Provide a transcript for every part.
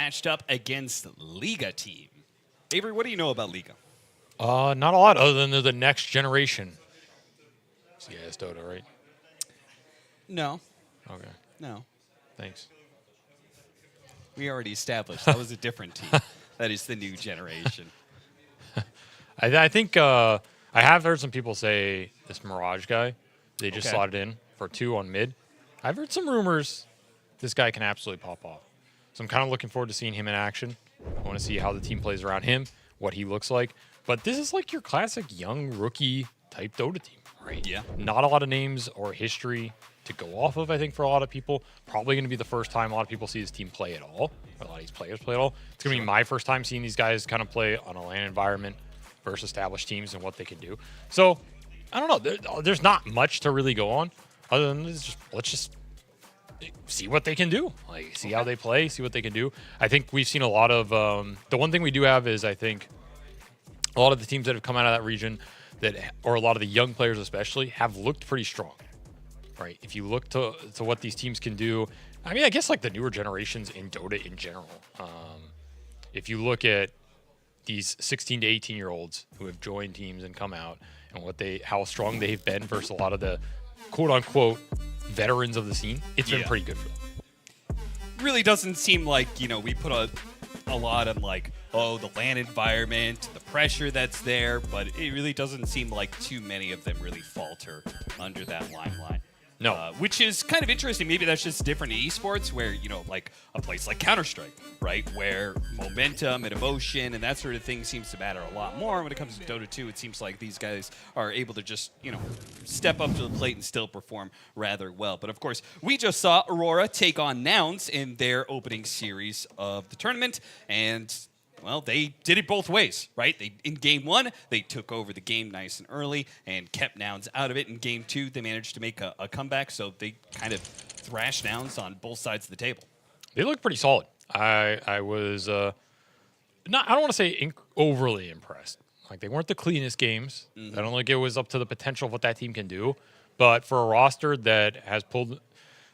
matched up against Liga team. Avery, what do you know about Liga? Not a lot other than they're the next generation. CS Dota, right? No. Okay. No. Thanks. We already established that was a different team. That is the new generation. I think I have heard some people say this Mirage guy, they just slotted in for 2 on mid. I've heard some rumors this guy can absolutely pop off. So I'm kind of looking forward to seeing him in action. I want to see how the team plays around him, what he looks like. But this is like your classic young rookie type Dota team, right? Yeah. Not a lot of names or history to go off of, I think, for a lot of people. Probably going to be the first time a lot of people see this team play at all, or a lot of these players play at all. It's going to be my first time seeing these guys kind of play on a LAN environment versus established teams and what they can do. So, I don't know. There's not much to really go on other than let's just see what they can do. Like, see how they play, see what they can do. I think we've seen a lot of the one thing we do have is I think a lot of the teams that have come out of that region or a lot of the young players especially have looked pretty strong. Right. If you look to what these teams can do, I mean, I guess like the newer generations in Dota in general. If you look at these 16 to 18-year-olds who have joined teams and come out and how strong they've been versus a lot of the quote unquote veterans of the scene, it's been pretty good for them. Really doesn't seem like, we put a lot on like, the LAN environment, the pressure that's there, but it really doesn't seem like too many of them really falter under that limelight. No. Which is kind of interesting. Maybe that's just different in esports where, like a place like Counter-Strike, right? Where momentum and emotion and that sort of thing seems to matter a lot more. When it comes to Dota 2, it seems like these guys are able to just, step up to the plate and still perform rather well. But of course, we just saw Aurora take on MOUZ in their opening series of the tournament. And well, they did it both ways, right? In Game 1, they took over the game nice and early and kept MOUZ out of it. In Game 2, they managed to make a comeback, so they kind of thrashed MOUZ on both sides of the table. They look pretty solid. I was I don't want to say overly impressed. Like, they weren't the cleanest games. I don't think it was up to the potential of what that team can do. But for a roster that has pulled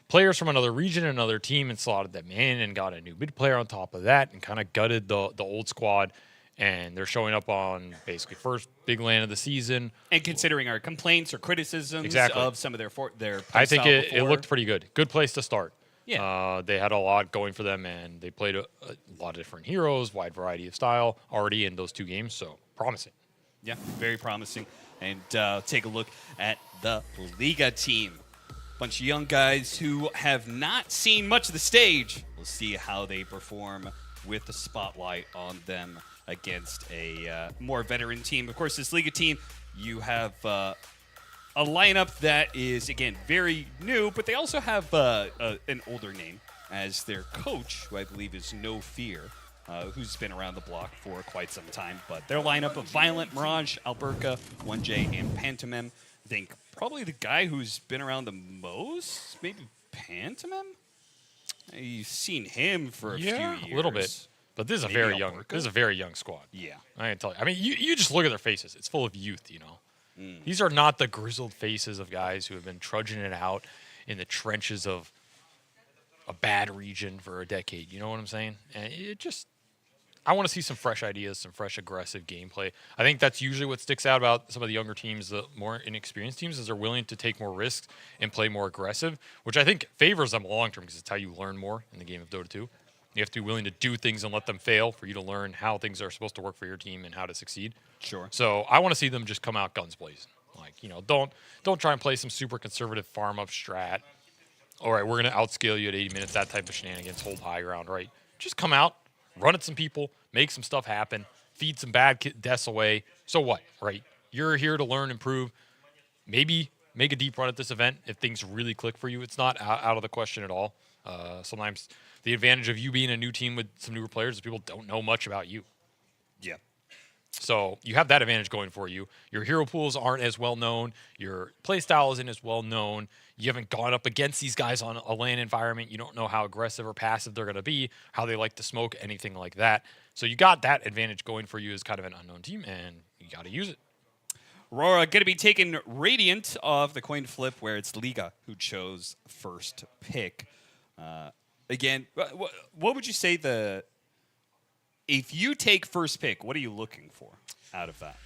players from another region, another team, and slotted them in and got a new mid player on top of that and kind of gutted the old squad. And they're showing up on basically first big LAN of the season. And considering our complaints or criticisms of some of their I think it looked pretty good. Good place to start. Yeah. They had a lot going for them, and they played a lot of different heroes, wide variety of style already in those 2 games. So promising. Yeah, very promising. And take a look at the Liga team. Bunch of young guys who have not seen much of the stage. We'll see how they perform with the spotlight on them against a more veteran team. Of course, this Liga team, you have a lineup that is, again, very new, but they also have an older name as their coach, who I believe is No Fear, who's been around the block for quite some time. But their lineup of Violent, Mirage, Alberca, 1J, and Pantomime, I think probably the guy who's been around the most, maybe Pantomime? You've seen him for a few years. A little bit. But this is a very young squad. Yeah. I can tell you. I mean, you just look at their faces. It's full of youth, These are not the grizzled faces of guys who have been trudging it out in the trenches of a bad region for a decade. You know what I'm saying? And I want to see some fresh ideas, some fresh aggressive gameplay. I think that's usually what sticks out about some of the younger teams, the more inexperienced teams, is they're willing to take more risks and play more aggressive, which I think favors them long term because it's how you learn more in the game of Dota 2. You have to be willing to do things and let them fail for you to learn how things are supposed to work for your team and how to succeed. Sure. So I want to see them just come out guns blazing. Like, don't try and play some super conservative farm up strat. All right, we're going to outscale you at 80 minutes, that type of shenanigans, hold high ground, right? Just come out, run at some people, make some stuff happen, feed some bad deaths away. So what, right? You're here to learn, improve, maybe make a deep run at this event if things really click for you. It's not out of the question at all. Sometimes the advantage of you being a new team with some newer players is people don't know much about you. Yeah. So you have that advantage going for you. Your hero pools aren't as well known. Your play style isn't as well known. You haven't gone up against these guys on a LAN environment. You don't know how aggressive or passive they're going to be, how they like to smoke, anything like that. So you got that advantage going for you as kind of an unknown team, and you got to use it. Aurora going to be taking Radiant off the coin flip where it's Liga who chose first pick. Again, what would you say the If you take first pick, what are you looking for out of that?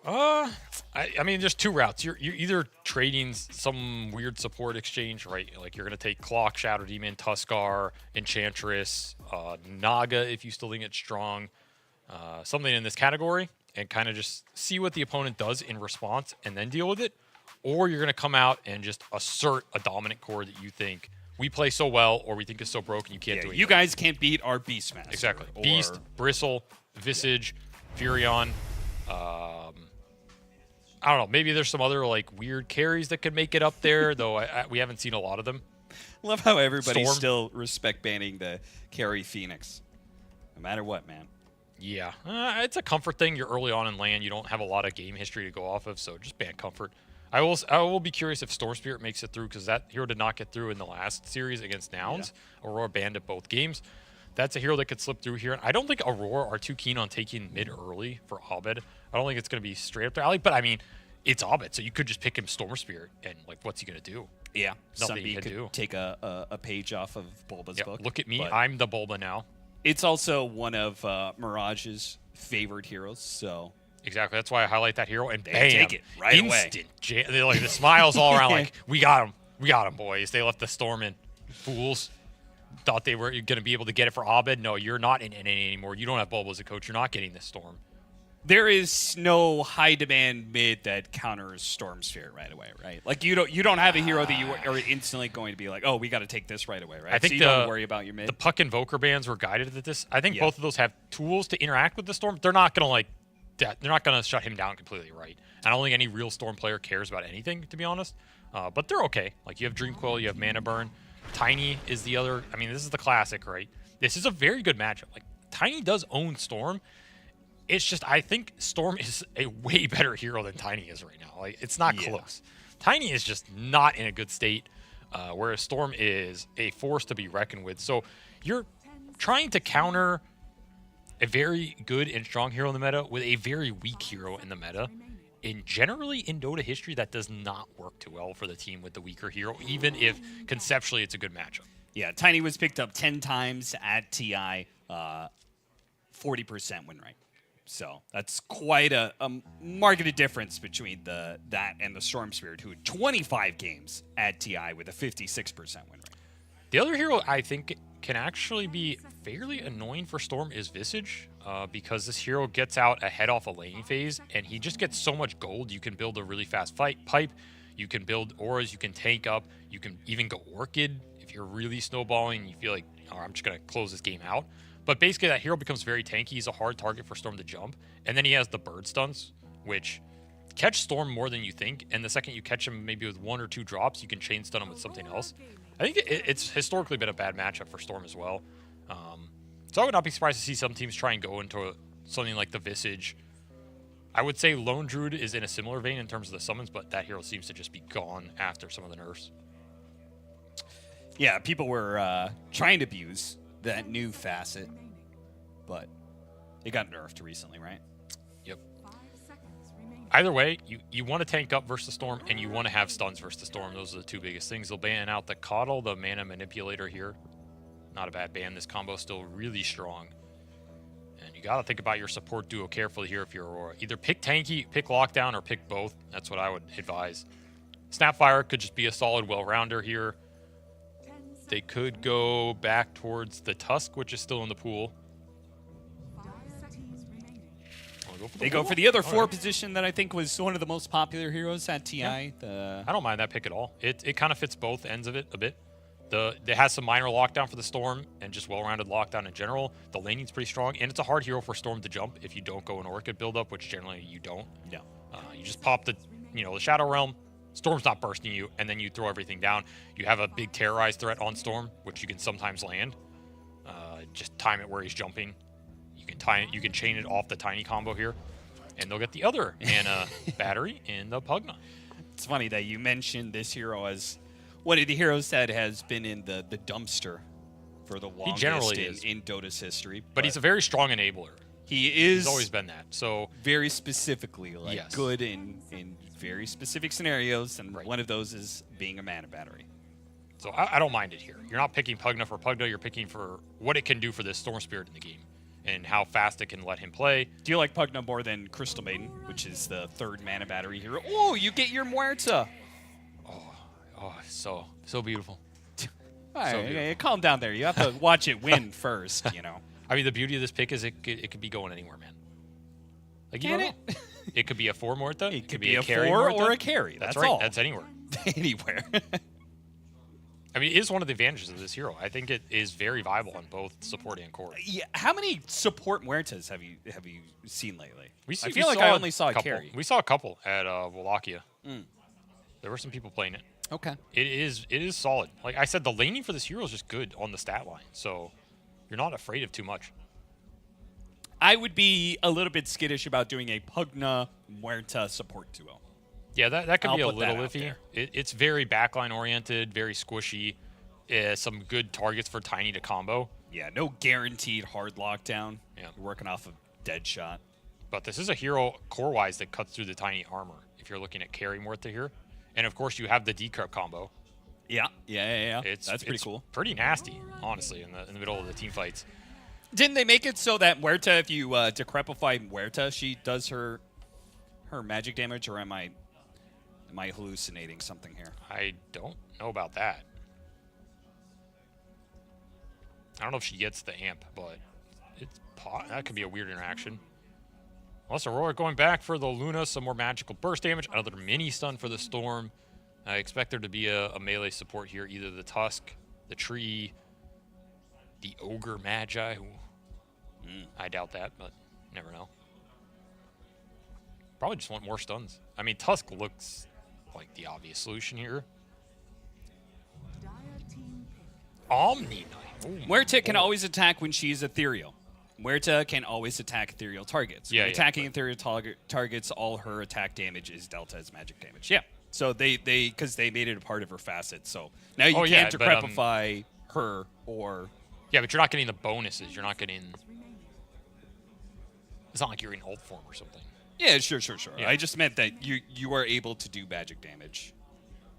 I mean, there's two routes. You're either trading some weird support exchange, right? Like you're going to take Clock, Shadow Demon, Tuskar, Enchantress, Naga if you still think it's strong, something in this category, and kind of just see what the opponent does in response and then deal with it. Or you're going to come out and just assert a dominant core that you think we play so well or we think is so broken you can't do it. You guys can't beat our Beastmaster. Exactly. Beast, Bristle, Visage, Furion. I don't know. Maybe there's some other like weird carries that could make it up there, though we haven't seen a lot of them. Love how everybody Storm. still respect banning the carry Phoenix. No matter what, man. Yeah. It's a comfort thing. You're early on in LAN. You don't have a lot of game history to go off of, so just ban comfort. I will be curious if Storm Spirit makes it through, because that hero did not get through in the last series against Nouns. Yeah. Aurora banned at both games. That's a hero that could slip through here. I don't think Aurora are too keen on taking mid early for Abed. I don't think it's going to be straight up their alley, but I mean, it's Abed, so you could just pick him Storm Spirit, and like, what's he going to do? Yeah, nothing Sunbeam he could do. Take a page off of Bulba's book. Look at me, I'm the Bulba now. It's also one of Mirage's favorite heroes, so exactly. That's why I highlight that hero, and bam, take it right instant away. They're like the smiles all around, like we got him, boys. They left the storm in. Fools thought they were going to be able to get it for Abed. No, you're not in NA anymore. You don't have Bulba as a coach. You're not getting this storm. There is no high demand mid that counters Storm Sphere right away, right? Like you don't have a hero that you are instantly going to be like, oh, we got to take this right away, right? I think so you don't worry about your mid. The Puck Invoker bans were guided at this. I think both of those have tools to interact with the storm. They're not going to like that. They're not going to shut him down completely, right? I don't think any real storm player cares about anything, to be honest. But they're okay. Like you have Dreamcoil, you have Mana Burn. Tiny is the other. I mean, this is the classic, right? This is a very good matchup. Like Tiny does own Storm. It's just, I think Storm is a way better hero than Tiny is right now. Like, it's not close. Tiny is just not in a good state, whereas Storm is a force to be reckoned with. So you're trying to counter a very good and strong hero in the meta with a very weak hero in the meta. And generally in Dota history, that does not work too well for the team with the weaker hero, even if conceptually it's a good matchup. Yeah, Tiny was picked up 10 times at TI, 40% win rate. So that's quite a marked difference between that and the Storm Spirit, who had 25 games at TI with a 56% win rate. The other hero I think can actually be fairly annoying for Storm is Visage, because this hero gets out ahead off a laning phase, and he just gets so much gold. You can build a really fast pipe, you can build auras, you can tank up, you can even go Orchid if you're really snowballing. You feel like, oh, I'm just going to close this game out. But basically, that hero becomes very tanky. He's a hard target for Storm to jump. And then he has the bird stuns, which catch Storm more than you think. And the second you catch him maybe with 1 or 2 drops, you can chain stun him with something else. I think it's historically been a bad matchup for Storm as well. So I would not be surprised to see some teams try and go into something like the Visage. I would say Lone Druid is in a similar vein in terms of the summons, but that hero seems to just be gone after some of the nerfs. Yeah, people were trying to abuse that new facet, but it got nerfed recently, right? Yep. Either way, you want to tank up versus the Storm, and you want to have stuns versus the Storm. Those are the two biggest things. They'll ban out the Coddle, the Mana Manipulator here. Not a bad ban. This combo is still really strong. And you got to think about your support duo carefully here if you're Aurora. Either pick tanky, pick lockdown, or pick both. That's what I would advise. Snapfire could just be a solid well-rounder here. They could go back towards the Tusk, which is still in the pool. They go for the other 4 position that I think was one of the most popular heroes at TI. Yeah. I don't mind that pick at all. It kind of fits both ends of it a bit. It has some minor lockdown for the Storm and just well-rounded lockdown in general. The laning's pretty strong, and it's a hard hero for Storm to jump if you don't go an Orchid build-up, which generally you don't. Yeah. You just pop the Shadow Realm. Storm's not bursting you, and then you throw everything down. You have a big terrorize threat on Storm, which you can sometimes land. Just time it where he's jumping. You can chain it off the Tiny combo here, and they'll get the other mana battery in the Pugna. It's funny that you mentioned this hero as one of the heroes that has been in the dumpster for the longest in Dota's history. But he's a very strong enabler. He's always been that. So very specifically, good in very specific scenarios, and one of those is being a mana battery. So I don't mind it here. You're not picking Pugna for Pugna. You're picking for what it can do for this Storm Spirit in the game and how fast it can let him play. Do you like Pugna more than Crystal Maiden, which is the 3rd mana battery hero? Oh, you get your Muerta. Oh, so beautiful. All right, okay, calm down there. You have to watch it win first, you know. I mean, the beauty of this pick is it could be going anywhere, man. Like, you Can don't know. It could be a 4 Muerta. It could be a carry 4 Muerta. or a carry. That's right. all. That's anywhere. Anywhere. I mean, it is one of the advantages of this hero. I think it is very viable on both support and core. Yeah. How many support Muertas have you seen lately? I We feel like saw I only saw a couple. carry. We saw a couple at Wallachia. There were some people playing it. Okay. It is solid. Like I said, the laning for this hero is just good on the stat line, so you're not afraid of too much. I would be a little bit skittish about doing a Pugna Muerta support duo. Yeah, that could be a I'll put that little out iffy. there. It's very backline oriented, very squishy. Some good targets for Tiny to combo. Yeah, no guaranteed hard lockdown. Yeah. You're working off of dead shot. But this is a hero core-wise that cuts through the Tiny armor if you're looking at carry Muerta here. And, of course, you have the decrypt combo. Yeah. That's pretty it's cool. Pretty nasty, honestly, in the middle of the team fights. Didn't they make it so that Muerta, if you decrepify Muerta, she does her magic damage, or am I hallucinating something here? I don't know about that. I don't know if she gets the amp, but that could be a weird interaction. Unless Aurora going back for the Luna, some more magical burst damage, another mini stun for the Storm. I expect there to be a melee support here, either the Tusk, the Tree, the Ogre Magi. I doubt that, but never know. Probably just want more stuns. I mean, Tusk looks like the obvious solution here. Omni Knight. Ooh, Muerta can always attack when she's ethereal. Muerta can always attack ethereal targets. Yeah, When attacking ethereal targets, all her attack damage is delta as magic damage. Yeah. So because they made it a part of her facet. So now you can't decrepify her or. Yeah, but you're not getting the bonuses. You're not getting. It's not like you're in ult form or something. Yeah, sure. Yeah. I just meant that you are able to do magic damage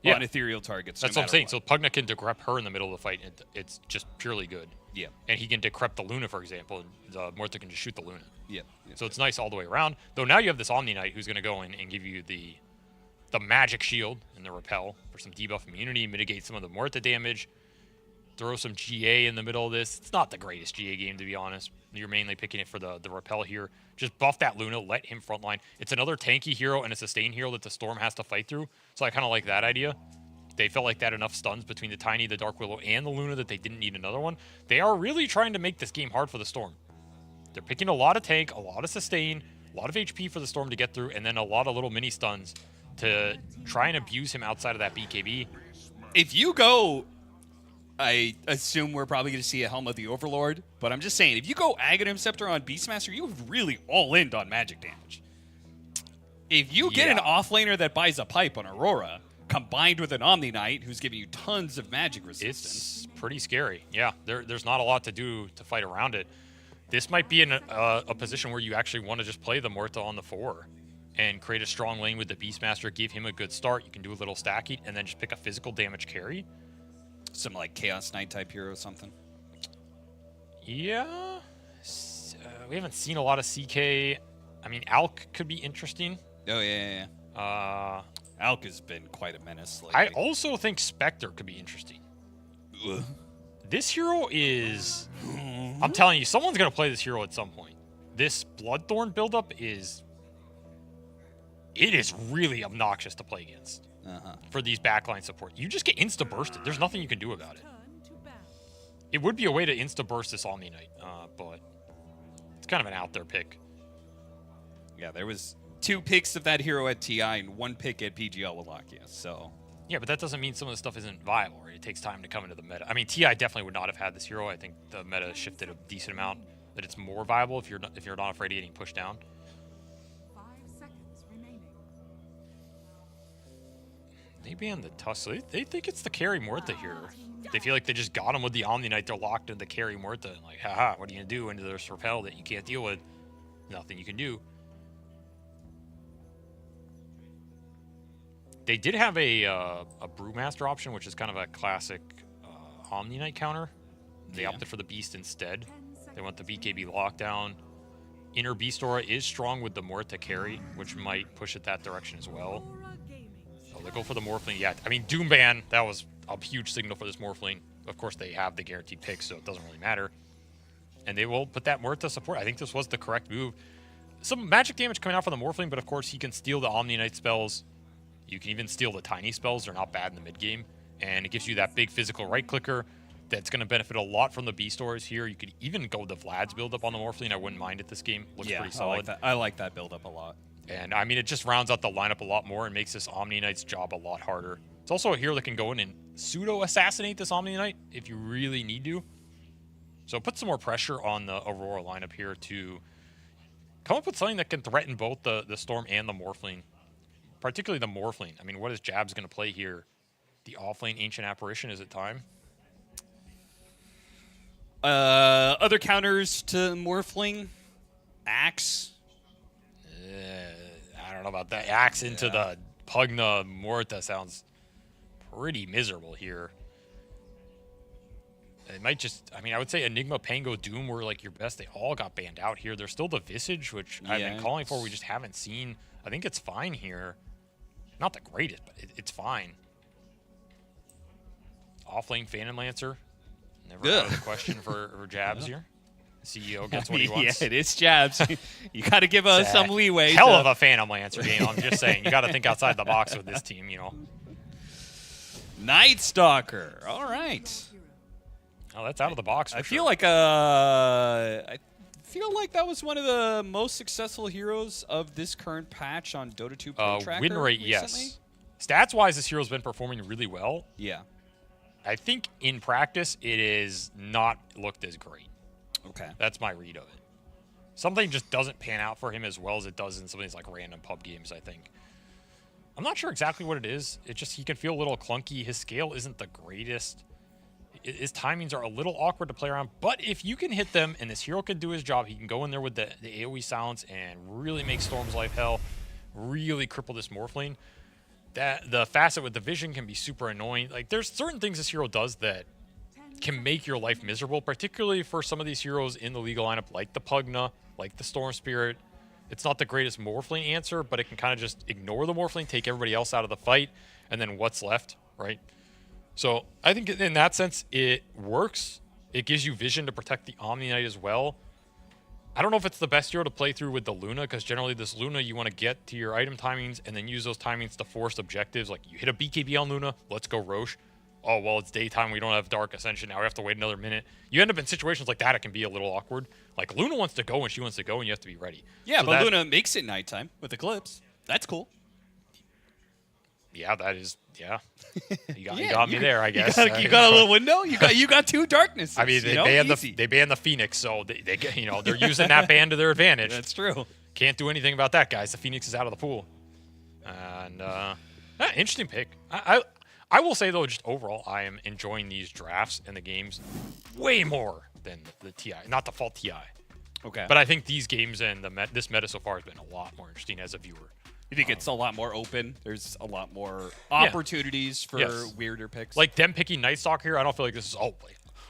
Yeah. on ethereal targets. That's no what I'm saying. matter So Pugna can decrep her in the middle of the fight. And it's just purely good. Yeah. And he can decrep the Luna, for example, and Muerta can just shoot the Luna. Yeah. So it's nice all the way around. Though now you have this Omni Knight who's going to go in and give you the magic shield and the repel for some debuff immunity, mitigate some of the Muerta damage, throw some GA in the middle of this. It's not the greatest GA game, to be honest. You're mainly picking it for the repel here. Just buff that Luna, let him frontline. It's another tanky hero and a sustain hero that the Storm has to fight through. So I kind of like that idea. They felt like they had enough stuns between the Tiny, the Dark Willow, and the Luna that they didn't need another one. They are really trying to make this game hard for the Storm. They're picking a lot of tank, a lot of sustain, a lot of HP for the Storm to get through, and then a lot of little mini stuns to try and abuse him outside of that BKB. If you go, I assume we're probably going to see a Helm of the Overlord, but I'm just saying, if you go Aghanim Scepter on Beastmaster, you have really all-in on magic damage. If you get an offlaner that buys a pipe on Aurora, combined with an Omni Knight who's giving you tons of magic resistance. It's pretty scary. Yeah, there's not a lot to do to fight around it. This might be in a position where you actually want to just play the Muerta on the 4 and create a strong lane with the Beastmaster, give him a good start. You can do a little stacking and then just pick a physical damage carry. Some like Chaos Knight type hero or something. Yeah. We haven't seen a lot of CK. I mean, Alk could be interesting. Oh, yeah. Alk has been quite a menace lately. I also think Spectre could be interesting. Ugh. This hero is... I'm telling you, someone's going to play this hero at some point. This Bloodthorn buildup is... It is really obnoxious to play against for these backline support. You just get insta-bursted. There's nothing you can do about it. It would be a way to insta-burst this Omni Knight, but it's kind of an out there pick. Yeah, there was 2 picks of that hero at TI and 1 pick at PGL Wallachia, so... Yeah, but that doesn't mean some of the stuff isn't viable, right? It takes time to come into the meta. I mean, TI definitely would not have had this hero. I think the meta shifted a decent amount, that it's more viable if you're not afraid of getting pushed down. 5 seconds remaining. They banned the Tusk. So they think it's the carry Muerta here. They feel like they just got him with the Omni Knight. They're locked into the carry Muerta. And like, haha, what are you going to do into this repel that you can't deal with? Nothing you can do. They did have a Brewmaster option, which is kind of a classic Omni Knight counter. They opted for the Beast instead. They went the BKB lockdown. Inner Beast Aura is strong with the Muerta carry, which might push it that direction as well. So they go for the Morphling. Yeah, I mean, Doom Ban, that was a huge signal for this Morphling. Of course, they have the guaranteed pick, so it doesn't really matter. And they will put that Muerta support. I think this was the correct move. Some magic damage coming out from the Morphling, but of course, he can steal the Omni Knight spells. You can even steal the tiny spells. They're not bad in the mid game. And it gives you that big physical right clicker that's going to benefit a lot from the Beast Auras here. You could even go the Vlad's build up on the Morphling. I wouldn't mind it this game. Looks pretty solid. I like that build up a lot. And I mean, it just rounds out the lineup a lot more and makes this Omni Knight's job a lot harder. It's also a hero that can go in and pseudo assassinate this Omni Knight if you really need to. So put some more pressure on the Aurora lineup here to come up with something that can threaten both the Storm and the Morphling. Particularly the Morphling. I mean, what is Jabs going to play here? The offlane Ancient Apparition, is it time? Other counters to Morphling? Axe? I don't know about that. Axe into the Pugna Muerta sounds pretty miserable here. It might just, I mean, I would say Enigma, Pango, Doom were like your best. They all got banned out here. There's still the Visage, which I've been calling for. We just haven't seen. I think it's fine here. Not the greatest, but it's fine. Offlane Phantom Lancer. Never out of the question for Jabs here. The CEO gets what he wants. Yeah, it is Jabs. You got to give us some leeway. Hell of a Phantom Lancer game. I'm just saying. You got to think outside the box with this team, you know. Night Stalker. All right. Oh, that's out of the box. I feel like that was one of the most successful heroes of this current patch on Dota 2 Pro Tracker win rate, recently. yes. Stats-wise, this hero's been performing really well. Yeah. I think in practice, it is not looked as great. Okay. That's my read of it. Something just doesn't pan out for him as well as it does in some of these like random pub games, I think. I'm not sure exactly what it is. It's just he can feel a little clunky. His scale isn't the greatest. His timings are a little awkward to play around, but if you can hit them and this hero can do his job, he can go in there with the AoE silence and really make Storm's life hell, really cripple this Morphling. The facet with the vision can be super annoying. Like, there's certain things this hero does that can make your life miserable, particularly for some of these heroes in the legal lineup, like the Pugna, like the Storm Spirit. It's not the greatest Morphling answer, but it can kind of just ignore the Morphling, take everybody else out of the fight, and then what's left, right? So I think in that sense, it works. It gives you vision to protect the Omni Knight as well. I don't know if it's the best hero to play through with the Luna, because generally this Luna, you want to get to your item timings and then use those timings to force objectives. Like, you hit a BKB on Luna, let's go Roche. Oh, well, it's daytime, we don't have Dark Ascension, now we have to wait another minute. You end up in situations like that, it can be a little awkward. Like, Luna wants to go when she wants to go, and you have to be ready. Yeah, so but Luna makes it nighttime with Eclipse. That's cool. Yeah, that is, yeah. You got me there, I guess. You got a little window. You got two darknesses. I mean, they banned the Phoenix, so they they're using that ban to their advantage. That's true. Can't do anything about that, guys. The Phoenix is out of the pool. And interesting pick. I will say though, just overall, I am enjoying these drafts and the games way more than the TI. Not the fault TI. Okay. But I think these games and this meta so far has been a lot more interesting as a viewer. You think it's a lot more open? There's a lot more opportunities for weirder picks? Like them picking Night Stalker here, I don't feel like this is,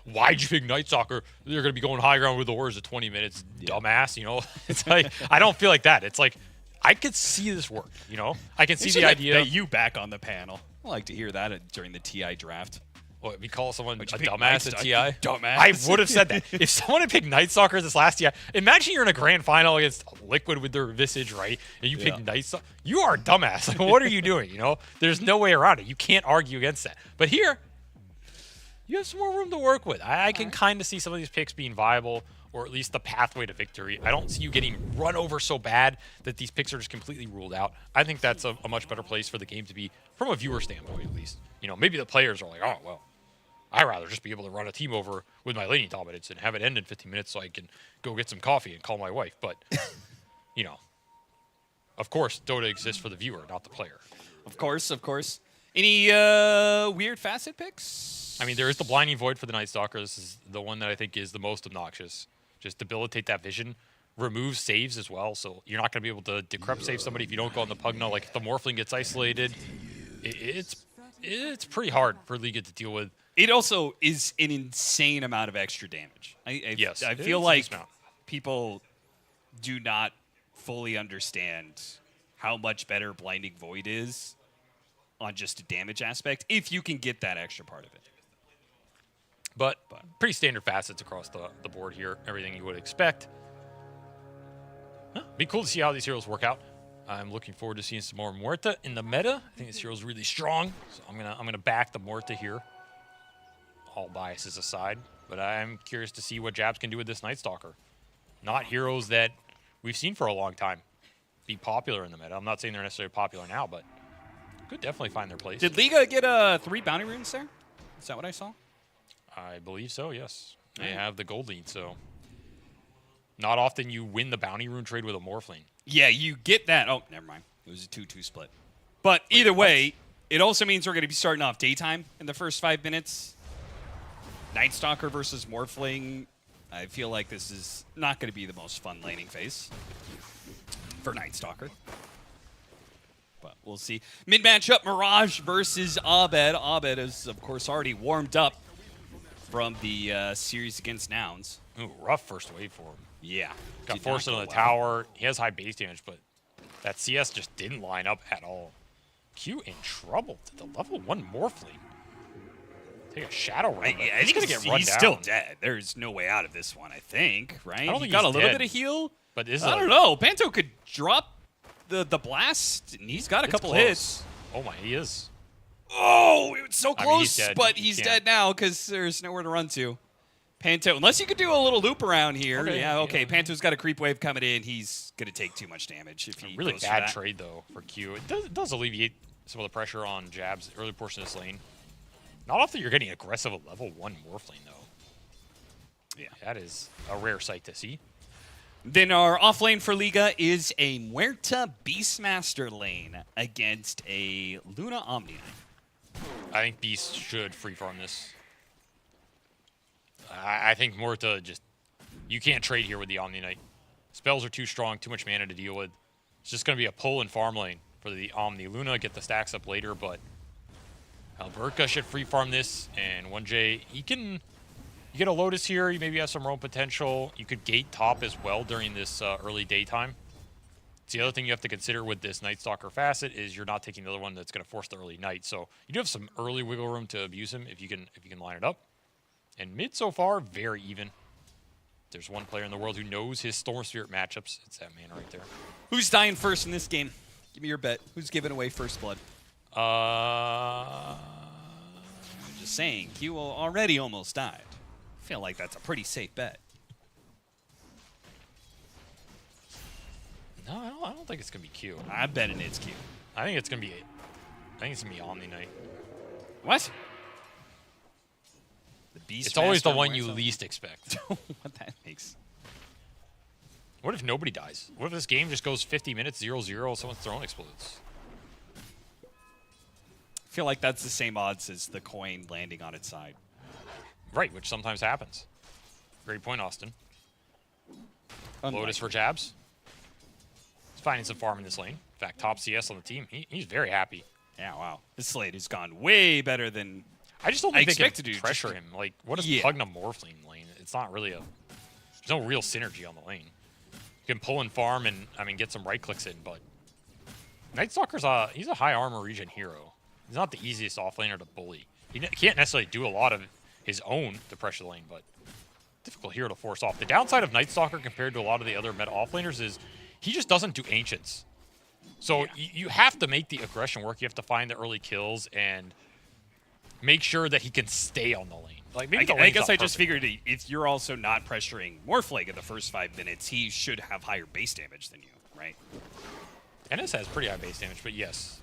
why'd you pick Night Stalker? They're going to be going high ground with the Horrors at 20 minutes, dumbass, you know? It's like, I don't feel like that. It's like, I could see this work, you know? I can see the idea. That you back on the panel. I like to hear that during the TI draft. What, we call someone a dumbass at TI? Dumbass. I would have said that. If someone had picked Night Stalker this last TI, imagine you're in a grand final against Liquid with their Visage, right? And you pick Night Stalker. You are a dumbass. Like, what are you doing, you know? There's no way around it. You can't argue against that. But here, you have some more room to work with. I can kind of see some of these picks being viable, or at least the pathway to victory. I don't see you getting run over so bad that these picks are just completely ruled out. I think that's a much better place for the game to be, from a viewer standpoint at least. You know, maybe the players are like, oh, well, I'd rather just be able to run a team over with my laning dominance and have it end in 15 minutes so I can go get some coffee and call my wife. But, you know, of course, Dota exists for the viewer, not the player. Of course, of course. Any weird facet picks? I mean, there is the Blinding Void for the Night Stalker. This is the one that I think is the most obnoxious. Just debilitate that vision. Remove saves as well, so you're not going to be able to decrep save somebody if you don't go on the Pugna. Like, if the Morphling gets isolated, It's pretty hard for Liga to deal with. It also is an insane amount of extra damage. Yes, I it feel is a like decent amount. people do not fully understand how much better Blinding Void is on just a damage aspect if you can get that extra part of it. But pretty standard facets across the board here. Everything you would expect. Huh, be cool to see how these heroes work out. I'm looking forward to seeing some more Muerta in the meta. I think this hero's really strong, so I'm gonna back the Muerta here. All biases aside, but I'm curious to see what Jabs can do with this Night Stalker. Not heroes that we've seen for a long time be popular in the meta. I'm not saying they're necessarily popular now, but could definitely find their place. Did Liga get 3 bounty runes there? Is that what I saw? I believe so, yes. They have the gold lead, so not often you win the bounty rune trade with a Morphling. Yeah, you get that. Oh, never mind. It was a 2-2 split. But either way, it also means we're going to be starting off daytime in the first 5 minutes. Night Stalker versus Morphling. I feel like this is not going to be the most fun laning phase for Night Stalker. But we'll see. Mid matchup, Mirage versus Abed. Abed is, of course, already warmed up from the series against Nouns. Ooh, rough first wave for him. Yeah. Got did forced not into go the well. tower. He has high base damage, but that CS just didn't line up at all. Q in trouble to the level 1 Morphling. Take a shadow run. I think gonna get run he's down. still dead. There's no way out of this one, I think, right? I don't He think got a he's little dead. bit of heal. But this is I don't know. Panto could drop the blast, and he's got a It's couple close. hits. Oh my, he is. Oh, it was so I mean, he's close, dead. but You he's can't- dead now because there's nowhere to run to. Panto, unless you could do a little loop around here. Okay, yeah, okay. yeah. Panto's got a creep wave coming in. He's going to take too much damage if he Really goes for bad that. trade, though, for Q. It does alleviate some of the pressure on Jabs early portion of this lane. Not often you're getting aggressive at level 1 Morphling, though. Yeah. That is a rare sight to see. Then our off lane for Liga is a Muerta Beastmaster lane against a Luna Omni Knight. I think Beast should free farm this. I think Muerta just... You can't trade here with the Omni Knight. Spells are too strong, too much mana to deal with. It's just going to be a pull and farm lane for the Omni. Luna get the stacks up later, but Alberca should free farm this, and 1J, you get a Lotus here, you maybe have some roam potential. You could gate top as well during this early daytime. So the other thing you have to consider with this Night Stalker facet is you're not taking the other one that's going to force the early night. So you do have some early wiggle room to abuse him if you can line it up. And mid so far, very even. There's one player in the world who knows his Storm Spirit matchups. It's that man right there. Who's dying first in this game? Give me your bet. Who's giving away first blood? I'm just saying, Q already almost died. I feel like that's a pretty safe bet. No, I don't think it's gonna be Q. I'm betting it's Q. I think it's gonna be Omni Knight. What? The Beast. It's always the Master one you Muerta? least expect. What that makes. What if nobody dies? What if this game just goes 50 minutes, 0-0, someone's throne explodes? I feel like that's the same odds as the coin landing on its side. Right, which sometimes happens. Great point, Austin. Lotus for Jabs. He's finding some farm in this lane. In fact, top CS on the team. He's very happy. Yeah, wow. This slate has gone way better than... I just don't I think they expect can to do pressure just- him. Like, what is Yeah. Pugna Morphling lane? It's not really a... There's no real synergy on the lane. You can pull and farm and, I mean, get some right clicks in, but... Night Stalker's he's a high armor region hero. He's not the easiest offlaner to bully. He can't necessarily do a lot of his own to pressure the lane, but difficult hero to force off. The downside of Night Stalker compared to a lot of the other meta offlaners is he just doesn't do Ancients. So you have to make the aggression work. You have to find the early kills and make sure that he can stay on the lane. Like maybe the I lane's guess not I just perfect. figured if you're also not pressuring Morphling in the first 5 minutes, he should have higher base damage than you, right? NS has pretty high base damage, but yes,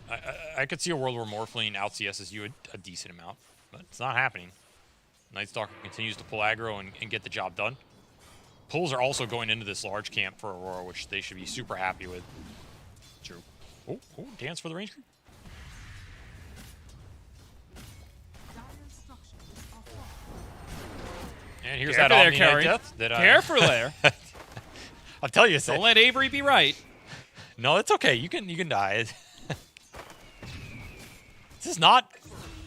I could see a world where Morphling out CSs you a decent amount, but it's not happening. Night Stalker continues to pull aggro and get the job done. Pulls are also going into this large camp for Aurora, which they should be super happy with. True. Oh, dance for the range creep. Dire structures are falling. And here's Careful that there, Omni Knight Carrie. death. Careful there. I'll tell you, Don't let Avery be right. no, it's okay. You can die. This is not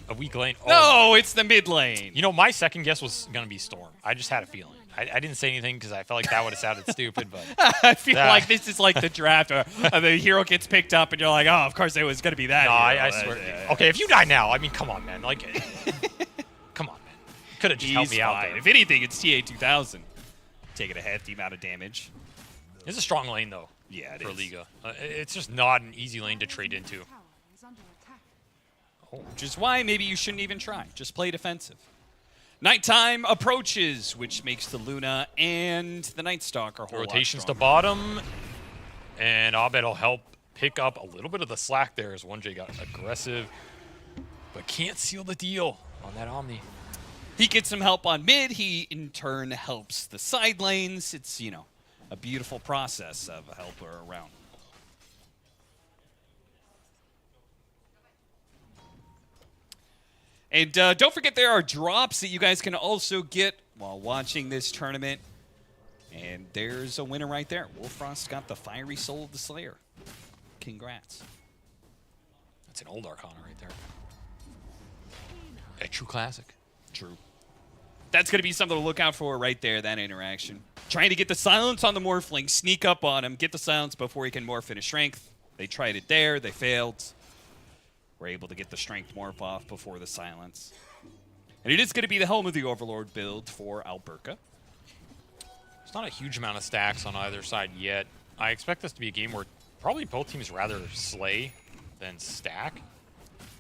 a weak lane. Oh, No, it's the mid lane. You know, my second guess was going to be Storm. I just had a feeling. I didn't say anything because I felt like that would have sounded stupid, but I feel like this is like the draft where the hero gets picked up and you're like, oh, of course it was going to be that. no, hero. I swear. Okay, if you die now, I mean, come on, man. Like, come on, man. Could have just helped me out there. If anything, it's TA 2000. Taking a hefty amount of damage. It's a strong lane, though. Yeah, it for is. Liga. It's just not an easy lane to trade into. Tower is under attack. Which is why maybe you shouldn't even try. Just play defensive. Nighttime approaches, which makes the Luna and the Night Stalker whole lot Rotations to stronger. bottom, and Abed will help pick up a little bit of the slack there as 1J got aggressive, but can't seal the deal on that Omni. He gets some help on mid. He, in turn, helps the side lanes. It's, you know, a beautiful process of a helper around. And don't forget there are drops that you guys can also get while watching this tournament. And there's a winner right there. Wolfrost got the Fiery Soul of the Slayer. Congrats. That's an old Arcana right there. A true classic. True. That's going to be something to look out for right there, that interaction. Trying to get the silence on the Morphling, sneak up on him, get the silence before he can morph into strength. They tried it there, they failed. We're able to get the strength morph off before the silence. And it is going to be the Helm of the Overlord build for Alberca. There's not a huge amount of stacks on either side yet. I expect this to be a game where probably both teams rather slay than stack.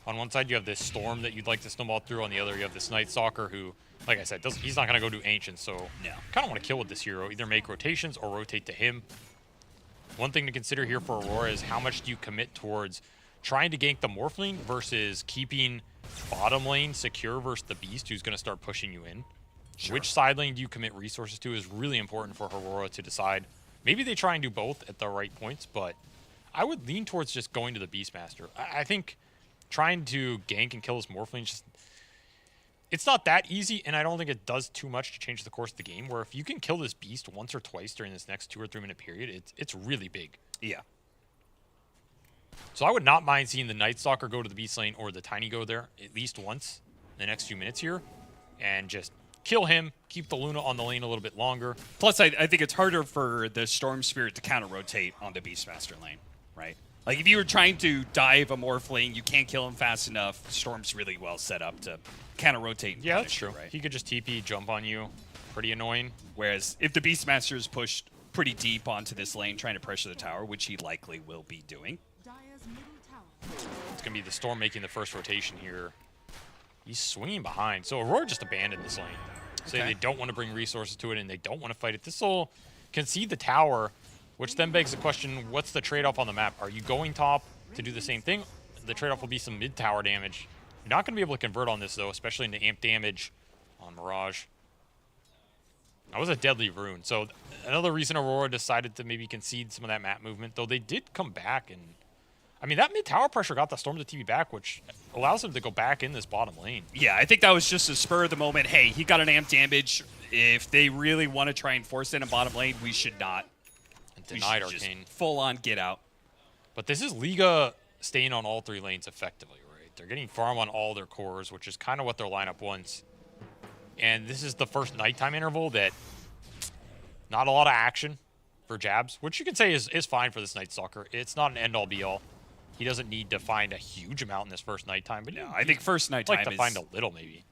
On one side, you have this Storm that you'd like to snowball through. On the other, you have this Night Stalker who, like I said, he's not going to go do Ancient, so No. kind of want to kill with this hero. Either make rotations or rotate to him. One thing to consider here for Aurora is how much do you commit towards trying to gank the Morphling versus keeping bottom lane secure versus the Beast who's going to start pushing you in. Sure. Which side lane do you commit resources to is really important for Aurora to decide. Maybe they try and do both at the right points, but I would lean towards just going to the Beastmaster. I think trying to gank and kill this Morphling, just it's not that easy, and I don't think it does too much to change the course of the game, where if you can kill this Beast once or twice during this next 2 or 3 minute period, it's really big. Yeah. So I would not mind seeing the Night Stalker go to the Beast lane or the Tiny go there at least once in the next few minutes here, and just kill him, keep the Luna on the lane a little bit longer. Plus, I think it's harder for the Storm Spirit to counter-rotate on the Beastmaster lane, right? Like, if you were trying to dive a Morphling, you can't kill him fast enough. Storm's really well set up to counter-rotate. and Yeah, that's punish you, true. right? He could just TP, jump on you. Pretty annoying. Whereas if the Beastmaster is pushed pretty deep onto this lane, trying to pressure the tower, which he likely will be doing. Dire's middle tower. It's going to be the Storm making the first rotation here. He's swinging behind. So Aurora just abandoned this lane. Say Okay. they don't want to bring resources to it and they don't want to fight it. This will concede the tower, which then begs the question, what's the trade-off on the map? Are you going top to do the same thing? The trade-off will be some mid-tower damage. You're not going to be able to convert on this, though, especially into amp damage on Mirage. That was a deadly rune. So another reason Aurora decided to maybe concede some of that map movement, though they did come back. And I mean, that mid-tower pressure got the Storm to TV back, which allows them to go back in this bottom lane. Yeah, I think that was just a spur of the moment. Hey, he got an amp damage. If they really want to try and force it in bottom lane, we should not. And We denied should just Arcane. full on get out. But this is Liga staying on all 3 lanes effectively, right? They're getting farm on all their cores, which is kind of what their lineup wants. And this is the first nighttime interval that not a lot of action for Jabs, which you can say is fine for this Night Stalker. It's not an end-all be-all. He doesn't need to find a huge amount in this first nighttime, but No, I think first I'd nighttime like to is... find a little maybe.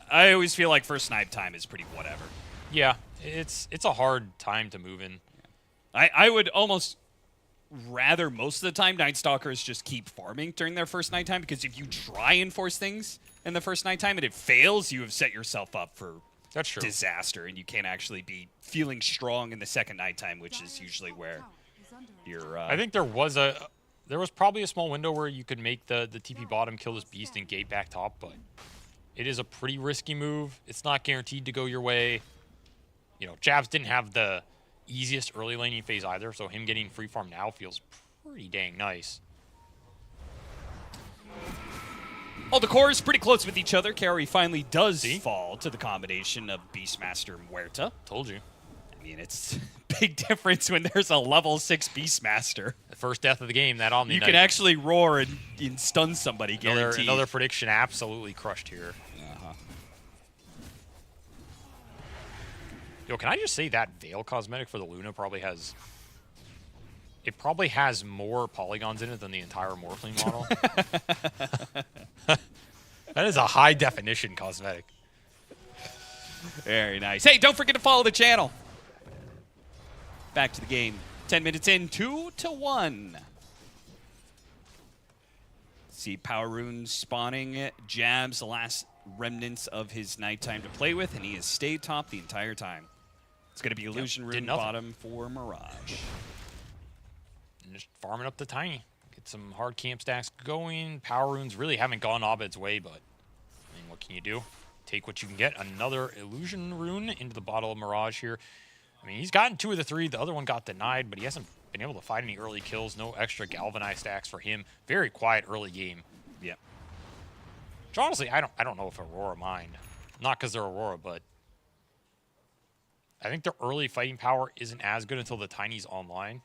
I always feel like first nighttime is pretty whatever. Yeah, it's a hard time to move in. I would almost rather most of the time Night Stalkers just keep farming during their first nighttime, because if you try and force things in the first nighttime and it fails, you have set yourself up for That's true. disaster, and you can't actually be feeling strong in the second nighttime, which is usually where Tower is under you're... I think there was probably a small window where you could make the TP bottom, kill this Beast, and gate back top, but it is a pretty risky move. It's not guaranteed to go your way. You know, Jabs didn't have the easiest early laning phase either, so him getting free farm now feels pretty dang nice. Oh, the core is pretty close with each other. Carry finally does fall to the combination of Beastmaster and Muerta. Told you. I mean, it's big difference when there's a level 6 Beastmaster. The first death of the game, that Omni You Knight. can actually roar and stun somebody, guaranteed. Another prediction absolutely crushed here. Yo, can I just say that Veil cosmetic for the Luna probably has... It probably has more polygons in it than the entire Morphling model. That is a high-definition cosmetic. Very nice. Hey, don't forget to follow the channel. Back to the game. 10 minutes in, 2-1. See Power Runes spawning. Jabs, the last remnants of his nighttime to play with, and he has stayed top the entire time. It's going to be Illusion Rune bottom for Mirage. And just farming up the Tiny. Get some hard camp stacks going. Power Runes really haven't gone Abed's way, but I mean, what can you do? Take what you can get. Another Illusion Rune into the bottle of Mirage here. I mean, he's gotten 2 of the 3. The other one got denied, but he hasn't been able to find any early kills. No extra Galvanize stacks for him. Very quiet early game. Yep. Which honestly, I don't know if Aurora mind. Not because they're Aurora, but I think their early fighting power isn't as good until the Tiny's online.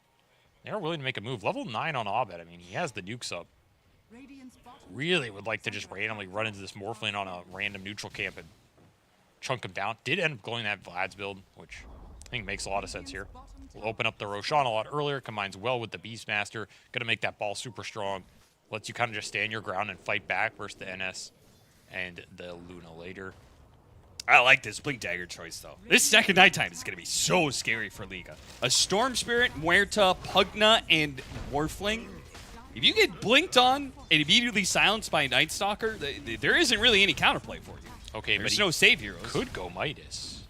They're willing to make a move. Level 9 on Abed. I mean, he has the nukes up. Really would like to just randomly run into this Morphling on a random neutral camp and chunk him down. Did end up going that Vlad's build, which I think makes a lot of sense here. Will open up the Roshan a lot earlier. Combines well with the Beastmaster. Going to make that ball super strong. Lets you kind of just stand your ground and fight back versus the NS and the Luna later. I like this Blink Dagger choice, though. This second nighttime is going to be so scary for Liga. A Storm Spirit, Muerta, Pugna, and Morphling. If you get blinked on and immediately silenced by a Night Stalker, there isn't really any counterplay for you. Okay, There's but no save heroes. Could go Midas.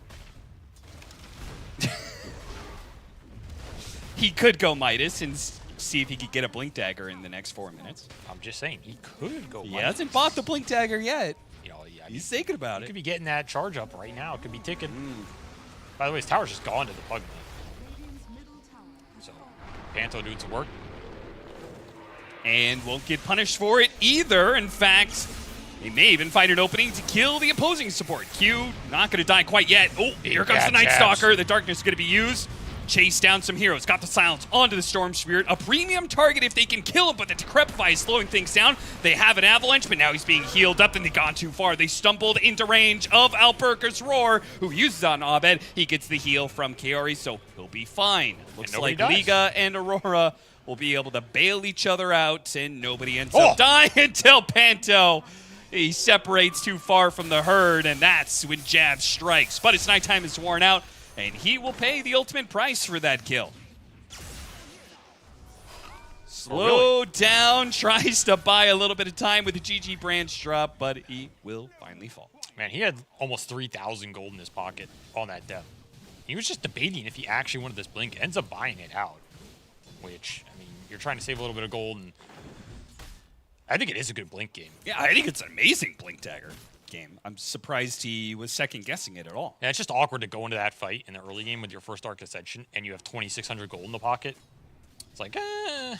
He could go Midas and see if he could get a Blink Dagger in the next 4 minutes. I'm just saying, he could go He Midas. hasn't bought the Blink Dagger yet. You know, yeah, He's thinking about he it. could be getting that charge up right now. It could be ticking. By the way, his tower's just gone to the Pugna. So, Panto doing some work. And won't get punished for it either. In fact, he may even find an opening to kill the opposing support. Q not going to die quite yet. Oh, here comes the Night Stalker. The darkness is going to be used. Chase down some heroes. Got the silence onto the Storm Spirit. A premium target if they can kill him, but the Decrepify is slowing things down. They have an Avalanche, but now he's being healed up and they've gone too far. They stumbled into range of Alperca's Roar, who uses on Abed. He gets the heal from Kaori, so he'll be fine. Looks like Liga and Aurora will be able to bail each other out, and nobody ends up dying until Panto. He separates too far from the herd, and that's when Jab strikes. But his nighttime is worn out, and he will pay the ultimate price for that kill. Slow down, tries to buy a little bit of time with the GG branch drop, but he will finally fall. Man, he had almost 3,000 gold in his pocket on that death. He was just debating if he actually wanted this blink. Ends up buying it out, which, I mean, you're trying to save a little bit of gold, and I think it is a good blink game. Yeah, I think it's an amazing Blink Dagger game. I'm surprised he was second-guessing it at all. Yeah, it's just awkward to go into that fight in the early game with your first Dark Ascension, and you have 2,600 gold in the pocket. It's like,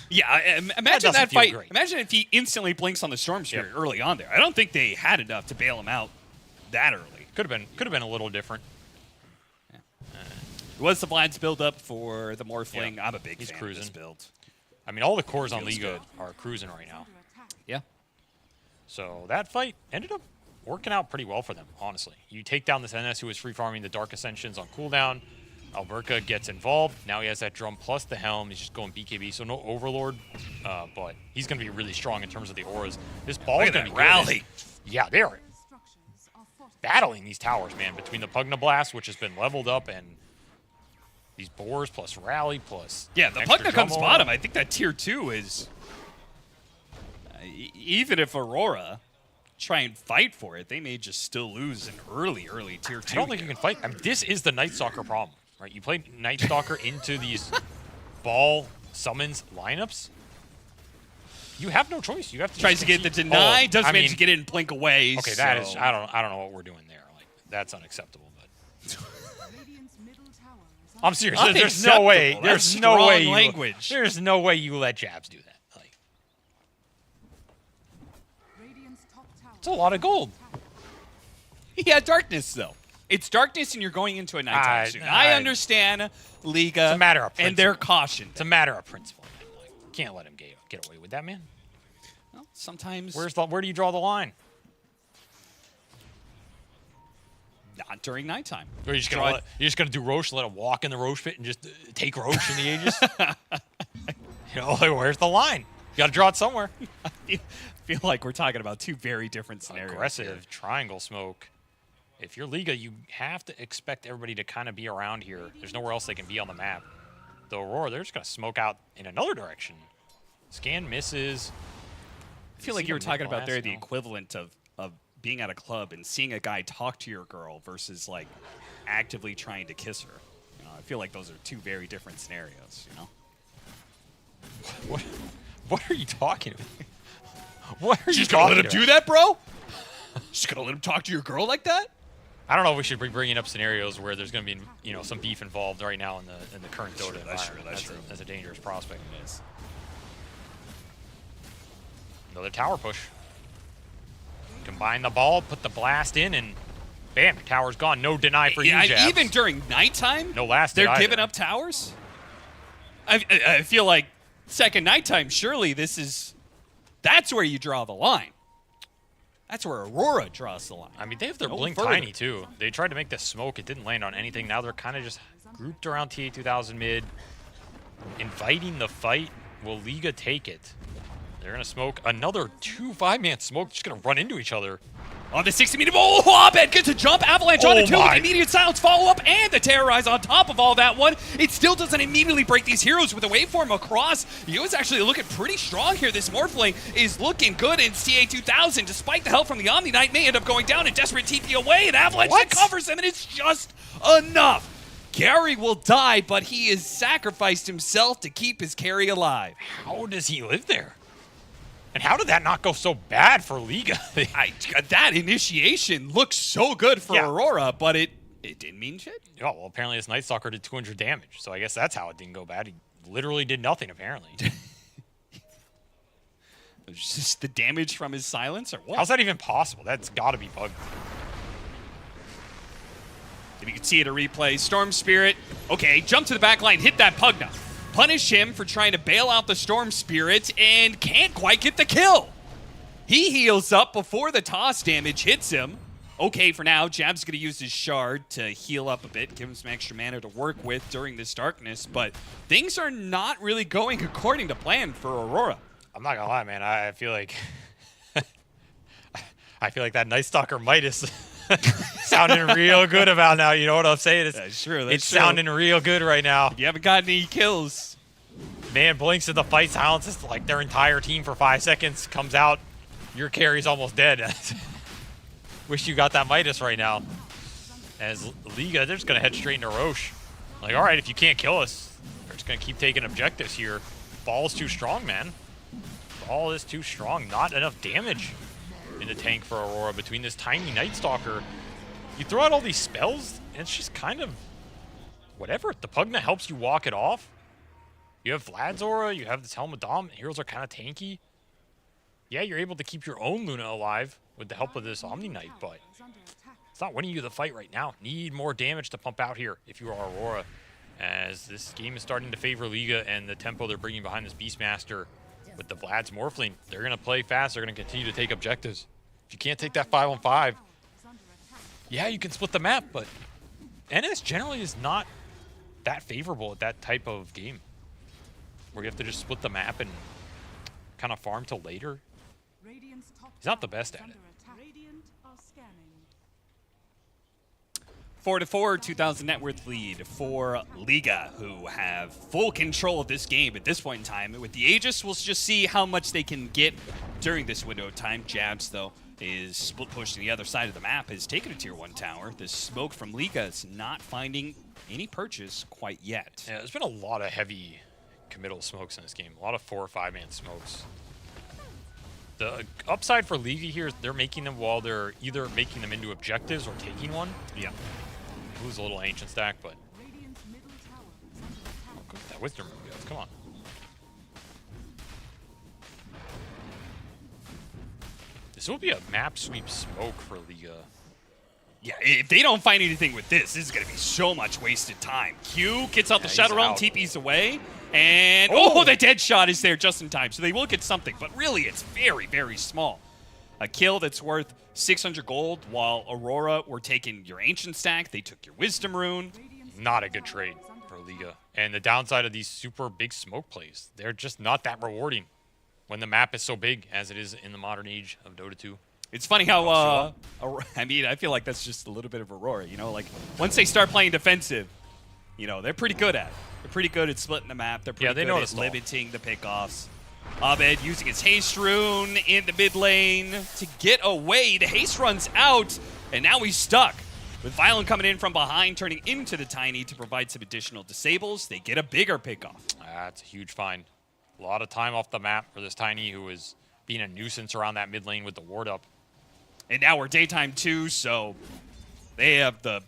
Yeah, imagine that fight. Great. Imagine if he instantly blinks on the Storm Spirit early on there. I don't think they had enough to bail him out that early. Could have been a little different. It was the Vlad's build up for the Morphling. Yeah. I'm a big He's fan cruising. of this build. I mean, all the cores on Feels Liga good. are cruising right now. Yeah. So that fight ended up working out pretty well for them, honestly. You take down this NS who was free farming the Dark Ascensions on cooldown. Alberca gets involved. Now he has that drum plus the helm. He's just going BKB, so no Overlord, but he's going to be really strong in terms of the auras. This ball is going to be rally. Good. Yeah, they are battling these towers, man, between the Pugna Blast, which has been leveled up, and these boars plus rally plus Yeah, the extra Pugna comes drum bottom. aura. I think that tier 2 is... even if Aurora try and fight for it, they may just still lose an early tier 2. I don't think you can fight. I mean, this is the Night Stalker problem, right? You play Night Stalker into these ball summons lineups. You have no choice. You have to Tries to get the deny, doesn't manage to get it and blink away. Okay, so. that is I don't know what we're doing there. Like, that's unacceptable. But I'm serious. There's no way. Unacceptable. There's That's no strong way. language. There's no way you let Jabs do that. Like, it's a lot of gold. He had darkness, though. It's darkness and you're going into a nighttime soon. I I- understand Liga It's a matter of and their principle. caution. It's a matter of principle, man. Like, you can't let him get away with that, man. Well, sometimes Where do you draw the line? not during nighttime. Or you're just gonna do Roche, let him walk in the Roche pit, and just take Roche in the Aegis? Like, where's the line? You got to draw it somewhere. I feel like we're talking about two very different scenarios. Aggressive here. triangle smoke. If you're Liga, you have to expect everybody to kind of be around here. There's nowhere else they can be on the map. The Aurora, they're just gonna smoke out in another direction. Scan misses. I feel like you were talking about there the equivalent of being at a club and seeing a guy talk to your girl versus like actively trying to kiss her. You know, I feel like those are two very different scenarios. You know. What are you talking about? What are you Just gonna talking let him about? do that, bro? Just gonna let him talk to your girl like that? I don't know if we should be bringing up scenarios where there's going to be, some beef involved right now in the current Dota environment. That's true. That's a dangerous prospect. It is. Another tower push. Combine the ball, put the blast in, and bam, your tower's gone. No deny for you, Jabs. Even during nighttime, No last they're did either. giving up towers. I feel like second nighttime. Surely that's where you draw the line. That's where Aurora draws the line. I mean, they have their No blink further. tiny, too. They tried to make this smoke. It didn't land on anything. Now they're kind of just grouped around TA2000 mid, inviting the fight. Will Liga take it? They're going to smoke another 2 5-man smoke. Just going to run into each other. On the 60-meter ball, Abed gets a jump, avalanche on Oh it too, my. with immediate silence follow-up, and the terrorize on top of all that one. It still doesn't immediately break these heroes with a waveform across. Yo is actually looking pretty strong here. This Morphling is looking good in CA2000, despite the help from the Omni Knight, may end up going down in desperate TP away, and avalanche that covers him, and it's just enough. Gary will die, but he has sacrificed himself to keep his carry alive. How does he live there? And how did that not go so bad for Liga? That initiation looks so good for Yeah. Aurora, but it didn't mean shit. Oh, well, apparently this Night Stalker did 200 damage, so I guess that's how it didn't go bad. He literally did nothing, apparently. It's just the damage from his silence, or what? How's that even possible? That's got to be bugged. If you can see it a replay, Storm Spirit, okay, jump to the back line, hit that Pugna. Punish him for trying to bail out the Storm Spirit and can't quite get the kill. He heals up before the toss damage hits him. Okay, for now, Jab's going to use his shard to heal up a bit, give him some extra mana to work with during this darkness, but things are not really going according to plan for Aurora. I'm not gonna lie, man. I feel like that Night Stalker Midas sounding real good about now. You know what I'm saying? That's true. It's sounding real good right now. You haven't gotten any kills. Man blinks at the fight, silences like their entire team for 5 seconds, comes out, your carry's almost dead. Wish you got that Midas right now. As Liga, they're just gonna head straight into Roche. Like, all right, if you can't kill us, we're just gonna keep taking objectives here. Ball's too strong, man. Ball is too strong. Not enough damage in the tank for Aurora between this tiny Night Stalker. You throw out all these spells, and it's just kind of whatever. The Pugna helps you walk it off. You have Vlad's Aura, you have this Helmet Dom. Heroes are kind of tanky. Yeah, you're able to keep your own Luna alive with the help of this Omni Knight, but it's not winning you the fight right now. Need more damage to pump out here if you are Aurora, as this game is starting to favor Liga and the tempo they're bringing behind this Beastmaster with the Vlad's Morphling. They're going to play fast. They're going to continue to take objectives. If you can't take that 5-on-5, yeah, you can split the map, but NS generally is not that favorable at that type of game where you have to just split the map and kind of farm till later. He's not the best at it. 4-4, 2,000 net worth lead for Liga, who have full control of this game at this point in time. With the Aegis, we'll just see how much they can get during this window of time. Jabs, though, is split push to the other side of the map, has taken a tier 1 tower. This smoke from Liga is not finding any purchase quite yet. Yeah, there's been a lot of heavy committal smokes in this game. A lot of 4 or 5-man smokes. The upside for Liga here is they're making them while they're either making them into objectives or taking one. Yeah. Lose a little ancient stack, but that wisdom room goes. Come on. This will be a map sweep smoke for Liga. Yeah, if they don't find anything with this is going to be so much wasted time. Q gets out the Shadow Realm, TP's away, and the dead shot is there just in time. So they will get something, but really it's very, very small. A kill that's worth 600 gold, while Aurora were taking your Ancient Stack. They took your Wisdom Rune. Not a good trade for Liga. And the downside of these super big smoke plays, they're just not that rewarding when the map is so big as it is in the modern age of Dota 2. It's funny how, I mean, I feel like that's just a little bit of Aurora, you know? Like, once they start playing defensive, you know, they're pretty good at it. They're pretty good at splitting the map. They're pretty good at limiting the pickoffs. Abed using his haste rune in the mid lane to get away. The haste runs out, and now he's stuck. With Violent coming in from behind, turning into the Tiny to provide some additional disables, they get a bigger pickoff. That's a huge find. A lot of time off the map for this Tiny, who is being a nuisance around that mid lane with the ward up. And now we're daytime too, so they have the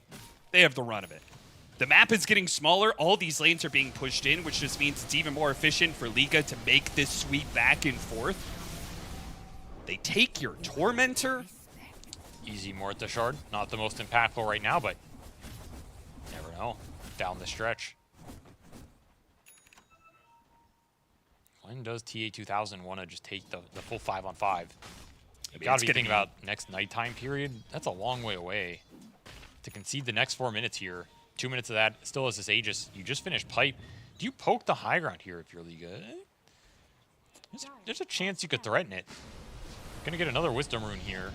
run of it. The map is getting smaller. All these lanes are being pushed in, which just means it's even more efficient for Liga to make this sweep back and forth. They take your Tormentor. Easy Morta Shard. Not the most impactful right now, but never know. Down the stretch. When does TA2000 want to just take the full 5-on-5? You got to be thinking about next nighttime period. That's a long way away. To concede the next 4 minutes here, 2 minutes of that still has this Aegis. You just finished pipe. Do you poke the high ground here if you're Liga? There's a chance you could threaten it. Gonna get another Wisdom Rune here.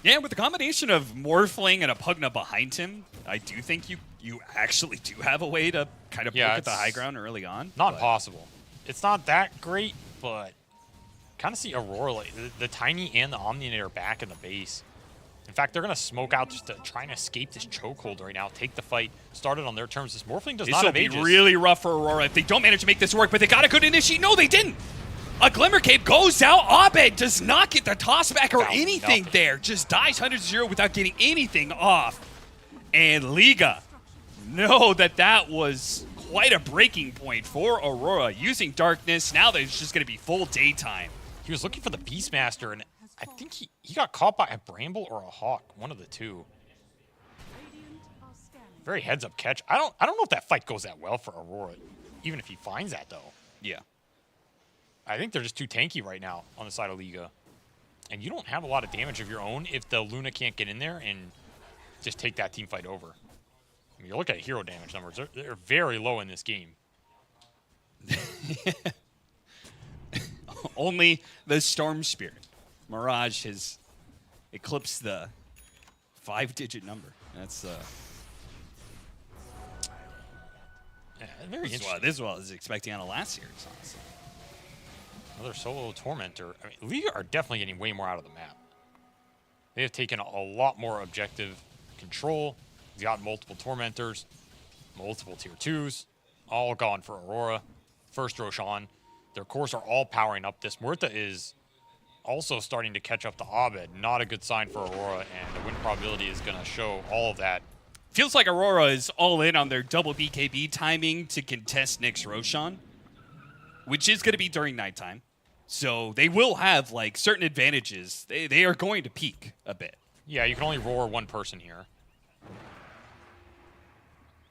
Yeah, with the combination of Morphling and a Pugna behind him, I do think you actually do have a way to kind of poke at the high ground early on. Not impossible. It's not that great, but kind of see Aurora, like, the Tiny and the Omninator are back in the base. In fact, they're going to smoke out just to try and escape this chokehold right now, take the fight, start it on their terms. This Morphling does not have Aegis. This will be really rough for Aurora if they don't manage to make this work, but they got a good initiate. No, they didn't. A Glimmer Cape goes out. Abed does not get the toss back or anything there. Just dies 100-0 without getting anything off. And Liga know that was quite a breaking point for Aurora. Using Darkness, now there's just going to be full daytime. He was looking for the Beastmaster, and I think he got caught by a Bramble or a Hawk, one of the two. Very heads-up catch. I don't know if that fight goes that well for Aurora, even if he finds that, though. Yeah. I think they're just too tanky right now on the side of Liga. And you don't have a lot of damage of your own if the Luna can't get in there and just take that team fight over. I mean, you look at hero damage numbers, they're very low in this game. Only the Storm Spirit. Mirage has eclipsed the 5-digit number. That's very interesting. This is what I was expecting on the last series, honestly. Another solo Tormentor. I mean, Liga are definitely getting way more out of the map. They have taken a lot more objective control. They've got multiple Tormentors, multiple tier 2s, all gone for Aurora. First Roshan. Their cores are all powering up. This Muerta is also starting to catch up to Abed. Not a good sign for Aurora, and the win probability is going to show all of that. Feels like Aurora is all in on their double BKB timing to contest next Roshan, which is going to be during nighttime. So they will have like certain advantages. They are going to peak a bit. Yeah, you can only roar one person here.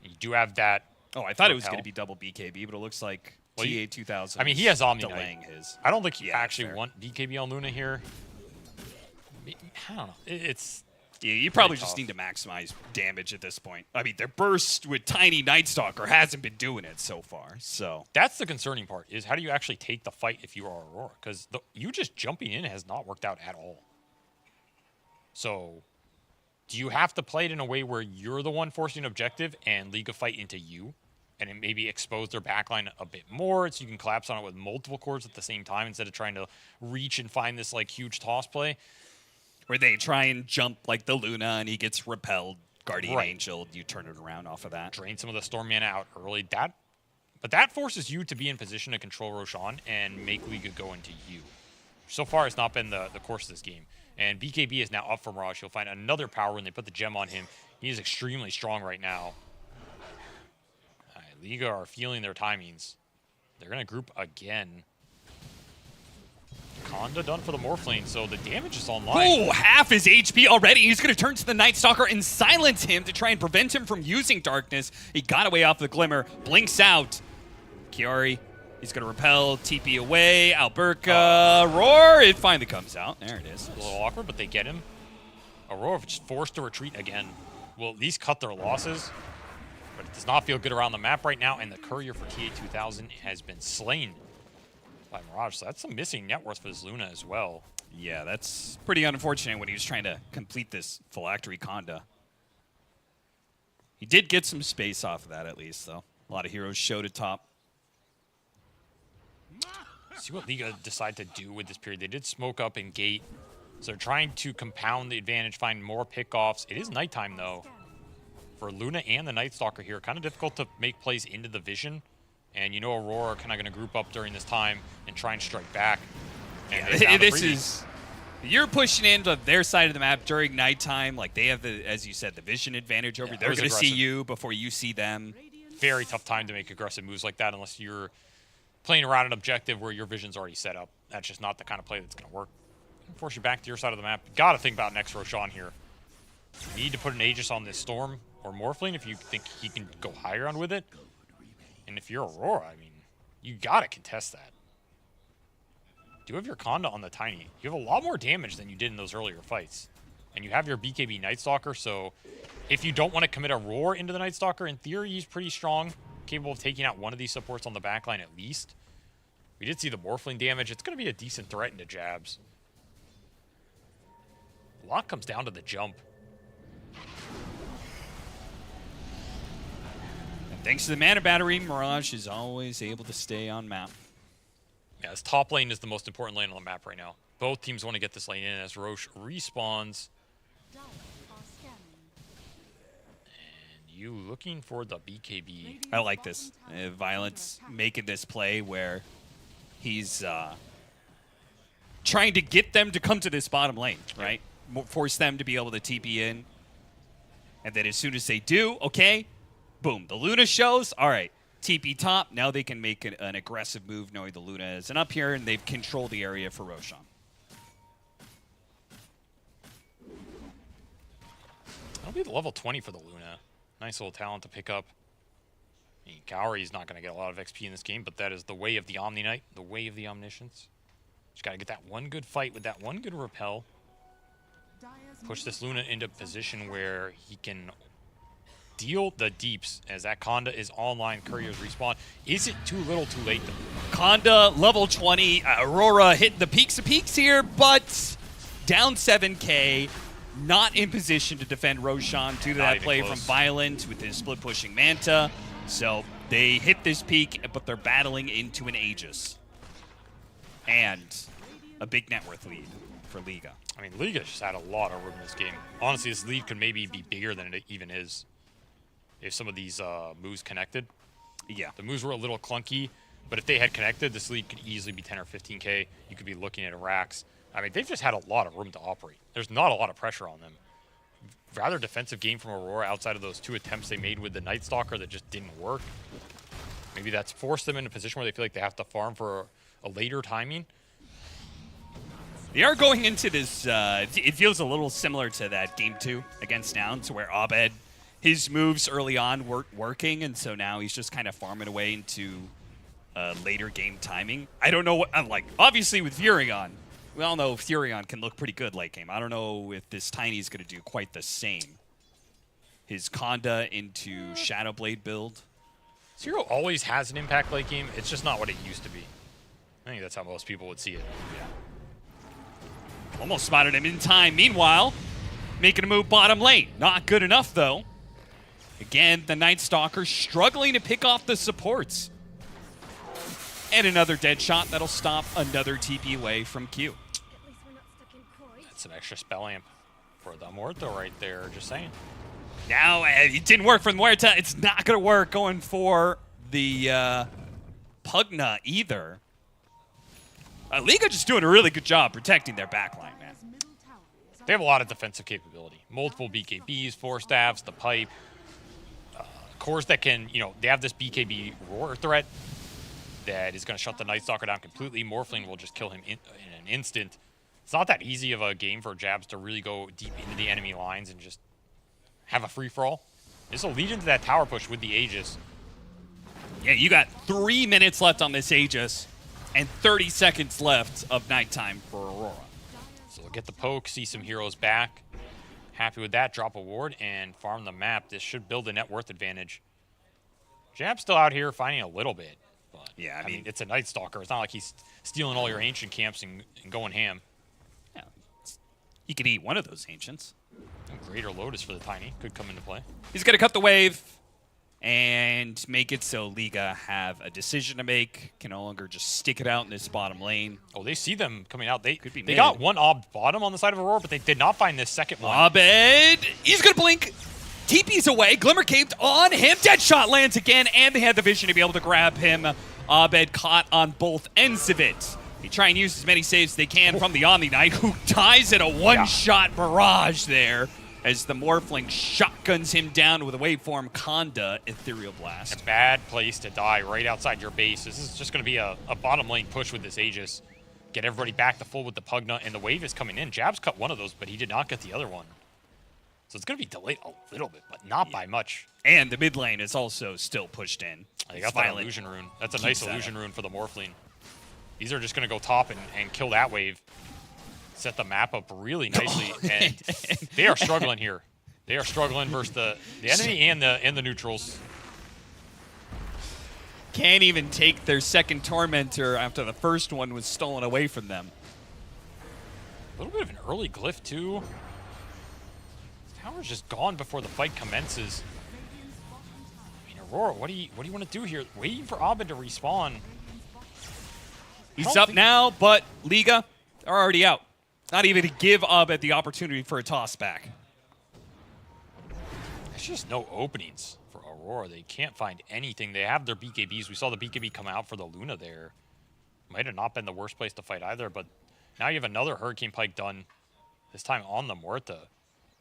You do have that. Oh, I thought it was going to be double BKB, but it looks like TA2000. I mean, he has Omni delaying Knight. his. I don't think you actually want BKB on Luna here. I don't know. It's Yeah, you probably just need to maximize damage at this point. I mean, their burst with Tiny Nightstalker hasn't been doing it so far. So that's the concerning part, is how do you actually take the fight if you are Aurora? Because you just jumping in has not worked out at all. So do you have to play it in a way where you're the one forcing an objective and Liga fight into you? And it maybe expose their backline a bit more so you can collapse on it with multiple cores at the same time instead of trying to reach and find this like huge toss play? Where they try and jump like the Luna and he gets repelled, Guardian Angel, you turn it around off of that. Drain some of the Storm mana out early. But that forces you to be in position to control Roshan and make Liga go into you. So far, it's not been the course of this game. And BKB is now up from Mirage. He'll find another power when they put the gem on him. He is extremely strong right now. Liga are feeling their timings. They're going to group again. Conda done for the Morphling, so the damage is online. Oh, half his HP already. He's going to turn to the Night Stalker and silence him to try and prevent him from using Darkness. He got away off the Glimmer, blinks out. Kiari, he's going to repel, TP away. Alberca, Roar, it finally comes out. There it is. A little awkward, but they get him. Aurora just forced to retreat again. Will at least cut their losses, but it does not feel good around the map right now, and the courier for TA2000 has been slain by Mirage, so that's some missing net worth for this Luna as well. Yeah, that's pretty unfortunate when he was trying to complete this phylactery Conda. He did get some space off of that at least, though. A lot of heroes showed at top. See what Liga decide to do with this period. They did smoke up and gate, so they're trying to compound the advantage, find more pickoffs. It is nighttime, though, for Luna and the Night Stalker here. Kind of difficult to make plays into the vision. And you know Aurora are kind of going to group up during this time and try and strike back. And yeah, this is, you're pushing into their side of the map during nighttime. Like they have the, as you said, the vision advantage over. They're going to see you before you see them. Very tough time to make aggressive moves like that unless you're playing around an objective where your vision's already set up. That's just not the kind of play that's going to work. Force you back to your side of the map. You got to think about next Roshan here. You need to put an Aegis on this Storm or Morphling if you think he can go higher on with it. And if you're Aurora, I mean, you gotta contest that. You have your Conda on the Tiny. You have a lot more damage than you did in those earlier fights. And you have your BKB Night Stalker, so if you don't want to commit a Roar into the Night Stalker, in theory, he's pretty strong, capable of taking out one of these supports on the backline at least. We did see the Morphling damage. It's going to be a decent threat into jabs. A lot comes down to the jump. Thanks to the mana battery, Mirage is always able to stay on map. Yeah, this top lane is the most important lane on the map right now. Both teams want to get this lane in as Roche respawns. And you looking for the BKB. I like this. Violence making this play where he's trying to get them to come to this bottom lane, right? Force them to be able to TP in. And then as soon as they do, okay, boom, the Luna shows. All right, TP top. Now they can make an aggressive move knowing the Luna isn't up here, and they've controlled the area for Roshan. That'll be the level 20 for the Luna. Nice little talent to pick up. I mean, Kaori's not going to get a lot of XP in this game, but that is the way of the Omni Knight, the way of the Omniscience. Just got to get that one good fight with that one good repel. Push this Luna into position where he can deal the deeps as that Conda is online. Couriers respawn. Is it too little too late though? Conda, level 20. Aurora hitting the peaks of peaks here, but down 7k. Not in position to defend Roshan due to that play from Violent with his split pushing Manta. So they hit this peak, but they're battling into an Aegis. And a big net worth lead for Liga. I mean, Liga just had a lot of room in this game. Honestly, this lead could maybe be bigger than it even is if some of these MOUZ connected. Yeah. The MOUZ were a little clunky, but if they had connected, this lead could easily be 10 or 15k. You could be looking at racks. I mean, they've just had a lot of room to operate. There's not a lot of pressure on them. Rather defensive game from Aurora outside of those 2 attempts they made with the Night Stalker that just didn't work. Maybe that's forced them in a position where they feel like they have to farm for a later timing. They are going into this, it feels a little similar to that game 2 against Nouns where Abed, his moves early on weren't working, and so now he's just kind of farming away into later game timing. I don't know what, like, obviously with Furion, we all know Furion can look pretty good late game. I don't know if this Tiny is going to do quite the same. His Conda into Shadowblade build. Zero always has an impact late game. It's just not what it used to be. I think that's how most people would see it. Yeah. Almost spotted him in time. Meanwhile, making a move bottom lane. Not good enough, though. Again, the Night Stalker struggling to pick off the supports. And another dead shot that'll stop another TP away from Q. That's some extra spell amp for the Muerto right there, just saying. Now, it didn't work for the Muerta. It's not going to work going for the Pugna either. Liga just doing a really good job protecting their backline, man. They have a lot of defensive capability. Multiple BKBs, 4 staffs, the pipe. Cores that can, you know, they have this BKB roar threat. that is going to shut the Night Stalker down completely. Morphling will just kill him in an instant. It's not that easy of a game for Jabs to really go deep into the enemy lines and just have a free-for-all. This will lead into that tower push with the Aegis. Yeah, you got 3 minutes left on this Aegis and 30 seconds left of nighttime for Aurora. So we'll get the poke, see some heroes back. Happy with that, drop a ward, and farm the map. This should build a net worth advantage. Jab's still out here finding a little bit. But, Yeah, I mean, it's a Night Stalker. It's not like he's stealing all your ancient camps and going ham. yeah, he could eat one of those ancients. Greater Lotus for the Tiny could come into play. He's going to cut the wave and make it so Liga have a decision to make. Can no longer just stick it out in this bottom lane. Oh, they see them coming out. They be they mid. got one ob bottom on the side of Aurora, but they did not find this second one. Abed, he's going to blink. TP's away. Glimmer caved on him. Deadshot lands again, and they had the vision to be able to grab him. Abed caught on both ends of it. They try and use as many saves as they can from the Omni Knight, who dies at a one-shot barrage there as the Morphling shotguns him down with a waveform Conda Ethereal Blast. A bad place to die right outside your base. This is just going to be a bottom lane push with this Aegis. Get everybody back to full with the Pugna, and the wave is coming in. Jabs cut one of those, but he did not get the other one. So it's going to be delayed a little bit, but not by much. And the mid lane is also still pushed in. They got that illusion rune. That's a nice illusion rune for the Morphling. These are just going to go top and kill that wave. Set the map up really nicely, and they are struggling here. They are struggling versus the enemy and the neutrals. Can't even take their second Tormentor after the first one was stolen away from them. A little bit of an early glyph too. The tower's just gone before the fight commences. I mean, Aurora, what do you want to do here? Waiting for Abed to respawn. He's up now, but Liga are already out. Not even to give Abed the opportunity for a toss back. There's just no openings for Aurora. They can't find anything. They have their BKBs. We saw the BKB come out for the Luna there. Might have not been the worst place to fight either, but now you have another Hurricane Pike done, this time on the Muerta.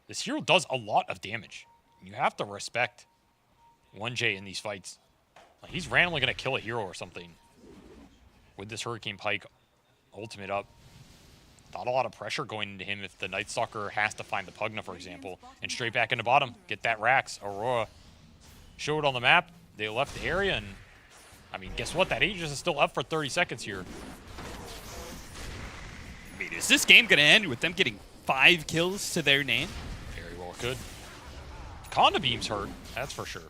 This hero does a lot of damage. You have to respect 1J in these fights. Like, he's randomly going to kill a hero or something with this Hurricane Pike ultimate up. Not a lot of pressure going into him if the Night Stalker has to find the Pugna, for example, and straight back into bottom. Get that Rax. Aurora showed on the map. They left the area, and I mean, guess what? That Aegis is still up for 30 seconds here. I mean, is this game going to end with them getting 5 kills to their name? Very well could. Conda Beam's hurt, that's for sure.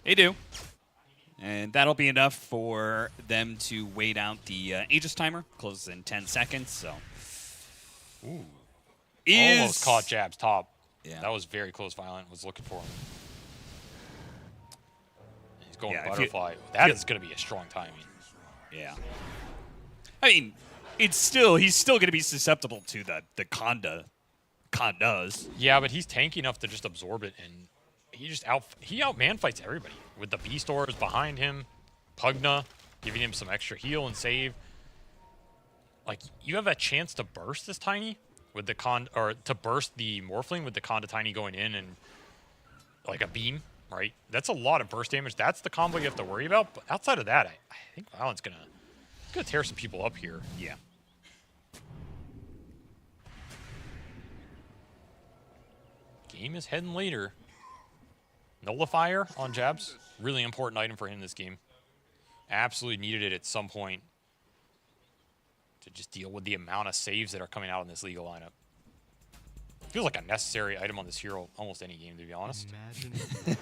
They do. And that'll be enough for them to wait out the Aegis timer. Closes in 10 seconds, so. Ooh. Is Almost caught Jab's top. Yeah. That was very close. Violent was looking for him. He's going Yeah, butterfly. That is going to be a strong timing. Yeah. I mean, he's still going to be susceptible to the Condas. Yeah, but he's tanky enough to just absorb it, and he out man fights everybody with the B-stores behind him, Pugna giving him some extra heal and save. Like, you have a chance to burst this Tiny with the to burst the Morphling with the Conda Tiny going in and like a beam, right? That's a lot of burst damage. That's the combo you have to worry about. But outside of that, I think Violent's gonna tear some people up here. Yeah. Game is heading later. Nullifier on Jabs. Really important item for him this game. Absolutely needed it at some point to just deal with the amount of saves that are coming out in this Liga lineup. Feels like a necessary item on this hero almost any game, to be honest.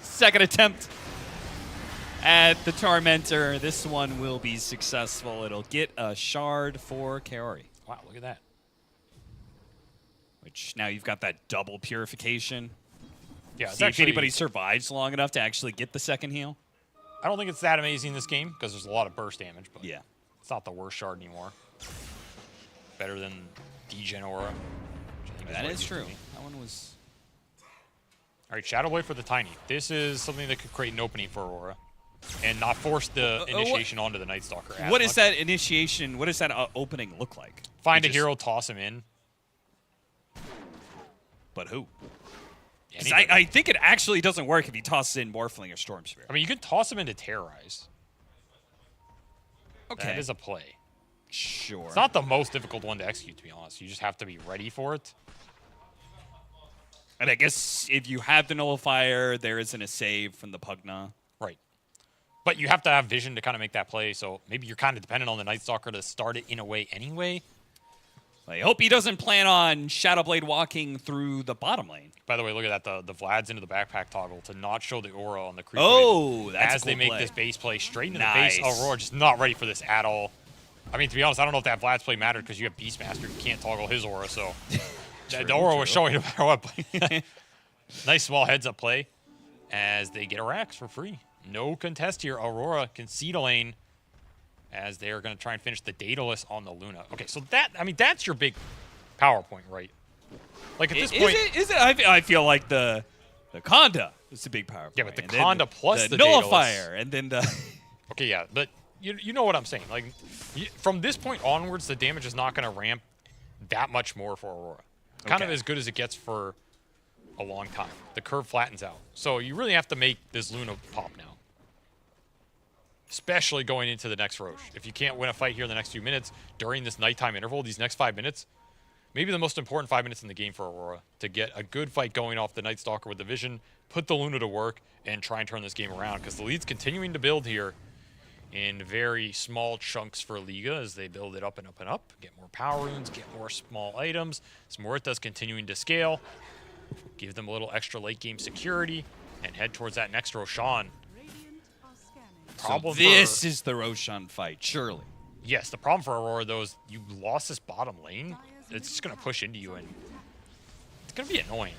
Second attempt at the Tormentor. This one will be successful. It'll get a shard for Kaori. Wow, look at that. Which now you've got that double purification. Yeah, it's See if actually, anybody survives long enough to actually get the second heal. I don't think it's that amazing in this game because there's a lot of burst damage, but Yeah. it's not the worst shard anymore. Better than Degen Aura. which I think That what it is used to true. be. That one was... All right, Shadow Blade for the Tiny. This is something that could create an opening for Aurora and not force the initiation onto the Night Stalker. What is that initiation? What does that opening look like? Find a You just- hero, toss him in. But who? 'Cause Anybody. I think it actually doesn't work if he tosses in Morphling or Storm Sphere. I mean, you could toss him into Terrorize. Okay. That is a play. Sure. It's not the most difficult one to execute, to be honest. You just have to be ready for it. And I guess if you have the nullifier, there isn't a save from the Pugna. Right. But you have to have vision to kind of make that play, so maybe you're kind of dependent on the Night Stalker to start it in a way anyway. I hope he doesn't plan on Shadowblade walking through the bottom lane. By the way, look at that, the Vlad's into the backpack toggle to not show the aura on the creep Oh, wave that's as a they cool make play. this base play straight into Nice. the base. Aurora just not ready for this at all. I mean, to be honest, I don't know if that Vlad's play mattered because you have Beastmaster. You can't toggle his aura, so the aura was showing no matter what. Nice small heads-up play as they get a Rax for free. No contest here. Aurora concede a lane as they are going to try and finish the Daedalus on the Luna. Okay, so that's your big PowerPoint, right? Like at this point, Is it? I feel like the Conda is the big power. Yeah, but the and then Conda plus the nullifier, and then the. Okay, yeah, but you know what I'm saying. Like, from this point onwards, the damage is not going to ramp that much more for Aurora. Kind of Okay. as good as it gets for a long time. The curve flattens out. So you really have to make this Luna pop now. Especially going into the next Roche. If you can't win a fight here in the next few minutes, during this nighttime interval, these next 5 minutes, maybe the most important 5 minutes in the game for Aurora, to get a good fight going off the Night Stalker with the vision, put the Luna to work, and try and turn this game around. Because the lead's continuing to build here in very small chunks for Liga as they build it up and up and up. Get more power runes, get more small items. Smorta's continuing to scale. Give them a little extra late game security and head towards that next Roshan. Radiant are scanning. So Problem this for- is the Roshan fight, surely. Yes, the problem for Aurora, though, is you lost this bottom lane. It's just going to push into you, and it's going to be annoying.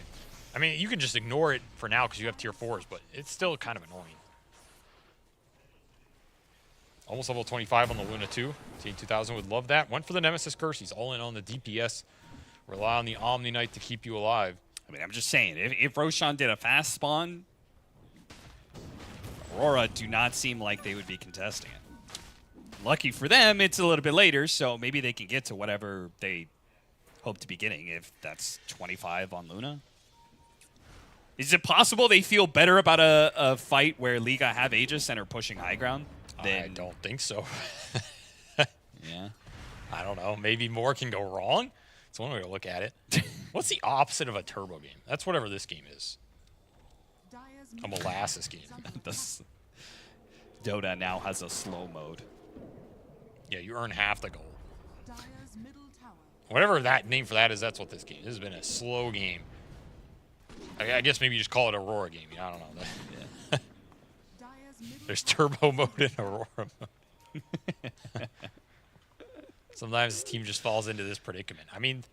I mean, you can just ignore it for now because you have tier 4s, but it's still kind of annoying. Almost level 25 on the Luna 2. Team 2000 would love that. Went for the Nemesis Curse. He's all in on the DPS. Rely on the Omni Knight to keep you alive. I mean, I'm just saying, if Roshan did a fast spawn, Aurora do not seem like they would be contesting it. Lucky for them, it's a little bit later, so maybe they can get to whatever they hope to be getting, if that's 25 on Luna. Is it possible they feel better about a fight where Liga have Aegis and are pushing high ground? I don't think so. Yeah. I don't know. Maybe more can go wrong. That's one way to look at it. What's the opposite of a turbo game? That's whatever this game is. Dire's A molasses game. This Dota now has a slow mode. Yeah, you earn half the gold. Dire's middle tower. Whatever that name for that is, that's what this game. This has been a slow game. I guess maybe you just call it Aurora game. I don't know. Dire's middle There's turbo mode and Aurora mode. Sometimes this team just falls into this predicament. I mean,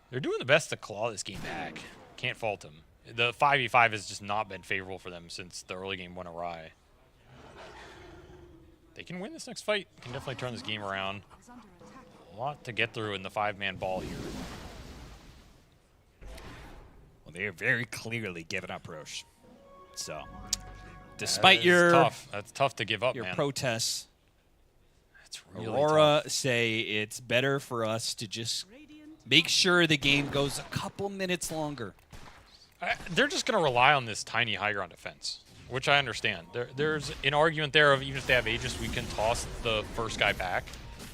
they're doing the best to claw this game back. Can't fault them. The 5v5 has just not been favorable for them since the early game went awry. They can win this next fight. Can definitely turn this game around. is under attack. A lot to get through in the 5-man ball here. Well, they are very clearly giving up Roche. So, despite That is your tough. That's tough to give up, your man. protests, That's really Aurora tough. say it's better for us to just Radiant make sure the game goes a couple minutes longer. They're just going to rely on this tiny high ground defense, which I understand. There's an argument there of even if they have Aegis, we can toss the first guy back.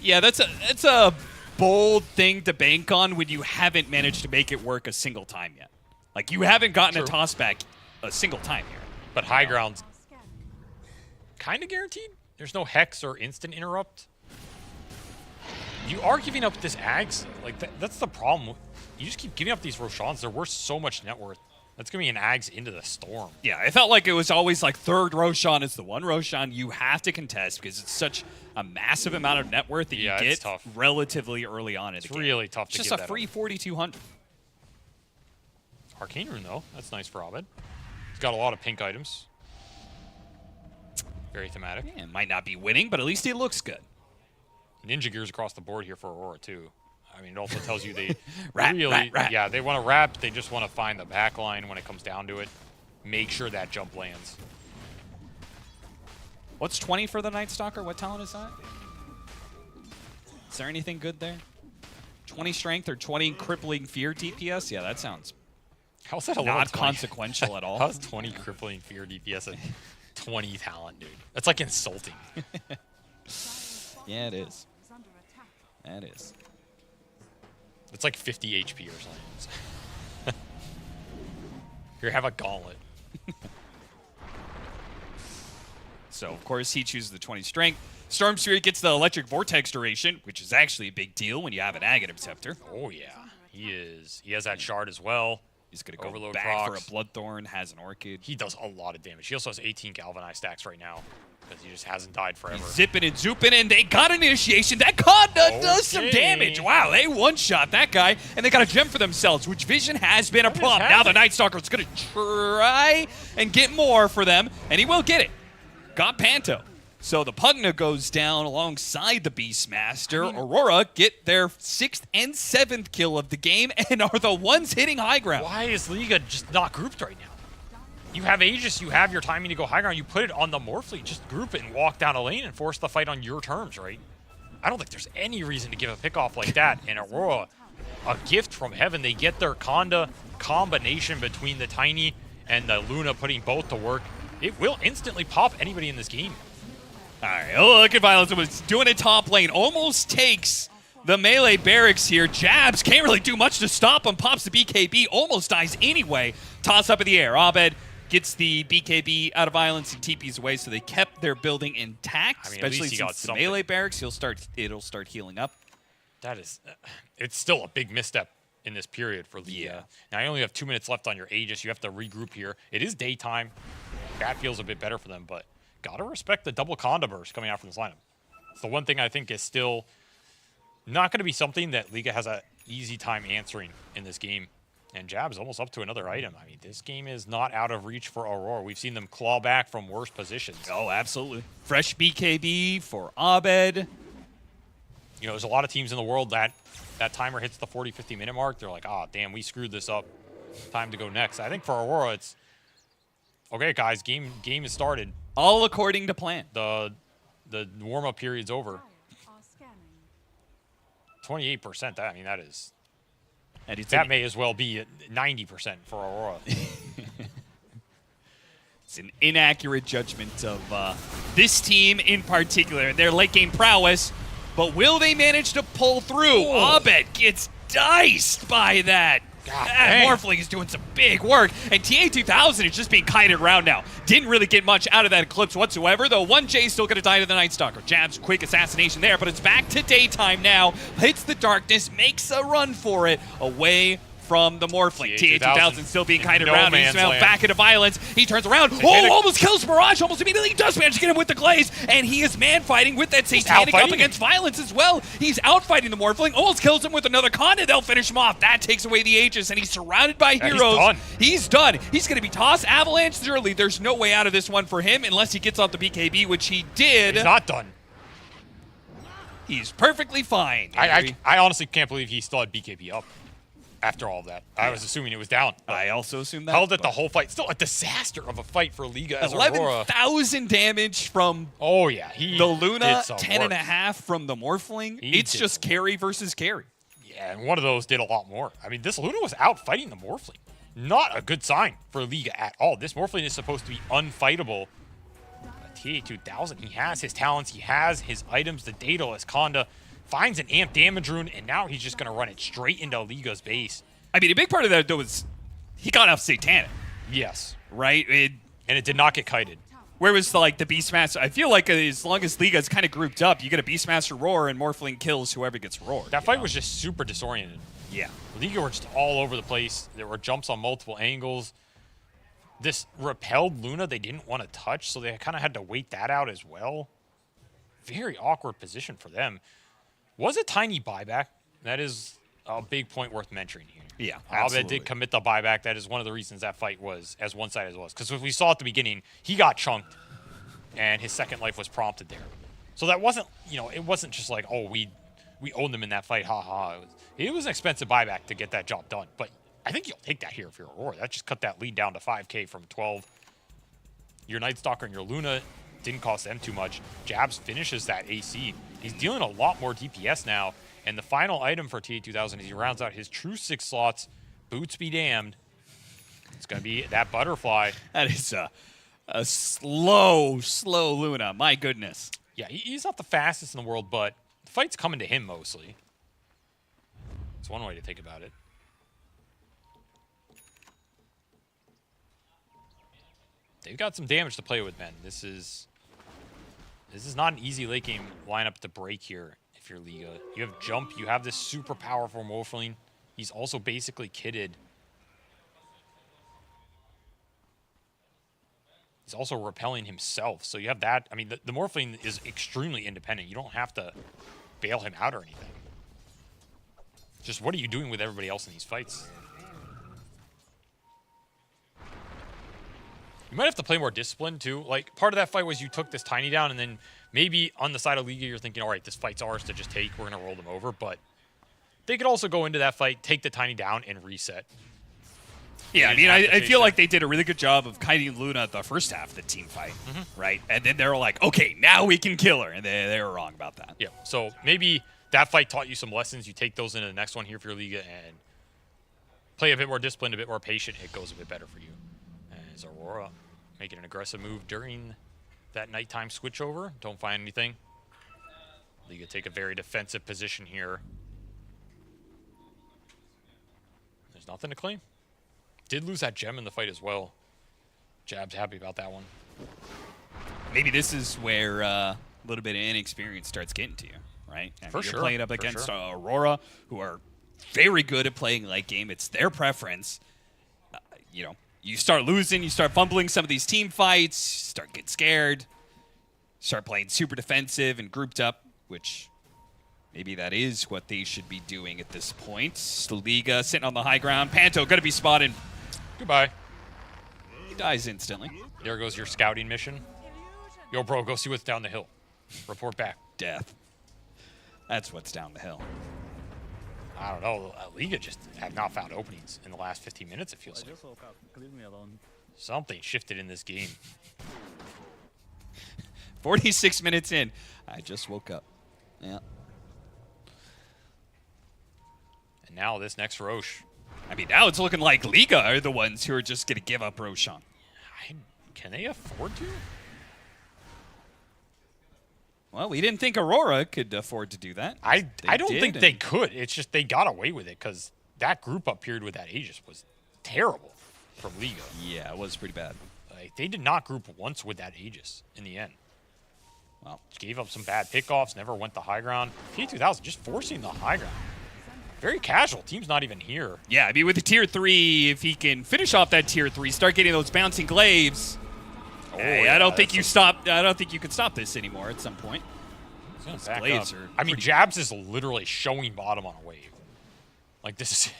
Yeah, that's a bold thing to bank on when you haven't managed to make it work a single time yet. Like, you haven't gotten a True. toss back a single time here. But high ground's are scanning. kind of guaranteed. There's no Hex or instant interrupt. You are giving up this Ags. Like, that's the problem. You just keep giving up these Roshans. They're worth so much net worth. That's going to be an Ags into the storm. Yeah, it felt like it was always like third Roshan is the one Roshan you have to contest because it's such a massive amount of net worth that Yeah, you it's get tough. relatively early on in It's the game. really tough It's to just give a that free up. 4,200. Arcane Rune, though. That's nice for Abed. He's got a lot of pink items. Very thematic. Yeah, might not be winning, but at least he looks good. Ninja gears across the board here for Aurora, too. I mean, it also tells you they Rat, really, rat. yeah, they want to wrap. They just want to find the back line when it comes down to it. Make sure that jump lands. What's 20 for the Night Stalker? What talent is that? Is there anything good there? 20 strength or 20 crippling fear DPS? Yeah, that sounds How's that a level not 20? consequential at all. How's 20 crippling fear DPS and 20 talent, dude? That's like insulting. Yeah, it is. is under attack. That is. It's like 50 HP or something. Here, have a gauntlet. So, of course, he chooses the 20 strength. Storm Spirit gets the electric vortex duration, which is actually a big deal when you have an Agate Scepter. Oh, yeah. He is. He has that shard as well. He's going to go Overload back procs. for a Bloodthorn, has an Orchid. He does a lot of damage. He also has 18 Galvanized stacks right now because he just hasn't died forever. He's zipping and zooping, and they got an initiation. That Conda does some damage. Wow, they one-shot that guy, and they got a gem for themselves, which Vision has been a problem. Now the Night Stalker's going to try and get more for them, and he will get it. Got Panto. So the Pugna goes down alongside the Beastmaster. Aurora get their 6th and 7th kill of the game and are the ones hitting high ground. Why is Liga just not grouped right now? You have Aegis, you have your timing to go high ground, you put it on the Morphling, just group it and walk down a lane and force the fight on your terms, right? I don't think there's any reason to give a pick off like that. And Aurora, a gift from heaven, they get their Conda combination between the Tiny and the Luna putting both to work. It will instantly pop anybody in this game. All right, look at Violence was doing it top lane. Almost takes the melee barracks here. Jabs can't really do much to stop him. Pops the BKB, almost dies anyway. Toss up in the air. Abed gets the BKB out of Violence and TP's away, so they kept their building intact. I mean, at especially least he got since the something. melee barracks, it'll start healing up. That is, it's still a big misstep in this period for Liga. Yeah. Now, you only have 2 minutes left on your Aegis. You have to regroup here. It is daytime. That feels a bit better for them, but gotta respect the double Conda burst coming out from this lineup. It's the one thing I think is still not going to be something that Liga has an easy time answering in this game. And Jab's almost up to another item. I mean, this game is not out of reach for Aurora. We've seen them claw back from worse positions. Oh, absolutely. Fresh BKB for Abed. You know, there's a lot of teams in the world that timer hits the 40, 50-minute mark. They're like, oh, damn, we screwed this up. Time to go next. I think for Aurora, it's, okay, guys, game has started. All according to plan. The warm-up period's over. Are scanning. 28%, I mean, that is... And it's That may as well be 90% for Aurora. It's an inaccurate judgment of this team in particular, their late game prowess. But will they manage to pull through? Abed gets diced by that. God That dang. Morphling is doing some big work. And TA2000 is just being kited around now. Didn't really get much out of that Eclipse whatsoever, though 1J is still going to die to the Night Stalker. Jab's quick assassination there, but it's back to daytime now. Hits the darkness, makes a run for it away from the Morphling. TA2000 still being kited no around. He's man's now land. back into Violence. He turns around. hit it. Almost kills Mirage. Almost immediately does manage to get him with the Glaze. And he is man-fighting with that Satanic up outfighting against Violence as well. He's outfighting the Morphling. Almost kills him with another Conda. They'll finish him off. That takes away the Aegis, and he's surrounded by Yeah, he's heroes. done. He's done. He's going to be tossed Avalanche early. There's no way out of this one for him unless he gets off the BKB, which he did. He's not done. He's perfectly fine. I honestly can't believe he still had BKB up after all of that. I was assuming it was down. I also assume that. Held it the whole fight. Still a disaster of a fight for Liga as Aurora. 11,000 damage from Oh, yeah. He the Luna, did some 10 and a work. half from the Morphling. He It's did just carry versus carry. Yeah, and one of those did a lot more. I mean, this Luna was out fighting the Morphling. Not a good sign for Liga at all. This Morphling is supposed to be unfightable. But TA2000, he has his talents, he has his items. The Daedalus Conda finds an amp damage rune, and now he's just going to run it straight into Liga's base. I mean, a big part of that, though, was he got off Satanic, Yes. right? And it did not get kited. Where was like the Beastmaster? I feel like as long as Liga's kind of grouped up, you get a Beastmaster roar and Morphling kills whoever gets roared. That fight was just super disoriented. Yeah. Liga were just all over the place. There were jumps on multiple angles. This repelled Luna they didn't want to touch, so they kind of had to wait that out as well. Very awkward position for them. Was a tiny buyback. That is a big point worth mentioning here. Yeah, Abed absolutely. did commit the buyback. That is one of the reasons that fight was as one-sided as it was. Because we saw at the beginning, he got chunked, and his second life was prompted there. So that wasn't, it wasn't just like, oh, we owned them in that fight, ha. It was an expensive buyback to get that job done. But I think you'll take that here if you're Aurora. That just cut that lead down to 5K from 12. Your Night Stalker and your Luna didn't cost them too much. Jabs finishes that AC. He's dealing a lot more DPS now. And the final item for TA2000 is he rounds out his true 6 slots. Boots be damned. It's going to be that butterfly. That is a slow Luna. My goodness. Yeah, he's not the fastest in the world, but the fight's coming to him mostly. That's one way to think about it. They've got some damage to play with, Ben. This is not an easy late game lineup to break here if you're Liga. You have jump, you have this super powerful Morphling. He's also basically kitted. He's also repelling himself. So you have that. I mean, the Morphling is extremely independent. You don't have to bail him out or anything. Just what are you doing with everybody else in these fights? You might have to play more disciplined, too. Like, part of that fight was you took this Tiny down, and then maybe on the side of Liga, you're thinking, all right, this fight's ours to just take. We're going to roll them over. But they could also go into that fight, take the Tiny down, and reset. Yeah, I mean, I feel like they did a really good job of kiting Luna the first half of the team fight, right? And then they were like, okay, now we can kill her. And they were wrong about that. Yeah, so maybe that fight taught you some lessons. You take those into the next one here for your Liga and play a bit more disciplined, a bit more patient. It goes a bit better for you. As Aurora making an aggressive move during that nighttime switchover. Don't find anything. Liga take a very defensive position here. There's nothing to claim. Did lose that gem in the fight as well. Jab's happy about that one. Maybe this is where a little bit of inexperience starts getting to you, right? I mean, For you're sure. playing up against Aurora, who are very good at playing late game. It's their preference. You know, you start losing, you start fumbling some of these team fights, start getting scared, start playing super defensive and grouped up, which maybe that is what they should be doing at this point. Liga sitting on the high ground. Panto going to be spotted. Goodbye. He dies instantly. There goes your scouting mission. Yo, bro, go see what's down the hill. Report back. Death. That's what's down the hill. I don't know. Liga just have not found openings in the last 15 minutes, it feels like. woke up. Leave me alone. Something shifted in this game. 46 minutes in. I just woke up. Yeah. And now this next Roche. I mean, now it's looking like Liga are the ones who are just going to give up Roshan. Can they afford to? Well, we didn't think Aurora could afford to do that. I don't did, think and- they could. It's just they got away with it because that group up period with that Aegis was terrible from Liga. Yeah, it was pretty bad. Like, they did not group once with that Aegis in the end. Well, Gave up some bad pickoffs, never went the high ground. T2000 just forcing the high ground. Very casual. Team's not even here. yeah, I mean, with the tier 3, if he can finish off that tier 3, start getting those bouncing glaives. Hey, yeah, I don't think that's you stop. I don't think you can stop this anymore at some point. He's gonna Those back glaives up. are I mean, pretty- Jabs is literally showing bottom on a wave. Like, this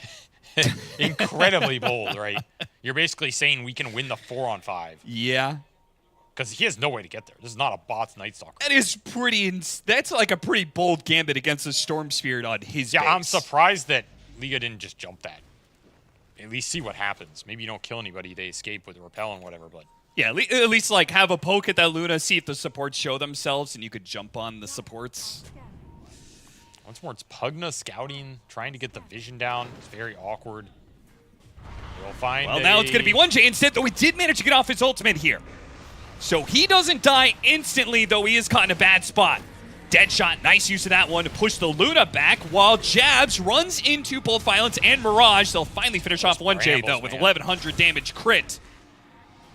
is incredibly bold, right? You're basically saying we can win the 4-on-5 Yeah, because he has no way to get there. This is not a bot's Night Stalker. that is pretty. That's like a pretty bold gambit against the Storm Spirit on his. Yeah, base. I'm surprised that Liga didn't just jump that. At least see what happens. Maybe you don't kill anybody. They escape with a repel and whatever, but Yeah, at least like have a poke at that Luna, see if the supports show themselves, and you could jump on the supports. once more, it's Pugna scouting, trying to get the vision down. It's very awkward. We'll find Well, now it's going to be 1J instead, though he did manage to get off his ultimate here. So he doesn't die instantly, though he is caught in a bad spot. Deadshot, nice use of that one to push the Luna back, while Jabs runs into both Violence and Mirage. They'll finally finish off 1J, though, brambles, with man. 1100 damage crit.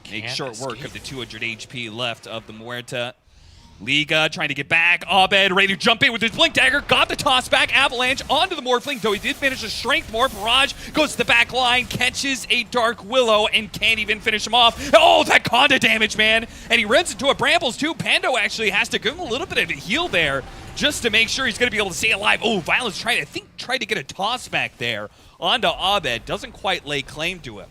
Make Can't short work escape. of the 200 HP left of the Muerta. Liga trying to get back. Abed ready to jump in with his Blink Dagger. Got the toss back. Avalanche onto the Morphling, though he did finish a Strength Morph. Barrage goes to the back line, catches a Dark Willow, and can't even finish him off. Oh, that Conda damage, man. And he runs into a Brambles, too. Pando actually has to give him a little bit of a heal there just to make sure he's going to be able to stay alive. Oh, Violence tried to get a toss back there onto Abed. Doesn't quite lay claim to him.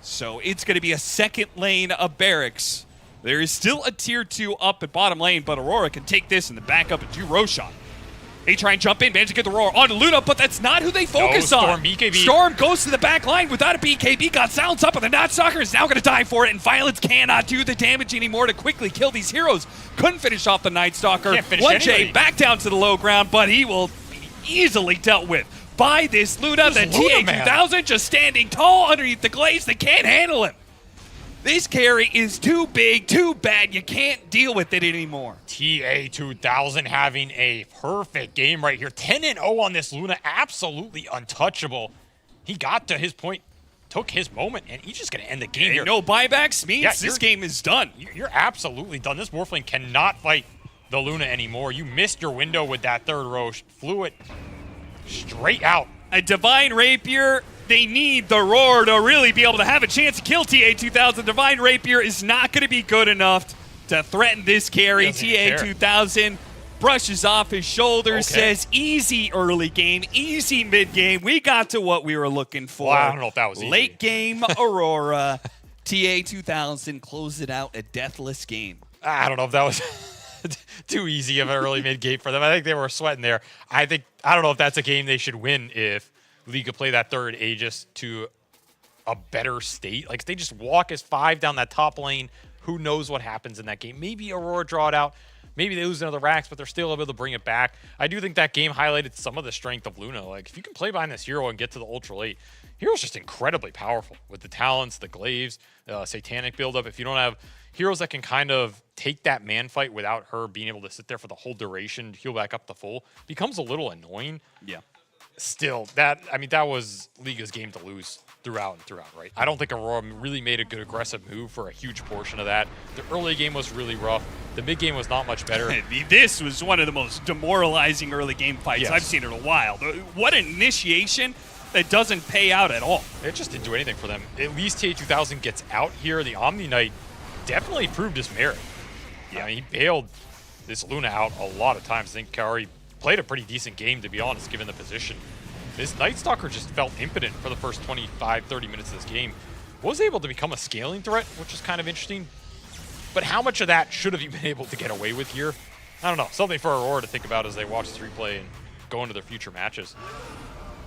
So it's going to be a second lane of barracks. There is still a tier 2 up at bottom lane, but Aurora can take this and then back up and do Roshan. They try and jump in, manage to get the Aurora onto Luna, but that's not who they focus Storm, on. BKB. Storm goes to the back line without a BKB, got silenced up, and the Not Stalker is now going to die for it, and Violence cannot do the damage anymore to quickly kill these heroes. Couldn't finish off the Night Stalker. Can't finish 1J anybody. back down to the low ground, but he will be easily dealt with by this Luna. This The Luna, man. TA-2000 just standing tall underneath the glaze. They can't handle him. This carry is too big, too bad. You can't deal with it anymore. TA2000 having a perfect game right here. 10-0 on this Luna. Absolutely untouchable. He got to his point, took his moment, and he's just going to end the game here. No buybacks means this game is done. You're absolutely done. This Morphling cannot fight the Luna anymore. You missed your window with that third row. Flew it straight out. A Divine Rapier. They need the Roar to really be able to have a chance to kill TA2000. Divine Rapier is not going to be good enough to threaten this carry. TA2000 brushes off his shoulders, says easy early game, easy mid game. We got to what we were looking for. Well, I don't know if that was easy. Late game Aurora. TA2000 closed it out, a deathless game. I don't know if that was too easy of an early mid game for them. I think they were sweating there. I don't know if that's a game they should win if Liga play that third Aegis to a better state. Like, if they just walk as 5 down that top lane, who knows what happens in that game. Maybe Aurora draw it out. Maybe they lose another racks, but they're still able to bring it back. I do think that game highlighted some of the strength of Luna. Like, if you can play behind this hero and get to the ultra late, hero's just incredibly powerful with the talents, the glaives, satanic buildup. If you don't have heroes that can kind of take that man fight without her being able to sit there for the whole duration, heal back up to full, becomes a little annoying. Yeah. Still, that was Liga's game to lose throughout and throughout, right? I don't think Aurora really made a good aggressive move for a huge portion of that. The early game was really rough. The mid game was not much better. This was one of the most demoralizing early game fights I've seen in a while. What an initiation that doesn't pay out at all. It just didn't do anything for them. At least TA2000 gets out here. The Omni Knight definitely proved his merit. Yeah, I mean, he bailed this Luna out a lot of times. I think Kaori played a pretty decent game, to be honest, given the position. This Night Stalker just felt impotent for the first 25, 30 minutes of this game. Was able to become a scaling threat, which is kind of interesting. But how much of that should have you been able to get away with here? I don't know. Something for Aurora to think about as they watch this replay and go into their future matches.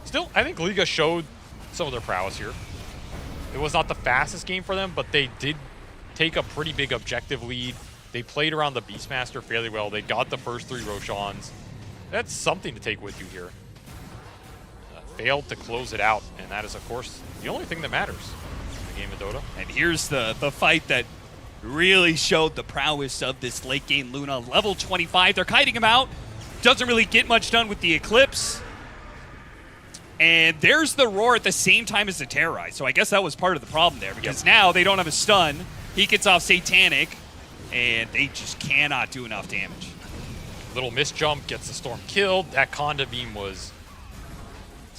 Still, I think Liga showed some of their prowess here. It was not the fastest game for them, but they did take a pretty big objective lead. They played around the Beastmaster fairly well. They got the first 3 Roshans. That's something to take with you here. Failed to close it out, and that is, of course, the only thing that matters in the game of Dota. And here's the fight that really showed the prowess of this late game Luna. Level 25, they're kiting him out. Doesn't really get much done with the Eclipse. And there's the Roar at the same time as the Terrorize. So I guess that was part of the problem there, because now they don't have a stun. He gets off Satanic, and they just cannot do enough damage. Little misjump, gets the Storm killed. That Conda Beam was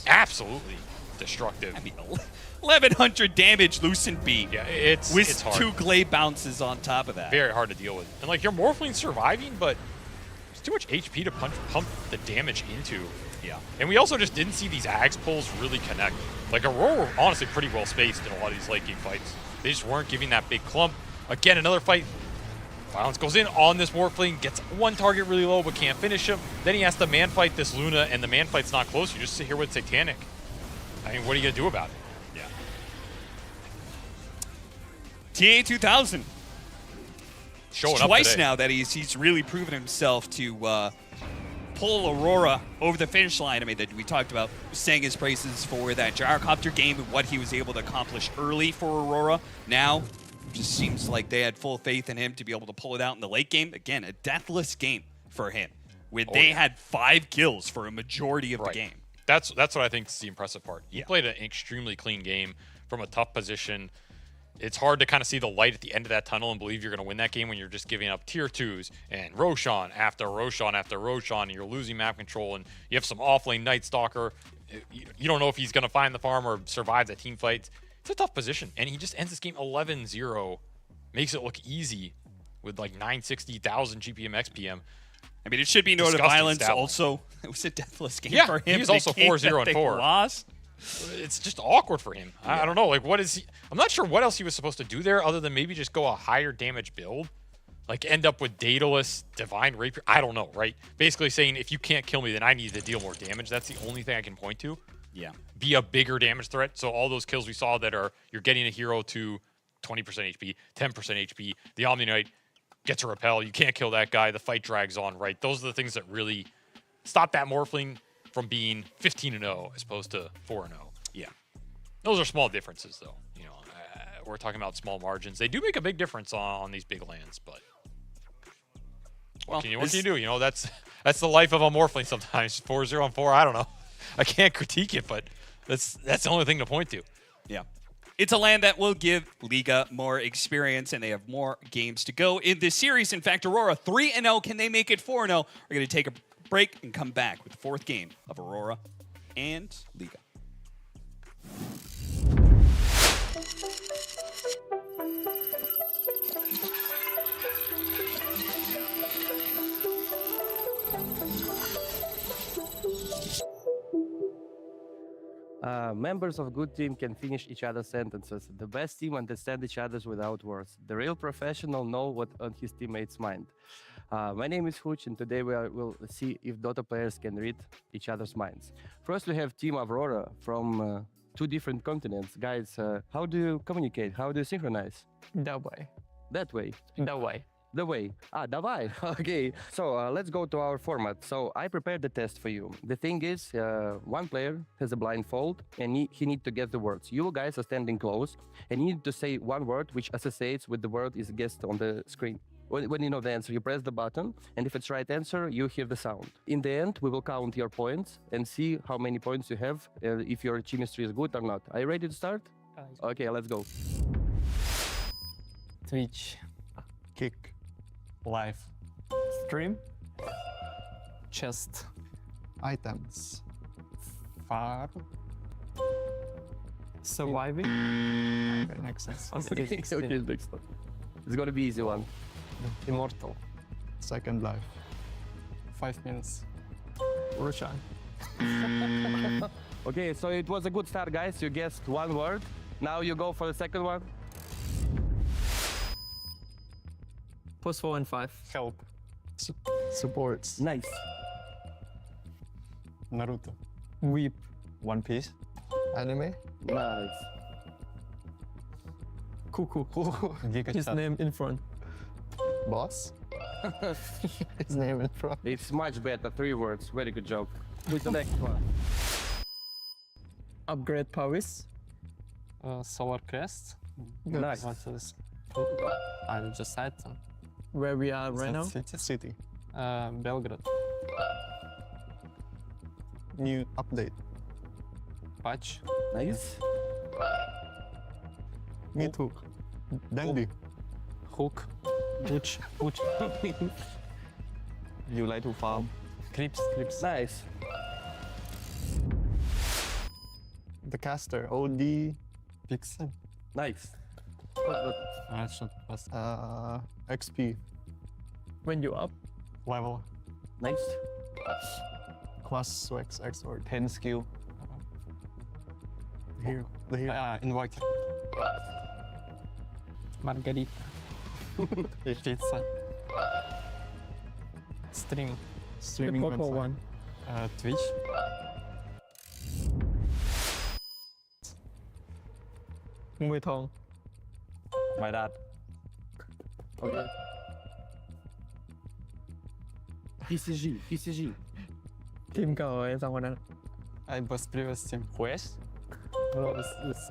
absolutely destructive. I mean, 1,100 damage Lucent Beam. Yeah, it's with hard. 2 Glaive bounces on top of that. Very hard to deal with. And like, your Morphling surviving, but there's too much HP to pump the damage into. Yeah. And we also just didn't see these Axe pulls really connect. Like, Aurora were honestly pretty well spaced in a lot of these late game fights. They just weren't giving that big clump. Again, another fight. Violence goes in on this Morphling, gets one target really low but can't finish him. Then he has to man fight this Luna, and the man fight's not close. You just sit here with Satanic. I mean, what are you going to do about it? Yeah. TA2000. Showing up twice today. now that he's really proven himself to pull Aurora over the finish line. I mean, that we talked about saying his praises for that gyrocopter game and what he was able to accomplish early for Aurora. Now, just seems like they had full faith in him to be able to pull it out in the late game. Again, a deathless game for him. They had 5 kills for a majority of the game. That's what I think is the impressive part. He Yeah. played an extremely clean game from a tough position. It's hard to kind of see the light at the end of that tunnel and believe you're going to win that game when you're just giving up tier 2s and Roshan after Roshan after Roshan, and you're losing map control, and you have some offlane Night Stalker. You don't know if he's going to find the farm or survive that team fight. It's a tough position, and he just ends this game 11-0, makes it look easy with like 960,000 GPM XPM. I mean, it should be noted, Violence also, it was a deathless game for him. He was also 4-0 and 4. Lost. It's just awkward for him. I don't know. Like, what is he? I'm not sure what else he was supposed to do there other than maybe just go a higher damage build. Like, end up with Daedalus, Divine Rapier. I don't know, right? Basically saying, if you can't kill me, then I need to deal more damage. That's the only thing I can point to. Yeah. Be a bigger damage threat. So all those kills we saw that are, you're getting a hero to 20% HP, 10% HP. The Omni Knight gets a repel. You can't kill that guy. The fight drags on, right? Those are the things that really stop that Morphling from being 15-0 as opposed to 4-0. Yeah. Those are small differences, though. You know, we're talking about small margins. They do make a big difference on these big lands, but what can you do? You know, that's the life of a Morphling sometimes. 4-0 on 4, I don't know. I can't critique it, but that's the only thing to point to. Yeah. It's a land that will give Liga more experience, and they have more games to go in this series. In fact, Aurora 3-0. Can they make it 4-0? We're going to take a break and come back with the fourth game of Aurora and Liga. Members of good team can finish each other's sentences. The best team understand each other's without words. The real professional know what on his teammates' mind. My name is Hooch, and today we'll see if Dota players can read each other's minds. First, we have Team Aurora from 2 different continents. Guys, how do you communicate? How do you synchronize? That way. That way. That way. The way. Давай. Okay. So let's go to our format. So I prepared the test for you. The thing is, one player has a blindfold and he needs to guess the words. You guys are standing close and you need to say one word which associates with the word is guessed on the screen. When you know the answer, you press the button, and if it's right answer, you hear the sound. In the end, we will count your points and see how many points you have, if your chemistry is good or not. Are you ready to start? Okay, let's go. Twitch. Kick. Life. Stream. Chest. Items. Farm. Surviving. Okay, makes sense. Okay, next one. It's gonna be easy one. Immortal. Second life. 5 minutes. Roshan. Okay, so it was a good start, guys. You guessed one word. Now you go for the second one. Post 4 and 5. Help. Supports. Nice. Naruto. Weep. One Piece. Anime. Nice. Cuckoo. Giga His Chat. name in front. Boss. His name in front. It's much better. 3 words. Very good job. With the next one. Upgrade Paris. Solar Crest. Nice. What is? I just said them. Where we are right now. City. Belgrade. New update. Patch. Nice. Meat hook. Dandy. Hook. Butch. You like to farm. Creeps. Nice. The caster. OD. Pixel. Nice. I should pass. XP. When you up. Level. Nice. Class Swex X or 10 skill. here. The here. Invoker. Margarita. Pizza. Stream. The Streaming purple website. one. Twitch. Mùi thong. My dad. Okay. PCG. Team ก่าไอ้สองคนนั้น I was previous team. Quest? No,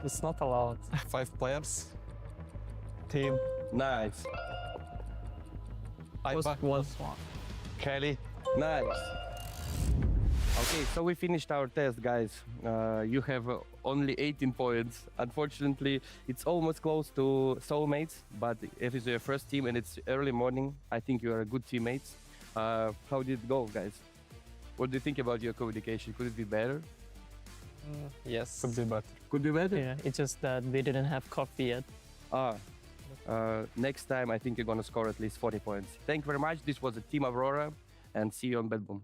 it's not allowed. 5 players. Team. Nice. Post 1. Kelly. Nice. Okay, so we finished our test, guys. You have only 18 points. Unfortunately, it's almost close to soulmates, but if it's your first team and it's early morning, I think you are a good teammates. How did it go, guys? What do you think about your communication? Could it be better? Yes. Could be better. Could be better? Yeah, it's just that we didn't have coffee yet. Next time, I think you're gonna score at least 40 points. Thank you very much. This was the Team Aurora, and see you on BetBoom.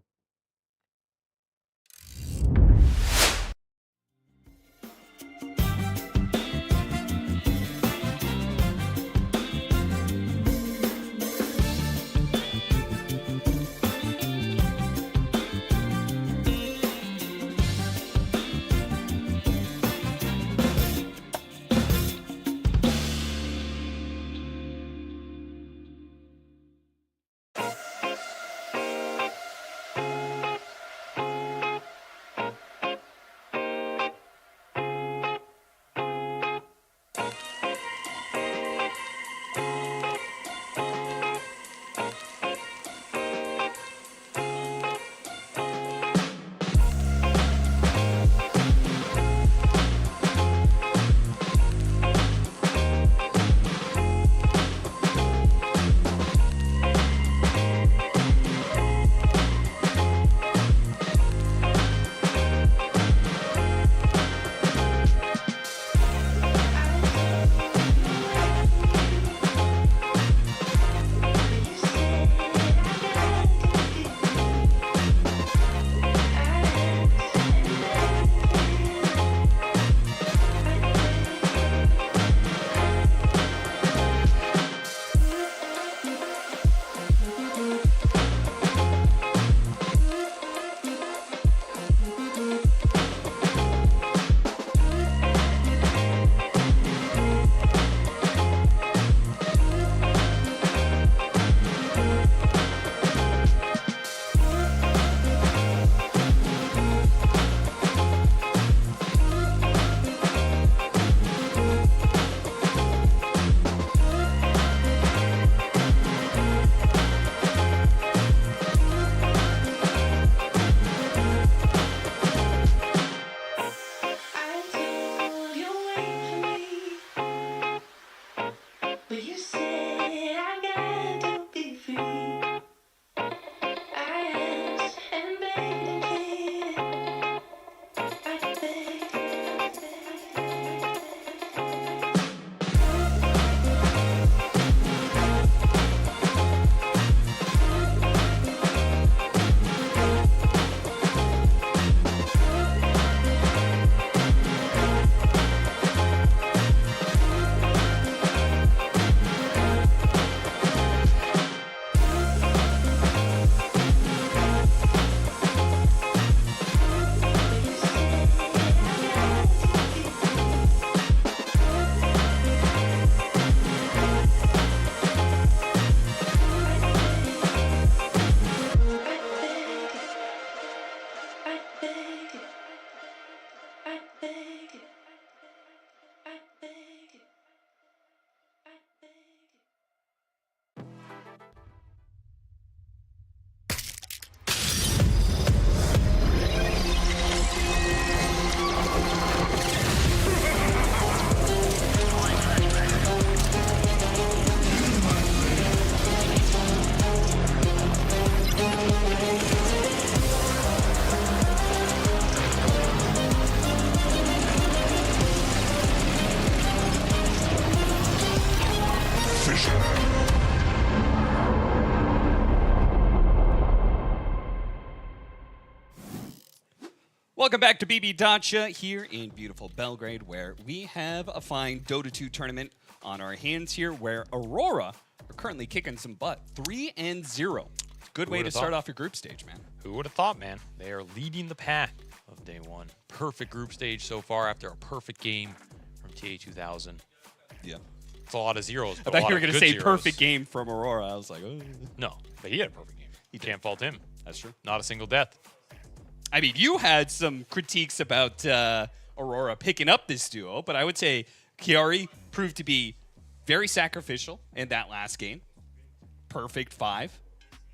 Welcome back to BB Dacha here in beautiful Belgrade, where we have a fine Dota 2 tournament on our hands here, where Aurora are currently kicking some butt. 3-0. Good way to start off your group stage, man. Who would have thought, man? They are leading the pack of day one. Perfect group stage so far after a perfect game from TA 2000. Yeah. It's a lot of zeros. I But thought a lot you were of going to good say zeros. perfect game from Aurora. I was like, oh. No, but he had a perfect game. You can't fault him. That's true. Not a single death. I mean, you had some critiques about Aurora picking up this duo, but I would say Chiari proved to be very sacrificial in that last game. Perfect 5.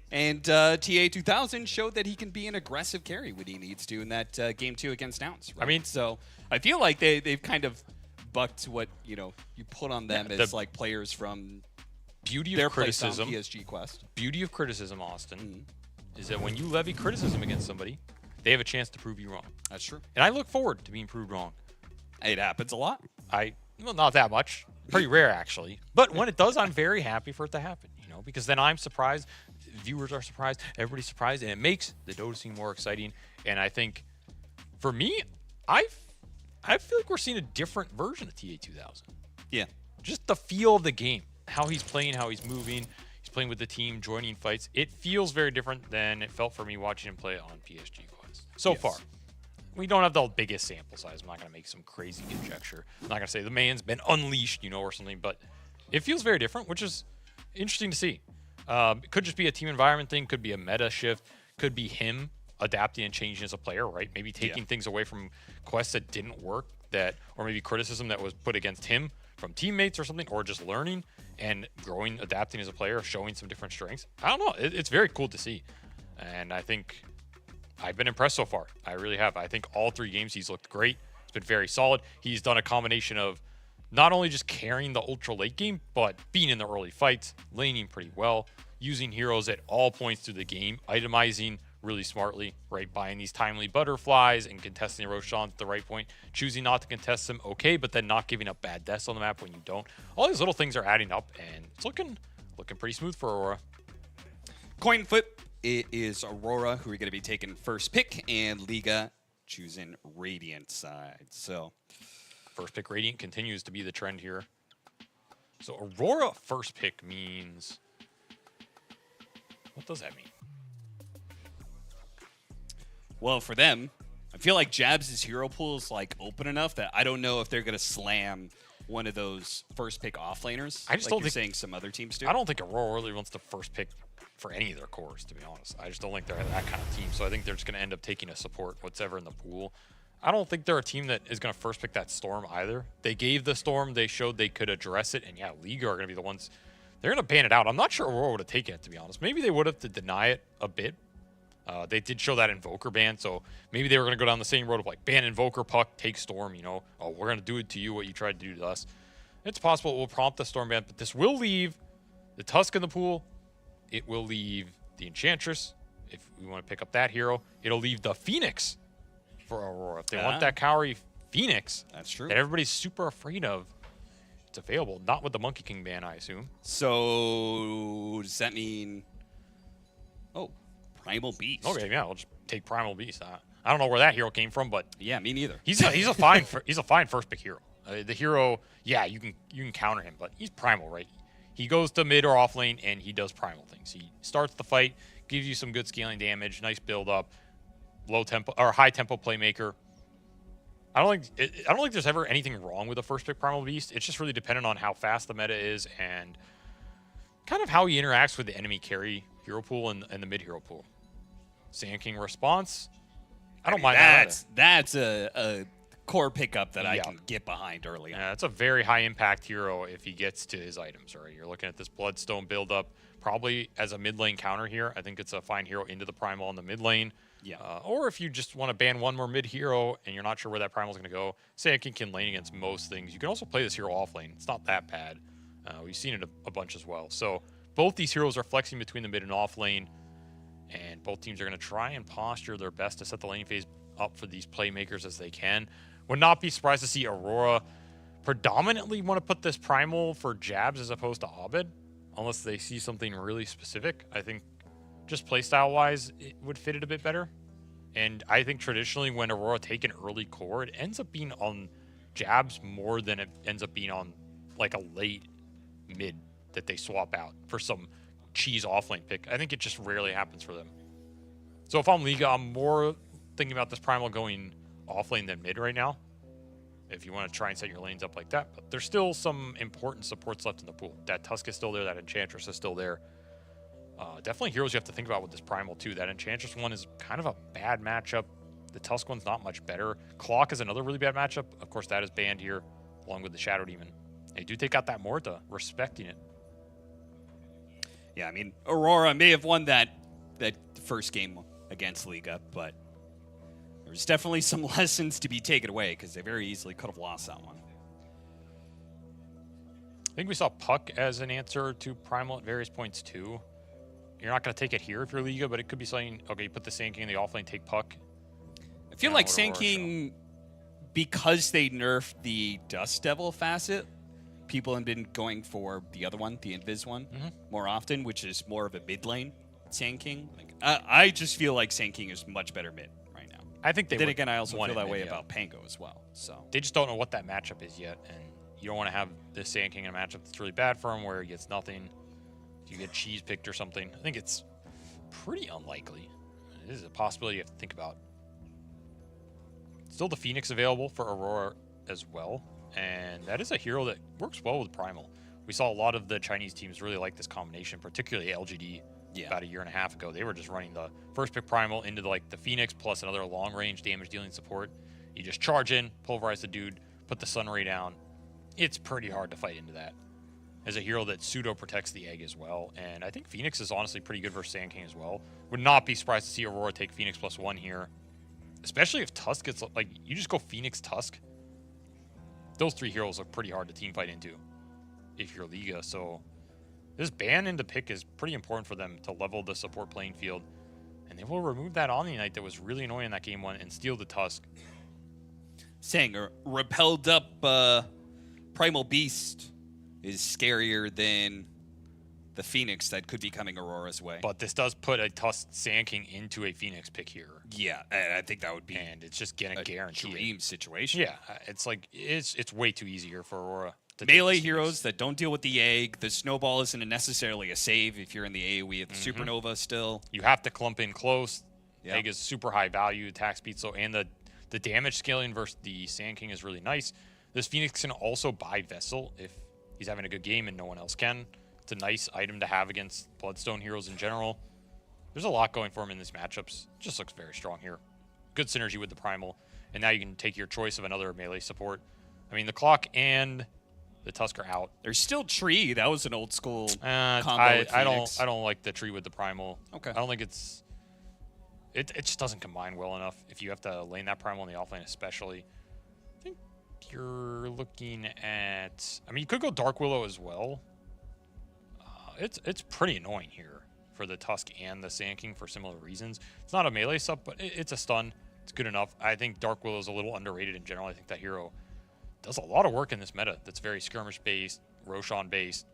And TA 2000 showed that he can be an aggressive carry when he needs to in that game 2 against Nouns. Right? I mean, so I feel like they've kind of bucked what you put on them Yeah, as like players from Beauty their of place on criticism. PSG Quest. Beauty of criticism, Austin, is that when you levy criticism against somebody, they have a chance to prove you wrong. That's true. And I look forward to being proved wrong. It happens a lot. Well, not that much. Pretty rare, actually. But when it does, I'm very happy for it to happen, because then I'm surprised, viewers are surprised, everybody's surprised, and it makes the Dota scene more exciting. And I think, for me, I feel like we're seeing a different version of TA 2000. Yeah. Just the feel of the game, how he's playing, how he's moving, he's playing with the team, joining fights. It feels very different than it felt for me watching him play on PSG Quest so Yes. far. We don't have the biggest sample size. I'm not going to make some crazy conjecture. I'm not going to say the man's been unleashed, or something, but it feels very different, which is interesting to see. It could just be a team environment thing, could be a meta shift, could be him adapting and changing as a player, right? Maybe taking things away from quests that didn't work, or maybe criticism that was put against him from teammates or something, or just learning and growing, adapting as a player, showing some different strengths. I don't know. It's very cool to see. And I think I've been impressed so far. I really have. I think all 3 games he's looked great. It's been very solid. He's done a combination of not only just carrying the ultra late game, but being in the early fights, laning pretty well, using heroes at all points through the game, itemizing really smartly, right? Buying these timely butterflies and contesting the Roshan at the right point, choosing not to contest them, okay, but then not giving up bad deaths on the map when you don't. All these little things are adding up, and it's looking pretty smooth for Aurora. Coin flip. It is Aurora who are going to be taking first pick, and Liga choosing Radiant side. So, First pick Radiant continues to be the trend here. So Aurora first pick means... What does that mean? well, for them, I feel like Jabs' hero pool is like open enough that I don't know if they're going to slam one of those first pick offlaners. I just like don't you're think- saying some other teams do. I don't think Aurora really wants to first pick for any of their cores, to be honest. I just don't think they're that kind of team. So I think they're just going to end up taking a support, whatever in the pool. I don't think they're a team that is going to first pick that Storm either. They gave the Storm. They showed they could address it. And yeah, Liga are going to be the ones. They're going to ban it out. I'm not sure Aurora would have taken it, to be honest. Maybe they would have to deny it a bit. They did show that Invoker ban, so maybe they were going to go down the same road of like ban Invoker, Puck, take Storm, oh, we're going to do it to you what you tried to do to us. It's possible it will prompt the Storm ban, but this will leave the Tusk in the pool. It will leave the Enchantress, if we want to pick up that hero. It'll leave the Phoenix for Aurora. If they want that Cowrie Phoenix That's true. that everybody's super afraid of, it's available. Not with the Monkey King ban, I assume. So, does that mean... Oh, Primal Beast. Okay, yeah, I'll just take Primal Beast. I don't know where that hero came from, but Yeah, me neither. he's a fine first pick hero. The hero, yeah, you can counter him, but he's primal, right? He goes to mid or off lane and he does primal things. He starts the fight, gives you some good scaling damage, nice build up, low tempo or high tempo playmaker. I don't think there's ever anything wrong with a first pick Primal Beast. It's just really dependent on how fast the meta is and kind of how he interacts with the enemy carry hero pool and the mid hero pool. Sand King response. I don't mind that. That's a core pickup that I Yeah. can get behind early on. Yeah, it's a very high impact hero if he gets to his items, right? You're looking at this Bloodstone build up, probably as a mid lane counter here. I think it's a fine hero into the primal in the mid lane. Yeah. Or if you just want to ban one more mid hero and you're not sure where that primal is going to go, Sand King can lane against most things. You can also play this hero off lane. It's not that bad. We've seen it a bunch as well. So both these heroes are flexing between the mid and off lane, and both teams are going to try and posture their best to set the lane phase up for these playmakers as they can. Would not be surprised to see Aurora predominantly want to put this primal for Jabs as opposed to Abed, unless they see something really specific. I think just playstyle wise, it would fit it a bit better And I think traditionally when Aurora take an early core, it ends up being on jabs more than it ends up being on like a late mid that they swap out for some cheese offlane pick. I think it just rarely happens for them. So if I'm Liga, I'm more thinking about this Primal going offlane than mid right now, if you want to try and set your lanes up like that. But there's still some important supports left in the pool. That Tusk is still there, that Enchantress is still there. Definitely heroes you have to think about with this Primal too. That Enchantress one is kind of a bad matchup. The Tusk one's not much better. Clock is another really bad matchup. Of course, that is banned here, along with the Shadow Demon. They do take out that Morta, respecting it. Yeah, I mean, Aurora may have won that first game against Liga, but there's definitely some lessons to be taken away because they very easily could have lost that one. I think we saw Puck as an answer to Primal at various points too. You're not going to take it here if you're Liga, but it could be something, okay, you put the Sand King in the offlane, take Puck. I feel like Sand King, because they nerfed the Dust Devil facet, people have been going for the other one, the Invis one, more often, which is more of a mid lane Sand King. Like, I just feel like Sand King is much better mid right now. I think they Then would again, I also want feel it that way mid, yeah. about Pango as well. So They just don't know what that matchup is yet, and you don't want to have this Sand King in a matchup that's really bad for him where he gets nothing. You get cheese picked or something. I think it's pretty unlikely. It is a possibility you have to think about. Still the Phoenix available for Aurora as well, and that is a hero that works well with Primal. We saw a lot of the Chinese teams really like this combination, particularly LGD about a year and a half ago. They were just running the first pick Primal into the Phoenix plus another long range damage dealing support. You just charge in, pulverize the dude, put the Sunray down. It's pretty hard to fight into that. As a hero that pseudo protects the egg as well. And I think Phoenix is honestly pretty good versus Sand King as well. Would not be surprised to see Aurora take Phoenix +1 here. Especially if Tusk gets, like, you just go Phoenix Tusk. Those three heroes are pretty hard to team fight into if you're Liga. So this ban into pick is pretty important for them to level the support playing field. And they will remove that Omni Knight that was really annoying in that game one and steal the Tusk. saying a repelled up Primal Beast is scarier than the Phoenix that could be coming Aurora's way. But this does put a Tusk Sand King into a Phoenix pick here. Yeah, I think that would be And it's just getting a guaranteed. dream situation. Yeah, it's like it's way too easy here for Aurora. To take Melee this heroes Phoenix. that don't deal with the egg. The snowball isn't necessarily a save if you're in the AoE of the Supernova still. You have to clump in close. Yeah. Egg is super high value, attack speed, so and the damage scaling versus the Sand King is really nice. This Phoenix can also buy Vessel if he's having a good game and no one else can. It's a nice item to have against Bloodstone heroes in general. There's a lot going for him in these matchups. Just looks very strong here. Good synergy with the Primal. And now you can take your choice of another melee support. I mean, the Clock and the Tusk are out. There's still Tree. That was an old school combo I with Phoenix. don't like the tree with the Primal. Okay. I don't think it just doesn't combine well enough if you have to lane that Primal in the offlane especially. I think you're looking at, I mean, you could go Dark Willow as well. It's pretty annoying here for the Tusk and the Sand King for similar reasons. It's not a melee sub, but it's a stun. It's good enough. I think Dark Willow is a little underrated in general. I think that hero does a lot of work in this meta that's very skirmish based, Roshan based,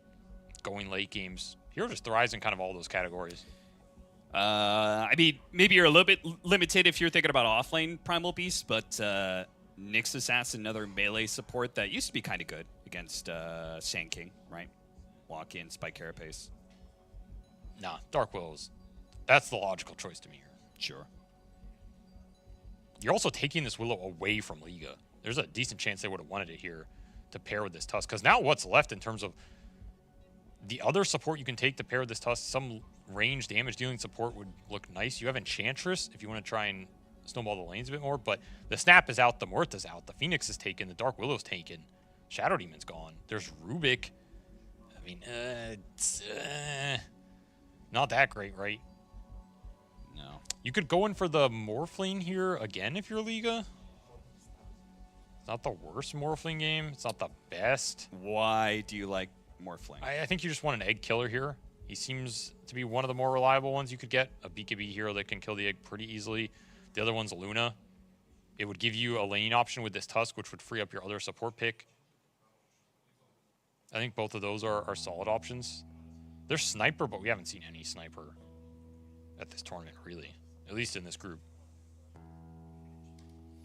going late games. Hero just thrives in kind of all those categories. I mean, maybe you're a little bit limited if you're thinking about offlane Primal Beast, but Nyx Assassin, another melee support that used to be kind of good against Sand King, right? Walk in, spike carapace. Nah, Dark Willow's, that's the logical choice to me here. Sure. You're also taking this Willow away from Liga. There's a decent chance they would have wanted it here to pair with this Tusk. Because now what's left in terms of the other support you can take to pair with this Tusk, some range damage dealing support would look nice. You have Enchantress if you want to try and snowball the lanes a bit more. But the Snap is out, the Morta's out, the Phoenix is taken, the Dark Willow's taken, Shadow Demon's gone. There's Rubik. I mean, it's not that great, right? No. You could go in for the Morphling here again if you're Liga. It's not the worst Morphling game. It's not the best. Why do you like Morphling? I think you just want an egg killer here. He seems to be one of the more reliable ones you could get. A BKB hero that can kill the egg pretty easily. The other one's Luna. It would give you a lane option with this Tusk, which would free up your other support pick. I think both of those are solid options. There's Sniper, but we haven't seen any Sniper at this tournament, really. At least in this group.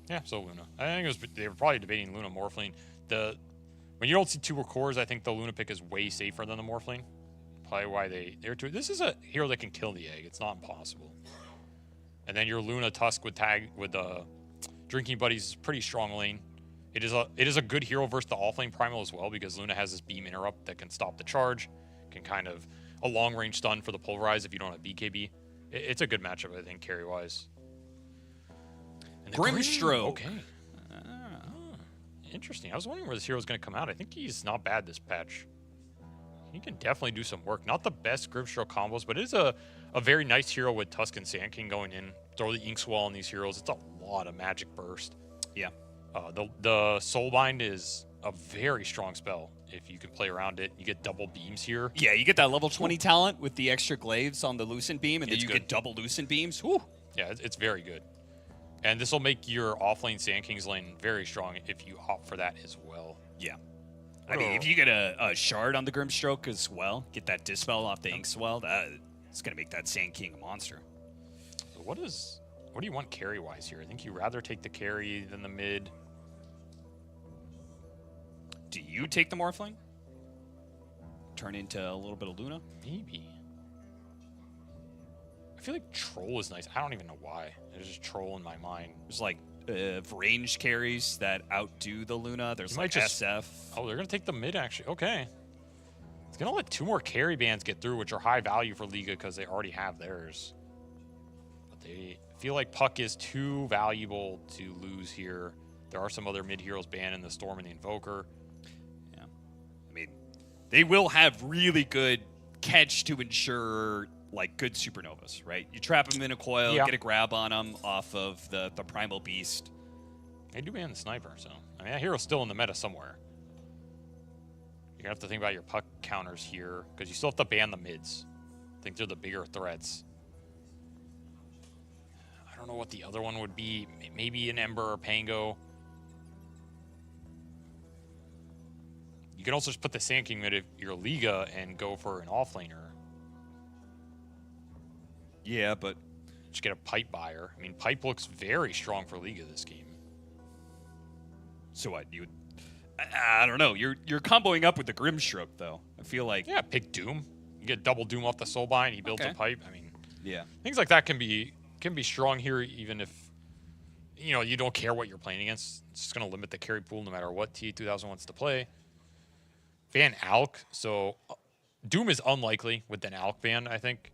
Yeah, so Luna. I think they were probably debating Luna Morphling. When you don't see 2 cores, I think the Luna pick is way safer than the Morphling. Probably why they're too. This is a hero that can kill the egg. It's not impossible. And then your Luna Tusk with Drinking Buddies is pretty strong lane. It is a good hero versus the offlane primal as well, because Luna has this beam interrupt that can stop the charge, can kind of a long range stun for the pulverize if you don't have BKB. It's a good matchup, I think, carry wise. Grimstroke. Okay. Interesting. I was wondering where this hero is going to come out. I think he's not bad this patch. He can definitely do some work. Not the best Grimstroke combos, but it is a very nice hero with Tusk and Sand King going in. Throw the Ink Swell on these heroes. It's a lot of magic burst. Yeah. The Soulbind is a very strong spell. If you can play around it, you get double beams here. Yeah, you get that level 20 talent with the extra glaives on the Lucent Beam, and then you get double Lucent Beams. Whew. Yeah, it's very good. And this will make your offlane Sand King's lane very strong if you opt for that as well. Yeah. I mean, if you get a shard on the Grimstroke as well, get that Dispel off the Ink Swell, it's going to make that Sand King a monster. So what do you want carry-wise here? I think you'd rather take the carry than the mid. Do you take the Morphling? Turn into a little bit of Luna? Maybe. I feel like Troll is nice. I don't even know why. There's just Troll in my mind. There's like range carries that outdo the Luna. There's like SF. Oh, they're going to take the mid, actually. Okay. It's going to let 2 more carry bands get through, which are high value for Liga because they already have theirs. But they feel like Puck is too valuable to lose here. There are some other mid heroes banned in the Storm and the Invoker. Yeah. I mean, they will have really good catch to ensure like good supernovas, right? You trap them in a coil, get a grab on them off of the Primal Beast. They do ban the Sniper, so I mean that hero's still in the meta somewhere. You're gonna have to think about your Puck counters here, because you still have to ban the mids. I think they're the bigger threats. I don't know what the other one would be. Maybe an Ember or Pango. You can also just put the Sand King mid if you're Liga and go for an offlaner. Yeah, but just get a Pipe buyer. I mean, Pipe looks very strong for Liga this game. So what? You would, I don't know. You're comboing up with the Grimstroke though. I feel like pick Doom. You get double Doom off the Soulbind. He builds a Pipe. I mean, things like that can be strong here, even if you don't care what you're playing against. It's just going to limit the carry pool no matter what T2000 wants to play. Ban Alk. So Doom is unlikely with an Alk ban, I think.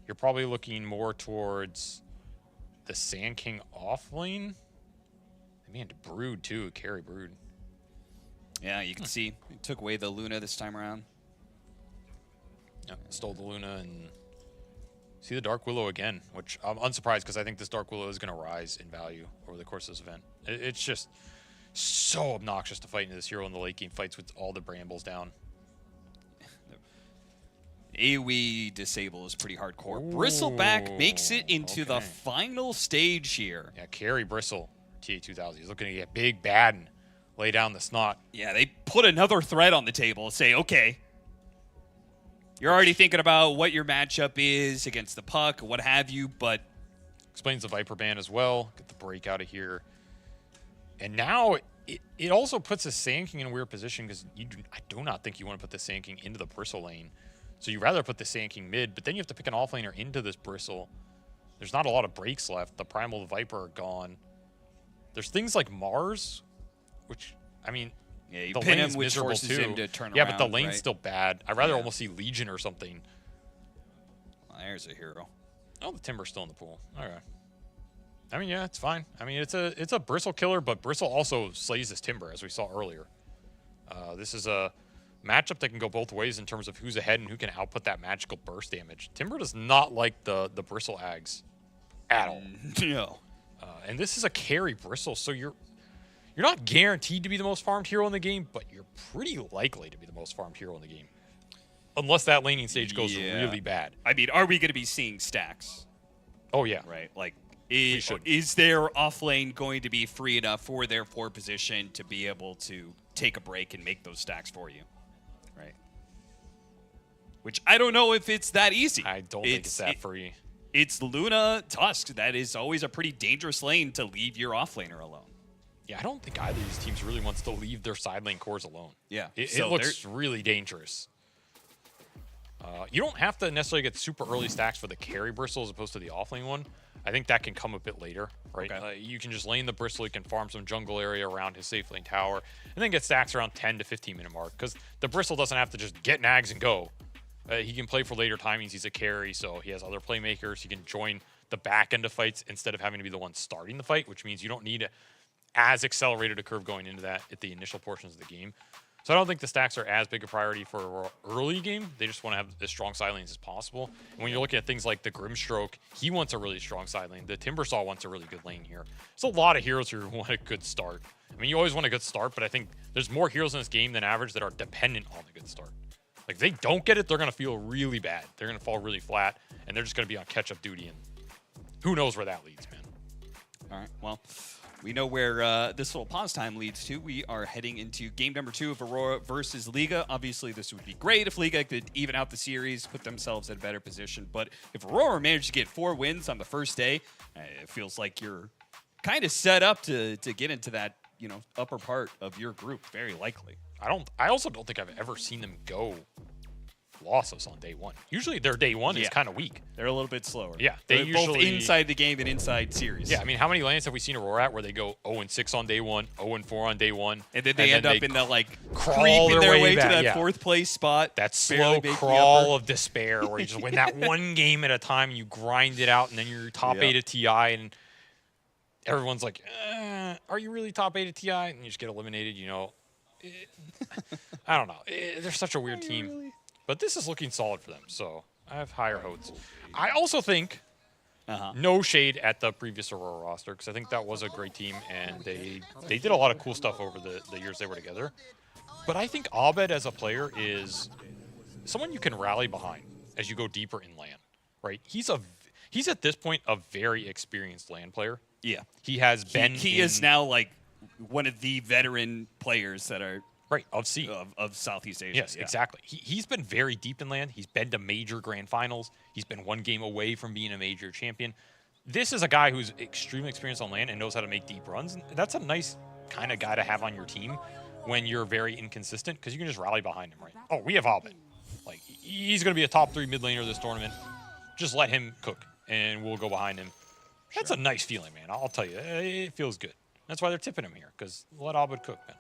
You're probably looking more towards the Sand King off lane. They banned Brood too, carry Brood. Yeah, you can see it took away the Luna this time around. Yep, stole the Luna and see the Dark Willow again, which I'm unsurprised because I think this Dark Willow is going to rise in value over the course of this event. It's just so obnoxious to fight into this hero in the late game fights with all the brambles down. AoE disable is pretty hardcore. Ooh, Bristleback makes it into the final stage here. Yeah, carry Bristle, TA2000. He's looking to get big, bad, and lay down the snot. Yeah, they put another threat on the table and say, okay, you're already thinking about what your matchup is against the Puck, what have you, but... Explains the Viper ban as well. Get the break out of here. And now it also puts the Sand King in a weird position because I do not think you want to put the Sand King into the Bristle lane. So you'd rather put the Sand King mid, but then you have to pick an offlaner into this Bristle. There's not a lot of breaks left. The Primal, the Viper are gone. There's things like Mars, which, I mean, yeah, you the pin lane's him, which miserable forces him to turn yeah, around, but the lane's right? still bad. I'd rather almost see Legion or something. Well, there's a hero. Oh, the Timber's still in the pool. All right. I mean, yeah, it's fine. I mean, it's a Bristle killer, but Bristle also slays this Timber, as we saw earlier. This is a matchup that can go both ways in terms of who's ahead and who can output that magical burst damage. Timber does not like the Bristle Ags at all. No. And this is a carry Bristle, so you're not guaranteed to be the most farmed hero in the game, but you're pretty likely to be the most farmed hero in the game. Unless that laning stage goes really bad. I mean, are we going to be seeing stacks? Oh, yeah. Right? Like, is their off lane going to be free enough for their 4 position to be able to take a break and make those stacks for you? Right. Which I don't know if it's that easy. I don't think it's that free. it's Luna Tusk. That is always a pretty dangerous lane to leave your offlaner alone. Yeah, I don't think either of these teams really wants to leave their side lane cores alone. Yeah, It so looks really dangerous. You don't have to necessarily get super early stacks for the carry bristle as opposed to the offlane one. I think that can come a bit later, right? Okay. You can just lane the bristle, you can farm some jungle area around his safe lane tower, and then get stacks around 10 to 15 minute mark, because the bristle doesn't have to just get nags and go. He can play for later timings. He's a carry, so he has other playmakers. He can join the back end of fights instead of having to be the one starting the fight, which means you don't need as accelerated a curve going into that at the initial portions of the game. So I don't think the stacks are as big a priority for early game. They just want to have as strong side lanes as possible. And when you're looking at things like the Grimstroke, he wants a really strong side lane. The Timbersaw wants a really good lane here. There's a lot of heroes who want a good start. I mean, you always want a good start, but I think there's more heroes in this game than average that are dependent on the good start. Like, if they don't get it, they're going to feel really bad. They're going to fall really flat, and they're just going to be on catch-up duty, and who knows where that leads, man. All right, well, we know where this little pause time leads to. We are heading into game number 2 of Aurora versus Liga. Obviously, this would be great if Liga could even out the series, put themselves in a better position. But if Aurora managed to get 4 wins on the first day, it feels like you're kind of set up to get into that, you know, upper part of your group, very likely. I also don't think I've ever seen them go lossless on day 1. Usually their day 1 is kind of weak. They're a little bit slower. Yeah, they They're usually both inside the game and inside series. Yeah, I mean, how many lanes have we seen Aurora at where they go 0-6 on day 1, 0-4 on day 1, and then they end up in the like crawl creeping their way to back, that yeah. 4th place spot. That barely slow make the crawl upper. of despair where you just win that one game at a time, you grind it out, and then you're top 8 at TI, and everyone's like, are you really top 8 at TI? And you just get eliminated, you know. I don't know. They're such a weird team. But this is looking solid for them, so I have higher hopes. I also think, no shade at the previous Aurora roster, because I think that was a great team, and they did a lot of cool stuff over the years they were together. But I think Abed as a player is someone you can rally behind as you go deeper in LAN, right? He's at this point a very experienced LAN player. Yeah. He has been He is now like one of the veteran players that are of C. Of Southeast Asia. Yes, yeah. exactly. He's been very deep in LAN. He's been to major grand finals. He's been 1 game away from being a major champion. This is a guy who's extremely experienced on LAN and knows how to make deep runs. And that's a nice kind of guy to have on your team when you're very inconsistent, because you can just rally behind him, right? Oh, we have Abed. Like, he's going to be a top 3 mid laner this tournament. Just let him cook, and we'll go behind him. That's a nice feeling, man. I'll tell you. It feels good. That's why they're tipping him here, because let Abed cook, man.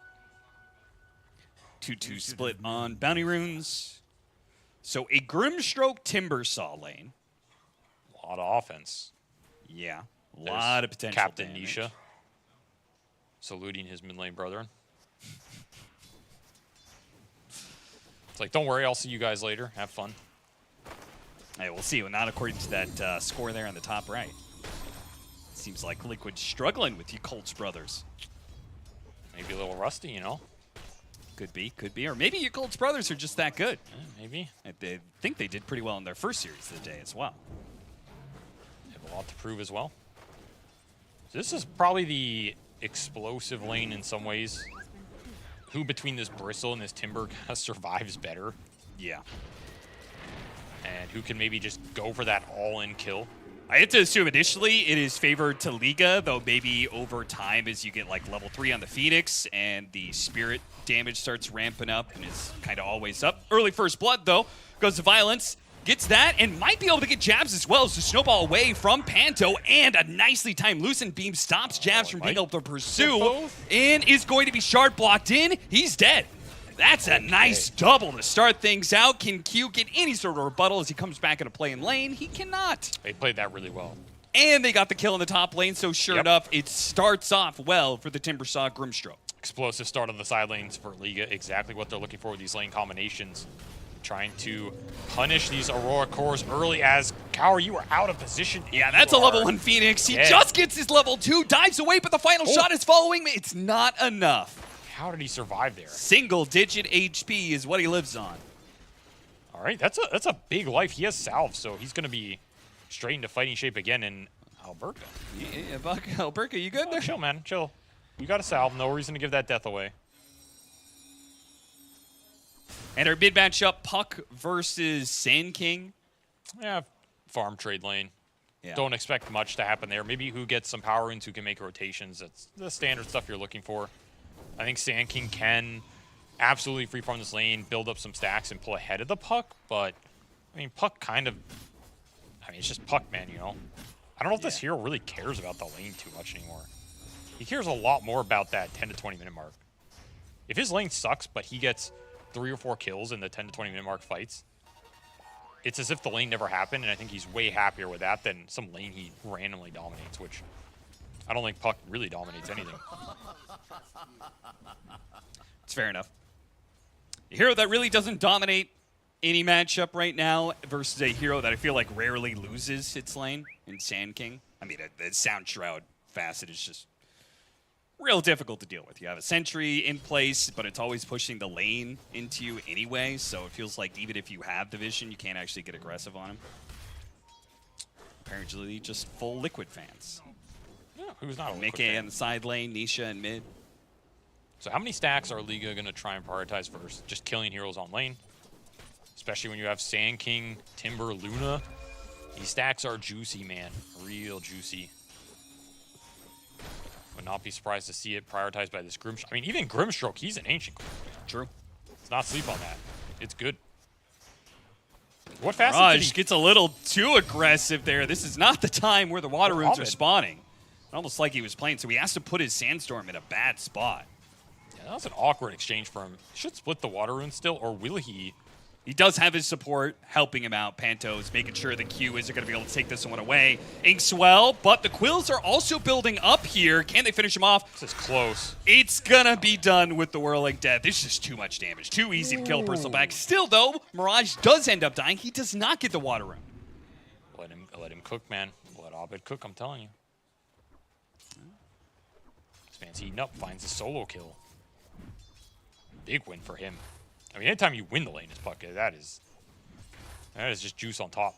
2-2 split on bounty runes. So a Grimstroke Timbersaw lane. A lot of offense. Yeah. A lot of potential Captain damage. Nisha saluting his mid lane brethren. It's like, don't worry, I'll see you guys later. Have fun. Hey, we'll see. Well, not according to that score there on the top right. Seems like Liquid's struggling with you Colts brothers. Maybe a little rusty, you know? Could be. Or maybe your Colts brothers are just that good. Maybe. I think they did pretty well in their first series of the day as well. They have a lot to prove as well. This is probably the explosive lane in some ways. Who between this Bristle and this Timber kind of survives better? Yeah. And who can maybe just go for that all-in kill? I have to assume initially it is favored to Liga, though maybe over time as you get like level 3 on the Phoenix and the Spirit damage starts ramping up and is kind of always up. Early first blood though, goes to Violence, gets that and might be able to get jabs as well as the snowball away from Panto, and a nicely timed Lucent Beam stops jabs from being able to pursue and is going to be shard blocked in. He's dead. That's a nice double to start things out. Can Q get any sort of rebuttal as he comes back into play in lane? He cannot. They played that really well. And they got the kill in the top lane, so sure enough, it starts off well for the Timbersaw Grimstroke. Explosive start on the side lanes for Liga. Exactly what they're looking for with these lane combinations. Trying to punish these Aurora cores early as Cower, you are out of position. Yeah, that's a level 1 Phoenix. He just gets his level 2, dives away, but the final shot is following. It's not enough. How did he survive there? Single-digit HP is what he lives on. All right, that's a big life. He has salve, so he's going to be straight into fighting shape again in Alberca. Yeah, Buck, Alberca, you good there? Chill, man, chill. You got a salve. No reason to give that death away. And our mid matchup, Puck versus Sand King. Yeah, farm trade lane. Yeah. Don't expect much to happen there. Maybe who gets some power runes, who can make rotations. That's the standard stuff you're looking for. I think Sand King can absolutely freeform this lane, build up some stacks, and pull ahead of the Puck. But, I mean, Puck kind of... I mean, it's just Puck, man, you know? I don't know if this hero really cares about the lane too much anymore. He cares a lot more about that 10 to 20 minute mark. If his lane sucks, but he gets 3 or 4 kills in the 10 to 20 minute mark fights, it's as if the lane never happened, and I think he's way happier with that than some lane he randomly dominates, which I don't think Puck really dominates anything. It's fair enough. A hero that really doesn't dominate any matchup right now versus a hero that I feel like rarely loses its lane in Sand King. I mean, the Sound Shroud facet is just real difficult to deal with. You have a sentry in place, but it's always pushing the lane into you anyway, so it feels like even if you have the vision, you can't actually get aggressive on him. Apparently just full Liquid fans. Yeah, who's not a Liquid Mickey fan? on the side lane, Nisha in mid. So how many stacks are Liga going to try and prioritize first? Just killing heroes on lane? Especially when you have Sand King, Timber, Luna. These stacks are juicy, man. Real juicy. Would not be surprised to see it prioritized by this Grimstroke. I mean, even Grimstroke, he's an ancient queen. True. Let's not sleep on that. It's good. What facet did Raj he... gets a little too aggressive there. This is not the time where the water runes are Abed. spawning. Almost like he was playing, so he has to put his Sandstorm in a bad spot. Yeah, that was an awkward exchange for him. He should split the water rune still, or will he? He does have his support helping him out. Panto's making sure the Q isn't going to be able to take this one away. Inkswell, but the Quills are also building up here. Can they finish him off? This is close. It's going to be done with the Whirling Death. This is just too much damage. Too easy to kill Bristleback. Still, though, Mirage does end up dying. He does not get the water rune. Let him cook, man. Let Abed cook, I'm telling you. This man's heating up, finds a solo kill. Big win for him. I mean, anytime you win the lane, this Puck, that is just juice on top.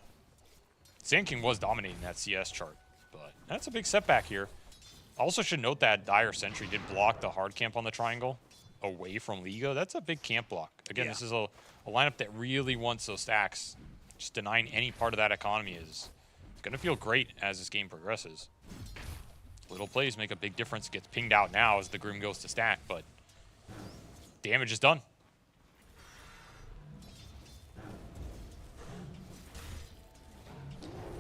Sand King was dominating that CS chart, but that's a big setback here. Also should note that Dire Sentry did block the hard camp on the triangle away from Liga. That's a big camp block. Again, This is a lineup that really wants those stacks. Just denying any part of that economy is going to feel great as this game progresses. Little plays make a big difference. Gets pinged out now as the Grim goes to stack, but damage is done.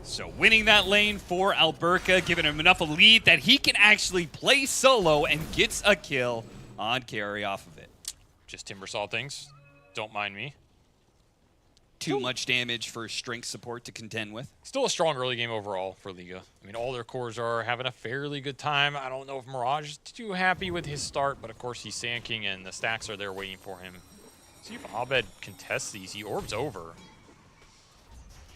So winning that lane for Alberca, giving him enough of a lead that he can actually play solo and gets a kill on carry off of it. Just Timbersaw things. Don't mind me. Too much damage for strength support to contend with. Still a strong early game overall for Liga. I mean, all their cores are having a fairly good time. I don't know if Mirage is too happy with his start, but of course he's Sand King and the stacks are there waiting for him. See if Abed contests these. He orbs over.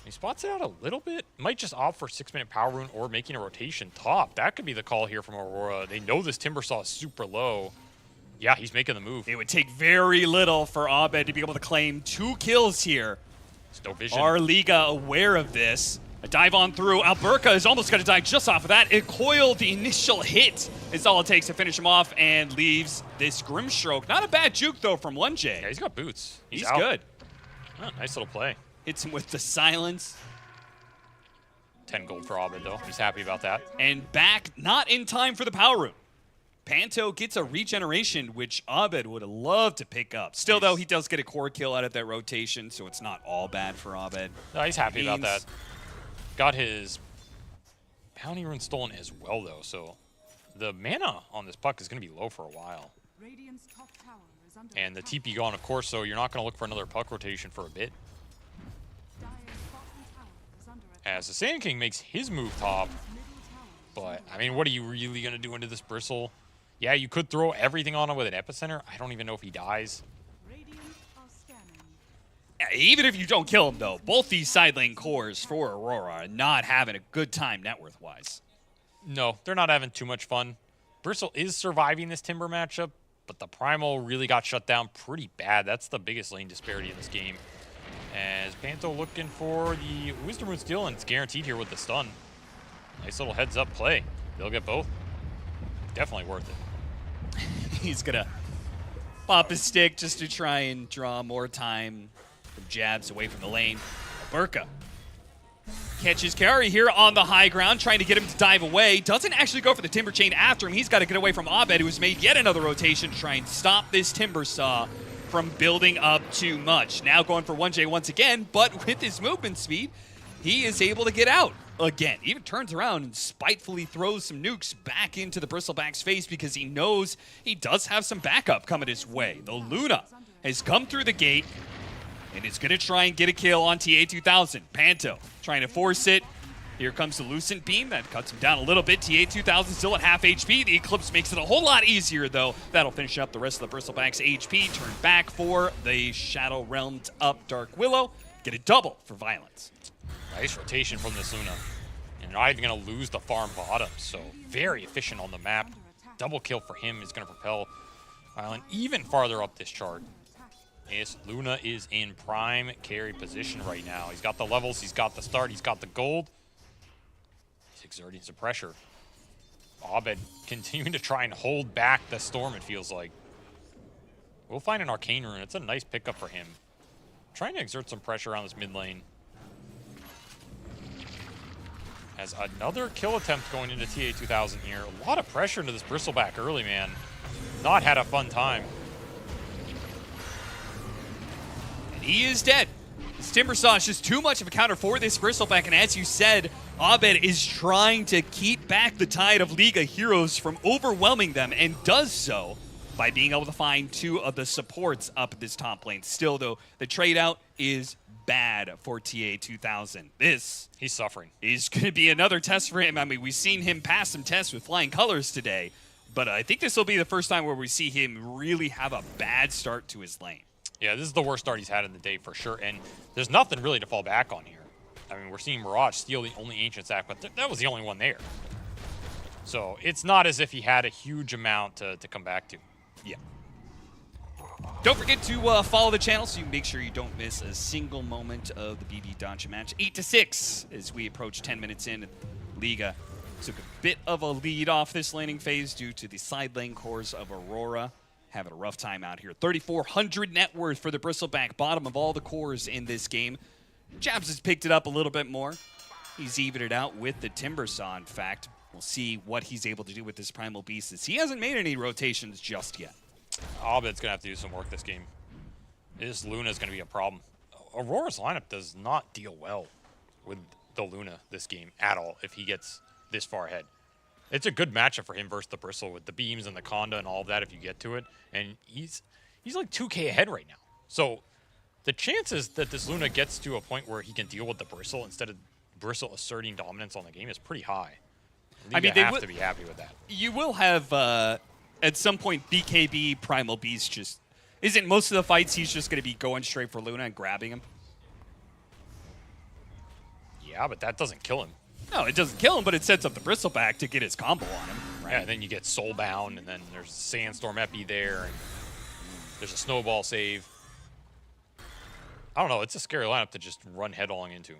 He spots it out a little bit. Might just opt for 6-minute power rune or making a rotation top. That could be the call here from Aurora. They know this Timbersaw is super low. Yeah, he's making the move. It would take very little for Abed to be able to claim 2 kills here. There's no vision. Are Liga aware of this? A dive on through. Alberca is almost going to die just off of that. It coiled the initial hit. It's all it takes to finish him off and leaves this Grimstroke. Not a bad juke, though, from 1J. Yeah, he's got boots. He's out. good. Oh, nice little play. Hits him with the silence. 10 gold for Abed, though. He's happy about that. And back, not in time for the power rune. Panto gets a regeneration, which Abed would have loved to pick up. Still, though, he does get a core kill out of that rotation, so it's not all bad for Abed. No, he's happy about that. Got his bounty rune stolen as well, though, so the mana on this Puck is going to be low for a while. Radiant's top tower is under And the attack. TP gone, of course, so you're not going to look for another Puck rotation for a bit. Dire's bottom tower is under attack. As the Sand King makes his move top, Middle tower is but, I mean, what are you really going to do into this Bristle? Yeah, you could throw everything on him with an Epicenter. I don't even know if he dies. Radiant are scanning. Yeah, even if you don't kill him, though, both these side lane cores for Aurora are not having a good time net worth-wise. No, they're not having too much fun. Bristle is surviving this Timber matchup, but the Primal really got shut down pretty bad. That's the biggest lane disparity in this game. As Panto looking for the Wisdom Root steal, and it's guaranteed here with the stun. Nice little heads-up play. They'll get both. Definitely worth it. He's going to pop his stick just to try and draw more time from jabs away from the lane. Alberca catches Carry here on the high ground, trying to get him to dive away. Doesn't actually go for the Timber Chain after him. He's got to get away from Abed, who's made yet another rotation to try and stop this Timber Saw from building up too much. Now going for 1J once again, but with his movement speed, he is able to get out again. Even turns around and spitefully throws some nukes back into the Bristleback's face because he knows he does have some backup coming his way. The Luna has come through the gate and is going to try and get a kill on TA2000. Panto trying to force it. Here comes the Lucent Beam. That cuts him down a little bit. TA2000 still at half HP. The Eclipse makes it a whole lot easier, though. That'll finish up the rest of the Bristleback's HP. Turn back for the Shadow Realmed up Dark Willow. Get a double for Violence. Nice rotation from this Luna. And not even going to lose the farm bottom, so very efficient on the map. Double kill for him is going to propel Violent even farther up this chart. Yes, Luna is in prime carry position right now. He's got the levels, he's got the start, he's got the gold. He's exerting some pressure. Abed continuing to try and hold back the storm, it feels like. We'll find an Arcane Rune. It's a nice pickup for him. Trying to exert some pressure on this mid lane. Has another kill attempt going into TA2000 here. A lot of pressure into this Bristleback early, man. Not had a fun time. He is dead. This Timber Saw is just too much of a counter for this Bristleback, and as you said, Abed is trying to keep back the tide of Liga heroes from overwhelming them, and does so by being able to find two of the supports up at this top lane. Still, though, the trade-out is bad for TA2000. This He's suffering. is going to be another test for him. I mean, we've seen him pass some tests with flying colors today, but I think this will be the first time where we see him really have a bad start to his lane. Yeah, this is the worst start he's had in the day for sure, and there's nothing really to fall back on here. I mean, we're seeing Mirage steal the only Ancient Sack, but that was the only one there. So it's not as if he had a huge amount to come back to. Yeah. Don't forget to follow the channel so you make sure you don't miss a single moment of the BB Dacha match. 8-6 as we approach 10 minutes in. Liga took a bit of a lead off this laning phase due to the side lane cores of Aurora. Having a rough time out here. 3,400 net worth for the Bristleback, bottom of all the cores in this game. Jabs has picked it up a little bit more. He's evened it out with the Timber Saw, in fact. We'll see what he's able to do with this Primal Beast, as he hasn't made any rotations just yet. Abed's going to have to do some work this game. This Luna's going to be a problem. Aurora's lineup does not deal well with the Luna this game at all if he gets this far ahead. It's a good matchup for him versus the Bristle with the beams and the Conda and all of that if you get to it. And he's like 2K ahead right now. So the chances that this Luna gets to a point where he can deal with the Bristle instead of Bristle asserting dominance on the game is pretty high. I mean, they have to be happy with that. You will have, at some point, BKB Primal Beast just... Isn't most of the fights he's just going to be going straight for Luna and grabbing him? Yeah, but that doesn't kill him. No, it doesn't kill him, but it sets up the Bristleback to get his combo on him. Right? Yeah, and then you get Soulbound, and then there's Sandstorm Epi there, and there's a Snowball save. I don't know, it's a scary lineup to just run headlong into.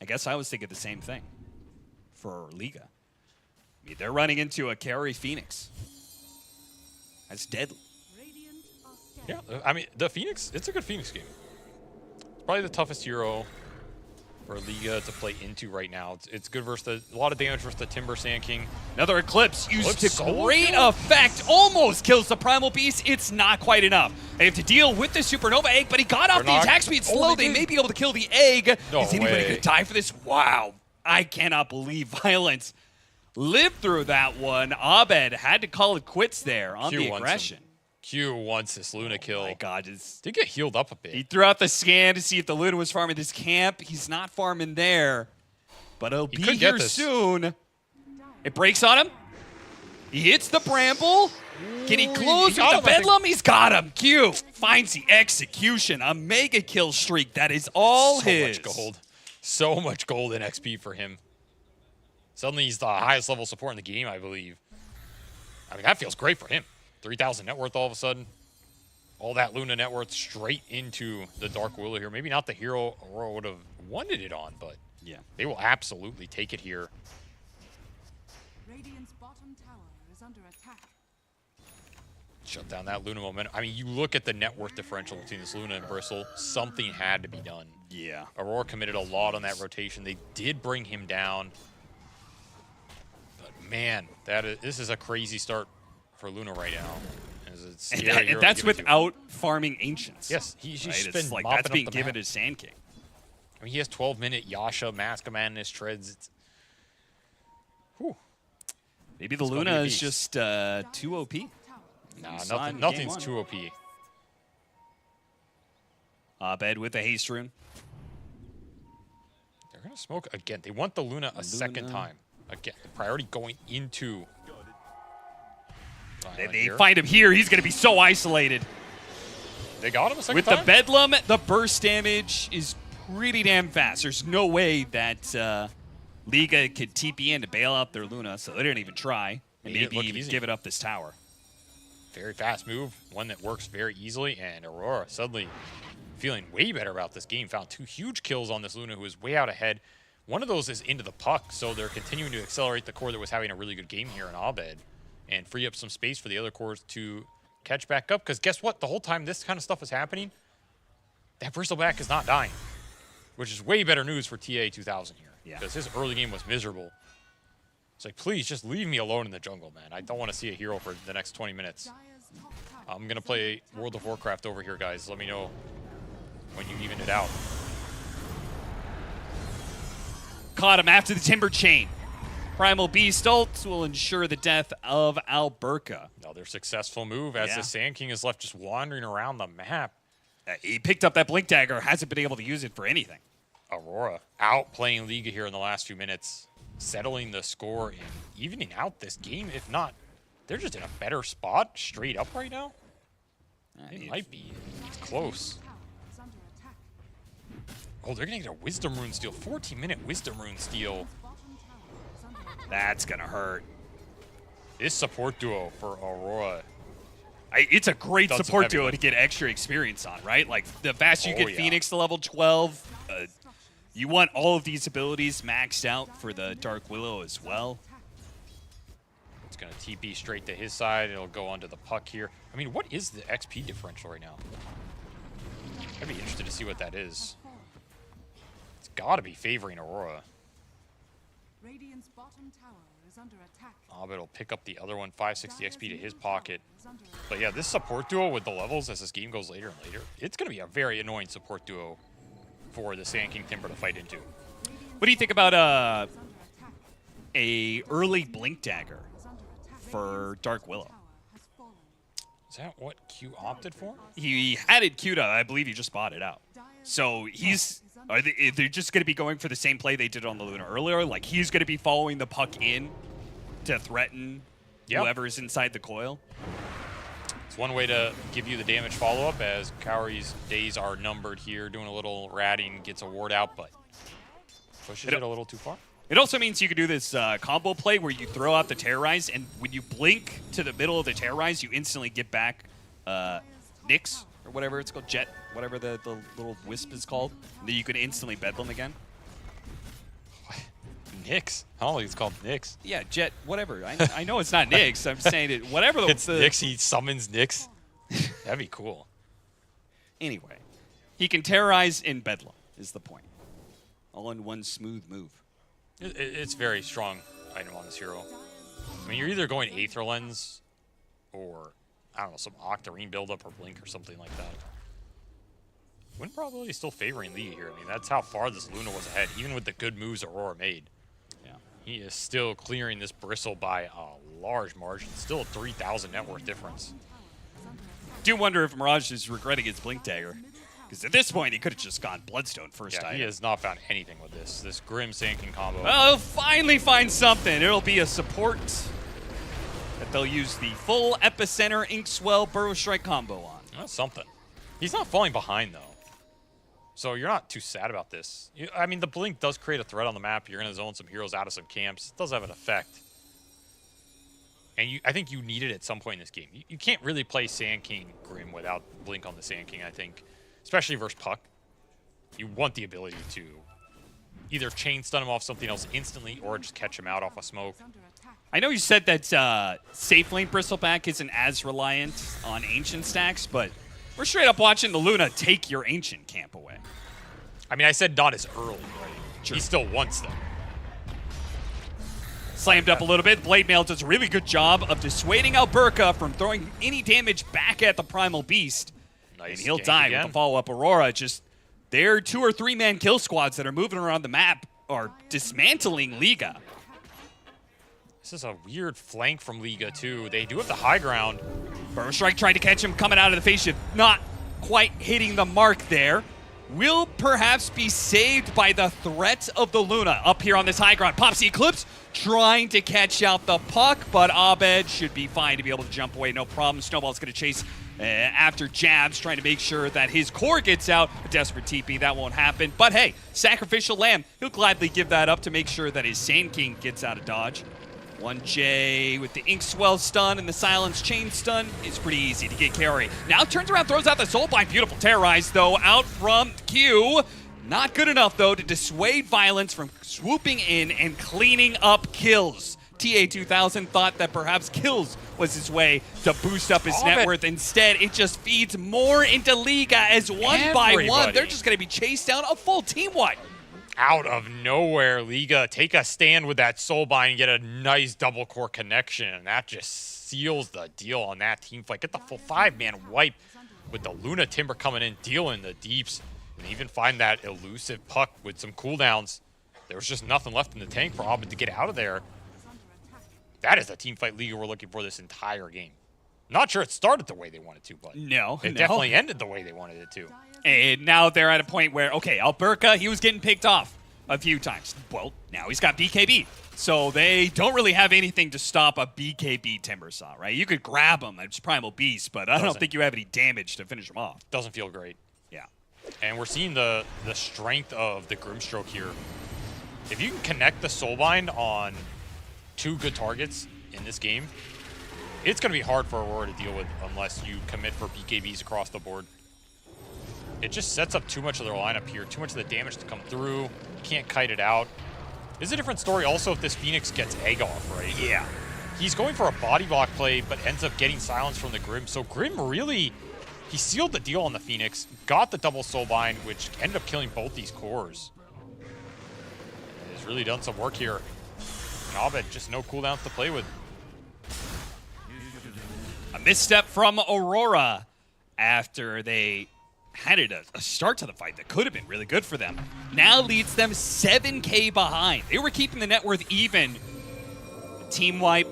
I guess I was thinking the same thing for Liga. I mean, they're running into a carry Phoenix. That's deadly. Yeah, I mean, the Phoenix, it's a good Phoenix game. It's probably the toughest hero for Liga to play into right now. It's good versus a lot of damage versus the Timber Sand King. Another Eclipse used to solo great kill? effect. Almost kills the Primal Beast. It's not quite enough. They have to deal with the Supernova Egg, but he got off the not- attack speed Oh, slow. they They did. may be able to kill the egg. No Is anybody way. going to die for this? Wow. I cannot believe Violence lived through that one. Abed had to call it quits there on Q the wants aggression. Q wants this Luna kill. Oh my God. It's, Did get healed up a he bit. threw out the scan to see if the Luna was farming this camp. He's not farming there, but he'll be could get here this. soon. It breaks on him. He hits the Bramble. Can he close got with the him, I think. Bedlam? He's got him. Q finds the execution. A mega kill streak. That is all So his. much gold. So much gold in XP for him. Suddenly he's the highest level support in the game, I believe. I mean, that feels great for him. 3,000 net worth all of a sudden. All that Luna net worth straight into the Dark Willow here. Maybe not the hero Aurora would have wanted it on, but Yeah. they will absolutely take it here. Radiant's bottom tower is under attack. Shut down that Luna momentum. I mean, you look at the net worth differential between this Luna and Bristle. Something had to be done. Yeah. Aurora committed a lot on that rotation. They did bring him down. But man, this is a crazy start for Luna right now. It's And, scary hero to that's give it to. without farming Ancients. Yes, he's Right? just It's been like mopping that's up being the given map. to Sand King. I mean, he has 12-minute Yasha, Mask of Madness, Treads. Whew. Maybe the It's gonna be Luna a is beast. just too OP. Nah, saw it in nothing's game too OP. Abed with the haste rune. They're going to smoke again. They want the Luna a second Luna. time. Again, the priority going into... They find him here. He's going to be so isolated. They got him a second With time? the Bedlam, the burst damage is pretty damn fast. There's no way that Liga could TP in to bail out their Luna, so they didn't even try. And Made it maybe look even easy. give it up this tower. Very fast move, one that works very easily, and Aurora suddenly feeling way better about this game. Found 2 huge kills on this Luna, who is way out ahead. One of those is into the puck, so they're continuing to accelerate the core that was having a really good game here in Abed and free up some space for the other cores to catch back up. Because guess what? The whole time this kind of stuff is happening, that Bristleback is not dying, which is way better news for TA 2000 here. Yeah. Because his early game was miserable. It's like, please, just leave me alone in the jungle, man. I don't want to see a hero for the next 20 minutes. I'm going to play World of Warcraft over here, guys. Let me know when you even it out. Caught him after the Timber Chain. Primal Beast ult will ensure the death of Alberca. Another successful move as the Sand King is left just wandering around the map. He picked up that Blink Dagger, hasn't been able to use it for anything. Aurora outplaying Liga here in the last few minutes, settling the score and evening out this game. If not, they're just in a better spot straight up right now. They might be. It's close. Oh, they're going to get a Wisdom Rune steal. 14-minute Wisdom Rune steal. That's going to hurt. This support duo for Aurora. It's a great Done some support heavy duo work. to get extra experience on, right? Like, the faster you Oh, get yeah. Phoenix to level 12, you want all of these abilities maxed out for the Dark Willow as well. It's going to TP straight to his side. It'll go onto the puck here. I mean, what is the XP differential right now? I'd be interested to see what that is. It's got to be favoring Aurora. Radiant's bottom tower is under attack. Abed will pick up the other one, 560 XP to his pocket. But yeah, this support duo with the levels as this game goes later and later, it's going to be a very annoying support duo for the Sand King Timber to fight into. What do you think about a early Blink Dagger for Dark Willow? Is that what Q opted for? He had it queued up. I believe he just bought it out. So they're just going to be going for the same play they did on the Luna earlier. Like, he's going to be following the puck in to threaten whoever's inside the coil. It's one way to give you the damage follow-up as Kaori's days are numbered here, doing a little ratting, gets a ward out, but pushes it a little too far. It also means you can do this combo play where you throw out the Terrorize, and when you blink to the middle of the Terrorize, you instantly get back Nyx, or whatever it's called, Jet, whatever the little wisp is called. And then you can instantly Bedlam again. Nyx? I don't think it's called Nyx. Yeah, Jet, whatever. I know it's not Nyx. I'm saying it, whatever It's Nyx, he summons Nyx. That'd be cool. Anyway, he can Terrorize in Bedlam, is the point. All in one smooth move. It's very strong item on this hero. I mean, you're either going Aether Lens or, I don't know, some Octarine buildup or Blink or something like that. Win probably still favoring Lee here. I mean, that's how far this Luna was ahead, even with the good moves Aurora made. Yeah. He is still clearing this Bristle by a large margin. Still a 3,000 net worth difference. Do wonder if Mirage is regretting his Blink Dagger. Because at this point, he could have just gone Bloodstone first Yeah, item. he has not found anything with this Grim Sand King combo. Well, he'll finally find something. It'll be a support that they'll use the full Epicenter Inkswell Burrow Strike combo on. That's something. He's not falling behind, though. So you're not too sad about this. I mean, the Blink does create a threat on the map. You're going to zone some heroes out of some camps. It does have an effect. And I think you need it at some point in this game. You can't really play Sand King Grim without Blink on the Sand King, I think. Especially versus Puck. You want the ability to either chain stun him off something else instantly or just catch him out off a smoke. I know you said that safe lane Bristleback isn't as reliant on Ancient stacks, but we're straight up watching the Luna take your Ancient camp away. I mean, I said not as early, right? Sure. He still wants them. Slammed up a little bit. Blade Mail does a really good job of dissuading Alberca from throwing any damage back at the Primal Beast. Nice And he'll gank die again. with the follow-up Aurora. Just their 2 or 3 man kill squads that are moving around the map are dismantling Liga. This is a weird flank from Liga, too. They do have the high ground. Burrow Strike tried to catch him coming out of the face shift. Not quite hitting the mark there. Will perhaps be saved by the threat of the Luna up here on this high ground. Pops the Eclipse trying to catch out the puck, but Abed should be fine to be able to jump away. No problem. Snowball's going to chase after Jabs, trying to make sure that his core gets out. A desperate TP, that won't happen. But hey, Sacrificial Lamb, he'll gladly give that up to make sure that his Sand King gets out of dodge. 1J with the Inkswell stun and the Silence Chain stun is pretty easy to get carry. Now turns around, throws out the Soulbind. Beautiful Terrorize, though, out from Q. Not good enough, though, to dissuade Violence from swooping in and cleaning up kills. TA2000 thought that perhaps kills was his way to boost up his net worth. Instead, it just feeds more into Liga as one by one, they're just going to be chased down a full team wipe. Out of nowhere, Liga take a stand with that Soulbind and get a nice double core connection, and that just seals the deal on that team fight. Get the full 5-man wipe with the Luna Timber coming in, dealing the deeps, and even find that elusive puck with some cooldowns. There was just nothing left in the tank for Abed to get out of there. That is the team fight Liga we're looking for this entire game. Not sure it started the way they wanted to, but it definitely ended the way they wanted it to. And now they're at a point where, okay, Alberca, he was getting picked off a few times. Well, now he's got BKB. So they don't really have anything to stop a BKB Timbersaw, right? You could grab him, it's Primal Beast, but I don't think you have any damage to finish him off. Doesn't feel great. Yeah. And we're seeing the strength of the Grimstroke here. If you can connect the Soulbind on 2 good targets in this game, it's going to be hard for Aurora to deal with unless you commit for BKBs across the board. It just sets up too much of their lineup here, too much of the damage to come through. Can't kite it out. This is a different story also if this Phoenix gets egg off, right? Yeah. He's going for a body block play, but ends up getting silence from the Grim. So Grim really, he sealed the deal on the Phoenix, got the double Soulbind, which ended up killing both these cores. He's really done some work here. And Abed, just no cooldowns to play with. A misstep from Aurora after they had a start to the fight that could have been really good for them. Now leads them 7K behind. They were keeping the net worth even. Team wipe.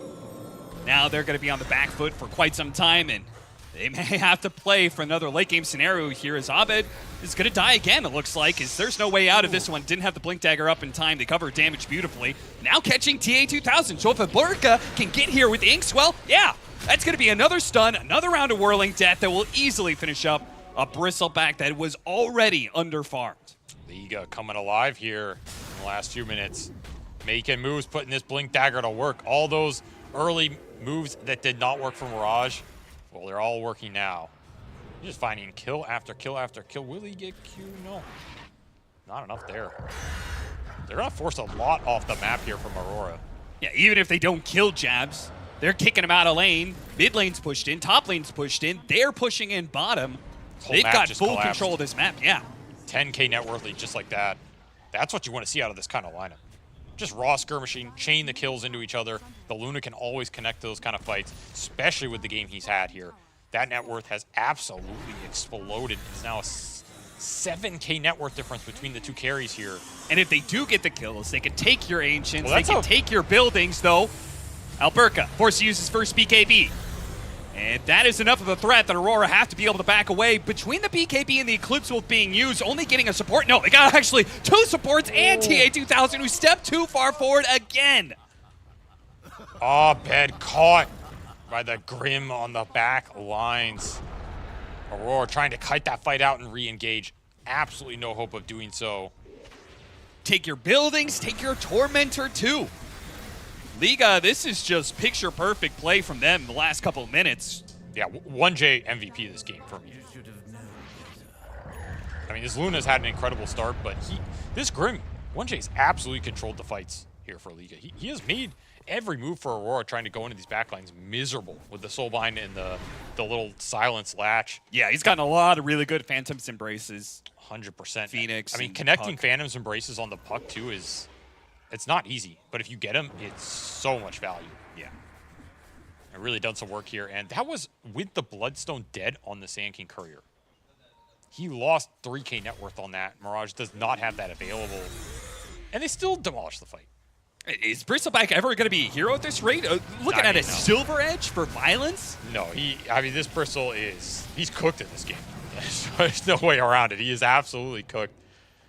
Now they're going to be on the back foot for quite some time, and they may have to play for another late game scenario here as Abed is going to die again, it looks like, as there's no way out of this one. Didn't have the Blink Dagger up in time. They cover damage beautifully. Now catching TA2000. So if Alberca can get here with the Inkswell, yeah, that's going to be another stun, another round of Whirling Death that will easily finish up a Bristleback that was already underfarmed. Liga coming alive here in the last few minutes. Making moves, putting this Blink Dagger to work. All those early moves that did not work for Mirage, well, they're all working now. You're just finding kill after kill after kill. Will he get Q? No. Not enough there. They're going to force a lot off the map here from Aurora. Yeah, even if they don't kill Jabs, they're kicking him out of lane. Mid lane's pushed in, top lane's pushed in. They're pushing in bottom. They've got full control of this map, yeah. 10K net worth lead just like that. That's what you want to see out of this kind of lineup. Just raw skirmishing, chain the kills into each other. The Luna can always connect those kind of fights, especially with the game he's had here. That net worth has absolutely exploded. It's now a 7K net worth difference between the 2 carries here. And if they do get the kills, they can take your Ancients, they can take your buildings, though. Alberca forced to use his first BKB. And that is enough of a threat that Aurora have to be able to back away. Between the BKB and the Eclipse both being used, only getting a support. No, they got actually 2 supports and TA2000 who stepped too far forward again. Abed caught by the Grim on the back lines. Aurora trying to kite that fight out and re-engage. Absolutely no hope of doing so. Take your buildings, take your Tormentor too. Liga, this is just picture-perfect play from them in the last couple of minutes. Yeah, 1J MVP of this game for me. I mean, this Luna's had an incredible start, but this Grim, 1J's absolutely controlled the fights here for Liga. He has made every move for Aurora trying to go into these backlines miserable with the soulbind and the little silence latch. Yeah, he's gotten a lot of really good Phantom's Embraces. 100%. Phoenix I mean, and connecting Puck. Phantom's Embraces on the Puck too it's not easy. But if you get him, it's so much value. Yeah. It really done some work here. And that was with the Bloodstone dead on the Sand King Courier. He lost 3K net worth on that. Mirage does not have that available. And they still demolished the fight. Is Bristleback ever going to be a hero at this rate? Looking I at mean, a no. Silver Edge for violence? No, I mean, this Bristle he's cooked in this game. There's no way around it. He is absolutely cooked.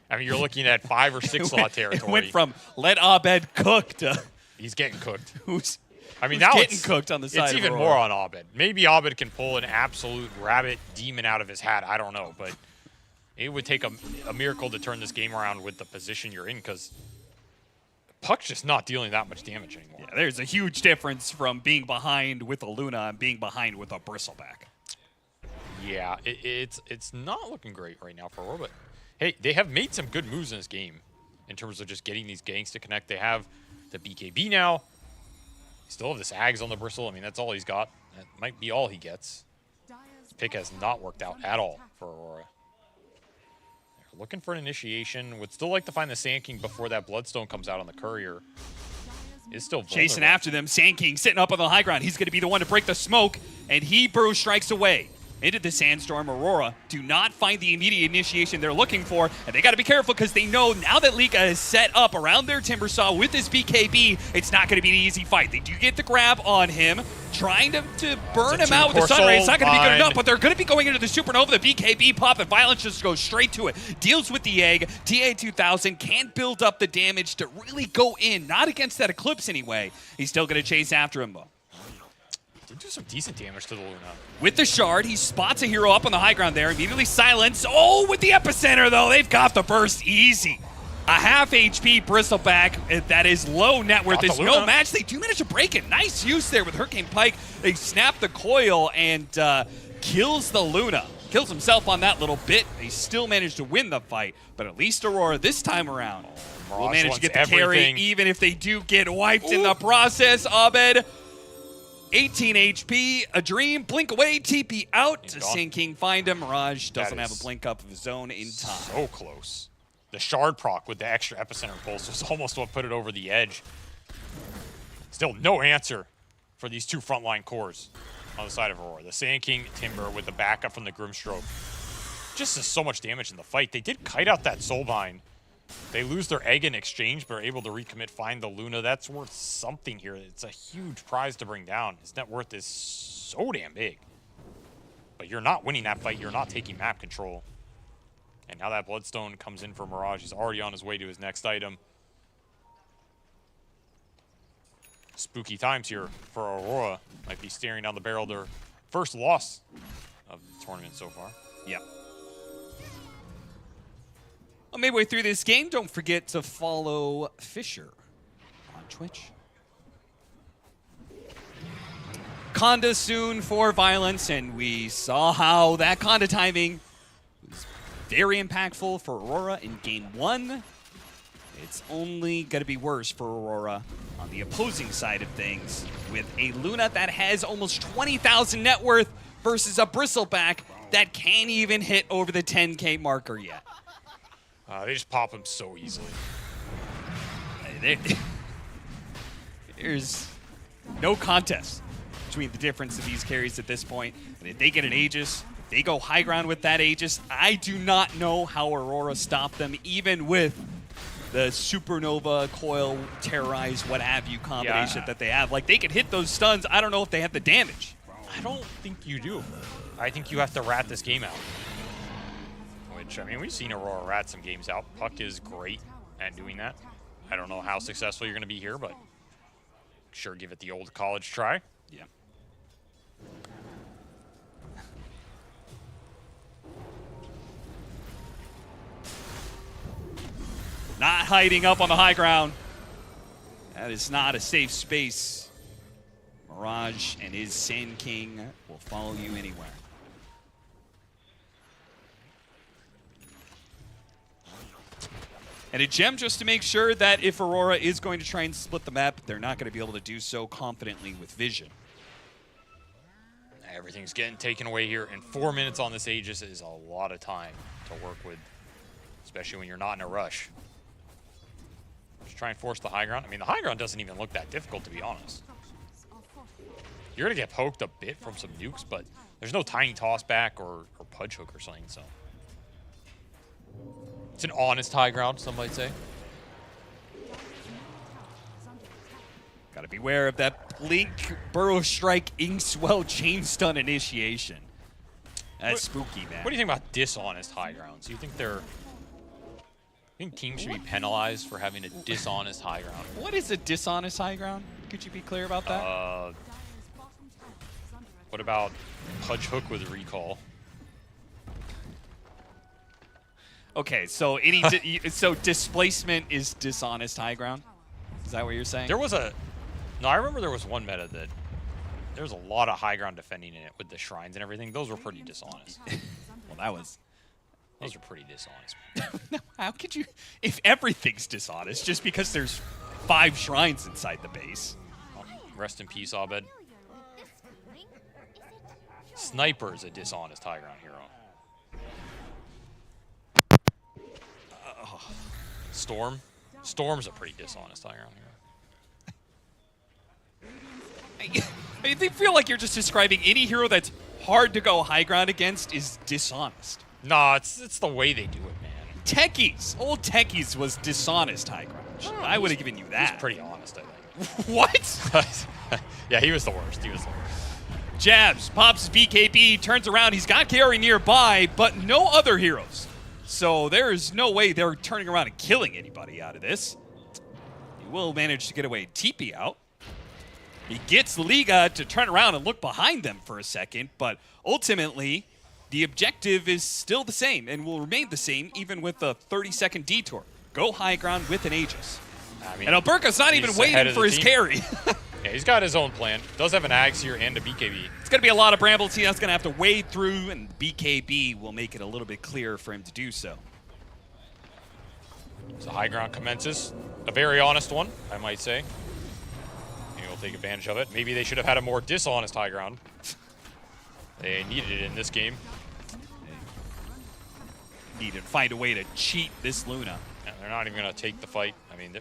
I mean, you're looking at 5 or 6 slot territory. It went from let Abed cook to He's getting cooked. who's I mean, who's now getting it's cooked on the side It's of even Aurora. more on Abed. Maybe Abed can pull an absolute rabbit demon out of his hat. I don't know, but it would take a miracle to turn this game around with the position you're in, because Puck's just not dealing that much damage anymore. Yeah, there's a huge difference from being behind with a Luna and being behind with a Bristleback. Yeah, it's not looking great right now for Aurora, but hey, they have made some good moves in this game in terms of just getting these gangs to connect. They have the BKB now. They still have this Ags on the Bristle. I mean, that's all he's got. That might be all he gets. His pick has not worked out at all for Aurora. They're looking for an initiation. Would still like to find the Sand King before that Bloodstone comes out on the Courier. Is still Chasing vulnerable. after them, Sand King sitting up on the high ground. He's going to be the one to break the smoke, and he burrow strikes away into the Sandstorm. Aurora do not find the immediate initiation they're looking for, and they got to be careful because they know now that Liga is set up around their Timbersaw with this BKB, it's not going to be an easy fight. They do get the grab on him, trying to burn him out with the Sun Ray. It's not going to be good enough, but they're going to be going into the Supernova. The BKB pop, and Violence just goes straight to it. Deals with the egg. TA2000 can't build up the damage to really go in. Not against that Eclipse anyway. He's still going to chase after him, though. Did do some decent damage to the Luna. With the shard, he spots a hero up on the high ground there, immediately silenced. Oh, with the epicenter, though, they've got the burst easy. A half HP Bristleback that is low net worth. Got the There's no Luna. match. They do manage to break it. Nice use there with Hurricane Pike. They snap the coil and kills the Luna. Kills himself on that little bit. They still manage to win the fight, but at least Aurora this time around will Mirage manage to wants get the everything. carry, even if they do get wiped in the process. Abed, 18 HP, a dream, blink away, TP out. He's To gone. Sand King find him. Mirage doesn't That have a is blink up of his own in time. So close. The shard proc with the extra epicenter pulse was almost what put it over the edge. Still no answer for these two frontline cores on the side of Aurora. The Sand King Timber with the backup from the Grimstroke. Just does so much damage in the fight. They did kite out that Soulbind. They lose their egg in exchange, but are able to recommit, find the Luna. That's worth something here. It's a huge prize to bring down. His net worth is so damn big. But you're not winning that fight. You're not taking map control. And now that Bloodstone comes in for Mirage. He's already on his way to his next item. Spooky times here for Aurora. Might be staring down the barrel their first loss of the tournament so far. Yep. Well, midway through this game, don't forget to follow Fissure on Twitch. Conda soon for Violence, and we saw how that Conda timing was very impactful for Aurora in Game 1. It's only going to be worse for Aurora on the opposing side of things with a Luna that has almost 20,000 net worth versus a Bristleback that can't even hit over the 10K marker yet. They just pop him so easily. There's no contest between the difference of these carries at this point. And if they get an Aegis, if they go high ground with that Aegis, I do not know how Aurora stopped them, even with the Supernova, Coil, Terrorize, what have you combination that they have. Like, they could hit those stuns. I don't know if they have the damage. I don't think you do. I think you have to rat this game out. Which, I mean, we've seen Aurora rat some games out. Puck is great at doing that. I don't know how successful you're going to be here, but sure, give it the old college try. Yeah. Not hiding up on the high ground. That is not a safe space. Mirage and his Sand King will follow you anywhere. And a gem just to make sure that if Aurora is going to try and split the map, they're not going to be able to do so confidently with vision. Everything's getting taken away here, and 4 minutes on this Aegis is a lot of time to work with, especially when you're not in a rush. Just try and force the high ground. I mean, the high ground doesn't even look that difficult, to be honest. You're going to get poked a bit from some nukes, but there's no tiny toss back or pudge hook or something, so. It's an honest high ground, some might say. Got to beware of that Blink, Burrow Strike, Inkswell, Chain Stun initiation. That's spooky, man. What do you think about dishonest high grounds? Do you think teams should be penalized for having a dishonest high ground? What is a dishonest high ground? Could you be clear about that? What about pudge hook with recall? Okay, so so displacement is dishonest high ground? Is that what you're saying? There was no, I remember there was one meta that there was a lot of high ground defending in it with the shrines and everything. Those were pretty dishonest. Well, Those are pretty dishonest. no, how could you, if everything's dishonest, just because there's 5 shrines inside the base? Oh, rest in peace, Abed. Sniper is a dishonest high ground hero. Storm's a pretty dishonest high ground hero. I feel like you're just describing any hero that's hard to go high ground against is dishonest. Nah, it's the way they do it, man. Old Techies was dishonest high ground. I would have given you that. He's pretty honest, I think. What? Yeah, he was the worst. Jabs, pops BKB, turns around. He's got carry nearby, but no other heroes. So there is no way they're turning around and killing anybody out of this. He will manage to get away TP out. He gets Liga to turn around and look behind them for a second, but ultimately, the objective is still the same and will remain the same even with a 30-second detour. Go high ground with an Aegis. I mean, and Alberca's not even waiting for his carry. Yeah, he's got his own plan. Does have an Axe here and a BKB. It's going to be a lot of Bramble Team that's going to have to wade through, and BKB will make it a little bit clearer for him to do so. So high ground commences. A very honest one, I might say. Maybe we'll take advantage of it. Maybe they should have had a more dishonest high ground. They needed it in this game. They needed to find a way to cheat this Luna. Yeah, they're not even going to take the fight. I mean,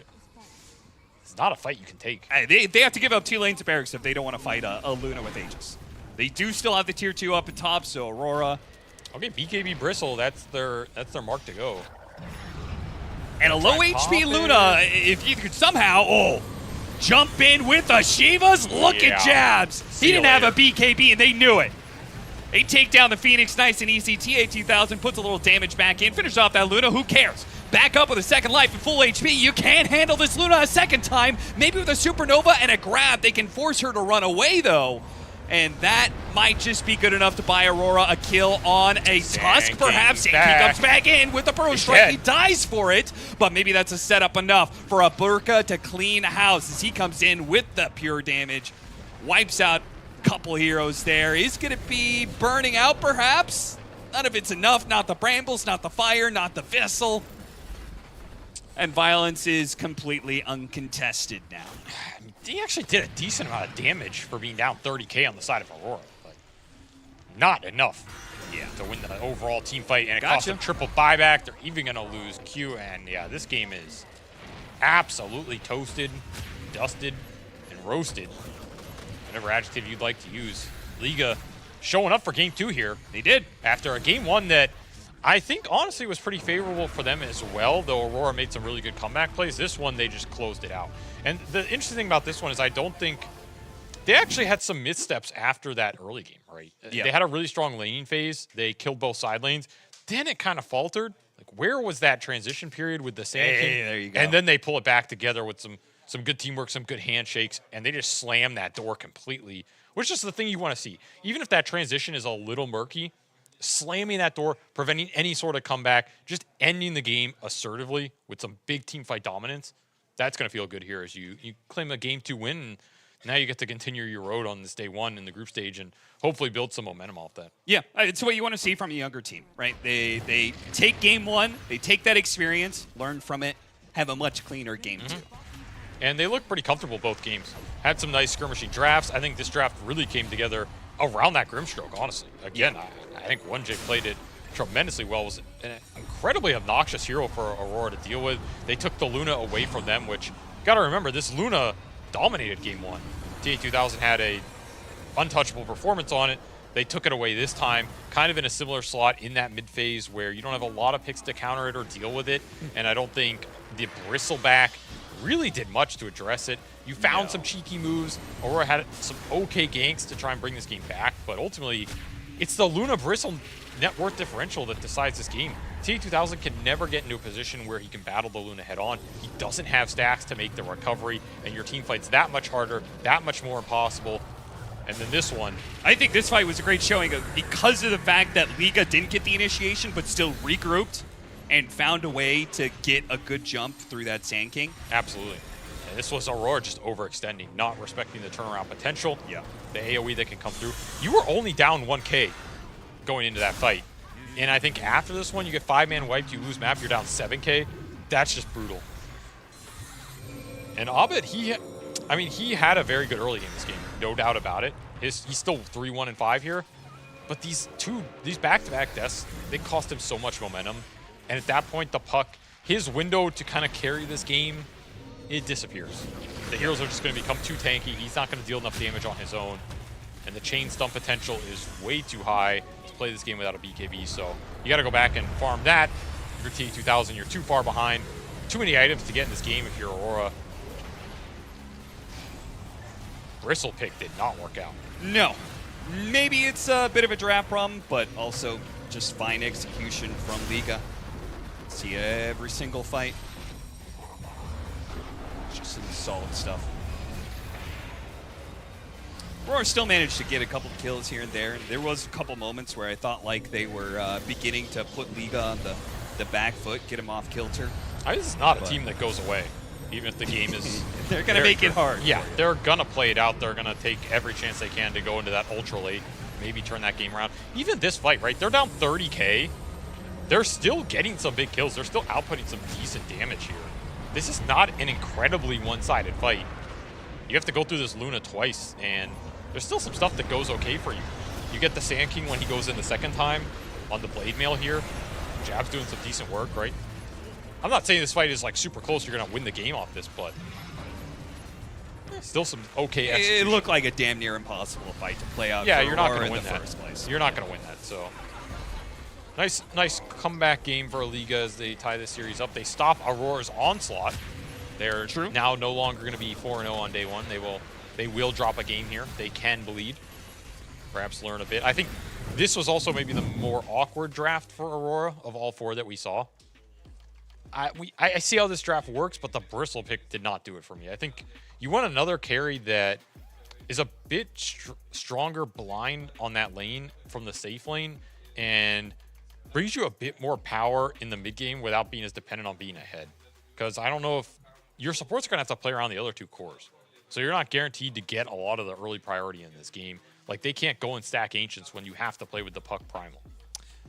it's not a fight you can take. They have to give up 2 lanes to barracks if they don't want to fight a Luna with Aegis. They do still have the tier 2 up at top, so Aurora. Okay, BKB Bristle, that's their mark to go. And a low HP Luna, if you could somehow, jump in with the Shivas. Look at Jabs. He didn't have a BKB, and they knew it. They take down the Phoenix nice and easy. TA2000 puts a little damage back in, finishes off that Luna. Who cares? Back up with a second life and full HP. You can't handle this Luna a second time. Maybe with a Supernova and a grab, they can force her to run away, though. And that might just be good enough to buy Aurora a kill on a Tusk, perhaps. He comes back in with the Burrow Strike. He dies for it, but maybe that's a setup enough for a Burka to clean house as he comes in with the pure damage. Wipes out a couple heroes there. Is going to be burning out, perhaps. None of it's enough. Not the Brambles, not the Fire, not the Vessel. And Violence is completely uncontested now. He actually did a decent amount of damage for being down 30k on the side of Aurora, but not enough to win the overall team fight. And it cost them triple buyback. They're even going to lose Q. And yeah, this game is absolutely toasted, dusted, and roasted. Whatever adjective you'd like to use. Liga showing up for game 2 here. They did. After a game 1 that I think honestly was pretty favorable for them as well, though Aurora made some really good comeback plays. This one, they just closed it out. And the interesting thing about this one is I don't think they actually had some missteps after that early game, right? Yeah. They had a really strong laning phase. They killed both side lanes. Then it kind of faltered. Like, where was that transition period with the Sand King? There you go. And then they pull it back together with some good teamwork, some good handshakes, and they just slam that door completely, which is the thing you want to see. Even if that transition is a little murky, slamming that door, preventing any sort of comeback, just ending the game assertively with some big team fight dominance, that's going to feel good here as you claim a game 2 win. And Now you get to continue your road on this day one in the group stage and hopefully build some momentum off that. Yeah, it's what you want to see from a younger team, right? They take game one, they take that experience, learn from it, have a much cleaner game two. And they look pretty comfortable both games. Had some nice skirmishing drafts. I think this draft really came together around that Grimstroke, honestly. Again, I think 1J played it tremendously well. It was an incredibly obnoxious hero for Aurora to deal with. They took the Luna away from them, which, gotta remember, this Luna dominated game one. TA2000 had a untouchable performance on it. They took it away this time, kind of in a similar slot in that mid phase where you don't have a lot of picks to counter it or deal with it. And I don't think the Bristleback really did much to address it. You found some cheeky moves. Aurora had some okay ganks to try and bring this game back, but ultimately, it's the Luna Bristle net worth differential that decides this game. TA2000 can never get into a position where he can battle the Luna head on. He doesn't have stacks to make the recovery, and your team fights that much harder, that much more impossible. And then this one, I think this fight was a great showing because of the fact that Liga didn't get the initiation but still regrouped and found a way to get a good jump through that Sand King. absolutely. And this was Aurora just overextending, not respecting the turnaround potential. Yeah. The AoE that can come through. You were only down 1K going into that fight. And I think after this one, you get 5-man wiped, you lose map, you're down 7K. That's just brutal. And Abed, he had a very good early game in this game, no doubt about it. He's still 3-1-5 here. But these back-to-back deaths, they cost him so much momentum. And at that point, the puck, his window to kind of carry this game, it disappears. The heroes are just going to become too tanky. He's not going to deal enough damage on his own. And the chain stun potential is way too high to play this game without a BKB. So you got to go back and farm that. If you're TA2000, you're too far behind. Too many items to get in this game if you're Aurora. Bristle pick did not work out. No. Maybe it's a bit of a draft problem, but also just fine execution from Liga. See every single fight. Just some solid stuff. Aurora still managed to get a couple of kills here and there. There was a couple moments where I thought like they were beginning to put Liga on the back foot, get him off kilter. This is not a team that goes away, even if the game is... They're going to make it hard. Yeah, they're going to play it out. They're going to take every chance they can to go into that ultra late, maybe turn that game around. Even this fight, right? They're down 30K. They're still getting some big kills. They're still outputting some decent damage here. This is not an incredibly one-sided fight. You have to go through this Luna twice, and there's still some stuff that goes okay for you. You get the Sand King when he goes in the second time on the Blade Mail here. Jab's doing some decent work, right? I'm not saying this fight is like super close. You're going to win the game off this, but still some okay execution. It looked like a damn near impossible fight to play out. Yeah, for you're not Aurora going to in win the that. first place. You're not going to win that. So nice comeback game for Liga as they tie this series up. They stop Aurora's onslaught. They're now no longer going to be 4-0 on day one. They will drop a game here. They can bleed. Perhaps learn a bit. I think this was also maybe the more awkward draft for Aurora of all four that we saw. I see how this draft works, but the Bristle pick did not do it for me. I think you want another carry that is a bit stronger blind on that lane from the safe lane and brings you a bit more power in the mid game without being as dependent on being ahead. Because I don't know if your supports are going to have to play around the other two cores. So you're not guaranteed to get a lot of the early priority in this game. Like, they can't go and stack Ancients when you have to play with the puck primal.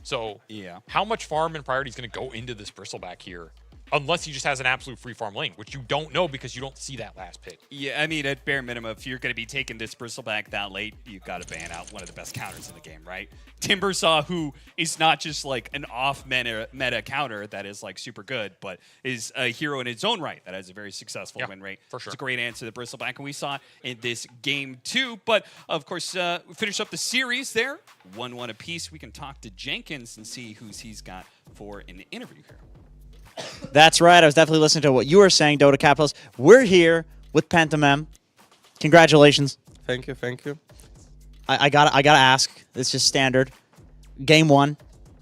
So yeah, how much farm and priority is going to go into this Bristleback here? Unless he just has an absolute free farm lane, which you don't know because you don't see that last pick. Yeah, I mean, at bare minimum, if you're going to be taking this Bristleback that late, you've got to ban out one of the best counters in the game, right? Timbersaw, who is not just like an off-meta counter that is like super good, but is a hero in its own right that has a very successful win rate. For sure. It's a great answer to the Bristleback, and we saw in this game too. But, of course, finish up the series there. 1-1 apiece. We can talk to Jenkins and see who he's got for an interview here. That's right. I was definitely listening to what you were saying, Dota Capitals. We're here with Pentamem. Congratulations. Thank you, thank you. I gotta ask. It's just standard. Game one.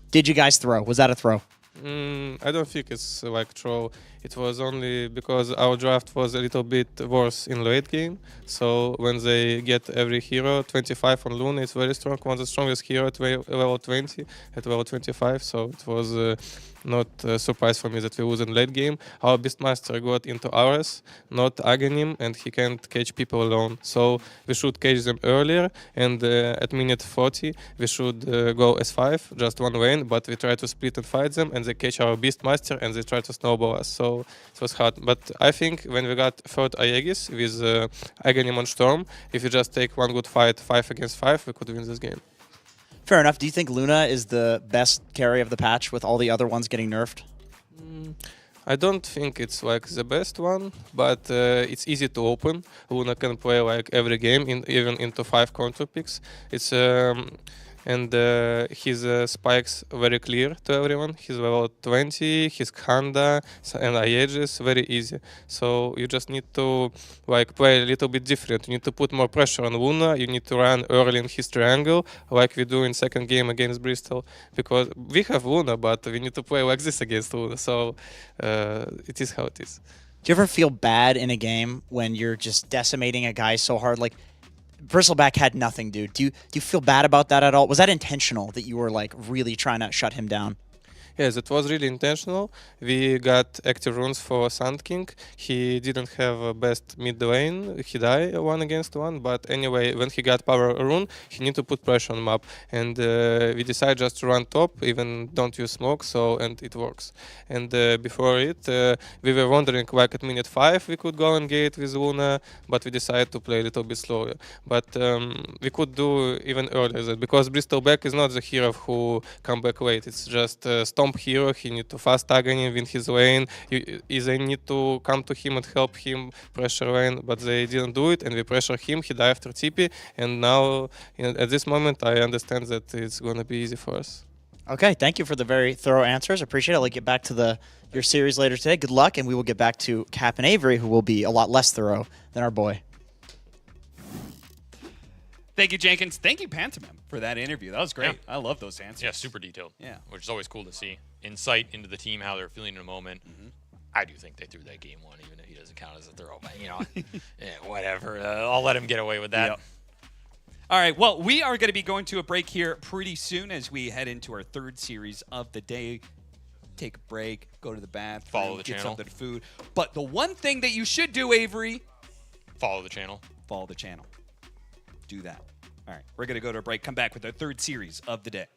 Did you guys throw? Was that a throw? I don't think it's like throw. It was only because our draft was a little bit worse in late game. So when they get every hero, 25 on Luna, it's very strong. One of the strongest hero at level 20, at level 25. So it was not a surprise for me that we lose in late game. Our Beastmaster got into ours, not Aghanim, and he can't catch people alone. So we should catch them earlier, and at minute 40 we should go S5, just one lane, but we try to split and fight them, and they catch our Beastmaster and they try to snowball us. So it was hard. But I think when we got third Aegis with Aghanim on Storm, if you just take one good fight 5 against 5, we could win this game. Fair enough. Do you think Luna is the best carry of the patch with all the other ones getting nerfed? I don't think it's like the best one, but it's easy to open. Luna can play like every game, even into 5 counter picks. It's and his spikes very clear to everyone. He's level 20, his Khanda and Aegis very easy. So you just need to like play a little bit different. You need to put more pressure on Luna. You need to run early in his triangle like we do in second game against Bristol, because we have Luna, but we need to play like this against Luna. So it is how it is. Do you ever feel bad in a game when you're just decimating a guy so hard? Like, Bristleback had nothing, dude. Do you feel bad about that at all? Was that intentional that you were like really trying to shut him down? Yes, it was really intentional. We got active runes for Sand King. He didn't have a best mid lane. He died 1 against 1. But anyway, when he got power rune, he need to put pressure on map. And we decided just to run top, even don't use smoke, so and it works. And before it, we were wondering like at minute 5 we could go and gate with Luna, but we decided to play a little bit slower. But we could do even earlier that, because Bristleback is not the hero who come back late. It's just Stomp hero. He need to fast tag him, win his lane. They need to come to him and help him pressure lane, but they didn't do it, and we pressure him. He died after TP, and now at this moment I understand that it's gonna be easy for us. Okay, thank you for the very thorough answers. Appreciate it. I'll get back to your series later today. Good luck, and we will get back to Cap and Avery, who will be a lot less thorough than our boy. Thank you, Jenkins. Thank you, Pantomime, for that interview. That was great. Yeah. I love those answers. Yeah, super detailed. Yeah. Which is always cool to see. Insight into the team, how they're feeling in a moment. I do think they threw that game one, even if he doesn't count as a throw. But, you know, whatever. I'll let him get away with that. Yep. All right, well, we are going to be going to a break here pretty soon as we head into our third series of the day. Take a break, go to the bathroom, Follow the get channel. something to food. But the one thing that you should do, Avery, Follow the channel. follow the channel. Do that. All right, we're going to go to a break, come back with our third series of the day.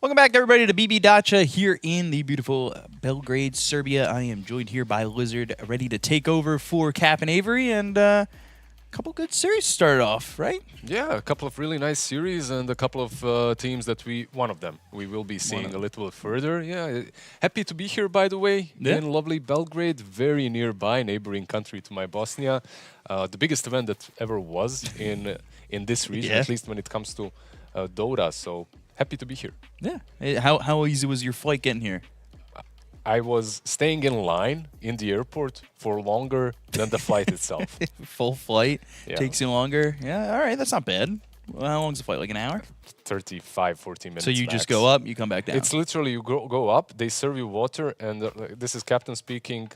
Welcome back, everybody, to BB Dacha here in the beautiful Belgrade, Serbia. I am joined here by Lizard, ready to take over for Cap and Avery, and a couple good series to start off, right? Yeah, a couple of really nice series and a couple of teams that one of them, we will be seeing a little bit further. Yeah, happy to be here, by the way, in lovely Belgrade, very nearby, neighboring country to my Bosnia. The biggest event that ever was in this region, at least when it comes to Dota. So happy to be here. Yeah. How easy was your flight getting here? I was staying in line in the airport for longer than the flight itself. Full flight takes Yeah. you longer. Yeah, all right, that's not bad. Well, how long's the flight? Like an hour? 35, 40 minutes. So you max. just go up, you come back down. It's literally you go up, they serve you water, and this is captain speaking,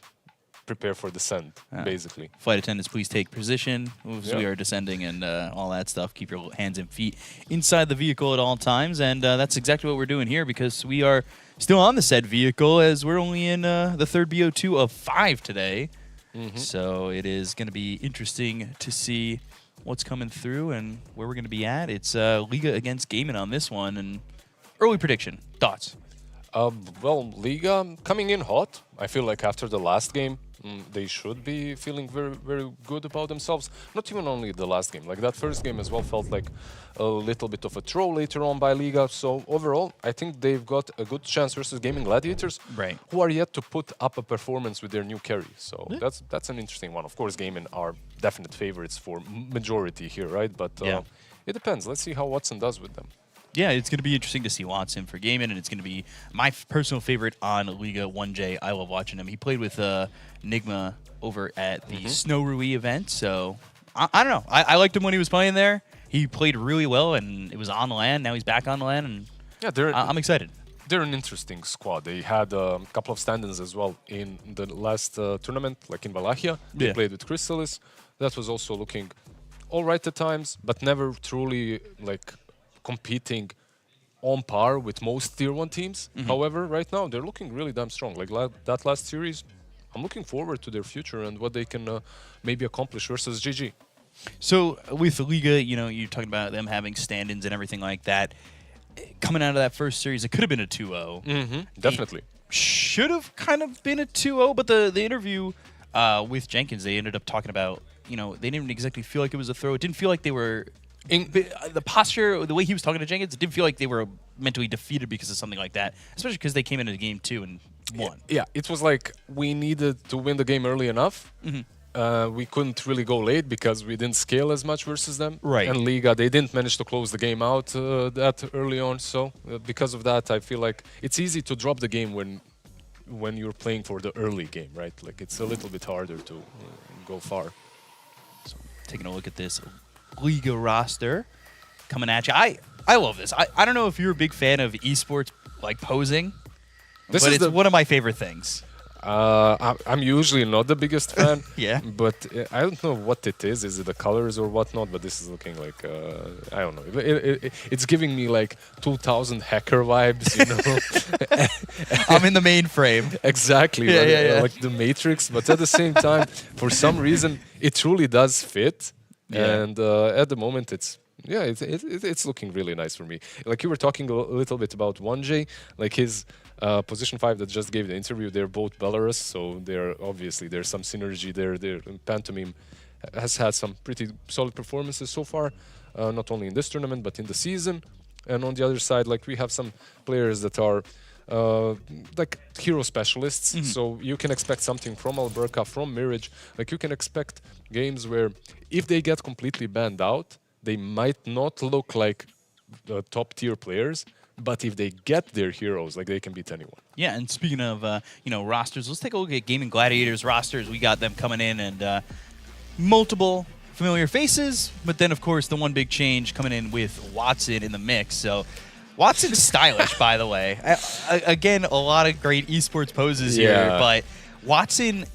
prepare for descent, basically. Flight attendants, please take position as we are descending and all that stuff. Keep your hands and feet inside the vehicle at all times. And that's exactly what we're doing here because we are still on the said vehicle as we're only in the third BO2 of 5 today. So it is going to be interesting to see what's coming through and where we're going to be at. It's Liga against Gaimin on this one. And early prediction, thoughts? Well, Liga coming in hot. I feel like after the last game, they should be feeling very, very good about themselves. Not even only the last game. Like that first game as well felt like a little bit of a throw later on by Liga. So overall, I think they've got a good chance versus Gaimin Gladiators, who are yet to put up a performance with their new carry. So that's an interesting one. Of course, Gaimin are definite favorites for majority here, right? But it depends. Let's see how Watson does with them. Yeah, it's going to be interesting to see Watson for Gaimin, and it's going to be my personal favorite on Liga 1J. I love watching him. He played with Nigma over at the Snow Rui event, so I don't know. I liked him when he was playing there. He played really well, and it was on LAN. Now he's back on LAN, and I'm excited. They're an interesting squad. They had a couple of stand-ins as well in the last tournament, like in Valachia. They played with Chrysalis. That was also looking all right at times, but never truly like competing on par with most tier 1 teams. However, right now they're looking really damn strong. Like that last series, I'm looking forward to their future and what they can maybe accomplish versus GG. So with Liga, you know, you're talking about them having stand-ins and everything like that. Coming out of that first series, it could have been a 2-0. Definitely. Should have kind of been a 2-0, but the interview with Jenkins, they ended up talking about, you know, they didn't exactly feel like it was a throw. It didn't feel like they were... the posture, the way he was talking to Jenkins, it didn't feel like they were mentally defeated because of something like that, especially because they came into the game 2 and won. Yeah, it was like we needed to win the game early enough. We couldn't really go late because we didn't scale as much versus them. Right. And Liga, they didn't manage to close the game out that early on. So because of that, I feel like it's easy to drop the game when you're playing for the early game, right? Like it's a little bit harder to go far. So taking a look at this Liga roster coming at you. I love this. I don't know if you're a big fan of esports like posing, but it's one of my favorite things. I'm usually not the biggest fan. But I don't know what it is. Is it the colors or whatnot? But this is looking like I don't know. It's giving me like 2000 hacker vibes, you know. I'm in the mainframe. Exactly. Like the Matrix. But at the same time, for some reason, it truly does fit. And at the moment, it's looking really nice for me. Like you were talking a little bit about 1J, like his position 5 that just gave the interview. They're both Belarus, so there's some synergy there. Pantomime has had some pretty solid performances so far, not only in this tournament but in the season. And on the other side, like we have some players that are like hero specialists, so you can expect something from Alberca, from Mirage. Like you can expect games where if they get completely banned out, they might not look like the top tier players, but if they get their heroes, like they can beat anyone. Yeah, and speaking of rosters, let's take a look at Gaimin Gladiators rosters. We got them coming in and multiple familiar faces, but then of course the one big change coming in with Watson in the mix. So Watson's stylish, by the way. Again, a lot of great esports poses here, but Watson,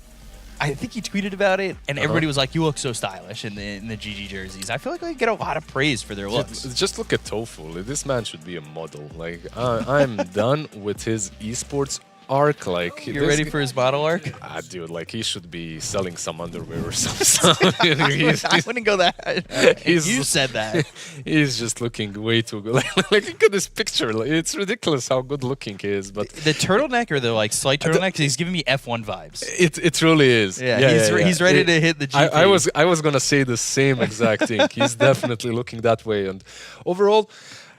I think he tweeted about it, and everybody was like, "You look so stylish in the GG jerseys." I feel like they get a lot of praise for their looks. Just look at Tofu. This man should be a model. Like I'm done with his esports arc, like You're this ready for his bottle arc? dude, like he should be selling some underwear or something. I wouldn't go that. You said that. He's just looking way too good. Like look at this picture. Like, it's ridiculous how good looking he is. But The turtleneck or the like slight turtleneck, he's giving me F1 vibes. it truly is. He's ready to hit the GP. I was gonna say the same exact thing. He's definitely looking that way. And overall,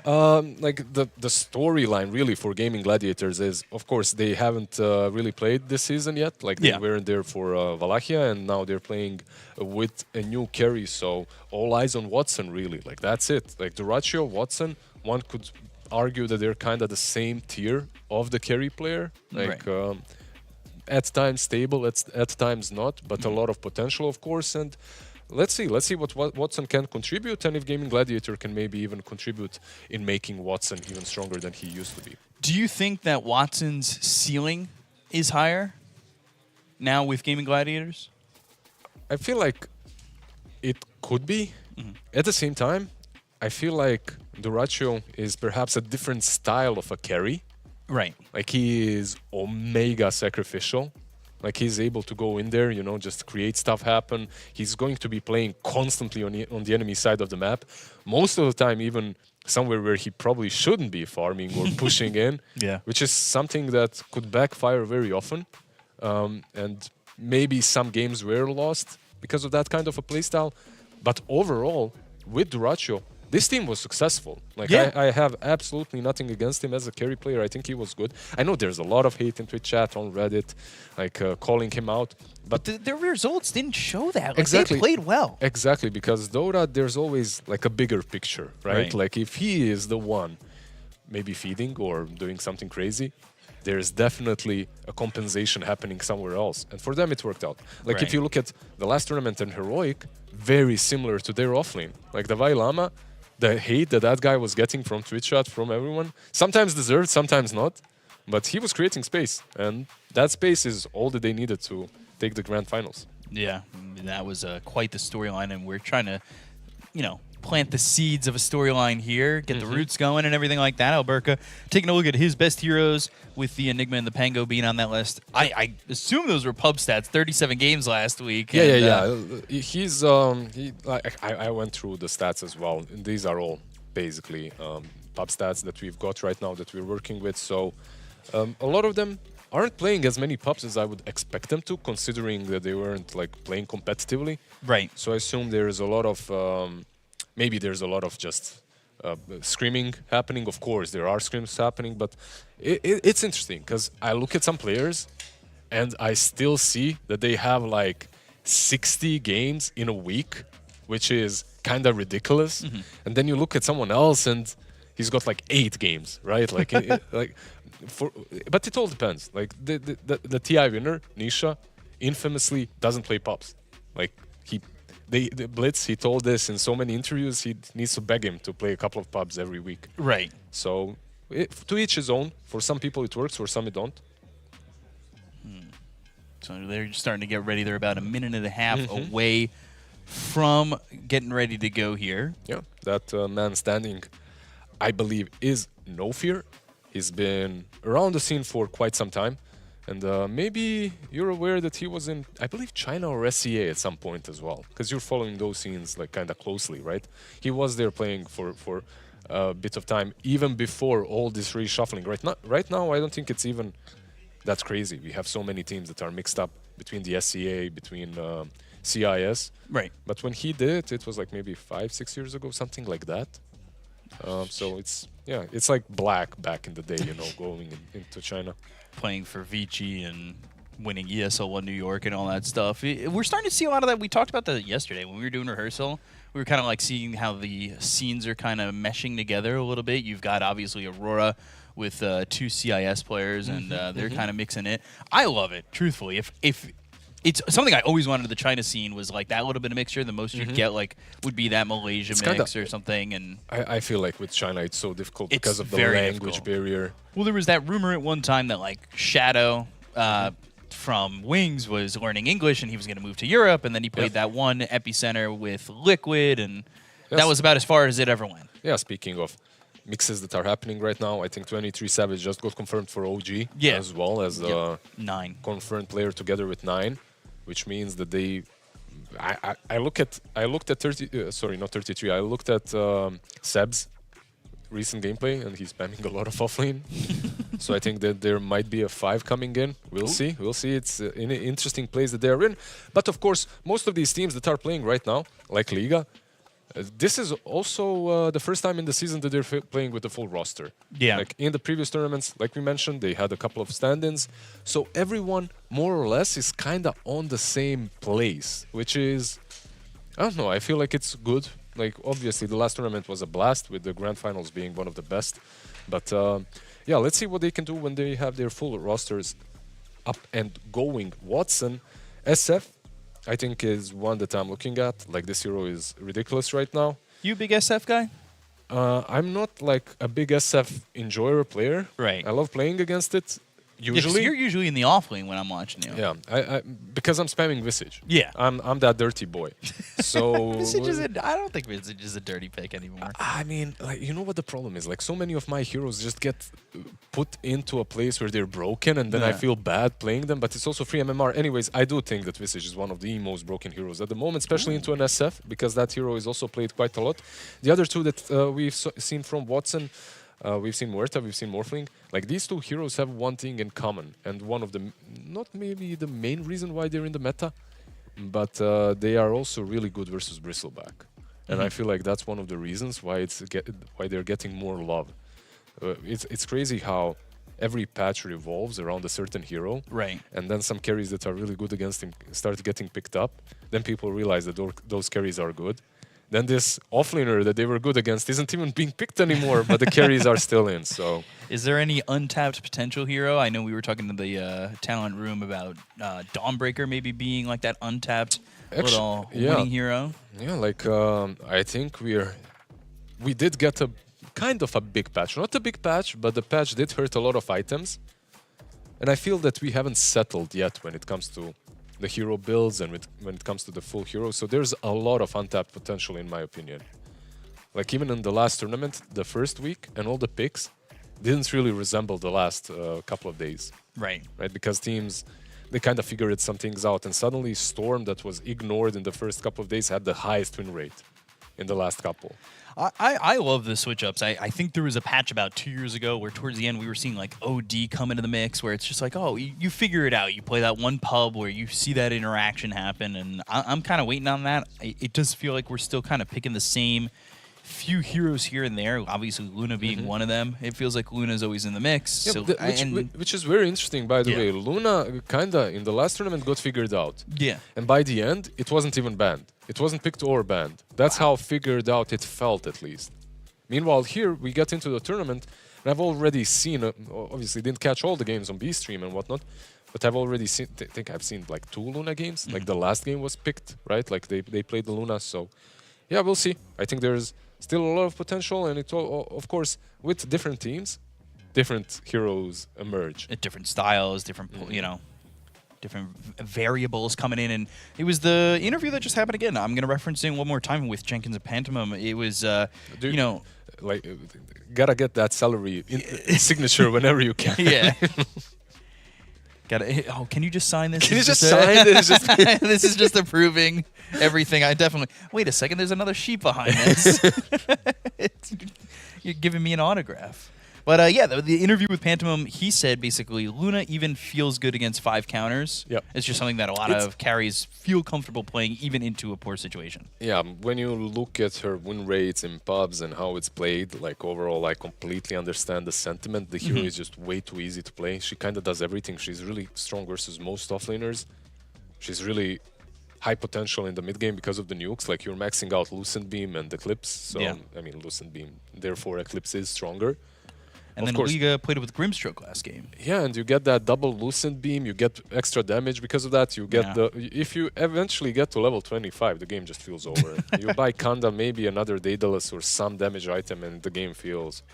like the storyline really for Gaimin Gladiators is, of course, they haven't really played this season yet. Like they weren't there for Wallachia, and now they're playing with a new carry. So all eyes on Watson, really. Like that's it. Like Duraccio, Watson, one could argue that they're kind of the same tier of the carry player. Like at times stable, at times not, but a lot of potential, of course. And let's see what Watson can contribute, and if Gaimin Gladiator can maybe even contribute in making Watson even stronger than he used to be. Do you think that Watson's ceiling is higher now with Gaimin Gladiators? I feel like it could be. At the same time, I feel like Duraccio is perhaps a different style of a carry. Right. Like he is omega sacrificial. Like he's able to go in there, just create stuff happen. He's going to be playing constantly on the enemy side of the map. Most of the time, even somewhere where he probably shouldn't be farming or pushing in, which is something that could backfire very often. And maybe some games were lost because of that kind of a playstyle. But overall, with Duraccio, this team was successful. Like I have absolutely nothing against him as a carry player. I think he was good. I know there's a lot of hate in Twitch chat on Reddit, like calling him out. But their results didn't show that. Like exactly, they played well. Exactly, because Dota, there's always like a bigger picture, right? Like if he is the one maybe feeding or doing something crazy, there's definitely a compensation happening somewhere else. And for them, it worked out. Like if you look at the last tournament in Heroic, very similar to their offlane. Like the Vailama, the hate that guy was getting from Twitch chat, from everyone, sometimes deserved, sometimes not. But he was creating space. And that space is all that they needed to take the grand finals. Yeah, that was quite the storyline. And we're trying to, plant the seeds of a storyline here, get the roots going and everything like that. Alberca taking a look at his best heroes with the Enigma and the Pango being on that list. I assume those were pub stats, 37 games last week. He's I went through the stats as well. And these are all basically pub stats that we've got right now that we're working with. So a lot of them aren't playing as many pubs as I would expect them to, considering that they weren't like playing competitively. Right. So I assume there's a lot of maybe there's a lot of just screaming happening. Of course, there are screams happening, but it's interesting because I look at some players and I still see that they have like 60 games in a week, which is kind of ridiculous. And then you look at someone else and he's got like 8 games, right? Like, but it all depends. Like the TI winner, Nisha, infamously doesn't play pubs. Like the Blitz, he told this in so many interviews, he needs to beg him to play a couple of pubs every week. Right. So to each his own. For some people it works, for some it don't. So they're starting to get ready. They're about a minute and a half away from getting ready to go here. Yeah, that man standing, I believe, is No Fear. He's been around the scene for quite some time. And maybe you're aware that he was in, I believe, China or SCA at some point as well, because you're following those scenes like kind of closely, right? He was there playing for a bit of time, even before all this reshuffling. Right now, I don't think it's even that crazy. We have so many teams that are mixed up between the SCA, between CIS. Right. But when he did it, it was like maybe 5-6 years ago, something like that. So it's like Black back in the day, going into China. Playing for Vici and winning ESL 1 New York and all that stuff. We're starting to see a lot of that. We talked about that yesterday when we were doing rehearsal. We were kind of like seeing how the scenes are kind of meshing together a little bit. You've got obviously Aurora with 2 CIS players, and they're kind of mixing it. I love it, truthfully. If it's something I always wanted the China scene was like that little bit of mixture. The most you'd get would be that Malaysia mix or something. And I feel like with China it's so difficult because of the language barrier. Well, there was that rumor at one time that like Shadow from Wings was learning English and he was going to move to Europe, and then he played that one epicenter with Liquid, and that was about as far as it ever went. Yeah, speaking of mixes that are happening right now. I think 23 Savage just got confirmed for OG as well as 9 confirmed player together with 9, which means that they. I looked at 30. Sorry, not 33. I looked at Seb's recent gameplay, and he's spamming a lot of offlane. So I think that there might be a 5 coming in. We'll see. We'll see. It's an interesting place that they're in. But of course, most of these teams that are playing right now, like Liga, this is also the first time in the season that they're playing with the full roster. Yeah. Like in the previous tournaments, like we mentioned, they had a couple of stand-ins. So everyone, more or less, is kind of on the same place, which is, I don't know, I feel like it's good. Like, obviously, the last tournament was a blast, with the grand finals being one of the best. But, yeah, let's see what they can do when they have their full rosters up and going. Watson, SF, I think is one that I'm looking at. Like, this hero is ridiculous right now. You a big SF guy? I'm not like a big SF enjoyer player. Right. I love playing against it. Yeah, 'cause Usually, you're usually in the offlane when I'm watching you. yeah, I because I'm spamming Visage. Yeah. I'm that dirty boy. So Visage is I don't think Visage is a dirty pick anymore. I mean, like, you know what the problem is? Like, so many of my heroes just get put into a place where they're broken, and then I Yeah. feel bad playing them. But it's also free MMR. Anyways, I do think that Visage is one of the most broken heroes at the moment, especially into an SF, because that hero is also played quite a lot. The other two that we've seen from Watson, we've seen Muerta, we've seen Morphling. Like, these two heroes have one thing in common, and one of the, not maybe the main reason why they're in the meta, but they are also really good versus Bristleback. And I feel like that's one of the reasons why why they're getting more love. It's crazy how every patch revolves around a certain hero, Right. and then some carries that are really good against him start getting picked up. Then people realize that those carries are good. Then this offlaner that they were good against isn't even being picked anymore, but the carries are still in. So, is there any untapped potential hero? I know we were talking to the talent room about Dawnbreaker maybe being like that untapped little winning hero. Yeah, like I think we did get a kind of a big patch. Not a big patch, but the patch did hurt a lot of items. And I feel that we haven't settled yet when it comes to the hero builds and when it comes to the full hero. So there's a lot of untapped potential in my opinion. Like, even in the last tournament, the first week and all the picks didn't really resemble the last couple of days. Right. Right, because teams, they kind of figured some things out, and suddenly Storm, that was ignored in the first couple of days, had the highest win rate in the last couple. I love the switch ups. I think there was a patch about 2 years ago where towards the end we were seeing like OD come into the mix, where it's just like, oh, you figure it out. You play that one pub where you see that interaction happen, and I'm kind of waiting on that. It does feel like we're still kind of picking the same few heroes here and there. Obviously, Luna being one of them. It feels like Luna's always in the mix. Yeah, so, which is very interesting, by the way. Luna kinda in the last tournament got figured out. Yeah. And by the end, it wasn't even banned. It wasn't picked or banned. That's how figured out it felt, at least. Meanwhile, here we get into the tournament, and I've already seen. Obviously, didn't catch all the games on B stream and whatnot, but I've already seen. Think I've seen like 2 Luna games. Like, the last game was picked, right? Like, they played the Luna. So, yeah, we'll see. I think there's still a lot of potential, and it's all, of course, with different teams, different heroes emerge. At different styles, different different variables coming in. And it was the interview that just happened again. I'm going to reference it one more time with Jenkins and Pantomime. It was, like, gotta get that salary signature whenever you can. Yeah. Can you just sign this? Can you just sign this? This is just approving everything. I definitely. Wait a second. There's another sheep behind this. You're giving me an autograph. But yeah, the interview with Pantomime, he said basically Luna even feels good against 5 counters. Yep. It's just something that a lot of carries feel comfortable playing even into a poor situation. Yeah, when you look at her win rates in pubs and how it's played, like, overall, I completely understand the sentiment. The hero is just way too easy to play. She kind of does everything. She's really strong versus most offlaners. She's really high potential in the mid game because of the nukes. Like, you're maxing out Lucent Beam and Eclipse. So, I mean, Lucent Beam, therefore Eclipse is stronger. And then Liga played it with Grimstroke last game. Yeah, and you get that double Lucent Beam, you get extra damage because of that. You get if you eventually get to level 25, the game just feels over. You buy Kanda, maybe another Daedalus or some damage item, and the game feels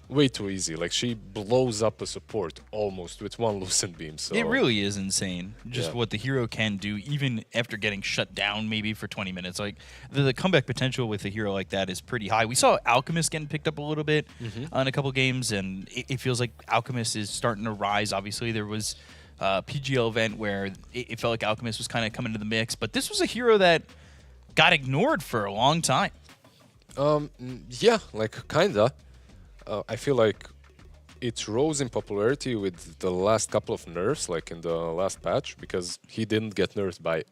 way too easy. Like she blows up a support almost with one Lucent Beam. So It really is insane, just Yeah. what the hero can do, even after getting shut down maybe for 20 minutes. Like the comeback potential with a hero like that is pretty high. We saw Alchemist getting picked up a little bit on a couple games, and it feels like Alchemist is starting to rise. Obviously, there was a PGL event where it felt like Alchemist was kind of coming to the mix, but this was a hero that got ignored for a long time. Yeah, like kinda. I feel like it rose in popularity with the last couple of nerfs, like in the last patch, because he didn't get nerfed by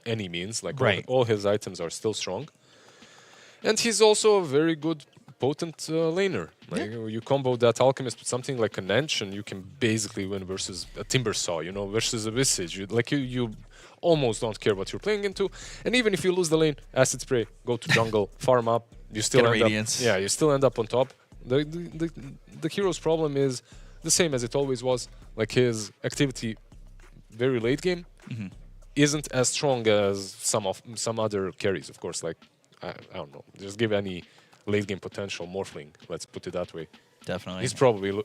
any means. Like Right. all his items are still strong, and he's also a very good, potent laner. Like you combo that alchemist with something like an Ench, and you can basically win versus a Timber Saw, you know, versus a Visage. You almost don't care what you're playing into, and even if you lose the lane, acid spray, go to jungle, farm up, you still Get a end Radiance. up. Yeah, you still end up on top. The hero's problem is the same as it always was. Like his activity, very late game, isn't as strong as some other carries. Of course, like I don't know, just give any late game potential Morphling. Let's put it that way. Definitely. He's probably.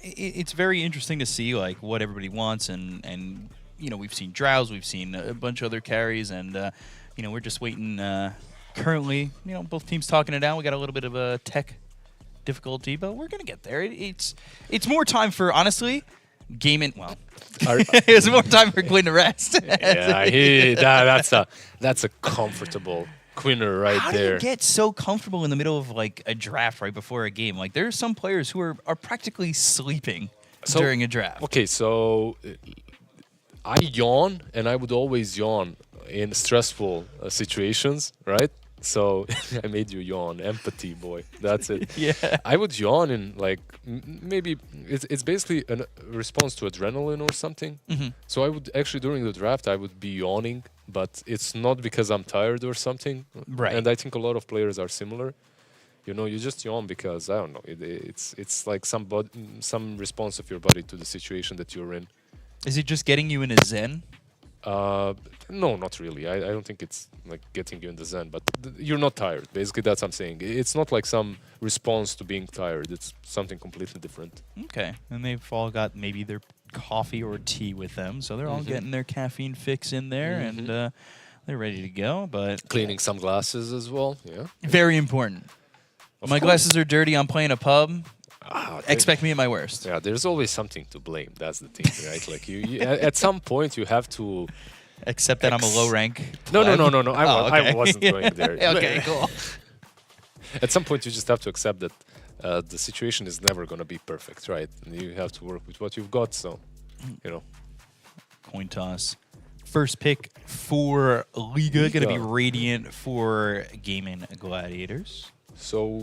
It's very interesting to see like what everybody wants, and you know, we've seen Drowse, we've seen a bunch of other carries, and you know, we're just waiting. Currently, you know, both teams talking it out. We got a little bit of a tech difficulty, but we're gonna get there. It's more time for, honestly, Gaimin. Well, it's more time for Gwyn to rest. Yeah, that's a comfortable Quinner right How there. do you get so comfortable in the middle of like a draft right before a game? Like there are some players who are practically sleeping during a draft. Okay, so I yawn, and I would always yawn in stressful situations, right? So I made you yawn. Empathy, boy. That's it. Yeah. I would yawn in like maybe it's basically a response to adrenaline or something. So I would actually during the draft I would be yawning, but it's not because I'm tired or something. Right. And I think a lot of players are similar. You know, you just yawn because I don't know. It's like some response of your body to the situation that you're in. Is it just getting you in a zen? No, not really. I don't think it's like getting you in the zen, but you're not tired. Basically, that's what I'm saying. It's not like some response to being tired. It's something completely different. Okay. And they've all got maybe their coffee or tea with them, so they're all getting their caffeine fix in there, and they're ready to go. But Cleaning some glasses as well. Yeah. very important. My glasses are dirty. I'm playing a pub. Expect me at my worst. Yeah, there's always something to blame. That's the thing, right? Like you at some point you have to Except that I'm a low rank. No. Oh, I wasn't going there. Okay, cool. At some point, you just have to accept that the situation is never going to be perfect, right? And you have to work with what you've got. So, you know. Coin toss. First pick for Liga, going to be Radiant for Gaimin Gladiators. So,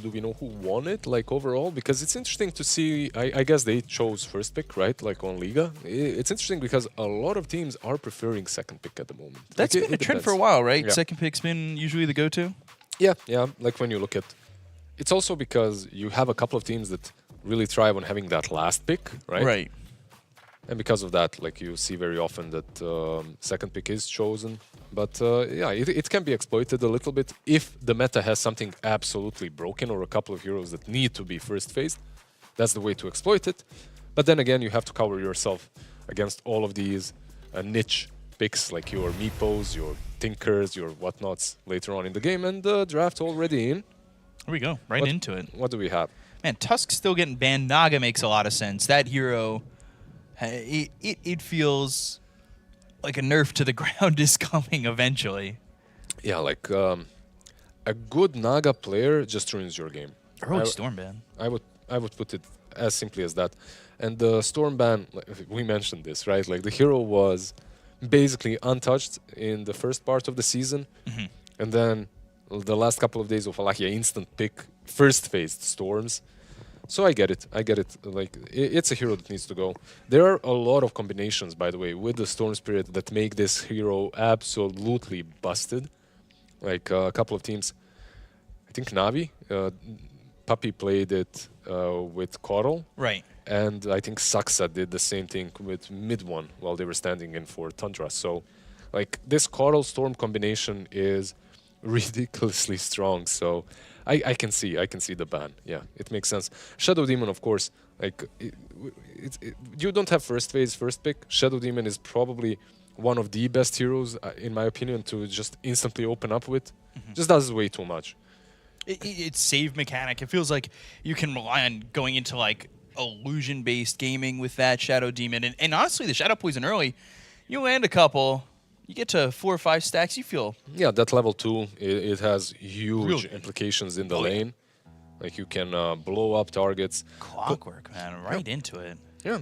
do we know who won it, like, overall? Because it's interesting to see, I guess they chose first pick, right, like, on Liga. It's interesting because a lot of teams are preferring second pick at the moment. That's like, been a trend for a while, right? Yeah. Second pick's been usually the go-to? Yeah, like, when you look at... It's also because you have a couple of teams that really thrive on having that last pick, right? Right. And because of that, like, you see very often that second pick is chosen. But yeah, it can be exploited a little bit if the meta has something absolutely broken or a couple of heroes that need to be first phased. That's the way to exploit it. But then again, you have to cover yourself against all of these niche picks like your Meepos, your Tinkers, your whatnots later on in the game. And the draft already in. Here we go, right into it. What do we have? Man, Tusk's still getting banned. Naga makes a lot of sense. That hero, it feels like a nerf to the ground is coming eventually. Yeah, like a good Naga player just ruins your game. Early Storm ban. I would put it as simply as that. And the Storm ban, like, we mentioned this, right? Like the hero was basically untouched in the first part of the season. And then the last couple of days of Alahia instant pick first phased Storms. So I get it. Like, it's a hero that needs to go. There are a lot of combinations, by the way, with the Storm Spirit that make this hero absolutely busted. Like, a couple of teams. I think Navi, Puppy played it with Coral. Right. And I think Saksa did the same thing with mid one while they were standing in for Tundra. So, like, this Coral Storm combination is ridiculously strong. So I can see the ban. Yeah, it makes sense. Shadow Demon, of course, like you don't have first phase, first pick. Shadow Demon is probably one of the best heroes, in my opinion, to just instantly open up with. Just does way too much. It's save mechanic. It feels like you can rely on going into like illusion-based gaming with that Shadow Demon. And honestly, the Shadow Poison early, you land a couple, you get to 4 or 5 stacks, you feel... Yeah, that level 2, it has huge Real implications in the lane. Like you can blow up targets. Clockwork, man, right into it. Yeah,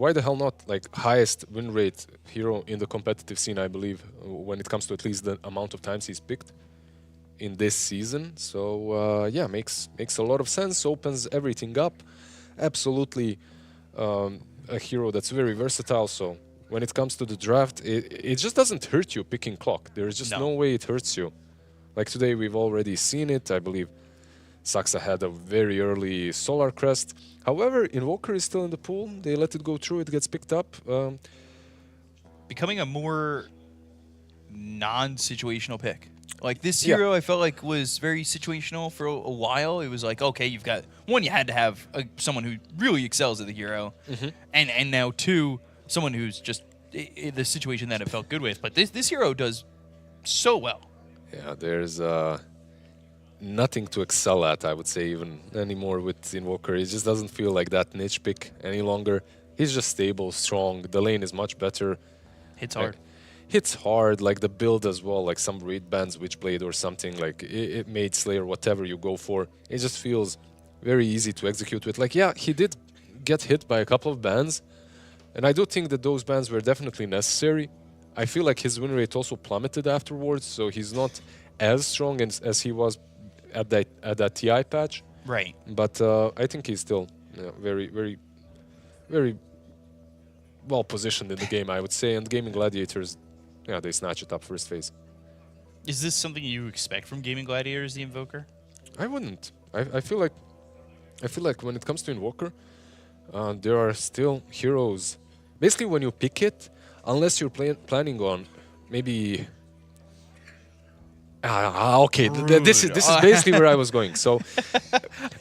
why the hell not? Like highest win rate hero in the competitive scene, I believe, when it comes to at least the amount of times he's picked in this season. So yeah, makes a lot of sense. Opens everything up. Absolutely a hero that's very versatile. So when it comes to the draft, it just doesn't hurt you picking clock. There's just no way it hurts you. Like today, we've already seen it. I believe Saxa had a very early Solar Crest. However, Invoker is still in the pool. They let it go through. It gets picked up. Becoming a more non-situational pick. Like this hero, I felt like was very situational for a while. It was like, okay, you've got one, you had to have someone who really excels at the hero, and now 2, someone who's just in the situation that it felt good with. But this hero does so well. Yeah, there's nothing to excel at, I would say, even anymore with Invoker. It just doesn't feel like that niche pick any longer. He's just stable, strong. The lane is much better. Hits hard. Hits hard, like the build as well, like some raid bans, Witchblade or something, like it made Slayer, whatever you go for. It just feels very easy to execute with. Like, yeah, he did get hit by a couple of bans, and I do think that those bans were definitely necessary. I feel like his win rate also plummeted afterwards, so he's not as strong as he was at that TI patch. Right. But I think he's still very, very, very well positioned in the game, I would say. And Gaimin Gladiators, yeah, they snatch it up first phase. Is this something you expect from Gaimin Gladiators, the Invoker? I wouldn't. I feel like when it comes to Invoker, there are still heroes. Basically, when you pick it, unless you're planning on maybe. Okay, this is basically where I was going. So,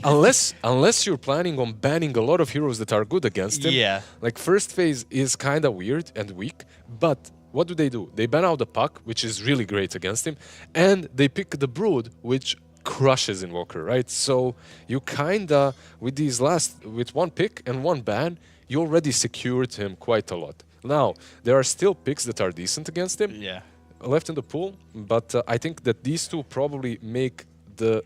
unless you're planning on banning a lot of heroes that are good against him, like first phase is kind of weird and weak. But what do? They ban out the Puck, which is really great against him, and they pick the Brood, which crushes Invoker, right? So you kinda with one pick and one ban, you already secured him quite a lot. Now there are still picks that are decent against him. Yeah. Left in the pool, but I think that these two probably make the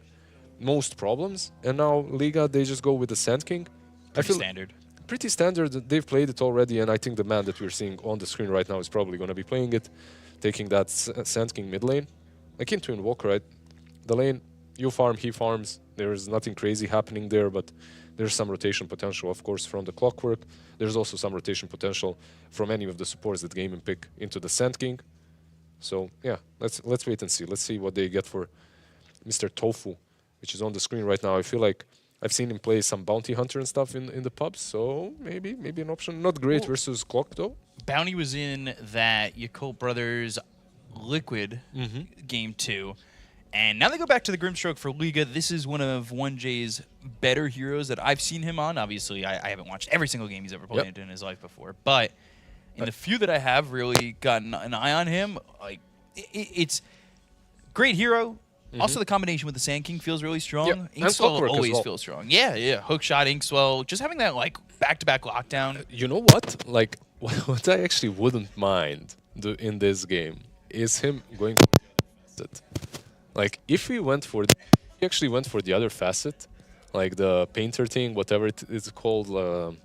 most problems. And now Liga, they just go with the Sand King. Standard. Pretty standard. They've played it already, and I think the man that we're seeing on the screen right now is probably going to be playing it, taking that Sand King mid lane. Akin to Invoker, right? The lane, you farm, he farms. There's nothing crazy happening there, but there's some rotation potential, of course, from the Clockwork. There's also some rotation potential from any of the supports that Gaimin pick into the Sand King. So yeah, let's wait and see. Let's see what they get for Mr. Tofu, which is on the screen right now. I feel like I've seen him play some Bounty Hunter and stuff in the pubs, so maybe an option. Not great versus Clock though. Bounty was in that Yakult Brothers Liquid game 2, and now they go back to the Grimstroke for Liga. This is one of 1J's better heroes that I've seen him on. Obviously, I haven't watched every single game he's ever played in his life before, but in the few that I have really gotten an eye on him, like it's great hero. Also, the combination with the Sand King feels really strong. Inkswell always feels strong. Yeah. Hookshot, Inkswell, just having that like back-to-back lockdown. You know what? Like what I actually wouldn't mind in this game is him going for the other facet. Like if he actually went for the other facet, like the painter thing, whatever it's called. The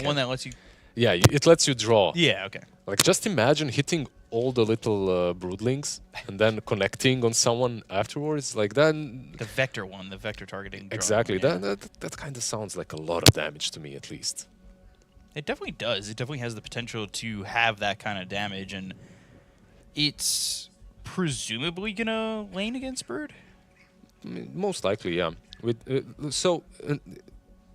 one that lets you. Yeah, it lets you draw. Yeah, okay. Like, just imagine hitting all the little broodlings and then connecting on someone afterwards. Like, then... The vector one, the vector targeting. Exactly. That kind of sounds like a lot of damage to me, at least. It definitely does. It definitely has the potential to have that kind of damage, and it's presumably going to lane against Bird? Most likely, yeah.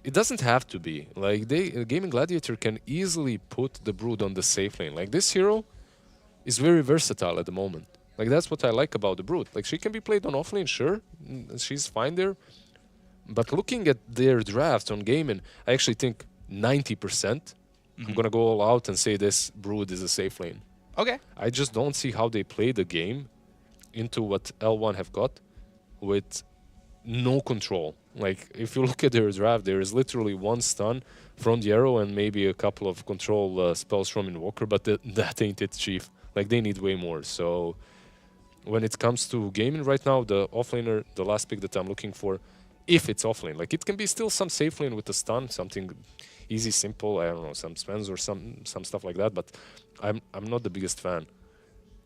It doesn't have to be. Like, Gaimin Gladiator can easily put the Brood on the safe lane. Like, this hero is very versatile at the moment. Like that's what I like about the Brood. Like she can be played on offlane, sure, she's fine there. But looking at their draft on Gaimin, I actually think 90%. I'm gonna go all out and say this Brood is a safe lane. Okay. I just don't see how they play the game into what L1 have got with no control. Like if you look at their draft, there is literally one stun from the arrow and maybe a couple of control spells from Invoker, but that ain't it, Chief. Like they need way more. So when it comes to gaming right now, the offlaner, the last pick that I'm looking for, if it's offlane, like it can be still some safe lane with a stun, something easy, simple. I don't know, some spans or some stuff like that. But I'm not the biggest fan.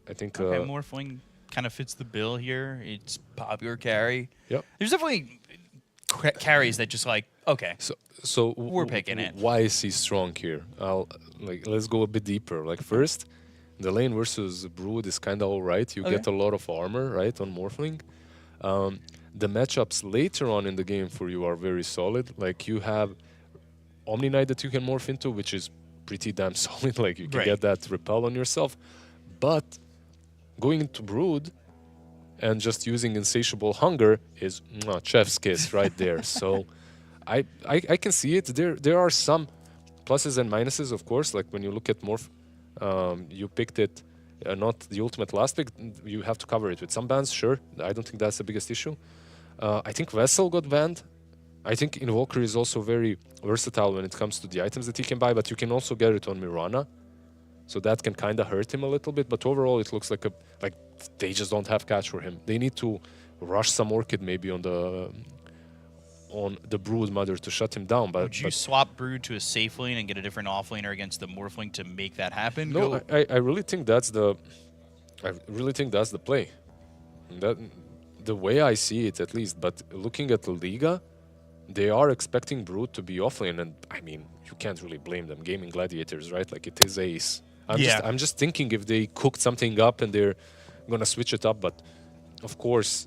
I think okay, Morphling kind of fits the bill here. It's popular carry. Yep. There's definitely carries that just like okay. So we're picking it. Why is he strong here? Let's go a bit deeper. Like first, the lane versus Brood is kind of alright. You get a lot of armor, right, on Morphling. The matchups later on in the game for you are very solid. Like you have Omni Knight that you can morph into, which is pretty damn solid. Like you can get that repel on yourself. But going into Brood and just using Insatiable Hunger is chef's kiss right there. So I can see it. There are some pluses and minuses, of course. Like when you look at Morph, you picked it, not the ultimate last pick. You have to cover it with some bans, sure. I don't think that's the biggest issue. I think Vessel got banned. I think Invoker is also very versatile when it comes to the items that he can buy, but you can also get it on Mirana. So that can kind of hurt him a little bit, but overall it looks like they just don't have catch for him. They need to rush some Orchid maybe on the Brood Mother to shut him down. But would you swap Brood to a safe lane and get a different offlaner against the Morphling to make that happen? No, I really think that's the play. The way I see it, at least. But looking at the Liga, they are expecting Brood to be offlane, and I mean you can't really blame them. Gaimin Gladiators, right? Like it is Ace. I'm just thinking if they cooked something up and they're gonna switch it up, but of course,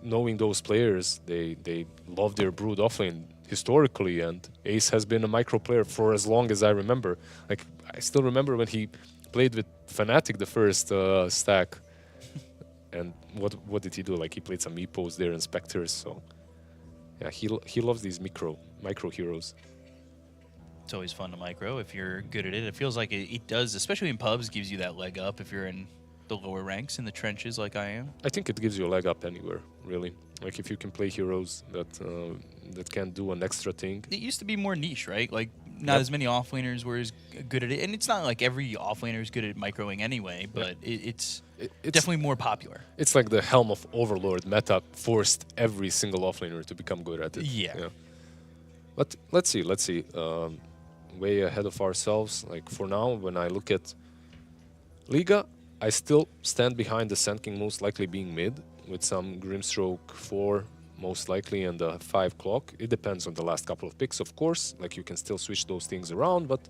knowing those players, they love their Brood offlane historically, and Ace has been a micro player for as long as I remember. Like I still remember when he played with Fnatic the first stack, and what did he do? Like he played some Epos there and Spectres. So yeah, he loves these micro heroes. It's always fun to micro if you're good at it. It feels like it does, especially in pubs, gives you that leg up if you're in the lower ranks in the trenches like I am. I think it gives you a leg up anywhere, really. Like if you can play heroes that can do an extra thing. It used to be more niche, right? Like not as many offlaners were as good at it, and it's not like every offlaner is good at microing anyway. But it's definitely more popular. It's like the Helm of Overlord meta forced every single offlaner to become good at it. Yeah. But let's see. Way ahead of ourselves. Like for now, when I look at Liga, I still stand behind the Sand King most likely being mid with some Grimstroke 4 most likely and the 5 clock. It depends on the last couple of picks, of course. Like you can still switch those things around, but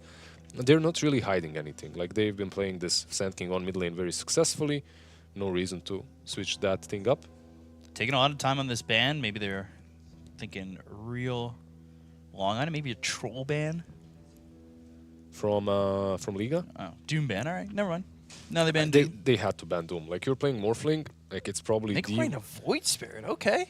they're not really hiding anything. Like they've been playing this Sand King on mid lane very successfully. No reason to switch that thing up. Taking a lot of time on this ban. Maybe they're thinking real long on it. Maybe a troll ban. From Liga? Oh, Doom ban. All right, never mind. No, they banned Doom. They had to ban Doom. Like you're playing Morphling, like it's probably They're playing a Void Spirit. Okay.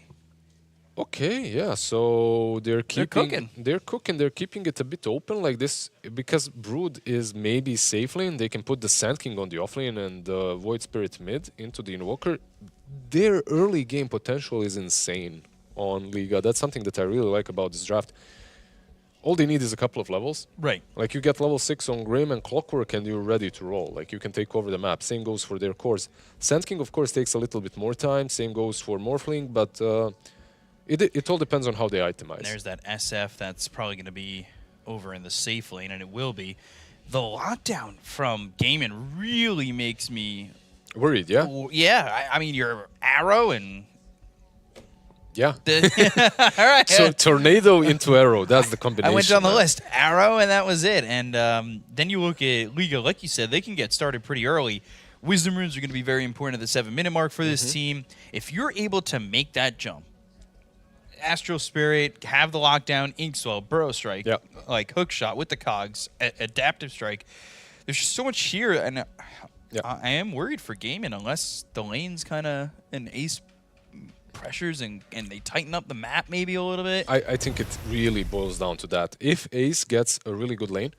Okay, yeah. So they're cooking. They're cooking. They're keeping it a bit open like this because Brood is maybe safe lane. They can put the Sand King on the offlane and the Void Spirit mid into the Invoker. Their early game potential is insane on Liga. That's something that I really like about this draft. All they need is a couple of levels. Right. Like you get level 6 on Grim and Clockwork and you're ready to roll. Like you can take over the map. Same goes for their cores. Sand King, of course, takes a little bit more time. Same goes for Morphling, but it all depends on how they itemize. And there's that SF that's probably going to be over in the safe lane, and it will be. The lockdown from Gaimin really makes me... worried, yeah? Yeah, I mean, your Arrow and... Yeah. All right. So Tornado into Arrow, that's the combination. I went down the list. Arrow, and that was it. And then you look at Liga, like you said, they can get started pretty early. Wisdom Runes are going to be very important at the 7-minute mark for this team. If you're able to make that jump, Astral Spirit, have the lockdown, Inkswell, Burrow Strike, like Hook Shot with the cogs, Adaptive Strike, there's just so much here. And Yeah. I am worried for Gaimin unless the lane's kind of an ace pressures and they tighten up the map maybe a little bit. I think it really boils down to that. If Ace gets a really good lane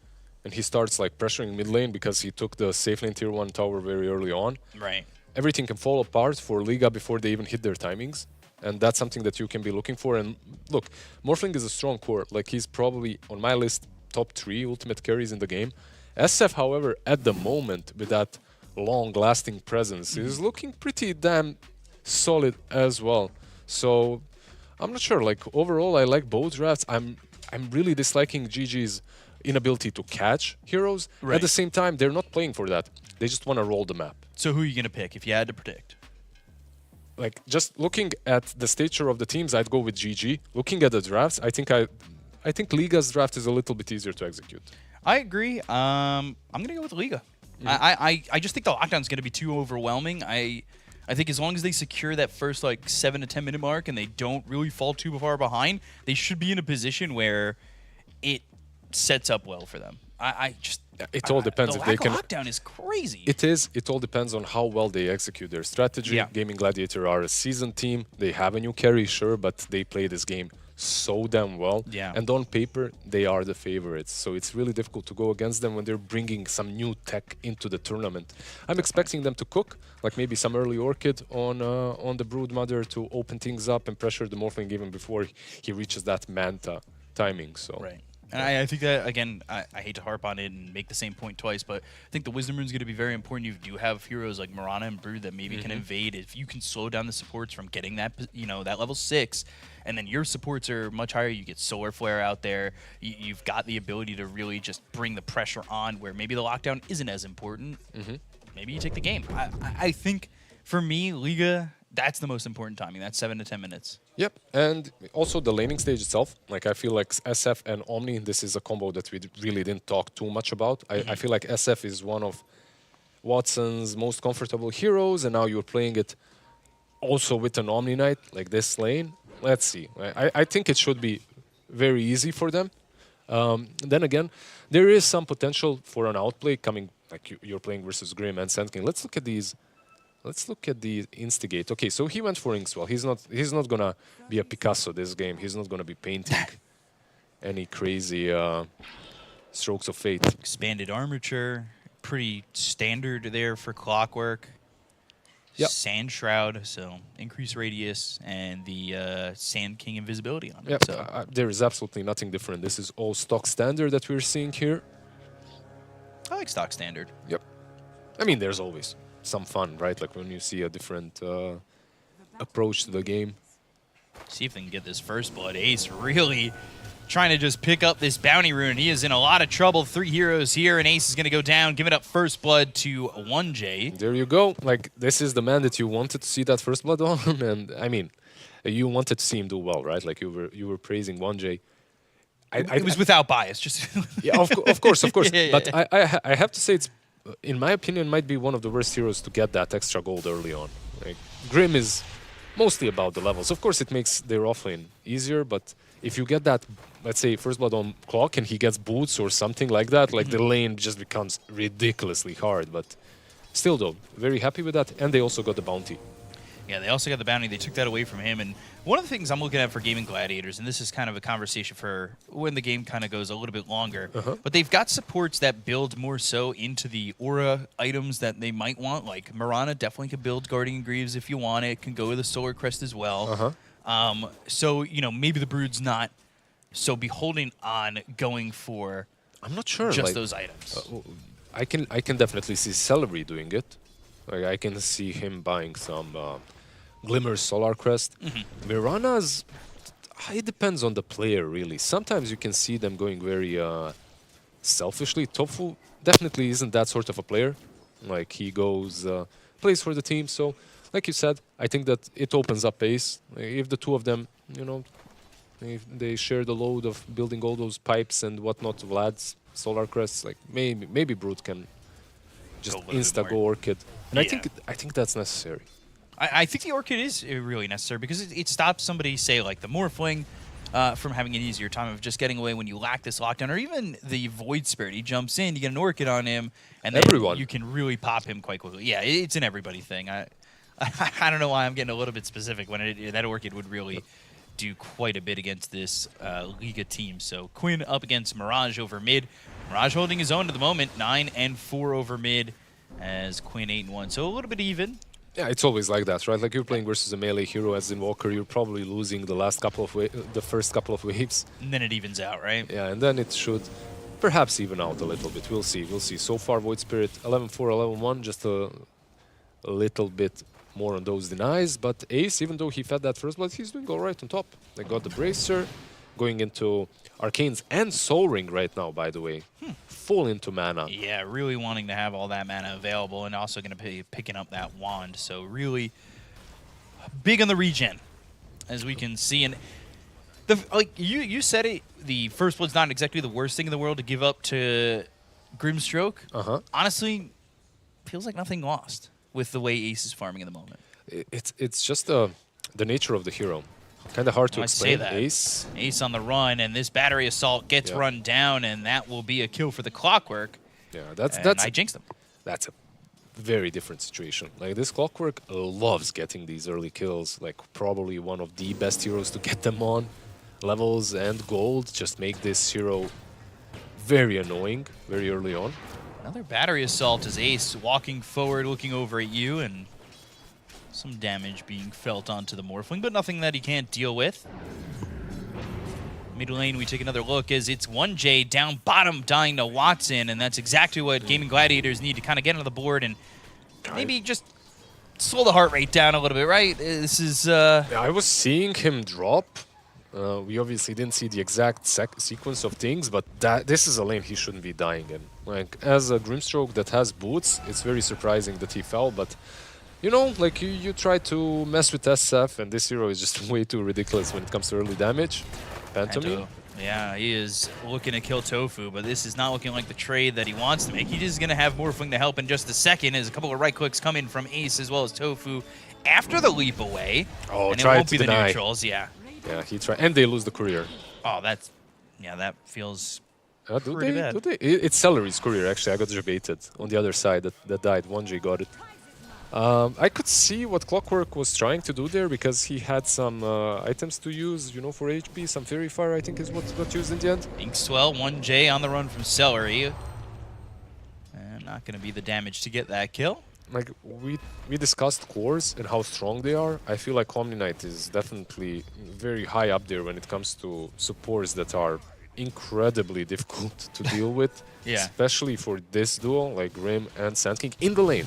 and he starts like pressuring mid lane because he took the safe lane tier 1 tower very early on, Right. everything can fall apart for Liga before they even hit their timings. And that's something that you can be looking for. And look, Morphling is a strong core. Like, he's probably on my list top 3 ultimate carries in the game. SF, however, at the moment, with that long-lasting presence, is looking pretty damn solid as well. So I'm not sure. Like, overall, I like both drafts. I'm really disliking GG's inability to catch heroes. Right. At the same time, they're not playing for that. They just want to roll the map. So who are you going to pick if you had to predict? Like, just looking at the stature of the teams, I'd go with GG. Looking at the drafts, I think Liga's draft is a little bit easier to execute. I agree. I'm going to go with Liga. I just think the lockdown's going to be too overwhelming. I think as long as they secure that first like 7 to 10 minute mark and they don't really fall too far behind, they should be in a position where it sets up well for them. It all depends the if they can. lockdown is crazy. It is. It all depends on how well they execute their strategy. Yeah. Gaimin Gladiator are a seasoned team. They have a new carry, sure, but they play this game so damn well. Yeah. And on paper, they are the favorites. So it's really difficult to go against them when they're bringing some new tech into the tournament. I'm expecting them to cook, like maybe some early Orchid on the Broodmother to open things up and pressure the Morphling even before he reaches that Manta timing. So. Right. And I think that, again, I hate to harp on it and make the same point twice, but I think the Wisdom Rune is going to be very important. You do have heroes like Mirana and Brood that maybe can invade. If you can slow down the supports from getting that, that level 6, and then your supports are much higher, you get Solar Flare out there, you've got the ability to really just bring the pressure on where maybe the lockdown isn't as important. Maybe you take the game. I think, for me, Liga, that's the most important timing. That's 7 to 10 minutes. Yep, and also the laning stage itself. Like, I feel like SF and Omni, this is a combo that we really didn't talk too much about. I feel like SF is one of Watson's most comfortable heroes, and now you're playing it also with an Omni Knight, like this lane. Let's see. I think it should be very easy for them. Then again, there is some potential for an outplay coming, like you're playing versus Grim and Sand King. Let's look at these. Let's look at the Instigate. Okay, so he went for Inkswell. He's not gonna be a Picasso this game. He's not gonna be painting any crazy strokes of fate. Expanded armature, pretty standard there for Clockwork. Yep. Sand Shroud, so increased radius, and the Sand King invisibility on it. Yep, So there is absolutely nothing different. This is all stock standard that we're seeing here. I like stock standard. Yep. I mean, there's always some fun, right? Like when you see a different approach to the game. See if they can get this first blood. Ace really trying to just pick up this bounty rune. He is in a lot of trouble. 3 heroes here, and Ace is going to go down, giving up first blood to 1J. There you go. Like, this is the man that you wanted to see that first blood on, and I mean, you wanted to see him do well, right? Like you were praising 1J. It was without bias, just yeah, of course. Yeah. But I have to say, it's, in my opinion, might be one of the worst heroes to get that extra gold early on. Like, Grim is mostly about the levels. Of course, it makes their offlane easier, but if you get that, let's say, first blood on Clock and he gets boots or something like that, like the lane just becomes ridiculously hard. But still, though, very happy with that. And they also got the bounty. Yeah, they also got the bounty. They took that away from him. And one of the things I'm looking at for Gaimin Gladiators, and this is kind of a conversation for when the game kind of goes a little bit longer, but they've got supports that build more so into the aura items that they might want. Like Mirana definitely could build Guardian Greaves if you want it. Can go with a Solar Crest as well. So, maybe the Brood's not so beholden on going for I'm not sure. just like, those items. I can definitely see Celery doing it. Like, I can see him buying some Glimmer Solar Crest. Mirana's, it depends on the player, really. Sometimes you can see them going very selfishly. Tofu definitely isn't that sort of a player. Like, he goes, plays for the team. So, like you said, I think that it opens up Ace. If the two of them, if they share the load of building all those pipes and whatnot, Vlad's Solar Crests, like maybe Brood can just insta-go Orchid. And I think that's necessary. I think the Orchid is really necessary because it stops somebody, say, like the Morphling, from having an easier time of just getting away when you lack this lockdown, or even the Void Spirit. He jumps in, you get an Orchid on him, and then you can really pop him quite quickly. Yeah, it's an everybody thing. I don't know why I'm getting a little bit specific when that Orchid would really do quite a bit against this Liga team. So Quinn up against Mirage over mid. Mirage holding his own at the moment, 9-4 over mid, as Quinn 8-1. So a little bit even. Yeah, it's always like that, right? Like you're playing versus a melee hero as Invoker, you're probably losing the first couple of waves. And then it evens out, right? Yeah, and then it should perhaps even out a little bit. We'll see. We'll see. So far, Void Spirit 11-4, 11-1, just a little bit more on those denies. But Ace, even though he fed that first blood, he's doing all right on top. They got the Bracer, going into Arcanes and Soul Ring right now, by the way. Full into mana. Yeah, really wanting to have all that mana available, and also going to be picking up that wand. So really big on the regen, as we can see. And like you said it, the first blood's not exactly the worst thing in the world to give up to Grimstroke. Honestly, feels like nothing lost with the way Ace is farming in the moment. It's just the nature of the hero. Kind of hard to explain. Say that. Ace on the run, and this battery assault gets run down, and that will be a kill for the Clockwork. Yeah, that's I jinxed him. That's a very different situation. Like this Clockwork loves getting these early kills. Like probably one of the best heroes to get them on. Levels and gold just make this hero very annoying very early on. Another battery assault as Ace walking forward, looking over at you, and some damage being felt onto the Morphling, but nothing that he can't deal with. Mid lane, we take another look as it's 1J down bottom, dying to Watson, and that's exactly what Gaimin Gladiators need to kind of get on the board and maybe just slow the heart rate down a little bit, right? This is... Yeah, I was seeing him drop. We obviously didn't see the exact sequence of things, but this is a lane he shouldn't be dying in. Like, as a Grimstroke that has boots, it's very surprising that he fell, but you know, like you try to mess with SF, and this hero is just way too ridiculous when it comes to early damage. Pantomime. Yeah, he is looking to kill Tofu, but this is not looking like the trade that he wants to make. He is going to have Morphling to help in just a second as a couple of right clicks come in from Ace as well as Tofu after the leap away. Oh, and it won't be the neutrals, yeah. Yeah, he tried, and they lose the courier. Oh, that feels do pretty bad. Do they? It's Celery's courier, actually. I got debated on the other side that died. 1J got it. I could see what Clockwork was trying to do there because he had some items to use, you know, for HP. Some Fairy Fire, I think, is what got used in the end. Inkswell, 1J on the run from Celery. And not going to be the damage to get that kill. Like, we discussed cores and how strong they are. I feel like Omni Knight is definitely very high up there when it comes to supports that are incredibly difficult to deal with. Yeah. Especially for this duo, like Grim and Sand King in the lane.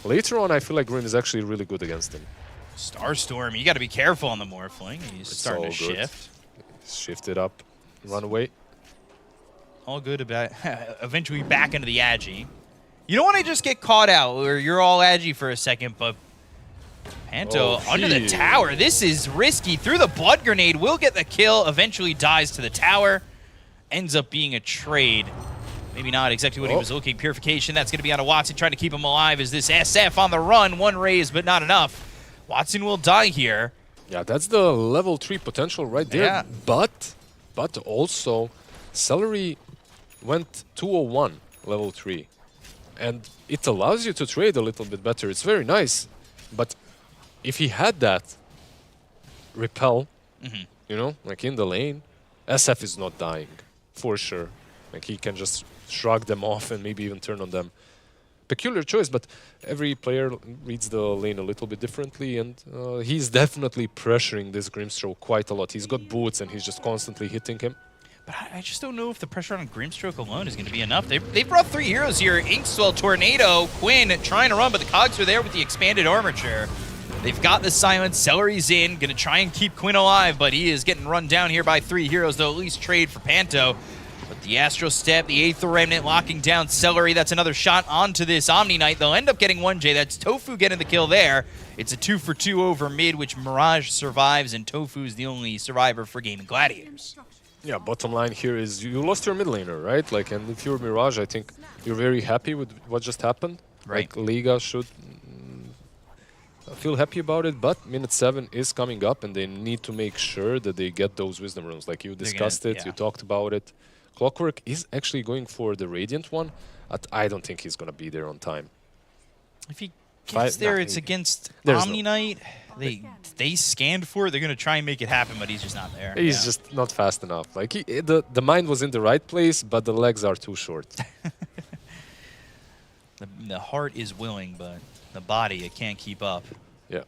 Later on, I feel like Grim is actually really good against him. Starstorm, you got to be careful on the Morphling. He's starting to shift. Shift it up, run away. All good about eventually back into the Agi. You don't want to just get caught out where you're all Agi for a second, but Panto under the tower. This is risky. Through the Blood Grenade, will get the kill, eventually dies to the tower. Ends up being a trade. Maybe not exactly what he was looking. Purification, that's going to be out of Watson, trying to keep him alive. Is this SF on the run? One raise, but not enough. Watson will die here. Yeah, that's the level 3 potential right there. Yeah. But also, Celery went 201 level 3. And it allows you to trade a little bit better. It's very nice. But if he had that repel, you know, like in the lane, SF is not dying, for sure. Like he can just shrug them off and maybe even turn on them. Peculiar choice, but every player reads the lane a little bit differently, and he's definitely pressuring this Grimstroke quite a lot. He's got boots and he's just constantly hitting him. But I just don't know if the pressure on Grimstroke alone is going to be enough. They've brought 3 heroes here. Inkswell, Tornado, Quinn trying to run, but the cogs are there with the expanded armature. They've got the silence. Celery's in. Going to try and keep Quinn alive, but he is getting run down here by 3 heroes. They'll at least trade for Panto. But the Astro Step, the Aether Remnant locking down Celery. That's another shot onto this Omni Knight. They'll end up getting 1J. That's Tofu getting the kill there. It's a 2-for-2 over mid, which Mirage survives, and Tofu's the only survivor for Gaimin Gladiators. Yeah, bottom line here is you lost your mid laner, right? Like, and if you're Mirage, I think you're very happy with what just happened. Right. Like, Liga should I feel happy about it, but minute 7 is coming up, and they need to make sure that they get those wisdom runes. Like you discussed it, you talked about it. Clockwork is actually going for the Radiant one, but I don't think he's going to be there on time. If he gets there, it's against Omni Knight. They scanned for it. They're going to try and make it happen, but he's just not there. He's just not fast enough. Like the mind was in the right place, but the legs are too short. The heart is willing, but the body, it can't keep up. Yeah.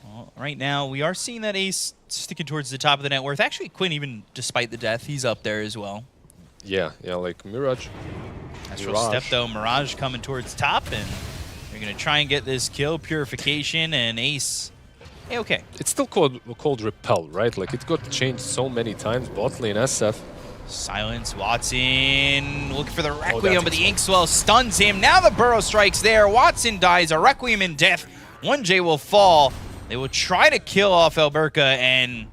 Well, right now, we are seeing that Ace sticking towards the top of the net worth. Actually, Quinn, even despite the death, he's up there as well. Yeah, like Mirage. Astral Step, though. Mirage coming towards top, and they're going to try and get this kill. Purification and Ace. Hey, okay. It's still called Repel, right? Like, it got changed so many times. Bot lane SF. Silence, Watson looking for the Requiem, but the Inkswell stuns him. Now the Burrow Strike's there. Watson dies, a Requiem in death. 1J will fall. They will try to kill off Alberca, and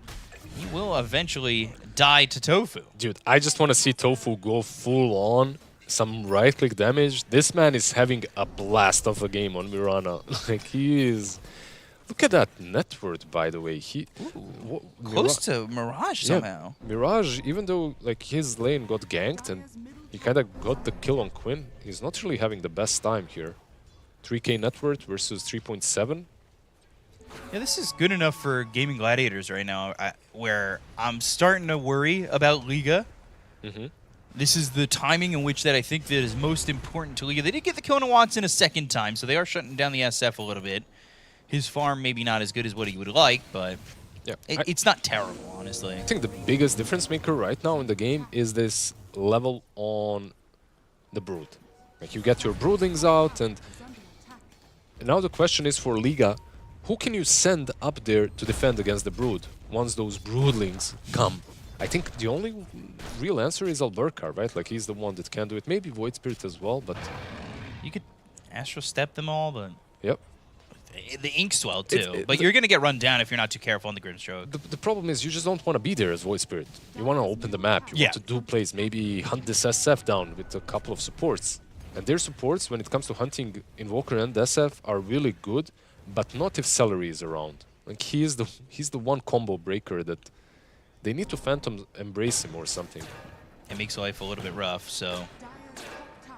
he will eventually die to Tofu. Dude, I just want to see Tofu go full on, some right-click damage. This man is having a blast of a game on Mirana. Like, he is... Look at that net worth, by the way. Close to Mirage somehow. Yeah, Mirage, even though like his lane got ganked and he kind of got the kill on Quinn, he's not really having the best time here. 3k net worth versus 3.7. Yeah, this is good enough for Gaimin Gladiators right now, where I'm starting to worry about Liga. This is the timing in which that I think that is most important to Liga. They did get the kill on Watson a second time, so they are shutting down the SF a little bit. His farm maybe not as good as what he would like, but yeah, it's not terrible, honestly. I think the biggest difference maker right now in the game is this level on the Brood. Like, you get your Broodlings out, and now the question is for Liga, who can you send up there to defend against the Brood once those Broodlings come? I think the only real answer is Alberca, right? Like, he's the one that can do it. Maybe Void Spirit as well, but... You could Astral Step them all, but... Yep. The Inkswell, too. But you're going to get run down if you're not too careful on the Grimstroke. The problem is you just don't want to be there as Void Spirit. You want to open the map. You want to do plays, maybe hunt this SF down with a couple of supports. And their supports, when it comes to hunting Invoker and SF, are really good, but not if Celery is around. Like, he's the one combo breaker that they need to Phantom embrace him or something. It makes life a little bit rough, so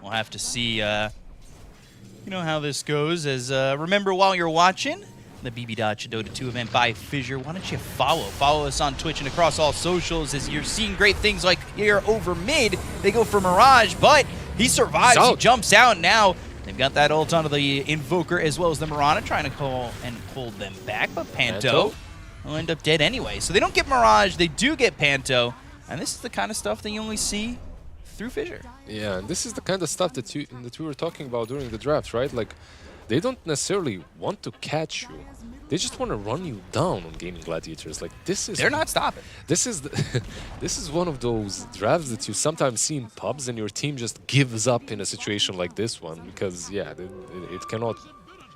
we'll have to see... you know how this goes. As remember, while you're watching the BB Dacha Dota 2 event by Fissure, why don't you follow us on Twitch and across all socials, as you're seeing great things like here over mid. They go for Mirage, but he survives. He jumps out now. They've got that ult onto the Invoker as well as the Mirana, trying to call and hold them back, but Panto will end up dead anyway. So they don't get Mirage, they do get Panto, and this is the kind of stuff that you only see through Fissure. Yeah, and this is the kind of stuff that we were talking about during the draft, right? Like, they don't necessarily want to catch you. They just want to run you down on Gaimin Gladiators. Like, this is... They're not stopping. This is this is one of those drafts that you sometimes see in pubs and your team just gives up in a situation like this one because, yeah, it cannot...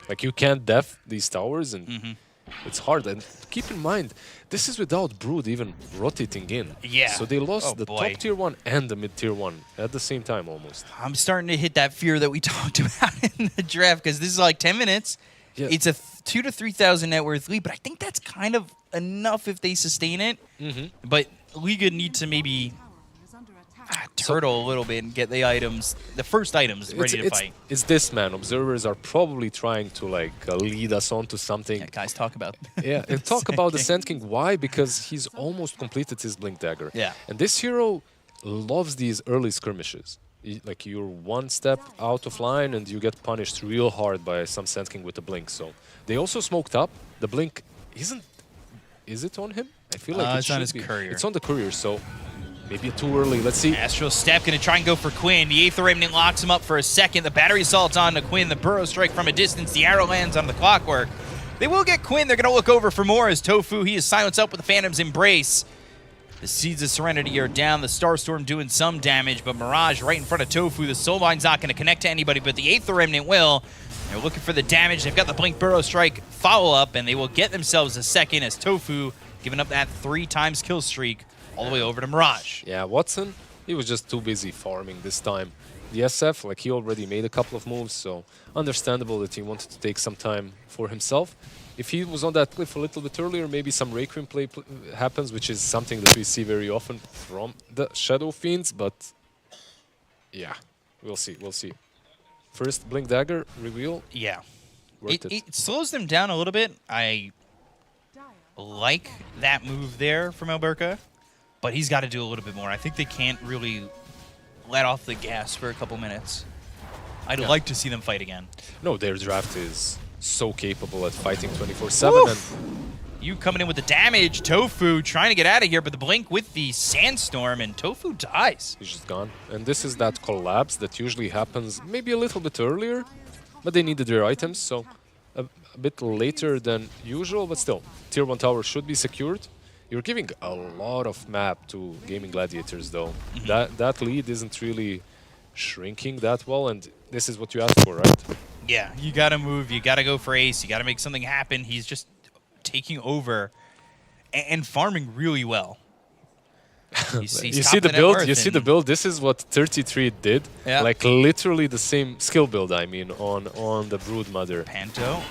Like, you can't def these towers and... It's hard, and keep in mind, this is without Brood even rotating in. Yeah. So they lost the top tier 1 and the mid tier 1 at the same time almost. I'm starting to hit that fear that we talked about in the draft, because this is like 10 minutes. Yeah. It's a 2,000 to 3,000 net worth lead, but I think that's kind of enough if they sustain it. But Liga need to maybe turtle a little bit and get the items, the first items, ready to fight. It's this, man. Observers are probably trying to like lead us on to something. Yeah, guys, talk about and talk about the Sand King. Why? Because he's almost completed his Blink Dagger. Yeah. And this hero loves these early skirmishes. Like, you're one step out of line and you get punished real hard by some Sand King with a Blink. So they also smoked up. The Blink isn't... Is it on him? I feel like it's on his courier. It's on the courier, so... Maybe too early. Let's see. Astral Step going to try and go for Quinn. The Aether Remnant locks him up for a second. The Battery Assault on to Quinn. The Burrow Strike from a distance. The arrow lands on the Clockwork. They will get Quinn. They're going to look over for more as Tofu, he is silenced up with the Phantom's Embrace. The Seeds of Serenity are down. The Starstorm doing some damage, but Mirage right in front of Tofu. The Soulbine's not going to connect to anybody, but the Aether Remnant will. They're looking for the damage. They've got the Blink Burrow Strike follow-up, and they will get themselves a second as Tofu giving up that 3 times kill streak all the way over to Mirage. Yeah, Watson, he was just too busy farming this time. the SF, like he already made a couple of moves, so understandable that he wanted to take some time for himself. If he was on that cliff a little bit earlier, maybe some Requiem play happens, which is something that we see very often from the Shadow Fiends, but yeah, we'll see, we'll see. First, Blink Dagger, reveal. Yeah. Worth It slows them down a little bit. I like that move there from Alberca, but he's got to do a little bit more. I think they can't really let off the gas for a couple minutes. I'd like to see them fight again. No, their draft is so capable at fighting 24/7. And you coming in with the damage, Tofu trying to get out of here, but the blink with the sandstorm, and Tofu dies. he's just gone. And this is that collapse that usually happens maybe a little bit earlier, but they needed their items, so a bit later than usual, but still, Tier 1 tower should be secured. You're giving a lot of map to Gaimin Gladiators, though. That lead isn't really shrinking that well, and this is what you asked for, right? Yeah, you got to move, you got to go for ace, you got to make something happen. He's just taking over and farming really well. You see the build. You see the build. This is what 33 did. Yeah. Like literally the same skill build. I mean, on the Broodmother. Panto,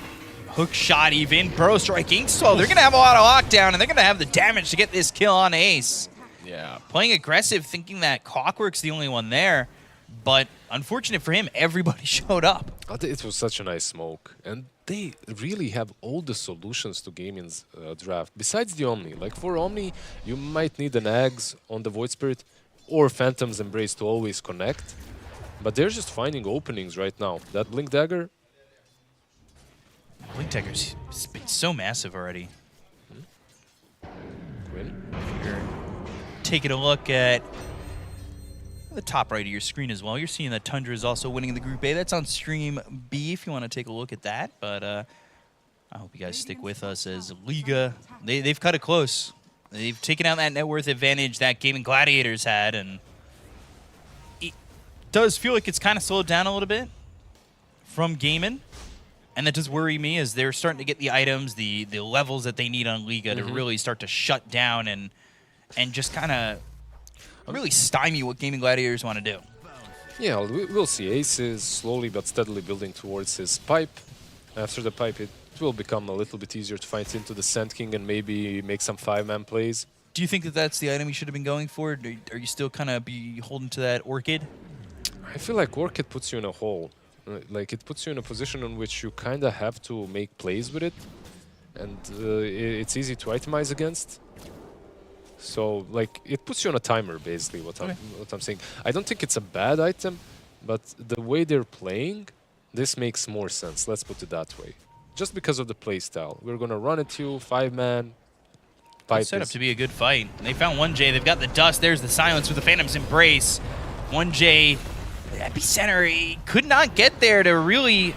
hook shot even, burrow striking. So they're gonna have a lot of lockdown, and they're gonna have the damage to get this kill on ace. Yeah. Playing aggressive, thinking that Clockwork's the only one there, but unfortunate for him, everybody showed up. It was such a nice smoke, and they really have all the solutions to Gaimin's draft. Besides the Omni, like for Omni, you might need an Ags on the Void Spirit or Phantom's Embrace to always connect, but they're just finding openings right now. That Blink Dagger. Blink Dagger's been so massive already. Win. You're taking a look at the top right of your screen as well. You're seeing that Tundra is also winning the Group A. That's on Stream B if you want to take a look at that. But I hope you guys stick with us as Liga. They've cut it close. They've taken out that net worth advantage that Gaimin Gladiators had, and it does feel like it's kind of slowed down a little bit from Gaimin. And that does worry me as they're starting to get the items, the levels that they need on Liga to really start to shut down and just kind of really stymie what Gaimin Gladiators want to do. Yeah, we'll see. Ace is slowly but steadily building towards his pipe. After the pipe, it will become a little bit easier to fight into the Sand King and maybe make some 5-man plays. Do you think that that's the item you should have been going for? Are you still kind of holding to that Orchid? I feel like Orchid puts you in a hole. Like, it puts you in a position in which you kind of have to make plays with it. And it's easy to itemize against. So, like, it puts you on a timer, basically, what I'm saying. I don't think it's a bad item, but the way they're playing, this makes more sense. Let's put it that way. Just because of the play style. We're going to run it to 5-man. It's set up to be a good fight. And they found 1J. They've got the dust. There's the silence with the Phantom's Embrace. 1J, the epicenter, he could not get there to really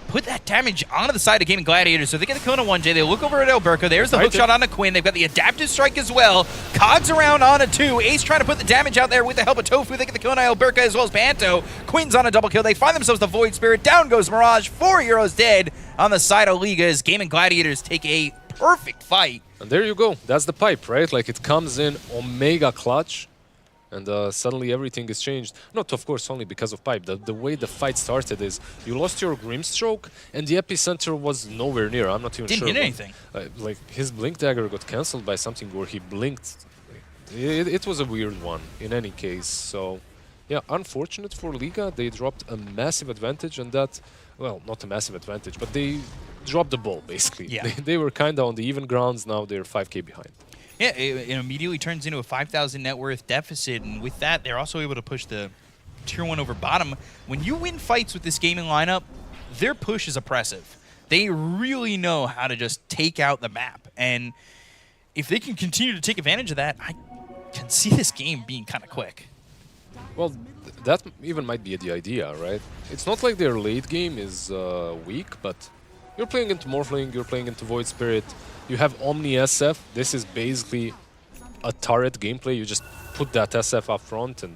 put that damage onto the side of Gaimin Gladiators. So they get the kill on 1J. They look over at Alberca. There's the hook shot onto Quinn. They've got the adaptive strike as well. Cogs around onto 2. Ace trying to put the damage out there with the help of Tofu. They get the kill on Alberca as well as Panto. Quinn's on a double kill. They find themselves the Void Spirit. Down goes Mirage. 4 heroes dead on the side of Liga as Gaimin Gladiators take a perfect fight. And there you go. That's the pipe, right? Like, it comes in Omega clutch. And suddenly everything is changed. Not, of course, only because of pipe. The way the fight started is you lost your Grimstroke, and the epicenter was nowhere near. I'm not even sure. Didn't hit anything. Like, his Blink Dagger got cancelled by something where he blinked. It was a weird one, in any case. So, yeah, unfortunate for Liga. They dropped a massive advantage, and that, well, not a massive advantage, but they dropped the ball, basically. Yeah. They were kind of on the even grounds. Now they're 5K behind. Yeah, it immediately turns into a 5,000 net worth deficit, and with that, they're also able to push the Tier 1 over bottom. When you win fights with this gaming lineup, their push is oppressive. They really know how to just take out the map, and if they can continue to take advantage of that, I can see this game being kind of quick. Well, that even might be the idea, right? It's not like their late game is weak, but you're playing into Morphling, you're playing into Void Spirit, you have Omni SF. This is basically a turret gameplay. You just put that SF up front, and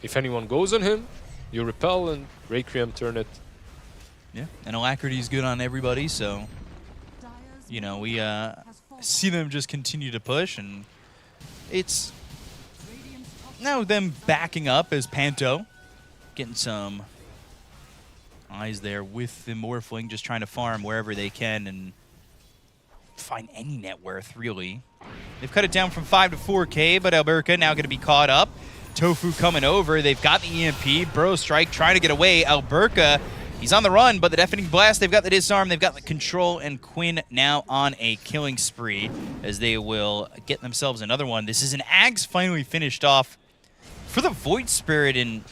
if anyone goes on him, you repel and Requiem turn it. Yeah, and Alacrity is good on everybody, so, you know, we see them just continue to push, and it's now them backing up as Panto getting some eyes there with the Morphling, just trying to farm wherever they can and find any net worth, really. They've cut it down from 5 to 4K, but Alberca now going to be caught up. Tofu coming over. They've got the EMP. Burrow Strike trying to get away. Alberca, he's on the run, but the Deafening Blast, they've got the disarm, they've got the control, and Quinn now on a killing spree as they will get themselves another one. This is an Ags finally finished off for the Void Spirit, and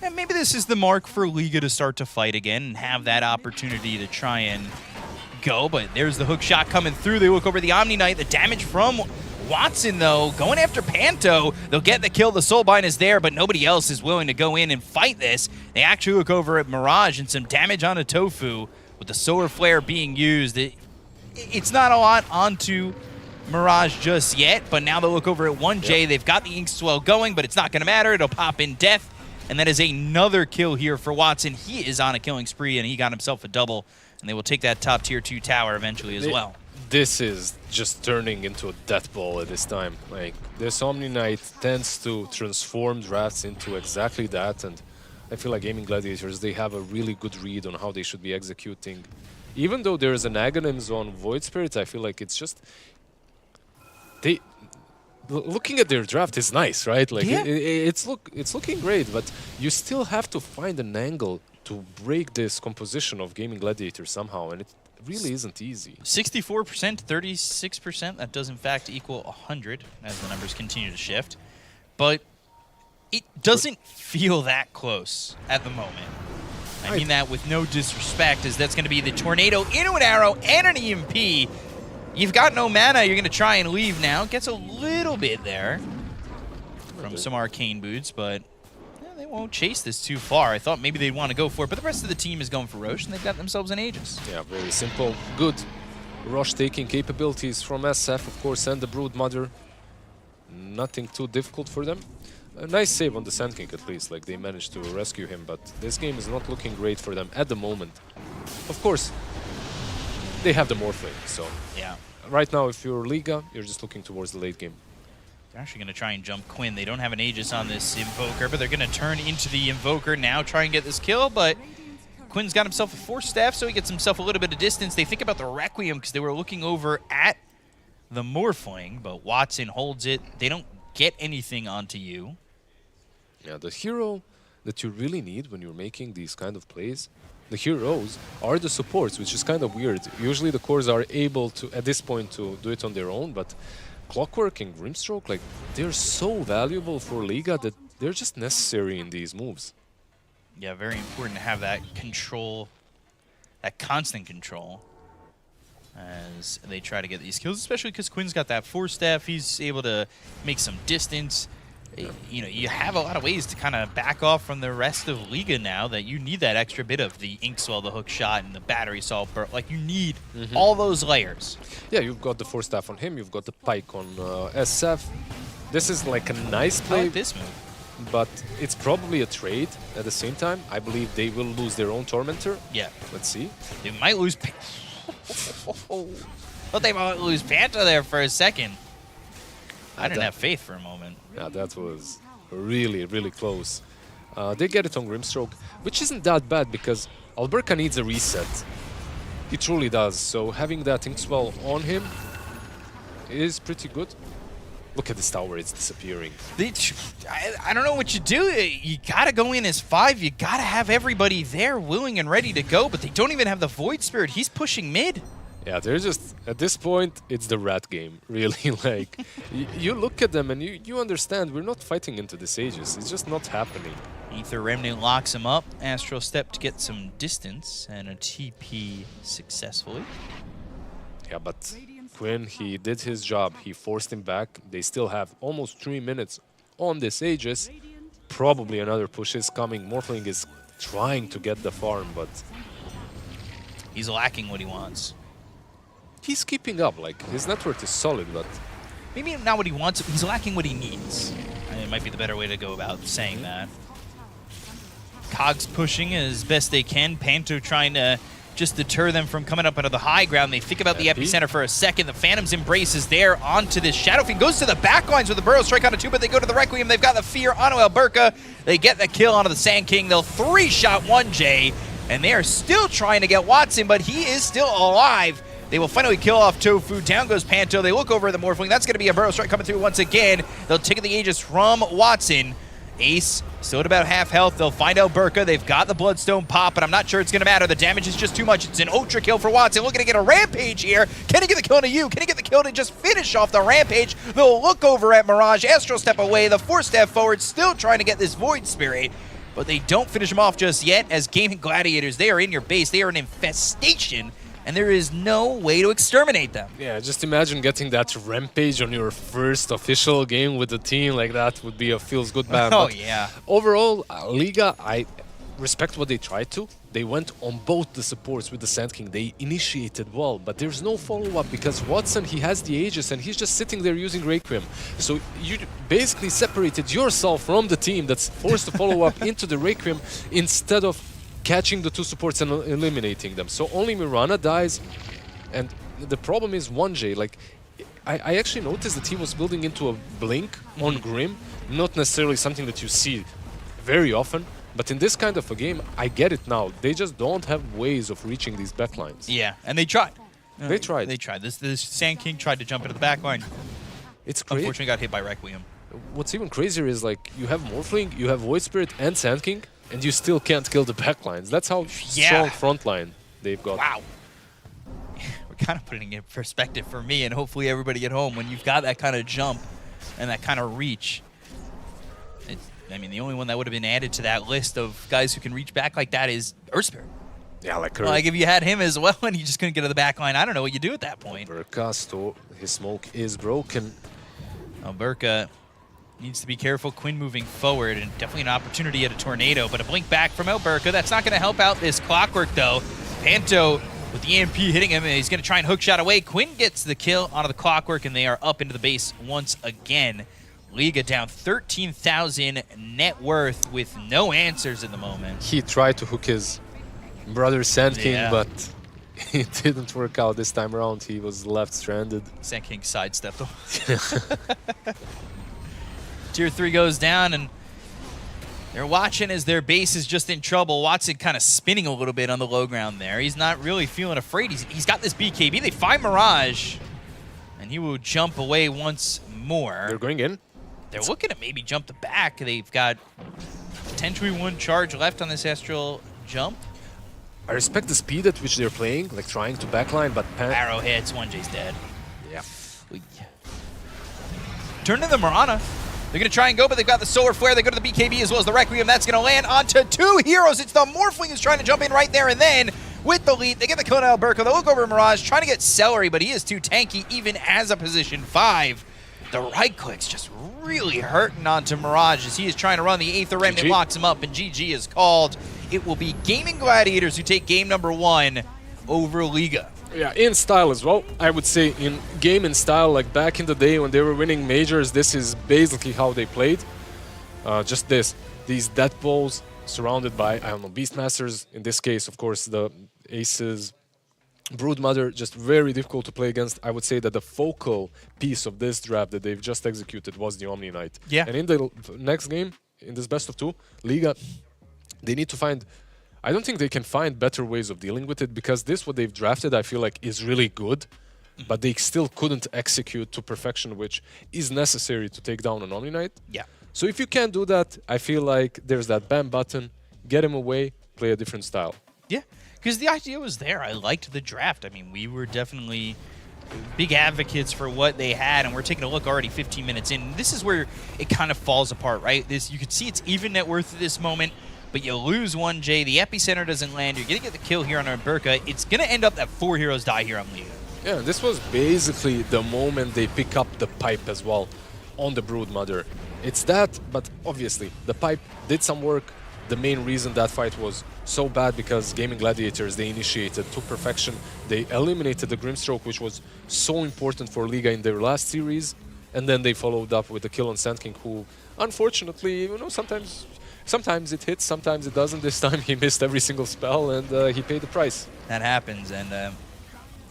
maybe this is the mark for Liga to start to fight again and have that opportunity to try and go, but there's the hook shot coming through. They look over the Omni Knight. The damage from Watson, though, going after Panto. They'll get the kill. The Soulbind is there, but nobody else is willing to go in and fight this. They actually look over at Mirage and some damage onto Tofu with the Solar Flare being used. It's not a lot onto Mirage just yet, but now they'll look over at 1J. Yep. They've got the Ink Swell going, but it's not going to matter. It'll pop in death, and that is another kill here for Watson. He is on a killing spree, and he got himself a double. And they will take that top tier 2 tower eventually as well. This is just turning into a death ball at this time. Like, this Omni Knight tends to transform drafts into exactly that, and I feel like Gaimin Gladiators, they have a really good read on how they should be executing. Even though there is an Aghanims on Void Spirit, I feel like it's just... Looking at their draft is nice, right? Like, yeah. It's looking great, but you still have to find an angle to break this composition of Gaimin Gladiators somehow, and it really isn't easy. 64%, 36%, that does in fact equal 100 as the numbers continue to shift. But it doesn't feel that close at the moment. I mean that with no disrespect, as that's going to be the Tornado into an arrow and an EMP. You've got no mana, you're going to try and leave now. Gets a little bit there from some Arcane Boots, but they won't chase this too far. I thought maybe they'd want to go for it, but the rest of the team is going for Roche, and they've got themselves an Aegis. Yeah, very simple. Good Roche-taking capabilities from SF, of course, and the Brood Mother. Nothing too difficult for them. A nice save on the Sand King, at least. Like, they managed to rescue him, but this game is not looking great for them at the moment. Of course, they have the Morphling, so... Yeah. Right now, if you're Liga, you're just looking towards the late game. They're actually going to try and jump Quinn. They don't have an Aegis on this Invoker, but they're going to turn into the Invoker now, try and get this kill, but Quinn's got himself a Force Staff, so he gets himself a little bit of distance. They think about the Requiem because they were looking over at the Morphling, but Watson holds it. They don't get anything onto you. Yeah, the hero that you really need when you're making these kind of plays, the heroes are the supports, which is kind of weird. Usually the cores are able to, at this point, to do it on their own, but Clockwork and Grimstroke, like, they're so valuable for Liga that they're just necessary in these moves. Yeah, very important to have that control, that constant control, as they try to get these kills, especially because Quinn's got that Force Staff. He's able to make some distance. You know, you have a lot of ways to kind of back off from the rest of Liga now that you need that extra bit of the Ink Swell, the Hook Shot, and the Battery Assault. Like, you need all those layers. Yeah, you've got the Force Staff on him, you've got the Pike on SF. This is like a nice play. I like this move. But it's probably a trade at the same time. I believe they will lose their own Tormentor. Yeah. Let's see. They might lose... But they might lose Panta there for a second. I didn't have faith for a moment. Yeah, that was really, really close. They get it on Grimstroke, which isn't that bad because Alberca needs a reset. He truly does. So having that Inkswell on him is pretty good. Look at this tower, it's disappearing. I don't know what you do. You gotta go in as 5. You gotta have everybody there willing and ready to go, but they don't even have the Void Spirit. He's pushing mid. Yeah, they're just, at this point, it's the rat game, really. Like, you look at them and you understand we're not fighting into the Sages. It's just not happening. Aether Remnant locks him up. Astral Step to get some distance and a TP successfully. Yeah, but Quinn, he did his job. He forced him back. They still have almost 3 minutes on this Aegis. Probably another push is coming. Morphling is trying to get the farm, but... he's lacking what he wants. He's keeping up, like, his net worth is solid, but... maybe not what he wants, he's lacking what he needs. It might be the better way to go about saying that. Cogs pushing as best they can. Panto trying to just deter them from coming up onto the high ground. They think about the epicenter for a second. The Phantom's Embrace is there onto this Shadow Fiend. Goes to the back lines with the Burrow Strike onto 2, but they go to the Requiem. They've got the Fear onto Alberca. They get the kill onto the Sand King. They'll 3-shot 1J, and they are still trying to get Watson, but he is still alive. They will finally kill off Tofu. Down goes Panto. They look over at the Morphling. That's going to be a Burrow Strike coming through once again. They'll take the Aegis from Watson. Ace still at about half health. They'll find Alberca. They've got the Bloodstone pop, but I'm not sure it's going to matter. The damage is just too much. It's an ultra kill for Watson. Looking to get a Rampage here. Can he get the kill to you? Can he get the kill to just finish off the Rampage? They'll look over at Mirage. Astral step away. The 4-step forward, still trying to get this Void Spirit, but they don't finish him off just yet. As Gaimin Gladiators, they are in your base. They are an infestation, and there is no way to exterminate them. Yeah, just imagine getting that Rampage on your first official game with the team. Like, that would be a feels-good ban. Oh, But yeah. overall, Liga, I respect what they tried to. They went on both the supports with the Sand King. They initiated well, but there's no follow-up because Watson, he has the Aegis and he's just sitting there using Requiem. So you basically separated yourself from the team that's forced to follow up into the Requiem instead of catching the 2 supports and eliminating them. So only Mirana dies, and the problem is 1J. Like, I actually noticed the team was building into a blink on Grim, not necessarily something that you see very often, but in this kind of a game, I get it now. They just don't have ways of reaching these backlines. Yeah, and they tried. They tried. They tried. This Sand King tried to jump into the backline. It's crazy. Unfortunately, got hit by Requiem. What's even crazier is, like, you have Morphling, you have Void Spirit and Sand King, and you still can't kill the backlines. That's how strong front line they've got. Wow. We're kind of putting it in perspective for me and hopefully everybody at home. When you've got that kind of jump and that kind of reach, I mean, the only one that would have been added to that list of guys who can reach back like that is Earth Spirit. Yeah, like if you had him as well and you just couldn't get to the back line, I don't know what you do at that point. Alberca, his smoke is broken. Alberca needs to be careful. Quinn moving forward, and definitely an opportunity at a tornado, but a blink back from Alberca. That's not going to help out this Clockwork, though. Panto with the EMP hitting him, and he's going to try and hook shot away. Quinn gets the kill onto the Clockwork, and they are up into the base once again. Liga down 13,000 net worth with no answers at the moment. He tried to hook his brother Sand King, but it didn't work out this time around. He was left stranded. Sand King sidestepped him. Tier 3 goes down, and they're watching as their base is just in trouble. Watson kind of spinning a little bit on the low ground there. He's not really feeling afraid. He's got this BKB. They find Mirage, and he will jump away once more. They're going in. They're looking to maybe jump the back. They've got potentially 1 charge left on this Astral jump. I respect the speed at which they're playing, like trying to backline, but Arrow hits, 1J's dead. Yeah. Turn to the Mirana. They're going to try and go, but they've got the Solar Flare. They go to the BKB as well as the Requiem. That's going to land onto 2 heroes. It's the Morphling who's trying to jump in right there, and then with the lead, they get the kill on Alberca. They look over at Mirage, trying to get Celery, but he is too tanky even as a position 5. The right click's just really hurting onto Mirage as he is trying to run. The Aether Remnant locks him up, and GG is called. It will be Gaimin Gladiators who take game number 1 over Liga. Yeah, in style as well. I would say in game in style, like back in the day when they were winning majors, this is basically how they played. Just these death balls surrounded by, I don't know, Beastmasters. In this case, of course, the Aces, Broodmother, just very difficult to play against. I would say that the focal piece of this draft that they've just executed was the Omni Knight. Yeah. And in the next game, in this best of 2, Liga, they need to find... I don't think they can find better ways of dealing with it, because this, what they've drafted, I feel like is really good, but they still couldn't execute to perfection, which is necessary to take down an Omni Knight. Yeah. So if you can't do that, I feel like there's that ban button, get him away, play a different style. Yeah, because the idea was there. I liked the draft. I mean, we were definitely big advocates for what they had, and we're taking a look already 15 minutes in. This is where it kind of falls apart, right? You can see it's even net worth at this moment, but you lose 1J. The epicenter doesn't land. You're going to get the kill here on Alberca. It's going to end up that 4 heroes die here on Liga. Yeah, this was basically the moment they pick up the pipe as well on the Broodmother. It's that, but obviously the pipe did some work. The main reason that fight was so bad because Gaimin Gladiators, they initiated to perfection. They eliminated the Grimstroke, which was so important for Liga in their last series. And then they followed up with the kill on Sand King, who, unfortunately, you know, sometimes sometimes it hits, sometimes it doesn't. This time he missed every single spell, and he paid the price. That happens, and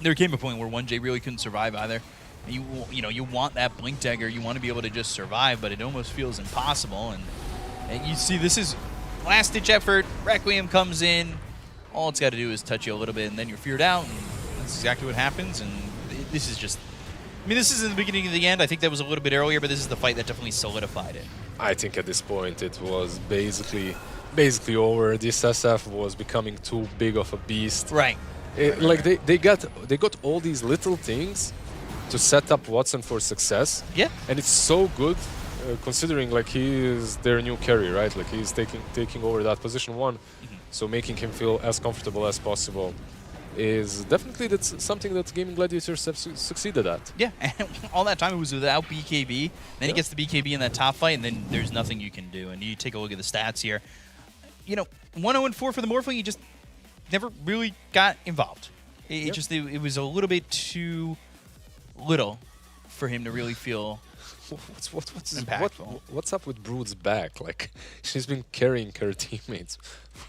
there came a point where 1J really couldn't survive either. You know, you want that blink dagger, you want to be able to just survive, but it almost feels impossible. And you see, this is last ditch effort. Requiem comes in. All it's got to do is touch you a little bit, and then you're feared out. And that's exactly what happens. And this is just, I mean, this is in the beginning of the end. I think that was a little bit earlier, but this is the fight that definitely solidified it. I think at this point it was basically over. This SF was becoming too big of a beast. Right. Like they got all these little things to set up Watson for success. Yeah. And it's so good considering like he is their new carry, right? Like he's taking over that position 1. So making him feel as comfortable as possible is definitely something that Gaimin Gladiators have succeeded at. Yeah, and all that time it was without BKB. Then he gets the BKB in that top fight, and then there's nothing you can do. And you take a look at the stats here. You know, 1-0-4 for the Morphling, he just never really got involved. It was a little bit too little for him to really feel impactful. What's up with Brood's back? Like, she's been carrying her teammates.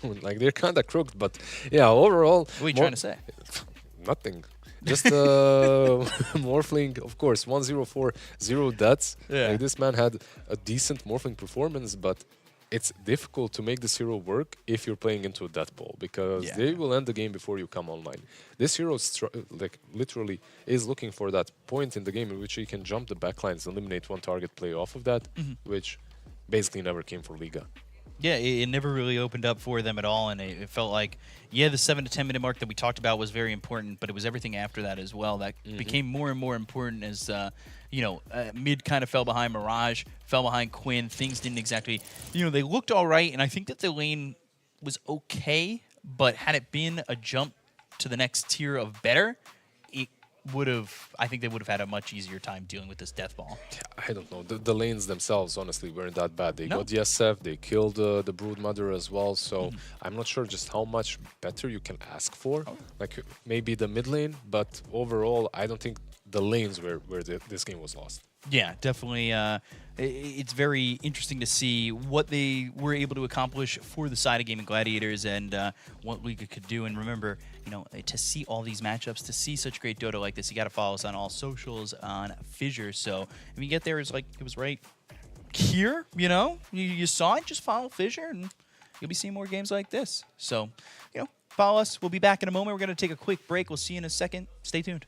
Like, they're kind of crooked, but yeah, overall... What are you trying to say? Nothing. Just Morphling, of course, 1-0-4, 0 deaths. Yeah. Like, this man had a decent Morphling performance, but it's difficult to make this hero work if you're playing into a death pool, because they will end the game before you come online. This hero like literally is looking for that point in the game in which he can jump the backlines, eliminate one target, play off of that, which basically never came for Liga. Yeah, it never really opened up for them at all, and it felt like, yeah, the 7 to 10 minute mark that we talked about was very important, but it was everything after that as well that became more and more important as, you know, mid kind of fell behind Mirage, fell behind Quinn. Things didn't exactly, you know, they looked all right, and I think that the lane was okay, but had it been a jump to the next tier of better, it would have, I think they would have had a much easier time dealing with this death ball. I don't know. The lanes themselves, honestly, weren't that bad. They got the SF, they killed the Brood Mother as well, so I'm not sure just how much better you can ask for. Like, maybe the mid lane, but overall, I don't think the lanes where this game was lost. Yeah, definitely. It's very interesting to see what they were able to accomplish for the side of Gaimin Gladiators and what Liga could do. And remember, you know, to see all these matchups, to see such great Dota like this, you got to follow us on all socials on Fissure. So if you get there, it's like it was right here. You know, you saw it. Just follow Fissure, and you'll be seeing more games like this. So, you know, follow us. We'll be back in a moment. We're going to take a quick break. We'll see you in a second. Stay tuned.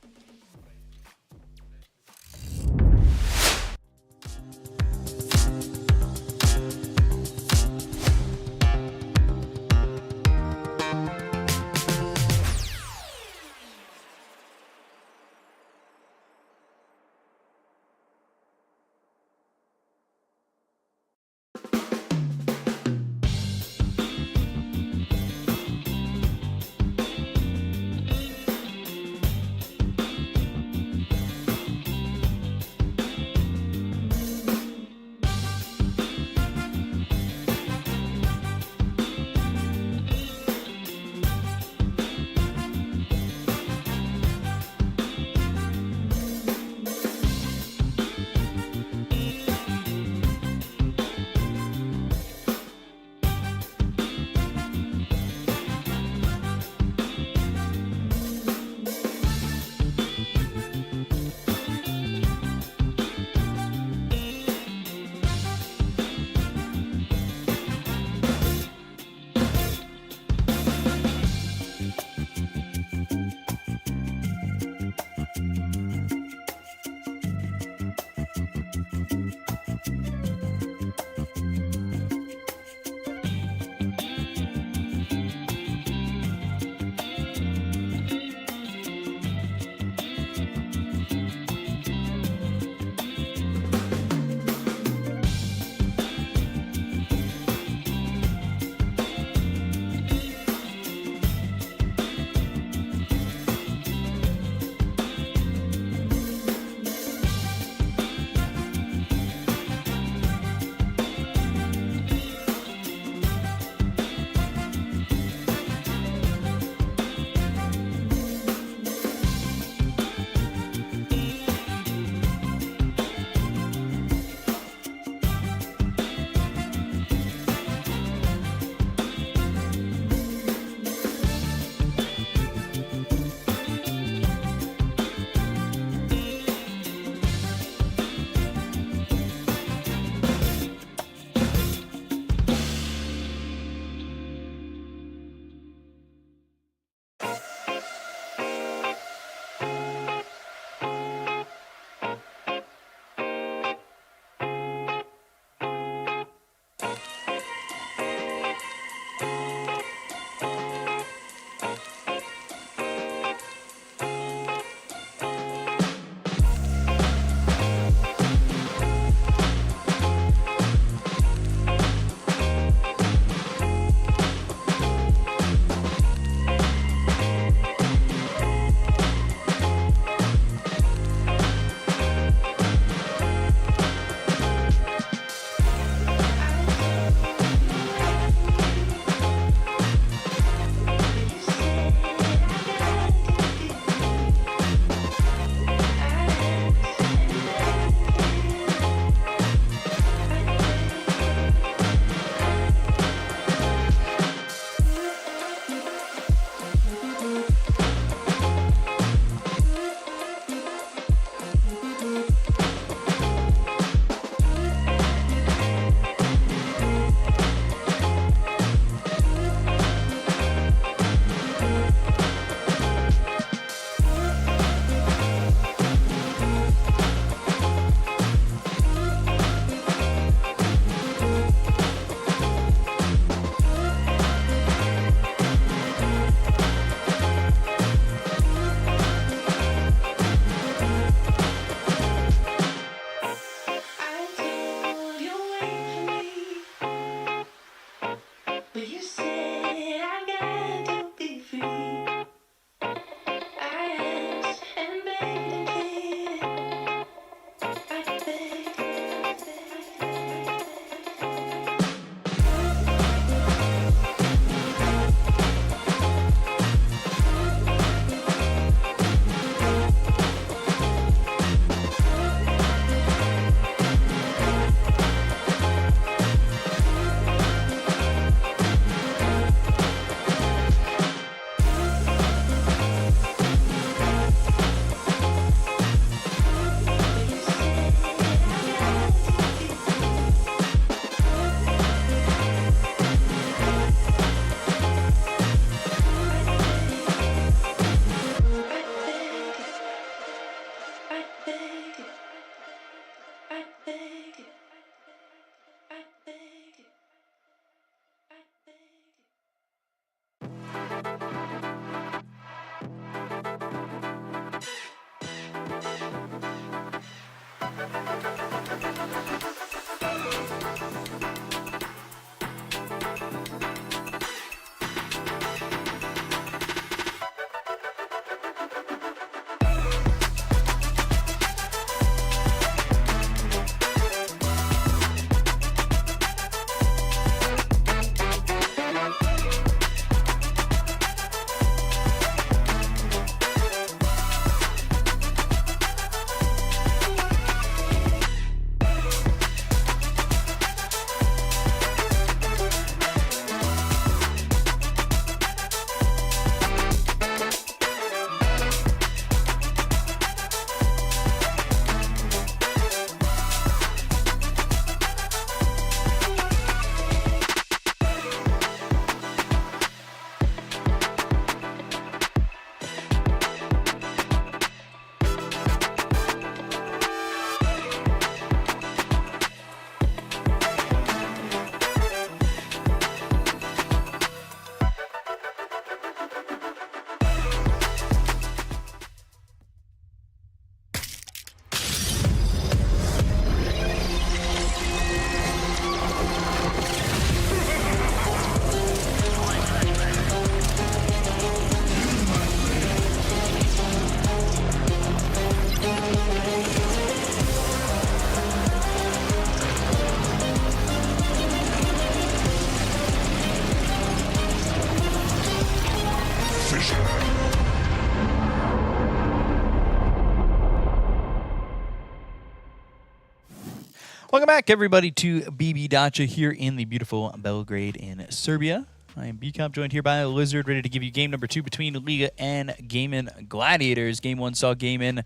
Welcome back, everybody, to BB Dacha here in the beautiful Belgrade in Serbia. I am BCOP, joined here by Lizard, ready to give you game number 2 between Liga and Gaimin Gladiators. Game 1 saw Gaimin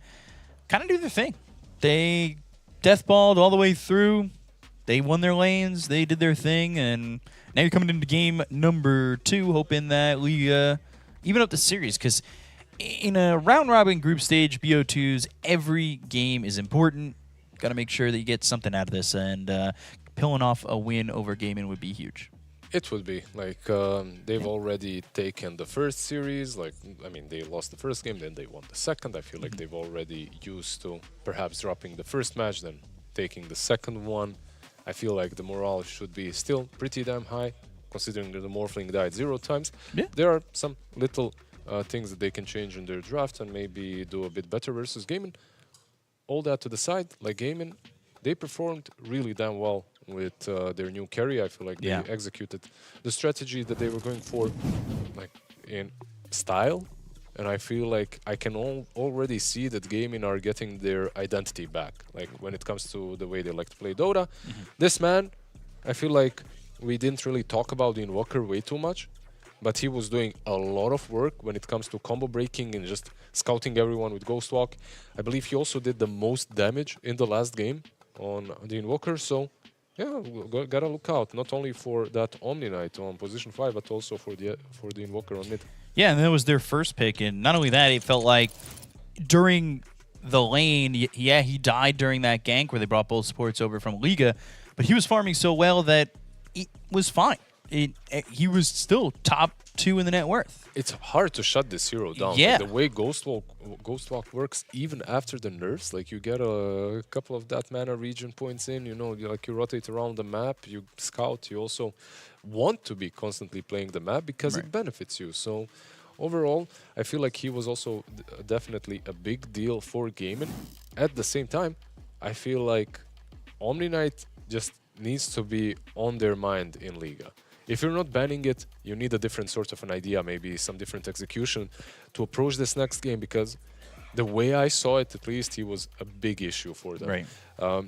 kind of do their thing. They deathballed all the way through. They won their lanes. They did their thing. And now you're coming into game number 2, hoping that Liga even up the series. Because in a round-robin group stage, BO2s, every game is important. Got to make sure that you get something out of this, and pulling off a win over Gaimin would be huge. It would be. Like, they've already taken the first series. Like, I mean, they lost the first game, then they won the second. I feel like they've already used to perhaps dropping the first match, then taking the second one. I feel like the morale should be still pretty damn high, considering that the Morphling died 0 times. Yeah. There are some little things that they can change in their draft and maybe do a bit better versus Gaimin. All that to the side, like Gaimin, they performed really damn well with their new carry. I feel like they executed the strategy that they were going for, like in style, and I feel like I can already see that Gaimin are getting their identity back. Like when it comes to the way they like to play Dota, this man, I feel like we didn't really talk about the Invoker way too much, but he was doing a lot of work when it comes to combo breaking and just scouting everyone with Ghost Walk. I believe he also did the most damage in the last game on the Invoker, so yeah, gotta look out, not only for that Omni Knight on position 5, but also for the Invoker on mid. Yeah, and that was their first pick, and not only that, it felt like during the lane, yeah, he died during that gank where they brought both supports over from Liga, but he was farming so well that it was fine. He was still top 2 in the net worth. It's hard to shut this hero down. Yeah. Like the way Ghost Walk works, even after the nerfs, like you get a couple of that mana region points in, you know, you rotate around the map, you scout, you also want to be constantly playing the map because it benefits you. So overall, I feel like he was also definitely a big deal for Gaimin. At the same time, I feel like Omni Knight just needs to be on their mind in Liga. If you're not banning it, you need a different sort of an idea, maybe some different execution to approach this next game, because the way I saw it, at least, he was a big issue for them. Right.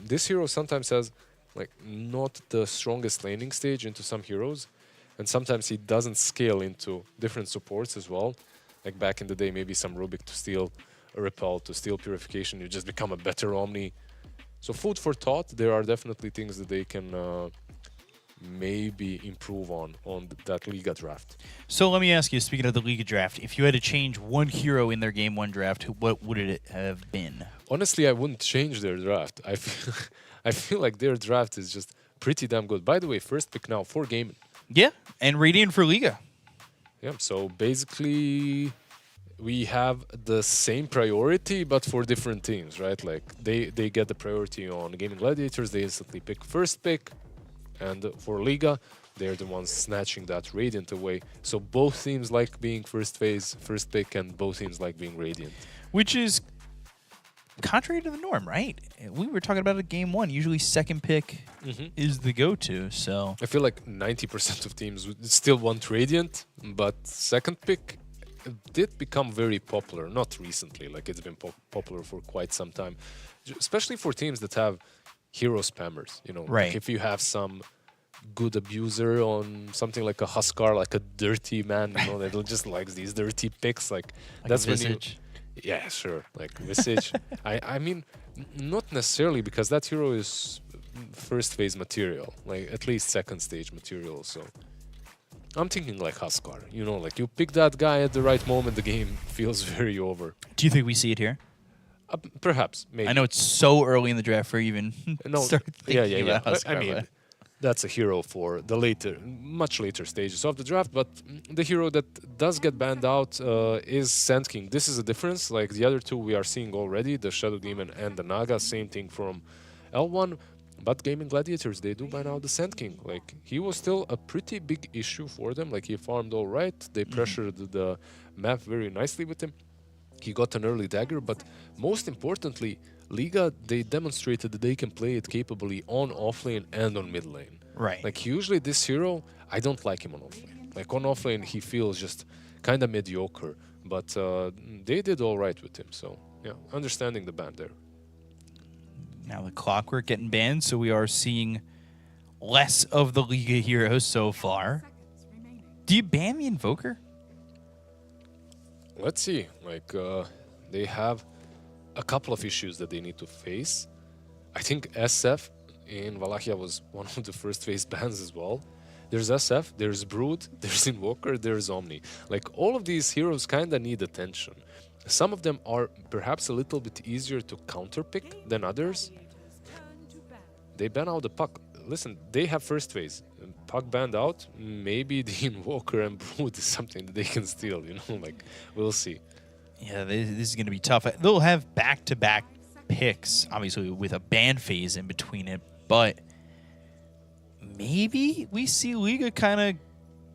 This hero sometimes has like not the strongest laning stage into some heroes, and sometimes he doesn't scale into different supports as well. Like back in the day, maybe some Rubik to steal a Repel, to steal Purification, you just become a better Omni. So food for thought, there are definitely things that they can maybe improve on that Liga draft. So let me ask you, speaking of the Liga draft, if you had to change one hero in their Game 1 draft, what would it have been? Honestly, I wouldn't change their draft. I feel like their draft is just pretty damn good. By the way, first pick now for Gaimin. Yeah, and Radiant for Liga. Yeah, so basically we have the same priority but for different teams, right? Like they get the priority on Gaimin Gladiators, they instantly pick first pick, and for Liga, they're the ones snatching that Radiant away. So both teams like being first phase, first pick, and both teams like being Radiant. Which is contrary to the norm, right? We were talking about a Game 1. Usually second pick is the go-to, so... I feel like 90% of teams would still want Radiant, but second pick did become very popular. Not recently, like it's been popular for quite some time. Especially for teams that have hero spammers, you know. Right. Like if you have some good abuser on something like a Huskar, like a dirty man, you know, that just likes these dirty picks, like that's when you... Visage. Yeah, sure, like Visage. I mean, not necessarily, because that hero is first phase material, like at least second stage material, so... I'm thinking like Huskar, you know, like you pick that guy at the right moment, the game feels very over. Do you think we see it here? Perhaps, maybe. I know it's so early in the draft for even start thinking about Huskar, I mean, that's a hero for the much later stages of the draft, but the hero that does get banned out is Sand King. This is a difference, like the other two we are seeing already, the Shadow Demon and the Naga, same thing from L1, but Gaimin Gladiators, they do ban out the Sand King. Like, he was still a pretty big issue for them, like he farmed all right, they pressured the map very nicely with him. He got an early dagger, but most importantly, Liga, they demonstrated that they can play it capably on offlane and on mid lane. Right. Like, usually this hero, I don't like him on offlane. Like, on offlane, he feels just kind of mediocre, but they did all right with him. So, yeah, understanding the ban there. Now the Clockwork getting banned, so we are seeing less of the Liga heroes so far. Do you ban the Invoker? Let's see. Like, they have a couple of issues that they need to face. I think SF in Wallachia was one of the first phase bans as well. There's SF, there's Brood, there's Invoker, there's Omni. Like, all of these heroes kind of need attention. Some of them are perhaps a little bit easier to counterpick than others. They ban out the Puck. Listen, they have first phase. Puck banned out, maybe the Invoker and Brood is something that they can steal, you know? Like, we'll see. Yeah, this is going to be tough. They'll have back-to-back picks, obviously, with a ban phase in between it, but maybe we see Liga kind of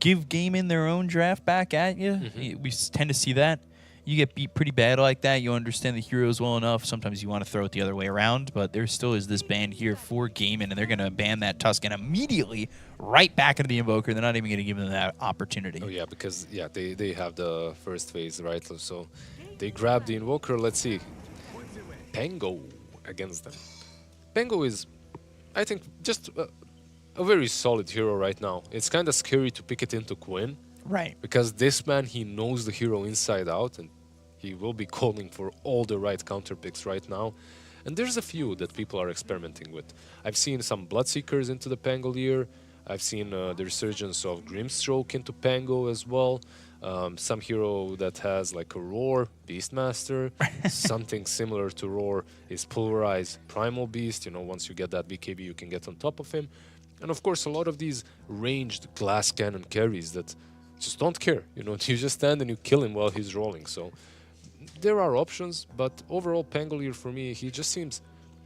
give Gaimin their own draft back at you. We tend to see that. You get beat pretty bad like that, you understand the heroes well enough. Sometimes you want to throw it the other way around, but there still is this ban here for Gaimin, and they're going to ban that Tuscan immediately right back into the Invoker. They're not even going to give them that opportunity. Oh, yeah, because, yeah, they have the first phase, right? So they grab the Invoker. Let's see. Pango against them. Pango is, I think, just a very solid hero right now. It's kind of scary to pick it into Quinn. Right. Because this man, he knows the hero inside out, and he will be calling for all the right counter picks right now. And there's a few that people are experimenting with. I've seen some Bloodseekers into the Pangolier. I've seen the resurgence of Grimstroke into Pango as well. Some hero that has like a Roar, Beastmaster. Something similar to Roar is Pulverize, Primal Beast. You know, once you get that BKB, you can get on top of him. And of course, a lot of these ranged glass cannon carries that just don't care. You know, you just stand and you kill him while he's rolling. So there are options, but overall, Pangolier for me, he just seems,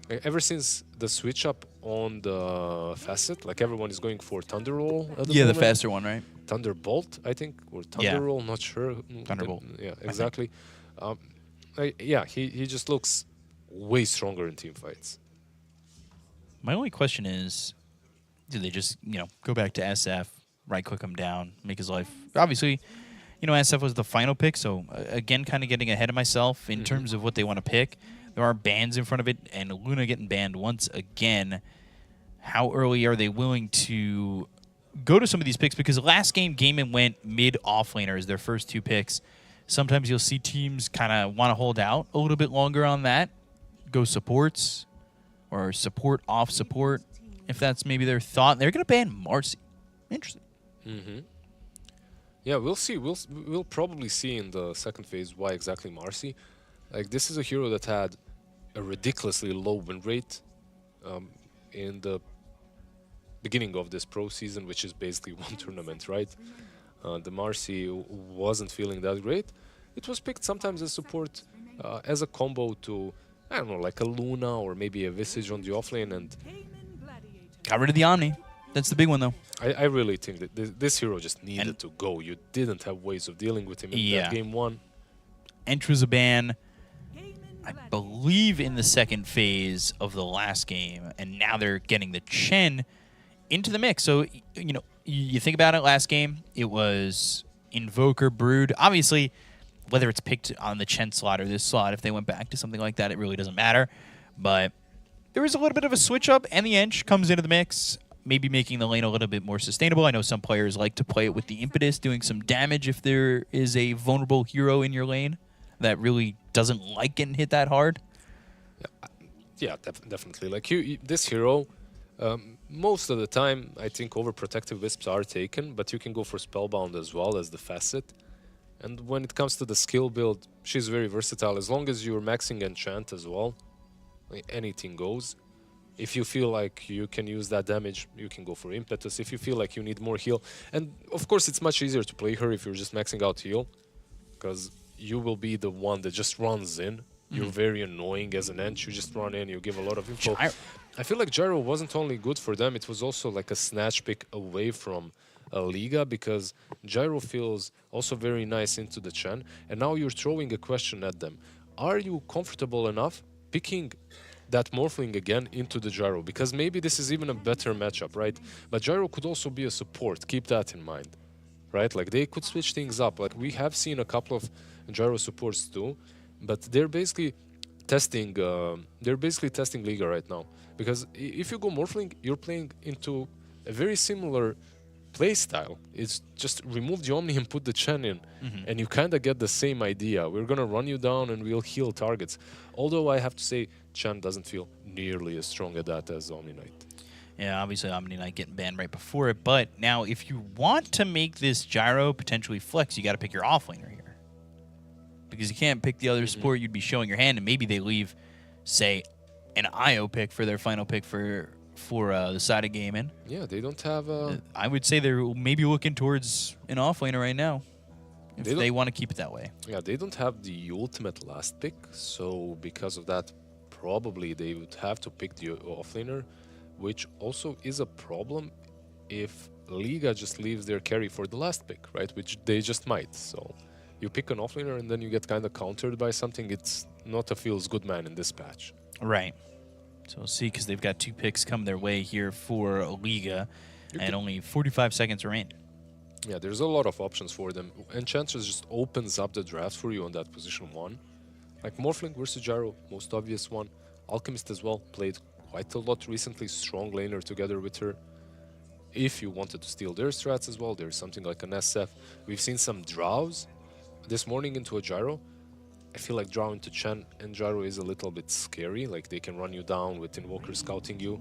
ever since the switch up on the facet, like everyone is going for Thunder Roll at the moment. The faster one, right? Thunderbolt, I think, or Thunder Roll, not sure. Thunderbolt. Yeah, exactly. Yeah, he just looks way stronger in team fights. My only question is, do they just, go back to SF, right-click him down, make his life... Obviously, SF was the final pick, so again, kind of getting ahead of myself in terms of what they want to pick. There are bans in front of it, and Luna getting banned once again. How early are they willing to go to some of these picks? Because last game, Gaimin went mid-offlaner as their first two picks. Sometimes you'll see teams kind of want to hold out a little bit longer on that, go supports, or support off support. if that's maybe their thought. They're going to ban Marcy. Interesting. Yeah, we'll see. We'll probably see in the second phase why exactly Marcy. Like, this is a hero that had a ridiculously low win rate in the beginning of this pro season, which is basically one tournament, right? The Marcy wasn't feeling that great. It was picked sometimes as support, as a combo to, I don't know, like a Luna or maybe a Visage on the offlane, and Got rid of the Omni. That's the big one, though. I really think that this hero just needed to go. You didn't have ways of dealing with him in that game one. Enters a ban, I believe, in the second phase of the last game, and now they're getting the Chen into the mix. So, you know, you think about it, last game, it was Invoker, Brood. Obviously, whether it's picked on the Chen slot or this slot, if they went back to something like that, it really doesn't matter. But there was a little bit of a switch up, and the Ench comes into the mix, maybe making the lane a little bit more sustainable. I know some players like to play it with the impetus, doing some damage if there is a vulnerable hero in your lane that really doesn't like getting hit that hard. Yeah, definitely. Like, this hero, most of the time, I think overprotective wisps are taken, but you can go for spellbound as well as the facet. And when it comes to the skill build, she's very versatile. As long as you're maxing enchant as well, like, anything goes. If you feel like you can use that damage, you can go for impetus. If you feel like you need more heal, and of course it's much easier to play her if you're just maxing out heal, because you will be the one that just runs in. You're very annoying as an Ench. You just run in, you give a lot of info. I feel like Gyro wasn't only good for them, it was also like a snatch pick away from a Liga, because Gyro feels also very nice into the Chen, and now you're throwing a question at them. Are you comfortable enough picking that Morphling again into the Gyro? Because maybe this is even a better matchup, right? But Gyro could also be a support. Keep that in mind, right? Like, they could switch things up. Like, we have seen a couple of Gyro supports too, but they're basically testing. They're basically testing Liga right now. Because if you go Morphling, you're playing into a very similar play style. It's just remove the Omni and put the Chen in, and you kind of get the same idea. We're gonna run you down and we'll heal targets. Although I have to say, Chen doesn't feel nearly as strong at that as Omni Knight. Yeah, obviously Omni Knight getting banned right before it, but now if you want to make this Gyro potentially flex, you got to pick your offlaner here. Because you can't pick the other support, you'd be showing your hand, and maybe they leave, say, an IO pick for their final pick for the side of Gaimin. Yeah, they don't have. I would say they're maybe looking towards an offlaner right now, if they want to keep it that way. Yeah, they don't have the ultimate last pick, so because of that, probably they would have to pick the offlaner, which also is a problem if Liga just leaves their carry for the last pick, right? Which they just might. So you pick an offlaner and then you get kind of countered by something. It's not a feels good man in this patch. Right. So we'll see, because they've got 2 picks come their way here for Liga, and only 45 seconds remain. Yeah, there's a lot of options for them. Enchantress just opens up the draft for you on that position 1. Like Morphling versus Gyro, most obvious one. Alchemist as well, played quite a lot recently, strong laner together with her. If you wanted to steal their strats as well, there's something like an SF. We've seen some Drows this morning into a Gyro. I feel like Drow into Chen and Gyro is a little bit scary. Like, they can run you down with Invoker scouting you.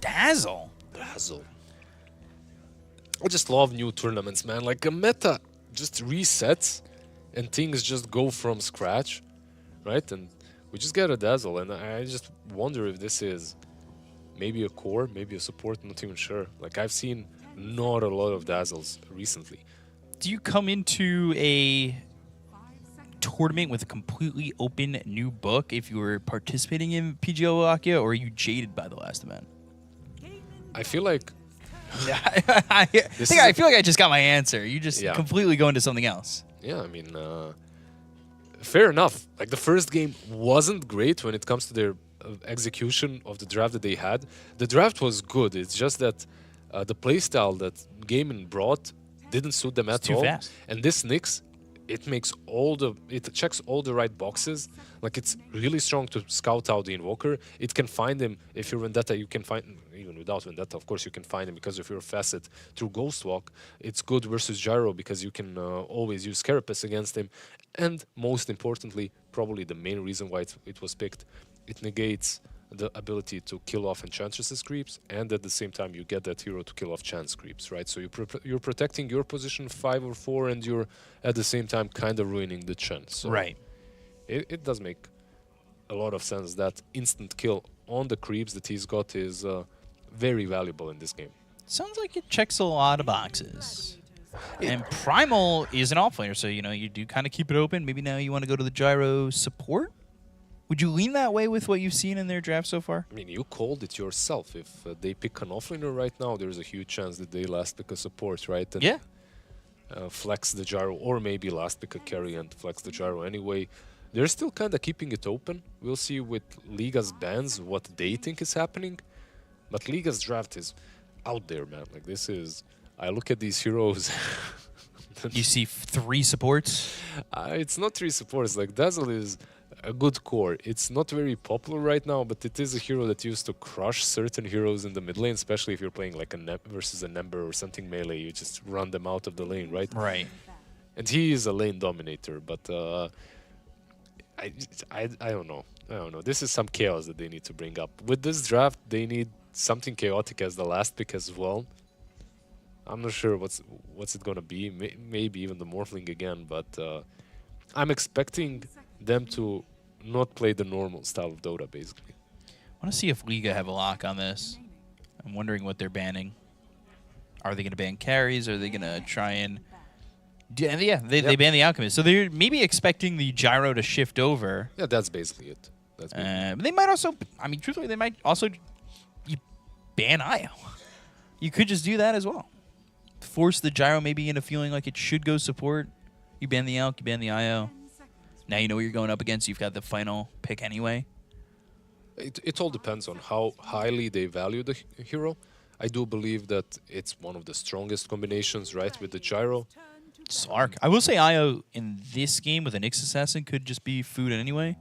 Dazzle. I just love new tournaments, man. Like, a meta just resets and things just go from scratch, right? And we just get a Dazzle, and I just wonder if this is maybe a core, maybe a support, not even sure. Like, I've seen not a lot of Dazzles recently. Do you come into a tournament with a completely open new book if you were participating in PGL Wallachia, or are you jaded by the last event? I feel like... I feel like I just got my answer. You just completely go into something else. Yeah, I mean, fair enough. Like, the first game wasn't great when it comes to their execution of the draft that they had. The draft was good. It's just that the playstyle that Gaimin brought didn't suit them at all. Fast. And this Nyx, it checks all the right boxes. Like, it's really strong to scout out the Invoker. It can find him. If you're Vendetta, you can find, even without Vendetta, of course, you can find him because of your facet through Ghostwalk. It's good versus Gyro because you can always use Carapace against him. And most importantly, probably the main reason why it was picked, it negates the ability to kill off Enchantress's creeps, and at the same time you get that hero to kill off Chan's creeps, right? So you're protecting your position 5 or 4, and you're at the same time kind of ruining the Chen. So Right. it does make a lot of sense that instant kill on the creeps that he's got is very valuable in this game. Sounds like it checks a lot of boxes. And Primal is an offlaner, so you do kind of keep it open. Maybe now you want to go to the gyro support. Would you lean that way with what you've seen in their draft so far? I mean, you called it yourself. If they pick an offlaner right now, there's a huge chance that they last pick a support, right? And, Yeah. Flex the gyro, or maybe last pick a carry and flex the gyro anyway. They're still kind of keeping it open. We'll see with Liga's bans what they think is happening. But Liga's draft is out there, man. Like, this is... I look at these heroes... You see 3 supports? It's not 3 supports. Like, Dazzle is a good core. It's not very popular right now, but it is a hero that used to crush certain heroes in the mid lane, especially if you're playing like a Nep versus an Ember or something melee. You just run them out of the lane, right? Right. And he is a lane dominator, but I don't know. I don't know. This is some chaos that they need to bring up. With this draft, they need something chaotic as the last pick as well. I'm not sure what's it gonna be. Maybe even the Morphling again, but I'm expecting them to not play the normal style of Dota, basically. I want to see if Liga have a lock on this. I'm wondering what they're banning. Are they going to ban carries? Are they going to try and... Yeah, they ban the Alchemist. So they're maybe expecting the gyro to shift over. Yeah, that's basically it. That's basically but they might also... I mean, truthfully, they might also ban IO. You could just do that as well. Force the gyro maybe into feeling like it should go support. You ban the Alch, you ban the IO. Now you know what you're going up against. You've got the final pick anyway. It all depends on how highly they value the hero. I do believe that it's one of the strongest combinations, right, with the gyro. Slark. I will say IO in this game with an Nyx Assassin could just be food anyway.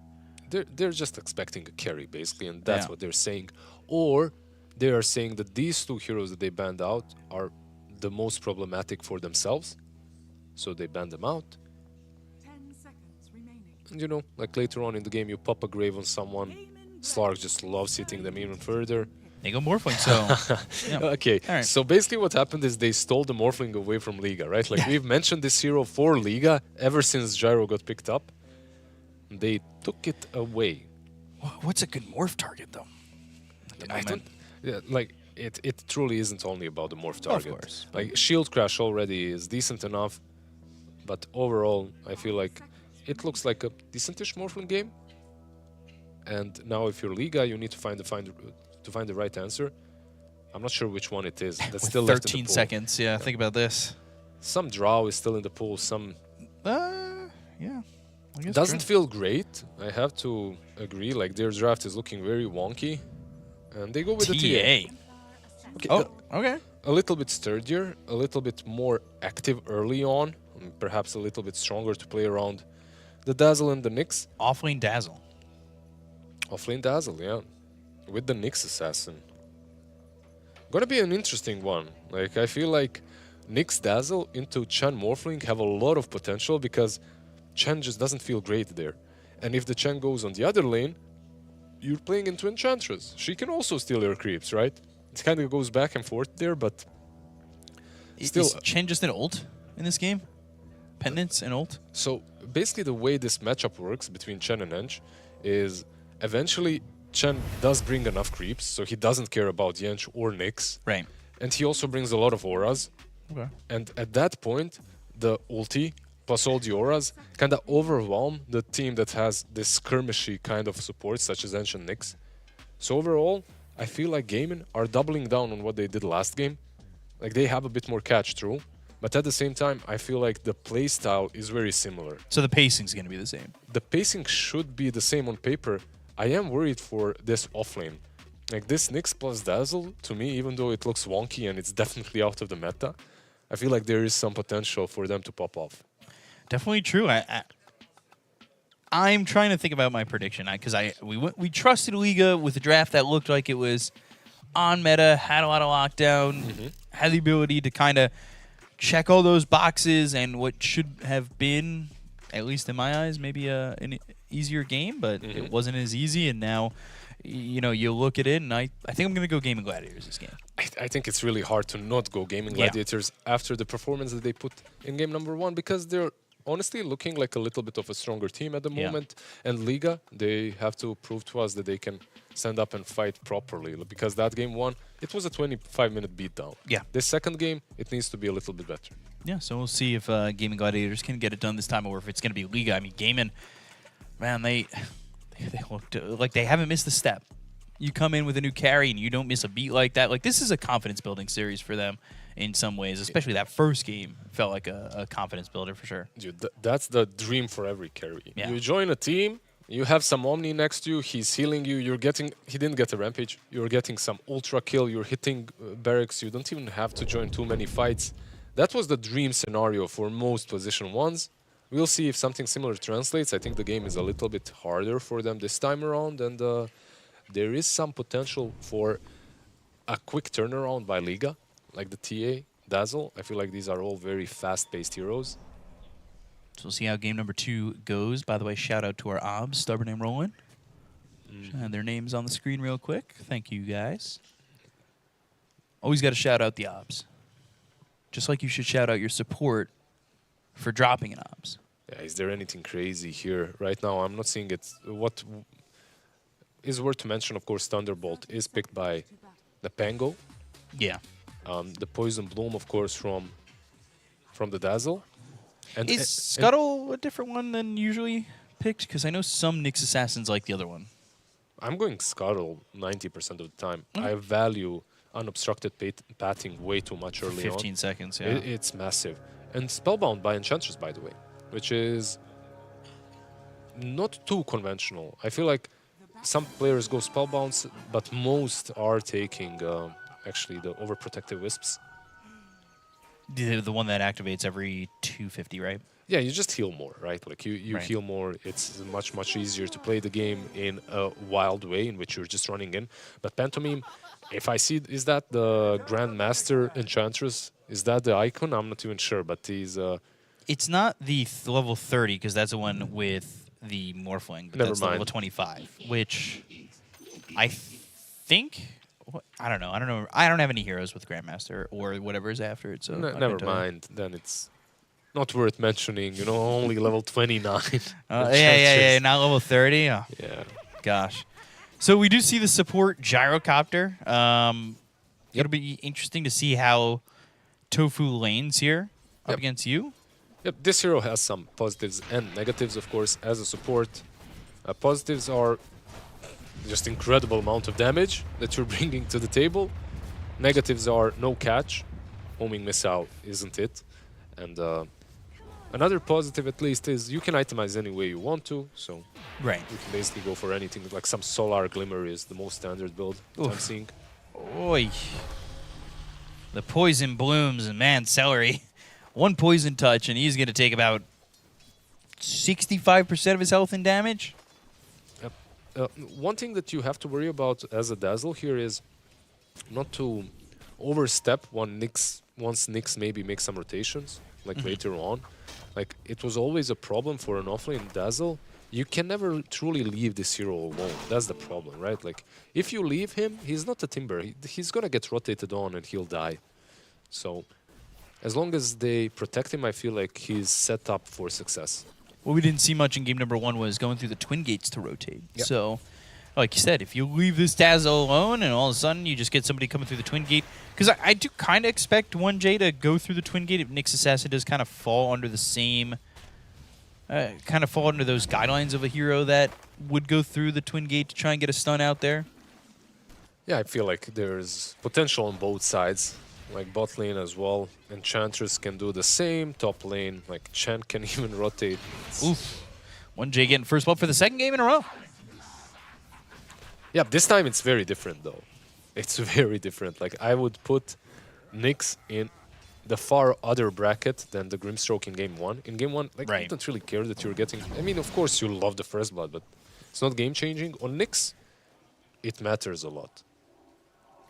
They're just expecting a carry, basically, and that's what they're saying. Or they are saying that these 2 heroes that they banned out are the most problematic for themselves. So they banned them out. 10 seconds remaining. And, you know, like later on in the game, you pop a grave on someone. Slark just loves hitting them even further. They go Morphling, so... yeah. Okay, All right. so basically what happened is they stole the Morphling away from Liga, right? Like, we've mentioned this hero for Liga ever since Gyro got picked up. They took it away. What's a good morph target, though? I don't... Yeah, like, it truly isn't only about the morph target. Of course. Like, Shield Crash already is decent enough, but overall, I feel like it looks like a decentish Morphling game. And now if you're Liga, you need to find the right answer. I'm not sure which one it is. That's still left in the 13 pool. seconds, yeah. Think about this. Some Drow is still in the pool. Some yeah. I guess doesn't feel great. I have to agree. Like, their draft is looking very wonky, and they go with the TA. Okay, Oh, okay. a little bit sturdier, a little bit more active early on, and perhaps a little bit stronger to play around the Dazzle and the Nyx. Offlane Dazzle. Offlane Dazzle, yeah. With the Nyx Assassin. Gonna be an interesting one. Like, I feel like Nyx Dazzle into Chen Morphling have a lot of potential because Chen just doesn't feel great there. And if the Chen goes on the other lane, you're playing into Enchantress. She can also steal your creeps, right? It kind of goes back and forth there, but still... Is Chen just an ult in this game? Penance and ult? So, basically the way this matchup works between Chen and Ench is eventually Chen does bring enough creeps, so he doesn't care about Yench or Nyx. Right. And he also brings a lot of auras. Okay. And at that point, the ulti plus all the auras kind of overwhelm the team that has this skirmishy kind of support, such as Ench and Nyx. So overall, I feel like Gaimin are doubling down on what they did last game. Like, they have a bit more catch through, but at the same time, I feel like the playstyle is very similar. So the pacing's going to be the same? The pacing should be the same on paper. I am worried for this offlane. Like, this Nyx plus Dazzle, to me, even though it looks wonky and it's definitely out of the meta, I feel like there is some potential for them to pop off. Definitely true. I'm trying to think about my prediction because we trusted Liga with a draft that looked like it was on meta, had a lot of lockdown, had the ability to kind of check all those boxes and what should have been, at least in my eyes, maybe an easier game, but it wasn't as easy. And now, you know, you look at it, and I think I'm going to go Gaimin Gladiators this game. I think it's really hard to not go Gaimin Yeah. Gladiators after the performance that they put in game number 1 because they're honestly looking like a little bit of a stronger team at the Yeah. moment. And Liga, they have to prove to us that they can stand up and fight properly because that game 1, it was a 25-minute beatdown. Yeah. The second game, it needs to be a little bit better. Yeah, so we'll see if Gaimin Gladiators can get it done this time or if it's going to be Liga. I mean, Gaimin, man, they looked like they haven't missed a step. You come in with a new carry and you don't miss a beat like that. Like, this is a confidence-building series for them in some ways, especially that first game felt like a confidence builder for sure. Dude, that's the dream for every carry. Yeah. You join a team, you have some Omni next to you, he's healing you, he didn't get a Rampage, you're getting some Ultra kill, you're hitting barracks, you don't even have to join too many fights. That was the dream scenario for most position 1s. We'll see if something similar translates. I think the game is a little bit harder for them this time around, and there is some potential for a quick turnaround by Liga, like the TA, Dazzle. I feel like these are all very fast-paced heroes. So we'll see how game number 2 goes. By the way, shout out to our obs, Stubborn and Roland. And their names on the screen real quick. Thank you, guys. Always got to shout out the obs. Just like you should shout out your support for dropping an obs. Yeah, is there anything crazy here? Right now, I'm not seeing it. What is worth to mention, of course, Thunderbolt is picked by the Pango. Yeah. The Poison Bloom, of course, from the Dazzle. And Is Scuttle a different one than usually picked? Because I know some Nyx Assassins like the other one. I'm going Scuttle 90% of the time. I value unobstructed pathing way too much early 15 on. seconds, yeah. It's massive. And Spellbound by Enchantress, by the way, which is not too conventional. I feel like some players go Spellbounds, but most are taking actually the Overprotective Wisps. The one that activates every 250, right? Yeah, you just heal more, right? Like you Right. heal more. It's much easier to play the game in a wild way in which you're just running in. But Pantomime, if I see, is that the Grandmaster Enchantress? Is that the icon? I'm not even sure, but he's... It's not the level 30, because that's the one with the Morphling. But Never that's the level mind. 25, which I think... I don't know. I don't have any heroes with Grandmaster or whatever is after it. So I never couldn't tell you. mind. Then it's not worth mentioning. You know, only level 29. Yeah. Not level 30. Oh, Yeah. gosh. So we do see the support Gyrocopter. It'll be interesting to see how Tofu lanes here up against you. Yep, this hero has some positives and negatives, of course, as a support. Positives are just incredible amount of damage that you're bringing to the table. Negatives are no catch. Homing missile isn't it. And another positive, at least, is you can itemize any way you want to. So Right. you can basically go for anything. Like some Solar Glimmer is the most standard build that I'm seeing. Oi. The poison blooms, and man, Celery. One poison touch, and he's going to take about 65% of his health and damage. One thing that you have to worry about as a Dazzle here is not to overstep once Nyx maybe makes some rotations, like later on. Like, it was always a problem for an offlane Dazzle. You can never truly leave this hero alone. That's the problem, right? Like, if you leave him, he's not a Timber. He's gonna get rotated on and he'll die. So, as long as they protect him, I feel like he's set up for success. What we didn't see much in game number 1 was going through the Twin Gates to rotate. Yep. So, like you said, if you leave this Dazzle alone and all of a sudden you just get somebody coming through the Twin Gate, because I do kind of expect 1J to go through the Twin Gate if Nyx Assassin does kind of fall under the same, kind of fall under those guidelines of a hero that would go through the Twin Gate to try and get a stun out there. Yeah, I feel like there's potential on both sides. Like bot lane as well. Enchantress can do the same. Top lane, like Chen can even rotate. Oof. 1J getting first blood for the second game in a row. Yeah, this time it's very different though. It's very different. Like I would put Nyx in the far other bracket than the Grimstroke in game 1. In game 1, like you don't really care that you're getting... I mean, of course you love the first blood, but it's not game-changing. On Nyx, it matters a lot.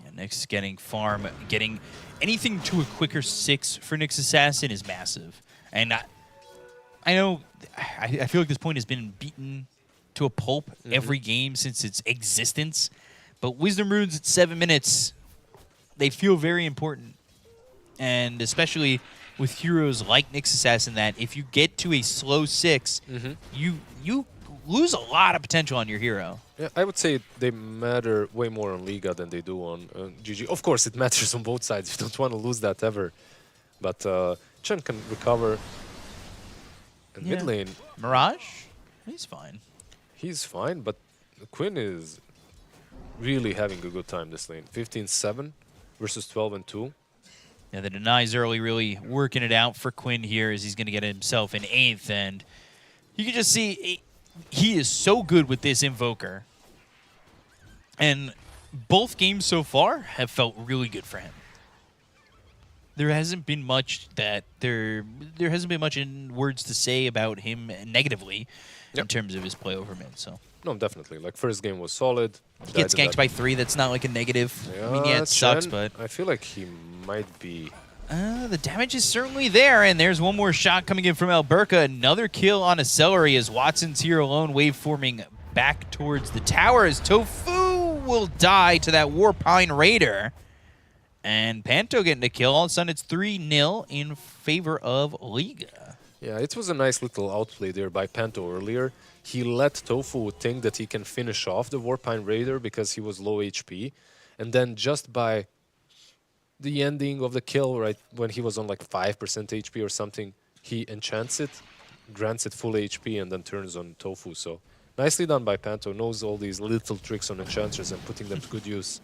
Yeah, Nyx getting farm, getting anything to a quicker 6 for Nyx Assassin is massive. And I know, I feel like this point has been beaten to a pulp every game since its existence. But Wisdom Runes at 7 minutes, they feel very important. And especially with heroes like Nyx Assassin, that if you get to a slow 6, you lose a lot of potential on your hero. Yeah, I would say they matter way more on Liga than they do on GG. Of course, it matters on both sides. You don't want to lose that ever. But Chen can recover. And mid lane, Mirage? He's fine. he's fine, but Quinn is really having a good time this lane. 15-7 versus 12-2. Yeah, the denies early really working it out for Quinn here as he's going to get himself an 8th. And you can just see he is so good with this Invoker. And both games so far have felt really good for him. There hasn't been much there hasn't been much in words to say about him negatively in terms of his play over mid. So No, definitely. Like, first game was solid. he gets ganked by 3. That's not like a negative. I mean, yeah, it sucks, Chen, but I feel like he might be... the damage is certainly there, and there's one more shot coming in from Alberca. Another kill on a Celery as Watson's here alone, waveforming back towards the tower as Tofu will die to that Warpine Raider. And Panto getting a kill. All of a sudden, it's 3-0 in favor of Liga. Yeah, it was a nice little outplay there by Panto earlier. He let Tofu think that he can finish off the Warpine Raider because he was low HP. And then just by the ending of the kill, right, when he was on like 5% HP or something, he enchants it, grants it full HP, and then turns on Tofu. So nicely done by Panto. Knows all these little tricks on enchanters and putting them to good use.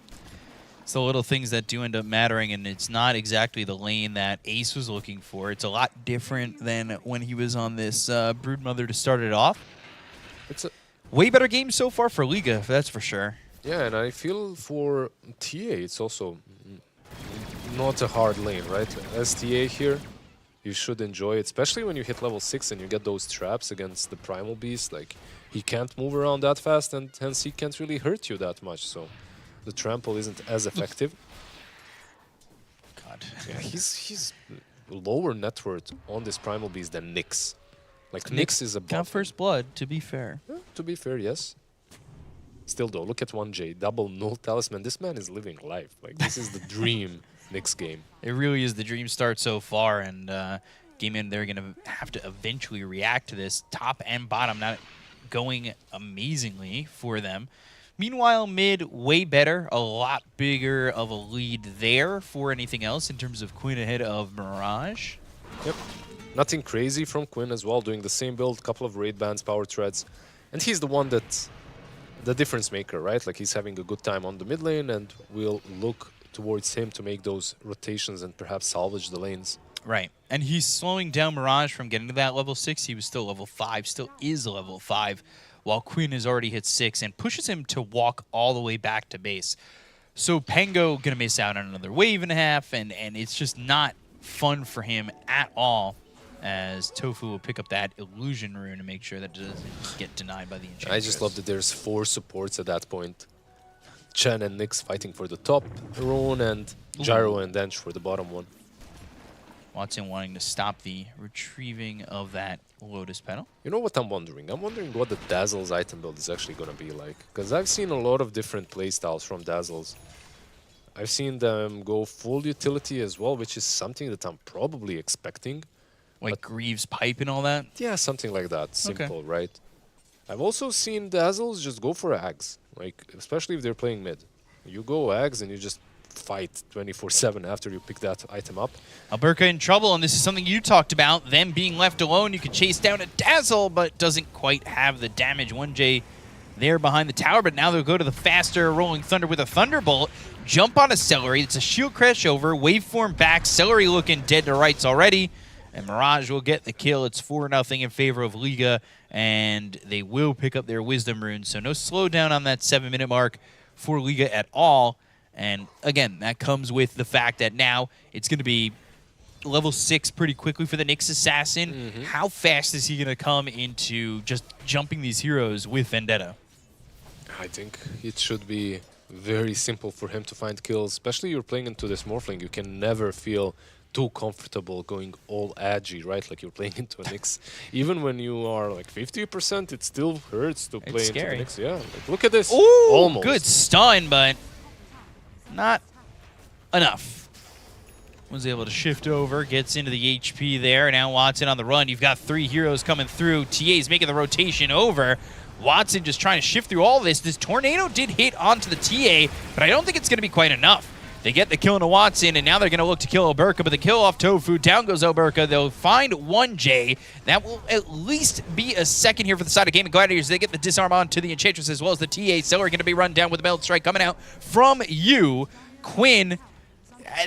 It's the little things that do end up mattering, and it's not exactly the lane that Ace was looking for. It's a lot different than when he was on this Broodmother to start it off. It's a way better game so far for Liga, that's for sure. Yeah, and I feel for TA, it's also not a hard lane, right? As TA here, you should enjoy it, especially when you hit level 6 and you get those traps against the Primal Beast. Like, he can't move around that fast, and hence he can't really hurt you that much, so the trample isn't as effective. God. Yeah, he's lower net worth on this Primal Beast than Nyx. Like, Nyx is above. Got first blood, to be fair. Yeah, to be fair, yes. Still, though, look at 1J. Double null talisman. This man is living life. Like, this is the dream Nyx game. It really is the dream start so far, and Gaimin, they're going to have to eventually react to this. Top and bottom not going amazingly for them. Meanwhile, mid, way better. A lot bigger of a lead there for anything else in terms of Quinn ahead of Mirage. Yep. Nothing crazy from Quinn as well, doing the same build, couple of raid bans, power treads. And he's the one that's the difference maker, right? Like, he's having a good time on the mid lane, and we'll look towards him to make those rotations and perhaps salvage the lanes. Right. And he's slowing down Mirage from getting to that level 6. He was still level 5, still is level 5, while Quinn has already hit 6 and pushes him to walk all the way back to base. So Pango going to miss out on another wave and a half, and it's just not fun for him at all, as Tofu will pick up that Illusion Rune to make sure that it doesn't get denied by the Enchantress. I just love that there's 4 supports at that point. Chen and Nyx fighting for the top rune, and Gyro and Dench for the bottom one. Watson wanting to stop the retrieving of that Lotus Petal. You know what I'm wondering? I'm wondering what the Dazzle's item build is actually going to be like. Because I've seen a lot of different playstyles from Dazzle's. I've seen them go full utility as well, which is something that I'm probably expecting. Like Greaves Pipe and all that? Yeah, something like that. Simple, right? I've also seen Dazzles just go for Ags. Like, especially if they're playing mid. You go Ags and you just fight 24/7 after you pick that item up. Alberca in trouble, and this is something you talked about. Them being left alone, you could chase down a Dazzle, but doesn't quite have the damage. 1J there behind the tower, but now they'll go to the faster Rolling Thunder with a Thunderbolt. Jump on a Celery. It's a shield crash over. Waveform back. Celery looking dead to rights already. And Mirage will get the kill. It's 4-0 in favor of Liga, and they will pick up their Wisdom Runes. So no slowdown on that 7-minute mark for Liga at all. And again, that comes with the fact that now it's going to be level 6 pretty quickly for the Nyx Assassin. How fast is he going to come into just jumping these heroes with Vendetta? I think it should be very simple for him to find kills, especially you're playing into this Morphling. You can never feel too comfortable going all edgy, right? Like you're playing into a Nyx. Even when you are like 50%, it still hurts to play into the scary. Nyx. Yeah, like look at this. Ooh, Almost. good stun, but not enough. Was able to shift over, gets into the HP there. Now Watson on the run. You've got 3 heroes coming through. TA's making the rotation over. Watson just trying to shift through all this. This tornado did hit onto the TA, but I don't think it's going to be quite enough. They get the kill into Watson, and now they're going to look to kill Alberca, but the kill off Tofu. Down goes Alberca. They'll find 1J. That will at least be a second here for the side of Gaimin Gladiators. They get the disarm onto the Enchantress as well as the TA. Celery going to be run down with a Meld Strike coming out from you. Quinn,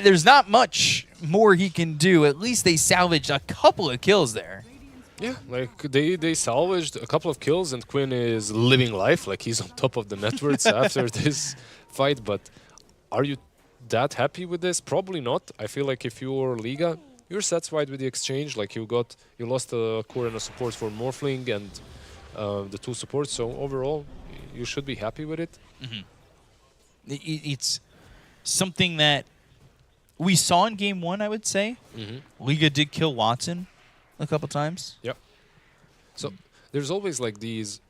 there's not much more he can do. At least they salvaged a couple of kills there. Yeah, like they salvaged a couple of kills, and Quinn is living life. Like he's on top of the networks after this fight. But are you that happy with this? Probably not. I feel like if you're Liga, you're satisfied with the exchange. Like you lost a core and a support for Morphling and the 2 supports. So overall, you should be happy with it. It's something that we saw in game 1, I would say. Liga did kill Watson a couple times. Yep. So there's always like these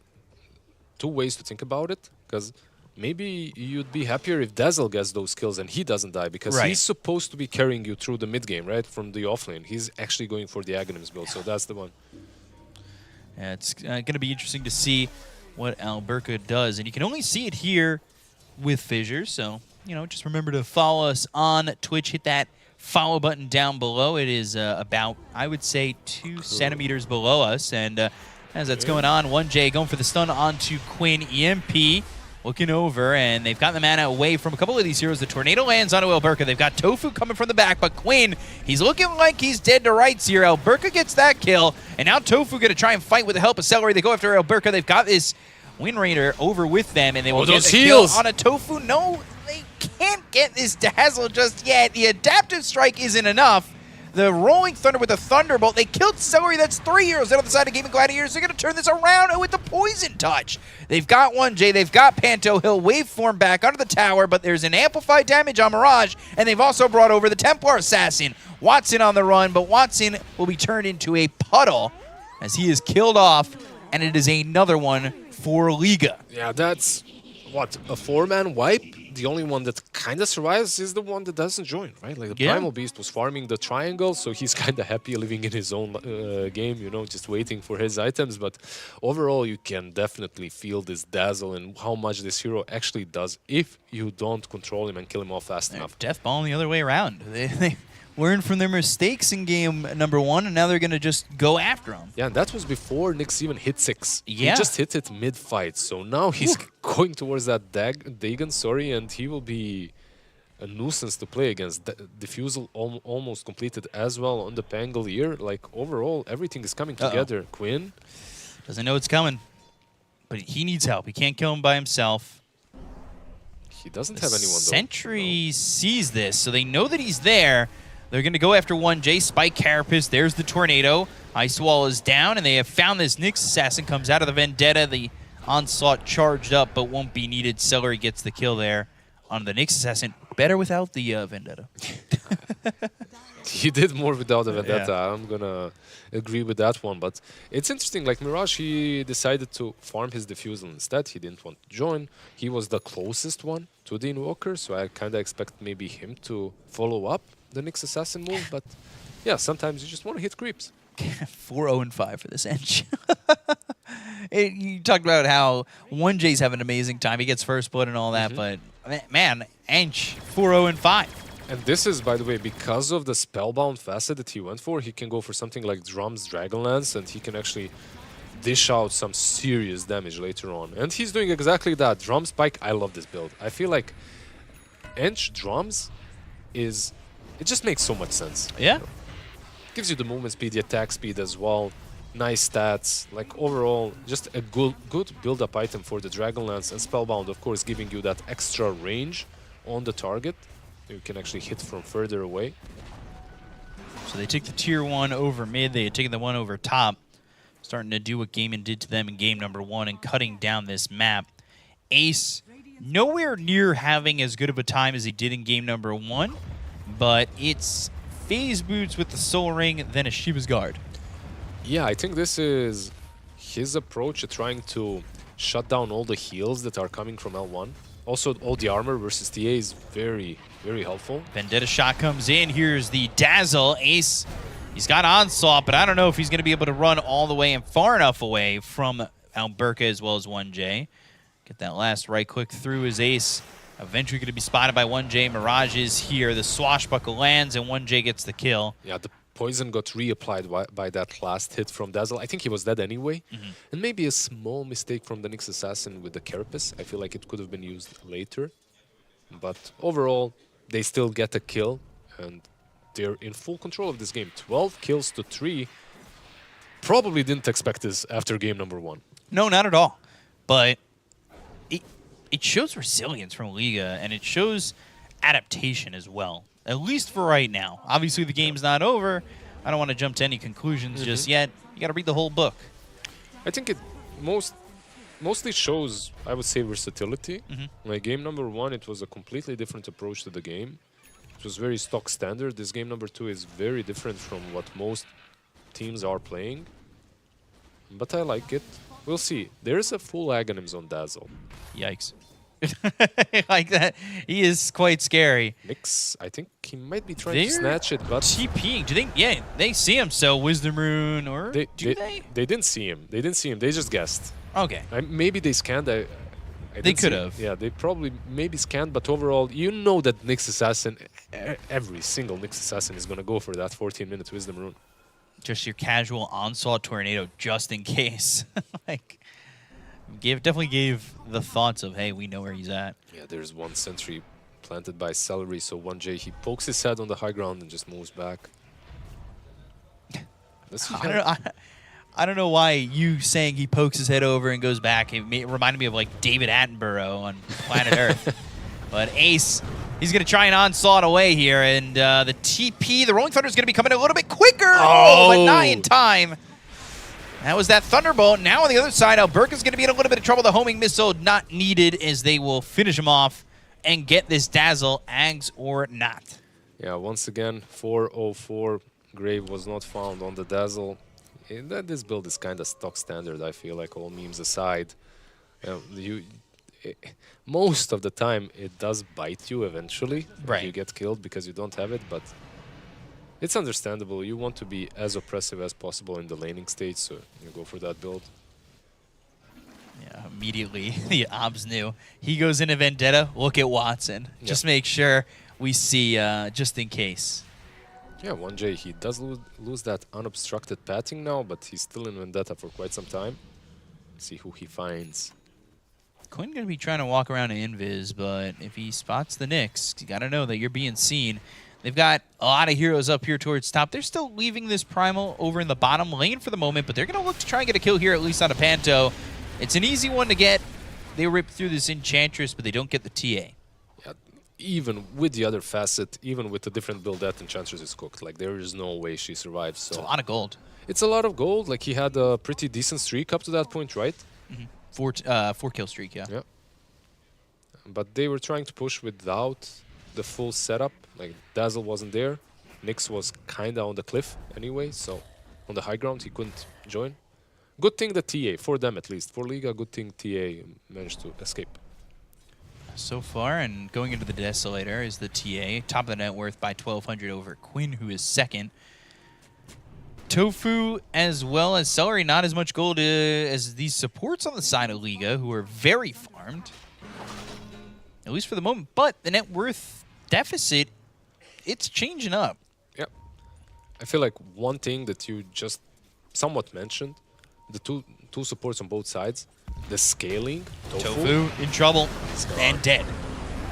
2 ways to think about it, because maybe you'd be happier if Dazzle gets those kills and he doesn't die, because he's supposed to be carrying you through the mid game, right? From the offlane. He's actually going for the Aghanims build, so that's the one. Yeah, it's going to be interesting to see what Alberca does. And you can only see it here with Fissure, so, you know, just remember to follow us on Twitch. Hit that follow button down below. It is about, I would say, 2 centimeters below us. And as that's going on, 1J going for the stun onto Quinn. EMP looking over, and they've got the mana away from a couple of these heroes. The tornado lands onto Alberca. They've got Tofu coming from the back, but Quinn, he's looking like he's dead to rights here. Alberca gets that kill, and now Tofu going to try and fight with the help of Celery. They go after Alberca. They've got this Wind Raider over with them, and they will get the kill on a Tofu. No, they can't get this Dazzle just yet. The Adaptive Strike isn't enough. The Rolling Thunder with the Thunderbolt. They killed Celery. That's 3 heroes out on the side of Gaimin Gladiators. They're going to turn this around with the Poison Touch. They've got 1J. They've got Panto. He'll waveform back under the tower, but there's an amplified damage on Mirage, and they've also brought over the Templar Assassin. Watson on the run, but Watson will be turned into a puddle as he is killed off, and it is another one for Liga. Yeah, that's, what, a 4-man wipe? The only one that kind of survives is the one that doesn't join, right? Like the Primal Beast was farming the triangle, so he's kind of happy living in his own game, you know, just waiting for his items. But overall, you can definitely feel this Dazzle and how much this hero actually does if you don't control him and kill him off fast enough. Death balling the other way around. They learned from their mistakes in game number 1, and now they're going to just go after him. Yeah, and that was before Nyx even hit 6. Yeah. He just hit it mid-fight, so now he's going towards that Dagon, and he will be a nuisance to play against. Diffusal almost completed as well on the Pangolier. Like, overall, everything is coming together. Quinn doesn't know it's coming, but he needs help. He can't kill him by himself. He doesn't have anyone, though. Sentry sees this, so they know that he's there. They're going to go after 1J. Spike Carapace. There's the Tornado. Ice Wall is down, and they have found this Nyx Assassin. Comes out of the Vendetta. The Onslaught charged up, but won't be needed. Celery gets the kill there on the Nyx Assassin. Better without the Vendetta. He did more without the Vendetta. Yeah. I'm going to agree with that one. But it's interesting. Like, Mirage, he decided to farm his Diffusal instead. He didn't want to join. He was the closest one to the Invoker, so I kind of expect maybe him to follow up the Nyx Assassin move. But, yeah, sometimes you just want to hit creeps. 4-0-5 for this Ench. You talked about how 1J's having an amazing time. He gets first blood and all that, but, man, Ench, 4-0-5. And this is, by the way, because of the Spellbound facet that he went for. He can go for something like Drums Dragonlance, and he can actually dish out some serious damage later on. And he's doing exactly that. Drum Spike, I love this build. I feel like Ench Drums is... It just makes so much sense. Yeah. Gives you the movement speed, the attack speed as well. Nice stats. Like, overall, just a good build-up item for the Dragonlance. And Spellbound, of course, giving you that extra range on the target. You can actually hit from further away. So they take the tier 1 over mid. They had taken the one over top. Starting to do what Gaimin did to them in game number 1 and cutting down this map. Ace, nowhere near having as good of a time as he did in game number 1, but it's Phase Boots with the Soul Ring, then a Shiva's Guard. Yeah, I think this is his approach to trying to shut down all the heals that are coming from L1. Also, all the armor versus TA is very, very helpful. Vendetta shot comes in. Here's the Dazzle. Ace, he's got Onslaught, but I don't know if he's going to be able to run all the way and far enough away from Alberca as well as 1J. Get that last right click through his Ace. Eventually going to be spotted by 1J. Mirage is here. The Swashbuckle lands, and 1J gets the kill. Yeah, the poison got reapplied by that last hit from Dazzle. I think he was dead anyway. And maybe a small mistake from the Nyx Assassin with the Carapace. I feel like it could have been used later. But overall, they still get a kill, and they're in full control of this game. 12 kills to 3. Probably didn't expect this after game number 1. No, not at all. But it shows resilience from Liga, and it shows adaptation as well. At least for right now. Obviously, the game's not over. I don't want to jump to any conclusions just yet. You got to read the whole book. I think it mostly shows, I would say, versatility. Like game number 1, it was a completely different approach to the game. It was very stock standard. This game number 2 is very different from what most teams are playing. But I like it. We'll see. There's a full Aghanims on Dazzle. Yikes. Like that. He is quite scary. Nyx, I think he might be trying to snatch it, but TPing. Do they? Yeah, they see him. So Wisdom Rune, or they they? They didn't see him. They didn't see him. They just guessed. Okay. Maybe they scanned. I They didn't could see- have. Yeah, they probably maybe scanned, but overall, you know that Nyx Assassin, every single Nyx Assassin is gonna go for that 14-minute Wisdom Rune. Just your casual Onslaught Tornado, just in case. Like, definitely gave the thoughts of, hey, we know where he's at. Yeah, there's one sentry planted by Celery, so 1J, he pokes his head on the high ground and just moves back. I don't know why you saying he pokes his head over and goes back. It reminded me of like David Attenborough on Planet Earth. But Ace, he's going to try and onslaught away here. And the TP, the Rolling Thunder is going to be coming a little bit quicker. Oh, but not in time. That was that Thunderbolt. Now on the other side, Alberca's going to be in a little bit of trouble. The homing missile not needed, as they will finish him off and get this Dazzle, Ags or not. Yeah, once again, 404. Grave was not found on the Dazzle. This build is kind of stock standard, I feel like, all memes aside. Most of the time, it does bite you eventually. Right. You get killed because you don't have it, but it's understandable. You want to be as oppressive as possible in the laning stage, so you go for that build. Yeah, immediately the Obs knew. He goes into Vendetta. Look at Watson. Yep. Just make sure we see just in case. Yeah, 1J, he does lose that unobstructed patting now, but he's still in Vendetta for quite some time. See who he finds. Quinn going to be trying to walk around in Invis, but if he spots the Nyx, you got to know that you're being seen. They've got a lot of heroes up here towards top. They're still leaving this Primal over in the bottom lane for the moment, but they're going to look to try and get a kill here, at least on a Panto. It's an easy one to get. They rip through this Enchantress, but they don't get the TA. Yeah, even with the other facet, even with the different build that Enchantress is cooked, like there is no way she survives. So It's a lot of gold. it's a lot of gold. Like he had a pretty decent streak up to that point, right? Four kill streak, yeah. Yeah. But they were trying to push without the full setup. Like Dazzle wasn't there. Nyx was kinda on the cliff anyway, so on the high ground he couldn't join. Good thing the TA, for them at least. For Liga, good thing TA managed to escape. So far, and going into the Desolator is the TA. Top of the net worth by 1,200 over Quinn, who is second. Tofu as well as Celery, not as much gold as these supports on the side of Liga, who are very farmed. At least for the moment. But the net worth deficit, it's changing up. Yep. I feel like one thing that you just somewhat mentioned, the two supports on both sides, the scaling. Tofu in trouble and dead.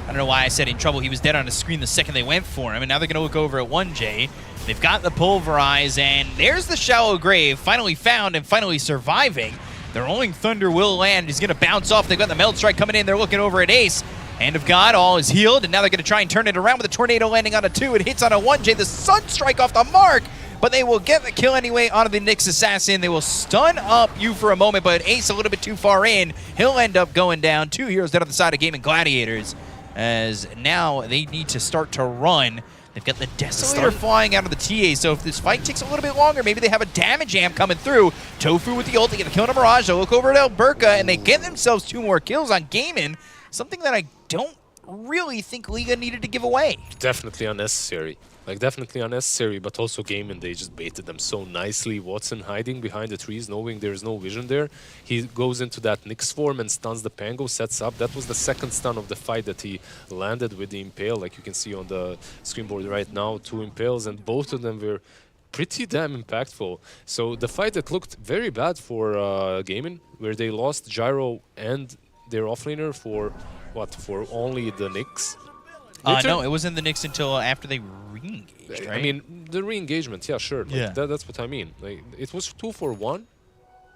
I don't know why I said in trouble. He was dead on the screen the second they went for him, and now they're going to look over at 1J. They've got the Pulverize, and there's the Shallow Grave, finally found and finally surviving. The Rolling Thunder will land. He's going to bounce off. They've got the Meld Strike coming in. They're looking over at Ace. Hand of God, all is healed, and now they're going to try and turn it around with a Tornado landing on a 2. It hits on a 1J. The Sun Strike off the mark, but they will get the kill anyway onto the Nyx Assassin. They will stun up you for a moment, but Ace a little bit too far in. He'll end up going down. 2 heroes dead on the side of Gaimin Gladiators, as now they need to start to run. They've got the Desolator flying out of the TA, so if this fight takes a little bit longer, maybe they have a damage amp coming through. Tofu with the ult, they get a kill on a Mirage, they'll look over at Alberca, and they get themselves 2 more kills on Gaimin, something that I don't really think Liga needed to give away. Definitely unnecessary. Like, definitely unnecessary, but also Gaimin, they just baited them so nicely. Watson hiding behind the trees, knowing there's no vision there. He goes into that Nyx form and stuns the Pango, sets up. That was the second stun of the fight that he landed with the Impale, like you can see on the screen board right now. 2 Impales, and both of them were pretty damn impactful. So the fight that looked very bad for Gaimin, where they lost Gyro and their offlaner for, what, for only the Nyx? No, it wasn't the Nyx until after they re-engaged, right? I mean, the re-engagement, yeah, sure. Like, that's what I mean. Like, it was 2 for 1,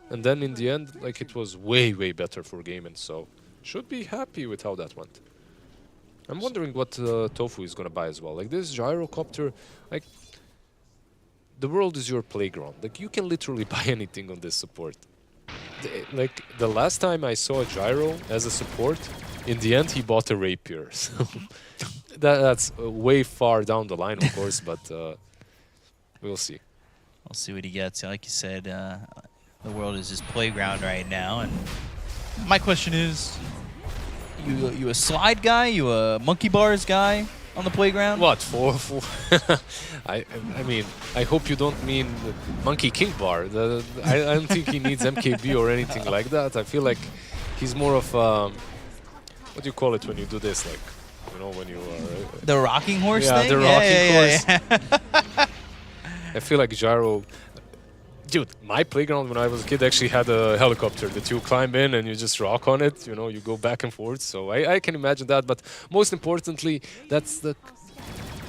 and then in the end, like, it was way, way better for Gaimin. So, should be happy with how that went. I'm wondering what Tofu is gonna buy as well. Like, this gyrocopter, like, the world is your playground. Like, you can literally buy anything on this support. Like, the last time I saw a gyro as a support, in the end, he bought a rapier. So that's way far down the line, of course, but we'll see. We'll see what he gets. Like you said, the world is his playground right now. And my question is, you a slide guy? You a monkey bars guy on the playground? What, for I mean, I hope you don't mean Monkey King Bar. I don't think he needs MKB or anything like that. I feel like he's more of what do you call it when you do this? Like, you know, when you are... the rocking horse thing? The rocking horse. I feel like Gyro... Dude, my playground when I was a kid actually had a helicopter that you climb in and you just rock on it. You know, you go back and forth. So I can imagine that. But most importantly, that's the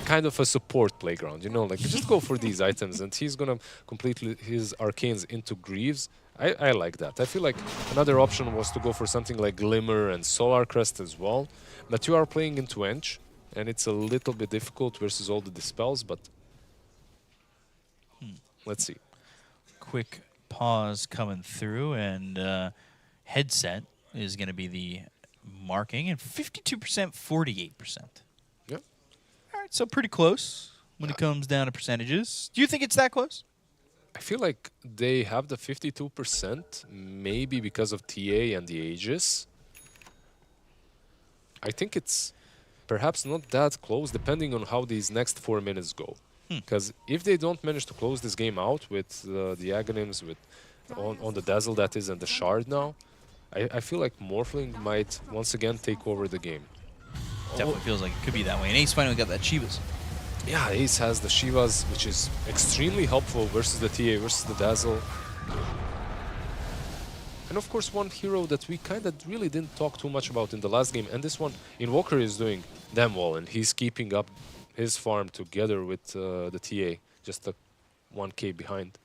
kind of a support playground. You know, like, you just go for these items. And he's going to complete his arcanes into Greaves. I like that. I feel like another option was to go for something like Glimmer and Solar Crest as well. But you are playing into Ench, and it's a little bit difficult versus all the Dispels, but let's see. Quick pause coming through, and headset is going to be the marking, and 52%, 48%. Yep. All right, so pretty close when it comes down to percentages. Do you think it's that close? I feel like they have the 52%, maybe because of TA and the Aegis. I think it's perhaps not that close, depending on how these next 4 minutes go. Because if they don't manage to close this game out with the Aghanims, with on the Dazzle that is, and the Shard now, I feel like Morphling might once again take over the game. Definitely feels like it could be that way. And Ace finally got that Chivas. Yeah, Ace has the Shivas, which is extremely helpful versus the TA, versus the Dazzle. And of course, one hero that we kind of really didn't talk too much about in the last game, and this one, Invoker, is doing damn well, and he's keeping up his farm together with the TA, just a 1k behind.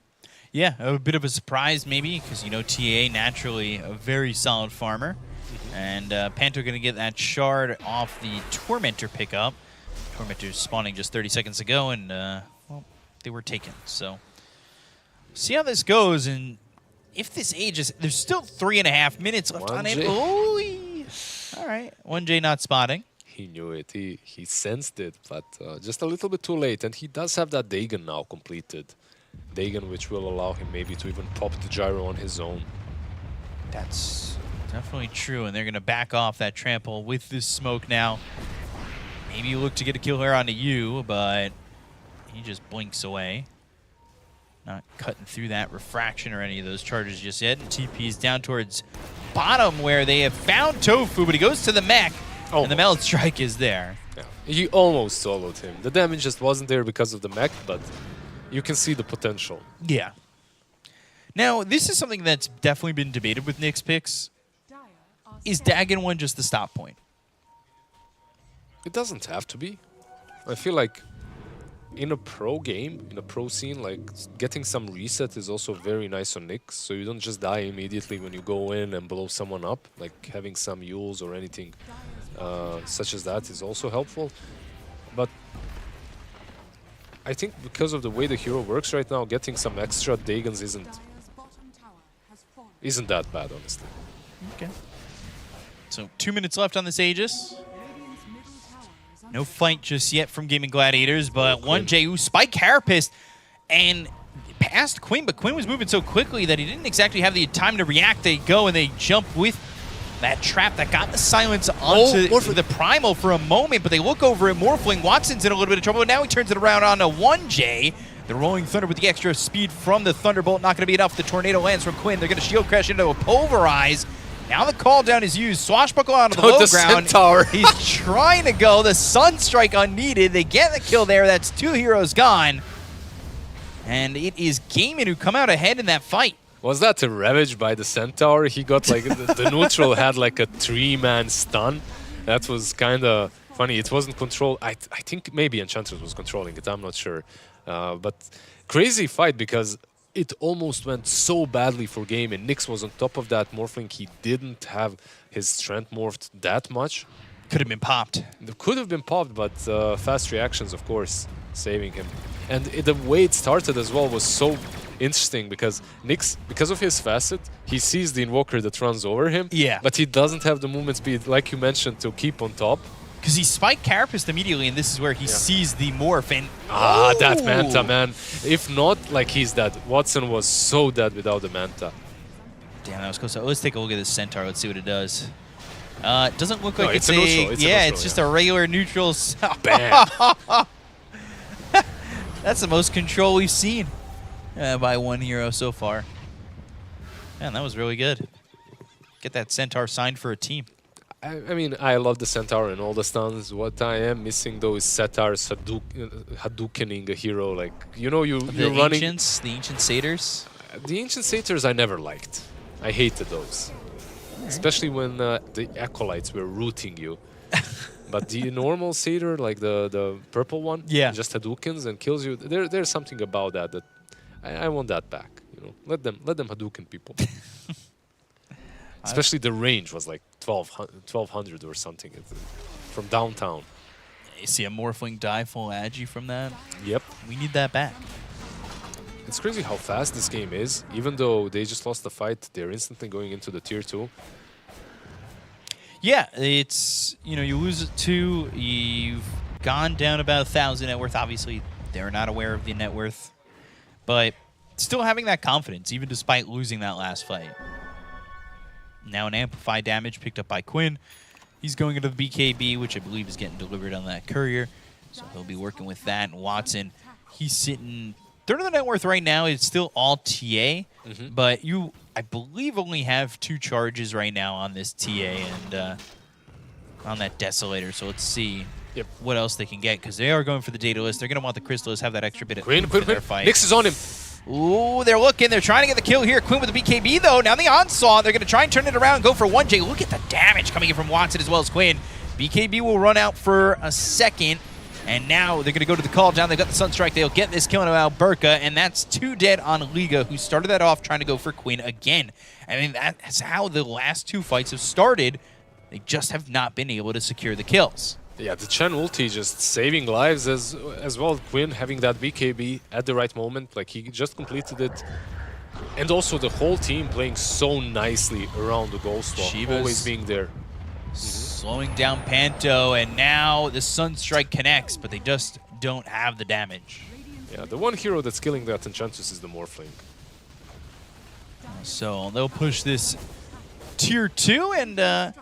Yeah, a bit of a surprise maybe, because, you know, TA naturally a very solid farmer. And Panto going to get that shard off the Tormentor pickup. Tormentor's spawning just 30 seconds ago, and, well, they were taken. So, see how this goes, and if this ages, there's still 3.5 minutes left on it. Ooh, all right, 1J not spotting. He knew it. He sensed it, but just a little bit too late. And he does have that Dagon now completed. Dagon, which will allow him maybe to even pop the gyro on his own. That's definitely true, and they're going to back off that trample with this smoke now. Maybe you look to get a kill here onto you, but he just blinks away. Not cutting through that refraction or any of those charges just yet. And TP's down towards bottom where they have found Tofu, but he goes to the mech, and the Melon Strike is there. Yeah. He almost soloed him. The damage just wasn't there because of the mech, but you can see the potential. Yeah. Now, this is something that's definitely been debated with Nyx picks. Is Dagon 1 just the stop point? It doesn't have to be. I feel like in a pro game, in a pro scene, like, getting some reset is also very nice on Nyx, so you don't just die immediately when you go in and blow someone up. Like, having some Yules or anything such as that is also helpful. But I think because of the way the hero works right now, getting some extra Dagons isn't that bad, honestly. Okay. So 2 minutes left on this Aegis. No fight just yet from Gaimin Gladiators, but 1J who spike Carapace and passed Quinn, but Quinn was moving so quickly that he didn't exactly have the time to react. They go and they jump with that trap that got the silence onto the Primal for a moment, but they look over at Morphling. Watson's in a little bit of trouble, but now he turns it around onto 1J. The Rolling Thunder with the extra speed from the Thunderbolt, not going to be enough. The Tornado lands from Quinn. They're going to shield crash into a Pulverize. Now the call down is used. Swashbuckle onto the low ground. Centaur. He's trying to go. The Sunstrike unneeded. They get the kill there. That's 2 heroes gone. And it is Gaimin who come out ahead in that fight. Was that a Ravage by the Centaur? He got like, the neutral had like a 3-man stun. That was kind of funny. It wasn't controlled. I think maybe Enchantress was controlling it. I'm not sure. But crazy fight because it almost went so badly for Gaimin. Nyx was on top of that Morphling. He didn't have his strength morphed that much. Could have been popped. It could have been popped, but fast reactions, of course, saving him. And the way it started as well was so interesting because Nyx, because of his facet, he sees the Invoker that runs over him. Yeah. But he doesn't have the movement speed, like you mentioned, to keep on top. Because he spiked Carapace immediately, and this is where he sees the morph. And that Manta, man. If not, like, he's dead. Watson was so dead without the Manta. Damn, that was close. Let's take a look at this Centaur. Let's see what it does. It doesn't look like it's a neutral. It's just a regular neutral. Bam. That's the most control we've seen by one hero so far. Man, that was really good. Get that Centaur signed for a team. I mean, I love the Centaur and all the stuns. What I am missing, though, is Centaur's Hadoukening a hero. Like, you know, you're running... The Ancient Satyrs? The Ancient Satyrs I never liked. I hated those. Especially when the Acolytes were rooting you. But the normal Satyr, like the purple one, just Hadoukens and kills you. There's something about that I want that back. You know, let them Hadouken people. Especially the range was like 1200 or something from downtown. You see a Morphling die full Agi from that? Yep. We need that back. It's crazy how fast this game is. Even though they just lost the fight, they're instantly going into the tier 2. Yeah, it's, you know, you lose it 2, you've gone down about 1,000 net worth. Obviously, they're not aware of the net worth, but still having that confidence, even despite losing that last fight. Now an amplified damage picked up by Quinn. He's going into the BKB, which I believe is getting delivered on that courier, so he'll be working with that. And Watson, he's sitting third of the net worth right now. It's still all TA, but you, I believe, only have 2 charges right now on this TA and on that Desolator. So let's see what else they can get, because they are going for the data list. They're going to want the Crystalist, have that extra bit of Quinn, their fight. Nyx is on him. Ooh, they're looking. They're trying to get the kill here. Quinn with the BKB, though. Now the onslaught. They're going to try and turn it around and go for 1J. Look at the damage coming in from Watson as well as Quinn. BKB will run out for a second. And now they're going to go to the call down. They've got the Sunstrike. They'll get this killing of Alberca. And that's 2 dead on Liga, who started that off trying to go for Quinn again. I mean, that's how the last 2 fights have started. They just have not been able to secure the kills. Yeah, the Chen ulti just saving lives as well. Quinn having that BKB at the right moment. Like, he just completed it. And also the whole team playing so nicely around the goal swap. Shiva's always being there. Slowing down Panto, and now the Sunstrike connects, but they just don't have the damage. Yeah, the one hero that's killing that Enchantress is the Morphling. So they'll push this tier 2, and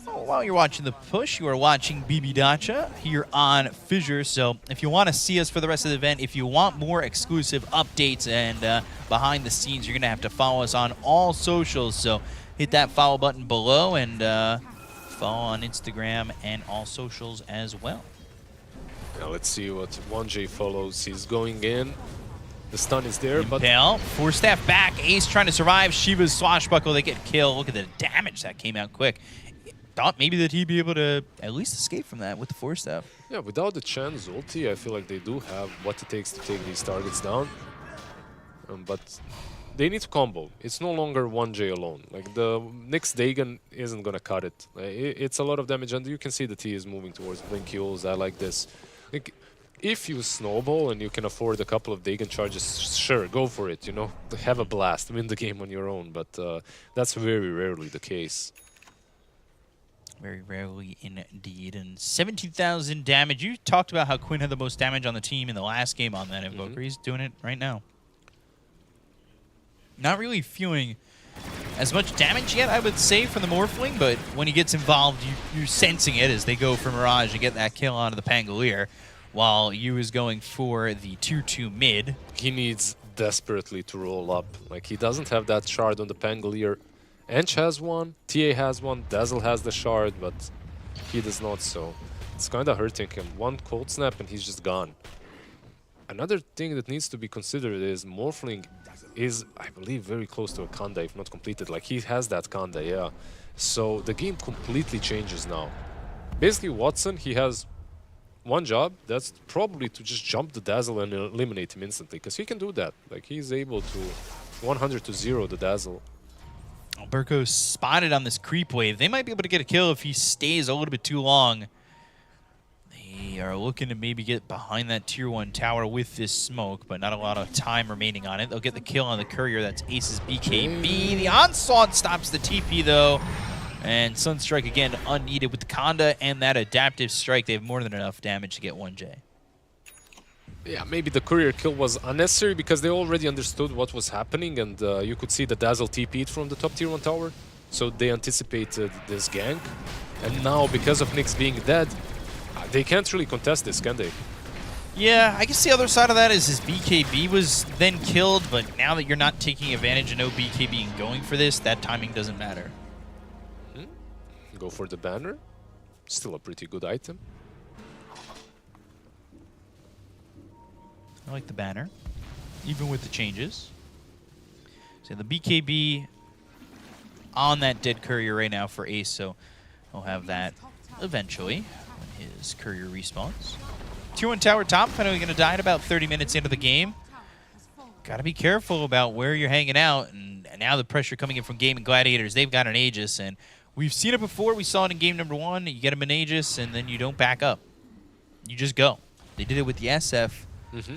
while you're watching the push, you are watching BB Dacha here on Fissure. So if you want to see us for the rest of the event, if you want more exclusive updates and behind the scenes, you're going to have to follow us on all socials. So hit that follow button below and follow on Instagram and all socials as well. Now let's see what 1J follows. He's going in. The stun is there, but... Impale, 4-staff back. Ace trying to survive. Shiva's Swashbuckle, they get killed. Look at the damage that came out quick. Thought maybe that he'd be able to at least escape from that with the 4-staff. Yeah, without the Chen's ulti, I feel like they do have what it takes to take these targets down. But they need to combo. It's no longer 1J alone. Like, the Nyx Dagon isn't going to cut it. It's a lot of damage, and you can see that he is moving towards Blink Heals. I like this. Like, if you snowball and you can afford a couple of Dagon charges, sure, go for it, you know? Have a blast, win the game on your own, but that's very rarely the case. Very rarely indeed. And 17,000 damage. You talked about how Quinn had the most damage on the team in the last game on that Invoker. He's doing it right now. Not really feeling as much damage yet, I would say, from the Morphling, but when he gets involved, you're sensing it as they go for Mirage and get that kill onto the Pangolier, while Yu is going for the tier 2 mid. He needs desperately to roll up. Like, he doesn't have that shard on the Pangolier. Ench has one, TA has one, Dazzle has the shard, but he does not, so it's kind of hurting him. One cold snap and he's just gone. Another thing that needs to be considered is Morphling is, I believe, very close to a Kanda, if not completed. Like, he has that Kanda, yeah. So the game completely changes now. Basically, Watson, he has one job, that's probably to just jump the Dazzle and eliminate him instantly, because he can do that. Like, he's able to 100 to 0 the Dazzle. Burko spotted on this creep wave. They might be able to get a kill if he stays a little bit too long. They are looking to maybe get behind that tier 1 tower with this smoke, but not a lot of time remaining on it. They'll get the kill on the courier. That's Ace's BKB. The onslaught stops the TP, though. And Sunstrike, again, unneeded with the Kanda and that adaptive strike. They have more than enough damage to get 1J. Yeah, maybe the courier kill was unnecessary because they already understood what was happening, and you could see the Dazzle TP'd from the top tier 1 tower. So they anticipated this gank. And now, because of Nyx being dead, they can't really contest this, can they? Yeah, I guess the other side of that is his BKB was then killed, but now that you're not taking advantage of no BKB and going for this, that timing doesn't matter. Go for the banner. Still a pretty good item. I like the banner, even with the changes. So the BKB on that dead courier right now for Ace, so he'll have that eventually when his courier respawns. Tier 1 tower top, finally going to die at about 30 minutes into the game. Got to be careful about where you're hanging out, and now the pressure coming in from Gaimin Gladiators. They've got an Aegis, and we've seen it before. We saw it in game number 1. You get him an Aegis, and then you don't back up. You just go. They did it with the SF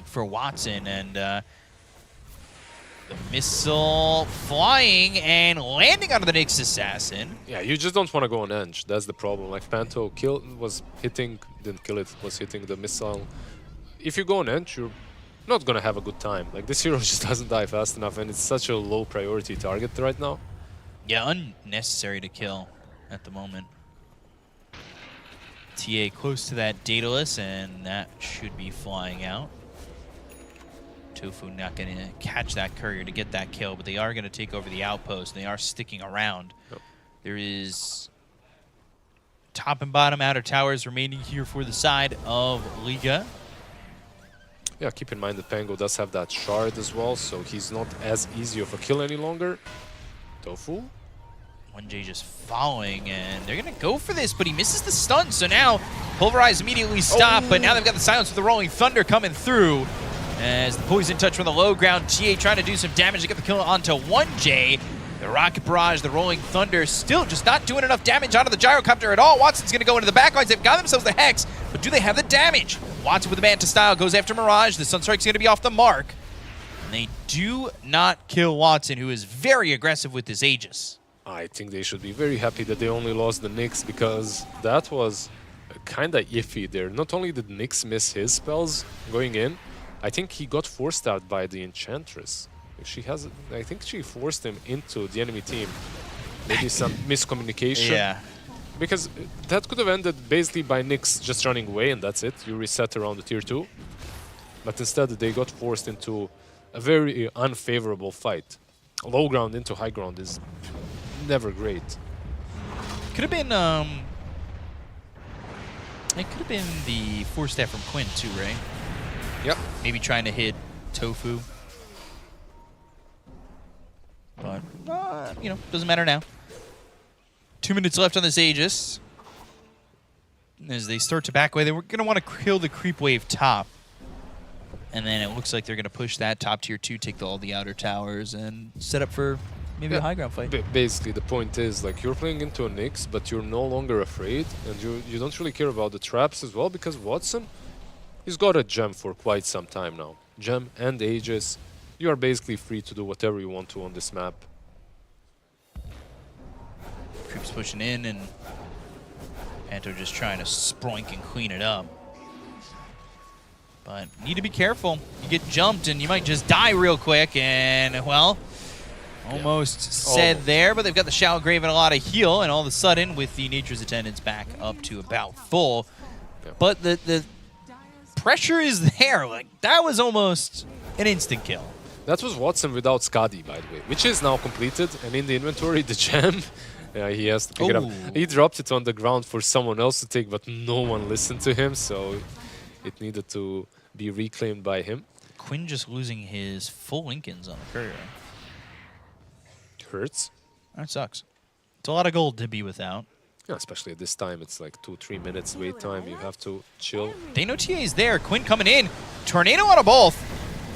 for Watson, and the missile flying and landing onto the Nyx Assassin. Yeah, you just don't want to go on Ench. That's the problem. Like, Panto was hitting, didn't kill it, was hitting the missile. If you go on Ench, you're not going to have a good time. Like, this hero just doesn't die fast enough, and it's such a low priority target right now. Yeah, unnecessary to kill at the moment. TA close to that Daedalus, and that should be flying out. Tofu not going to catch that courier to get that kill, but they are going to take over the outpost. They are sticking around. Yep. There is top and bottom outer towers remaining here for the side of Liga. Yeah, keep in mind that Pango does have that shard as well, so he's not as easy of a kill any longer. Tofu? 1J just following, and they're going to go for this, but he misses the stun, so now Pulverize immediately stop, but now they've got the silence with the Rolling Thunder coming through. As the Poison Touch from the low ground, TA trying to do some damage to get the kill onto 1J. The Rocket Barrage, the Rolling Thunder, still just not doing enough damage onto the Gyrocopter at all. Watson's going to go into the backlines. They've got themselves the Hex, but do they have the damage? Watson with the Manta Style goes after Mirage. The Sunstrike's going to be off the mark. And they do not kill Watson, who is very aggressive with his Aegis. I think they should be very happy that they only lost the Nyx, because that was kind of iffy there. Not only did Nyx miss his spells going in, I think he got forced out by the Enchantress. She has, I think she forced him into the enemy team. Maybe some miscommunication. Yeah. Because that could have ended basically by Nyx just running away, and that's it. You reset around the tier 2. But instead they got forced into a very unfavorable fight. Low ground into high ground is never great. Could have been, it could have been the Force Staff from Quinn too, right? Yep. Maybe trying to hit Tofu. But, you know, doesn't matter now. 2 minutes left on this Aegis. As they start to back away, they were going to want to kill the creep wave top. And then it looks like they're going to push that top tier 2, take all the outer towers, and set up for maybe a high ground fight. Basically, the point is, like, you're playing into a Nyx, but you're no longer afraid, and you don't really care about the traps as well, because Watson, he's got a gem for quite some time now. Gem and Aegis. You are basically free to do whatever you want to on this map. Creeps pushing in, and Kanto just trying to sproink and clean it up. But need to be careful. You get jumped and you might just die real quick. And, well, almost said there. But they've got the Shallow Grave and a lot of heal. And all of a sudden, with the Nature's Attendants back up to about full. But the pressure is there. Like, that was almost an instant kill. That was Watson without Skadi, by the way, which is now completed. And in the inventory, the gem, he has to pick it up. He dropped it on the ground for someone else to take, but no one listened to him, so it needed to be reclaimed by him. Quinn just losing his full Lincolns on the courier. Hurts. That sucks. It's a lot of gold to be without. Yeah, especially at this time, it's like 2-3 minutes wait time. You have to chill. They know TA is there. Quinn coming in. Tornado out of both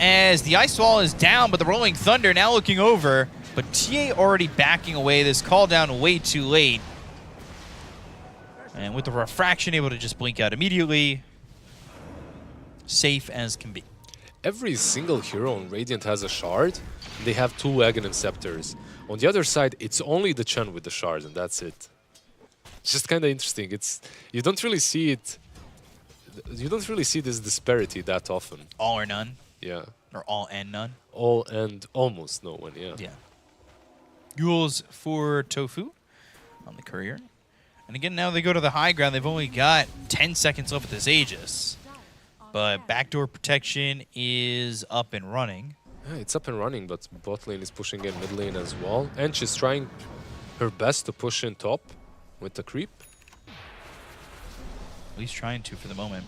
as the Ice Wall is down, but the Rolling Thunder now looking over. But TA already backing away. This call down way too late. And with the Refraction able to just blink out immediately. Safe as can be. Every single hero on Radiant has a shard. They have 2 Aghanim Scepters. On the other side, it's only the Chen with the shard, and that's it. It's just kind of interesting. You don't really see it. You don't really see this disparity that often. All or none. Yeah. Or all and none. All and almost no one. Yeah. Yeah. Yules for Tofu on the courier. And again, now they go to the high ground. They've only got 10 seconds left with this Aegis. But backdoor protection is up and running. Yeah, it's up and running, but bot lane is pushing in mid lane as well. And she's trying her best to push in top with the creep. At least trying to for the moment.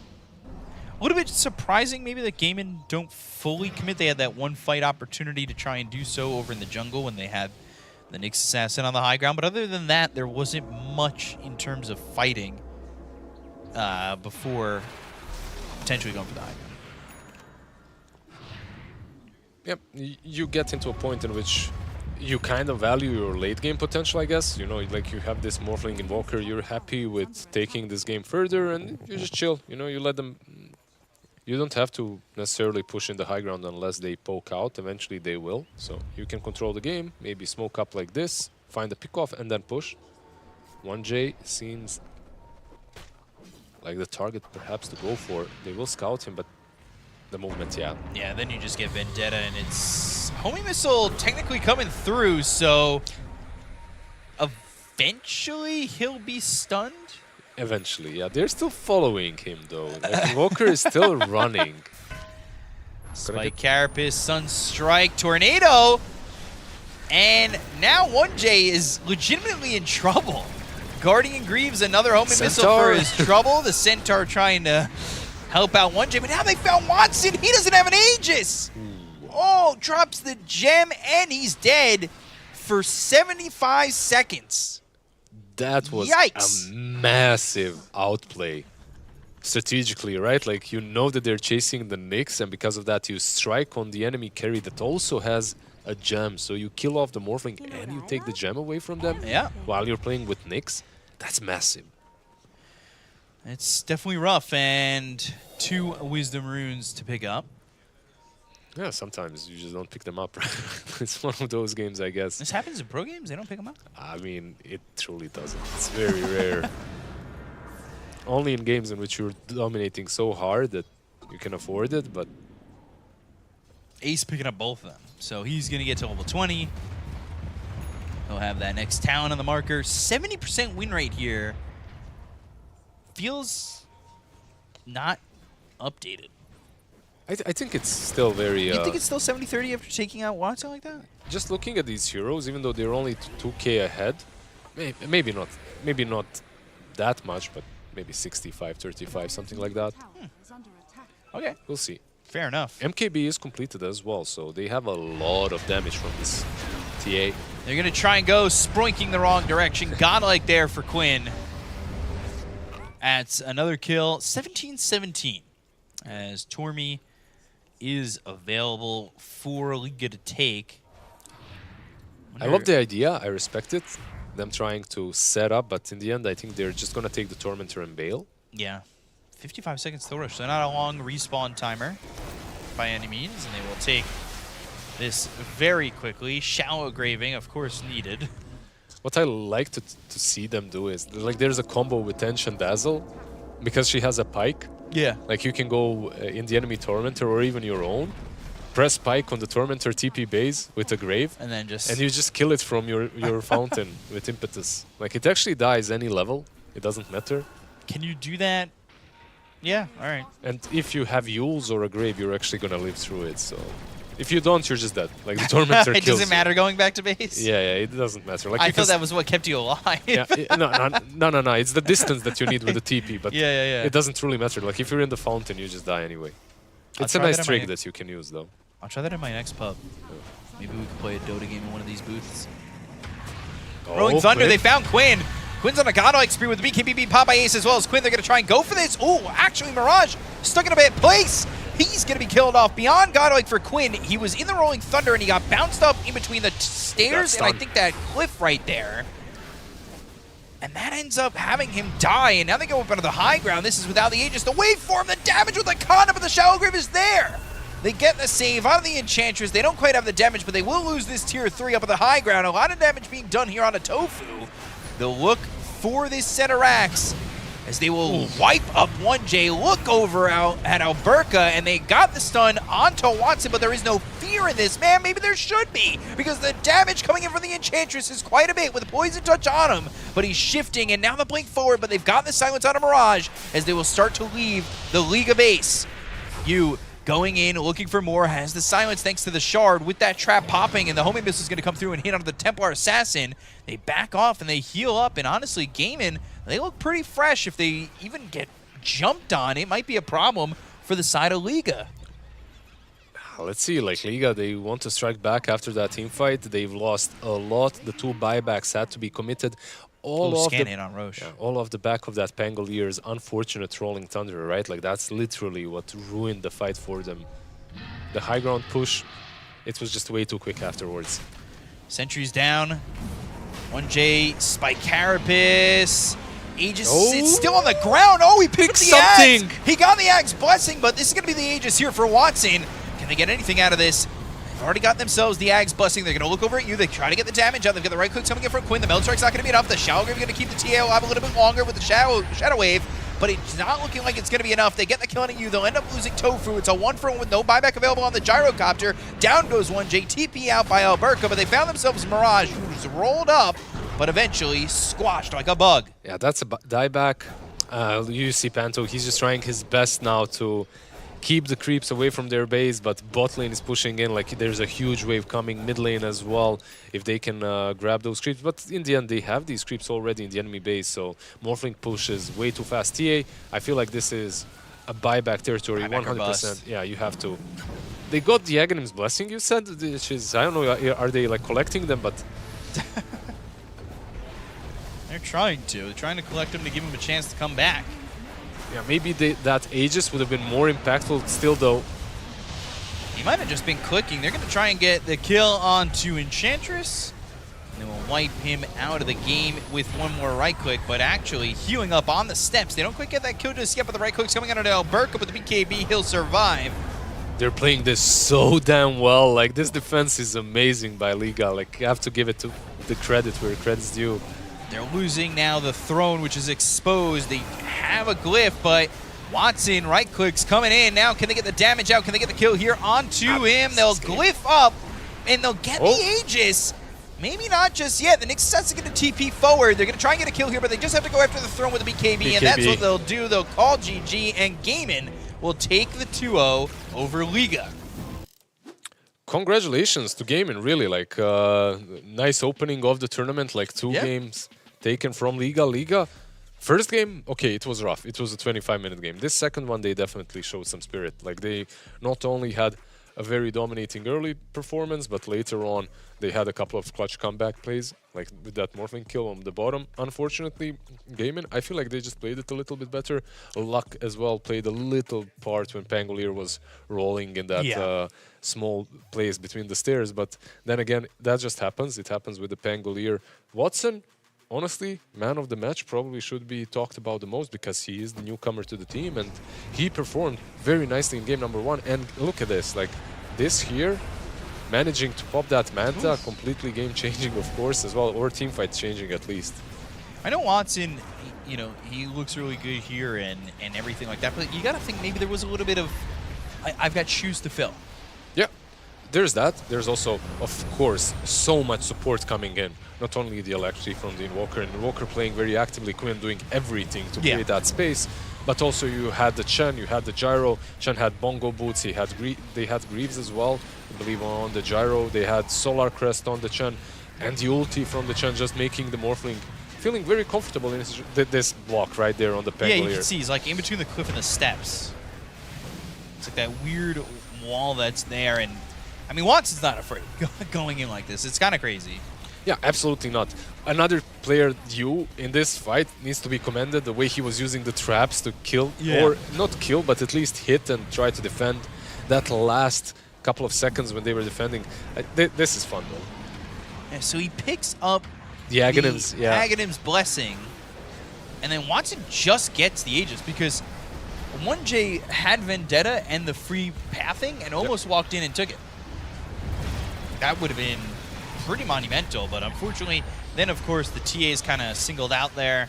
A little bit surprising maybe that Gaimin don't fully commit. They had that one fight opportunity to try and do so over in the jungle when they had the Nyx Assassin on the high ground. But other than that, there wasn't much in terms of fighting before potentially going for the high ground. Yep, you get into a point in which you kind of value your late game potential, I guess. You know, like you have this Morphling Invoker, you're happy with taking this game further, and you just chill. You know, you let them. You don't have to necessarily push in the high ground unless they poke out. Eventually they will. So you can control the game, maybe smoke up like this, find a pick-off, and then push. 1J seems like the target perhaps to go for. They will scout him, but the movement, yeah. Yeah, then you just get Vendetta, and it's homing missile technically coming through, so eventually he'll be stunned. Eventually, yeah. They're still following him, though. Like, Walker is still running. Spike Carapace, Sunstrike, Tornado, and now 1J is legitimately in trouble. Guardian Greaves, another homing missile for his trouble. The Centaur trying to help out 1J, but now they found Watson. He doesn't have an Aegis. Oh, drops the gem, and he's dead for 75 seconds. That was Yikes. a massive outplay. Strategically, right? Like, you know that they're chasing the Nyx, and because of that, you strike on the enemy carry that also has a gem. So you kill off the Morphling and you take the gem away from them while you're playing with Nyx. That's massive. It's definitely rough, and 2 Wisdom Runes to pick up. Yeah, sometimes you just don't pick them up. It's one of those games, I guess. This happens in pro games? They don't pick them up? I mean, it truly doesn't. It's very rare. Only in games in which you're dominating so hard that you can afford it, but... Ace picking up both of them. So he's going to get to level 20. He'll have that next talent on the marker. 70% win rate here. Feels not updated. I think it's still very... You think it's still 70-30 after taking out Watson like that? Just looking at these heroes, even though they're only 2k ahead, maybe not that much, but maybe 65-35, something like that. Okay. We'll see. Fair enough. MKB is completed as well, so they have a lot of damage from this TA. They're going to try and go sproinking the wrong direction. Godlike there for Quinn. That's another kill. 17-17 as Tormy is available for Liga to take. I love the idea. I respect it. Them trying to set up, but in the end, I think they're just going to take the Tormentor and bail. Yeah. 55 seconds to rush, so not a long respawn timer by any means, and they will take this very quickly. Shallow Graving, of course, needed. what I like to see them do is like there's a combo with Tension Dazzle because she has a pike. Yeah. Like you can go in the enemy Tormentor or even your own, press pike on the Tormentor TP base with a Grave, And then just... and you just kill it from your fountain with impetus. Like it actually dies any level. It doesn't matter. Can you do that? Yeah, all right. And if you have Yules or a Grave, you're actually gonna live through it. So if you don't, you're just dead. Like the Tormentor It kills doesn't you. matter going back to base? Yeah, it doesn't matter. Like I you thought can that was what kept you alive. yeah, no. It's the distance that you need with the TP, but Yeah. it doesn't really matter. Like if you're in the fountain, you just die anyway. I'll It's a try nice that in trick my- that you can use, though. I'll try that in my next pub. Maybe we can play a Dota game in one of these booths. Rolling Thunder, Quinn. they found Quinn. Quinn's on a godlike spree with the BKBB Popeye Ace as well as Quinn. They're going to try and go for this. Oh, actually, Mirage stuck in a bad place. He's going to be killed off. Beyond godlike for Quinn, he was in the Rolling Thunder and he got bounced up in between the stairs and I think that cliff right there. And that ends up having him die, and now they go up onto the high ground. This is without the Aegis. The waveform, the damage with the Conda, but the Shallow Grave is there. They get the save out of the Enchantress. They don't quite have the damage, but they will lose this tier 3 up at the high ground. A lot of damage being done here on a Tofu. They'll look for this set of racks as they will wipe up 1J, look over out at Alberca, and they got the stun onto Watson, but there is no fear in this. Man, maybe there should be, because the damage coming in from the Enchantress is quite a bit with Poison Touch on him, but he's shifting, and now the blink forward, but they've got the silence out of Mirage as they will start to leave the League of Ace. You going in, looking for more, has the silence thanks to the shard with that trap popping, and the homing missile is going to come through and hit onto the Templar Assassin. They back off and they heal up, and honestly, Gaimin, they look pretty fresh. If they even get jumped on, it might be a problem for the side of Liga. Let's see, like Liga, they want to strike back after that team fight. They've lost a lot. The 2 buybacks had to be committed. Scan in on Roche. All of the back of that Pangolier's unfortunate Rolling Thunder, right? Like that's literally what ruined the fight for them. The high ground push, it was just way too quick afterwards. Sentries down. 1J, Spike Carapace. Aegis it's still on the ground. Oh, he picked the something. Axe. He got the Axe Blessing, but this is going to be the Aegis here for Watson. Can they get anything out of this? They've already got themselves the Axe Blessing. They're going to look over at you. They try to get the damage out. They've got the right clicks coming in from Quinn. The Meld Strike's not going to be enough. The Shallow Grave is going to keep the TA alive a little bit longer with the Shadow Wave, but it's not looking like it's going to be enough. They get the kill on you. They'll end up losing Tofu. It's a 1-for-1 with no buyback available on the Gyrocopter. Down goes 1J. TP out by Alberca, but they found themselves Mirage, who's rolled up, but eventually squashed like a bug. Yeah, that's a dieback. You see Panto, he's just trying his best now to keep the creeps away from their base, but bot lane is pushing in. Like there's a huge wave coming mid lane as well if they can grab those creeps. But in the end, they have these creeps already in the enemy base, so Morphling pushes way too fast. TA, I feel like this is a buyback territory, 100%. Yeah, you have to. They got the Aghanim's Blessing, you said, which is, I don't know, are they like collecting them, but... They're trying to. They're trying to collect him to give him a chance to come back. Yeah, maybe that Aegis would have been more impactful still, though. He might have just been clicking. They're going to try and get the kill onto Enchantress. They will wipe him out of the game with one more right click, but actually healing up on the steps. They don't quite get that kill just yet, but the right click's coming out of Alberca with the BKB. He'll survive. They're playing this so damn well. Like, this defense is amazing by Liga. Like, you have to give it to the credit where credit's due. They're losing now the throne, which is exposed. They have a glyph, but Watson right clicks coming in. Now can they get the damage out? Can they get the kill here onto him? They'll glyph up, and they'll get the Aegis. Maybe not just yet. The Nyx is going to TP forward. They're going to try and get a kill here, but they just have to go after the throne with the BKB, and that's what they'll do. They'll call GG, and Gaimin will take the 2-0 over Liga. Congratulations to Gaimin, really. Like, nice opening of the tournament, like 2 games taken from Liga. First game, okay, it was rough. It was a 25-minute game. This second one, they definitely showed some spirit. Like, they not only had a very dominating early performance, but later on, they had a couple of clutch comeback plays, like with that Morphling kill on the bottom. Unfortunately, Gaimin, I feel like they just played it a little bit better. Luck as well played a little part when Pangolier was rolling in that small place between the stairs. But then again, that just happens. It happens with the Pangolier. Watson, honestly, man of the match probably should be talked about the most because he is the newcomer to the team and he performed very nicely in game number 1. And look at this, like this here, managing to pop that Manta, completely game-changing, of course, as well, or team fight changing at least. I know Watson, you know, he looks really good here and everything like that, but you got to think maybe there was a little bit of, I've got shoes to fill. Yeah, there's that. There's also, of course, so much support coming in. Not only the electricity from the Invoker, and Invoker playing very actively, Quinn doing everything to create that space, but also you had the Chen, you had the Gyro. Chen had Bongo Boots, they had Greaves as well, I believe on the Gyro. They had Solar Crest on the Chen, and the ulti from the Chen just making the Morphling feeling very comfortable in this block right there on the Pangolier. Yeah, you can see he's like in between the cliff and the steps. It's like that weird wall that's there, and I mean, Watson's not afraid going in like this. It's kind of crazy. Yeah, absolutely not. Another player, you, in this fight needs to be commended the way he was using the traps to kill, or not kill, but at least hit and try to defend that last couple of seconds when they were defending. This is fun, though. Yeah, so he picks up the Aghanim's, Aghanim's Blessing, and then Watson just gets the Aegis because 1J had Vendetta and the free pathing and almost walked in and took it. That would have been pretty monumental, but unfortunately, then of course the TA is kind of singled out there,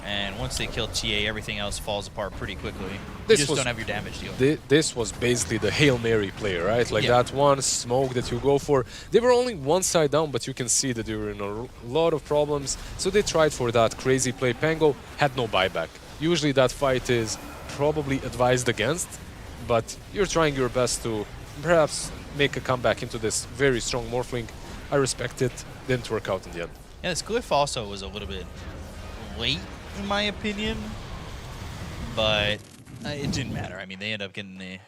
and once they kill TA, everything else falls apart pretty quickly. You just don't have your damage deal. This was basically the Hail Mary play, right? Like that one smoke that you go for. They were only one side down, but you can see that they were in a lot of problems, so they tried for that crazy play. Pango had no buyback. Usually that fight is probably advised against, but you're trying your best to perhaps make a comeback into this very strong Morphling. I respect it. Didn't work out in the end. Yeah, this glyph also was a little bit late, in my opinion, but it didn't matter. I mean, they ended up getting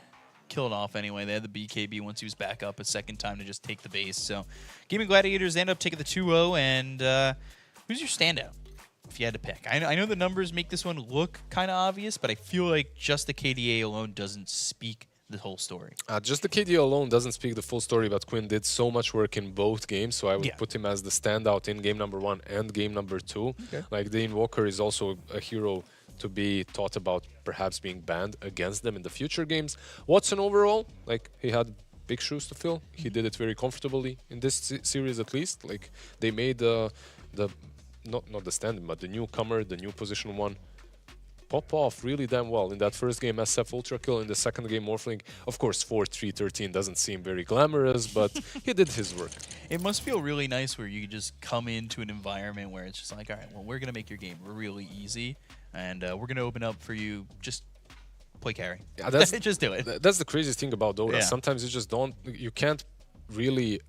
killed off anyway. They had the BKB once he was back up a second time to just take the base. So, Gaimin Gladiators end up taking the 2-0, and who's your standout, if you had to pick? I know the numbers make this one look kind of obvious, but I feel like just the KDA alone doesn't speak the whole story. Just the KD alone doesn't speak the full story, but Quinn did so much work in both games, so I would put him as the standout in game number 1 and game number 2. Okay. Like, the Invoker is also a hero to be thought about perhaps being banned against them in the future games. Watson overall, like, he had big shoes to fill. He did it very comfortably in this series at least. Like, they made not the stand-in, but the newcomer, the new position 1, pop off really damn well. In that first game, SF Ultra Kill. In the second game, Morphling. Of course, 4-3-13 doesn't seem very glamorous, but he did his work. It must feel really nice where you just come into an environment where it's just like, all right, well, we're going to make your game really easy, and we're going to open up for you. Just play carry. Yeah, just do it. That's the craziest thing about Dota. Yeah. Sometimes you can't really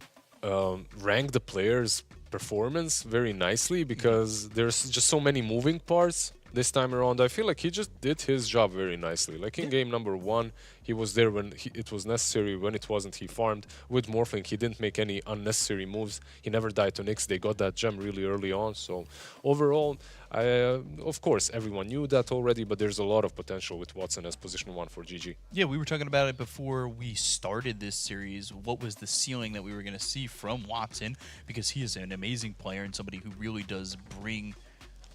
rank the player's performance very nicely because there's just so many moving parts. This time around, I feel like he just did his job very nicely. Like in game number 1, he was there when it was necessary. When it wasn't, he farmed. With Morphling, he didn't make any unnecessary moves. He never died to Nyx. They got that gem really early on. So overall, of course, everyone knew that already, but there's a lot of potential with Watson as position 1 for GG. Yeah, we were talking about it before we started this series. What was the ceiling that we were going to see from Watson? Because he is an amazing player and somebody who really does bring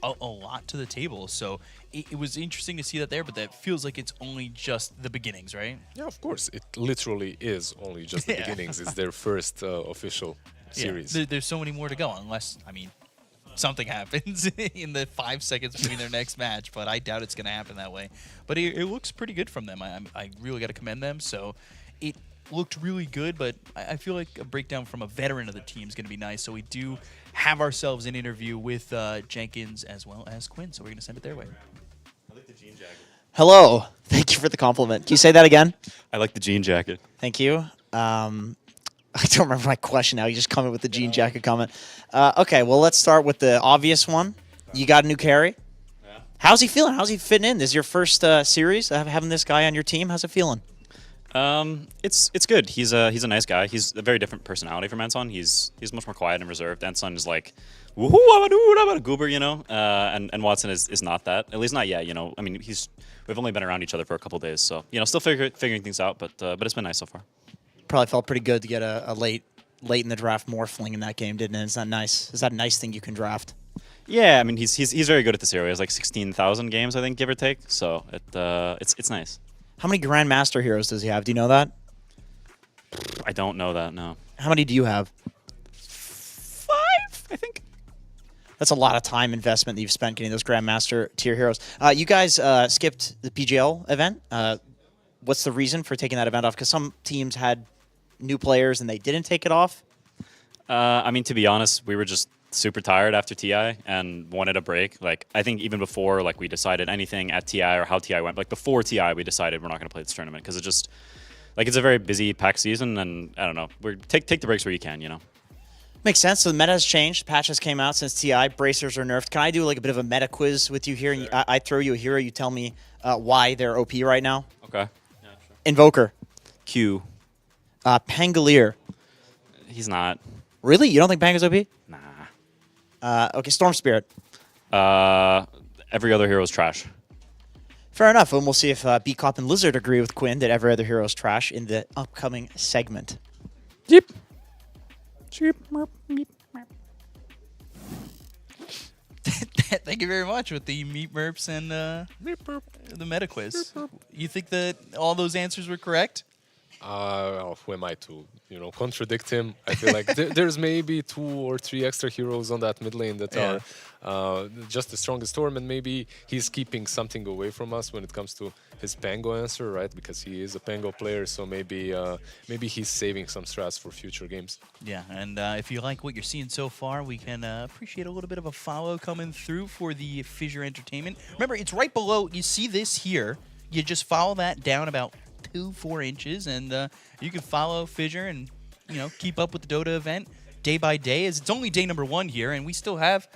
a lot to the table, so it was interesting to see that there, but that feels like it's only just the beginnings, right? Yeah, of course. It literally is only just the beginnings. It's their first official series. There's so many more to go, unless, I mean, something happens in the 5 seconds between their next match, but I doubt it's going to happen that way. But it looks pretty good from them. I really got to commend them, so it looked really good, but I feel like a breakdown from a veteran of the team is going to be nice, so we do have ourselves an interview with Jenkins as well as Quinn, so we're going to send it their way. I like the jean jacket. Hello. Thank you for the compliment. Can you say that again? I like the jean jacket. Thank you. I don't remember my question now. You just come in with the jean jacket comment. Okay, well, let's start with the obvious one. You got a new carry. Yeah. How's he feeling? How's he fitting in? This is your first series having this guy on your team. How's it feeling? It's good. He's a nice guy. He's a very different personality from Anson. He's much more quiet and reserved. Anson is like, woohoo, I'm a goober, you know. And Watson is not that. At least not yet, you know. I mean, we've only been around each other for a couple days, so you know, still figuring things out. But it's been nice so far. Probably felt pretty good to get a late in the draft Morphling in that game, didn't it? Is that nice? Is that a nice thing you can draft? Yeah, I mean, he's very good at this area. He has like 16,000 games, I think, give or take. So it's nice. How many Grandmaster heroes does he have? Do you know that? I don't know that, no. How many do you have? 5, I think. That's a lot of time investment that you've spent getting those Grandmaster tier heroes. You guys skipped the PGL event. What's the reason for taking that event off? Because some teams had new players and they didn't take it off. I mean, to be honest, we were just super tired after TI and wanted a break. Like, I think even before like we decided anything at TI or how TI went, like before TI, we decided we're not going to play this tournament because it just like it's a very busy pack season, and I don't know. We're take the breaks where you can, you know. Makes sense. So the meta has changed. Patches came out since TI. Bracers are nerfed. Can I do like a bit of a meta quiz with you here? And I throw you a hero. You tell me why they're OP right now. Okay. Yeah, sure. Invoker. Q. Pangolier. He's not. Really? You don't think Panga's OP? Nah. Okay, Storm Spirit. Every other hero's trash. Fair enough. And we'll see if B-Cop and Lizard agree with Quinn that every other hero is trash in the upcoming segment. Yep. Thank you very much with the Meat Merps and the meta quiz. You think that all those answers were correct? Well, who am I to, contradict him? I feel like there's maybe 2 or 3 extra heroes on that mid lane that are just the strongest Storm, and maybe he's keeping something away from us when it comes to his Pango answer, right? Because he is a Pango player, so maybe he's saving some strats for future games. Yeah, and if you like what you're seeing so far, we can appreciate a little bit of a follow coming through for the Fissure Entertainment. Remember, it's right below. You see this here. You just follow that down about 2-4 inches, and you can follow Fissure and keep up with the Dota event day by day, as it's only day number 1 here, and we still have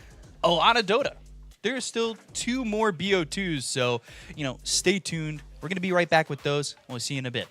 a lot of Dota. There's still 2 more BO2s, so stay tuned. We're gonna be right back with those. We'll see you in a bit.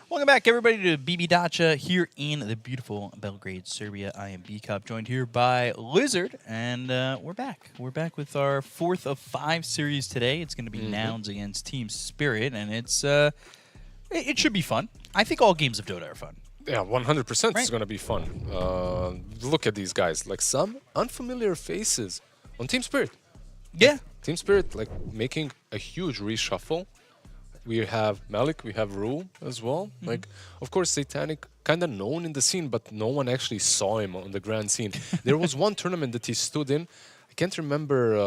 Welcome back, everybody, to BB Dacha here in the beautiful Belgrade, Serbia. I am B-Cup, joined here by Lizard, and we're back. We're back with our 4th of 5 series today. It's going to be Nouns against Team Spirit, and it should be fun. I think all games of Dota are fun. Yeah, 100% Right. it's going to be fun. Look at these guys. Like, some unfamiliar faces on Team Spirit. Yeah. Team Spirit, like, making a huge reshuffle. We have Malik, we have Rue as well. Like, of course, Satanic, kind of known in the scene, but no one actually saw him on the grand scene. There was one tournament that he stood in. I can't remember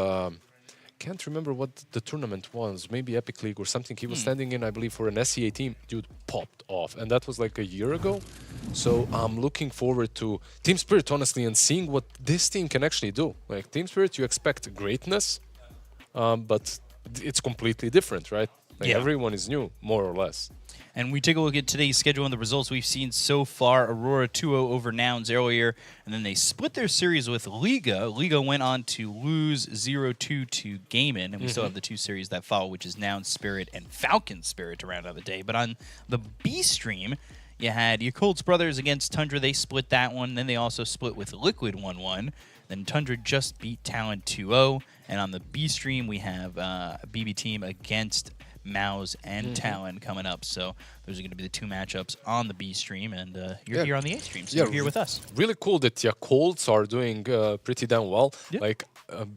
what the tournament was. Maybe Epic League or something. He was standing in, I believe, for an SEA team. Dude popped off, and that was like a year ago. So I'm looking forward to Team Spirit, honestly, and seeing what this team can actually do. Like, Team Spirit, you expect greatness, but it's completely different, right? Like, Yeah. everyone is new, more or less. And we take a look at today's schedule and the results we've seen so far. Aurora 2-0 over Nouns earlier, and then they split their series with Liga. Liga went on to lose 0-2 to Gaimin, and we still have the 2 series that follow, which is Nouns Spirit and Falcons Spirit to round out the day. But on the B stream, you had your Colts Brothers against Tundra. They split that one. Then they also split with Liquid 1-1. Then Tundra just beat Talon 2-0. And on the B stream, we have BB Team against MOUZ and Talon coming up. So those are going to be the 2 matchups on the B stream, and you're here on the A stream, so you're here with us. Really cool that your Colts are doing pretty damn well. Yeah. Like,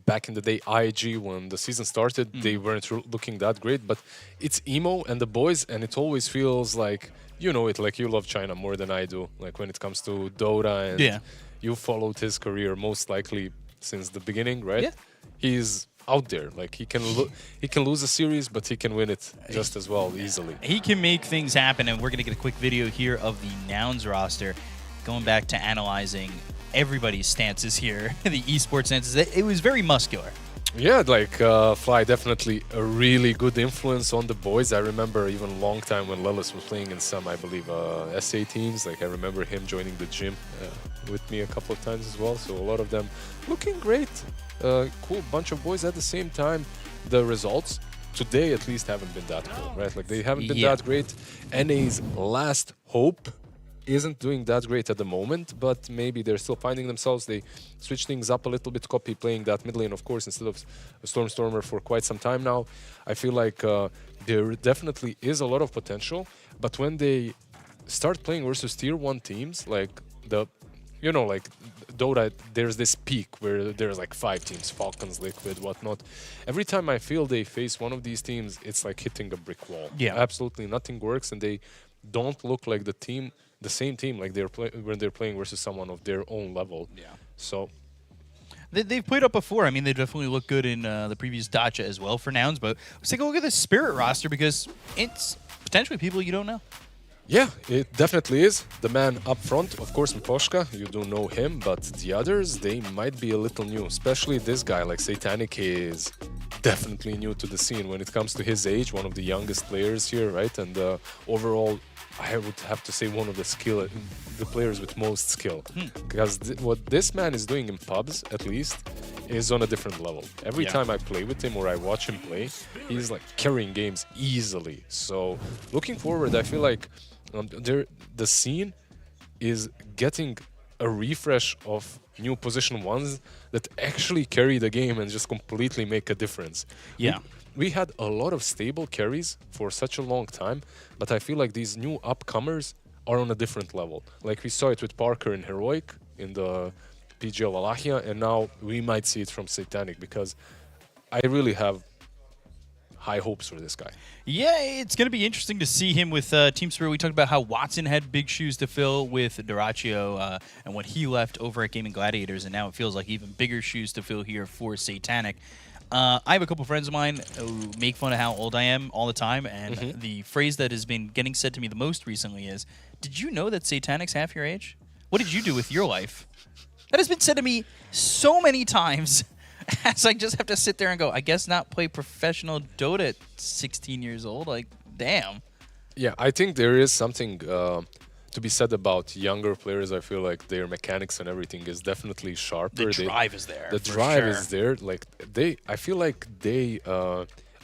back in the day, IG, when the season started, they weren't looking that great, but it's Emo and the boys, and it always feels like, you know it, like you love China more than I do, like when it comes to Dota, and you followed his career most likely since the beginning, right? Yeah. He's out there. Like, he can lose a series, but he can win it just as well, easily. He can make things happen, and we're going to get a quick video here of the Nouns roster, going back to analyzing everybody's stances here, the esports stances. It was very muscular. Yeah, like, Fly, definitely a really good influence on the boys. I remember even a long time when Lelis was playing in some, I believe, SA teams. Like, I remember him joining the gym with me a couple of times as well. So a lot of them looking great. Cool bunch of boys. At the same time, the results today at least haven't been that cool, right? Like, they haven't been that great. NA's last hope isn't doing that great at the moment, but maybe they're still finding themselves. They switch things up a little bit. Copy playing that mid lane, of course, instead of Stormer for quite some time now. I feel like there definitely is a lot of potential, but when they start playing versus tier 1 teams, like like Dota, there's this peak where there's like 5 teams, Falcons, Liquid, whatnot. Every time I feel they face one of these teams, it's like hitting a brick wall. Yeah. Absolutely nothing works, and they don't look like the same team like when they're playing versus someone of their own level. Yeah. So they've played up before. I mean, they definitely look good in the previous Dacha as well for Nouns, but let's take a look at the Spirit roster because it's potentially people you don't know. yeah, it definitely is. The man up front, of course, Mposhka, you do know him, but the others, they might be a little new, especially this guy. Like, Satanic is definitely new to the scene when it comes to his age, one of the youngest players here, right? And overall, I would have to say one of the players with most skill. Because what this man is doing in pubs, at least, is on a different level. Every time I play with him or I watch him play, he's like carrying games easily. So looking forward, I feel like the scene is getting a refresh of new position ones that actually carry the game and just completely make a difference. Yeah. We had a lot of stable carries for such a long time, but I feel like these new upcomers are on a different level. Like, we saw it with Parker in Heroic in the PGL Wallachia, and now we might see it from Satanic, because I really have high hopes for this guy. Yeah, it's going to be interesting to see him with Team Spirit. We talked about how Watson had big shoes to fill with Doraccio and what he left over at Gaimin Gladiators, and now it feels like even bigger shoes to fill here for Satanic. I have a couple friends of mine who make fun of how old I am all the time, and the phrase that has been getting said to me the most recently is, "Did you know that Satanic's half your age? What did you do with your life?" That has been said to me so many times, as I just have to sit there and go, I guess not play professional Dota at 16 years old. Like, damn. Yeah, I think there is something to be said about younger players. I feel like their mechanics and everything is definitely sharper. The drive is there. The for drive sure. is there. Like I feel like they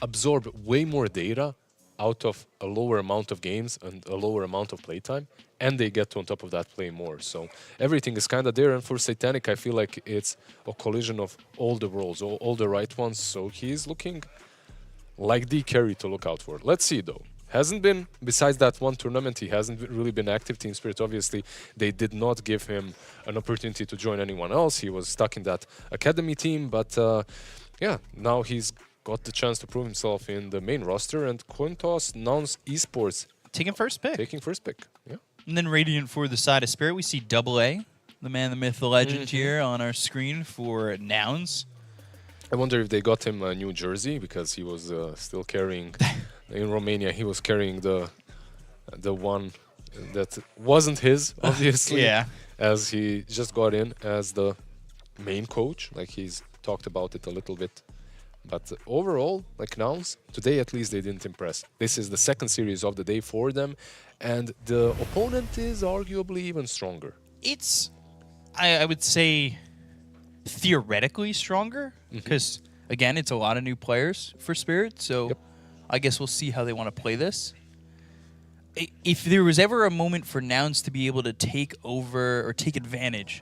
absorb way more data out of a lower amount of games and a lower amount of playtime, and they get to on top of that play more. So everything is kind of there. And for Satanic, I feel like it's a collision of all the roles, all the right ones. So he's looking like the carry to look out for. Let's see though. Hasn't been, besides that one tournament, he hasn't really been active. Team Spirit, obviously, they did not give him an opportunity to join anyone else. He was stuck in that academy team, but yeah, now he's got the chance to prove himself in the main roster, and Cointoss announced eSports taking first pick. Yeah. And then Radiant for the side of Spirit, we see Double A, the man, the myth, the legend here on our screen for Nouns. I wonder if they got him a new jersey, because he was still carrying... In Romania, he was carrying the one that wasn't his, obviously. Yeah. As he just got in as the main coach, like he's talked about it a little bit. But overall, like Nouns, today at least they didn't impress. This is the second series of the day for them, and the opponent is arguably even stronger. It's, I would say, theoretically stronger, because, again, it's a lot of new players for Spirit, so... I guess we'll see how they want to play this. If there was ever a moment for Nouns to be able to take over or take advantage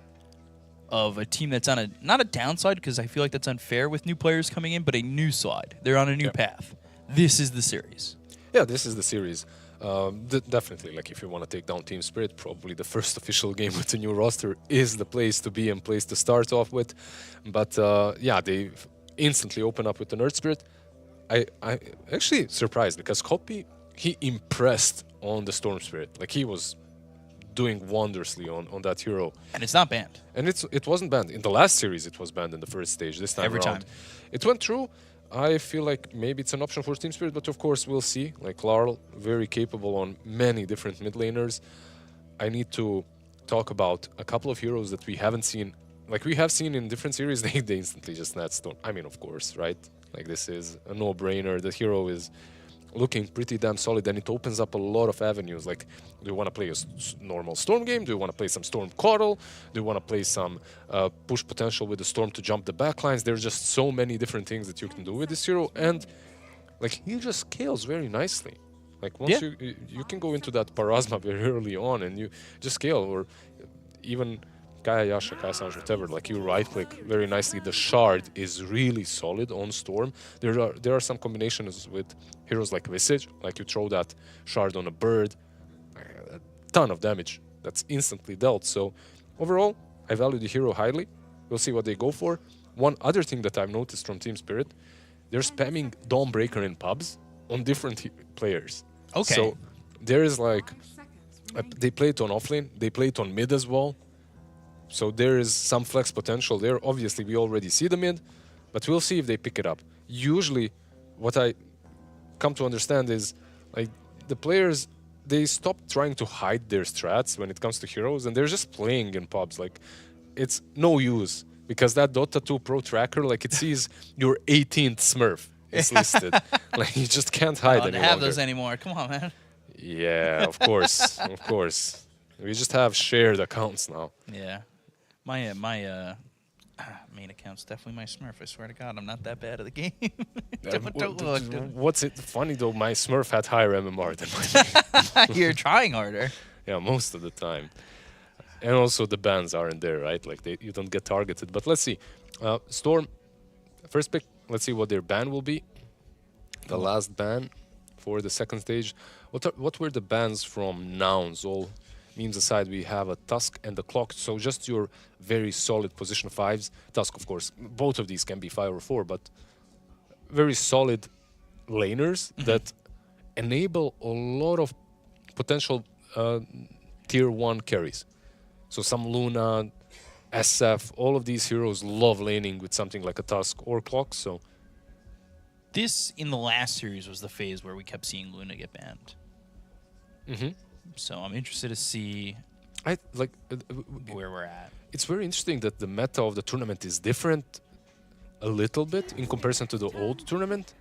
of a team that's on not a downside, because I feel like that's unfair with new players coming in, but a new slide. They're on a new path. This is the series. Yeah, this is the series. Definitely, like if you want to take down Team Spirit, probably the first official game with the new roster is the place to be and place to start off with. But yeah, they instantly open up with the Nerd Spirit. I actually surprised, because Copy, he impressed on the Storm Spirit. Like he was doing wondrously on that hero. And it's not banned. And it wasn't banned. In the last series, it was banned in the first stage. This time Every around, time. it went through. I feel like maybe it's an option for Team Spirit, but of course we'll see. Like Larl, very capable on many different mid laners. I need to talk about a couple of heroes that we haven't seen. Like we have seen in different series, they instantly just net Storm. I mean, of course, right? Like this is a no-brainer. The hero is looking pretty damn solid, and it opens up a lot of avenues. Like, do you want to play a normal Storm game? Do you want to play some Storm Coddle? Do you want to play some push potential with the Storm to jump the backlines? There's just so many different things that you can do with this hero, and like he just scales very nicely. Like once you can go into that Parasma very early on, and you just scale, or even Kaya Yasha, Kaya Sanj, whatever, like you right-click very nicely. The shard is really solid on Storm. There are some combinations with heroes like Visage, like you throw that shard on a bird, a ton of damage that's instantly dealt. So overall, I value the hero highly. We'll see what they go for. One other thing that I've noticed from Team Spirit, they're spamming Dawnbreaker in pubs on different players. Okay. So there is like, they play it on offlane, they play it on mid as well. So there is some flex potential there. Obviously, we already see the mid, but we'll see if they pick it up. Usually, what I come to understand is, like, the players, they stop trying to hide their strats when it comes to heroes, and they're just playing in pubs. Like, it's no use, because that Dota 2 Pro tracker, like, it sees your 18th Smurf is listed. Like, you just can't hide I any don't have longer. those anymore. Come on, man. Yeah, of course, of course. We just have shared accounts now. Yeah. My main account's definitely my Smurf. I swear to God, I'm not that bad at the game. don't look. What's it funny though? My Smurf had higher MMR than mine. You're trying harder. Yeah, most of the time. And also the bans aren't there, right? Like you don't get targeted. But let's see. Storm, first pick. Let's see what their ban will be. The last ban for the second stage. What were the bans from Nouns? All memes aside, we have a Tusk and a Clock, so just your very solid position 5s. Tusk, of course, both of these can be 5 or 4, but very solid laners that enable a lot of potential tier 1 carries. So some Luna, SF, all of these heroes love laning with something like a Tusk or Clock, so This, in the last series, was the phase where we kept seeing Luna get banned. Mm-hmm. So I'm interested to see where we're at. It's very interesting that the meta of the tournament is different a little bit in comparison to the old tournament,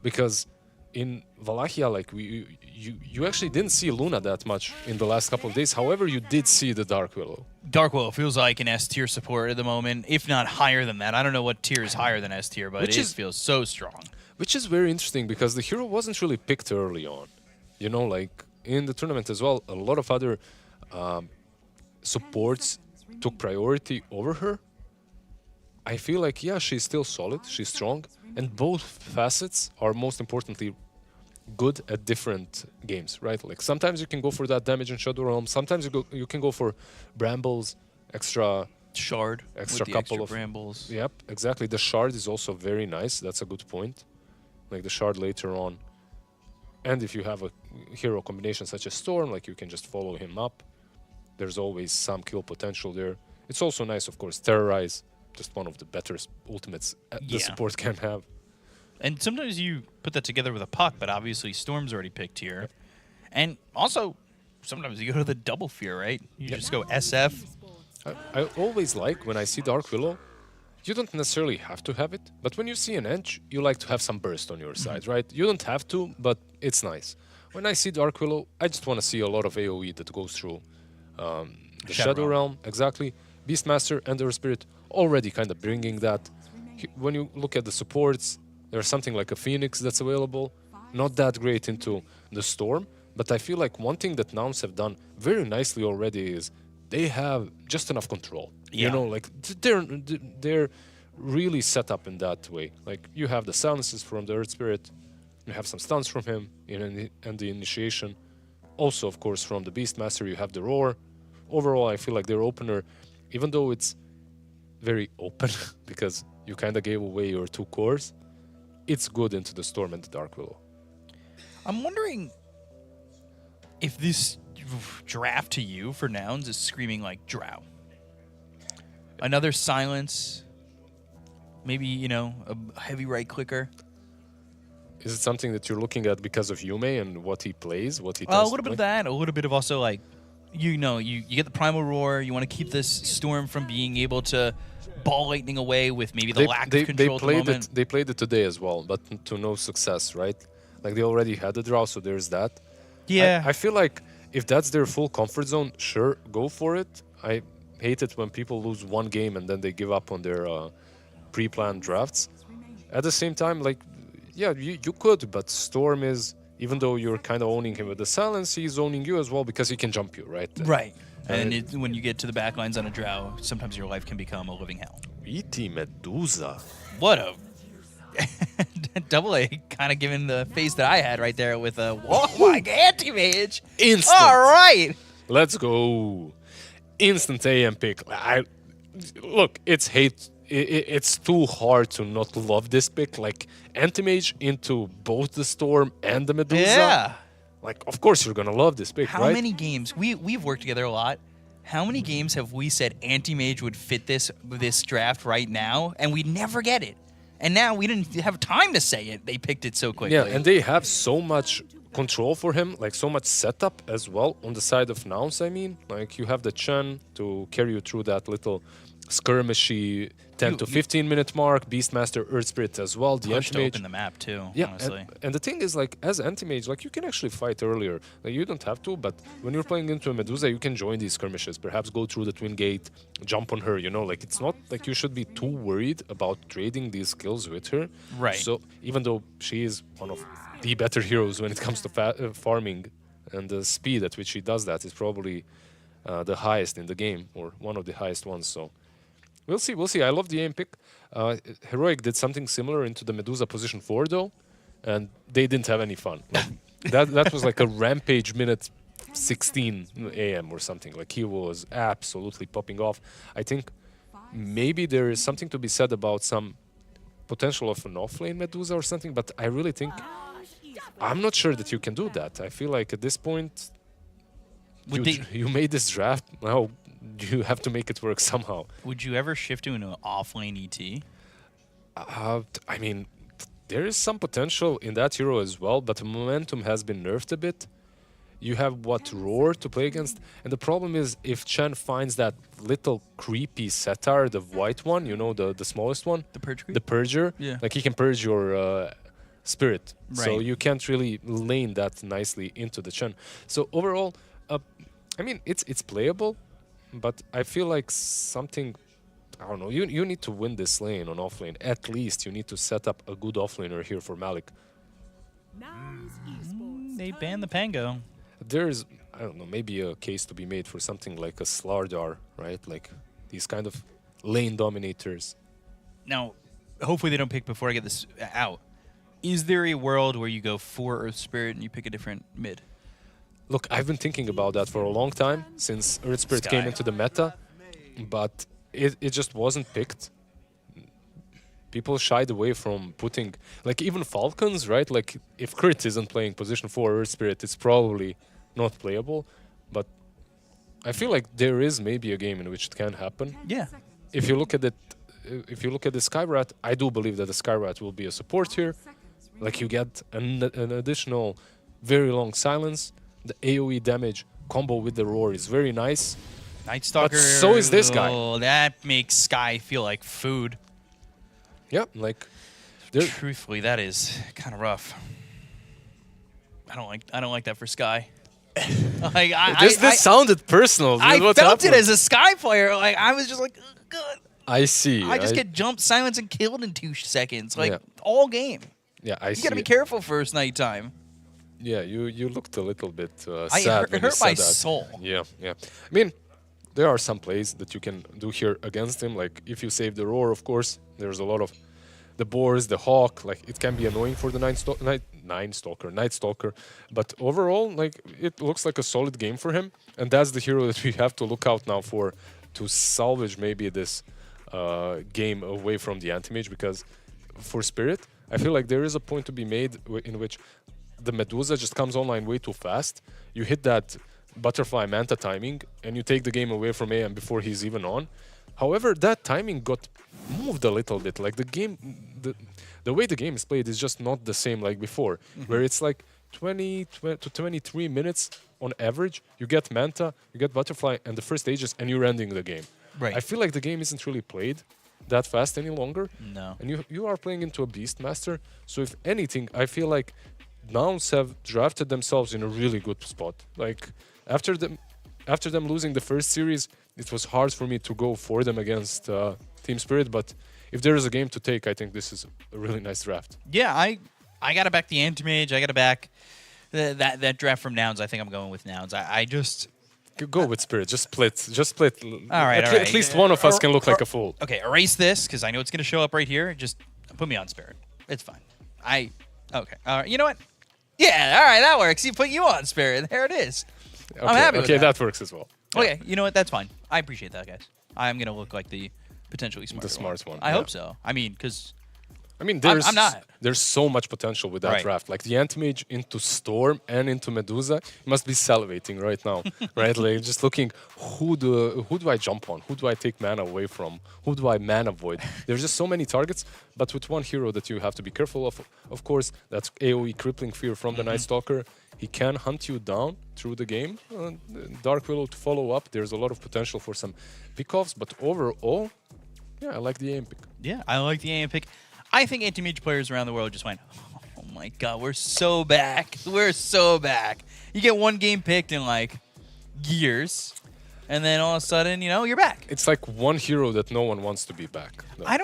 because in Wallachia, like you actually didn't see Luna that much in the last couple of days. However, you did see the Dark Willow. Dark Willow feels like an S tier support at the moment, if not higher than that. I don't know what tier is higher than S tier, but it feels so strong. Which is very interesting because the hero wasn't really picked early on. You know, like in the tournament as well, a lot of other supports took priority over her. I feel like, yeah, she's still solid, she's strong, and both facets are most importantly good at different games, right? Like sometimes you can go for that damage in Shadow Realm, sometimes you can go for Brambles, extra Shard, extra with the couple extra of Brambles. Yep, exactly. The Shard is also very nice. That's a good point. Like the Shard later on. And if you have a hero combination such as Storm, like you can just follow him up. There's always some kill potential there. It's also nice, of course, Terrorize, just one of the better ultimates the support can have. And sometimes you put that together with a Puck, but obviously Storm's already picked here. Yep. And also, sometimes you go to the double fear, right? You just go SF. I always like when I see Dark Willow, you don't necessarily have to have it, but when you see an edge, you like to have some burst on your side, right? You don't have to, but it's nice. When I see Dark Willow, I just want to see a lot of AoE that goes through the Shadow Realm. Exactly. Beastmaster and Earth Spirit already kind of bringing that. When you look at the supports, there's something like a Phoenix that's available. Not that great into the Storm, but I feel like one thing that Nouns have done very nicely already is they have just enough control. You know, like they're really set up in that way. Like you have the silences from the Earth Spirit, you have some stuns from him and the initiation. Also, of course, from the Beastmaster, you have the Roar. Overall, I feel like their opener, even though it's very open because you kind of gave away your two cores, it's good into the Storm and the Dark Willow. I'm wondering if this draft to you for Nouns is screaming like Drow. Another silence, maybe, you know, a heavy right clicker. Is it something that you're looking at because of Yume and what he plays, what he does? A little bit of that, a little bit of also like, you know, you get the Primal Roar, you want to keep this Storm from being able to ball lightning away with maybe the lack of control at the moment. They played it today as well, but to no success, right? Like they already had the draw, so there's that. Yeah. I feel like if that's their full comfort zone, sure, go for it. I hate it when people lose one game and then they give up on their pre-planned drafts. At the same time, like, yeah, you could, but Storm is, even though you're kind of owning him with the silence, he's owning you as well because he can jump you, right? Right. And when you get to the back lines on a Drow, sometimes your life can become a living hell. E.T. Medusa. What a double A, kind of giving the face that I had right there with a Warlock anti-mage. Instant. All right. Let's go. Instant AM pick. Look, it's hate. It's too hard to not love this pick. Like, anti-mage into both the Storm and the Medusa. Yeah. Like, of course you're going to love this pick, How right? many games? We've worked together a lot. How many games have we said anti-mage would fit this draft right now, and we never get it? And now we didn't have time to say it. They picked it so quickly. Yeah, and they have so much control for him, like so much setup as well on the side of Nouns, I mean. Like, you have the Chen to carry you through that little skirmishy 10 to 15 minute mark, Beastmaster, Earth Spirit as well, the Pushed anti-mage. open the map too, yeah, honestly. And the thing is, like, as anti-mage, like, you can actually fight earlier. Like, you don't have to, but when you're playing into a Medusa, you can join these skirmishes, perhaps go through the Twin Gate, jump on her, you know, like, it's not like you should be too worried about trading these skills with her. Right. So, even though she is one of the better heroes when it comes to farming, and the speed at which she does that is probably the highest in the game, or one of the highest ones, so... We'll see. I love the aim pick. Heroic did something similar into the Medusa position 4, though, and they didn't have any fun. Like, that was like a rampage minute 16 AM or something. Like, he was absolutely popping off. I think maybe there is something to be said about some potential of an off-lane Medusa or something, but I really think... I'm not sure that you can do that. I feel like at this point, you made this draft. Now you have to make it work somehow. Would you ever shift to an off-lane ET? I mean, there is some potential in that hero as well, but the momentum has been nerfed a bit. You have Roar to play against, and the problem is if Chen finds that little creepy Setar, the white one, you know, the smallest one, The Purge creep? the Purger, Yeah. like he can purge your spirit, so Right. you can't really lane that nicely into the Chen. So overall, I mean, it's playable, but I feel like something. I don't know. You need to win this lane on offlane. At least you need to set up a good offlaner here for Malik. They banned the Pango. There's, I don't know, maybe a case to be made for something like a Slardar, right? Like these kind of lane dominators. Now, hopefully they don't pick before I get this out. Is there a world where you go 4 Earth Spirit and you pick a different mid? Look, I've been thinking about that for a long time since Earth Spirit came Sky. into the meta, but it just wasn't picked. People shied away from putting, like even Falcons, right? Like if Crit isn't playing position 4 Earth Spirit, it's probably not playable. But I feel like there is maybe a game in which it can happen. Yeah. If you look at it, if you look at the Skyrat, I do believe that the Skyrat will be a support here. Like you get an additional very long silence. The AoE damage combo with the Roar is very nice. Night Stalker. But so is this guy. Oh, that makes Sky feel like food. Yeah, like truthfully, that is kind of rough. I don't like that for Sky. Like this sounded personal. I What felt happened? it as a Sky player. Like I was just like, "Ugh, God. I see. I just get jumped, silenced, and killed in 2 seconds. Like Yeah. all game. Yeah, I You see. gotta be careful first nighttime. Yeah, you looked a little bit I sad when you hurt my said that. soul. Yeah, yeah. I mean, there are some plays that you can do here against him. Like if you save the Roar, of course, there's a lot of the Boars, the Hawk. Like it can be annoying for the Night Stalker. But overall, like it looks like a solid game for him, and that's the hero that we have to look out now for to salvage maybe this game away from the anti-mage. Because for Spirit, I feel like there is a point to be made in which the Medusa just comes online way too fast. You hit that Butterfly Manta timing, and you take the game away from AM before he's even on. However, that timing got moved a little bit. Like the game, the way the game is played is just not the same like before, where it's like 20 to 23 minutes on average. You get Manta, you get Butterfly, and the first Aegis, and you're ending the game. Right. I feel like the game isn't really played that fast any longer. No. And you are playing into a Beastmaster. So if anything, I feel like MOUZ have drafted themselves in a really good spot. Like after them losing the first series, it was hard for me to go for them against Team Spirit. But if there is a game to take, I think this is a really nice draft. Yeah, I gotta back the Anti-Mage. I gotta back that draft from Nouns. I think I'm going with Nouns. I just Go with Spirit. Just split. All right, At least one of us can look like a fool. Okay, erase this because I know it's gonna show up right here. Just put me on Spirit. It's fine. Okay. All right. You know what? Yeah. All right. That works. You put you on Spirit. There it is. Okay, I'm happy with okay, that. that works as well. Okay. You know what? That's fine. I appreciate that, guys. I'm gonna look like the potentially smarter smart one, I yeah. hope so. I mean, because there's I'm not. There's so much potential with that Right. draft. Like the Anti-Mage into Storm and into Medusa, you must be salivating right now, right? Like just looking, who do I jump on? Who do I take mana away from? Who do I mana void? There's just so many targets, but with one hero that you have to be careful of course, that's AoE Crippling Fear from the Night Stalker. He can hunt you down through the game. Dark Willow to follow up. There's a lot of potential for some pickoffs, but overall, yeah, I like the aim pick. Yeah, I like the AM pick. I think anti-mage players around the world just went, oh my god, we're so back. We're so back. You get one game picked in like years, and then all of a sudden, you're back. It's like one hero that no one wants to be back. though. I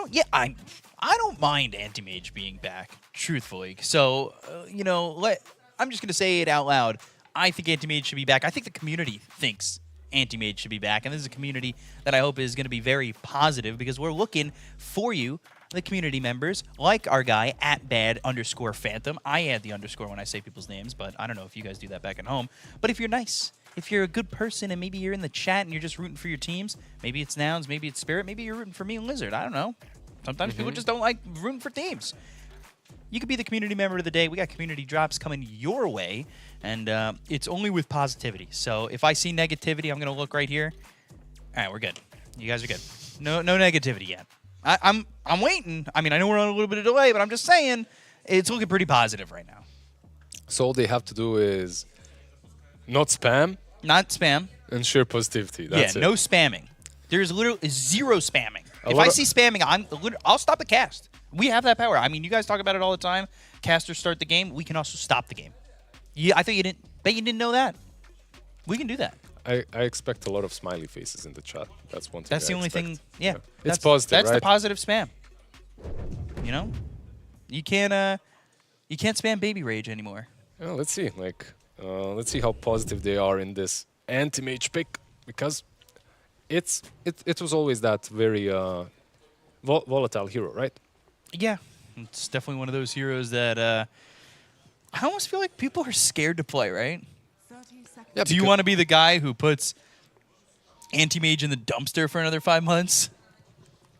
don't mind anti-mage being back, truthfully. So, I'm just going to say it out loud. I think anti-mage should be back. I think the community thinks anti-mage should be back, and this is a community that I hope is going to be very positive because we're looking for you, the community members, like our guy @bad_phantom. I add the underscore when I say people's names, but I don't know if you guys do that back at home. But if you're nice, if you're a good person, and maybe you're in the chat and you're just rooting for your teams, maybe it's Nouns, maybe it's Spirit, maybe you're rooting for me and Lizard. I don't know. Sometimes people just don't like rooting for teams. You could be the community member of the day. We got community drops coming your way, and it's only with positivity. So if I see negativity, I'm going to look right here. All right, we're good. You guys are good. No negativity yet. I'm waiting. I mean, I know we're on a little bit of delay, but I'm just saying, it's looking pretty positive right now. So all they have to do is not spam Not spam. and share positivity. That's it. No spamming. There's literally zero spamming. If lot I of- see spamming, I'll stop the cast. We have that power. I mean, you guys talk about it all the time. Casters start the game. We can also stop the game. Yeah, I think you didn't know that. We can do that. I expect a lot of smiley faces in the chat. That's one thing. That's the I only expect. thing. Yeah, It's positive, That's the right? positive spam. You know, you can't spam baby rage anymore. Well, let's see. Let's see how positive they are in this anti-mage pick, because it was always that very volatile hero, right? Yeah, it's definitely one of those heroes that I almost feel like people are scared to play, right? 30 seconds. Yeah, Do you want to be the guy who puts anti-mage in the dumpster for another 5 months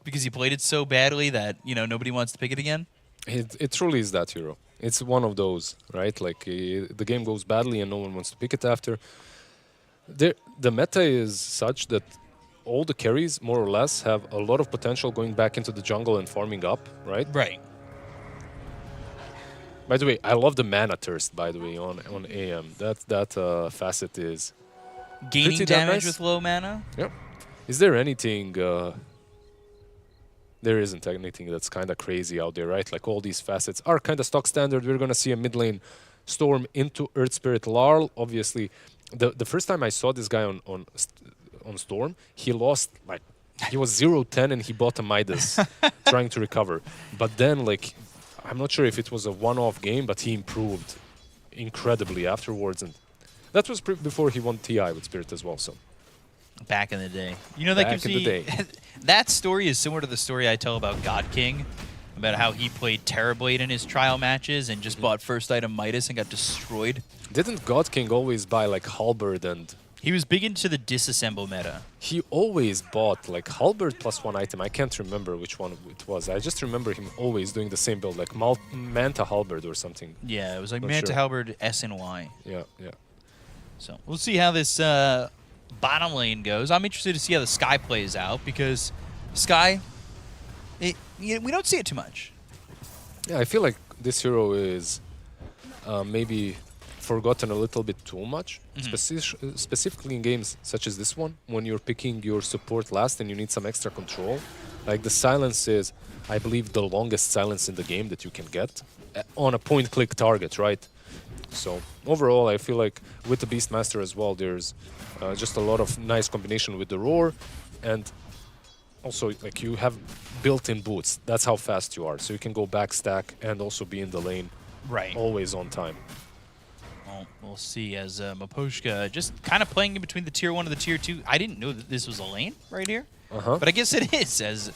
because he played it so badly that, nobody wants to pick it again? It truly is that hero. It's one of those, right? Like the game goes badly and no one wants to pick it after. The meta is such that all the carries, more or less, have a lot of potential going back into the jungle and farming up, right? Right. By the way, I love the mana thirst, by the way, on AM. That facet is Gaining pretty damn damage nice. with low mana? Yep. Is there anything... there isn't anything that's kind of crazy out there, right? Like all these facets are kind of stock standard. We're going to see a mid lane Storm into Earth Spirit Larl. Obviously, the first time I saw this guy on Storm, he lost, like, he was 0-10 and he bought a Midas trying to recover. But then, like, I'm not sure if it was a one-off game, but he improved incredibly afterwards. And that was before he won TI with Spirit as well, so... Back in the day. That Back gives in me... the day. That story is similar to the story I tell about God King, about how he played Terrorblade in his trial matches and just bought first item Midas and got destroyed. Didn't God King always buy, like, Halberd and... He was big into the disassemble meta. He always bought, like, Halberd plus one item. I can't remember which one it was. I just remember him always doing the same build, like Manta Halberd or something. Yeah, it was like Not Manta sure. Halberd S and Y. Yeah, yeah. So we'll see how this bottom lane goes. I'm interested to see how the Sky plays out because Sky, we don't see it too much. Yeah, I feel like this hero is maybe forgotten a little bit too much, specifically in games such as this one, when you're picking your support last and you need some extra control. Like, the silence is, I believe, the longest silence in the game that you can get on a point-click target, right? So overall, I feel like with the Beastmaster as well, there's just a lot of nice combination with the Roar, and also, like, you have built-in boots. That's how fast you are, so you can go back stack and also be in the lane, Right. always on time. Well, we'll see as Maposhka just kind of playing in between the tier 1 and the tier 2. I didn't know that this was a lane right here, but I guess it is as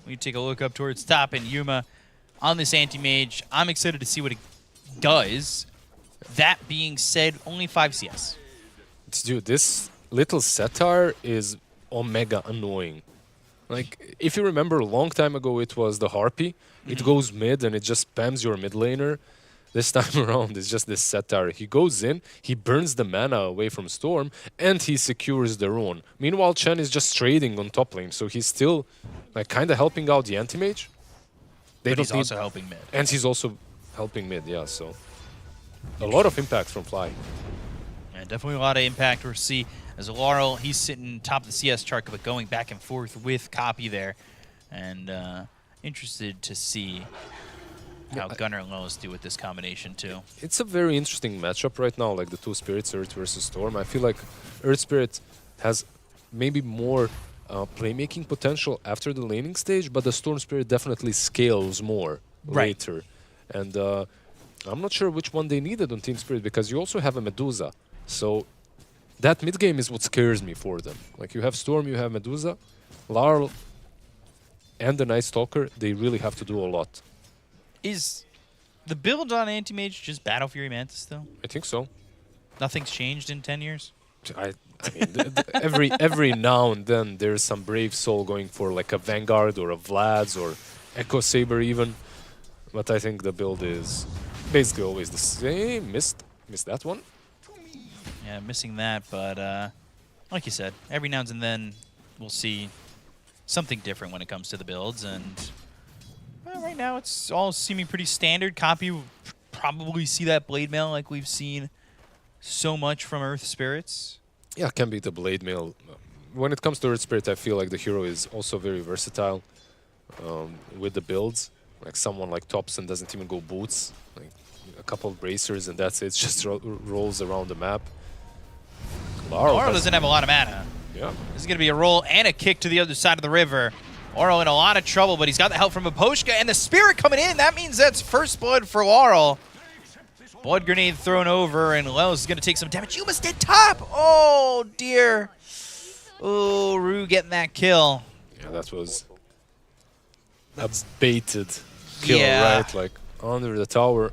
we take a look up towards top and Yuma on this anti-mage. I'm excited to see what it does. That being said, only 5 CS. Dude, this little Setar is omega annoying. Like, if you remember a long time ago, it was the Harpy. It goes mid and it just spams your mid laner. This time around, it's just this Setar. He goes in, he burns the mana away from Storm, and he secures the rune. Meanwhile, Chen is just trading on top lane, so he's still, like, kind of helping out the anti-mage. But he's also helping mid. And he's also helping mid, yeah, so... A lot of impact from Fly. Yeah, definitely a lot of impact. We'll see as Laurel, he's sitting top of the CS chart, but going back and forth with Copy there. And interested to see how Gunnar and Lois do with this combination, too. It's a very interesting matchup right now, like the two spirits, Earth versus Storm. I feel like Earth Spirit has maybe more playmaking potential after the laning stage, but the Storm Spirit definitely scales more later. And I'm not sure which one they needed on Team Spirit, because you also have a Medusa. So that mid game is what scares me for them. Like, you have Storm, you have Medusa, Larl, and the Night Stalker. They really have to do a lot. Is the build on Anti-Mage just Battle Fury Mantis, though? I think so. Nothing's changed in 10 years? I mean, every now and then there's some brave soul going for like a Vanguard or a Vlad's or Echo Saber even. But I think the build is basically always the same. Missed that one. Yeah, missing that, but like you said, every now and then we'll see something different when it comes to the builds, and we're right now it's all seeming pretty standard. Copy will probably see that Blade Mail like we've seen so much from Earth Spirits. Yeah, can be the Blade Mail. When it comes to Earth Spirit, I feel like the hero is also very versatile with the builds. Like someone like Thompson doesn't even go boots. Like a couple of bracers and that's it. It just rolls around the map. Aurora doesn't have a lot of mana. Yeah. This is going to be a roll and a kick to the other side of the river. Aurora in a lot of trouble, but he's got the help from Miposhka and the Spirit coming in. That means that's first blood for Laurel. Blood grenade thrown over, and Lels is going to take some damage. Yuma's dead top! Oh, dear. Oh, Rue getting that kill. Yeah, that was a baited kill, right? Like under the tower.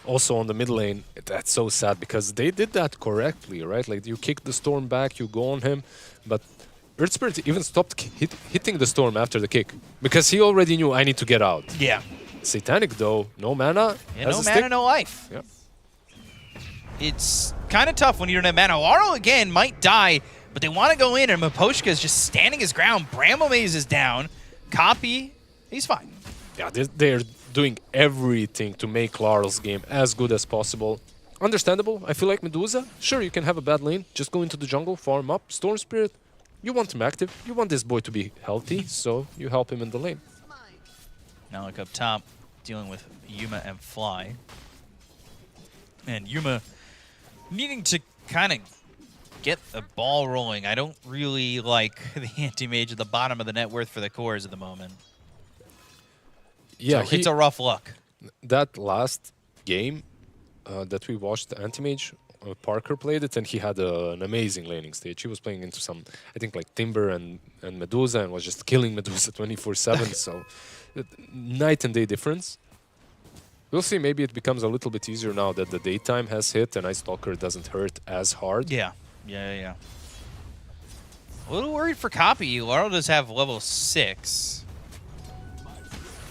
Also on the mid lane, that's so sad because they did that correctly, right? Like you kick the Storm back, you go on him, but Earth Spirit even stopped hitting the Storm after the kick because he already knew I need to get out. Yeah. Satanic though, no mana. Yeah, no mana, no life. Yeah. It's kind of tough when you don't have mana. Laurel again might die, but they want to go in, and Miposhka is just standing his ground. Bramble Maze is down. Copy, he's fine. Yeah, they're doing everything to make Laurel's game as good as possible. Understandable. I feel like Medusa, sure, you can have a bad lane. Just go into the jungle, farm up. Storm Spirit, you want him active. You want this boy to be healthy, so you help him in the lane. Now look up top, dealing with Yuma and Fly. And Yuma needing to kind of get the ball rolling. I don't really like the anti-mage at the bottom of the net worth for the cores at the moment. Yeah, so it's a rough look. That last game that we watched, Anti-Mage, Parker played it, and he had an amazing laning stage. He was playing into some, I think, like Timber and Medusa, and was just killing Medusa 24/7. So, night and day difference. We'll see. Maybe it becomes a little bit easier now that the daytime has hit, and Ice Stalker doesn't hurt as hard. Yeah. A little worried for Copy. Laurel does have level 6.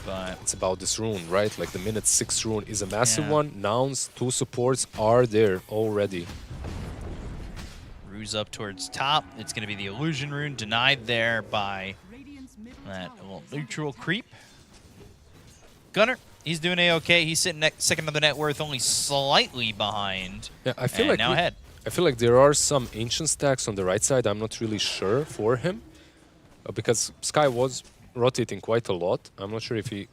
But it's about this rune, right? Like the minute 6 rune is a massive one. Nouns, 2 supports are there already. Rue's up towards top. It's going to be the illusion rune denied there by that little neutral creep. Gunner, he's doing A-okay. He's sitting second on the net worth, only slightly behind. Yeah, I feel like now ahead. I feel like there are some ancient stacks on the right side. I'm not really sure for him because Sky was rotating quite a lot. I'm not sure if he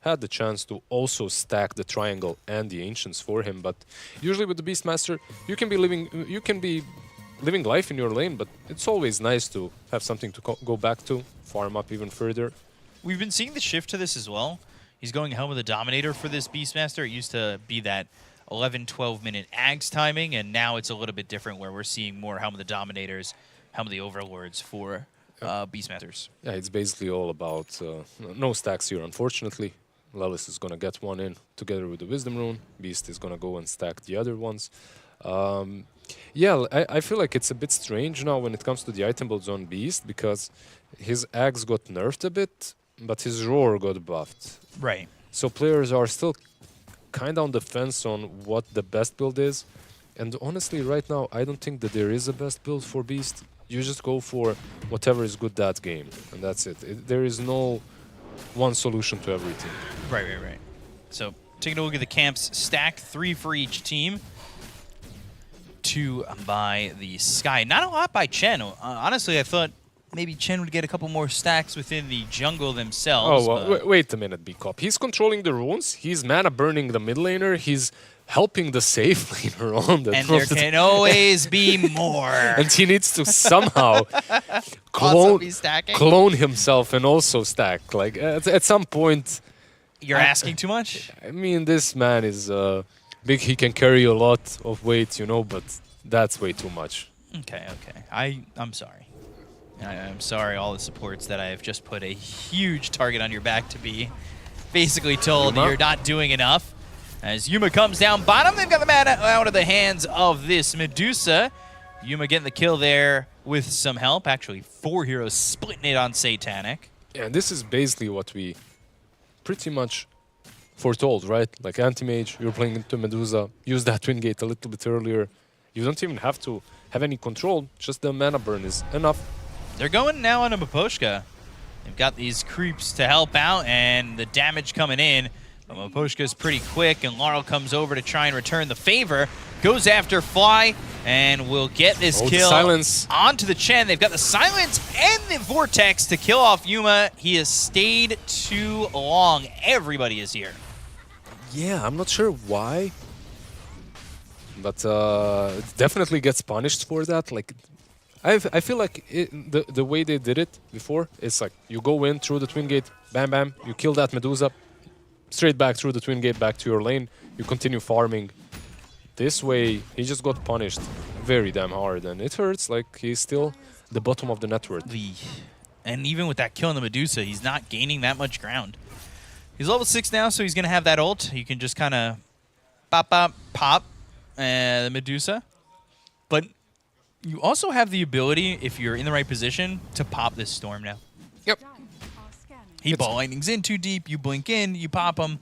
had the chance to also stack the triangle and the ancients for him, but usually with the Beastmaster, you can be living life in your lane, but it's always nice to have something to go back to, farm up even further. We've been seeing the shift to this as well. He's going Helm of the Dominator for this Beastmaster. It used to be that 11-12 minute Ags timing, and now it's a little bit different where we're seeing more Helm of the Dominators, Helm of the Overlords for Beastmasters. Yeah, it's basically all about no stacks here, unfortunately. Lelis is going to get one in together with the Wisdom Rune. Beast is going to go and stack the other ones. Yeah, I feel like it's a bit strange now when it comes to the item builds on Beast because his Axe got nerfed a bit, but his Roar got buffed. Right. So players are still kind of on the fence on what the best build is. And honestly, right now, I don't think that there is a best build for Beast. You just go for whatever is good that game, and that's it. There is no one solution to everything. Right. So, taking a look at the camps, stack 3 for each team. 2 by the Sky. Not a lot by Chen. Honestly, I thought maybe Chen would get a couple more stacks within the jungle themselves. Oh, well, wait a minute, B-Cop. He's controlling the runes. He's mana burning the mid laner. He's helping the safe laner on the and there can always be more. And he needs to somehow clone himself and also stack. Like at some point, you're asking too much. I mean, this man is big. He can carry a lot of weight, you know, but that's way too much. Okay. I'm sorry. I'm sorry, all the supports that I have just put a huge target on your back to be basically told you're not doing enough. As Yuma comes down bottom, they've got the mana out of the hands of this Medusa. Yuma getting the kill there with some help. Actually, 4 heroes splitting it on Satanic. Yeah, and this is basically what we pretty much foretold, right? Like Anti-Mage, you're playing into Medusa, use that Twin Gate a little bit earlier. You don't even have to have any control, just the mana burn is enough. They're going now on a Miposhka. They've got these creeps to help out, and the damage coming in. But Maposhka's pretty quick, and Laurel comes over to try and return the favor. Goes after Fly, and will get this kill silence onto the Chen. They've got the silence and the vortex to kill off Yuma. He has stayed too long. Everybody is here. Yeah, I'm not sure why, but it definitely gets punished for that. Like, I feel like the way they did it before, it's like you go in through the twin gate, bam, bam, you kill that Medusa, straight back through the twin gate, back to your lane, you continue farming. This way, he just got punished very damn hard, and it hurts. Like, he's still the bottom of the network. And even with that kill on the Medusa, he's not gaining that much ground. He's level 6 now, so he's going to have that ult. You can just kind of pop the Medusa. But you also have the ability, if you're in the right position, to pop this Storm now. Yep. He ball lightnings in too deep, you blink in, you pop him.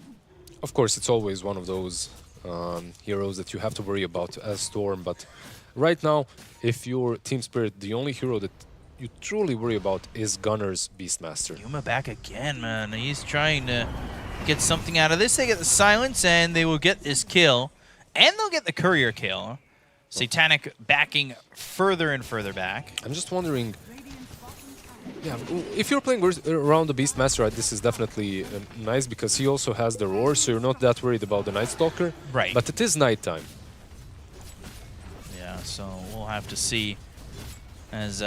Of course, it's always one of those heroes that you have to worry about as Storm, but right now, if you're Team Spirit, the only hero that you truly worry about is Gunner's Beastmaster. Yuma back again, man. He's trying to get something out of this. They get the silence, and they will get this kill. And they'll get the courier kill. Satanic backing further and further back. I'm just wondering, yeah, if you're playing around the Beastmaster, right, this is definitely nice because he also has the Roar, so you're not that worried about the Night Stalker. Right. But it is nighttime. Yeah, so we'll have to see as,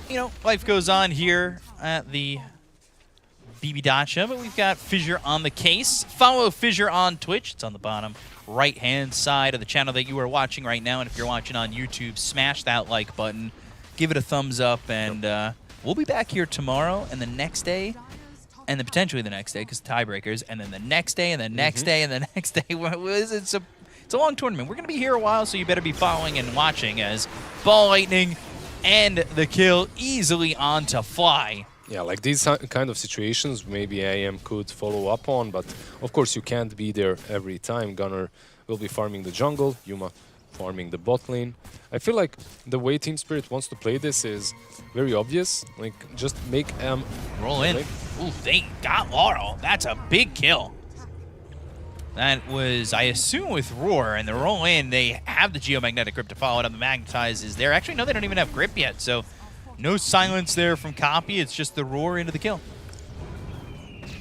you know, life goes on here at the BB Dacha, but we've got Fissure on the case. Follow Fissure on Twitch. It's on the bottom right-hand side of the channel that you are watching right now. And if you're watching on YouTube, smash that like button. Give it a thumbs up, and we'll be back here tomorrow and the next day, and then potentially the next day because tiebreakers, and then the next day, and the next day, and the next day. It's a long tournament. We're going to be here a while, so you better be following and watching as Ball Lightning and the kill easily onto Fly. Yeah, like these kind of situations, maybe AM could follow up on, but of course you can't be there every time. Gunner will be farming the jungle, Yuma farming the bot lane. I feel like the way Team Spirit wants to play this is very obvious. Like, just make roll in. Ooh, they got Laurel. That's a big kill. That was, I assume, with Roar, and the roll in, they have the Geomagnetic Grip to follow it up. The Magnetize is there. Actually, no, they don't even have Grip yet, so no silence there from Copy. It's just the Roar into the kill.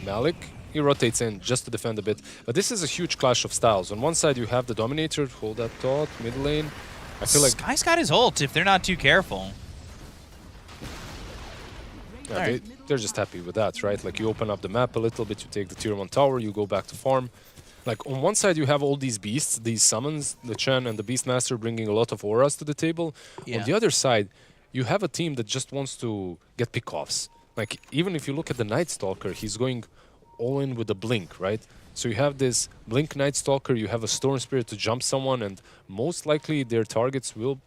Malik, he rotates in just to defend a bit. But this is a huge clash of styles. On one side, you have the Dominator, hold that thought, mid lane. I feel like Sky's got his ult if they're not too careful. yeah, they're just happy with that, right? Like, you open up the map a little bit, you take the tier 1 tower, you go back to farm. Like, on one side, you have all these beasts, these summons, the Chen and the Beastmaster bringing a lot of auras to the table. Yeah. On the other side, you have a team that just wants to get pickoffs. Like, even if you look at the Night Stalker, he's going all in with the Blink, right? So you have this Blink Night Stalker, you have a Storm Spirit to jump someone, and most likely their targets will...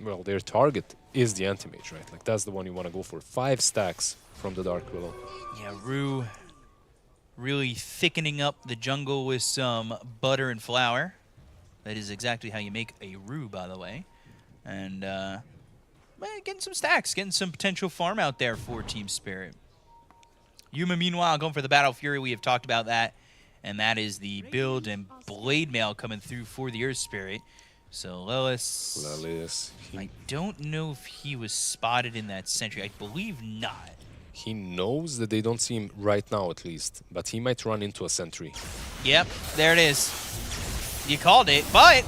Well, their target is the Anti-Mage, right? Like, that's the one you want to go for. 5 stacks from the Dark Willow. Yeah, Rue really thickening up the jungle with some butter and flour. That is exactly how you make a Rue, by the way. And getting some stacks, getting some potential farm out there for Team Spirit. Yuma, meanwhile, going for the Battle Fury. We have talked about that. And that is the build and blade mail coming through for the Earth Spirit. So Lelis, I don't know if he was spotted in that sentry. I believe not. He knows that they don't see him right now, at least, but he might run into a sentry. Yep, there it is. You called it, but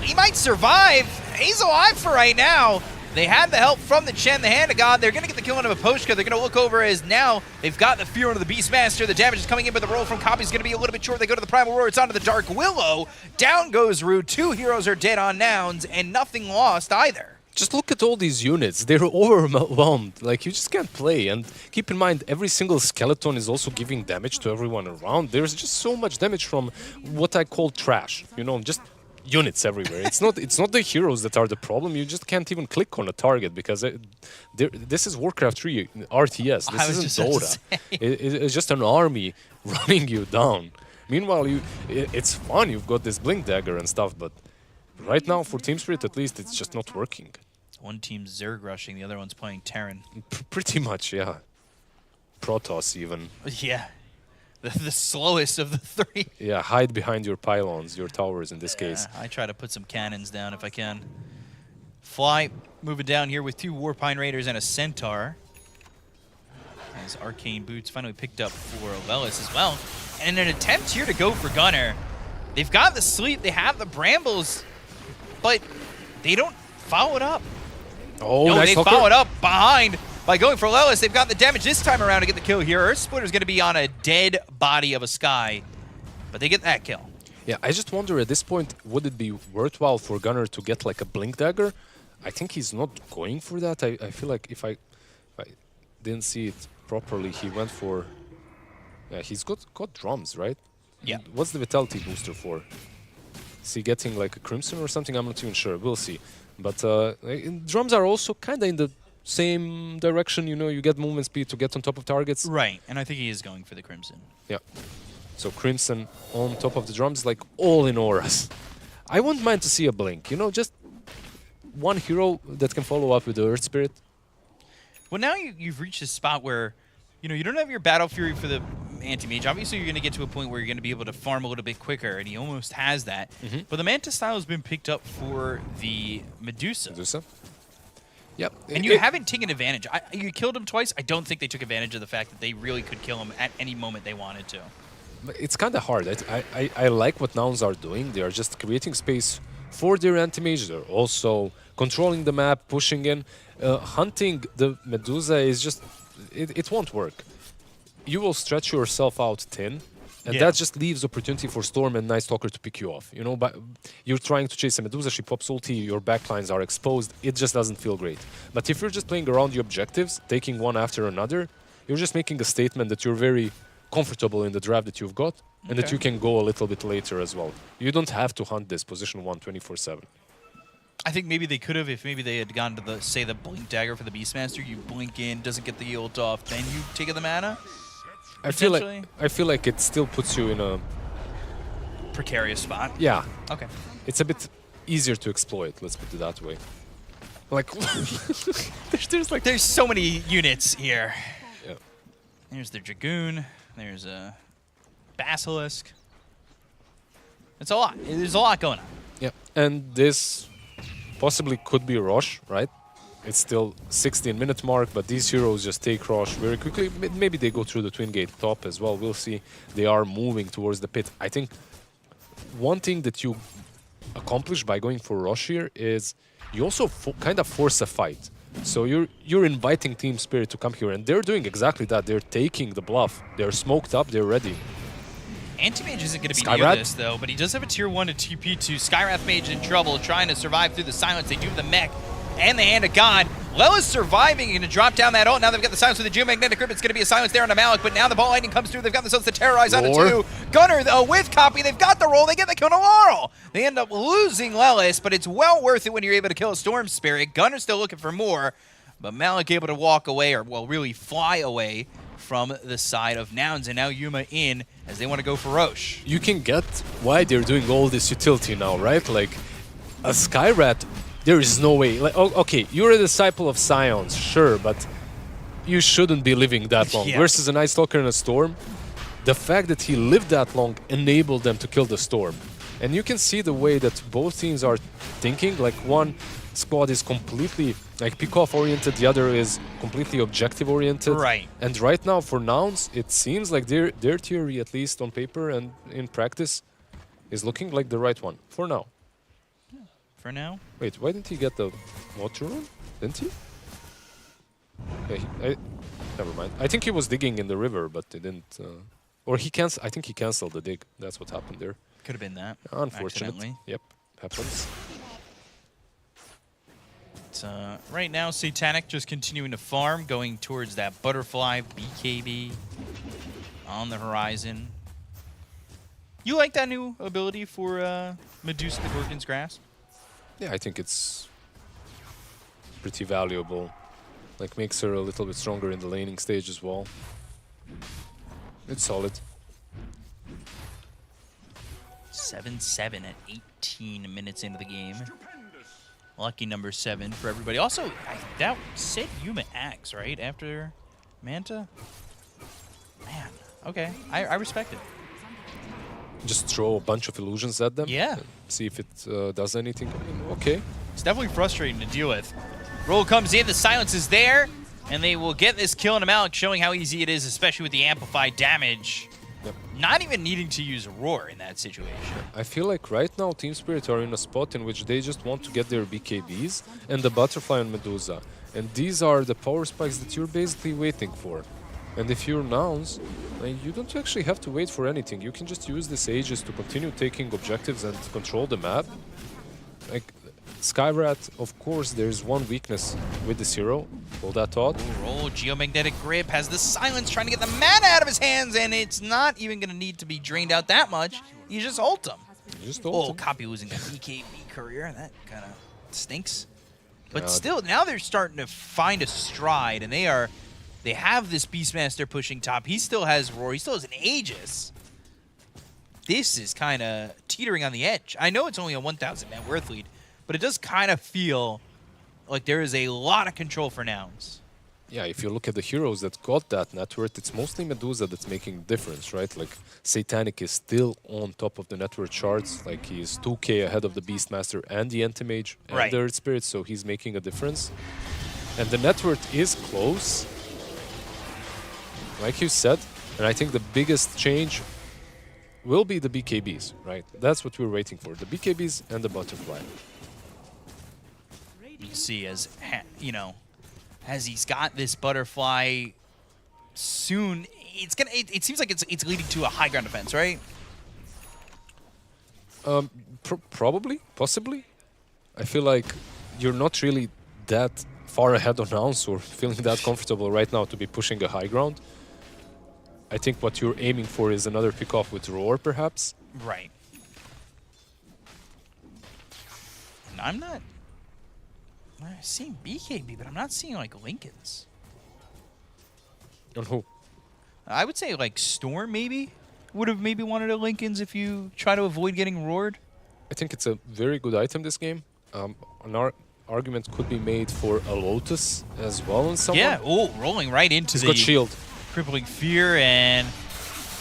he might survive. He's alive for right now. They had the help from the Chen, the Hand of God. They're going to get the kill on Aposhka. They're going to look over as now they've got the Fear onto the Beastmaster. The damage is coming in, but the roll from Copy is going to be a little bit short. They go to the Primal Roar. It's onto the Dark Willow. Down goes Rue. 2 heroes are dead on Nouns, and nothing lost either. Just look at all these units. They're overwhelmed. Like, you just can't play. And keep in mind, every single skeleton is also giving damage to everyone around. There's just so much damage from what I call trash. You know, just units everywhere. It's not the heroes that are the problem. You just can't even click on a target because this is Warcraft 3 RTS. This isn't Dota. It's just an army running you down. Meanwhile, it's fun. You've got this Blink Dagger and stuff, but right now, for Team Spirit, at least, it's just not working. One team's Zerg rushing, the other one's playing Terran. Pretty much, yeah. Protoss even. Yeah. The slowest of the three. Yeah, hide behind your pylons, your towers in this case. I try to put some cannons down if I can. Fly moving down here with 2 Warpine Raiders and a Centaur. As Arcane Boots finally picked up for Lelis as well. And in an attempt here to go for Gunner, they've got the sleep, they have the Brambles, but they don't follow it up. Oh, no, nice they hooker. follow it up behind by going for Lelis. They've got the damage this time around to get the kill here. Earth Splitter's going to be on a dead body of a Sky, but they get that kill. Yeah, I just wonder at this point, would it be worthwhile for Gunner to get like a Blink Dagger? I think he's not going for that. I feel like if I didn't see it properly, he went for... Yeah, he's got drums, right? Yeah. What's the Vitality booster for? Is he getting like a Crimson or something? I'm not even sure. We'll see. But drums are also kind of in the same direction, you know, you get movement speed to get on top of targets. Right, and I think he is going for the Crimson. Yeah. So Crimson on top of the drums, like all in auras. I wouldn't mind to see a Blink, you know, just one hero that can follow up with the Earth Spirit. Well, now you've reached a spot where, you know, you don't have your Battle Fury for the Anti-Mage. Obviously, you're going to get to a point where you're going to be able to farm a little bit quicker, and he almost has that. But the Manta style has been picked up for the Medusa. Yep. And you haven't taken advantage. You killed him twice. I don't think they took advantage of the fact that they really could kill him at any moment they wanted to. But it's kind of hard. I like what Nouns are doing. They are just creating space for their anti-mage. They're also controlling the map, pushing in. Hunting the Medusa is just... It won't work. You will stretch yourself out thin, and that just leaves opportunity for Storm and Night Stalker to pick you off. You know, but you're trying to chase a Medusa, she pops ulti, your backlines are exposed. It just doesn't feel great. But if you're just playing around the objectives, taking one after another, you're just making a statement that you're very comfortable in the draft that you've got, and that you can go a little bit later as well. You don't have to hunt this position 1 24/7. I think maybe they could have if maybe they had gone to the, say, the Blink Dagger for the Beastmaster. You blink in, doesn't get the ult off, then you take the mana. I feel like it still puts you in a precarious spot. Yeah. Okay. It's a bit easier to exploit, let's put it that way. Like there's so many units here. Yeah. There's the Dragoon, there's a Basilisk. It's a lot. There's a lot going on. Yeah. And this possibly could be Rosh, right? It's still 16-minute mark, but these heroes just take Rosh very quickly. Maybe they go through the Twin Gate top as well. We'll see. They are moving towards the pit. I think one thing that you accomplish by going for Rosh here is you also kind of force a fight. So you're inviting Team Spirit to come here, and they're doing exactly that. They're taking the bluff. They're smoked up. They're ready. Anti-Mage isn't going to be near this, though, but he does have a tier 1 to TP to Skywrath Mage in trouble, trying to survive through the silence. They do the mech and the Hand of God. Lella's surviving, going to drop down that ult. Now they've got the silence with the Geomagnetic Grip. It's going to be a silence there on the Malik, but now the Ball Lightning comes through. They've got themselves to terrorize on it too. Gunner, though, with Copy, they've got the roll. They get the kill to Laurel. They end up losing Lelis, but it's well worth it when you're able to kill a Storm Spirit. Gunner's still looking for more, but Malik able to walk away, or, well, really fly away from the side of Nouns, and now Yuma in as they want to go for Roche. You can get why they're doing all this utility now, right? Like, a Skyrat, there is no way. Like, okay, you're a disciple of Scions, sure, but you shouldn't be living that long. Versus a Night Stalker and a Storm, the fact that he lived that long enabled them to kill the Storm. And you can see the way that both teams are thinking. Like, one squad is completely like pick-off oriented, the other is completely objective oriented. Right. And right now for Nouns, it seems like their theory, at least on paper and in practice, is looking like the right one for now. For now? Wait, why didn't he get the water rune? Didn't he? Yeah, never mind. I think he was digging in the river, but they didn't. Or he I think he canceled the dig. That's what happened there. Could have been that. Unfortunate. Accidentally. Yep, happens. Right now, Satanic just continuing to farm, going towards that Butterfly BKB on the horizon. You like that new ability for Medusa the Gorgon's Grasp? Yeah, I think it's pretty valuable. Like, makes her a little bit stronger in the laning stage as well. It's solid. 7-7 at 18 minutes into the game. Lucky number 7 for everybody. Also, that said Yuma Axe, right? After Manta? Man, okay. I respect it. Just throw a bunch of illusions at them. Yeah. And see if it does anything. I mean, okay. It's definitely frustrating to deal with. Roll comes in, the silence is there, and they will get this kill on him out, showing how easy it is, especially with the amplified damage. Yep. Not even needing to use Roar in that situation. I feel like right now Team Spirit are in a spot in which they just want to get their BKBs and the Butterfly and Medusa. And these are the power spikes that you're basically waiting for. And if you're Nouns, you don't actually have to wait for anything. You can just use this Aegis to continue taking objectives and control the map. Like, Skyrat, of course, there's one weakness with this hero. Hold that thought. Roll, Geomagnetic Grip has the silence trying to get the mana out of his hands, and it's not even going to need to be drained out that much. You just ult him. Copy losing the BKB career. That kind of stinks. But still, now they're starting to find a stride, and they have this Beastmaster pushing top. He still has Roar. He still has an Aegis. This is kind of teetering on the edge. I know it's only a 1,000 net worth lead, but it does kind of feel like there is a lot of control for Nouns. Yeah, if you look at the heroes that got that net worth, it's mostly Medusa that's making the difference, right? Like, Satanic is still on top of the net worth charts. Like, he's 2k ahead of the Beastmaster and the Anti-Mage and the Earth Spirit, so he's making a difference. And the net worth is close, like you said, and I think the biggest change will be the BKBs, right? That's what we're waiting for, the BKBs and the Butterfly. You can see as he's got this Butterfly soon, it seems like it's leading to a high ground defense, right? Probably, possibly. I feel like you're not really that far ahead on Nouns or feeling that comfortable right now to be pushing a high ground. I think what you're aiming for is another pick-off with Roar, perhaps. Right. And I'm seeing BKB, but I'm not seeing, like, Lincolns. On who? I would say, like, Storm, maybe? Would have maybe wanted a Lincolns if you try to avoid getting roared. I think it's a very good item this game. An argument could be made for a Lotus as well in someone. Yeah, rolling right into He's got shield. Crippling Fear, and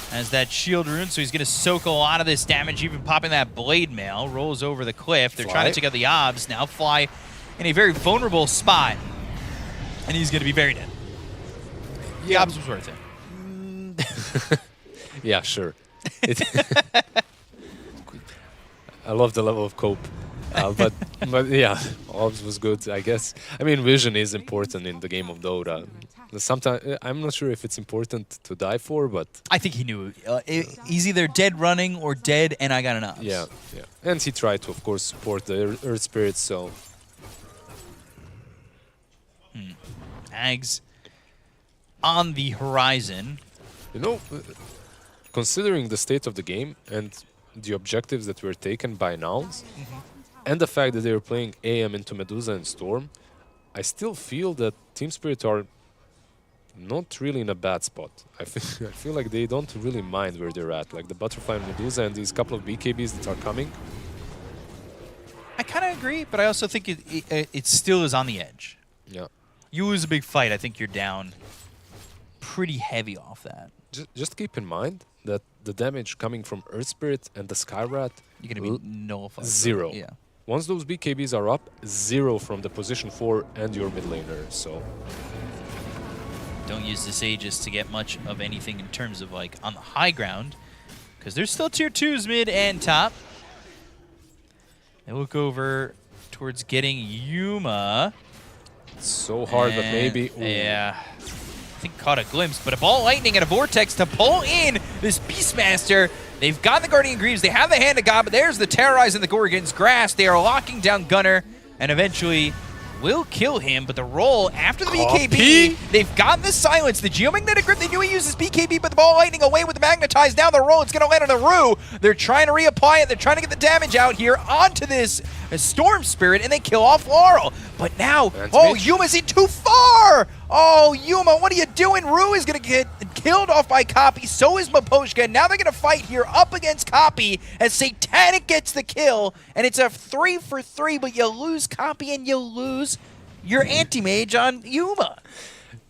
has that shield rune, so he's going to soak a lot of this damage, even popping that Blade Mail. Rolls over the cliff. They're trying to take out the Obs. Now Fly in a very vulnerable spot, and he's going to be very dead. The Obs was worth it. Yeah, sure. I love the level of cope. But yeah, Obs was good, I guess. I mean, vision is important in the game of Dota. Sometimes I'm not sure if it's important to die for, but I think he knew. He's either dead running or dead, and I got an Obs. Yeah, yeah. And he tried to, of course, support the Earth Spirits, so... Ags on the horizon. You know, considering the state of the game and the objectives that were taken by Nouns, and the fact that they were playing AM into Medusa and Storm, I still feel that Team Spirit are not really in a bad spot. I feel like they don't really mind where they're at. Like the Butterfly and Medusa and these couple of BKBs that are coming. I kind of agree, but I also think it still is on the edge. Yeah. You lose a big fight, I think you're down pretty heavy off that. Just keep in mind that the damage coming from Earth Spirit and the Skyrat, you're going to be nullified. 0. Yeah. Once those BKBs are up, 0 from the position 4 and your mid laner, so... Don't use this Aegis to get much of anything in terms of, like, on the high ground, because there's still tier 2s mid and top. They look over towards getting Yuma. So hard, but maybe... Ooh. Yeah. I think caught a glimpse, but a ball lightning and a vortex to pull in this Beastmaster. They've got the Guardian Greaves, they have the Hand of God, but there's the Terrorize and the Gorgon's Grasp. They are locking down Gunner, and eventually will kill him, but the roll after the BKB, they've got the silence. The Geomagnetic Grip, they knew he uses BKB, but the ball lightning away with the Magnetize. Now the roll, it's going to land on the Rue. They're trying to reapply it. They're trying to get the damage out here onto this Storm Spirit, and they kill off Laurel. But now, Yuma's in too far! Oh, Yuma, what are you doing? Rue is going to get killed off by Copy. So is Maposhka. Now they're going to fight here up against Copy as Satanic gets the kill. And it's a 3-for-3, but you lose Copy and you lose your anti-mage on Yuma.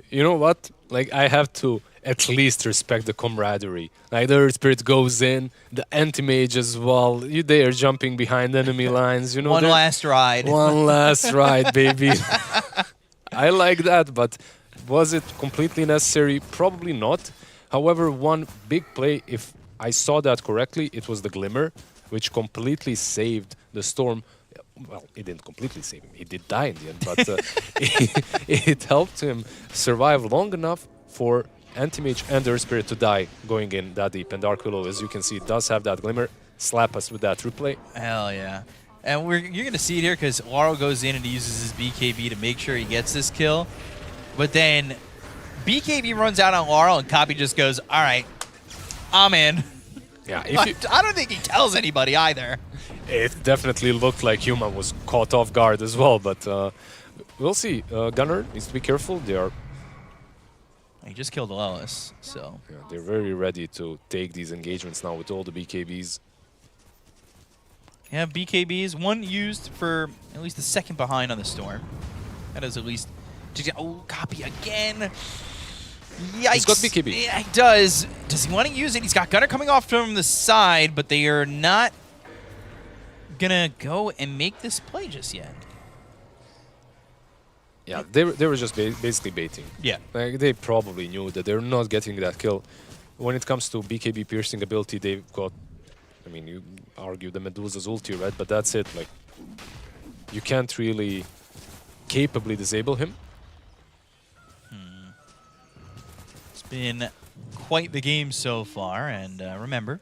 You know what? Like, I have to at least respect the camaraderie. Like the Earth Spirit goes in, the anti-mage as well. They are jumping behind enemy lines. You know, One last ride. One last ride, baby. I like that, but was it completely necessary? Probably not. However, one big play, if I saw that correctly, it was the Glimmer, which completely saved the Storm. Well, it didn't completely save him. He did die in the end, but it helped him survive long enough for Anti-Mage and Earth Spirit to die going in that deep. And Dark Willow, as you can see, does have that Glimmer. Slap us with that replay. Hell yeah. And you're going to see it here because Waro goes in and he uses his BKB to make sure he gets this kill. But then BKB runs out on Waro and Copy just goes, all right, I'm in. Yeah, I don't think he tells anybody either. It definitely looked like Human was caught off guard as well, but we'll see. Gunner needs to be careful. He just killed Lelis, so... Yeah, they're very ready to take these engagements now with all the BKBs. Yeah, BKBs. One used for at least the second behind on the Storm. That is at least... Oh, Copy again. Yikes. He's got BKB. Yeah, he does. Does he want to use it? He's got Gunner coming off from the side, but they are not gonna go and make this play just yet. Yeah, they were just basically baiting. Yeah. Like, they probably knew that they're not getting that kill. When it comes to BKB piercing ability, they've got... I mean, you argue the Medusa's ulti, right? But that's it. Like, you can't really capably disable him. It's been quite the game so far, and remember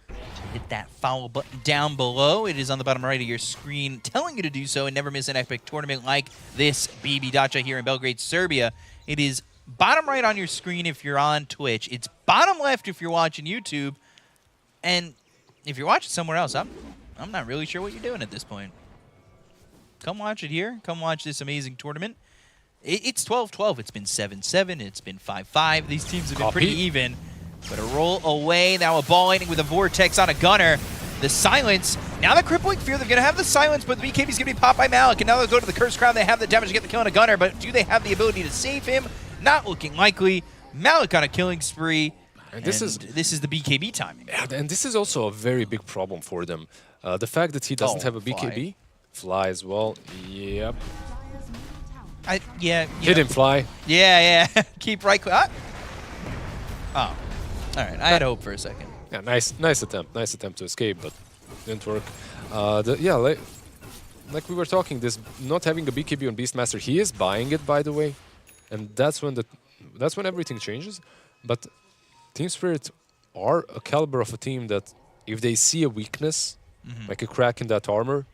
to hit that follow button down below. It is on the bottom right of your screen telling you to do so and never miss an epic tournament like this BB Dacha here in Belgrade, Serbia. It is bottom right on your screen if you're on Twitch. It's bottom left if you're watching YouTube. And if you're watching somewhere else, I'm not really sure what you're doing at this point. Come watch it here. Come watch this amazing tournament. It's 12-12. It's been 7-7. It's been 5-5. These teams have been pretty even. But a roll away. Now a ball ending with a Vortex on a Gunner. The silence. Now the crippling fear. They're going to have the silence, but the BKB's going to be popped by Malik. And now they'll go to the Curse Crown. They have the damage to get the kill on a Gunner, but do they have the ability to save him? Not looking likely. Malik on a killing spree. And this is the BKB timing. Yeah, and this is also a very big problem for them. The fact that he doesn't have a BKB. Fly as well. Yep. Hit him, Fly. Yeah. Keep right. Oh. All right. I had hope for a second. Yeah, nice attempt. Nice attempt to escape, but didn't work. Like we were talking, this not having a BKB on Beastmaster, he is buying it, by the way, and that's when everything changes. But Team Spirit are a caliber of a team that if they see a weakness, like a crack in that armor,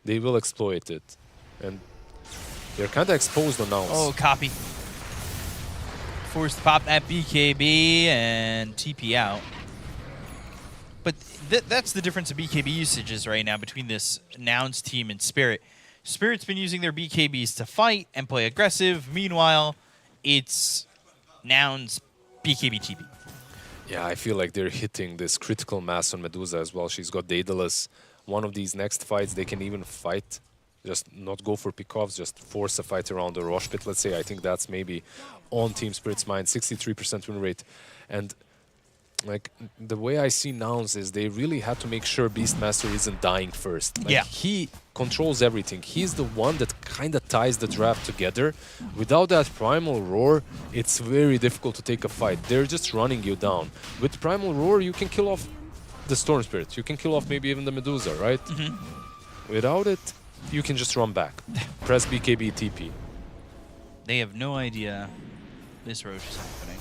they will exploit it, and they're kind of exposed on now. Oh, Copy. Forced to pop that BKB and TP out. But that's the difference of BKB usages right now between this Nouns team and Spirit. Spirit's been using their BKBs to fight and play aggressive. Meanwhile, it's Nouns BKB TP. Yeah, I feel like they're hitting this critical mass on Medusa as well. She's got Daedalus. One of these next fights, they can even fight. Just not go for pickoffs, just force a fight around the Rosh Pit, let's say. I think that's maybe on Team Spirit's mind, 63% win rate. And like the way I see Nouns is they really had to make sure Beastmaster isn't dying first. Like, he controls everything. He's the one that kind of ties the draft together. Without that Primal Roar, it's very difficult to take a fight. They're just running you down. With Primal Roar, you can kill off the Storm Spirit. You can kill off maybe even the Medusa, right? Without it, you can just run back. Press BKB TP. They have no idea this Roche is happening.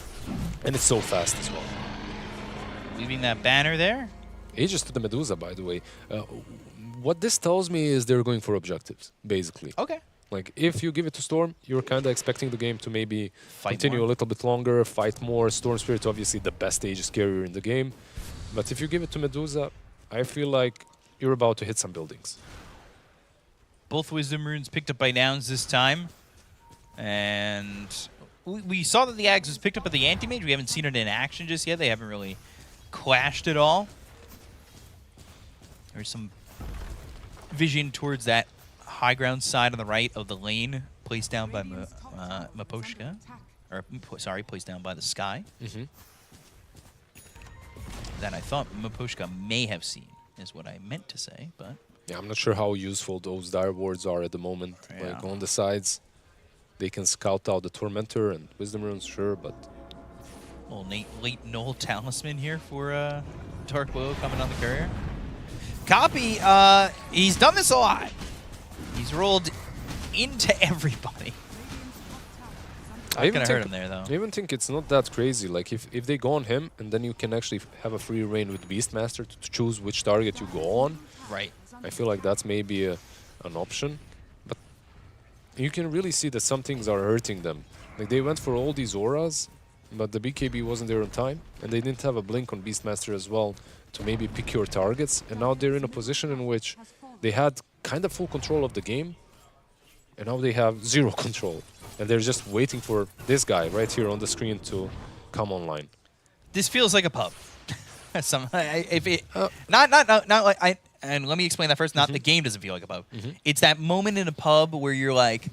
And it's so fast as well. Leaving that banner there. Aegis to the Medusa, by the way. What this tells me is they're going for objectives, basically. Okay. Like, if you give it to Storm, you're kind of expecting the game to maybe continue more. a little bit longer, fight more. Storm Spirit, obviously the best Aegis carrier in the game. But if you give it to Medusa, I feel like you're about to hit some buildings. Both Wisdom Runes picked up by Nouns this time. And we saw that the Ags was picked up at the Anti-Mage. We haven't seen it in action just yet. They haven't really clashed at all. There's some vision towards that high ground side on the right of the lane placed down by Maposhka. sorry, placed down by the Sky. Mm-hmm. That I thought Mapushka may have seen, is what I meant to say, but... Yeah, I'm not sure how useful those dire wards are at the moment. Yeah. Like on the sides, they can scout out the Tormentor and Wisdom Runes, sure, but... Little late Null Talisman here for Dark Willow coming on the courier. Copy, he's done this a lot. He's rolled into everybody. I Not gonna hurt him there, though. I even think it's not that crazy. Like, if they go on him, and then you can actually have a free reign with Beastmaster to choose which target you go on. Right. I feel like that's maybe an option. But you can really see that some things are hurting them. Like, they went for all these auras, but the BKB wasn't there on time, and they didn't have a blink on Beastmaster as well to maybe pick your targets. And now they're in a position in which they had kind of full control of the game, and now they have zero control. And they're just waiting for this guy right here on the screen to come online. This feels like a pub. Not like I. And let me explain that first. Not the game doesn't feel like a pub. It's that moment in a pub where you're like,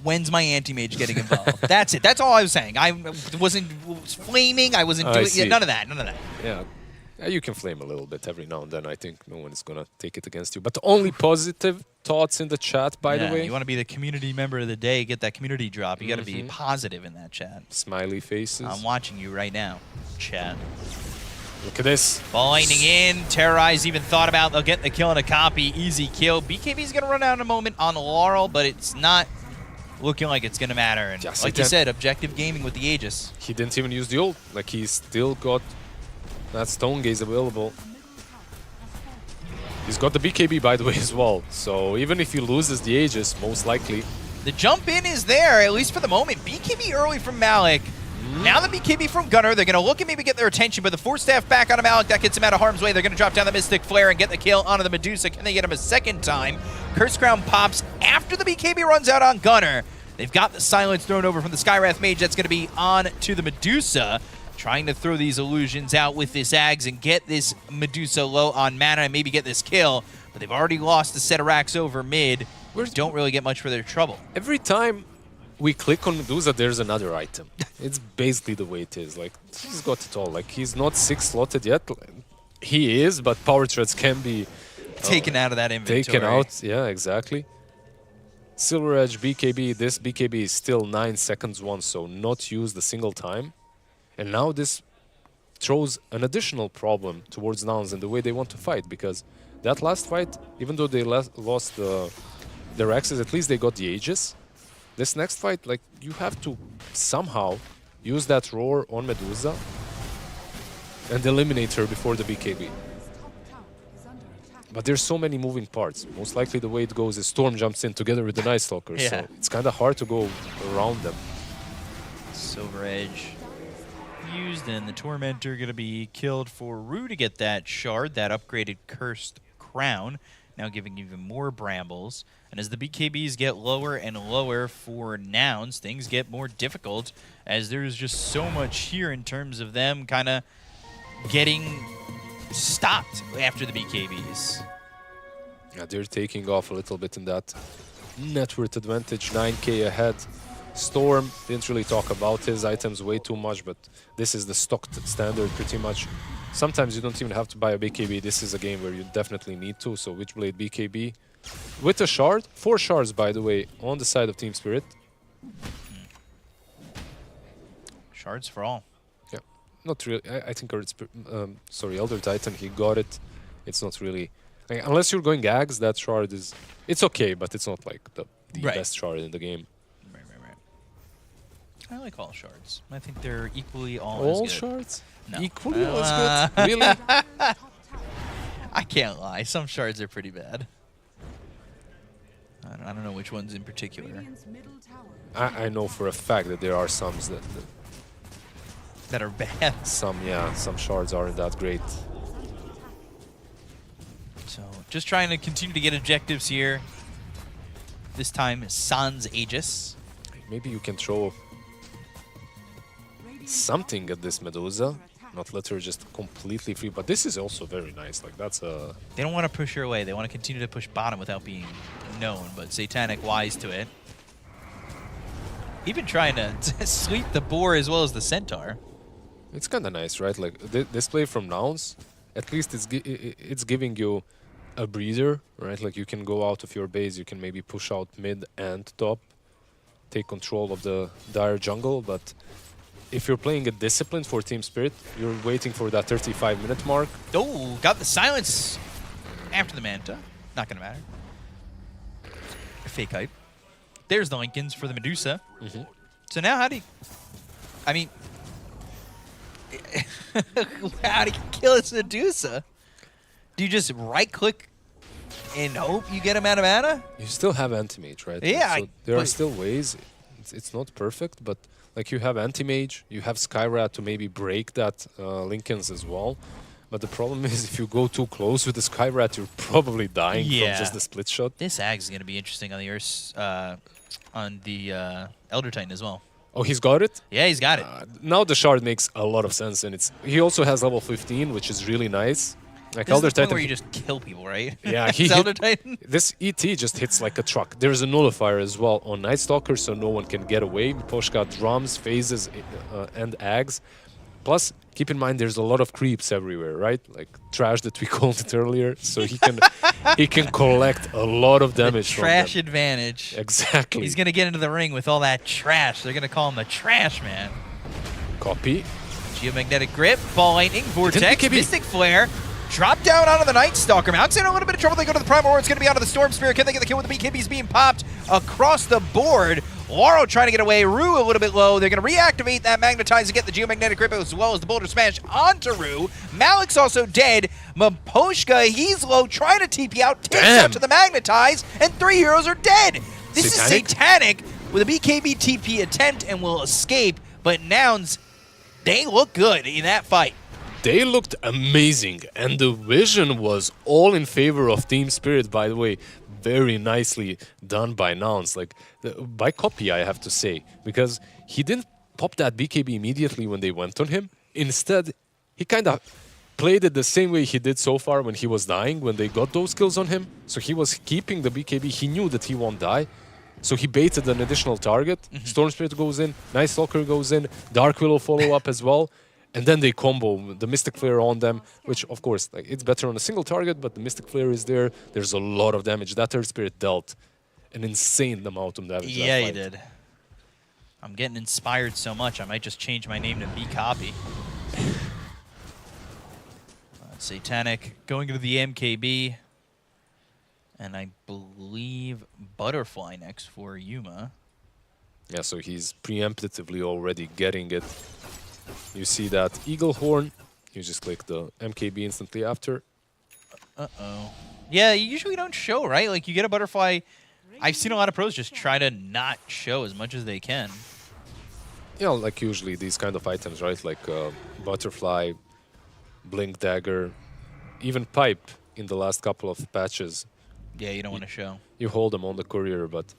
when's my anti-mage getting involved? That's it. That's all I was saying. I wasn't flaming. I wasn't doing none of that. None of that. Yeah. You can flame a little bit every now and then. I think no one is going to take it against you. But only positive thoughts in the chat, by the way. You want to be the community member of the day, get that community drop. You got to be positive in that chat. Smiley faces. I'm watching you right now, chat. Look at this. Ball lightning in. Terrorize even thought about they'll get the kill and a copy. Easy kill. BKB's going to run out in a moment on Laurel, but it's not looking like it's going to matter. And Yes, like you said, objective gaming with the Aegis. He didn't even use the ult. Like, he still got that Stone Gaze available. He's got the BKB, by the way, as well. So even if he loses the Aegis, most likely. The jump in is there, at least for the moment. BKB early from Malik. Now the BKB from Gunnar. They're going to look and maybe get their attention, but the Force Staff back onto Malik. That gets him out of harm's way. They're going to drop down the Mystic Flare and get the kill onto the Medusa. Can they get him a second time? Curse Crown pops after the BKB runs out on Gunnar. They've got the silence thrown over from the Skywrath Mage. That's going to be on to the Medusa. Trying to throw these illusions out with this Ags and get this Medusa low on mana and maybe get this kill. But they've already lost a set of racks over mid. Don't really get much for their trouble. Every time we click on Medusa, there's another item. It's basically the way it is. Like, he's got it all. Like, he's not 6-slotted yet. He is, but power threads can be taken out of that inventory. Taken out, yeah, exactly. Silver Edge BKB. This BKB is still 9 seconds one, so not used a single time. And now this throws an additional problem towards Nouns and the way they want to fight, because that last fight, even though they lost their axes, at least they got the Aegis. This next fight, like, you have to somehow use that roar on Medusa and eliminate her before the BKB. But there's so many moving parts. Most likely the way it goes is Storm jumps in together with the Night Stalker, so it's kind of hard to go around them. Silver Edge used, and the Tormentor going to be killed for Rue to get that shard, that upgraded Cursed Crown, now giving even more Brambles. And as the BKBs get lower and lower for Nouns, things get more difficult, as there's just so much here in terms of them kind of getting stopped after the BKBs. Yeah, they're taking off a little bit in that net worth advantage, 9k ahead. Storm didn't really talk about his items way too much, but this is the stock standard pretty much. Sometimes you don't even have to buy a BKB. This is a game where you definitely need to. So Witchblade BKB with a shard, 4 shards by the way, on the side of Team Spirit. Shards for all. Yeah, not really. I think Elder Titan, he got it. It's not really, like, unless you're going Ags, that shard is, it's okay, but it's not like the best shard in the game. I like all shards. I think they're equally all as good. Shards? No. Equally as good? Really? I can't lie. Some shards are pretty bad. I don't know which ones in particular. I know for a fact that there are some that are bad. Some shards aren't that great. So just trying to continue to get objectives here. This time, Sans Aegis. Maybe you can throw something at this Medusa, not let her just completely free. But this is also very nice. Like, that's a... They don't want to push her away. They want to continue to push bottom without being known. But Satanic wise to it. Even trying to sweep the boar as well as the centaur. It's kind of nice, right? Like this play from Nouns, at least it's giving you a breather, right? Like you can go out of your base, you can maybe push out mid and top, take control of the dire jungle, but if you're playing a discipline for Team Spirit, you're waiting for that 35-minute mark. Oh, got the silence after the Manta. Not going to matter. Fake hype. There's the Lincolns for the Medusa. So now how do you... I mean... how do you kill this Medusa? Do you just right-click and hope you get him out of mana? You still have Anti-Mage, right? Yeah. So there are still ways. It's not perfect, but like you have Anti-Mage, you have Skyrat to maybe break that Lincolns as well. But the problem is if you go too close with the Skyrat, you're probably dying from just the split shot. This Ag is going to be interesting on the Elder Titan as well. Oh, he's got it? Yeah, he's got it. Now the shard makes a lot of sense, and he also has level 15, which is really nice. Like This Elder is the point Titan, where you just kill people, right? Yeah, It's Elder Titan. This ET just hits like a truck. There's a nullifier as well on Night Stalker, so no one can get away. Poshka drums, phases, and Ags. Plus, keep in mind there's a lot of creeps everywhere, right? Like trash that we called it earlier, so he can collect a lot of damage from them. Trash advantage. Exactly. He's going to get into the ring with all that trash. They're going to call him the Trash Man. Copy. Geomagnetic Grip, Ball Lightning, Vortex, Mystic Flare. Drop down onto the Night Stalker. MOUZ in a little bit of trouble. They go to the Primal Roar. It's going to be onto the Storm Spirit. Can they get the kill with the BKBs being popped across the board? Lauro trying to get away. Rue a little bit low. They're going to reactivate that Magnetize to get the Geomagnetic Grip as well as the Boulder Smash onto Rue. Malik's also dead. Maposhka, he's low, trying to TP out. Takes out to the Magnetize, and 3 heroes are dead. This is Satanic with a BKB TP attempt and will escape. But Nouns, they look good in that fight. They looked amazing, and the vision was all in favor of Team Spirit, by the way. Very nicely done by Nouns, like by copy, I have to say, because he didn't pop that BKB immediately when they went on him. Instead, he kind of played it the same way he did so far when he was dying, when they got those kills on him. So he was keeping the BKB. He knew that he won't die. So he baited an additional target. Storm Spirit goes in, Night Stalker goes in, Dark Willow follow up as well. And then they combo the Mystic Flare on them, which, of course, like, it's better on a single target, but the Mystic Flare is there. There's a lot of damage. That Third Spirit dealt an insane amount of damage. Yeah, he did. I'm getting inspired so much, I might just change my name to B-Copy. Satanic going to the MKB. And I believe Butterfly next for Yuma. Yeah, so he's preemptively already getting it. You see that Eagle Horn, you just click the MKB instantly after. Uh-oh. Yeah, you usually don't show, right? Like, you get a Butterfly. I've seen a lot of pros just try to not show as much as they can. Yeah, like usually these kind of items, right? Like Butterfly, Blink Dagger, even Pipe in the last couple of patches. Yeah, you don't want to show. You hold them on the courier, but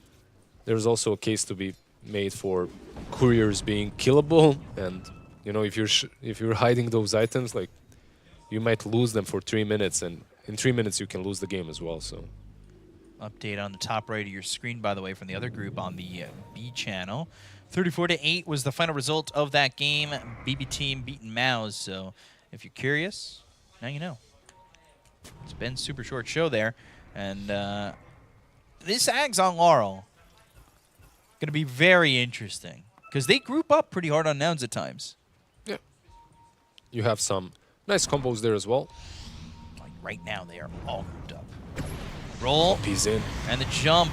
there's also a case to be made for couriers being killable, and you know, if you're hiding those items, like, you might lose them for 3 minutes, and in 3 minutes you can lose the game as well. So, update on the top right of your screen, by the way, from the other group on the B channel. 34-8 was the final result of that game. BB Team beating MOUZ. So, if you're curious, now you know. It's been a super short show there, and this Ags on Laurel going to be very interesting because they group up pretty hard on Nouns at times. Yeah. You have some nice combos there as well. Like right now, they are all grouped up. Roll. He's in. And the jump.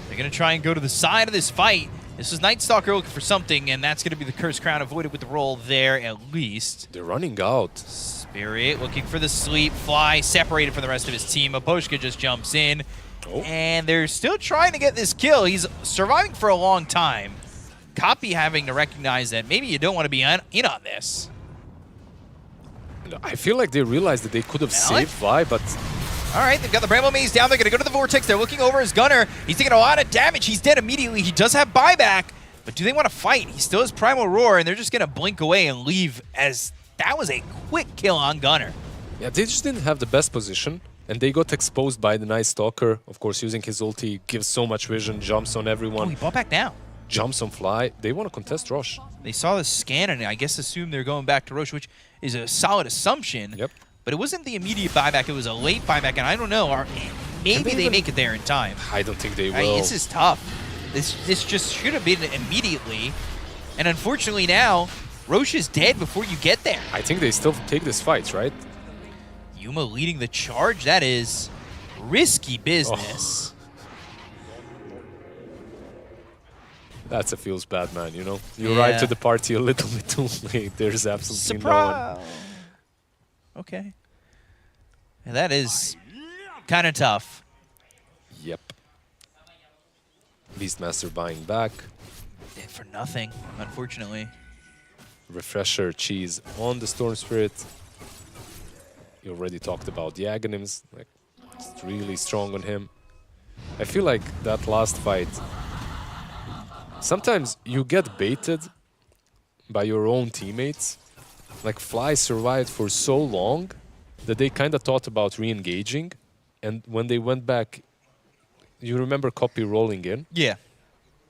They're going to try and go to the side of this fight. This is Night Stalker looking for something, and that's going to be the Cursed Crown avoided with the roll there at least. They're running out. Spirit looking for the sleep. Fly separated from the rest of his team. Aposhka just jumps in. Oh. And they're still trying to get this kill. He's surviving for a long time. Copy having to recognize that maybe you don't want to be in on this. I feel like they realized that they could have saved Vi, but... All right, they've got the Bramble Maze down. They're going to go to the Vortex. They're looking over his gunner. He's taking a lot of damage. He's dead immediately. He does have buyback, but do they want to fight? He still has Primal Roar, and they're just going to blink away and leave, as that was a quick kill on gunner. Yeah, they just didn't have the best position, and they got exposed by the Night Stalker. Of course, using his ulti, gives so much vision, jumps on everyone. Oh, he bought back down. jumps on Fly. They want to contest Rosh. They saw the scan and I guess assumed they're going back to Roche, which is a solid assumption. Yep. But it wasn't the immediate buyback. It was a late buyback, and I don't know. Maybe they make it there in time. I don't think they will. Right, this is tough. This just should have been immediately. And unfortunately now, Roche is dead before you get there. I think they still take this fight, right? Yuma leading the charge. That is risky business. That feels bad, man, you know? You arrive to the party a little bit too late. There's absolutely no one. Okay. And that is kind of tough. Yep. Beastmaster buying back. For nothing, unfortunately. Refresher cheese on the Storm Spirit. You already talked about the Aghanims. Like, it's really strong on him. I feel like that last fight, sometimes you get baited by your own teammates. Like, Fly survived for so long that they kind of thought about re-engaging. And when they went back, you remember Copy rolling in? Yeah.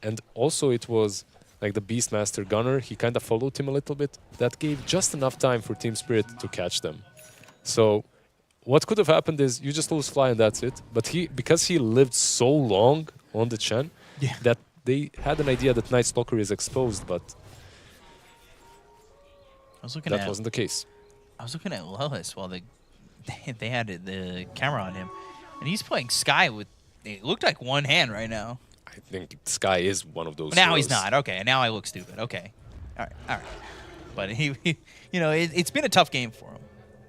And also it was like the Beastmaster Gunner, he kind of followed him a little bit. That gave just enough time for Team Spirit to catch them. So what could have happened is you just lose Fly and that's it. But because he lived so long on the Chen, that they had an idea that Night Stalker is exposed, but that wasn't the case. I was looking at Lellis while they had the camera on him, and he's playing Sky with, it looked like one hand right now. I think Sky is one of those. Now he's not. Okay, now I look stupid. Okay, all right. But he you know, it's been a tough game for him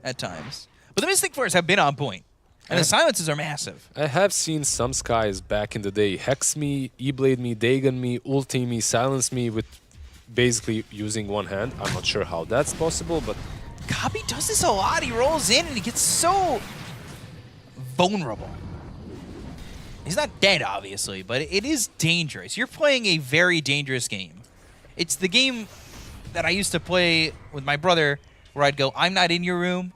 at times. But the Mystic Force have been on point, and the silences are massive. I have seen some Skies back in the day hex me, E-blade me, Dagon me, ulti me, silence me with basically using one hand. I'm not sure how that's possible, but Copy does this a lot. He rolls in and he gets so vulnerable. He's not dead, obviously, but it is dangerous. You're playing a very dangerous game. It's the game that I used to play with my brother where I'd go, I'm not in your room.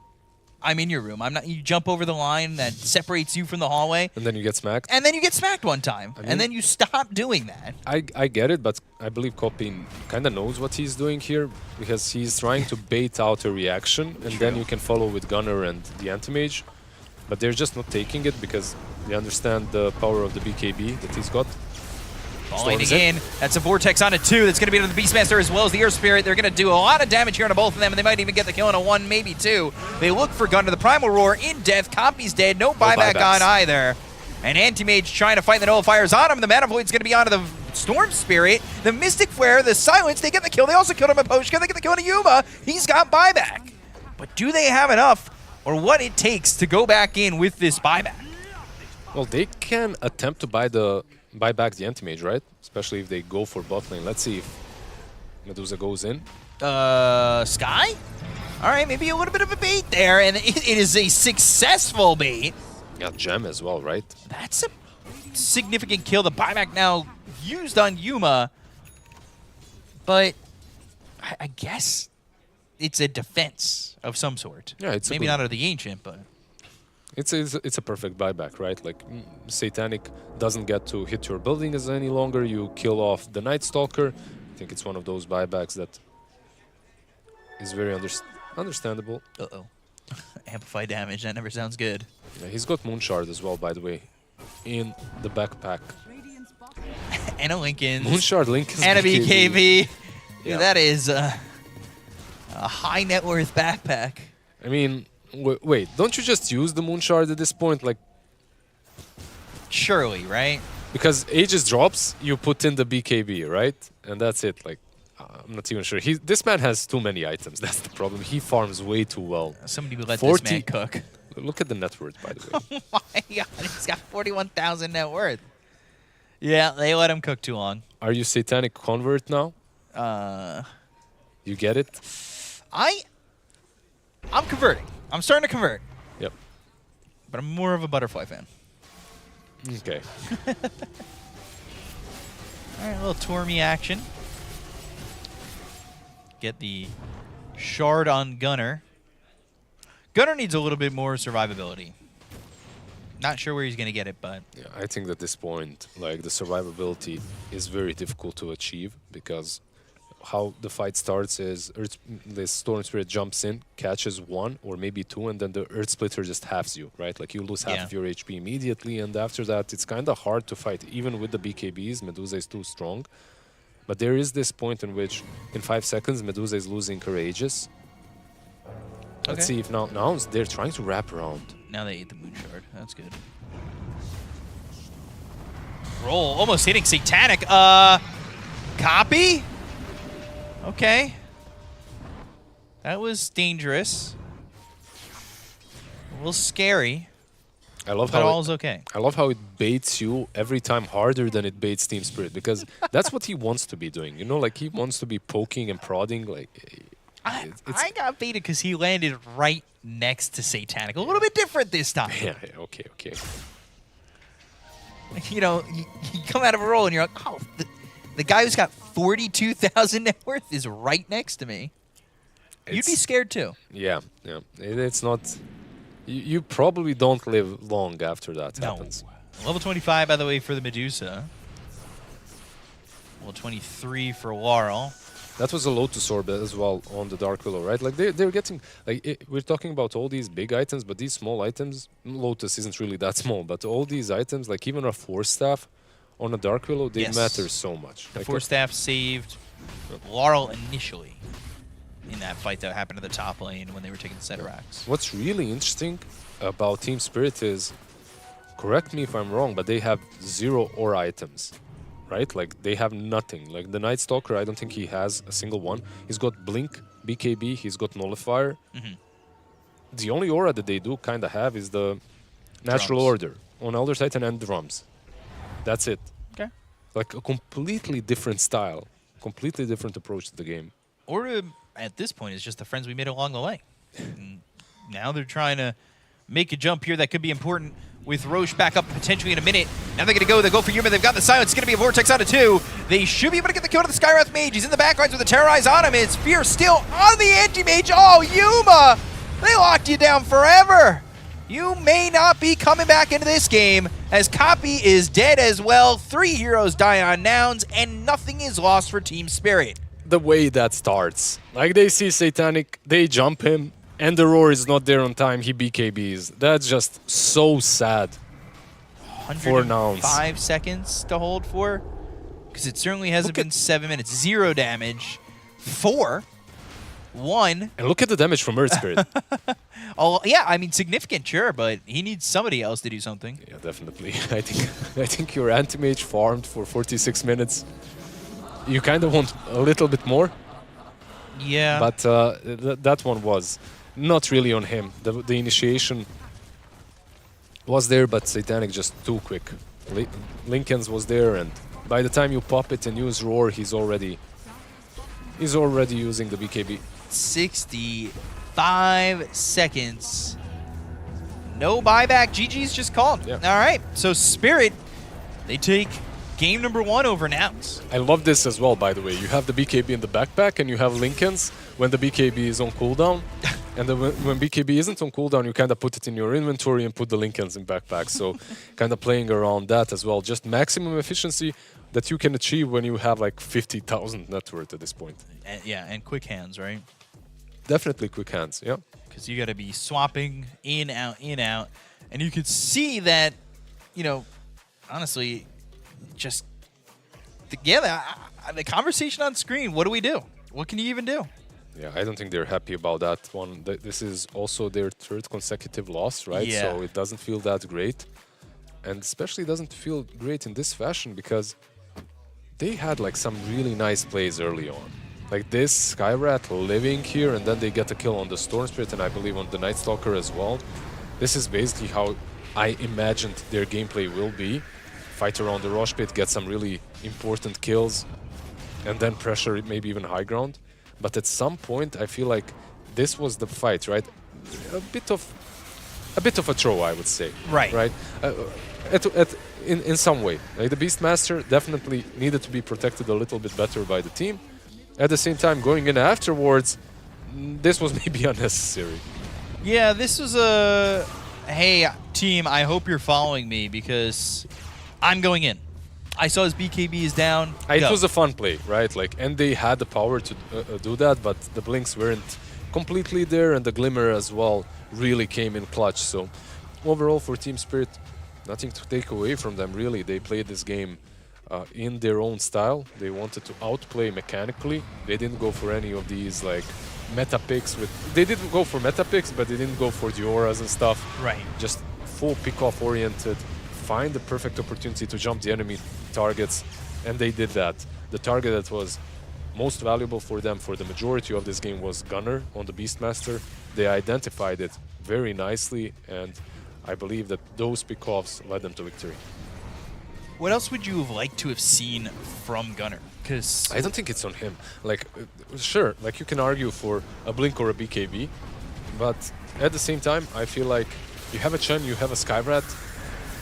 I'm in your room. I'm not. You jump over the line that separates you from the hallway. And then you get smacked? And then you get smacked one time. And then you stop doing that. I get it, but I believe Copy kind of knows what he's doing here because he's trying to bait out a reaction and then you can follow with Gunner and the Anti-Mage. But they're just not taking it because they understand the power of the BKB that he's got. Falling in. That's a Vortex on it too. That's going to be to the Beastmaster as well as the Air Spirit. They're going to do a lot of damage here on both of them, and they might even get the kill on a 1, maybe 2. They look for Gunner. The Primal Roar in death. Copy's dead. No buyback on either. And Anti-Mage trying to fight the Nullifiers on him. The Mana Void's going to be onto the Storm Spirit. The Mystic Flare, the Silence, they get the kill. They also killed him at Poshka. They get the kill on Yuma. He's got buyback. But do they have enough or what it takes to go back in with this buyback? Well, they can attempt to buy back the Anti-Mage, right? Especially if they go for bot lane. Let's see if Medusa goes in. Sky? All right, maybe a little bit of a bait there, and it is a successful bait. Got Gem as well, right? That's a significant kill. The buyback now used on Yuma, but I guess it's a defense of some sort. Yeah, it's maybe not of the Ancient, but it's a perfect buyback, right? Like Satanic doesn't get to hit your buildings any longer. You kill off the Night Stalker. I think it's one of those buybacks that is very understandable. Uh-oh. Amplify damage. That never sounds good. Yeah, he's got Moonshard as well, by the way, in the backpack. And a Lincoln. Moonshard Lincoln. And a BKB. Yeah. That is a high net worth backpack. I mean, wait, don't you just use the Moonshard at this point? Like, surely, right? Because Aegis drops, you put in the BKB, right? And that's it. Like, I'm not even sure. This man has too many items. That's the problem. He farms way too well. Somebody would let this man cook. Look at the net worth, by the way. Oh my god, he's got 41,000 net worth. Yeah, they let him cook too long. Are you Satanic Convert now? You get it? I'm converting. I'm starting to convert. Yep. But I'm more of a Butterfly fan. Okay. All right, a little Tormy action. Get the Shard on Gunner. Gunner needs a little bit more survivability. Not sure where he's going to get it, but Yeah, I think at this point, like the survivability is very difficult to achieve because how the fight starts is the Storm Spirit jumps in, catches one or maybe two, and then the Earth Splitter just halves you, right? Like you lose half Yeah. of your HP immediately, and after that, it's kind of hard to fight. Even with the BKBs, Medusa is too strong. But there is this point in which, in 5 seconds, Medusa is losing Courageous. Okay. Let's see if now they're trying to wrap around. now they ate the Moon Shard. That's good. Roll, almost hitting Satanic. Copy? Okay. That was dangerous. A little scary. I love but how all's okay. I love how it baits you every time harder than it baits Team Spirit, because that's what he wants to be doing. You know, like he wants to be poking and prodding. Like I got baited because he landed right next to Satanic. A little bit different this time. Yeah, okay. You know, you come out of a roll and you're like, oh, the guy who's got 42,000 net worth is right next to me. You'd be scared too. Yeah. It's not. You probably don't live long after that happens. Level 25, by the way, for the Medusa. Level 23 for Laurel. That was a Lotus Orb as well on the Dark Willow, right? Like they're getting we're talking about all these big items, but these small items, Lotus isn't really that small, but all these items, like even a Force Staff on a Dark Willow, they matter so much. The like Force Staff saved Laurel initially in that fight that happened in the top lane when they were taking the center racks. What's really interesting about Team Spirit is, correct me if I'm wrong, but they have 0 aura items, right? Like they have nothing. Like the Night Stalker, I don't think he has a single one. He's got Blink, BKB, he's got Nullifier. The only aura that they do kind of have is the Natural Order on Elder Titan and Drums. That's it. Okay. Like a completely different style, completely different approach to the game. Or at this point, it's just the friends we made along the way. And now they're trying to make a jump here that could be important with Roche back up potentially in a minute. Now they're going to go. They go for Yuma. They've got the silence. It's going to be a Vortex out of 2. They should be able to get the kill to the Skywrath Mage. He's in the backlines with the Terrorize on him. It's Fear still on the Anti-Mage. Oh, Yuma! They locked you down forever. You may not be coming back into this game, as Copy is dead as well. 3 heroes die on Nouns, and nothing is lost for Team Spirit. The way that starts. Like they see Satanic, they jump him, and the Roar is not there on time, he BKBs. That's just so sad for Nouns. 5 seconds to hold for, because it certainly hasn't been 7 minutes. 0 damage, 4, 1. And look at the damage from Earth Spirit. Oh yeah, I mean significant, sure, but he needs somebody else to do something. Yeah, definitely. I think your Anti-Mage farmed for 46 minutes. You kind of want a little bit more. Yeah. But that one was not really on him. The initiation was there, but Satanic just too quick. Lincoln's was there, and by the time you pop it and use Roar, he's already using the BKB. 65 seconds. No buyback. GG's just called. Yeah. All right. So Spirit, they take game number 1 over Nouns. I love this as well, by the way. You have the BKB in the backpack, and you have Lincoln's when the BKB is on cooldown. And then when BKB isn't on cooldown, you kind of put it in your inventory and put the Lincoln's in backpack. So kind of playing around that as well. Just maximum efficiency that you can achieve when you have like 50,000 net worth at this point. And quick hands, right? Definitely quick hands, yeah. Because you got to be swapping in, out. And you could see that, you know, honestly, just, the conversation on screen, what do we do? What can you even do? Yeah, I don't think they're happy about that one. This is also their 3rd consecutive loss, right? Yeah. So it doesn't feel that great. And especially doesn't feel great in this fashion because they had like some really nice plays early on. Like this Skywrath living here, and then they get a kill on the Storm Spirit, and I believe on the Night Stalker as well. This is basically how I imagined their gameplay will be. Fight around the Rosh Pit, get some really important kills, and then pressure maybe even high ground. But at some point, I feel like this was the fight, right? A bit of a throw, I would say. Right. In some way. Like the Beastmaster definitely needed to be protected a little bit better by the team. At the same time, going in afterwards, this was maybe unnecessary. Yeah, this was a hey, team, I hope you're following me because I'm going in. I saw his BKB is down. It Go. was a fun play, right? Like, and they had the power to do that, but the blinks weren't completely there, and the glimmer as well really came in clutch. So overall, for Team Spirit, nothing to take away from them, really. They played this game in their own style. They wanted to outplay mechanically. They didn't go for any of these, like, meta picks. They didn't go for meta picks, but they didn't go for the auras and stuff. Right. Just full pick-off oriented, find the perfect opportunity to jump the enemy targets, and they did that. The target that was most valuable for them for the majority of this game was Gunner on the Beastmaster. They identified it very nicely, and I believe that those pick-offs led them to victory. What else would you have liked to have seen from Gunner? Because I don't think it's on him. Like, sure, like you can argue for a Blink or a BKB, but at the same time, I feel like you have a Chen, you have a Skyrat,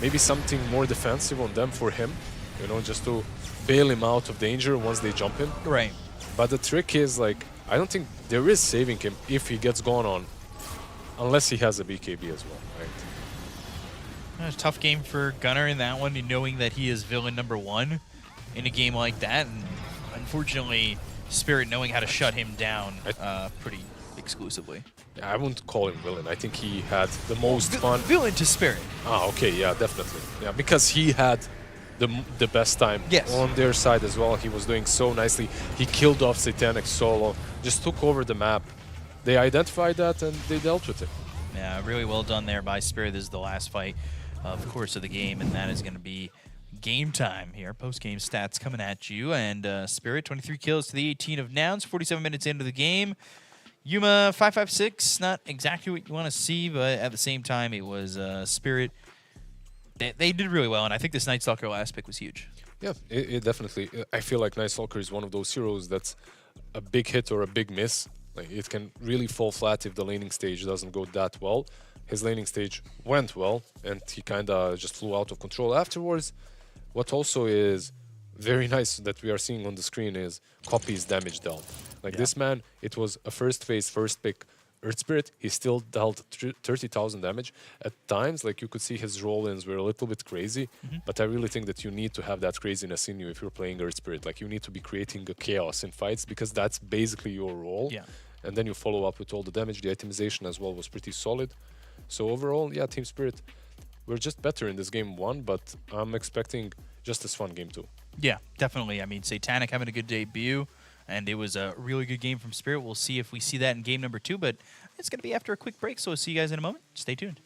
maybe something more defensive on them for him, you know, just to bail him out of danger once they jump in. Right. But the trick is, like, I don't think there is saving him if he gets gone on, unless he has a BKB as well, right? a tough game for Gunner in that one, knowing that he is villain number 1 in a game like that, and unfortunately, Spirit knowing how to shut him down pretty exclusively. I wouldn't call him villain. I think he had the most fun. Villain to Spirit. Ah, okay, yeah, definitely. Yeah, because he had the best time on their side as well. He was doing so nicely. He killed off Satanic solo, just took over the map. They identified that and they dealt with it. Yeah, really well done there by Spirit. This is the last fight, of course, of the game, and that is going to be game time here. Post-game stats coming at you, and Spirit, 23 kills to the 18 of Nouns, 47 minutes into the game. Yuma, 556, not exactly what you want to see, but at the same time, it was Spirit. They did really well, and I think this Night Stalker last pick was huge. Yeah, it definitely. I feel like Night Stalker is one of those heroes that's a big hit or a big miss. Like, it can really fall flat if the laning stage doesn't go that well. His laning stage went well, and he kind of just flew out of control afterwards. What also is very nice that we are seeing on the screen is Copy's damage dealt. Like, this man, it was a first phase, first pick Earth Spirit. He still dealt 30,000 damage. At times, like, you could see his roll-ins were a little bit crazy, but I really think that you need to have that craziness in you if you're playing Earth Spirit. Like, you need to be creating a chaos in fights because that's basically your role. Yeah. And then you follow up with all the damage. The itemization as well was pretty solid. So overall, yeah, Team Spirit, we're just better in this game 1, but I'm expecting just as fun game 2. Yeah, definitely. I mean, Satanic having a good debut, and it was a really good game from Spirit. We'll see if we see that in game number 2, but it's going to be after a quick break, so we'll see you guys in a moment. Stay tuned.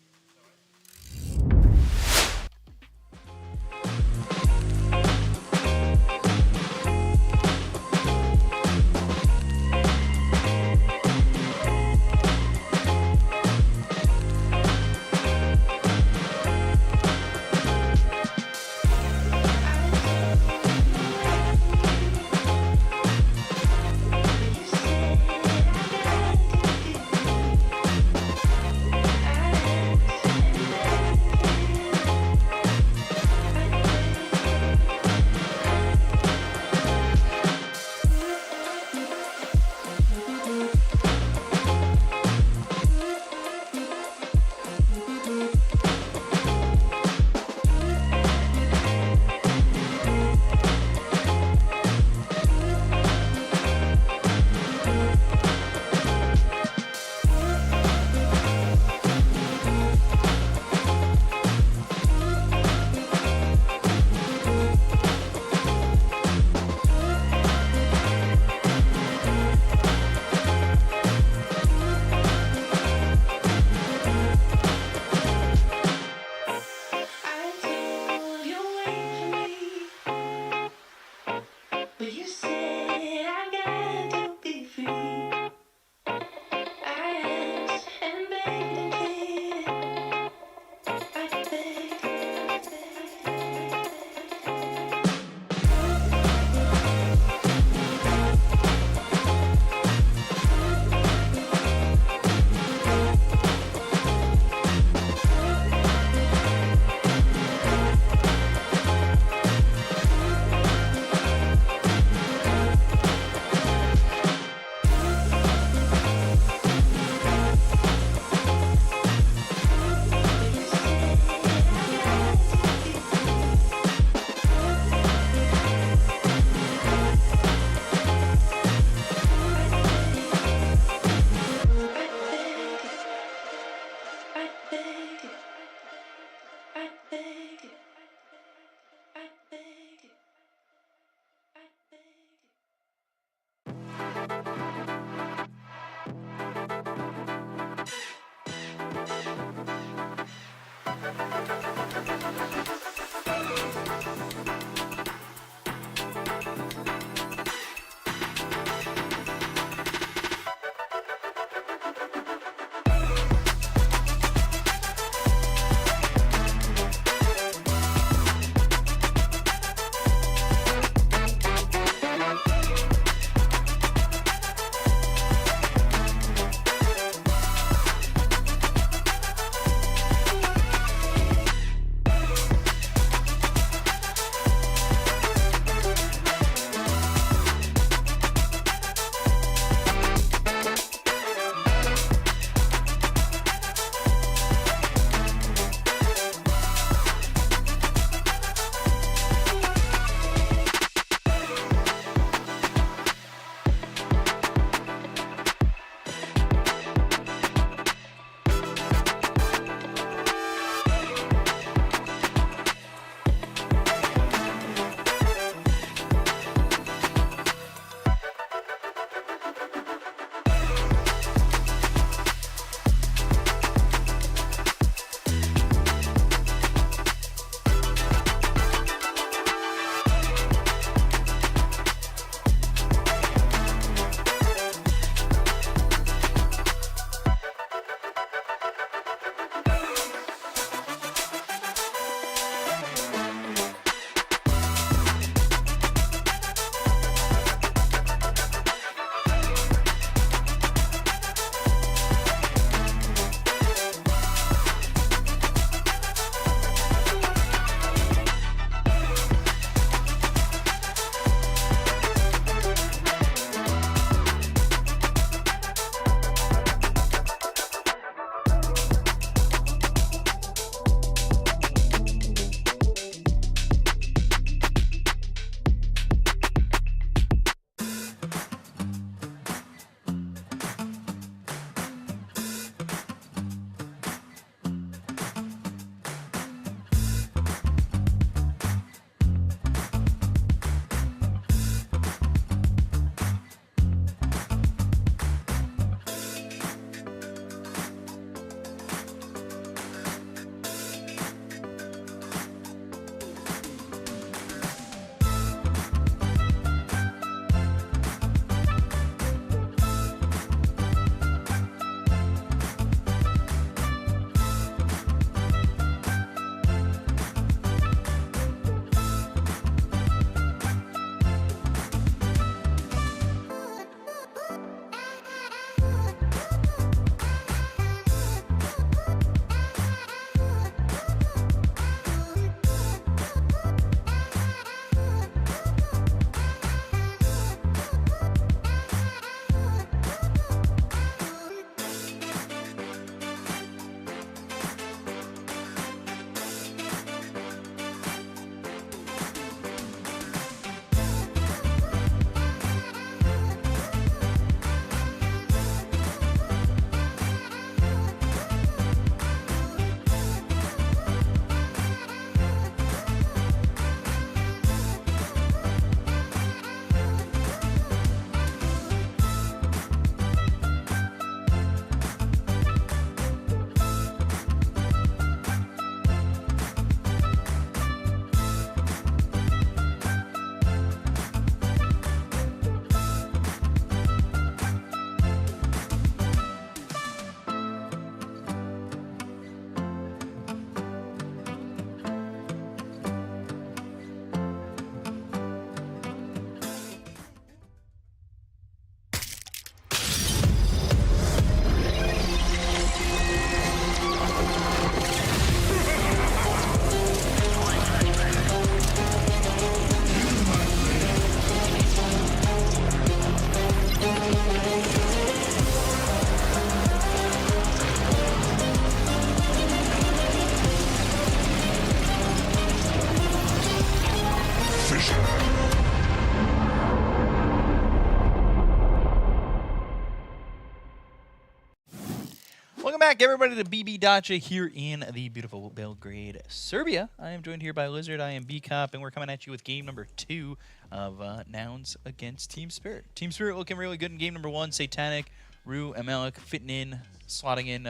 back, everybody, to BB Dacha here in the beautiful Belgrade, Serbia. I am joined here by Lizard. I am B-Cop, and we're coming at you with game number 2 of Nouns against Team Spirit. Team Spirit looking really good in game number 1. Satanic, Rue, and Malik fitting in, slotting in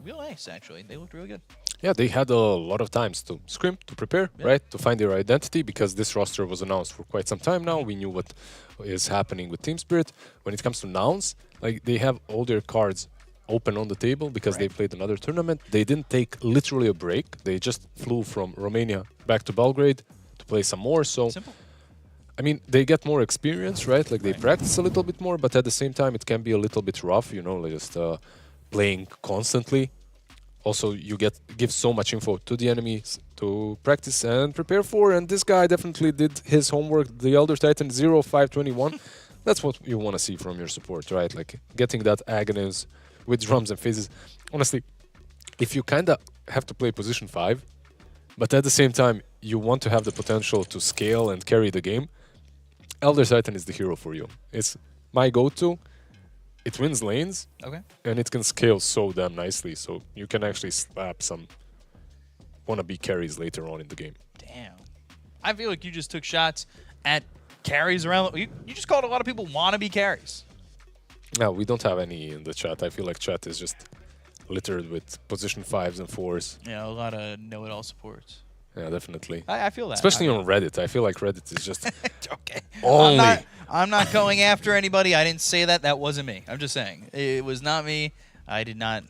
real nice, actually. They looked really good. Yeah, they had a lot of times to scrim, to prepare, right, to find their identity, because this roster was announced for quite some time now. We knew what is happening with Team Spirit. When it comes to Nouns, like, they have all their cards open on the table because they played another tournament. They didn't take literally a break. They just flew from Romania back to Belgrade to play some more. So, simple. I mean, they get more experience, right? Like, they practice a little bit more, but at the same time, it can be a little bit rough, you know, like just playing constantly. Also, you give so much info to the enemies to practice and prepare for, and this guy definitely did his homework. The Elder Titan 0521. That's what you want to see from your support, right? Like, getting that agonist with drums and phases. Honestly, if you kind of have to play position 5, but at the same time, you want to have the potential to scale and carry the game, Elder Titan is the hero for you. It's my go-to. It wins lanes, and it can scale so damn nicely, so you can actually slap some wannabe carries later on in the game. Damn. I feel like you just took shots at carries around. You just called a lot of people wannabe carries. No, we don't have any in the chat. I feel like chat is just littered with position 5s and 4s. Yeah, a lot of know-it-all supports. Yeah, definitely. I feel that. Especially on Reddit. I feel like Reddit is just okay. Only. I'm not going after anybody. I didn't say that. That wasn't me. I'm just saying. It was not me. I did not.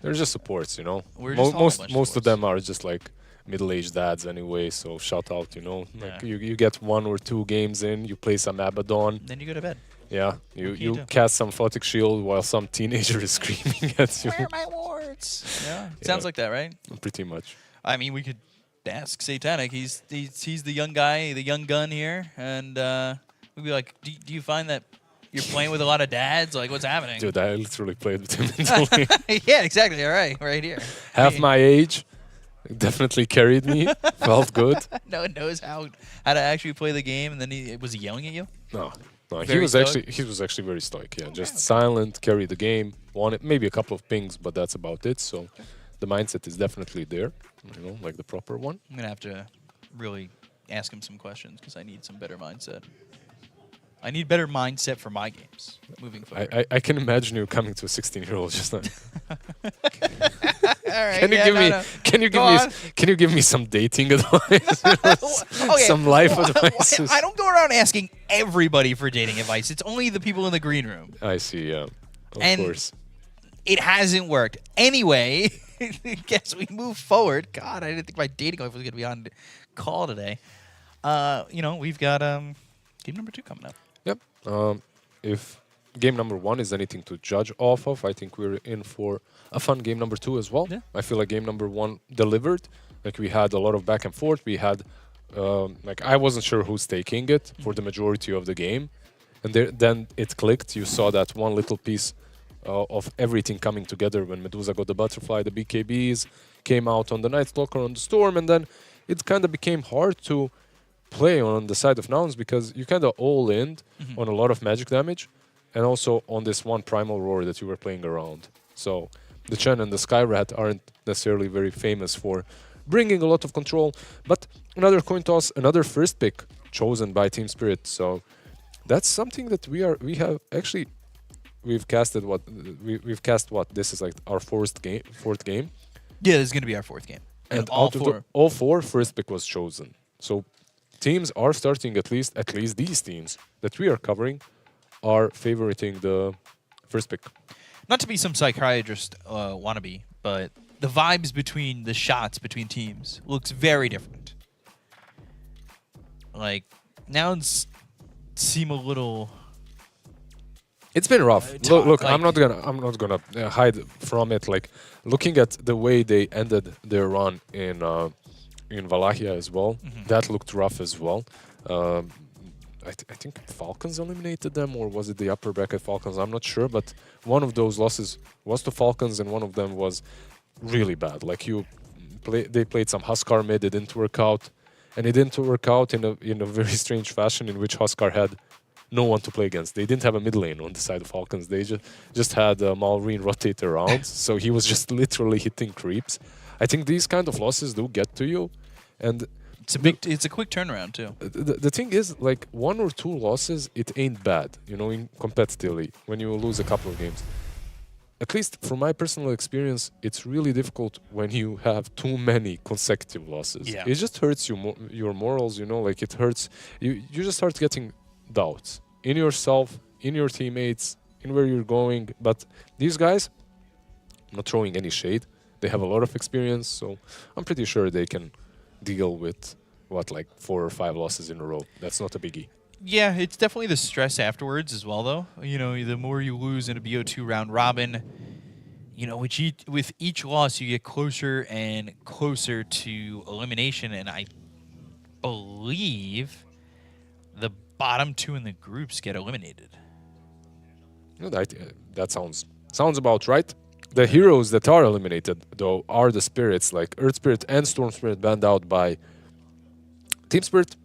They're just supports, you know. We're just most of them are just like middle-aged dads anyway, so shout out, you know. Like you get 1 or 2 games in, you play some Abaddon. Then you go to bed. Yeah, you cast some Photic Shield while some teenager is screaming at you. Where are my wards? Yeah, sounds like that, right? Pretty much. I mean, we could ask Satanic. He's the young guy, the young gun here, and we'd be like, do you find that you're playing with a lot of dads? Like, what's happening? Dude, I literally played with him in the lane. Yeah, exactly. All right here. Half my age, definitely carried me. Felt good. No one knows how to actually play the game, and then was he yelling at you? No, he Very was stoic? actually very stoic. Yeah, just silent, carry the game, won it, maybe a couple of pings, but that's about it. So the mindset is definitely there, you know, like the proper one. I'm gonna have to really ask him some questions because I need some better mindset. I need better mindset for my games moving forward. I can imagine you coming to a 16-year-old just like. All right, Can you give me some dating advice? Some life advice? I don't go around asking everybody for dating advice. It's only the people in the green room. I see, yeah. Of course. It hasn't worked. Anyway, I guess we move forward. God, I didn't think my dating life was going to be on call today. You know, we've got game number 2 coming up. Yep. If game number 1 is anything to judge off of, I think we're in for a fun game number 2 as well. Yeah. I feel like game number 1 delivered. Like, we had a lot of back and forth. We had, like, I wasn't sure who's taking it for the majority of the game. And then it clicked. You saw that one little piece of everything coming together when Medusa got the butterfly, the BKBs came out on the Night Stalker, on the Storm, and then it kind of became hard to play on the side of Nouns because you kind of all in on a lot of magic damage and also on this one Primal Roar that you were playing around. So the Chen and the Skyrat aren't necessarily very famous for bringing a lot of control, but another coin toss, another first pick chosen by Team Spirit. So that's something that we've cast what this is like our fourth game. Yeah, this is going to be our 4th game. And all out of all 4, first pick was chosen. So teams are starting, at least these teams that we are covering are favoriting the first pick. Not to be some psychiatrist wannabe, but the vibes between the shots between teams looks very different. Like, Nouns seem a little. It's been rough. Look, like, I'm not gonna hide from it. Like, looking at the way they ended their run in Wallachia as well, that looked rough as well. I think Falcons eliminated them, or was it the upper bracket Falcons? I'm not sure, but one of those losses was to Falcons, and one of them was really bad. Like, they played some Huskar mid, it didn't work out, and it didn't work out in a very strange fashion in which Huskar had no one to play against. They didn't have a mid lane on the side of Falcons. They just had Malrine rotate around, so he was just literally hitting creeps. I think these kind of losses do get to you, and it's a quick turnaround too. The thing is, like 1 or 2 losses, it ain't bad, you know, in competitively when you lose a couple of games. At least from my personal experience, it's really difficult when you have too many consecutive losses. Yeah. It just hurts your morals, you know, like it hurts. You just start getting doubts in yourself, in your teammates, in where you're going. But these guys, I'm not throwing any shade, they have a lot of experience, so I'm pretty sure they can deal with, like 4 or 5 losses in a row. That's not a biggie. Yeah, it's definitely the stress afterwards as well, though. You know, the more you lose in a BO2 round robin, you know, with each loss, you get closer and closer to elimination. And I believe the bottom 2 in the groups get eliminated. No, that sounds about right. The heroes that are eliminated, though, are the spirits, like Earth Spirit and Storm Spirit banned out by Team Spirit.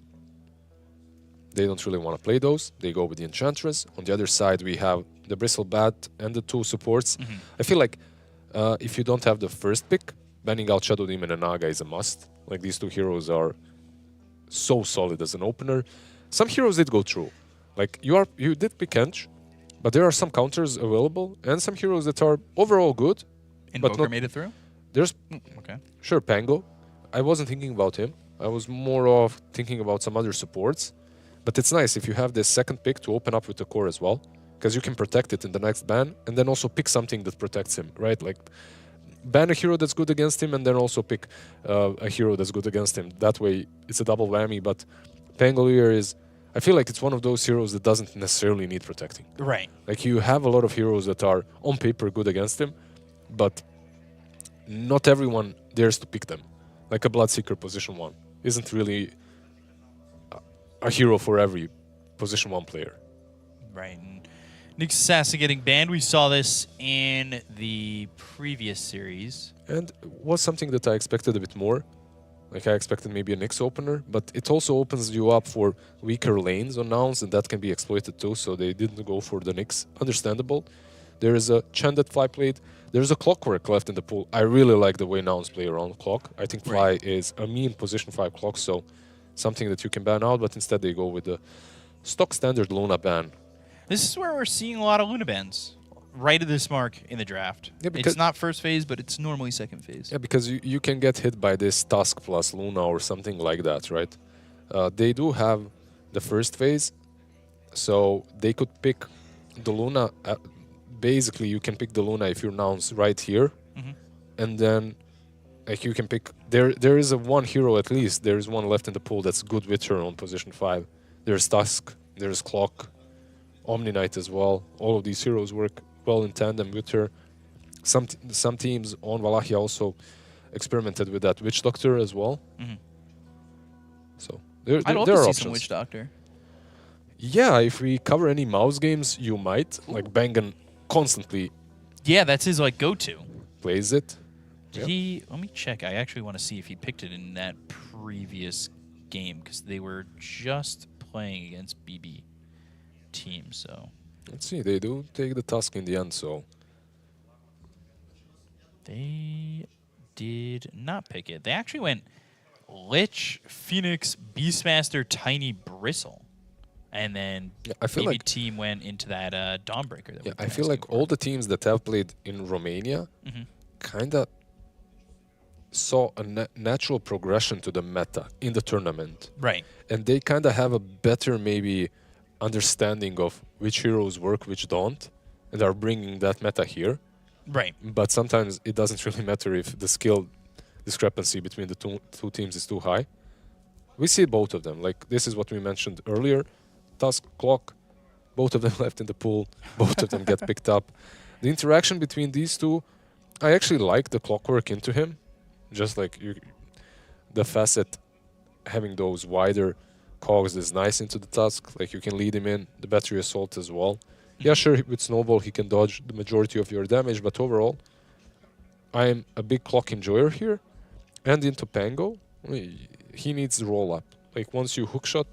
They don't really want to play those. They go with the Enchantress. On the other side, we have the Bristlebat and the 2 supports. I feel like if you don't have the first pick, banning out Shadow Demon and Naga is a must. Like, these 2 heroes are so solid as an opener. Some heroes did go through. Like, you did pick Ench, but there are some counters available, and some heroes that are overall good. Invoker made it through? There's okay. Sure, Pango. I wasn't thinking about him. I was more of thinking about some other supports. But it's nice if you have this second pick to open up with the core as well, because you can protect it in the next ban, and then also pick something that protects him, right? Like, ban a hero that's good against him, and then also pick a hero that's good against him. That way, it's a double whammy. But Pangolier is, I feel like it's one of those heroes that doesn't necessarily need protecting. Right. Like, you have a lot of heroes that are on paper good against him, but not everyone dares to pick them. Like a Bloodseeker position 1 isn't really a hero for every position 1 player. Right. And Nick Sassa getting banned. We saw this in the previous series. And was something that I expected a bit more. Like, I expected maybe a Nyx opener, but it also opens you up for weaker lanes on Nouns, and that can be exploited too, so they didn't go for the Nyx. Understandable. There is a Chen that Fly played. There's a Clockwork left in the pool. I really like the way Nouns play around Clock. I think Fly is a mean position 5 Clock, so something that you can ban out, but instead they go with the stock standard Luna ban. This is where we're seeing a lot of Luna bans. Right at this mark in the draft. Yeah, it's not first phase, but it's normally second phase. Yeah, because you can get hit by this Tusk plus Luna or something like that, right? They do have the first phase, so they could pick the Luna. Basically, you can pick the Luna if you're Nouns right here, and then like you can pick. There is a 1 hero at least. There is 1 left in the pool that's good with her on position 5. There's Tusk. There's Clock, Omni Knight as well. All of these heroes work well in tandem with her. Some teams on Wallachia also experimented with that Witch Doctor as well. So there I'd love are to see options. some Witch Doctor. Yeah, if we cover any MOUZ games, you might. Like Bangan constantly. Yeah, that's his like go-to. Plays it. Did he? Let me check. I actually want to see if he picked it in that previous game because they were just playing against BB team. So let's see. They do take the Tusk in the end. So they did not pick it. They actually went Lich, Phoenix, Beastmaster, Tiny Bristle. And then I feel BB like team went into that Dawnbreaker. That I feel like all the teams that have played in Romania kind of saw a natural progression to the meta in the tournament. Right. And they kind of have a better maybe understanding of which heroes work, which don't, and are bringing that meta here. Right. But sometimes it doesn't really matter if the skill discrepancy between the two teams is too high. We see both of them. Like, this is what we mentioned earlier. Tusk, Clock, both of them left in the pool. Both of them get picked up. The interaction between these two, I actually like the Clockwork into him. Just like the Facet having those wider cogs is nice into the Tusk. Like, you can lead him in. The Battery Assault as well. Yeah, sure, with Snowball he can dodge the majority of your damage, but overall, I'm a big Clock enjoyer here. And into Pango, he needs roll up. Like, once you hookshot,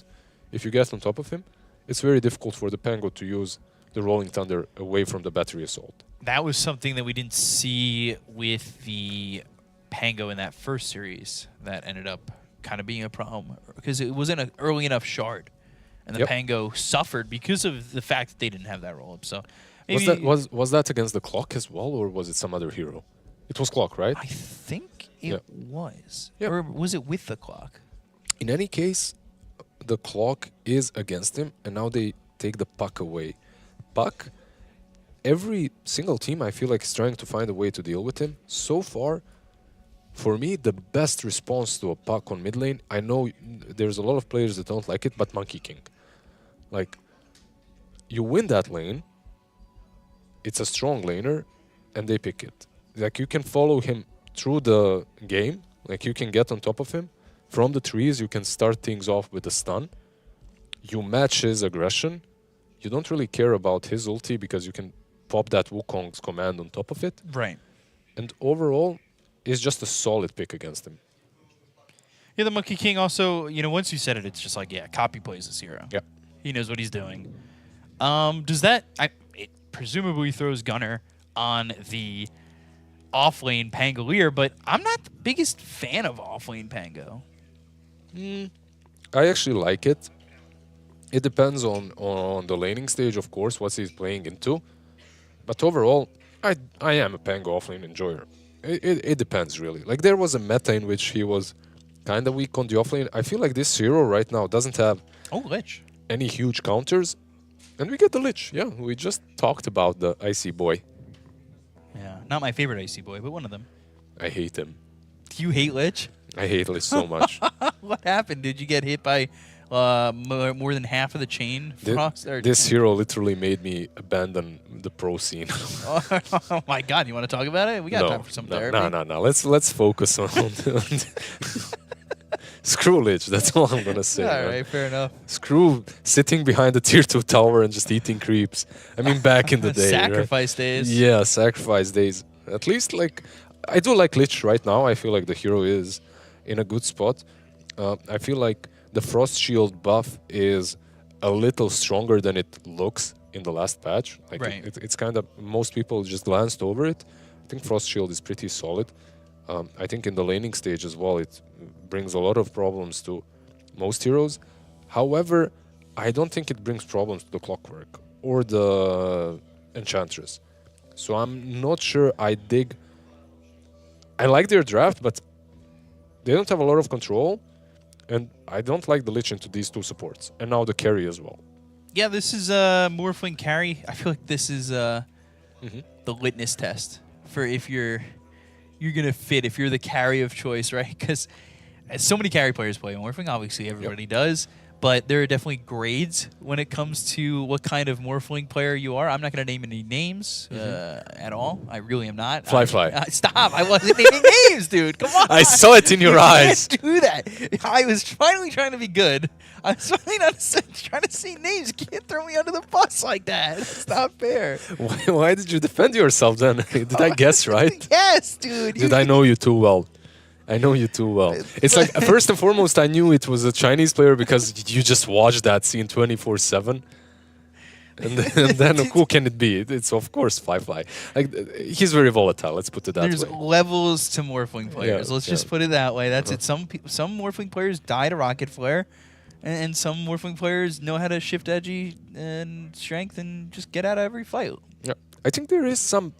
if you get on top of him, it's very difficult for the Pango to use the Rolling Thunder away from the battery assault. That was something that we didn't see with the Pango in that first series that ended up kind of being a problem because it wasn't an early enough shard. And the Pango suffered because of the fact that they didn't have that roll-up. So maybe Was that against the Clock as well, or was it some other hero? It was Clock, right? I think it was. Yeah. Or was it with the Clock? In any case, the Clock is against him, and now they take the puck away. Puck, every single team I feel like is trying to find a way to deal with him. So far, for me, the best response to a puck on mid lane, I know there's a lot of players that don't like it, but Monkey King. Like, you win that lane, it's a strong laner, and they pick it. Like, you can follow him through the game, like you can get on top of him. From the trees, you can start things off with a stun. You match his aggression. You don't really care about his ulti because you can pop that Wukong's command on top of it. Right. And overall, it's just a solid pick against him. Yeah, the Monkey King also, once you said it, it's just like, copy plays this hero. Yeah. He knows what he's doing. Does that... it presumably throws Gunner on the off-lane Pangolier, but I'm not the biggest fan of off-lane Pango. I actually like it. It depends on the laning stage, of course, what he's playing into. But overall, I am a Pango offlane enjoyer. It depends, really. Like, there was a meta in which he was kind of weak on the offlane. I feel like this hero right now doesn't have Lich. any huge counters. And we get the Lich. Yeah, we just talked about the Icy Boy. Yeah, not my favorite Icy Boy, but one of them. I hate him. Do you hate Lich? I hate Lich so much. What happened? Did you get hit by more than half of the chain frost? This hero literally made me abandon the pro scene. Oh my god, you want to talk about it? We got time for some therapy. No. Let's focus on screw Lich, that's all I'm gonna say. All right, fair enough. Screw sitting behind the tier 2 tower and just eating creeps. I mean, back in the day. Sacrifice days. Yeah, sacrifice days. At least, like, I do like Lich right now. I feel like the hero is in a good spot. I feel like the Frost Shield buff is a little stronger than it looks in the last patch. Like, right. It's kind of, most people just glanced over it. I think Frost Shield is pretty solid. I think in the laning stage as well, it brings a lot of problems to most heroes. However, I don't think it brings problems to the Clockwork or the Enchantress. So I'm not sure I dig... I like their draft, but they don't have a lot of control. And I don't like the Lich into these two supports. And now the carry as well. Yeah, this is a Morphling carry. I feel like this is the litmus test for if you're going to fit, if you're the carry of choice, right? Because so many carry players play Morphling. Obviously, everybody does. But there are definitely grades when it comes to what kind of Morphling player you are. I'm not going to name any names at all. I really am not. Fly. Stop. I wasn't naming names, dude. Come on. I saw it in your eyes. You can't do that. I was finally trying to be good. I was finally not trying to say names. You can't throw me under the bus like that. It's not fair. Why did you defend yourself then? Did I guess right? Yes, dude. Did I know you too well? I know you too well. It's like, first and foremost, I knew it was a Chinese player because you just watched that scene 24/7. And then who can it be? It's, of course, Fly. Like, he's very volatile, let's put it that way. There's levels to Morphling players. Yeah, Let's just put it that way. That's it. Some Morphling players die to Rocket Flare, and some Morphling players know how to shift edgy and strength and just get out of every fight. Yeah, I think there is some...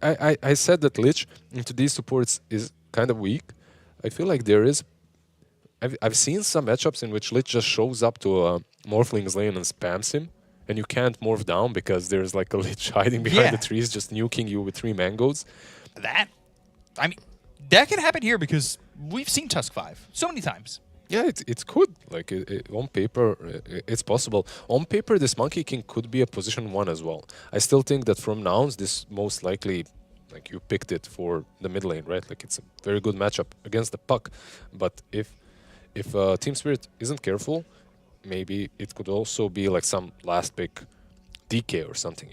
I said that Lich into these supports is kind of weak. I feel like there is... I've seen some matchups in which Lich just shows up to a Morphling's lane and spams him, and you can't morph down because there's like a Lich hiding behind the trees just nuking you with 3 mangoes. That can happen here because we've seen Tusk 5 so many times. Yeah, it could. Like, on paper, it's possible. On paper, this Monkey King could be a position 1 as well. I still think that from nouns, this most likely, like, you picked it for the mid lane, right? Like, it's a very good matchup against the puck. But if Team Spirit isn't careful, maybe it could also be like some last pick DK or something,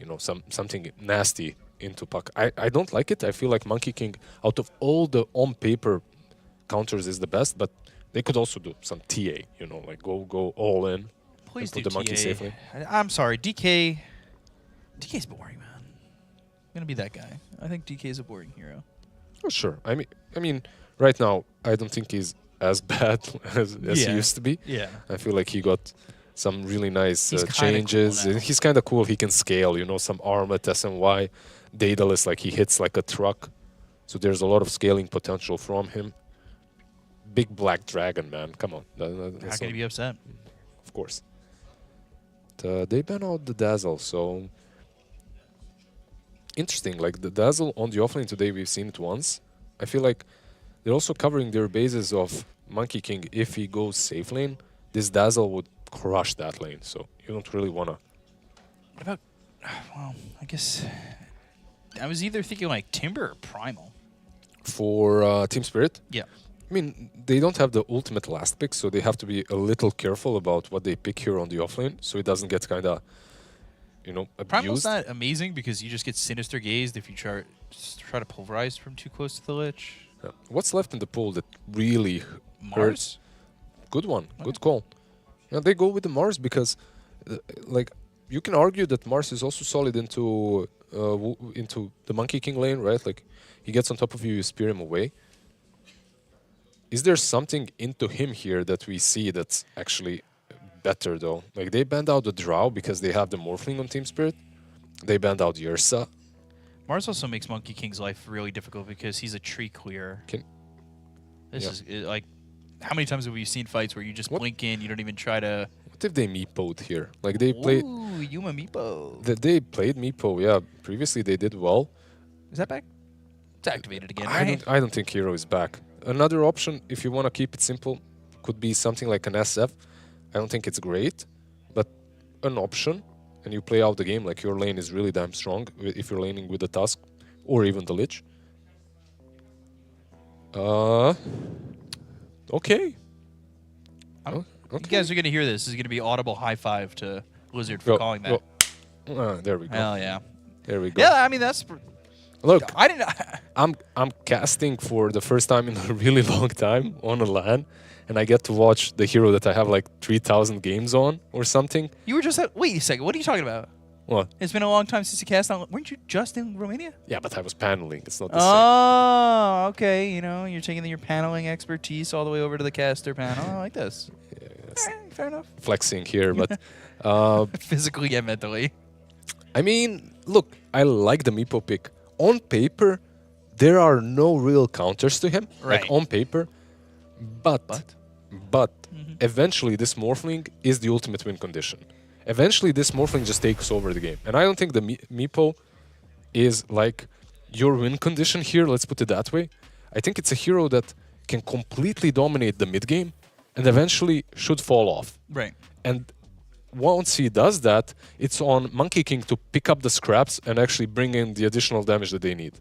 something nasty into puck. I don't like it. I feel like Monkey King, out of all the on-paper counters, is the best, but they could also do some TA, like go all in. Please put do the monkey TA. safely. I'm sorry, DK. DK's boring, man. I'm gonna be that guy. I think DK is a boring hero. Oh, sure. I mean, right now I don't think he's as bad as he Yeah. used to be. Yeah. I feel like he got some really nice He's kinda changes. cool now. He's kind of cool. He can scale. Some arm at SNY. Daedalus, like he hits like a truck. So there's a lot of scaling potential from him. Big black dragon, man. Come on. How can you be upset? Of course. They ban out the Dazzle, so interesting. Like the Dazzle on the offlane today, we've seen it once. I feel like they're also covering their bases of Monkey King. If he goes safe lane, this Dazzle would crush that lane. So you don't really wanna. What about? Well, I guess I was either thinking like Timber or Primal. For Team Spirit? Yeah. I mean, they don't have the ultimate last pick, so they have to be a little careful about what they pick here on the offlane, so it doesn't get kind of, Primal's abused. not amazing because you just get Sinister Gazed if you try to pulverize from too close to the Lich. Yeah. What's left in the pool that really Mars? hurts? Good one. Good call. Yeah, they go with the Mars because, you can argue that Mars is also solid into the Monkey King lane, right? Like, he gets on top of you, you spear him away. Is there something into him here that we see that's actually better, though? Like, they banned out the Drow because they have the Morphling on Team Spirit. They banned out Yersa. Mars also makes Monkey King's life really difficult because he's a tree clearer. Is like, how many times have we seen fights where you just blink in, you don't even try to... What if they meepod here? Like, they played... Ooh, Yuma Meepo. They played meepo, yeah. Previously, they did well. Is that back? It's activated again, I right? don't think Hero is back. Another option, if you want to keep it simple, could be something like an SF. I don't think it's great, but an option, and you play out the game like your lane is really damn strong if you're laning with the Tusk or even the Lich. Okay. You guys are going to hear this. This is going to be audible high five to Blizzard for calling that. There we go. Hell yeah. There we go. Yeah, I mean, that's... Look, I didn't... I'm casting for the first time in a really long time on a LAN, and I get to watch the hero that I have like 3,000 games on or something. You were just at... Wait a second. What are you talking about? What? It's been a long time since you cast on... Weren't you just in Romania? Yeah, but I was paneling. It's not the same. Oh, okay. You're taking your paneling expertise all the way over to the caster panel. I like this. Yeah, All right, fair enough. flexing here, but Physically and mentally. I mean, look, I like the Meepo pick. On paper, there are no real counters to him, Right. like on paper, but eventually this Morphling is the ultimate win condition. Eventually this Morphling just takes over the game. And I don't think the Meepo is like your win condition here, let's put it that way. I think it's a hero that can completely dominate the mid game and eventually should fall off. Right. And once he does that, it's on Monkey King to pick up the scraps and actually bring in the additional damage that they need.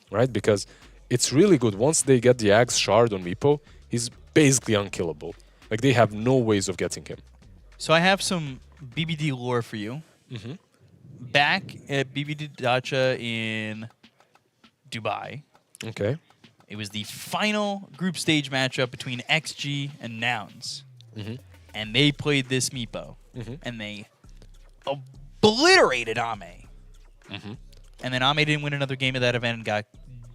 Right? Because it's really good. Once they get the Axe Shard on Meepo, he's basically unkillable. Like, they have no ways of getting him. So I have some BBD lore for you. Mm-hmm. Back at BBD Dacha in Dubai, Okay. it was the final group stage matchup between XG and Nouns. Mm-hmm. And they played this Meepo. Mhm. And they obliterated Ame. Mhm. And then Ame didn't win another game of that event and got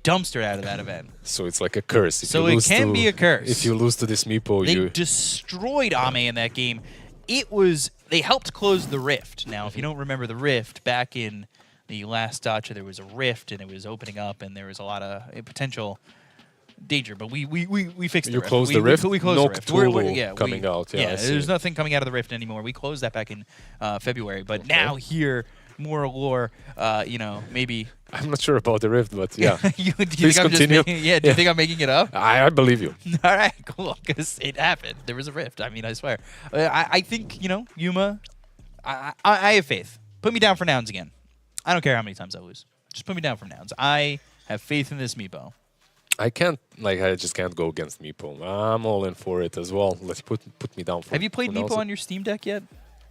dumpstered out of that event. So it's like a curse. If So you it lose can to- be a curse. If you lose to this Meepo, They you... destroyed Ame in that game. They helped close the rift. Now, if you don't remember the rift, back in the last Dacha, there was a rift and it was opening up and there was a lot of potential danger. But we fixed the You rift. closed the rift? We closed No the rift. Cthulhu coming out. Yeah, I see. there's nothing coming out of the rift anymore. We closed that back in February. But now here, more lore, maybe... I'm not sure about the rift, but yeah. Do you Please think I'm just continue. do you think I'm making it up? I believe you. All right, cool, because it happened. There was a rift. I mean, I swear. I think, Yuma, I have faith. Put me down for Nouns again. I don't care how many times I lose. Just put me down for Nouns. I have faith in this Meepo. I just can't go against Meepo. I'm all in for it as well. Let's put me down for Have you played for Meepo Nelson. on your Steam Deck yet?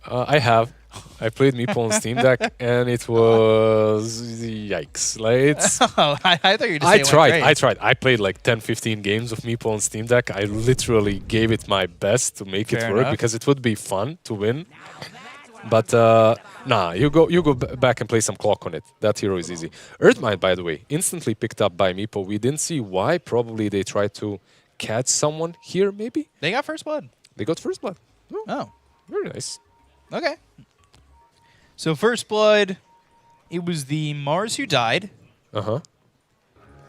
I have. I played Meeple on Steam Deck, and it was yikes. Like it's. I thought you were just I saying tried. it went I great. tried. I played like 10, 15 games of Meeple on Steam Deck. I literally gave it my best to make it Fair work enough. because it would be fun to win. But nah, you go back and play some clock on it. That hero is easy. Earthmind, by the way, instantly picked up by Meeple. We didn't see why. Probably they tried to catch someone here. Maybe They got first blood. they got first blood. Oh, Very nice. okay. So first blood, it was the Mars who died, Uh-huh.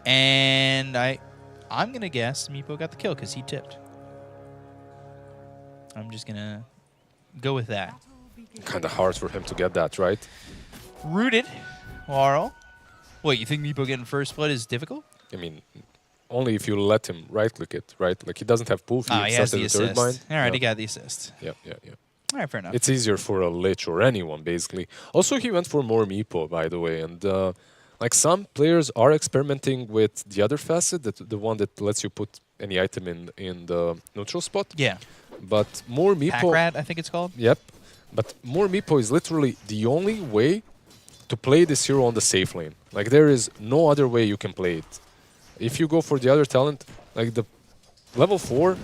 and I'm gonna guess Meepo got the kill because he tipped. I'm just gonna go with that. Kind of hard for him to get that, right? Rooted, Laurel. What, you think Meepo getting first blood is difficult? I mean, only if you let him right-click it, right? Like, he doesn't have pull. Ah, he has the third assist. mind. All right, he Yeah. got the assist. Yeah. All right, fair enough. It's easier for a Lich or anyone, basically. Also, he went for more Meepo, by the way. And, like, some players are experimenting with the other facet, the one that lets you put any item in the neutral spot. Yeah. But more Meepo... Pack rat, I think it's called. Yep. But more Meepo is literally the only way to play this hero on the safe lane. Like, there is no other way you can play it. If you go for the other talent, like the level 4,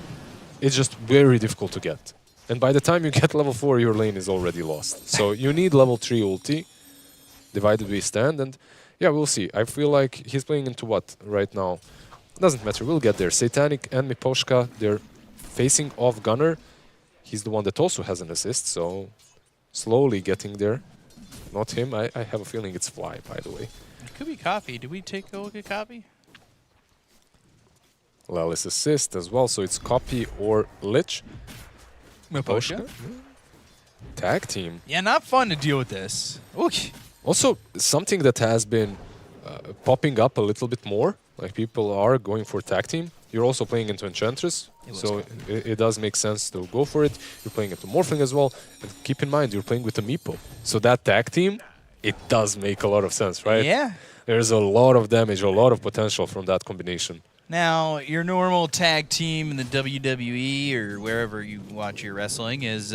it's just very difficult to get. And by the time you get level 4, your lane is already lost. So you need level 3 ulti, divided we stand, and yeah, we'll see. I feel like he's playing into what right now? Doesn't matter, we'll get there. Satanic and Miposhka, they're facing off Gunner. He's the one that also has an assist, so slowly getting there. Not him, I have a feeling it's Fly, by the way. It could be Copy. Did we take a look at Copy? Lelis assist as well, so it's Copy or Lich. Miposhka? Tag team. Yeah, not fun to deal with this. Ooh. Also, something that has been popping up a little bit more, like people are going for tag team. You're also playing into Enchantress, so it does make sense to go for it. You're playing into Morphling as well. And keep in mind, you're playing with a Meepo. So that tag team, it does make a lot of sense, right? Yeah. There's a lot of damage, a lot of potential from that combination. Now, your normal tag team in the WWE or wherever you watch your wrestling is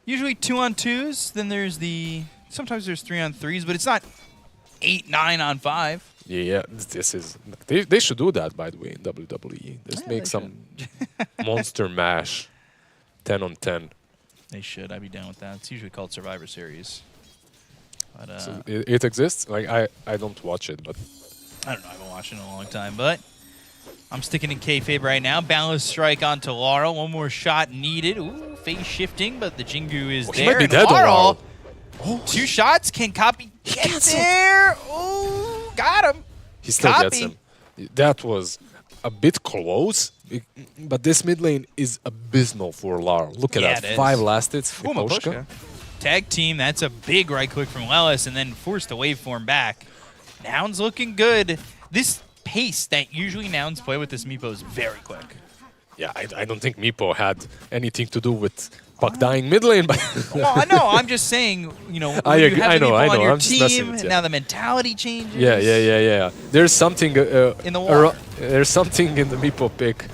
usually 2-on-2s. Then there's sometimes there's 3-on-3s, but it's not 8, 9-on-5. Yeah, this is... They should do that, by the way, in WWE. Just make some monster mash 10-on-10. They should. I'd be down with that. It's usually called Survivor Series. But, So it exists? Like, I don't watch it, but... I don't know. I haven't watched it in a long time, but I'm sticking in kayfabe right now. Balance strike onto Laurel. One more shot needed. Ooh, face shifting, but the Jingu is he there. might be And dead, Laurel, Oh, 2 shots. Can Copy get there? Ooh, got him. he still gets Copy. him. That was a bit close, but this mid lane is abysmal for Laurel. Look at Yeah, that. it 5 is. last hits. Ooh, Miposhka. Tag team. That's a big right click from Lelis, and then forced a waveform back. Noun's looking good. This pace that usually Nouns play with this Meepo is very quick. Yeah, I don't think Meepo had anything to do with Puck dying mid lane, but Well, no, I'm just saying, you know, when I you agree. have I the know, Meepo I on know. your I'm just messing team, with you. now the mentality changes. yeah. There's something In the water. there's something in the Meepo pick,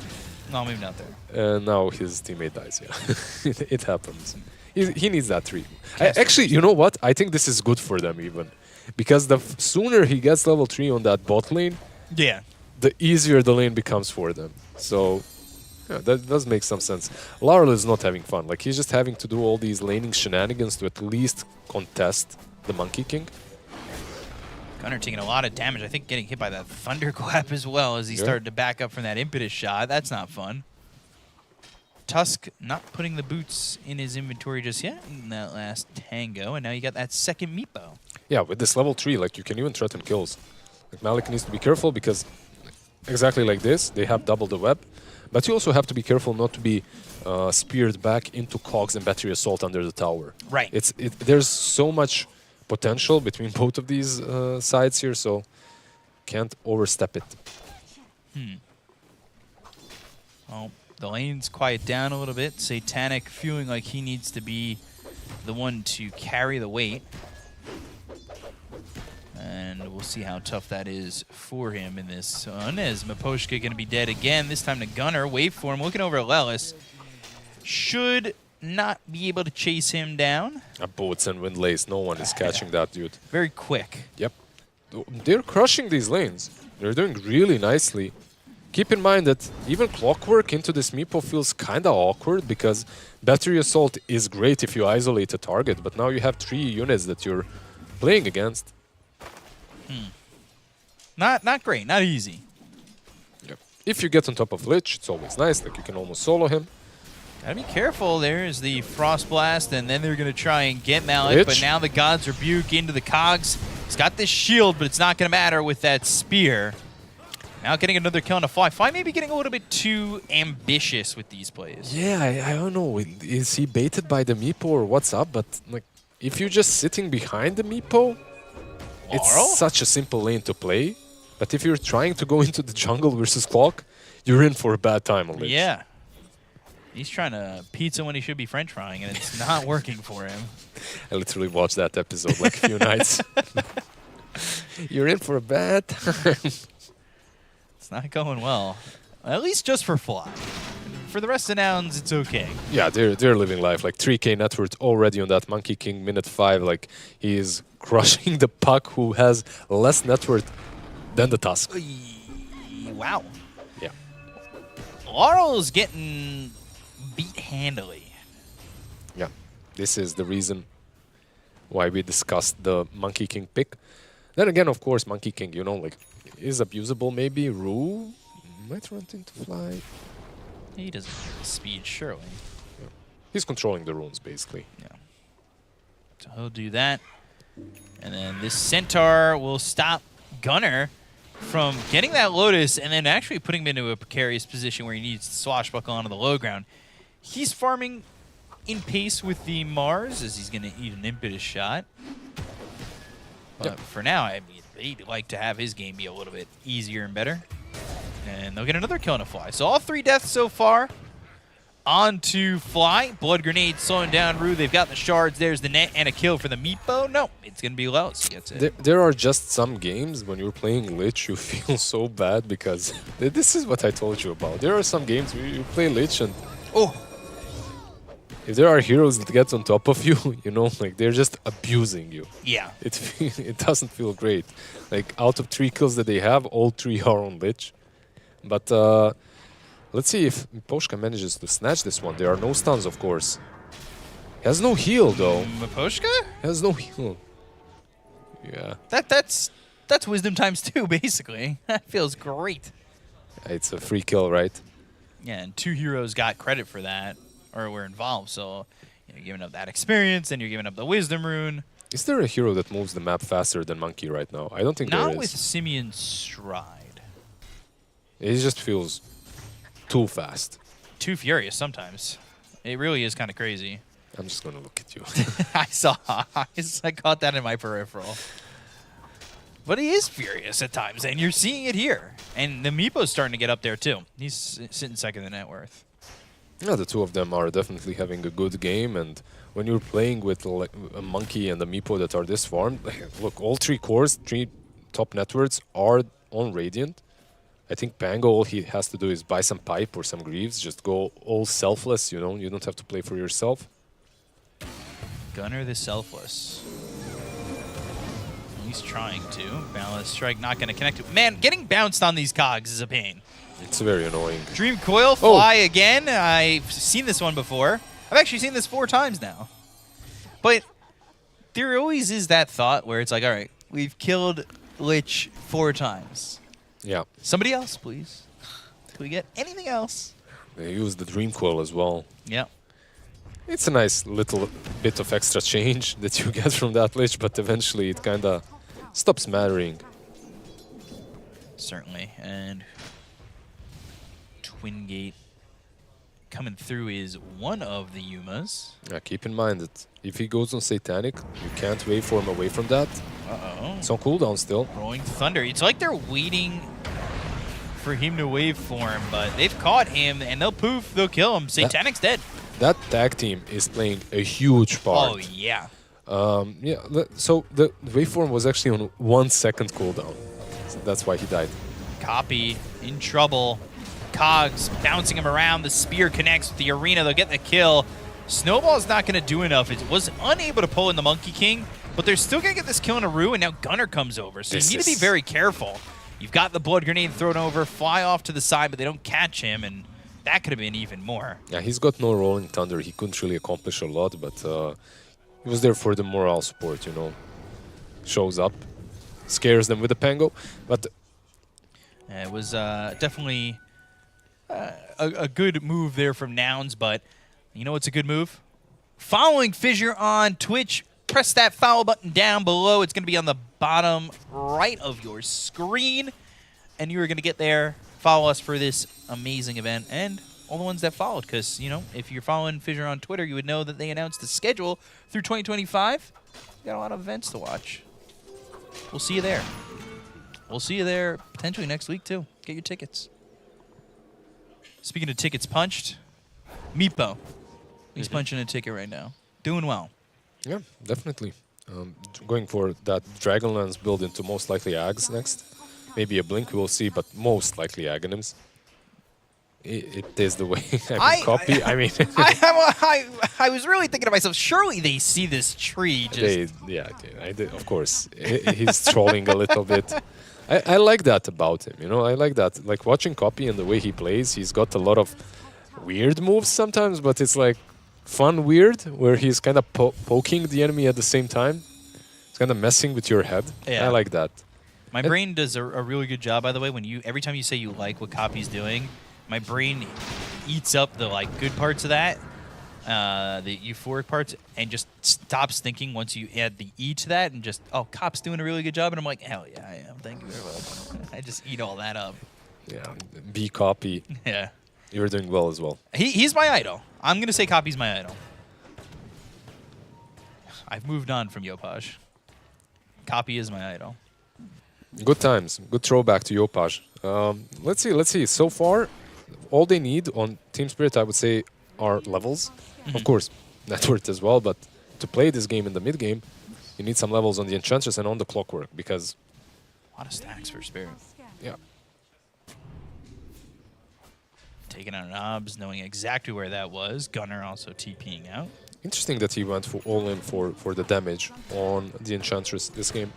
No, maybe not there. and now his teammate dies. Yeah, it happens. He needs that 3. Actually, you know what? I think this is good for them even, because the sooner he gets level 3 on that bot lane, Yeah. the easier the lane becomes for them. So yeah, that does make some sense. Laurel is not having fun. Like, he's just having to do all these laning shenanigans to at least contest the Monkey King. Gunner taking a lot of damage. I think getting hit by that Thunderclap as well as he started to back up from that impetus shot. That's not fun. Tusk not putting the boots in his inventory just yet in that last tango, and now you got that second Meepo. Yeah, with this level 3, like, you can even threaten kills. Like, Malik needs to be careful because exactly like this, they have double the web. But you also have to be careful not to be speared back into cogs and battery assault under the tower. Right. There's so much potential between both of these sides here, so can't overstep it. Well, the lane's quiet down a little bit. Satanic feeling like he needs to be the one to carry the weight. And we'll see how tough that is for him in this one. As Miposhka going to be dead again, this time to Gunner. Waveform looking over at Lelis. Should not be able to chase him down. Boats and Windlace, no one is catching that dude. Very quick. Yep. They're crushing these lanes. They're doing really nicely. Keep in mind that even Clockwork into this meepo feels kind of awkward because Battery Assault is great if you isolate a target, but now you have 3 units that you're playing against. Not great, not easy. Yep. If you get on top of Lich, it's always nice, like you can almost solo him. Gotta be careful. There's the Frost Blast, and then they're gonna try and get Malik, Lich. but now the God's Rebuke into the Cogs. He's got this shield, but it's not gonna matter with that spear. Now getting another kill on a Fly. Fly maybe getting a little bit too ambitious with these plays. Yeah, I don't know. Is he baited by the meepo or what's up? But like, if you're just sitting behind the meepo, it's such a simple lane to play. But if you're trying to go into the jungle versus Clock, you're in for a bad time on Lich. Yeah. He's trying to pizza when he should be french frying, and it's not working for him. I literally watched that episode like a few nights. You're in for a bad time. It's not going well. At least just for Fly. For the rest of the Nouns, it's okay. Yeah, they're living life. Like 3K net worth already on that Monkey King minute 5. Like he is crushing the Puck who has less net worth than the Tusk. Wow. Yeah. Laurel's getting beat handily. Yeah. This is the reason why we discussed the Monkey King pick. Then again, of course, Monkey King, you know, like is abusable maybe. Rue might run into Fly. He doesn't have the speed, surely. Yeah. He's controlling the runes, basically. Yeah. So he'll do that. And then this Centaur will stop Gunner from getting that Lotus and then actually putting him into a precarious position where he needs to swashbuckle onto the low ground. He's farming in pace with the Mars as he's going to eat an impetus shot. But for now, I mean, they'd like to have his game be a little bit easier and better. And they'll get another kill on a Fly. So all 3 deaths so far. On to Fly. Blood Grenade slowing down Rue. They've got the shards. There's the net and a kill for the Meatbo. No, it's going to be Lowe's. He gets it. There are just some games when you're playing Lich, you feel so bad because this is what I told you about. There are some games where you play Lich and if there are heroes that get on top of you, you know, like they're just abusing you. Yeah. It doesn't feel great. Like out of 3 kills that they have, all 3 are on Lich. But let's see if Poshka manages to snatch this one. There are no stuns, of course. He has no heal, though. Poshka? He has no heal. Yeah. That's wisdom times 2, basically. That feels great. It's a free kill, right? Yeah, and 2 heroes got credit for that, or were involved. So you're giving up that experience, and you're giving up the wisdom rune. Is there a hero that moves the map faster than Monkey right now? I don't think there is. Not with Simeon's Stride. It just feels too fast. Too furious sometimes. It really is kind of crazy. I'm just going to look at you. I saw. I caught that in my peripheral. But he is furious at times, and you're seeing it here. And the Meepo's starting to get up there, too. He's sitting second in net worth. Yeah, the 2 of them are definitely having a good game, and when you're playing with like a Monkey and a Meepo that are this farmed, look, all 3 cores, 3 top net worths are on Radiant. I think Pango, all he has to do is buy some pipe or some greaves, just go all selfless, you know, you don't have to play for yourself. Gunner the Selfless. He's trying to. Balance Strike not going to connect. Man, getting bounced on these cogs is a pain. It's very annoying. Dream Coil, Fly again. I've seen this one before. I've actually seen this 4 times now. But there always is that thought where it's like, all right, we've killed Lich 4 times. Yeah. Somebody else, please. Can we get anything else? They use the Dream Coil as well. Yeah. It's a nice little bit of extra change that you get from that Lich, but eventually it kind of stops mattering. Certainly. And Twin Gate coming through is one of the Yumas. Yeah, keep in mind that if he goes on Satanic, you can't waveform away from that. Uh-oh. It's on cooldown still. Rolling Thunder. It's like they're waiting for him to waveform, but they've caught him, and they'll poof, they'll kill him. Satanic's dead. That tag team is playing a huge part. Oh, yeah. Yeah, so the waveform was actually on 1 second cooldown. So that's why he died. Copy in trouble. Cogs bouncing him around. The spear connects with the arena. They'll get the kill. Snowball's not going to do enough. It was unable to pull in the Monkey King, but they're still going to get this kill in a Rue, and now Gunner comes over. So you need to be very careful. You've got the blood grenade thrown over, fly off to the side, but they don't catch him, and that could have been even more. Yeah, he's got no Rolling Thunder. He couldn't really accomplish a lot, but he was there for the morale support, you know. Shows up, scares them with a Pango, but... It was definitely a good move there from Nouns, but you know what's a good move? Following Fissure on Twitch, press that follow button down below. It's going to be on the bottom right of your screen, and you are going to get there. Follow us for this amazing event and all the ones that followed, because, you know, if you're following Fissure on Twitter, you would know that they announced the schedule through 2025. We got a lot of events to watch. We'll see you there. We'll see you there potentially next week, too. Get your tickets. Speaking of tickets punched, Meepo. He's punching a ticket right now. Doing well. Yeah, definitely. Going for that Dragonlance build into most likely Ags next. Maybe a Blink, we'll see, but most likely Aghanims. It is the way I copy. I mean, I was really thinking to myself, surely they see this tree. I did, of course. He's trolling a little bit. I like that about him, you know. I like that. Like watching Copy and the way he plays, he's got a lot of weird moves sometimes, but it's like fun weird, where he's kind of poking the enemy at the same time. It's kind of messing with your head. Yeah. I like that. My brain does a really good job, by the way. When every time you say you like what Copy's doing, my brain eats up the good parts of that, the euphoric parts, and just stops thinking once you add the E to that, and just, oh, Cop's doing a really good job, and I'm like, hell yeah, I am. Thank you very much. I just eat all that up. Yeah, B Copy. Yeah. You're doing well as well. He's my idol. I'm gonna say Copy's my idol. I've moved on from Yopaj. Copy is my idol. Good times. Good throwback to Yopaj. Let's see. So far, all they need on Team Spirit, I would say, are levels. Of course, net worth as well, but to play this game in the mid game, you need some levels on the Enchantress and on the Clockwork, because... A lot of stacks for Spirit. Yeah. Taking out knobs, knowing exactly where that was. Gunner also TPing out. Interesting that he went for all in for the damage on the Enchantress this game.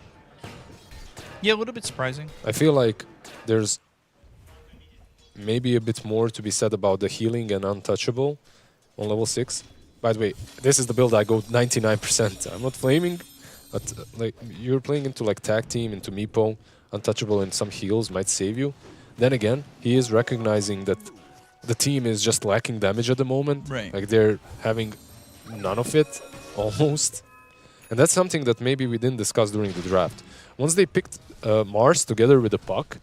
Yeah, a little bit surprising. I feel like there's maybe a bit more to be said about the healing and untouchable on level 6. By the way, this is the build I go 99%. I'm not flaming, but like you're playing into like tag team, into Meepo, untouchable and some heals might save you. Then again, he is recognizing that the team is just lacking damage at the moment. Right. Like they're having none of it, almost. And that's something that maybe we didn't discuss during the draft. Once they picked Mars together with the puck,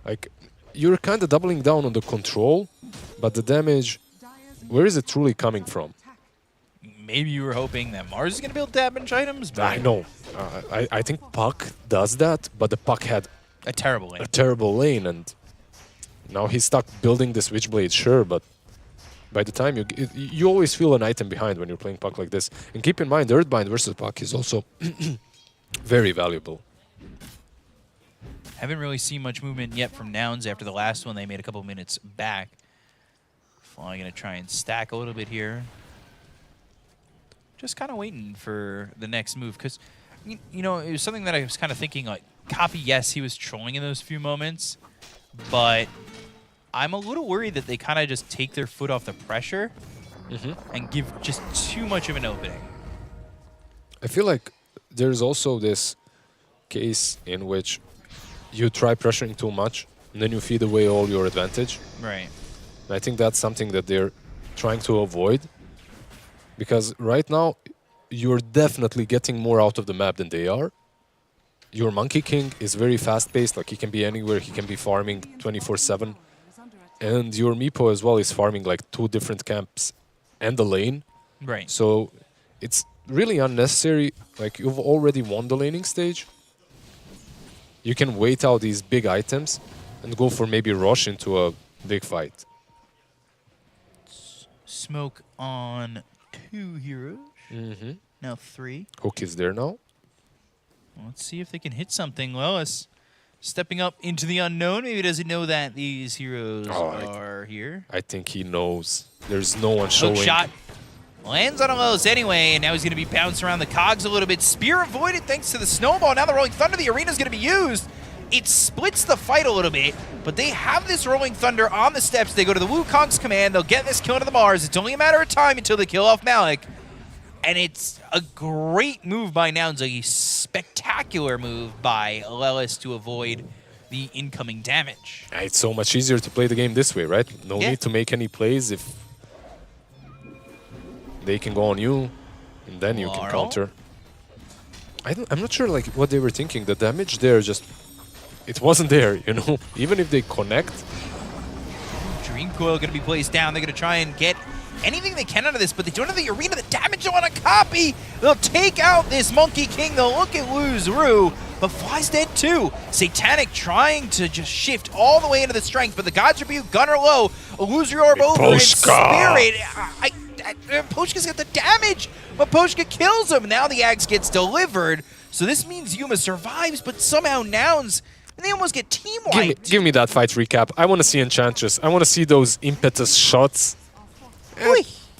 like you're kind of doubling down on the control, but the damage, where is it truly coming from? Maybe you were hoping that Mars is going to build damage items? But I know. I think puck does that, but the puck had a terrible lane. A terrible lane, and now he's stuck building the Switchblade, sure, but by the time you always feel an item behind when you're playing puck like this. And keep in mind, Earthbind versus puck is also very valuable. Haven't really seen much movement yet from Nouns after the last one. They made a couple minutes back. Flying going to try and stack a little bit here. Just kind of waiting for the next move. Because, you know, it was something that I was kind of thinking, like, Copy, yes, he was trolling in those few moments. But I'm a little worried that they kind of just take their foot off the pressure and give just too much of an opening. I feel like there's also this case in which you try pressuring too much, and then you feed away all your advantage. Right. And I think that's something that they're trying to avoid, because right now you're definitely getting more out of the map than they are. Your Monkey King is very fast-paced, like he can be anywhere, he can be farming 24/7. And your Meepo as well is farming like 2 different camps and the lane. Right. So it's really unnecessary. Like you've already won the laning stage. You can wait out these big items and go for maybe rush into a big fight. Smoke on 2 heroes. Now 3. Hook is there now. Let's see if they can hit something. Lois stepping up into the unknown. Maybe does he know that these heroes are here? I think he knows. There's no one showing. Hook shot Lands on a Lelis anyway, and now he's going to be bouncing around the cogs a little bit. Spear avoided thanks to the snowball. Now the Rolling Thunder, the arena's going to be used. It splits the fight a little bit, but they have this Rolling Thunder on the steps. They go to the Wukong's command. They'll get this kill into the Mars. It's only a matter of time until they kill off Malik. And it's a great move by Nouns, a spectacular move by Lelis to avoid the incoming damage. It's so much easier to play the game this way, right? No need to make any plays if they can go on you, and then you can counter. I'm not sure like what they were thinking. The damage there just, it wasn't there, you know? Even if they connect. Dream Coil going to be placed down. They're going to try and get anything they can out of this, but they don't have the arena. The damage they want to copy. They'll take out this Monkey King. They'll look at lose Rue, but Fly's dead too. Satanic trying to just shift all the way into the strength, but the God's Rebuke, Gunner low, Illusory Orb over, and Spirit. Poshka's got the damage, but Poshka kills him. Now the Axe gets delivered, so this means Yuma survives, but somehow Nouns, and they almost get team wiped. Give me that fight recap. I want to see Enchantress. I want to see those impetus shots.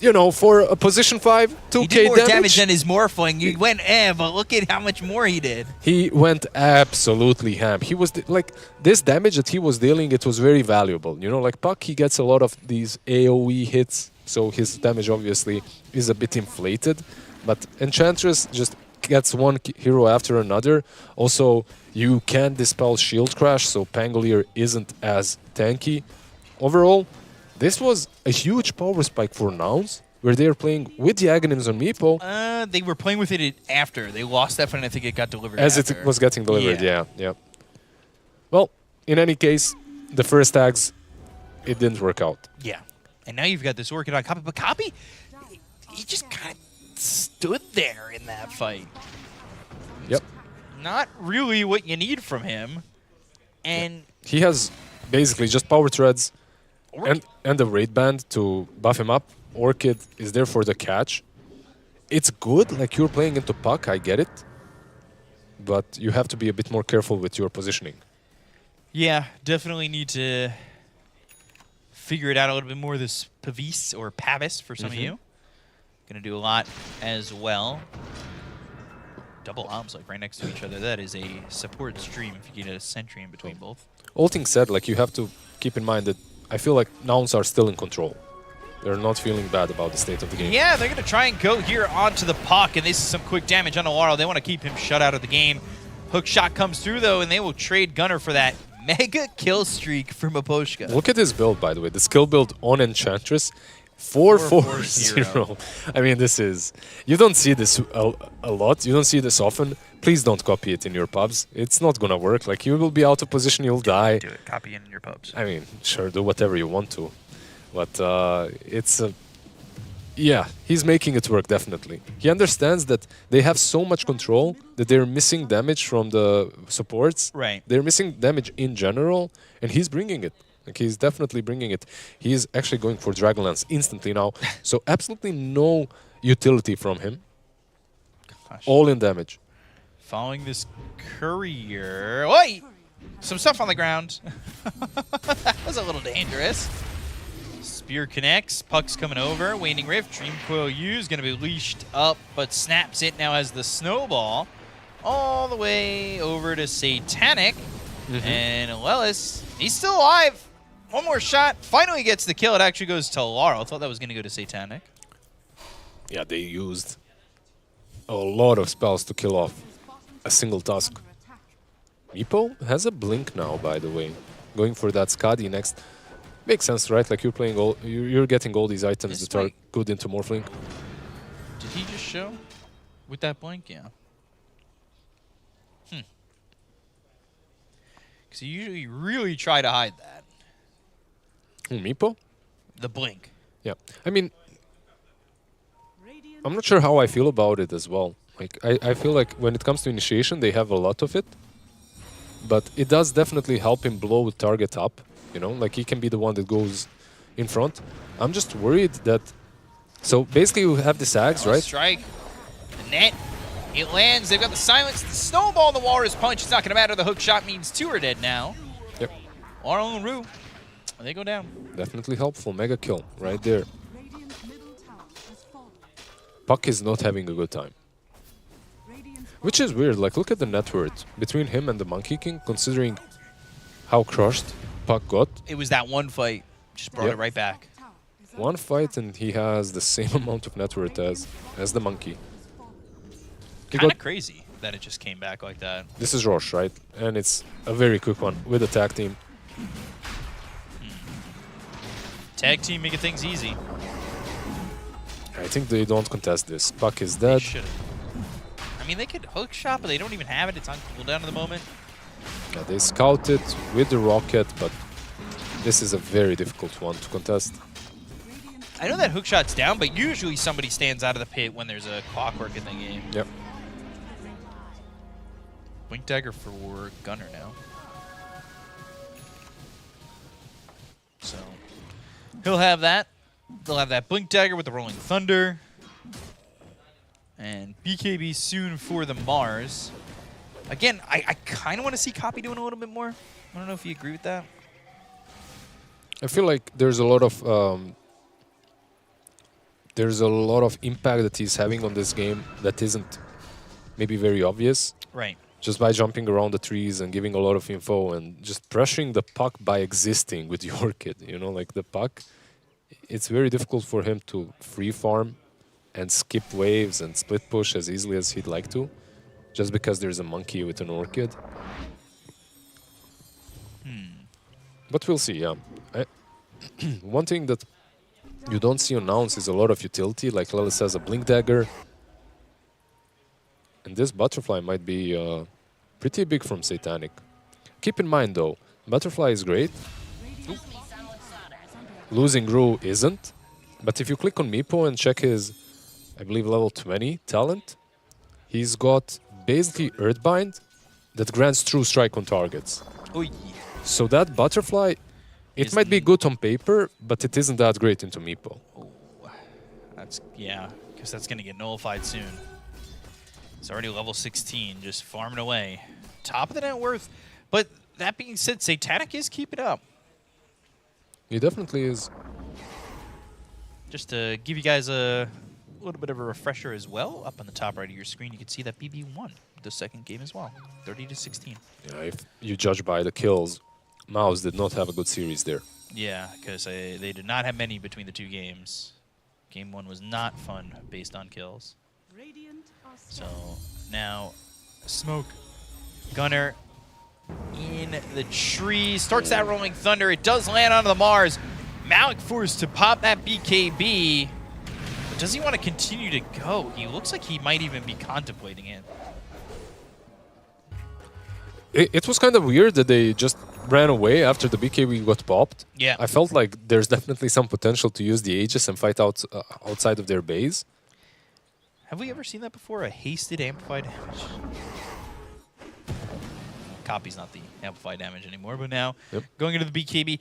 You know, for a position 5, 2k he did more damage than his Morphling. You went but look at how much more he did. He went absolutely ham. He was like, this damage that he was dealing, it was very valuable. You know, like Puck, he gets a lot of these AoE hits, so his damage obviously is a bit inflated. But Enchantress just gets one hero after another. Also, you can dispel Shield Crash, so Pangolier isn't as tanky. Overall, this was a huge power spike for Nouns, where they are playing with the Aghanims on Meepo. They were playing with it after. They lost that fight, and I think it got delivered As after. it was getting delivered, yeah. Well, in any case, the first tags, it didn't work out. Yeah. And now you've got this Orchid on Copy, but Copy, he just kind of stood there in that fight. Yep. Not really what you need from him. And he has basically just power treads and a raid band to buff him up. Orchid is there for the catch. It's good, like you're playing into Puck, I get it. But you have to be a bit more careful with your positioning. yeah, definitely need to figure it out a little bit more. This Pavis or Pavis for some of you. Gonna do a lot as well. Double arms like right next to each other. That is a support stream if you get a sentry in between both. All things said, like you have to keep in mind that I feel like Nouns are still in control. They're not feeling bad about the state of the game. Yeah, they're going to try and go here onto the puck, and this is some quick damage on Aurora. They want to keep him shut out of the game. Hook shot comes through, though, and they will trade Gunner for that mega kill streak from Aposhka. Look at this build, by the way. The skill build on Enchantress. 4-4-0. I mean, this is... You don't see this a lot. You don't see this often. Please don't copy it in your pubs. It's not going to work. Like, you will be out of position, you'll die. Do it. Copy it in your pubs. I mean, sure, do whatever you want to. But it's a... Yeah, he's making it work, definitely. He understands that they have so much control that they're missing damage from the supports. Right. They're missing damage in general, and he's bringing it. Like, he's definitely bringing it. He's actually going for Dragonlance instantly now. So absolutely no utility from him. Gosh. All in damage. Following this courier. Oi! Some stuff on the ground. That was a little dangerous. Spear connects. Puck's coming over. Waning Rift. Dream Coil used. Going to be leashed up, but snaps it now as the snowball. All the way over to Satanic. And Lelis, he's still alive. One more shot. Finally gets the kill. It actually goes to Lara. I thought that was going to go to Satanic. Yeah, they used a lot of spells to kill off a single task. Meepo has a blink now, by the way. Going for that Skadi next. Makes sense, right? Like you're playing all, you're getting all these items that are good into Morphling. Did he just show with that blink? Yeah. Because you usually really try to hide that. Meepo? The blink. Yeah. I mean, I'm not sure how I feel about it as well. Like, I feel like when it comes to initiation, they have a lot of it. But it does definitely help him blow the target up. You know, like he can be the one that goes in front. I'm just worried that... So basically you have this axe, right? Strike. The net. It lands. They've got the silence. The snowball in the Walrus punch. It's not going to matter. The hook shot means 2 are dead now. Yep. Aurora and Rue. They go down. Definitely helpful. Mega kill right there. Puck is not having a good time. Which is weird, like look at the net worth between him and the Monkey King, considering how crushed Puck got. It was that one fight. Just brought Yep. it right back. One fight and he has the same amount of net worth as the Monkey. He Kind got, of crazy that it just came back like that. this is Roche, right? And it's a very quick one with a tag team. Tag team making things easy. I think they don't contest this. Puck is They dead. should. I mean, they could hook shot, but they don't even have it. It's on cooldown at the moment. Yeah, they scout it with the rocket, but this is a very difficult one to contest. I know that hook shot's down, but usually somebody stands out of the pit when there's a clockwork in the game. Yep. Blink dagger for Gunner now. So he'll have that. They'll have that Blink dagger with the Rolling Thunder. And BKB soon for the Mars. Again, I kind of want to see Copy doing a little bit more. I don't know if you agree with that. I feel like there's a lot of impact that he's having on this game that isn't maybe very obvious. Right. Just by jumping around the trees and giving a lot of info and just pressuring the puck by existing with the Orchid. You know, like the puck, it's very difficult for him to free farm and skip waves and split push as easily as he'd like to, just because there's a Monkey with an Orchid. But we'll see, yeah. One thing that you don't see announced is a lot of utility, like Lele says, a Blink Dagger. And this Butterfly might be pretty big from Satanic. Keep in mind though, Butterfly is great. Losing Gru isn't. But if you click on Meepo and check his, I believe, level 20 talent, he's got basically Earthbind that grants true strike on targets. Oy. So that Butterfly, it might be good on paper, but it isn't that great into Meepo. That's, yeah, because that's going to get nullified soon. It's already level 16, just farming away. Top of the net worth. But that being said, Satanic is keeping up. He definitely is. Just to give you guys a little bit of a refresher as well, up on the top right of your screen, you can see that BB won the second game as well, 30-16. Yeah, if you judge by the kills, MOUZ did not have a good series there. Yeah, because they did not have many between the two games. Game one was not fun based on kills. So now, Smoke, Gunner in the tree, starts that Rolling Thunder. It does land onto the Mars. Malik forced to pop that BKB. But does he want to continue to go? He looks like he might even be contemplating it. It was kind of weird that they just ran away after the BKB got popped. Yeah. I felt like there's definitely some potential to use the Aegis and fight out outside of their base. Have we ever seen that before? A hasted amplified damage? Copy's not the amplified damage anymore, but now going into the BKB,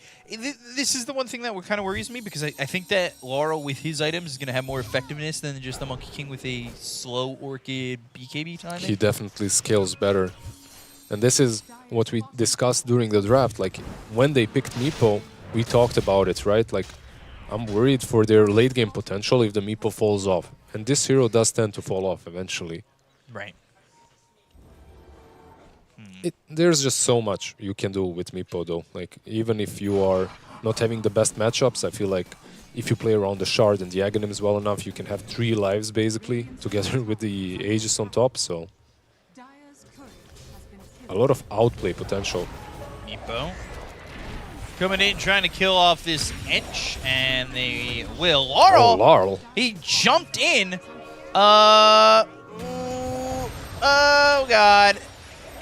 this is the one thing that kind of worries me because I think that Laurel with his items is going to have more effectiveness than just the Monkey King with a slow Orchid BKB timing. He definitely scales better. And this is what we discussed during the draft. Like, when they picked Meepo, we talked about it, right? Like, I'm worried for their late game potential if the Meepo falls off. And this hero does tend to fall off eventually. Right. There's just so much you can do with Meepo, though. Like, even if you are not having the best matchups, I feel like if you play around the Shard and the Aghanims well enough, you can have 3 lives, basically, together with the Aegis on top, so... a lot of outplay potential. Meepo coming in, trying to kill off this Ench, and they will. Laurel! Oh, Laurel. He jumped in. Oh, God.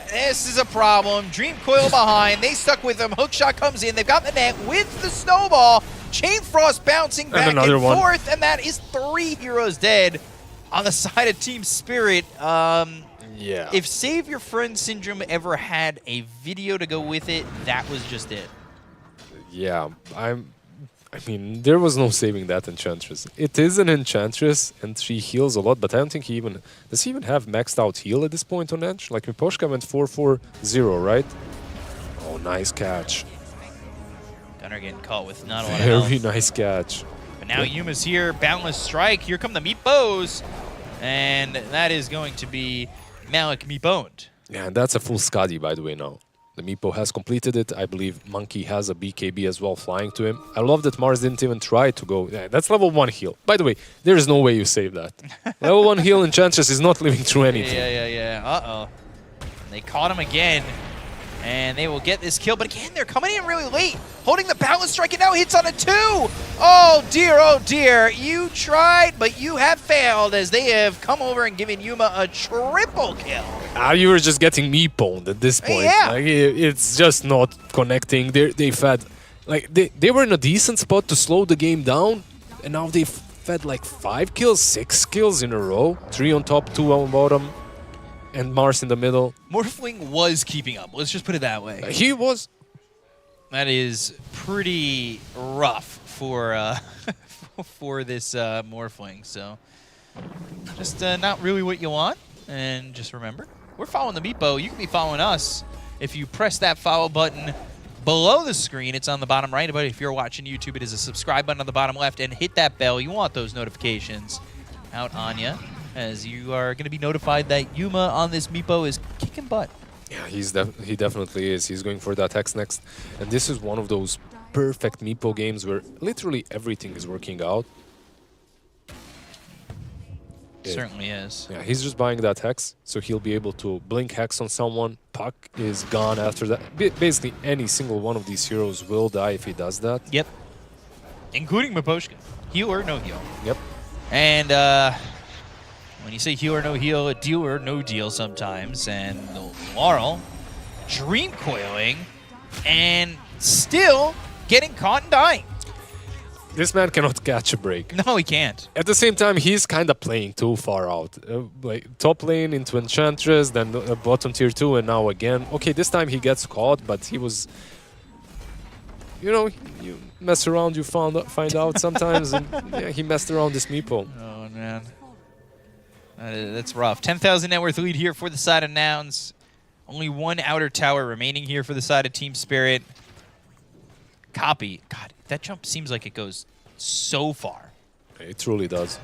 This is a problem. Dream Coil behind. They stuck with him. Hookshot comes in. They've got the net with the snowball. Chain Frost bouncing back and forth, and that is 3 heroes dead on the side of Team Spirit. Yeah. If Save Your Friend Syndrome ever had a video to go with it, that was just it. Yeah, I mean, there was no saving that Enchantress. It is an Enchantress, and she heals a lot, but I don't think he even... Does he even have maxed out heal at this point on Edge? Like, Miposhka went 4-4-0, right? Oh, nice catch. Gunner getting caught with not a lot of health. Very nice catch. But now Yuma's here, Boundless Strike. Here come the Meepos. And that is going to be Malik Meepboned. Yeah, and that's a full Skadi, by the way, now. The Meepo has completed it. I believe Monkey has a BKB as well flying to him. I love that Mars didn't even try to go. Yeah, that's level 1 heal. By the way, there is no way you save that. Level 1 heal Enchantress is not living through anything. Yeah. Uh-oh. They caught him again. And they will get this kill. But again, they're coming in really late. Holding the Boundless Strike and now hits on a 2. Oh dear. You tried, but you have failed as they have come over and given Yuma a triple kill. You were just getting Meeponed at this point. Yeah. Like, it's just not connecting. They fed, like they were in a decent spot to slow the game down, and now they fed like 5 kills, 6 kills in a row. 3 on top, 2 on bottom, and Mars in the middle. Morphling was keeping up. Let's just put it that way. He was. That is pretty rough for for this Morphling. So just not really what you want. And just remember, we're following the Meepo. You can be following us if you press that follow button below the screen. It's on the bottom right. But if you're watching YouTube, it is a subscribe button on the bottom left. And hit that bell. You want those notifications out on you, as you are going to be notified that Yuma on this Meepo is kicking butt. Yeah, he definitely is. He's going for that Hex next. And this is one of those perfect Meepo games where literally everything is working out. Certainly is. Yeah, he's just buying that Hex, so he'll be able to blink Hex on someone. Puck is gone after that. Basically, any single one of these heroes will die if he does that. Yep. Including Miposhka. Heal or no heal. Yep. And when you say heal or no heal, a deal or no deal sometimes. And the Laurel dream coiling and still getting caught and dying. This man cannot catch a break. No, he can't. At the same time, he's kind of playing too far out. Like top lane into Enchantress, then bottom tier 2, and now again. Okay, this time he gets caught, but he was... You know, you mess around, you find out sometimes, and yeah, he messed around this Meepo. Oh, man. That's rough. 10,000 net worth lead here for the side of Nouns. Only 1 outer tower remaining here for the side of Team Spirit. Copy. God, that jump seems like it goes so far. It truly does.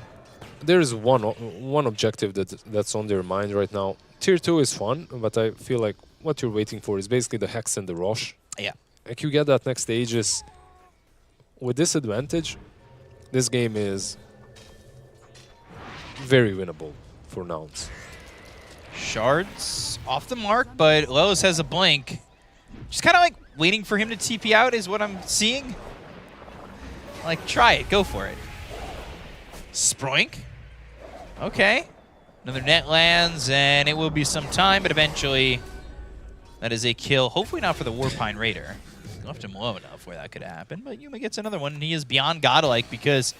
There is one objective that's on their mind right now. Tier 2 is fun, but I feel like what you're waiting for is basically the Hex and the Rosh. Yeah. Like you get that next stages. With this advantage, this game is very winnable for Nouns. Shards off the mark, but Lelis has a blink. Just kind of like waiting for him to TP out is what I'm seeing. Like, try it. Go for it. Sproink. Okay. Another net lands, and it will be some time, but eventually that is a kill. Hopefully not for the Warpine Raider. Left him low enough where that could happen, but Yuma gets another one, and he is beyond godlike because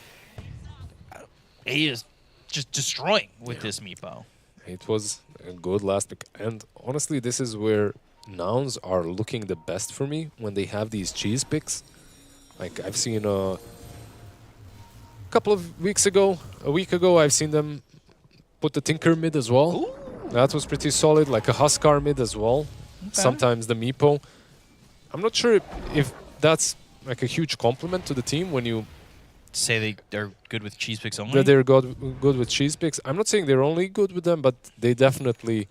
he is just destroying with this Meepo. It was a good last pick. And honestly, this is where Nouns are looking the best for me when they have these cheese picks. Like I've seen a couple of weeks ago, a week ago, I've seen them put the Tinker mid as well. Ooh. That was pretty solid, like a Huskar mid as well. Okay. Sometimes the Meepo. I'm not sure if that's like a huge compliment to the team when you say they're good with cheese picks only? that they're good with cheese picks. I'm not saying they're only good with them, but they definitely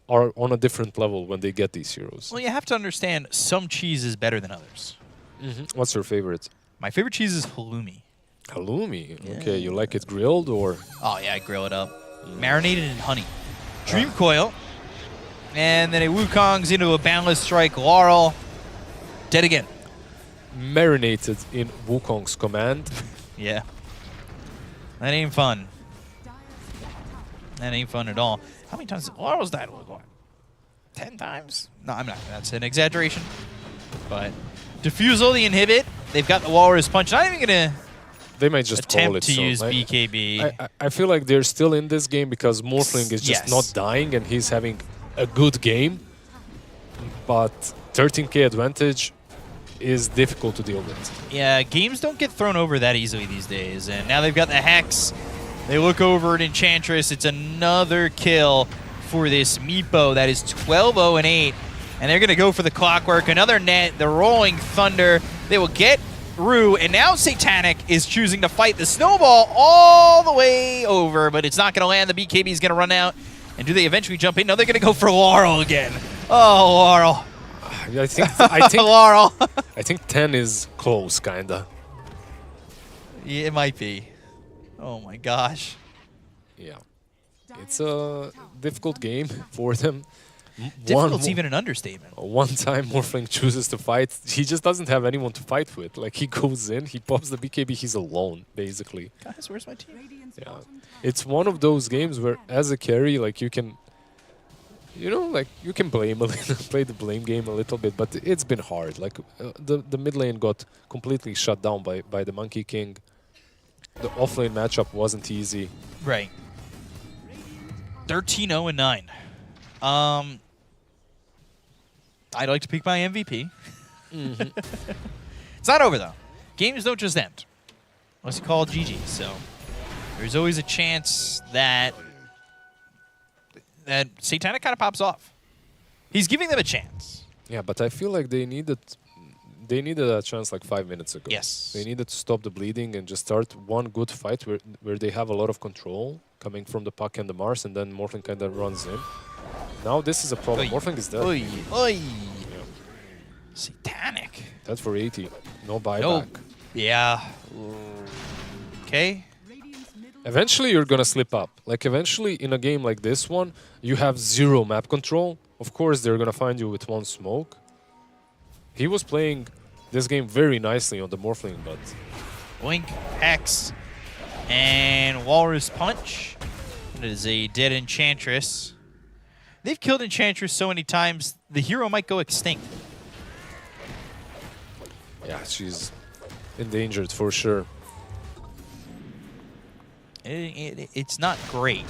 are on a different level when they get these heroes. Well, you have to understand some cheese is better than others. What's your favorite? My favorite cheese is halloumi. Halloumi. Yeah. Okay, you like it grilled or? Oh, yeah, I grill it up. Marinated in honey. Dream Coil. And then a Wukong's into a Boundless Strike. Laurel. Dead again. Marinated in Wukong's command. Yeah. That ain't fun. That ain't fun at all. How many times Laurel's died? 10 times? No, I'm not. That's an exaggeration. But Diffusal, the inhibit. They've got the Walrus Punch. Not even going to They might just call attempt it to so. use BKB. I feel like they're still in this game because Morphling is just not dying and he's having a good game. But 13k advantage is difficult to deal with. Yeah, games don't get thrown over that easily these days. And now they've got the Hex. They look over at Enchantress. It's another kill for this Meepo. That is 12-0-8. And they're going to go for the Clockwork. Another net. The Rolling Thunder. They will get Rue, and now Satanic is choosing to fight the snowball all the way over, but it's not going to land. The BKB is going to run out. And do they eventually jump in? No, they're going to go for Laurel again. Oh, Laurel. I think Laurel. I think 10 is close, kinda. Yeah, it might be. Oh my gosh. Yeah, it's a difficult game for them. Difficult's even an understatement. One time Morphling chooses to fight, he just doesn't have anyone to fight with. Like, he goes in, he pops the BKB, he's alone, basically. Guys, where's my team? Yeah, it's one of those games where, as a carry, like, you can, you know, like, you can blame a little, play the blame game a little bit, but it's been hard. Like, the mid lane got completely shut down by the Monkey King. The offlane matchup wasn't easy. Right. 13-0-9. I'd like to pick my MVP. It's not over, though. Games don't just end unless you call it GG. So there's always a chance that Satanic kind of pops off. He's giving them a chance. Yeah, but I feel like they needed a chance like 5 minutes ago. Yes. They needed to stop the bleeding and just start one good fight where they have a lot of control coming from the puck and the Mars, and then Morphling kind of runs in. Now this is a problem. Morphling is dead. Oy, oy. Yeah. Satanic. That's for 80. No buyback. No. Yeah. Okay. Eventually you're gonna slip up. Like, eventually in a game like this one, you have 0 map control. Of course they're gonna find you with one smoke. He was playing this game very nicely on the Morphling, but... Blink, Hex, and Walrus Punch. It is a dead Enchantress. They've killed Enchantress so many times, the hero might go extinct. Yeah, she's endangered for sure. It's not great.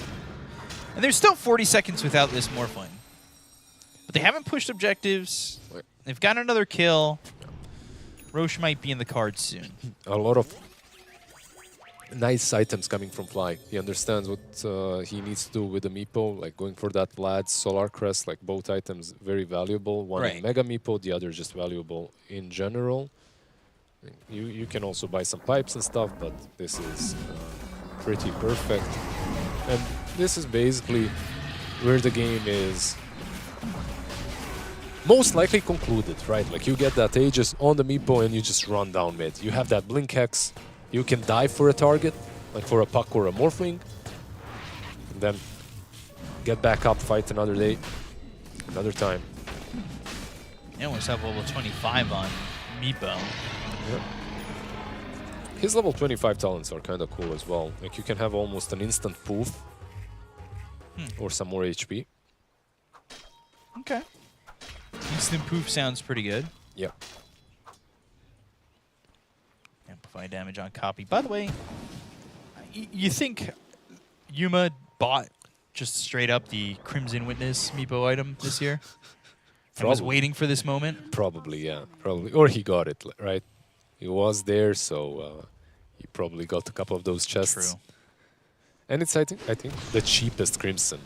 And there's still 40 seconds without this Morphling. But they haven't pushed objectives. They've got another kill. Roche might be in the cards soon. A lot of nice items coming from Fly. He understands what he needs to do with the Meepo, like going for that Vlad's Solar Crest, like both items very valuable. One in Mega Meepo, the other just valuable in general. You can also buy some pipes and stuff, but this is pretty perfect. And this is basically where the game is most likely concluded, right? Like, you get that Aegis on the Meepo and you just run down mid. You have that Blink Hex. You can dive for a target, like for a Puck or a Morphling. And then get back up, fight another day, another time. They almost have level 25 on Meepo. Yep. His level 25 talents are kind of cool as well. Like, you can have almost an instant poof or some more HP. Okay. Instant poof sounds pretty good. Yeah. Amplify damage on copy. By the way, you think Yuma bought just straight up the Crimson Witness Meepo item this year? And was waiting for this moment? Probably, yeah. Probably. Or he got it, right? He was there, so he probably got a couple of those chests. True. And it's, I think, the cheapest Crimson.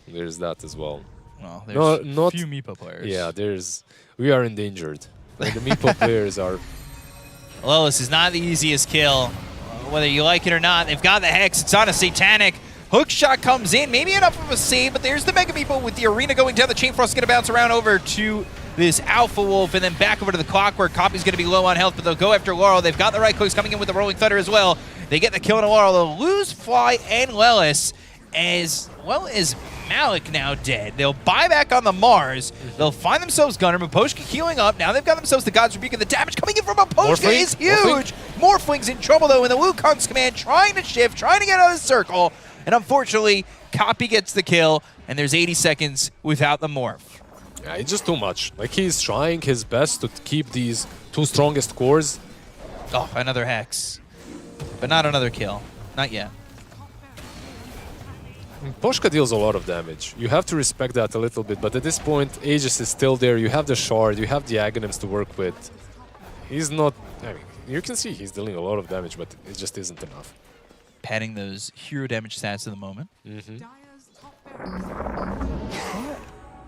There's that as well. Well, there's not few Meepo players. Yeah, we are endangered. Like, the Meepo players are... Well, this is not the easiest kill. Whether you like it or not, they've got the Hex. It's on a Satanic. Hook shot comes in. Maybe enough of a save, but there's the Mega Meepo with the Arena going down. The Chain Frost is going to bounce around over to this Alpha Wolf and then back over to the Clockwork. Copy's going to be low on health, but they'll go after Laurel. They've got the right clicks coming in with the Rolling Thunder as well. They get the kill on Laurel. They'll lose Fly and Lelis, as well as Malik now dead. They'll buy back on the Mars. They'll find themselves Gunner. Maposhka healing up. Now they've got themselves the God's Rebuke, and the damage coming in from Maposhka is huge. Morphling's in trouble, though, in the Wukong's command, trying to shift, trying to get out of the circle. And unfortunately, Copy gets the kill, and there's 80 seconds without the Morph. Yeah, it's just too much. Like, he's trying his best to keep these two strongest cores. Oh, another Hex. But not another kill. Not yet. Poshka deals a lot of damage. You have to respect that a little bit, but at this point, Aegis is still there. You have the Shard, you have the Aghanims to work with. He's not... I mean, you can see he's dealing a lot of damage, but it just isn't enough. Padding those hero damage stats at the moment.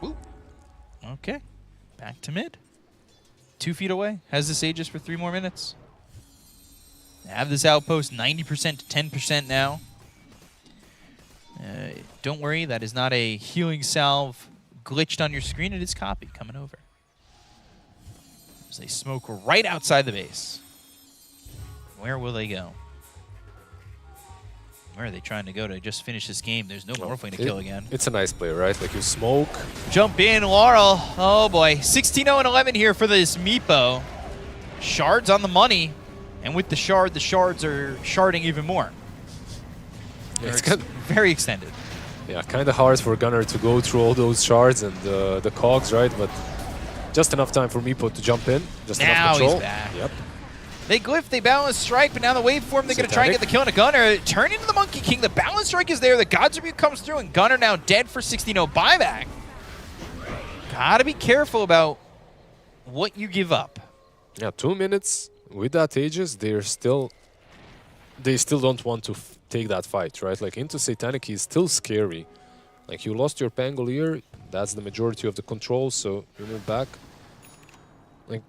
Ooh. Okay. Back to mid. 2 feet away. Has this Aegis for 3 more minutes. They have this outpost 90% to 10% now. Don't worry, that is not a healing salve glitched on your screen. It is copy coming over. As they smoke right outside the base. Where will they go? Where are they trying to go to just finish this game? There's no Morphling to kill again. It's a nice play, right? Like you smoke. Jump in, Laurel. Oh boy. 16-0-11 here for this Meepo. Shards on the money. And with the shard, the shards are sharding even more. Yeah, it's very extended. Yeah, kind of hard for Gunnar to go through all those shards and the cogs, right? But just enough time for Meepo to jump in. Just Now enough control. he's back. Yep. They glyph, they balance strike, but now the waveform, they're going to try and get the kill on a Gunnar. Turn into the Monkey King. The balance strike is there. The God's Rebuke comes through, and Gunnar now dead for 16-0 buyback. Gotta be careful about what you give up. Yeah, 2 minutes with that Aegis, they still don't want to take that fight, right? Like into Satanic is still scary. Like you lost your Pangolier, that's the majority of the control, so you move back. Like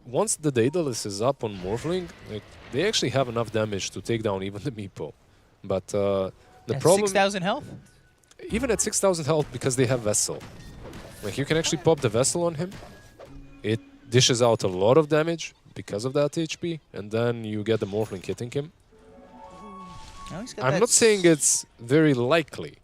once the Daedalus is up on Morphling, like they actually have enough damage to take down even the Meepo. But the problem 6,000 health? Even at 6,000 health, because they have Vessel. Like you can actually pop the Vessel on him. It dishes out a lot of damage because of that HP, and then you get the Morphling hitting him. I'm not saying it's very likely.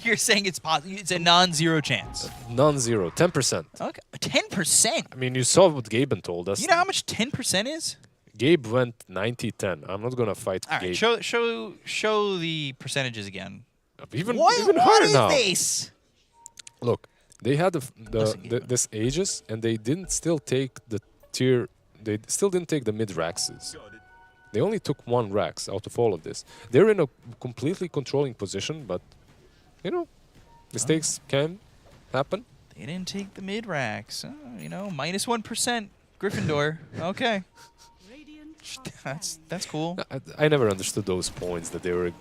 You're saying it's possible. It's a non-zero chance. Non-zero, 10%. Okay, 10%. I mean, you saw what Gaben told us. You know how much 10% is? Gabe went 90-10. I'm not gonna fight All right, Gabe. show the percentage again. Even what harder is now. this? Look, they had this Aegis, and they didn't still take the tier. They still didn't take the mid Raxes. They only took 1 Rax out of all of this. They're in a completely controlling position, but you know, mistakes can happen. They didn't take the mid racks. You know, minus 1% Gryffindor. Okay. That's cool. I never understood those points that they were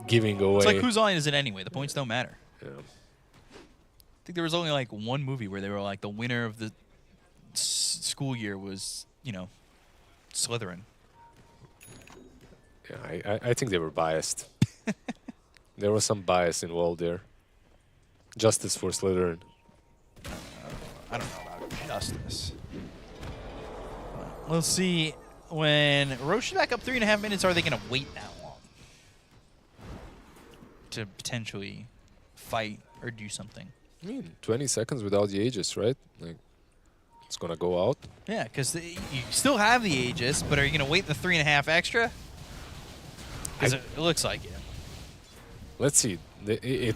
giving away. It's like, whose line is it anyway? The points don't matter. Yeah. I think there was only like 1 movie where they were like the winner of the school year was, you know, Slytherin. Yeah, I think they were biased. There was some bias involved there. Justice for Slytherin. I don't know about justice. We'll see. When Roche is back up 3.5 minutes, are they going to wait that long to potentially fight or do something? I mean, 20 seconds without the Aegis, right? Like, it's going to go out. Yeah, because you still have the Aegis, but are you going to wait the 3.5 extra? Because it looks like it. Let's see. It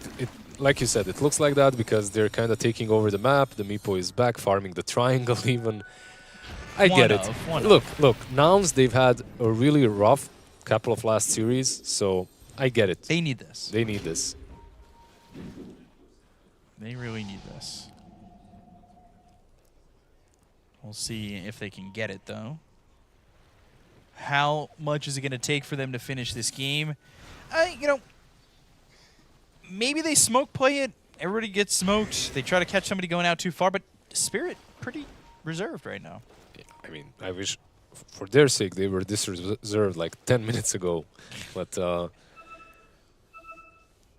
like you said, it looks like that because they're kind of taking over the map. The Meepo is back, farming the triangle even. I get it. Look, Nouns, they've had a really rough couple of last series, so I get it. They need this. They need this. They really need this. We'll see if they can get it, though. How much is it going to take for them to finish this game? You know, maybe they smoke play it. Everybody gets smoked. They try to catch somebody going out too far, but Spirit pretty reserved right now. I mean, I wish for their sake they were this reserved like 10 minutes ago. But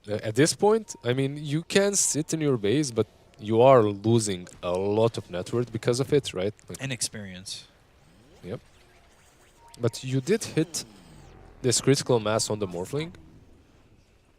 at this point, I mean, you can sit in your base, but you are losing a lot of net worth because of it, right? Like, and experience. Yep. But you did hit this critical mass on the Morphling.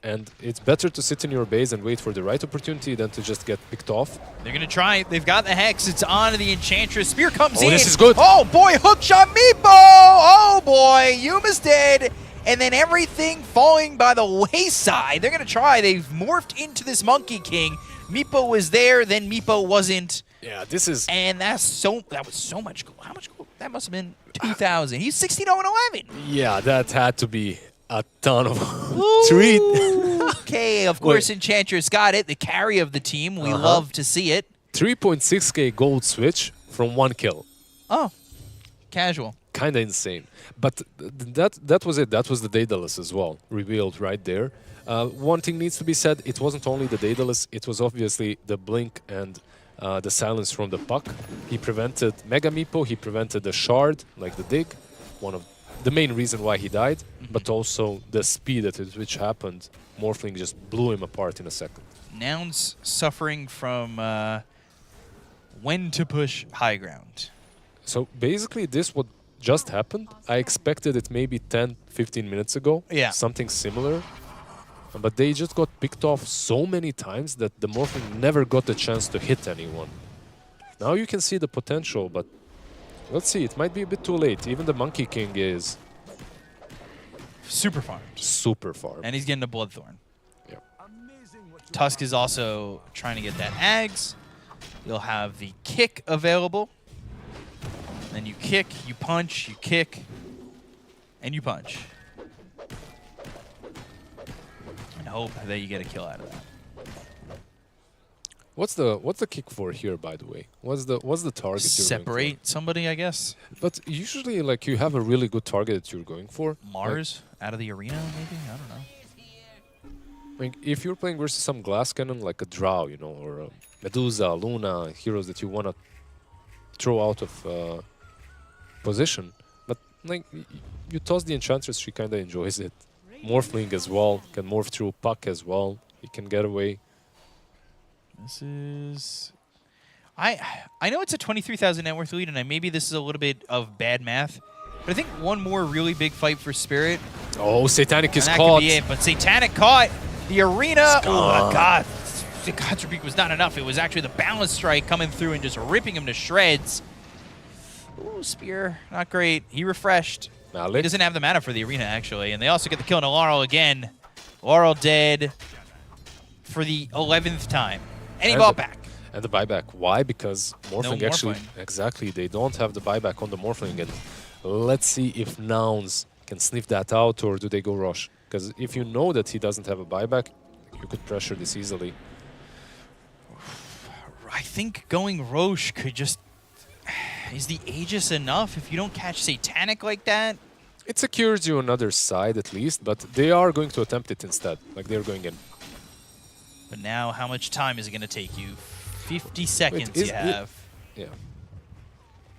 And it's better to sit in your base and wait for the right opportunity than to just get picked off. They're going to try. They've got the Hex. It's on to the Enchantress. Spear comes in. Oh, this is good. Oh, boy. Hook shot Meepo. Oh, boy. Yuma's dead. And then everything falling by the wayside. They're going to try. They've morphed into this Monkey King. Meepo was there. Then Meepo wasn't. Yeah, this is... And that was so much gold. How much gold? That must have been 2,000. He's 16-0-11. Yeah, that had to be a ton of treat. Okay, of course, Enchantress got it. The carry of the team. We love to see it. 3.6k gold switch from 1 kill. Oh, casual. Kind of insane. But that was it. That was the Daedalus as well, revealed right there. One thing needs to be said. It wasn't only the Daedalus. It was obviously the Blink and the silence from the puck. He prevented Mega Meepo, he prevented the shard, like the dig, one of the main reason why he died, but also the speed at which happened. Morphling just blew him apart in a second. Noun's suffering from when to push high ground. So basically this what just happened. I expected it maybe 10-15 minutes ago. Yeah. Something similar. But they just got picked off so many times that the Morphling never got a chance to hit anyone. Now you can see the potential, but let's see, it might be a bit too late. Even the Monkey King is super farmed. Super farmed. And he's getting a Bloodthorn. Yep. Tusk is also trying to get that Ags. You'll have the kick available. Then you kick, you punch, you kick, and you punch. And hope that you get a kill out of that. What's the kick for here, by the way? What's the target you're going for? Separate somebody, I guess. But usually, like, you have a really good target that you're going for. Mars out of the arena, maybe? I don't know. Like, if you're playing versus some glass cannon, like a Drow, you know, or a Medusa, Luna, heroes that you want to throw out of position. But, like, you toss the Enchantress, she kind of enjoys it. Morphling as well, can morph through puck as well. He can get away. This is... I know it's a 23,000 net worth lead, and maybe this is a little bit of bad math, but I think one more really big fight for Spirit. Oh, Satanic is that caught. Could be it, but Satanic caught the arena. Oh, God. God's Rebuke was not enough. It was actually the balance strike coming through and just ripping him to shreds. Ooh, Spear. Not great. He refreshed. Malik. He doesn't have the mana for the arena, actually. And they also get the kill on Laurel again. Laurel dead for the 11th time. And he bought back. And the buyback. Why? Because Morphling No actually... Morphling. Exactly. They don't have the buyback on the Morphling. And let's see if Nouns can sniff that out, or do they go rush? Because if you know that he doesn't have a buyback, you could pressure this easily. I think going Roche could just... Is the Aegis enough if you don't catch Satanic like that? It secures you on other side at least, but they are going to attempt it instead. Like, they're going in. But now, how much time is it going to take you? 50 seconds you have. Yeah.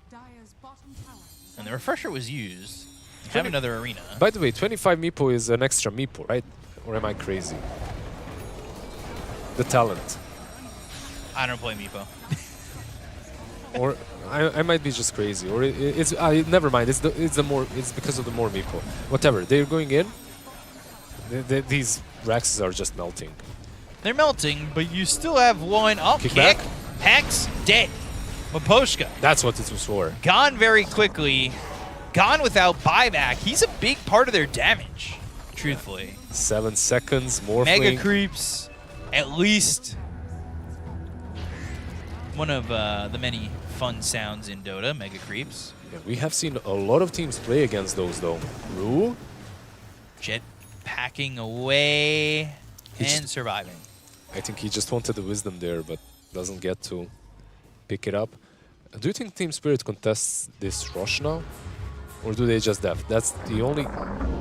Dire's bottom tower is And the refresher was used. You have another arena. By the way, 25 Meepo is an extra Meepo, right? Or am I crazy? The talent. I don't play Meepo. Or I might be just crazy. Or it's never mind. It's because of the more Meepo. Whatever. They're going in. These Raxes are just melting. They're melting, but you still have one. Oh, Kick kick. back. Hex, dead. Maposhka. That's what it was for. Gone very quickly. Gone without buyback. He's a big part of their damage, truthfully. 7 seconds, Morphling. Mega creeps, at least one of the many fun sounds in Dota, mega creeps. Yeah, we have seen a lot of teams play against those, though. Rue? Jet packing away and surviving. I think he just wanted the wisdom there, but doesn't get to pick it up. Do you think Team Spirit contests this rush now? Or do they just def? That's the only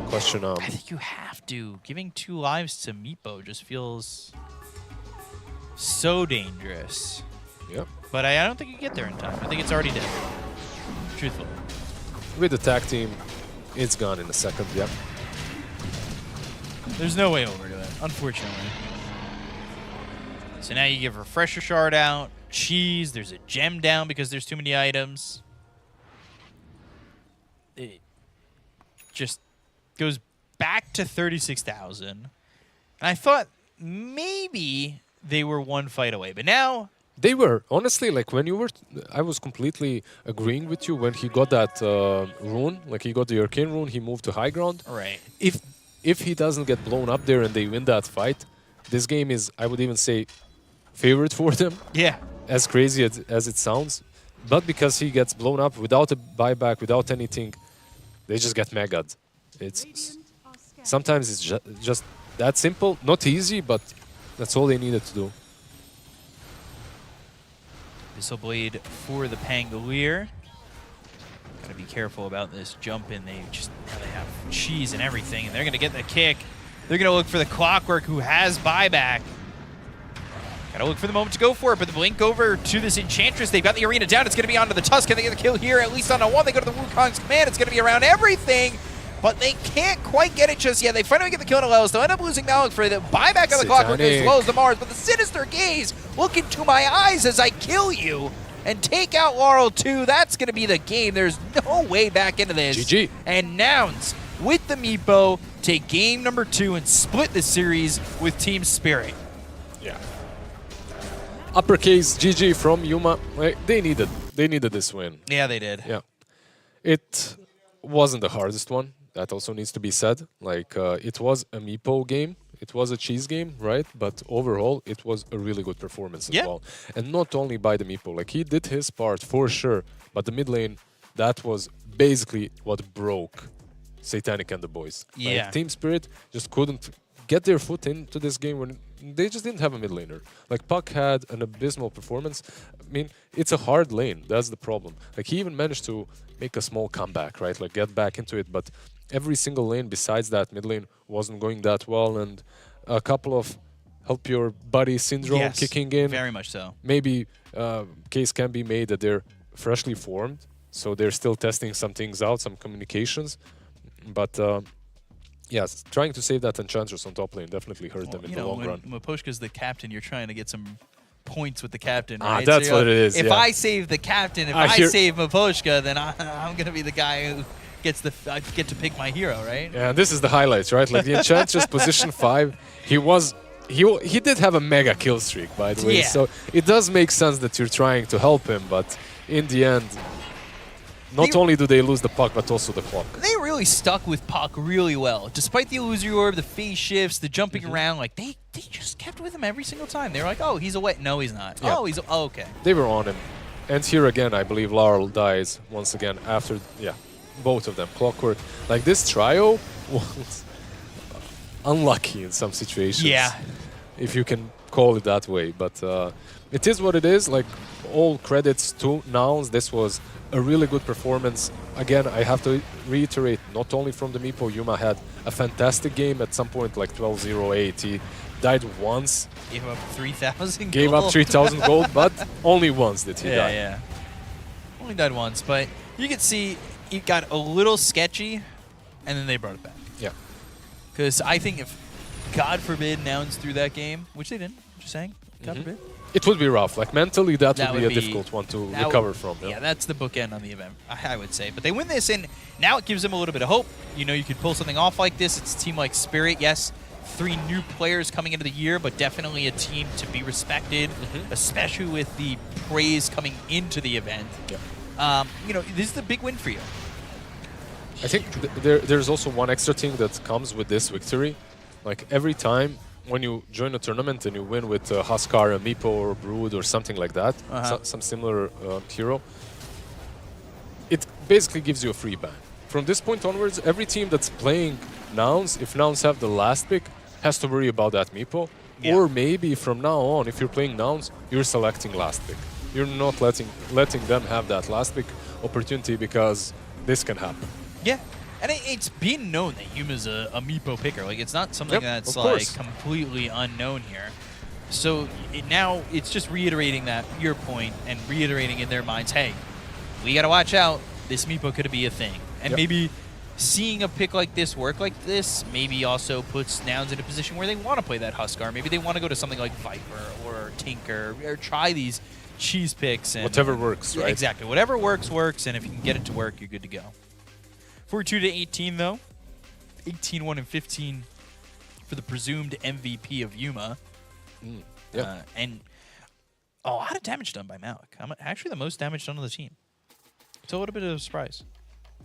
question. I think you have to. Giving 2 lives to Meepo just feels so dangerous. Yep. But I don't think you get there in time. I think it's already dead. Truthfully. With the tag team, it's gone in a second, yep. There's no way over to it, unfortunately. So now you give Refresher Shard out, Cheese, there's a gem down because there's too many items. It just goes back to 36,000. And I thought maybe they were one fight away, but now... They were. Honestly, like, when you were... I was completely agreeing with you when he got that rune. Like, he got the Arcane rune, he moved to high ground. Right. If he doesn't get blown up there and they win that fight, this game is, I would even say, favorite for them. Yeah. As crazy as it sounds. But because he gets blown up without a buyback, without anything, they just get mega'd. Sometimes it's just that simple. Not easy, but that's all they needed to do. Missile Blade for the Pangolier. Gotta be careful about this jump in. They have cheese and everything, and they're gonna get the kick. They're gonna look for the Clockwork, who has buyback. Gotta look for the moment to go for it, but the blink over to this Enchantress. They've got the arena down. It's gonna be onto the Tusk. Can they get the kill here? At least on a one. They go to the Wukong's command. It's gonna be around everything, but they can't quite get it just yet. They finally get the kill on Alelos. They'll end up losing Malik for the buyback of the Clockwork as well as the Mars, but the Sinister Gaze, look into my eyes as I kill you and take out Laurel 2. That's gonna be the game. There's no way back into this. GG. And Nouns with the Meepo take game number 2 and split the series with Team Spirit. Yeah. Uppercase GG from Yuma. Like, they needed this win. Yeah, they did. Yeah. It wasn't the hardest one. That also needs to be said. Like, it was a Meepo game. It was a cheese game, right? But overall, it was a really good performance as well. And not only by the Meepo. Like, he did his part for sure. But the mid lane, that was basically what broke Satanic and the boys. Yeah. Like, Team Spirit just couldn't get their foot into this game when they just didn't have a mid laner. Like, Puck had an abysmal performance. I mean, it's a hard lane. That's the problem. Like, he even managed to make a small comeback, right? Like, get back into it. But every single lane besides that mid lane wasn't going that well. And a couple of help your buddy syndrome kicking in. Very much so. Maybe case can be made that they're freshly formed. So they're still testing some things out, some communications. But yes, trying to save that Enchantress on top lane definitely hurt them in the long run. Maposhka's the captain, you're trying to get some points with the captain, Ah, right? that's what it is, If yeah. I save the captain, if I save Maposhka, then I'm going to be the guy who gets I get to pick my hero, right? Yeah, this is the highlights, right? Like, the Enchantress position 5, he did have a mega kill streak, by the way. Yeah. So it does make sense that you're trying to help him, but in the end, not only do they lose the puck, but also the clock. They really stuck with Puck really well. Despite the illusory orb, the phase shifts, the jumping around, like they just kept with him every single time. They were like, oh, he's away. No, he's not. Yeah. Oh, he's okay. They were on him. And here again, I believe Laurel dies once again after, both of them. Clockwork. Like, this trio was unlucky in some situations. Yeah. If you can call it that way. But it is what it is. Like, all credits to Nouns. This was a really good performance. Again, I have to reiterate, not only from the Meepo, Yuma had a fantastic game at some point, like 12-0-8. He died once. Gave up 3,000 Gave up 3,000 gold, but only once did he die. Yeah. Only died once, but you could see it got a little sketchy, and then they brought it back. Yeah. Because I think if, God forbid, Nouns threw that game, which they didn't, just saying, God forbid. It would be rough. Like, mentally, that would be a be difficult one to recover from. Yeah, that's the bookend on the event, I would say. But they win this, and now it gives them a little bit of hope. You know, you could pull something off like this. It's a team like Spirit. Yes, 3 new players coming into the year, but definitely a team to be respected, especially with the praise coming into the event. Yeah. You know, this is a big win for you. I think there's also one extra thing that comes with this victory. Like, every time when you join a tournament and you win with Huskar, a Meepo, or Brood, or something like that, some similar hero, it basically gives you a free ban. From this point onwards, every team that's playing Nouns, if Nouns have the last pick, has to worry about that Meepo. Yeah. Or maybe from now on, if you're playing Nouns, you're selecting last pick. You're not letting them have that last pick opportunity, because this can happen. Yeah. And it's been known that Yuma's a Meepo picker. Like, it's not something that's, of like, course. completely unknown here. So now it's just reiterating that, your point, and reiterating in their minds, hey, we got to watch out. This Meepo could be a thing. And maybe seeing a pick like this work like this maybe also puts Nouns in a position where they want to play that Huskar. Maybe they want to go to something like Viper or Tinker, or try these cheese picks. And Whatever works, right? Exactly. Whatever works, and if you can get it to work, you're good to go. 42-18, though. 18-1 and 15 for the presumed MVP of Yuma. And a lot of damage done by Malik. Actually the most damage done on the team. It's a little bit of a surprise.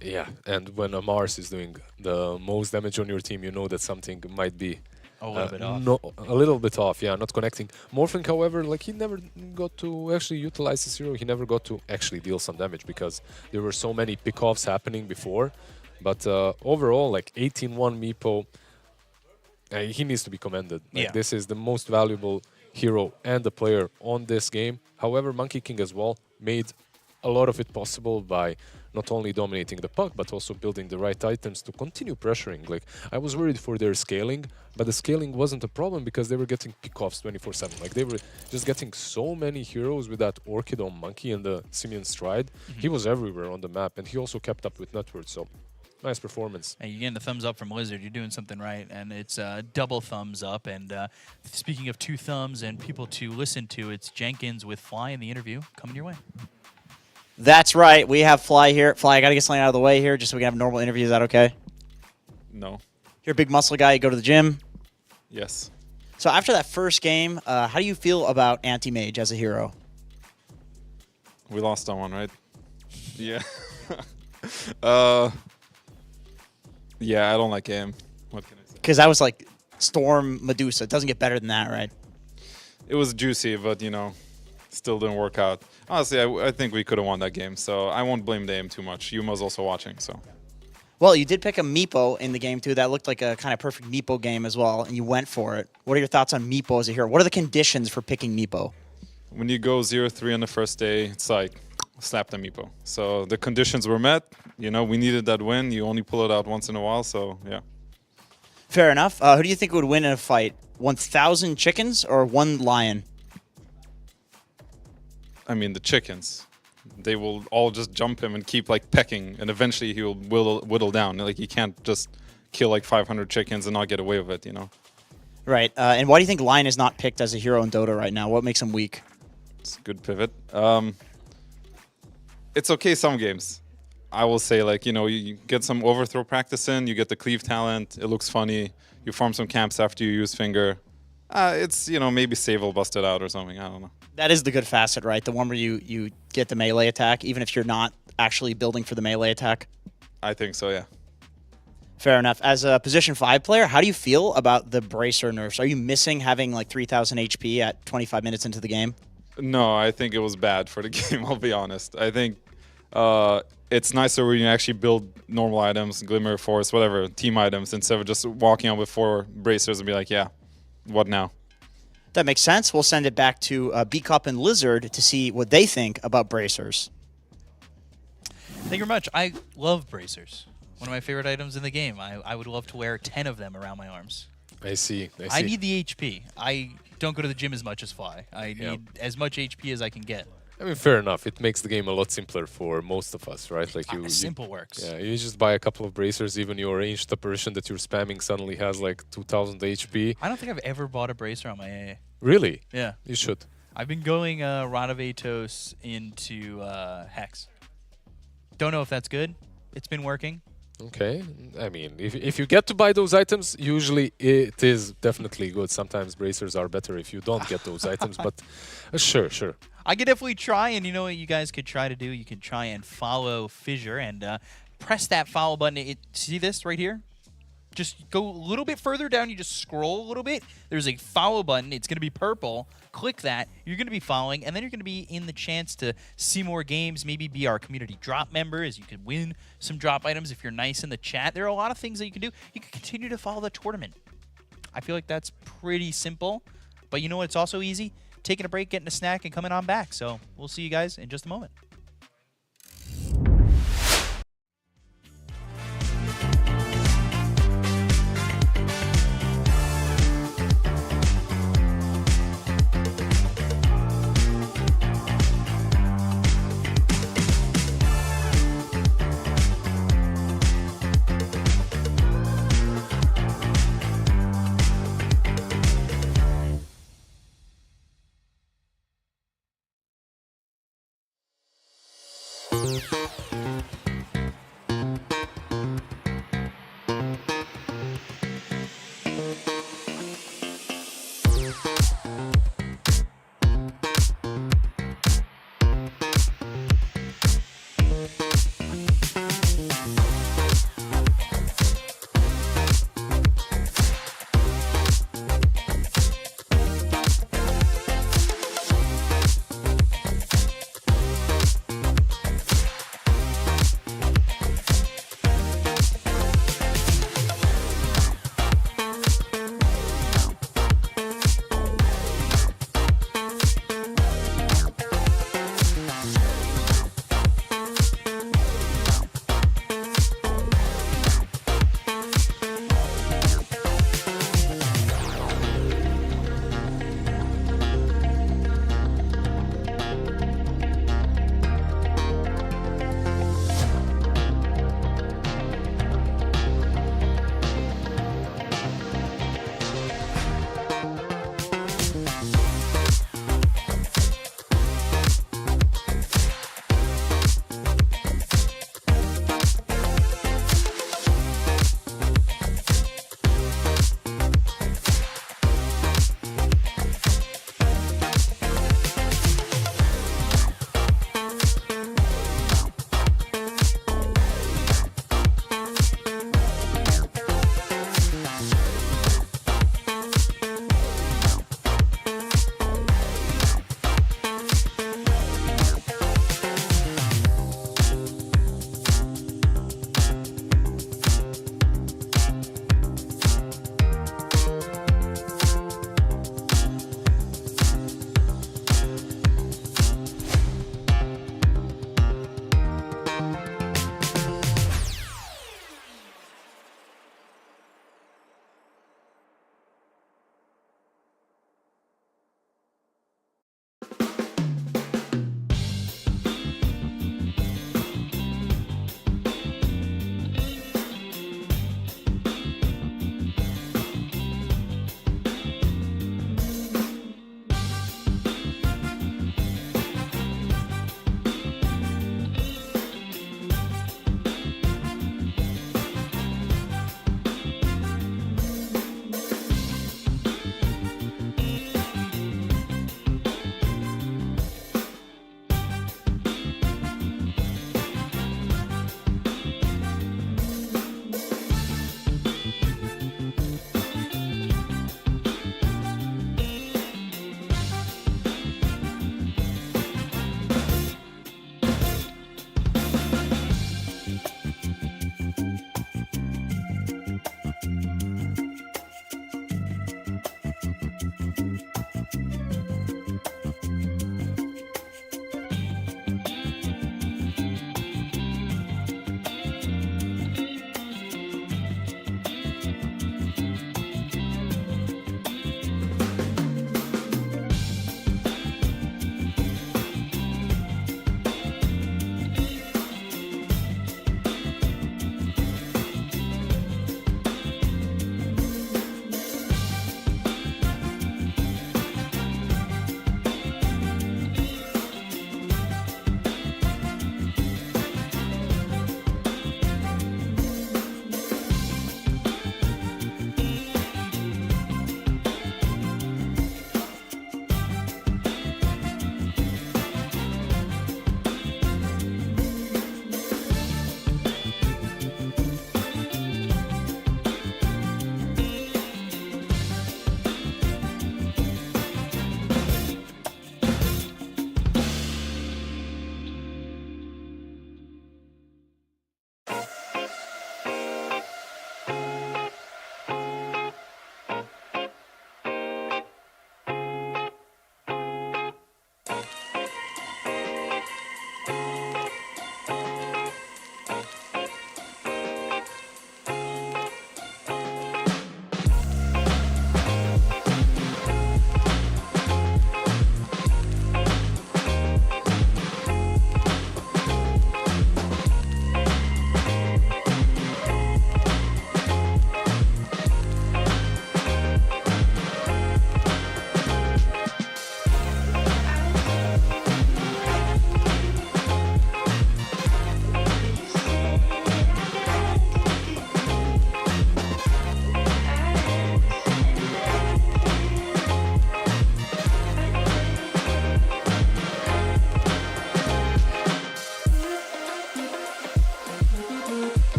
Yeah, and when a Mars is doing the most damage on your team, you know that something might be a little bit off. A little bit off, yeah, not connecting. Morphling, however, like, he never got to actually utilize his hero. He never got to actually deal some damage because there were so many pickoffs happening before. But overall, like, 18-1 Meepo, he needs to be commended. Like, this is the most valuable hero and the player on this game. However, Monkey King as well made a lot of it possible by not only dominating the puck, but also building the right items to continue pressuring. Like, I was worried for their scaling, but the scaling wasn't a problem because they were getting pickoffs 24/7. Like, they were just getting so many heroes with that Orchid on Monkey and the Simeon Stride. He was everywhere on the map, and he also kept up with Network, so nice performance. And you're getting the thumbs up from Lizard. You're doing something right, and it's double thumbs up. And speaking of two thumbs and people to listen to, it's Jenkins with Fly in the interview coming your way. That's right. We have Fly here. Fly, I got to get something out of the way here just so we can have a normal interview. Is that okay? No. You're a big muscle guy. You go to the gym. Yes. So after that first game, how do you feel about Anti-Mage as a hero? We lost that one, right? Yeah. Yeah, I don't like him. What can I say? Because that was like Storm Medusa. It doesn't get better than that, right? It was juicy, but, you know, still didn't work out. Honestly, I think we could have won that game, so I won't blame the aim too much. Yuma's also watching, so. Well, you did pick a Meepo in the game, too. That looked like a kind of perfect Meepo game as well, and you went for it. What are your thoughts on Meepo as a hero? What are the conditions for picking Meepo? When you go 0-3 on the first day, it's like slap the Meepo. So the conditions were met. You know, we needed that win. You only pull it out once in a while, so yeah. Fair enough. Who do you think would win in a fight? 1,000 chickens or one lion? I mean, the chickens. They will all just jump him and keep, like, pecking, and eventually he will whittle down. Like, you can't just kill, like, 500 chickens and not get away with it, you know? Right. And why do you think Lion is not picked as a hero in Dota right now? What makes him weak? It's a good pivot. It's okay some games. I will say, like, you know, you get some overthrow practice in, you get the cleave talent, it looks funny, you farm some camps after you use finger. It's, you know, maybe Save will bust it out or something, I don't know. That is the good facet, right? The one where you get the melee attack, even if you're not actually building for the melee attack. I think so, yeah. Fair enough. As a position 5 player, how do you feel about the bracer nerfs? Are you missing having like 3,000 HP at 25 minutes into the game? No, I think it was bad for the game, I'll be honest. I think it's nicer when you actually build normal items, Glimmer, Force, whatever, team items, instead of just walking out with 4 bracers and be like, yeah, what now? That makes sense. We'll send it back to B-Cup and Lizard to see what they think about bracers. Thank you very much. I love bracers. One of my favorite items in the game. I would love to wear 10 of them around my arms. I see. I need the HP. I don't go to the gym as much as Fly. I need as much HP as I can get. I mean, fair enough. It makes the game a lot simpler for most of us, right? Like simple works. Yeah, you just buy a couple of bracers. Even your ranged apparition that you're spamming suddenly has like 2,000 HP. I don't think I've ever bought a bracer on my AA. Really? Yeah. You should. I've been going Radavatos into Hex. Don't know if that's good. It's been working. Okay. I mean, if you get to buy those items, usually it is definitely good. Sometimes bracers are better if you don't get those items, but sure. I could definitely try, and you know what you guys could try to do? You could try and follow Fissure and press that follow button. See this right here? Just go a little bit further down. You just scroll a little bit. There's a follow button. It's going to be purple. Click that. You're going to be following, and then you're going to be in the chance to see more games, maybe be our community drop member, as you can win some drop items if you're nice in the chat. There are a lot of things that you can do. You can continue to follow the tournament. I feel like that's pretty simple, but you know what? It's also easy. Taking a break, getting a snack, and coming on back. So we'll see you guys in just a moment.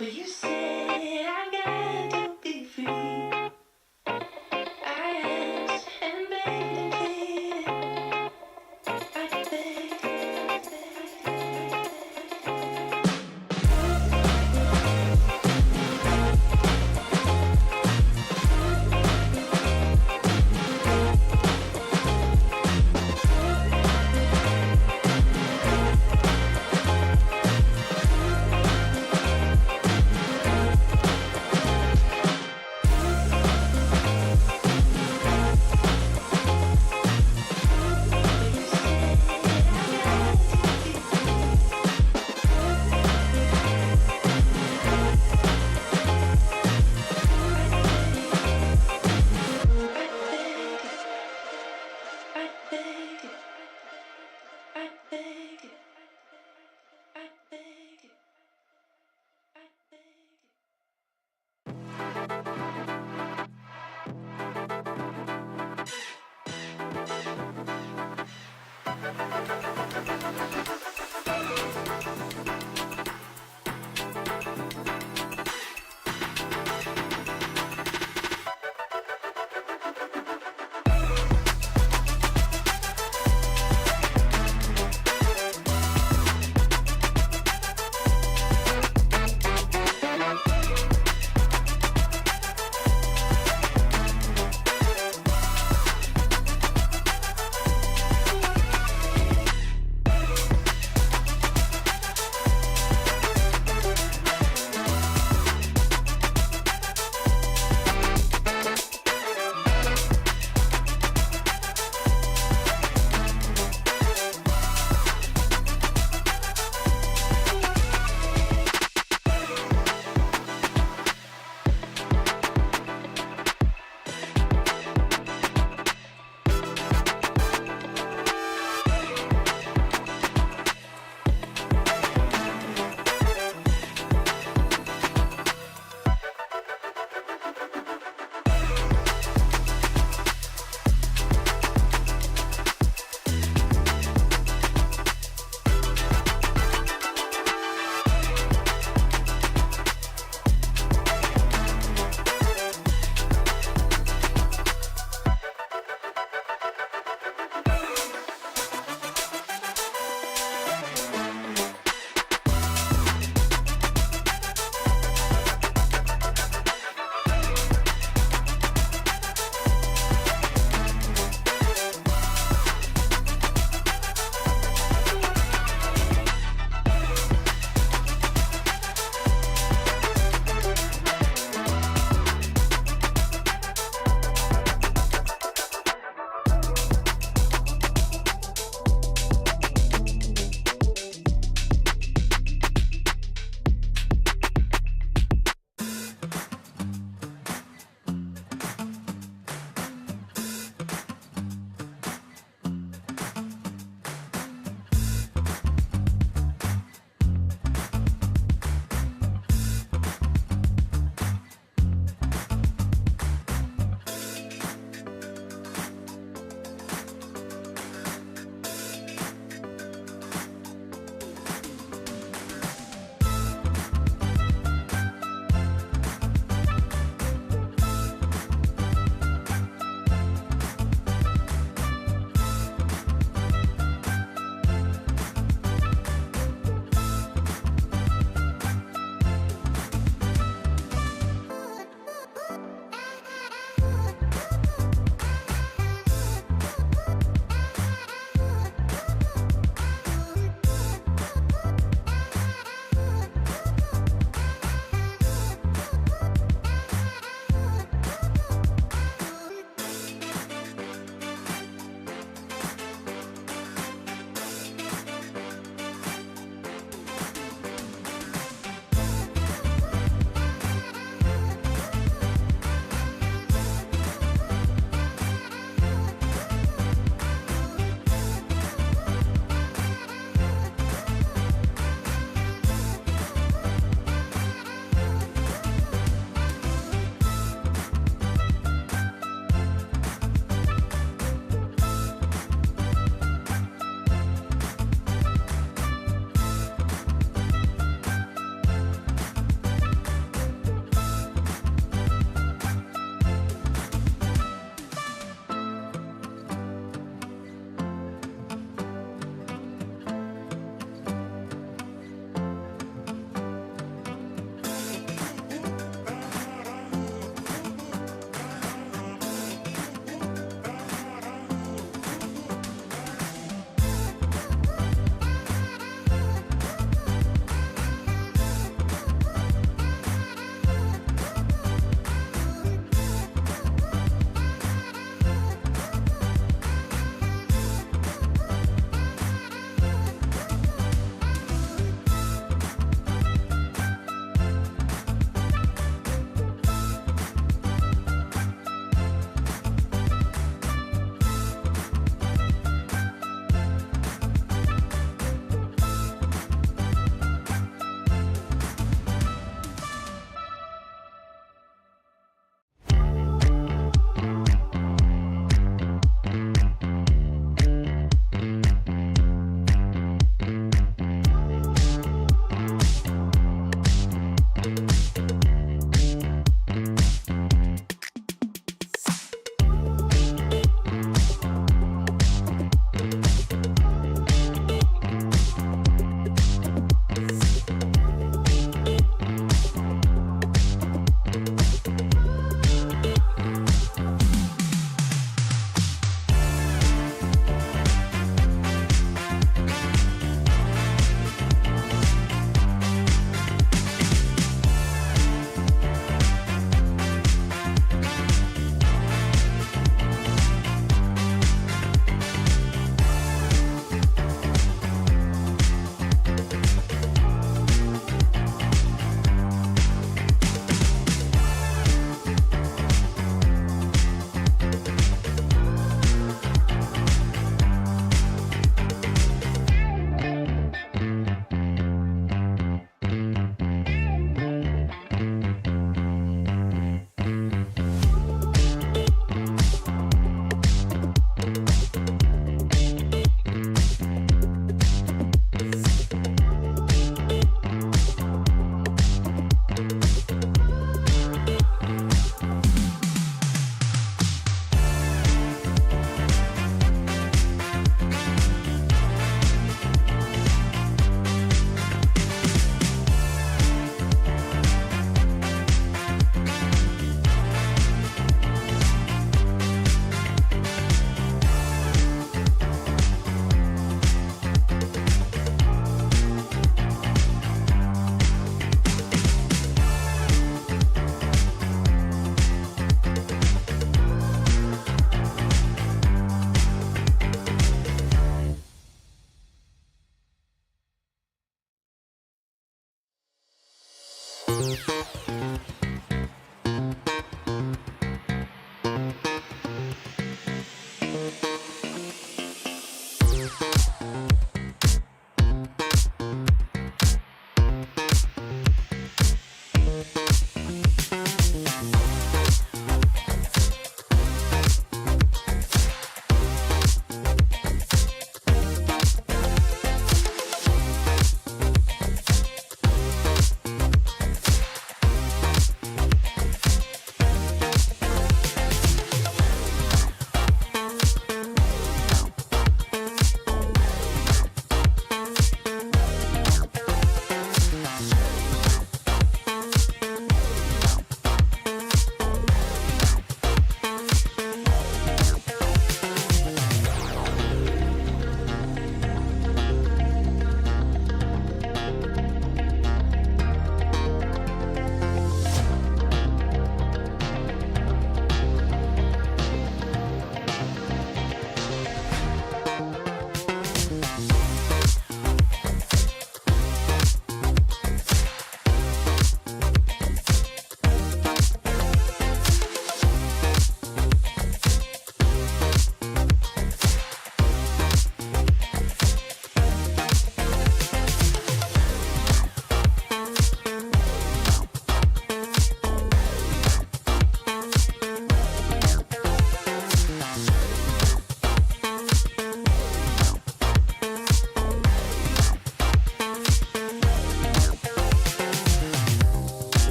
But you said I got to be free. I asked and begged and pleaded. I begged.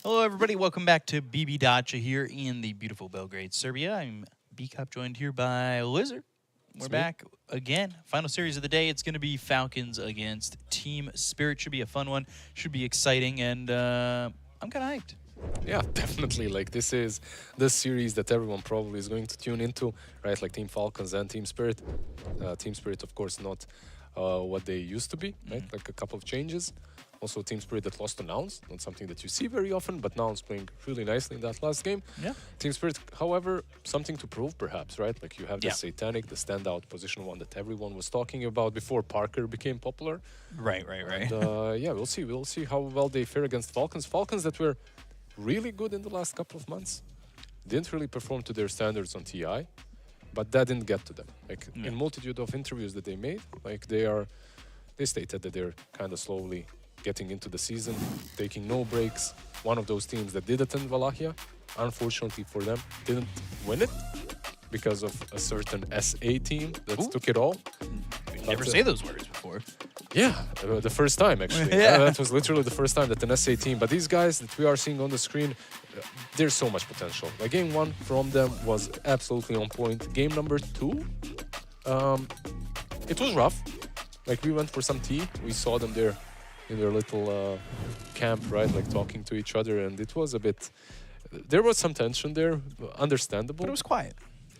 Hello, everybody. Welcome back to BB Dacha here in the beautiful Belgrade, Serbia. I'm B-Cup, joined here by Lizard. We're back again. Final series of the day. It's going to be Falcons against Team Spirit. Should be a fun one. Should be exciting, and I'm kind of hyped. Yeah, definitely. Like, this is the series that everyone probably is going to tune into, right? Like Team Falcons and Team Spirit. Team Spirit, of course, not what they used to be, right? Like a couple of changes. Also, Team Spirit that lost to MOUZ, not something that you see very often, but MOUZ playing really nicely in that last game. Yeah. Team Spirit, however, something to prove, perhaps, right? Like, you have the Satanic, the standout position one that everyone was talking about before Parker became popular. Right. And, yeah, we'll see. We'll see how well they fare against Falcons. Falcons that were really good in the last couple of months. Didn't really perform to their standards on TI, but that didn't get to them. Like, in multitude of interviews that they made, like, they stated that they're kind of slowly getting into the season, taking no breaks. One of those teams that did attend Wallachia, unfortunately for them, didn't win it because of a certain SA team that took it all. Never say those words before. Yeah, the first time, actually. That was literally the first time that an SA team. But these guys that we are seeing on the screen, there's so much potential. Like, game one from them was absolutely on point. Game number two, it was rough. Like, we went for some tea. We saw them there in their little camp, right? Like, talking to each other. And it was a bit... There was some tension there, understandable. But it was quiet.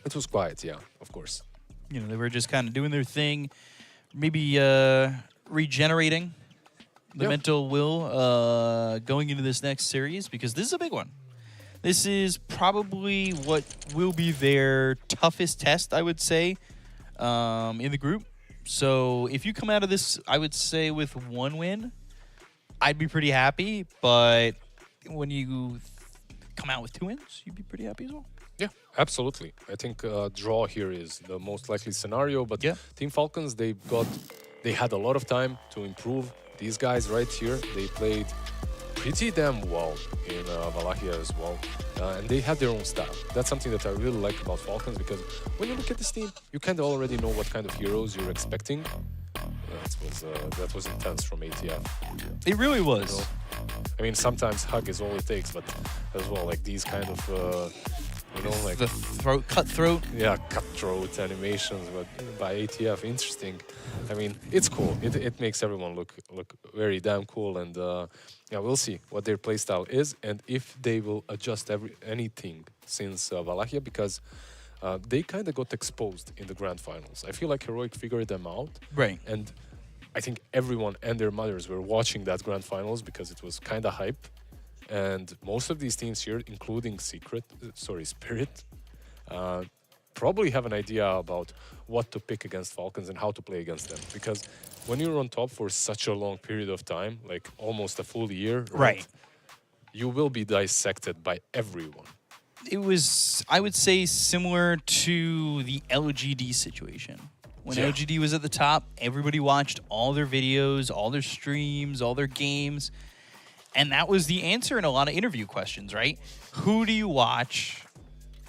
It was quiet, yeah, of course. You know, they were just kind of doing their thing, maybe regenerating the mental will going into this next series, because this is a big one. This is probably what will be their toughest test, I would say, in the group. So if you come out of this, I would say, with one win, I'd be pretty happy. But when you come out with 2 wins, you'd be pretty happy as well. Yeah, absolutely. I think draw here is the most likely scenario. But Team Falcons, they had a lot of time to improve. These guys right here, they played pretty damn well in Wallachia as well. And they had their own style. That's something that I really like about Falcons, because when you look at this team, you kind of already know what kind of heroes you're expecting. That was intense from ATF. It really was. You know? I mean, sometimes hug is all it takes, but as well, like these kind of... you know, like the cutthroat. Yeah, cutthroat animations, but by ATF, interesting. I mean, it's cool. It makes everyone look very damn cool, and yeah, we'll see what their playstyle is and if they will adjust anything since Wallachia, because they kind of got exposed in the grand finals. I feel like Heroic figured them out, right? And I think everyone and their mothers were watching that grand finals because it was kind of hype. And most of these teams here, including Spirit, probably have an idea about what to pick against Falcons and how to play against them. Because when you're on top for such a long period of time, like almost a full year, right, you will be dissected by everyone. It was, I would say, similar to the LGD situation. When LGD was at the top, everybody watched all their videos, all their streams, all their games. And that was the answer in a lot of interview questions, right? Who do you watch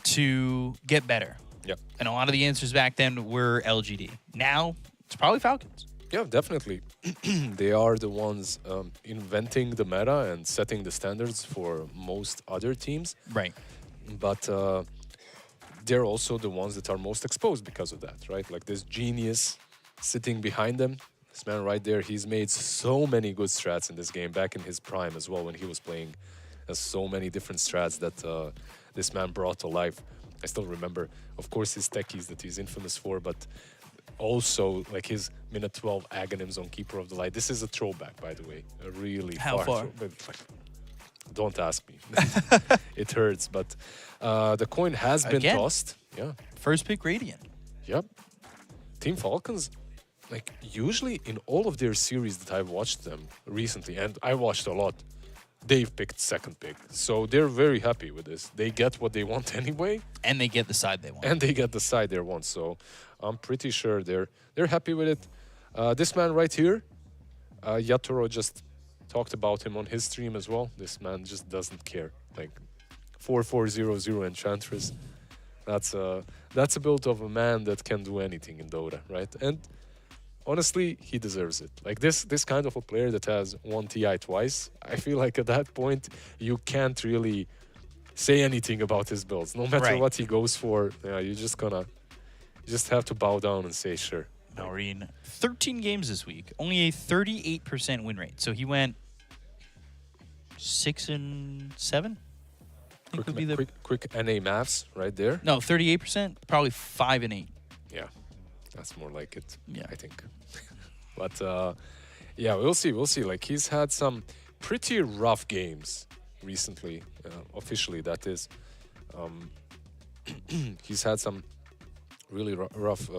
to get better? Yep. And a lot of the answers back then were LGD. Now, it's probably Falcons. Yeah, definitely. They are the ones inventing the meta and setting the standards for most other teams. Right. But they're also the ones that are most exposed because of that, right? Like this genius sitting behind them. This man right there, he's made so many good strats in this game, back in his prime as well when he was playing. There's so many different strats that this man brought to life. I still remember, of course, his techies that he's infamous for, but also like his minute 12 agonyms on Keeper of the Light. This is a throwback, by the way. A really far? Don't ask me. It hurts, but the coin has been tossed. Yeah. First pick Radiant. Yep. Team Falcons, like usually in all of their series that I've watched them recently, and I watched a lot, they've picked second pick. So they're very happy with this. They get what they want anyway. And they get the side they want. And they get the side they want. So I'm pretty sure they're happy with it. This man right here, Yatoro just talked about him on his stream as well. This man just doesn't care. Like 4400 Enchantress. That's a build of a man that can do anything in Dota, right? And honestly, he deserves it. Like this kind of a player that has won TI twice, I feel like at that point you can't really say anything about his builds. No matter Right. what he goes for, yeah, you just have to bow down and say sure. Maureen, 13 games this week, only a 38% win rate. So he went 6-7. I think would be the Quick NA maths right there. no 38%, probably 5-8. Yeah, that's more like it. Yeah. I think. But yeah, we'll see. We'll see. Like he's had some pretty rough games recently, officially. That is, he's had some really rough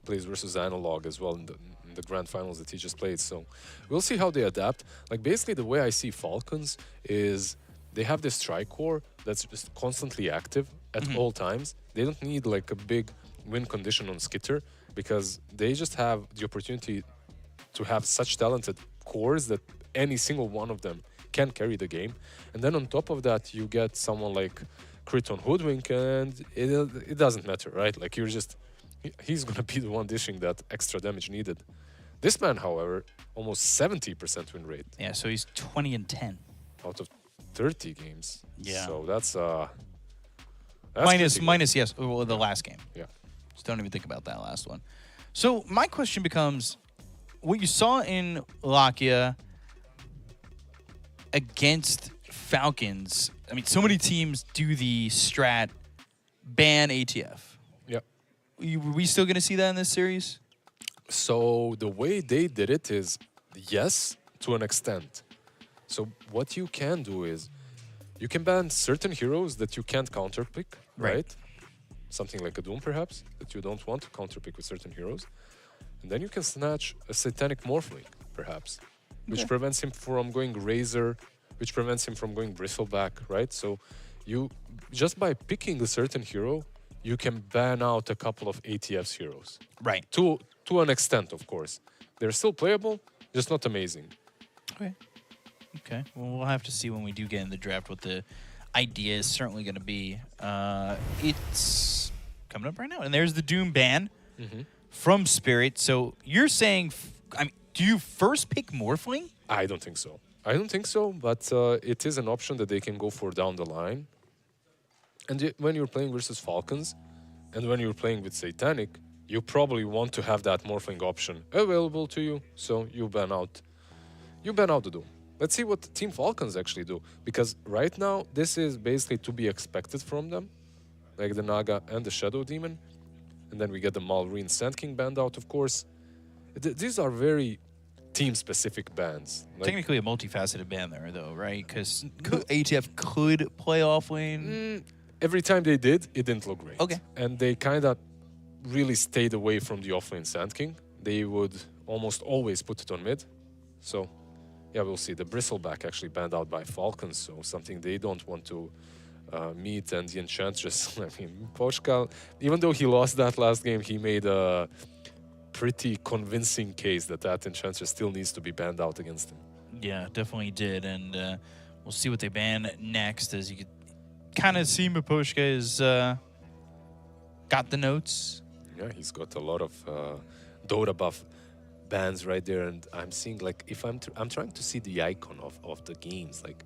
plays versus Analog as well in the grand finals that he just played. So we'll see how they adapt. Like basically, the way I see Falcons is they have this tri-core that's just constantly active at all times. They don't need like a big win condition on Skitter because they just have the opportunity to have such talented cores that any single one of them can carry the game. And then on top of that, you get someone like Crit on Hoodwink, and it doesn't matter, right? Like he's gonna be the one dishing that extra damage needed. This man, however, almost 70% win rate. Yeah, so he's 20-10 out of 30 games. Yeah. So that's minus yes, well, the last game. Yeah. Just don't even think about that last one. So my question becomes, what you saw in Lakia against Falcons, I mean, so many teams do the strat ban ATF. Yep. Were we still going to see that in this series? So the way they did it is yes, to an extent. So what you can do is you can ban certain heroes that you can't counterpick, right? Something like a Doom, perhaps, that you don't want to counterpick with certain heroes. And then you can snatch a Satanic Morphling, perhaps, which prevents him from going Razor, which prevents him from going Bristleback, right? So you, just by picking a certain hero, you can ban out a couple of ATF's heroes. Right. To an extent, of course. They're still playable, just not amazing. Okay. Okay. Well, we'll have to see when we do get in the draft what the idea is certainly going to be. It's coming up right now. And there's the Doom ban from Spirit. So you're saying, I mean, do you first pick Morphling? I don't think so. I don't think so, but it is an option that they can go for down the line. And when you're playing versus Falcons, and when you're playing with Satanic, you probably want to have that Morphling option available to you, so you ban out the Doom. Let's see what Team Falcons actually do, because right now, this is basically to be expected from them, like the Naga and the Shadow Demon. And then we get the Malrine Sand King banned out, of course. These are very team-specific bans. Like, Technically a multifaceted ban there, though, right? Because ATF could play off lane. Every time they did, it didn't look great. Okay. And they kind of really stayed away from the offlane Sand King. They would almost always put it on mid. So, yeah, we'll see. The Bristleback actually banned out by Falcons, so something they don't want to meet. And the Enchantress, I mean, Pochka, even though he lost that last game, he made a pretty convincing case that Enchantress still needs to be banned out against him. Yeah, definitely did. And we'll see what they ban next. As you could kind of see, Miposhka is got the notes. Yeah, he's got a lot of Dota buff bans right there, and I'm seeing, like, if I'm trying to see the icon of the games, like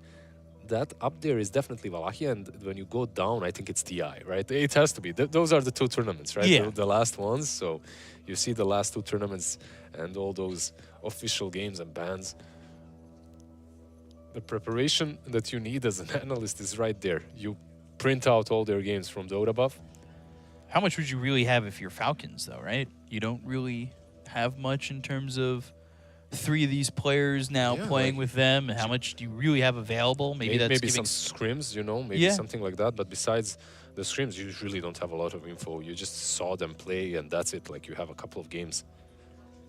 that up there is definitely Wallachia, and when you go down, I think it's TI, right? It has to be. Those are the two tournaments, right? Yeah. The last ones. So you see the last two tournaments and all those official games and bans. The preparation that you need as an analyst is right there. You print out all their games from Dota buff. How much would you really have if you're Falcons, though, right? You don't really have much in terms of three of these players now playing with them. How much do you really have available? Maybe that's maybe giving some scrims, maybe something like that. But besides the scrims, you really don't have a lot of info. You just saw them play, and that's it. Like, you have a couple of games.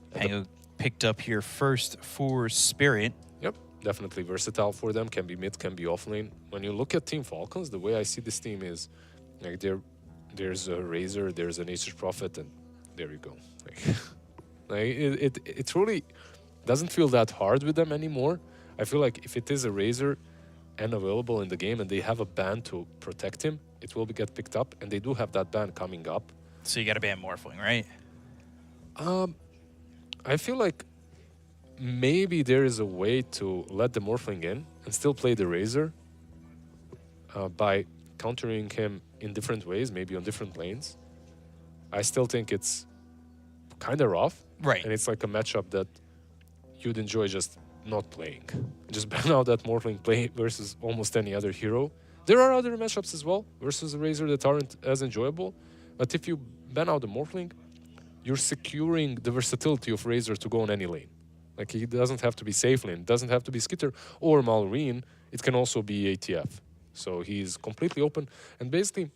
Pango picked up here first for Spirit. Yep, definitely versatile for them. Can be mid, can be offlane. When you look at Team Falcons, the way I see this team is, like, there's a Razor, there's a Nature's Prophet, and there you go. It really doesn't feel that hard with them anymore. I feel like if it is a Razor and available in the game and they have a ban to protect him, it will get picked up, and they do have that ban coming up. So you got to ban Morphling, right? I feel like maybe there is a way to let the Morphling in and still play the Razor by countering him in different ways, maybe on different lanes. I still think it's kind of rough. Right. And it's like a matchup that you'd enjoy just not playing. Just ban out that Morphling, play versus almost any other hero. There are other matchups as well versus the Razor that aren't as enjoyable. But if you ban out the Morphling, you're securing the versatility of Razor to go on any lane. Like, he doesn't have to be safe lane, doesn't have to be Skitter or Malrine. It can also be ATF. So he's completely open. And basically,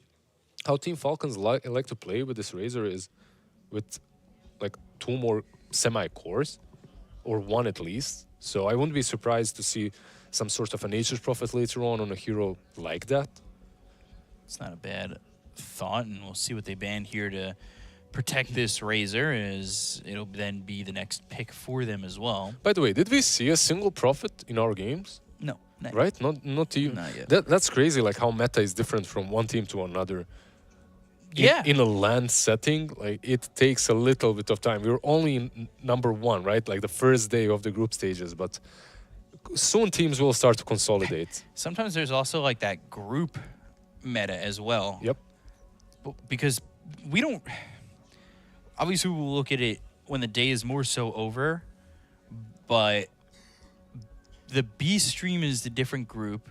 how Team Falcons like to play with this Razor is with like 2 more semi-cores, or 1 at least. So I wouldn't be surprised to see some sort of a Nature's Prophet later on a hero like that. It's not a bad thought, and we'll see what they ban here to protect this Razor, as it'll then be the next pick for them as well. By the way, did we see a single Prophet in our games? No. Not right? Not even. Not yet. That's crazy, like how meta is different from one team to another. Yeah. In a land setting, like, it takes a little bit of time. We were only in number 1, right? Like the first day of the group stages, but soon teams will start to consolidate. Sometimes there's also like that group meta as well. Yep. Because we don't... Obviously, we'll look at it when the day is more so over, but the B stream is the different group.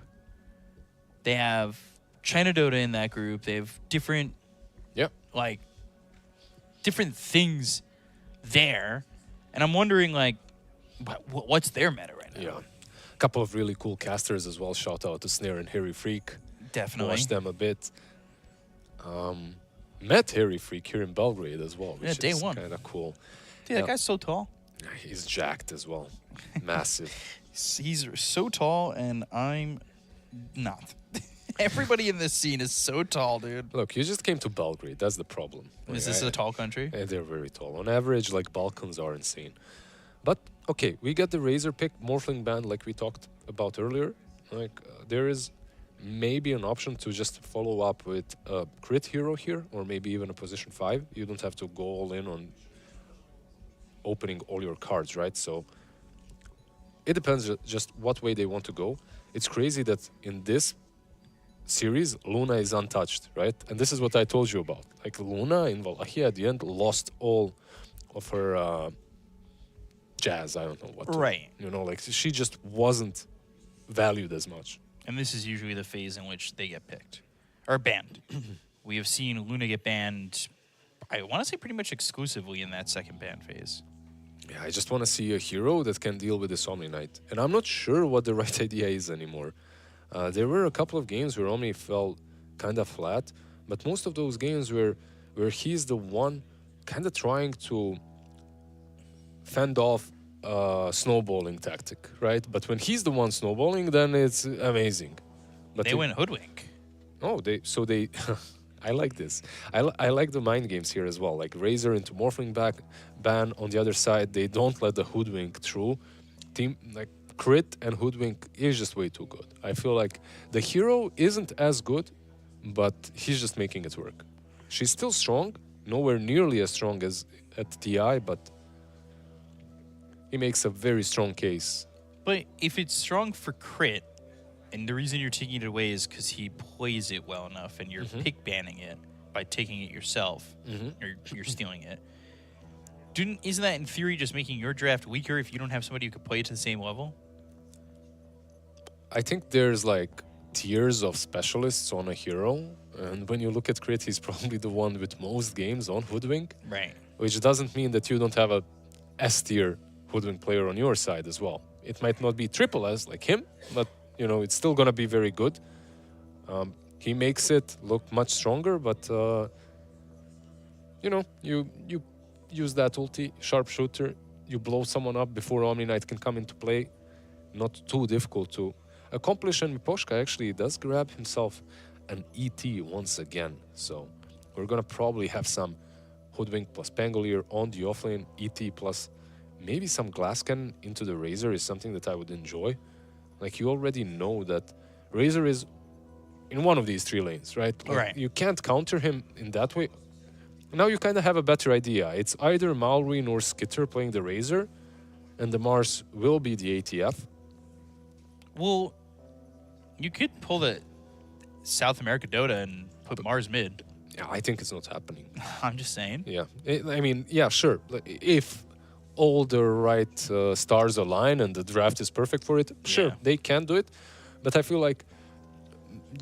They have China Dota in that group. They have different... like different things there, and I'm wondering like what's their meta right now. Yeah, a couple of really cool casters as well. Shout out to Snare and Harry Freak. Definitely watch them a bit. Met Harry Freak here in Belgrade as well, which day is one. kind of cool. Dude, that guy's so tall. He's jacked as well, massive. He's so tall, and I'm not. Everybody in this scene is so tall, dude. Look, you just came to Belgrade. That's the problem. Is this a tall country? They're very tall. On average, like, Balkans are insane. But, okay, we got the Razor pick, Morphling ban, like we talked about earlier. Like, there is maybe an option to just follow up with a crit hero here, or maybe even a position 5. You don't have to go all in on opening all your cards, right? So it depends just what way they want to go. It's crazy that in this series, Luna is untouched, right? And this is what I told you about. Like, Luna in Wallachia at the end lost all of her jazz. I don't know what. Right. You know, like, she just wasn't valued as much. And this is usually the phase in which they get picked or banned. We have seen Luna get banned, I want to say pretty much exclusively in that second ban phase. Yeah, I just want to see a hero that can deal with this Omni Knight. And I'm not sure what the right idea is anymore. There were a couple of games where Omni fell kind of flat, but most of those games where he's the one kind of trying to fend off snowballing tactic, right? But when he's the one snowballing, then it's amazing. But they went hoodwink. Oh, they I like this. I like the mind games here as well. Like Razor into Morphling ban. On the other side, they don't let the hoodwink through. Team like crit and hoodwink is just way too good. I feel like the hero isn't as good, but he's just making it work. She's still strong, nowhere nearly as strong as at TI, but he makes a very strong case. But if it's strong for crit, and the reason you're taking it away is because he plays it well enough, and you're pick banning it by taking it yourself, or you're stealing it. Isn't that in theory just making your draft weaker if you don't have somebody who could play it to the same level? I think there's like tiers of specialists on a hero, and when you look at crit, he's probably the one with most games on hoodwink. Right. Which doesn't mean that you don't have a S tier hoodwink player on your side as well. It might not be triple S like him, but you know, it's still gonna be very good. He makes it look much stronger, but you know, you use that ulti, sharpshooter, you blow someone up before Omni Knight can come into play. Not too difficult to accomplish, and Miposhka actually does grab himself an ET once again. So we're gonna probably have some Hoodwink plus Pangolier on the offlane, ET plus maybe some Glass Cannon into the Razor is something that I would enjoy. Like, you already know that Razor is in one of these 3 lanes, right? Like, right. You can't counter him in that way. Now you kind of have a better idea. It's either Malrine or Skitter playing the Razor, and the Mars will be the ATF. Well, you could pull the South America Dota and put Mars mid. Yeah, I think it's not happening. I'm just saying. Yeah, I mean, yeah, sure. If all the right stars align and the draft is perfect for it, sure, they can do it. But I feel like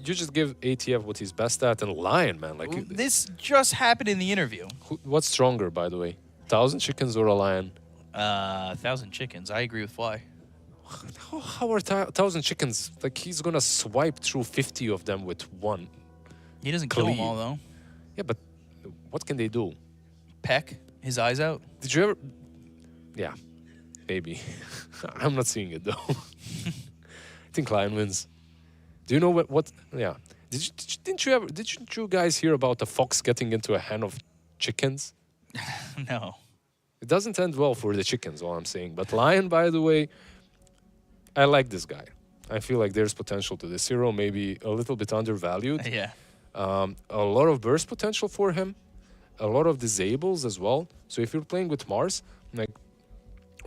you just give ATF what he's best at, and Lion, man. Like This just happened in the interview. what's stronger, by the way, 1,000 chickens or a lion? 1,000 chickens. I agree with Fly. How are 1,000 chickens? Like he's gonna swipe through 50 of them with one. He doesn't kill them cleave. all, though. Yeah, but what can they do? Peck his eyes out. Did you ever? Yeah, maybe. I'm not seeing it though. I think Lion wins. Do you know what? Yeah. Didn't you guys hear about a fox getting into a hen of chickens? No. It doesn't end well for the chickens, all I'm saying. But Lion, by the way, I like this guy. I feel like there's potential to this hero, maybe a little bit undervalued. Yeah. A lot of burst potential for him, a lot of disables as well. So if you're playing with Mars, like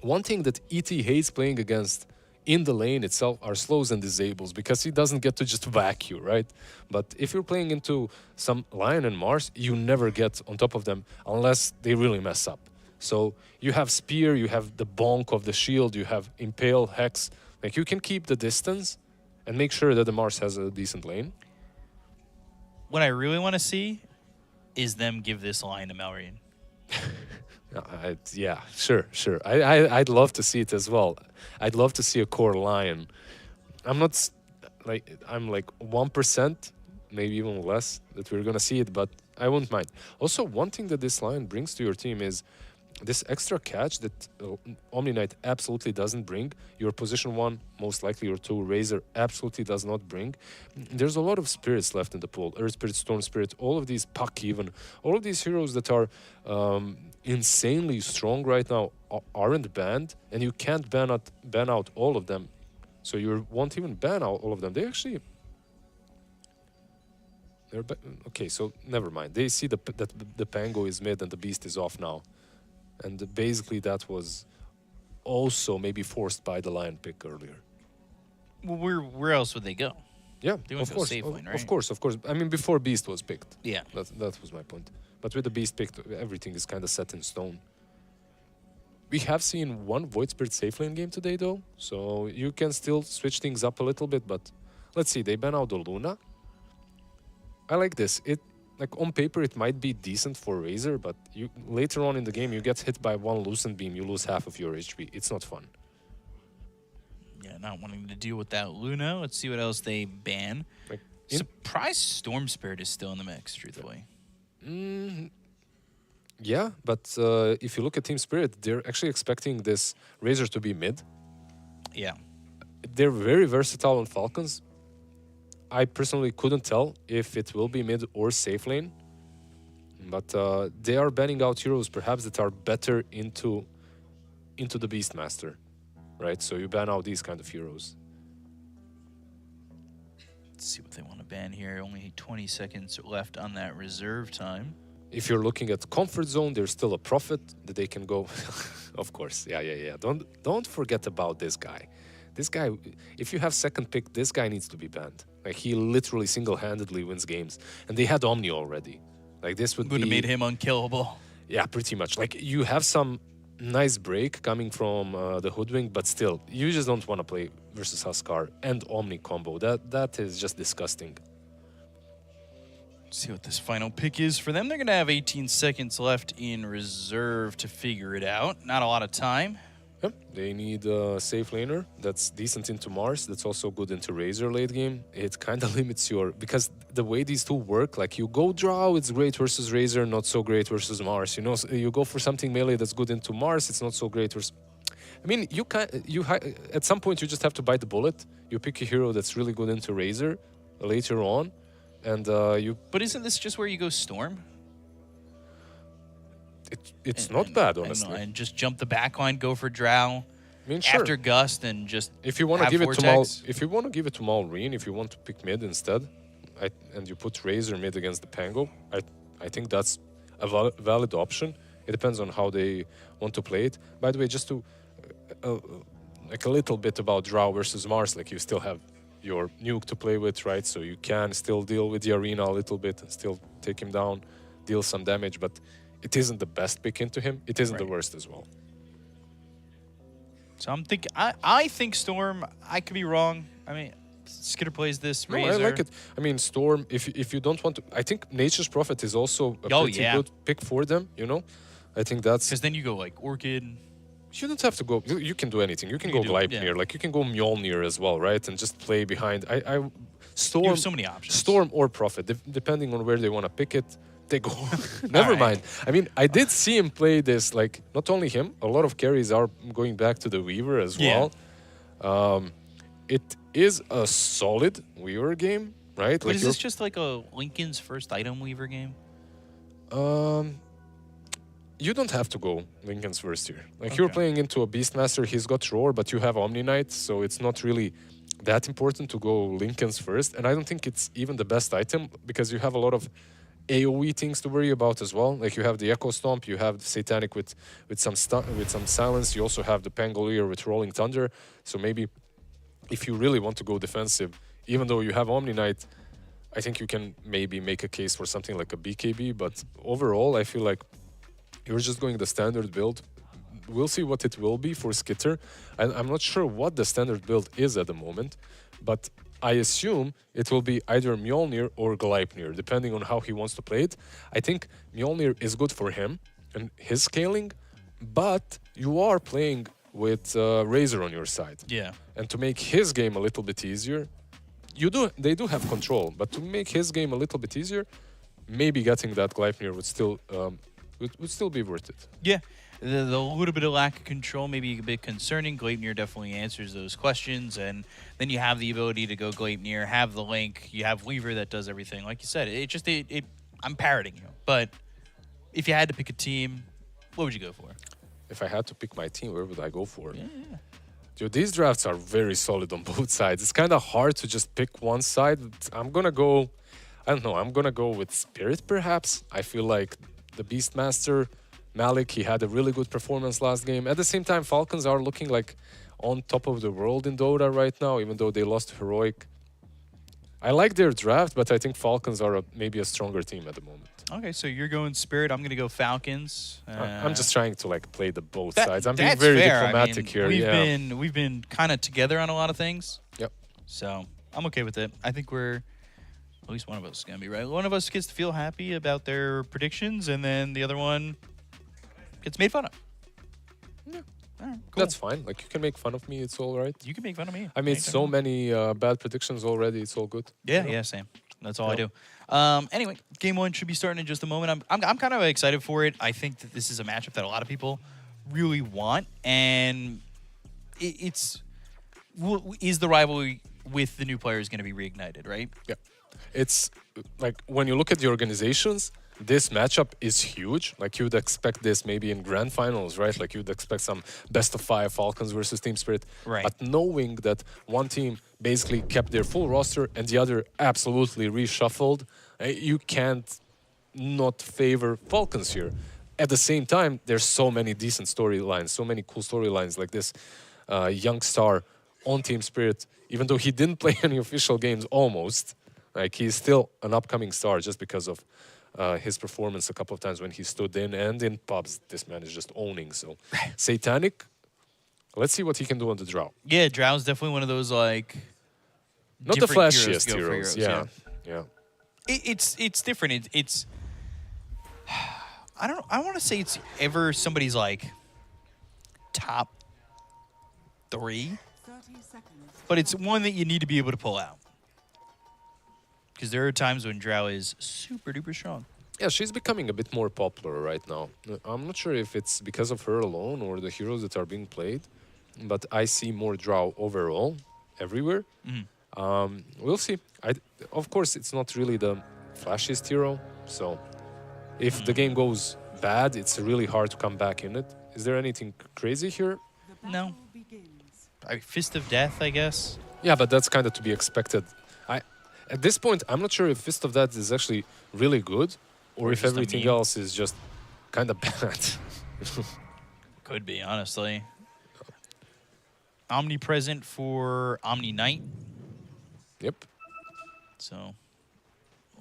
one thing that ET hates playing against in the lane itself are slows and disables, because he doesn't get to just whack you, right? But if you're playing into some Lion and Mars, you never get on top of them unless they really mess up. So you have Spear, you have the bonk of the shield, you have Impale, Hex. Like you can keep the distance and make sure that the Mars has a decent lane. What I really want to see is them give this line to Malrine. Yeah, sure. I'd love to see it as well. I'd love to see a core Lion. I'm like 1%, maybe even less, that we're gonna see it, but I wouldn't mind. Also, one thing that this Lion brings to your team is this extra catch that Omni Knight absolutely doesn't bring. Your position 1, most likely your 2, Razor absolutely does not bring. There's a lot of spirits left in the pool. Earth Spirit, Storm Spirit, all of these, Puck even. All of these heroes that are insanely strong right now aren't banned, and you can't ban out all of them. So you won't even ban out all of them. They actually... Okay, so never mind. They see that the Pango is mid and the Beast is off now. And basically that was also maybe forced by the Lion pick earlier. Well, where else would they go? Yeah, They of wouldn't go course, safe lane, right? of course. I mean, before Beast was picked. Yeah. That was my point. But with the Beast picked, everything is kind of set in stone. We have seen one Void Spirit safe lane game today, though. So you can still switch things up a little bit, but let's see. They ban out the Luna. I like this. Like on paper, it might be decent for Razor, but you later on in the game, you get hit by one Lucent Beam, you lose half of your HP. It's not fun. Yeah, not wanting to deal with that Luna. Let's see what else they ban. Like Surprised Storm Spirit is still in the mix, truthfully. Yeah, but if you look at Team Spirit, they're actually expecting this Razor to be mid. Yeah. They're very versatile on Falcons. I personally couldn't tell if it will be mid or safe lane. But they are banning out heroes perhaps that are better into the Beastmaster, right? So you ban out these kind of heroes. Let's see what they want to ban here. Only 20 seconds left on that reserve time. If you're looking at comfort zone, there's still a Prophet that they can go. Of course, yeah. Don't forget about this guy. This guy, if you have second pick, this guy needs to be banned. Like he literally single-handedly wins games, and they had Omni already. Like this would have be made him unkillable. Yeah, pretty much. Like you have some nice break coming from the Hoodwink, but still, you just don't want to play versus Huskar and Omni combo. That is just disgusting. See what this final pick is for them. They're going to have 18 seconds left in reserve to figure it out. Not a lot of time. Yep, they need a safe laner that's decent into Mars, that's also good into Razor late game. It kind of limits your... Because the way these two work, like you go Drow, it's great versus Razor, not so great versus Mars. You know, so you go for something melee that's good into Mars, it's not so great versus... I mean, at some point you just have to bite the bullet. You pick a hero that's really good into Razor later on, and you... But isn't this just where you go Storm? It's not bad, honestly. And just jump the backline, go for Drow. I mean, sure. After Gust, and just if you want to have give it Vortex. to Mal, if you want to give it to Malrine, if you want to pick mid instead, and you put Razor mid against the Pango, I think that's valid option. It depends on how they want to play it. By the way, just to like a little bit about Drow versus Mars, like you still have your nuke to play with, right? So you can still deal with the arena a little bit and still take him down, deal some damage, but it isn't the best pick into him. It isn't the worst as well. So I'm thinking, I think Storm. I could be wrong. I mean, Skitter plays this. No, Razor. I like it. I mean, Storm. If you don't want to, I think Nature's Prophet is also a pretty good pick for them. You know, I think that's because then you go like Orchid. You don't have to go. You can do anything. You can go Gleipnir. Like you can go Mjolnir as well, right? And just play behind. Storm. You have so many options. Storm or Prophet, depending on where they want to pick it. They go. Never mind. I mean, I did see him play this. Like not only him, a lot of carries are going back to the Weaver as well. It is a solid Weaver game, right? But like is this just like a Lincoln's first item Weaver game? You don't have to go Lincoln's first here. Like you're playing into a Beastmaster, he's got Roar, but you have Omni Knight, so it's not really that important to go Lincoln's first. And I don't think it's even the best item because you have a lot of AoE things to worry about as well. Like you have the Echo Stomp, you have the Satanic with some silence. You also have the Pangolier with Rolling Thunder. So maybe if you really want to go defensive, even though you have Omni Knight, I think you can maybe make a case for something like a BKB. But overall, I feel like you're just going the standard build. We'll see what it will be for Skitter. I'm not sure what the standard build is at the moment, but I assume it will be either Mjolnir or Gleipnir, depending on how he wants to play it. I think Mjolnir is good for him and his scaling, but you are playing with Razor on your side. Yeah. And to make his game a little bit easier, they do have control, but to make his game a little bit easier, maybe getting that Gleipnir would still be worth it. Yeah. The little bit of lack of control may be a bit concerning. Gleipnir definitely answers those questions, and then you have the ability to go Gleipnir, have the link, you have Weaver that does everything. Like you said, I'm parroting you. But if you had to pick a team, what would you go for? If I had to pick my team, where would I go for? Dude, these drafts are very solid on both sides. It's kind of hard to just pick one side. I'm going to go, I don't know, I'm going to go with Spirit perhaps. I feel like the Beastmaster, Malik, he had a really good performance last game. At the same time, Falcons are looking like on top of the world in Dota right now, even though they lost Heroic. I like their draft, but I think Falcons are maybe a stronger team at the moment. Okay, so you're going Spirit. I'm going to go Falcons. I'm just trying to like play the both sides. I'm being very diplomatic here. We've been kind of together on a lot of things. Yep. So I'm okay with it. I think we're at least one of us is going to be right. One of us gets to feel happy about their predictions, and then the other one gets made fun of. Yeah. All right, cool. That's fine. Like, you can make fun of me. It's all right. You can make fun of me. I made so many bad predictions already. It's all good. Yeah, yeah, same. That's all I do. Anyway, game one should be starting in just a moment. I'm kind of excited for it. I think that this is a matchup that a lot of people really want, and is the rivalry with the new players going to be reignited, right? Yeah. It's like when you look at the organizations, this matchup is huge. Like you'd expect this maybe in grand finals, right? Like you'd expect some best of 5 Falcons versus Team Spirit. Right. But knowing that one team basically kept their full roster and the other absolutely reshuffled, you can't not favor Falcons here. At the same time, there's so many decent storylines, so many cool storylines like this young star on Team Spirit, even though he didn't play any official games almost. Like he's still an upcoming star just because of his performance a couple of times when he stood in and in pubs. This man is just owning. So Satanic, let's see what he can do on the Drow. Yeah, Drow's definitely one of those like not the flashiest heroes. Yeah. It's different. It's I want to say it's ever somebody's like top 3, but it's one that you need to be able to pull out. Because there are times when Drow is super duper strong. Yeah, she's becoming a bit more popular right now. I'm not sure if it's because of her alone or the heroes that are being played, but I see more Drow overall everywhere. We'll see. Of course, it's not really the flashiest hero, so if the game goes bad, it's really hard to come back in it. Is there anything crazy here? No. Fist of Death, I guess. Yeah, but that's kind of to be expected. At this point, I'm not sure if Fist of Death is actually really good or if just a everything meme. else is just kind of bad. Could be, honestly. Omnipresent for Omni Knight. Yep. So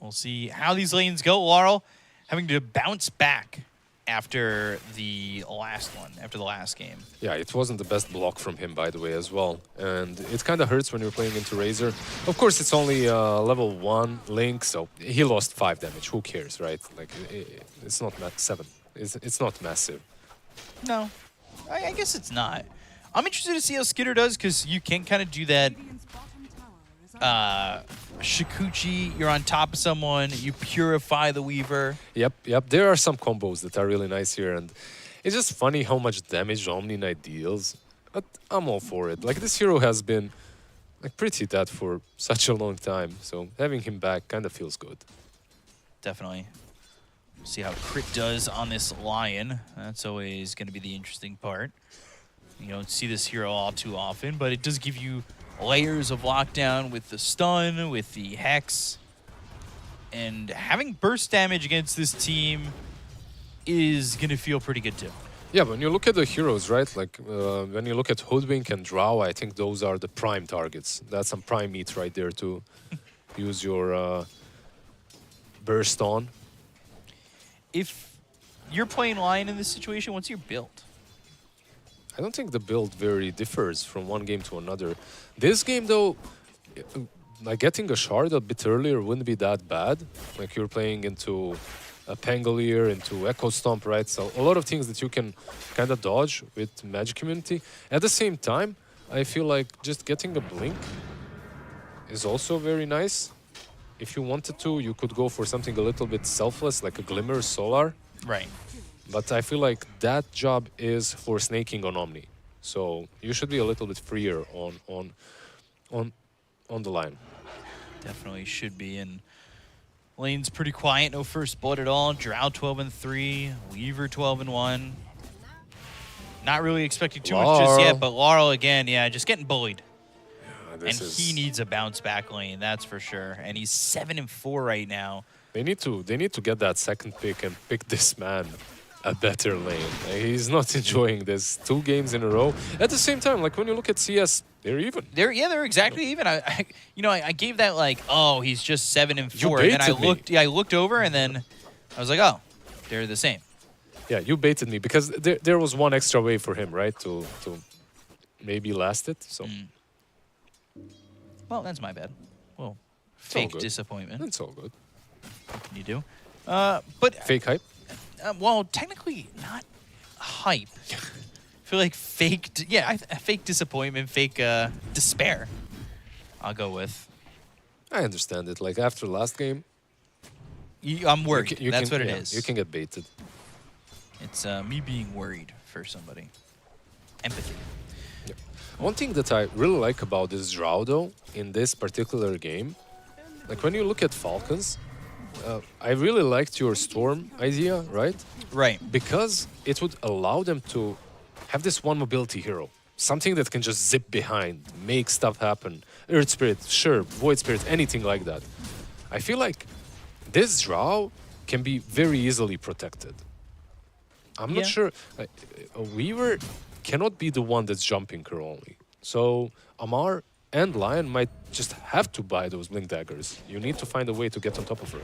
we'll see how these lanes go. Laurel having to bounce back after the last one, after the last game. Yeah, it wasn't the best block from him, by the way, as well. And it kind of hurts when you're playing into Razor. Of course, it's only level 1 Link, so he lost 5 damage. Who cares, right? Like, it's not 7. It's not massive. No, I guess it's not. I'm interested to see how Skitter does, because you can kind of do that. Shikuchi, you're on top of someone, you purify the Weaver. Yep. There are some combos that are really nice here, and it's just funny how much damage Omni Knight deals. But I'm all for it. Like, this hero has been like pretty dead for such a long time, so having him back kind of feels good. Definitely. See how Crit does on this Lion. That's always going to be the interesting part. You don't see this hero all too often, but it does give you layers of lockdown with the stun, with the Hex. And having burst damage against this team is going to feel pretty good too. Yeah, when you look at the heroes, right? Like, when you look at Hoodwink and Drow, I think those are the prime targets. That's some prime meat right there to use your burst on. If you're playing Lion in this situation, what's your build? I don't think the build very differs from one game to another. This game, though, like getting a shard a bit earlier wouldn't be that bad. Like, you're playing into a Pangolier, into Echo Stomp, right? So a lot of things that you can kind of dodge with Magic Immunity. At the same time, I feel like just getting a Blink is also very nice. If you wanted to, you could go for something a little bit selfless, like a Glimmer Solar. Right. But I feel like that job is for snaking on Omni. So you should be a little bit freer on the line. Definitely should be. And lane's pretty quiet, no first blood at all. Drow 12-3, Weaver 12-1. Not really expecting too much just yet, but Laurel again, yeah, just getting bullied. And he needs a bounce back lane, that's for sure. And he's 7-4 right now. They need to get that second pick and pick this man a better lane. He's not enjoying this 2 games in a row. At the same time, like when you look at CS, they're even. They're exactly even. I gave that like, oh, he's just 7-4. You And then I baited me. I looked over and then I was like, oh, they're the same. Yeah, you baited me because there was one extra way for him, right, to maybe last it. So. Well, that's my bad. Well, It's all fake good. disappointment. It's all good. What can you do? But fake hype. Well, technically not hype. I feel like fake. Fake disappointment, fake despair. I'll go with. I understand it. Like after last game, I'm worried. you That's can, what it yeah, is. You can get baited. It's me being worried for somebody. Empathy. Yeah. One thing that I really like about this Drow, though, in this particular game, like when you look at Falcons, I really liked your Storm idea, right? Right. Because it would allow them to have this one mobility hero. Something that can just zip behind, make stuff happen. Earth Spirit, sure, Void Spirit, anything like that. I feel like this Drow can be very easily protected. I'm not sure. A Weaver cannot be the one that's jumping her only. So Amar and Lion might just have to buy those Blink Daggers. You need to find a way to get on top of her.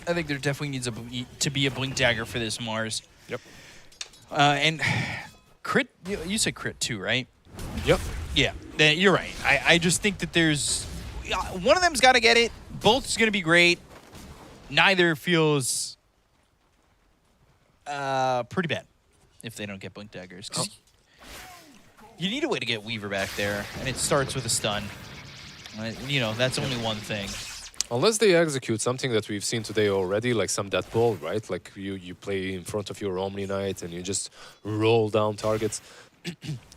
I think there definitely needs to be a Blink Dagger for this Mars. Yep. And crit, you said crit too, right? Yep. Yeah, you're right. I just think that there's... One of them's got to get it. Both is going to be great. Neither feels pretty bad if they don't get Blink Daggers. 'Cause you need a way to get Weaver back there, and it starts with a stun. That's only one thing. Unless they execute something that we've seen today already, like some death ball, right? Like you play in front of your Omni Knight and you just roll down targets.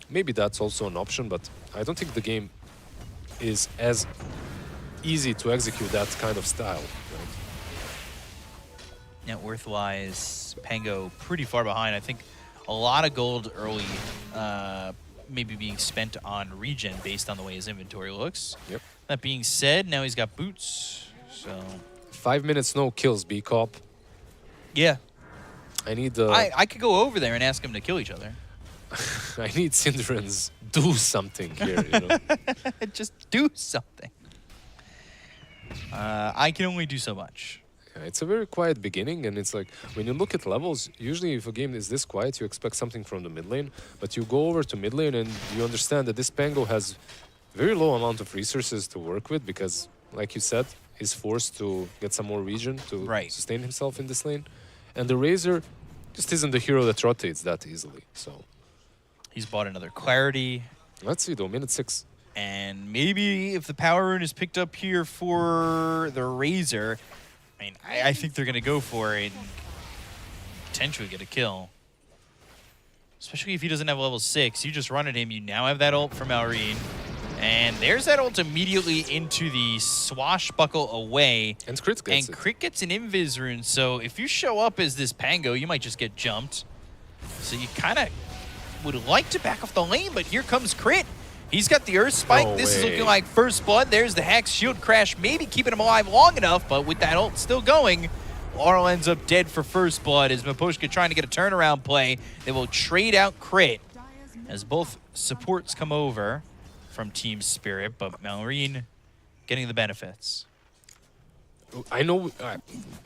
Maybe that's also an option, but I don't think the game is as easy to execute that kind of style. Right? Net worth-wise, Pango pretty far behind. I think a lot of gold early maybe being spent on regen based on the way his inventory looks. Yep. That being said, now he's got boots, so... 5 minutes, no kills, B-Cop. Yeah. I need I could go over there and ask them to kill each other. I need Syndrans do something here, you know. Just do something. I can only do so much. Yeah, it's a very quiet beginning, and it's like when you look at levels, usually if a game is this quiet, you expect something from the mid lane, but you go over to mid lane and you understand that this Pango has very low amount of resources to work with because, like you said, he's forced to get some more regen to sustain himself in this lane. And the Razor just isn't the hero that rotates that easily, so... He's bought another Clarity. Let's see, though, minute 6. And maybe if the Power Rune is picked up here for the Razor, I mean, I think they're going to go for it and potentially get a kill. Especially if he doesn't have level 6. You just run at him. You now have that ult from Malrine. And there's that ult immediately into the swashbuckle away. And Crit gets and Crit gets an invis rune. So if you show up as this Pango, you might just get jumped. So you kind of would like to back off the lane, but here comes Crit. He's got the Earth Spike. No This is way. looking like first blood. There's the Hex Shield Crash, maybe keeping him alive long enough, but with that ult still going, Laurel ends up dead for first blood as Miposhka trying to get a turnaround play. They will trade out Crit as both supports come over from Team Spirit, but Malrine getting the benefits. I know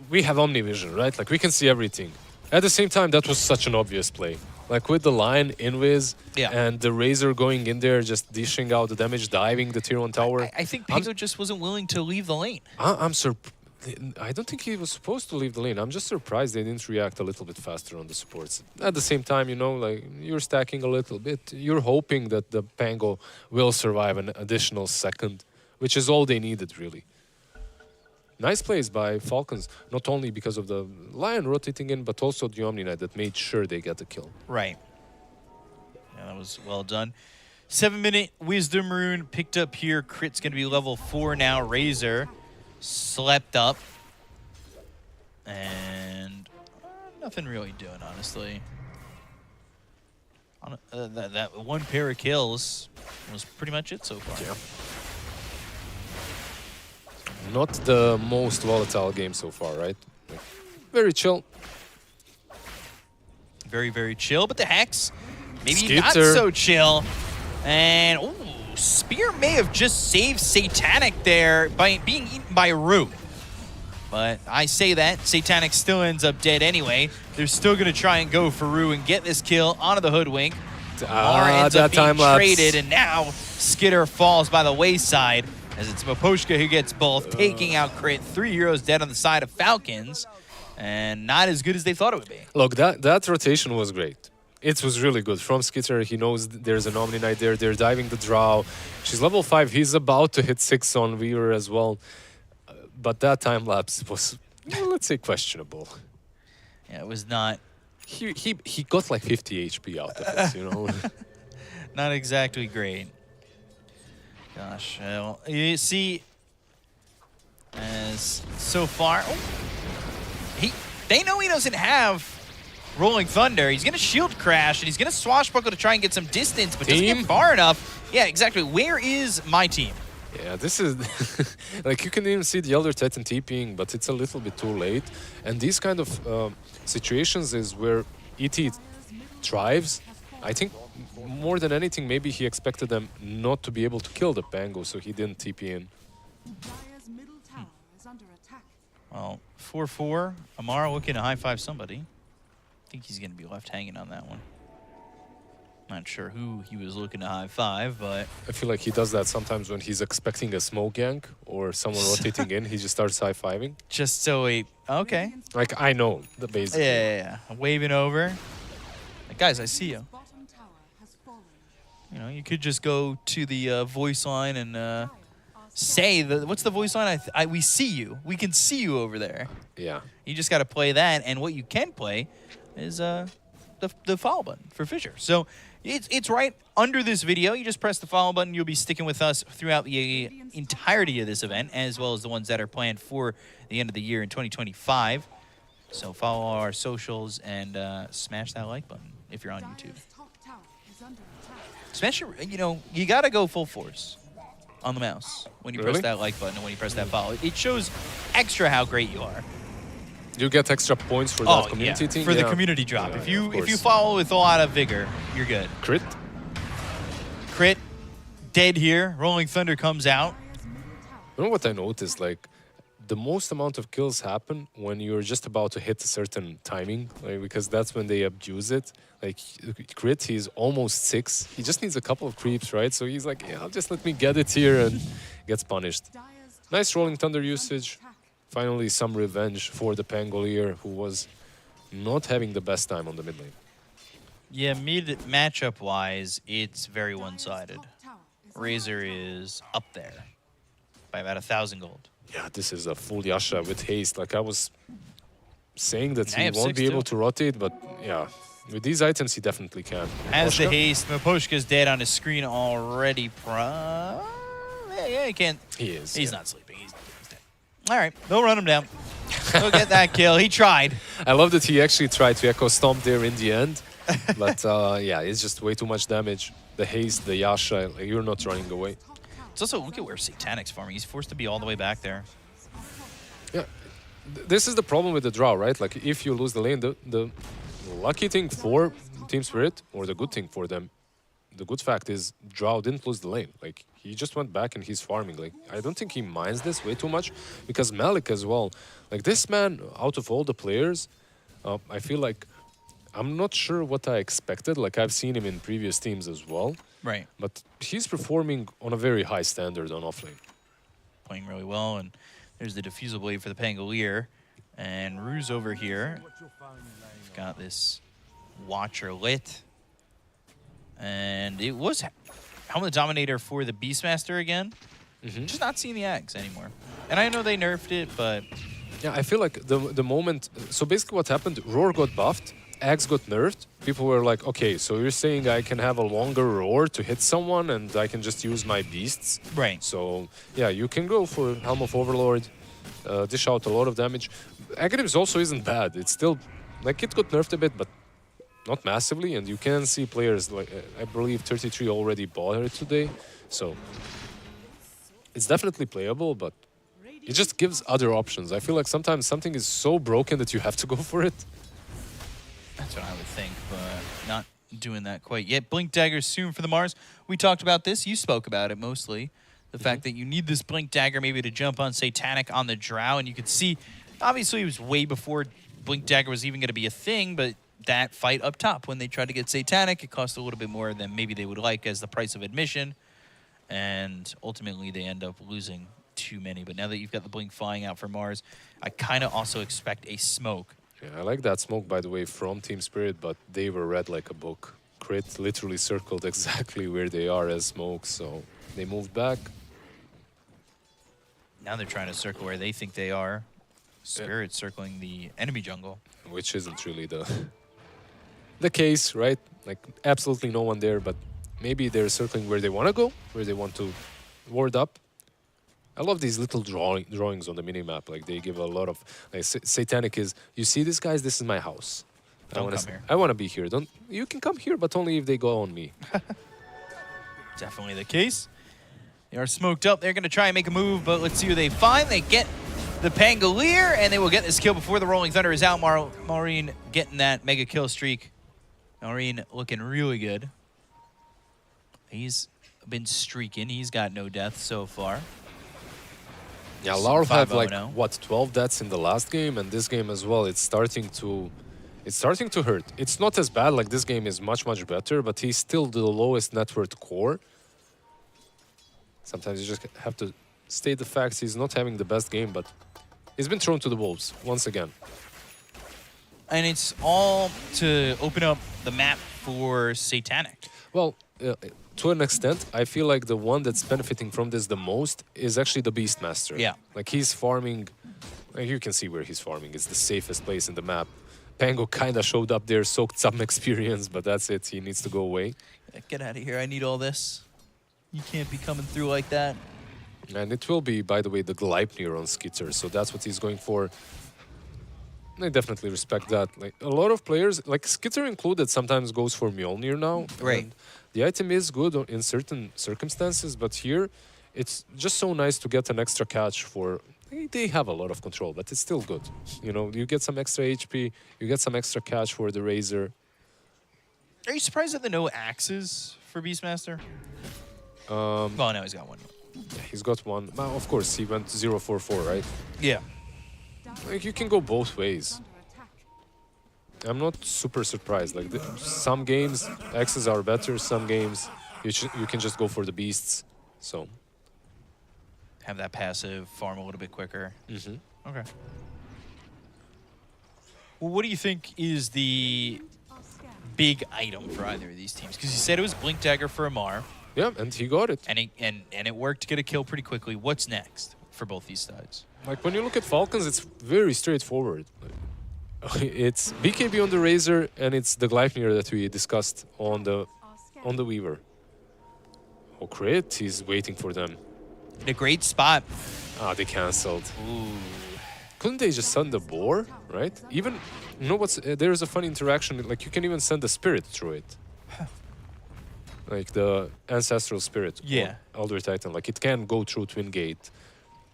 we have Omnivision, right? Like, we can see everything. At the same time, that was such an obvious play. Like, with the line, Invis, and the Razor going in there, just dishing out the damage, diving the tier 1 tower. I think Pango just wasn't willing to leave the lane. I'm surprised. I don't think he was supposed to leave the lane. I'm just surprised they didn't react a little bit faster on the supports. At the same time, you know, like, you're stacking a little bit. You're hoping that the Pango will survive an additional second, which is all they needed, really. Nice plays by Falcons, not only because of the Lion rotating in, but also the Omni Knight that made sure they get the kill. Right. Yeah, that was well done. 7-minute Wisdom Rune picked up here. Crit's going to be level 4 now. Razor slept up. And nothing really doing, honestly. That one pair of kills was pretty much it so far. Yeah. Not the most volatile game so far, right? Like, very chill. Very, very chill. But the Hex, maybe Skitter. not so chill. And, ooh, Spear may have just saved Satanic there by being eaten by Rue. But I say that, Satanic still ends up dead anyway. They're still going to try and go for Rue and get this kill onto the Hoodwink. Aurora ends up being traded, and now Skitter falls by the wayside as it's Miposhka who gets both, taking out Crit. 3 heroes dead on the side of Falcons, and not as good as they thought it would be. Look, that rotation was great. It was really good. From Skitter, he knows there's an Omni Knight there. They're diving the Drow. She's level 5. He's about to hit 6 on Weaver as well. But that time lapse was, let's say, questionable. Yeah, it was not. He got like 50 HP out of it, you know? Not exactly great. Gosh, well, you see, as so far, they know he doesn't have Rolling Thunder. He's going to Shield Crash, and he's going to Swashbuckle to try and get some distance, but doesn't get far enough. Yeah, exactly. Where is my team? Yeah, this is... like, you can even see the Elder Titan TPing, but it's a little bit too late. And these kind of situations is where ET thrives. I think more than anything, maybe he expected them not to be able to kill the Pango, so he didn't TP in. Well, 4-4. Amara looking to high-five somebody. I think he's going to be left hanging on that one. Not sure who he was looking to high-five, but... I feel like he does that sometimes when he's expecting a smoke gank or someone rotating in, he just starts high-fiving. Just so he... Okay. Like, I know, the basic. Yeah. Waving over. Like, guys, I see you. You know, you could just go to the voice line and say, what's the voice line? We see you. We can see you over there. Yeah. You just got to play that, and what you can play is the follow button for Fissure. So it's right under this video. You just press the follow button. You'll be sticking with us throughout the entirety of this event, as well as the ones that are planned for the end of the year in 2025. So follow our socials and smash that like button if you're on YouTube. Smash it, you know, you got to go full force on the mouse when you press that like button and when you press that follow. It shows extra how great you are. You get extra points for Oh, that community yeah, thing? for the Yeah. community drop. Yeah, if yeah, you of if you course. follow with a lot of vigor, you're good. Crit? Crit, dead here. Rolling Thunder comes out. You know what I noticed? Like, the most amount of kills happen when you're just about to hit a certain timing, like, because that's when they abuse it. Like, Crit, he's almost 6. He just needs a couple of creeps, right? So he's like, yeah, just let me get it here, and gets punished. Nice Rolling Thunder usage. Finally, some revenge for the Pangolier, who was not having the best time on the mid lane. Yeah, mid matchup wise, it's very one-sided. Razor is up there by about 1,000 gold. Yeah, this is a full Yasha with haste. Like I was saying that I he have won't 6 be able too. to rotate, but yeah, with these items he definitely can. Has the Poshka? haste. Maposhka's dead on his screen already. Yeah, he can't. He is. He's yeah. not sleeping. He's dead. All right, they'll run him down. He'll get that kill. He tried. I love that he actually tried to echo stomp there in the end, but yeah, it's just way too much damage. The haste, the Yasha, like, you're not running away. It's also, look at where Satanic's farming. He's forced to be all the way back there. Yeah, this is the problem with the draw, right? Like if you lose the lane, the lucky thing for Team Spirit, or the good thing for them, the good fact is Drow didn't lose the lane. Like he just went back and he's farming. Like I don't think he minds this way too much, because Malik as well. Like this man, out of all the players, I feel like I'm not sure what I expected. Like I've seen him in previous teams as well. Right. But he's performing on a very high standard on offlane. Playing really well, and there's the diffusal blade for the Pangolier. And Ruse over here. We've got this Watcher lit. And it was Helmet Dominator for the Beastmaster again. Just not seeing the Axe anymore. And I know they nerfed it, but... Yeah, I feel like the moment... So basically what happened, Roar got buffed, Axe got nerfed. People were like, okay, so you're saying I can have a longer Roar to hit someone and I can just use my beasts? Right. So, yeah, you can go for Helm of Overlord, dish out a lot of damage. Agrim's also isn't bad. It's still... Like, it got nerfed a bit, but not massively. And you can see players, like I believe 33 already bought it today. So, it's definitely playable, but it just gives other options. I feel like sometimes something is so broken that you have to go for it. That's what I would think, but not doing that quite yet. Blink Dagger soon for the Mars. We talked about this. You spoke about it mostly. The fact that you need this Blink Dagger maybe to jump on Satanic on the Drow. And you could see, obviously it was way before Blink Dagger was even going to be a thing, but that fight up top when they tried to get Satanic, it cost a little bit more than maybe they would like as the price of admission. And ultimately they end up losing too many. But now that you've got the Blink flying out for Mars, I kind of also expect a smoke. Yeah, I like that smoke, by the way, from Team Spirit, but they were read like a book. Crit literally circled exactly where they are as smoke, so they moved back. Now they're trying to circle where they think they are. Spirit circling the enemy jungle. Which isn't really the case, right? Like, absolutely no one there, but maybe they're circling where they want to go, where they want to ward up. I love these little drawings on the minimap. Like, they give a lot of... Like, Satanic is, you see this, guys? This is my house. Don't come here. I want to be here. Don't. You can come here, but only if they go on me. Definitely the case. They are smoked up. They're going to try and make a move, but let's see who they find. They get the Pangolier, and they will get this kill before the Rolling Thunder is out. Maureen getting that mega kill streak. Maureen looking really good. He's been streaking. He's got no deaths so far. Yeah, Larv had like 5-0. what 12 deaths in the last game, and this game as well. It's starting to hurt. It's not as bad. Like this game is much better, but he's still the lowest net worth core. Sometimes you just have to state the facts. He's not having the best game, but he's been thrown to the wolves once again. And it's all to open up the map for Satanic. Well, to an extent, I feel like the one that's benefiting from this the most is actually the Beastmaster. Yeah. Like he's farming, like you can see where he's farming. It's the safest place in the map. Pango kind of showed up there, soaked some experience, but that's it. He needs to go away. Get out of here. I need all this. You can't be coming through like that. And it will be, by the way, the Gleipnir on Skitter, so that's what he's going for. I definitely respect that. Like a lot of players, like Skitter included, sometimes goes for Mjolnir now. Right. And the item is good in certain circumstances, but here it's just so nice to get an extra catch for they have a lot of control, but it's still good. You know, you get some extra HP, you get some extra catch for the Razor. Are you surprised at the no axes for Beastmaster? Well, no, he's got one. Yeah, he's got one. Well, of course, he went 0-4-4, right? Yeah. Like, you can go both ways. I'm not super surprised. Like, some games, X's are better. Some games, you can just go for the beasts. So, have that passive, farm a little bit quicker. Okay. Well, what do you think is the big item for either of these teams? Because you said it was Blink Dagger for Amar. Yeah, and he got it. And it worked to get a kill pretty quickly. What's next for both these sides? Like, when you look at Falcons, it's very straightforward. It's BKB on the Razor, and it's the Gleipnir that we discussed on the Weaver. Oh, crit, he's waiting for them. In a great spot. Ah, they cancelled. Ooh. Couldn't they just send the boar, right? Even, you know what's, there's a fun interaction, like you can even send a spirit through it. Like the ancestral spirit. Yeah. Elder Titan, like it can go through Twin Gate.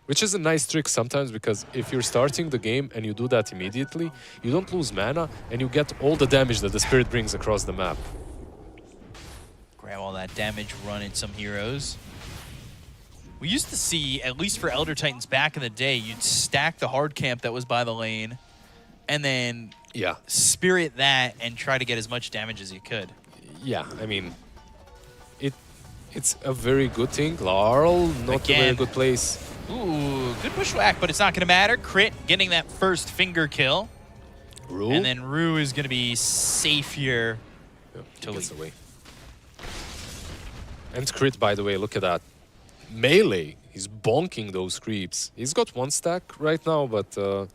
Which is a nice trick sometimes, because if you're starting the game and you do that immediately, you don't lose mana and you get all the damage that the spirit brings across the map. Grab all that damage, run in some heroes. We used to see, at least for Elder Titans back in the day, you'd stack the hard camp that was by the lane and then spirit that and try to get as much damage as you could. Yeah, I mean, it's a very good thing. Larl, not a very good place. Ooh, good bushwhack, but it's not going to matter. Crit, getting that first finger kill. Rue? And then Rue is going to be safe here to Gets leave. away. And crit, by the way, look at that. Melee, he's bonking those creeps. He's got one stack right now, but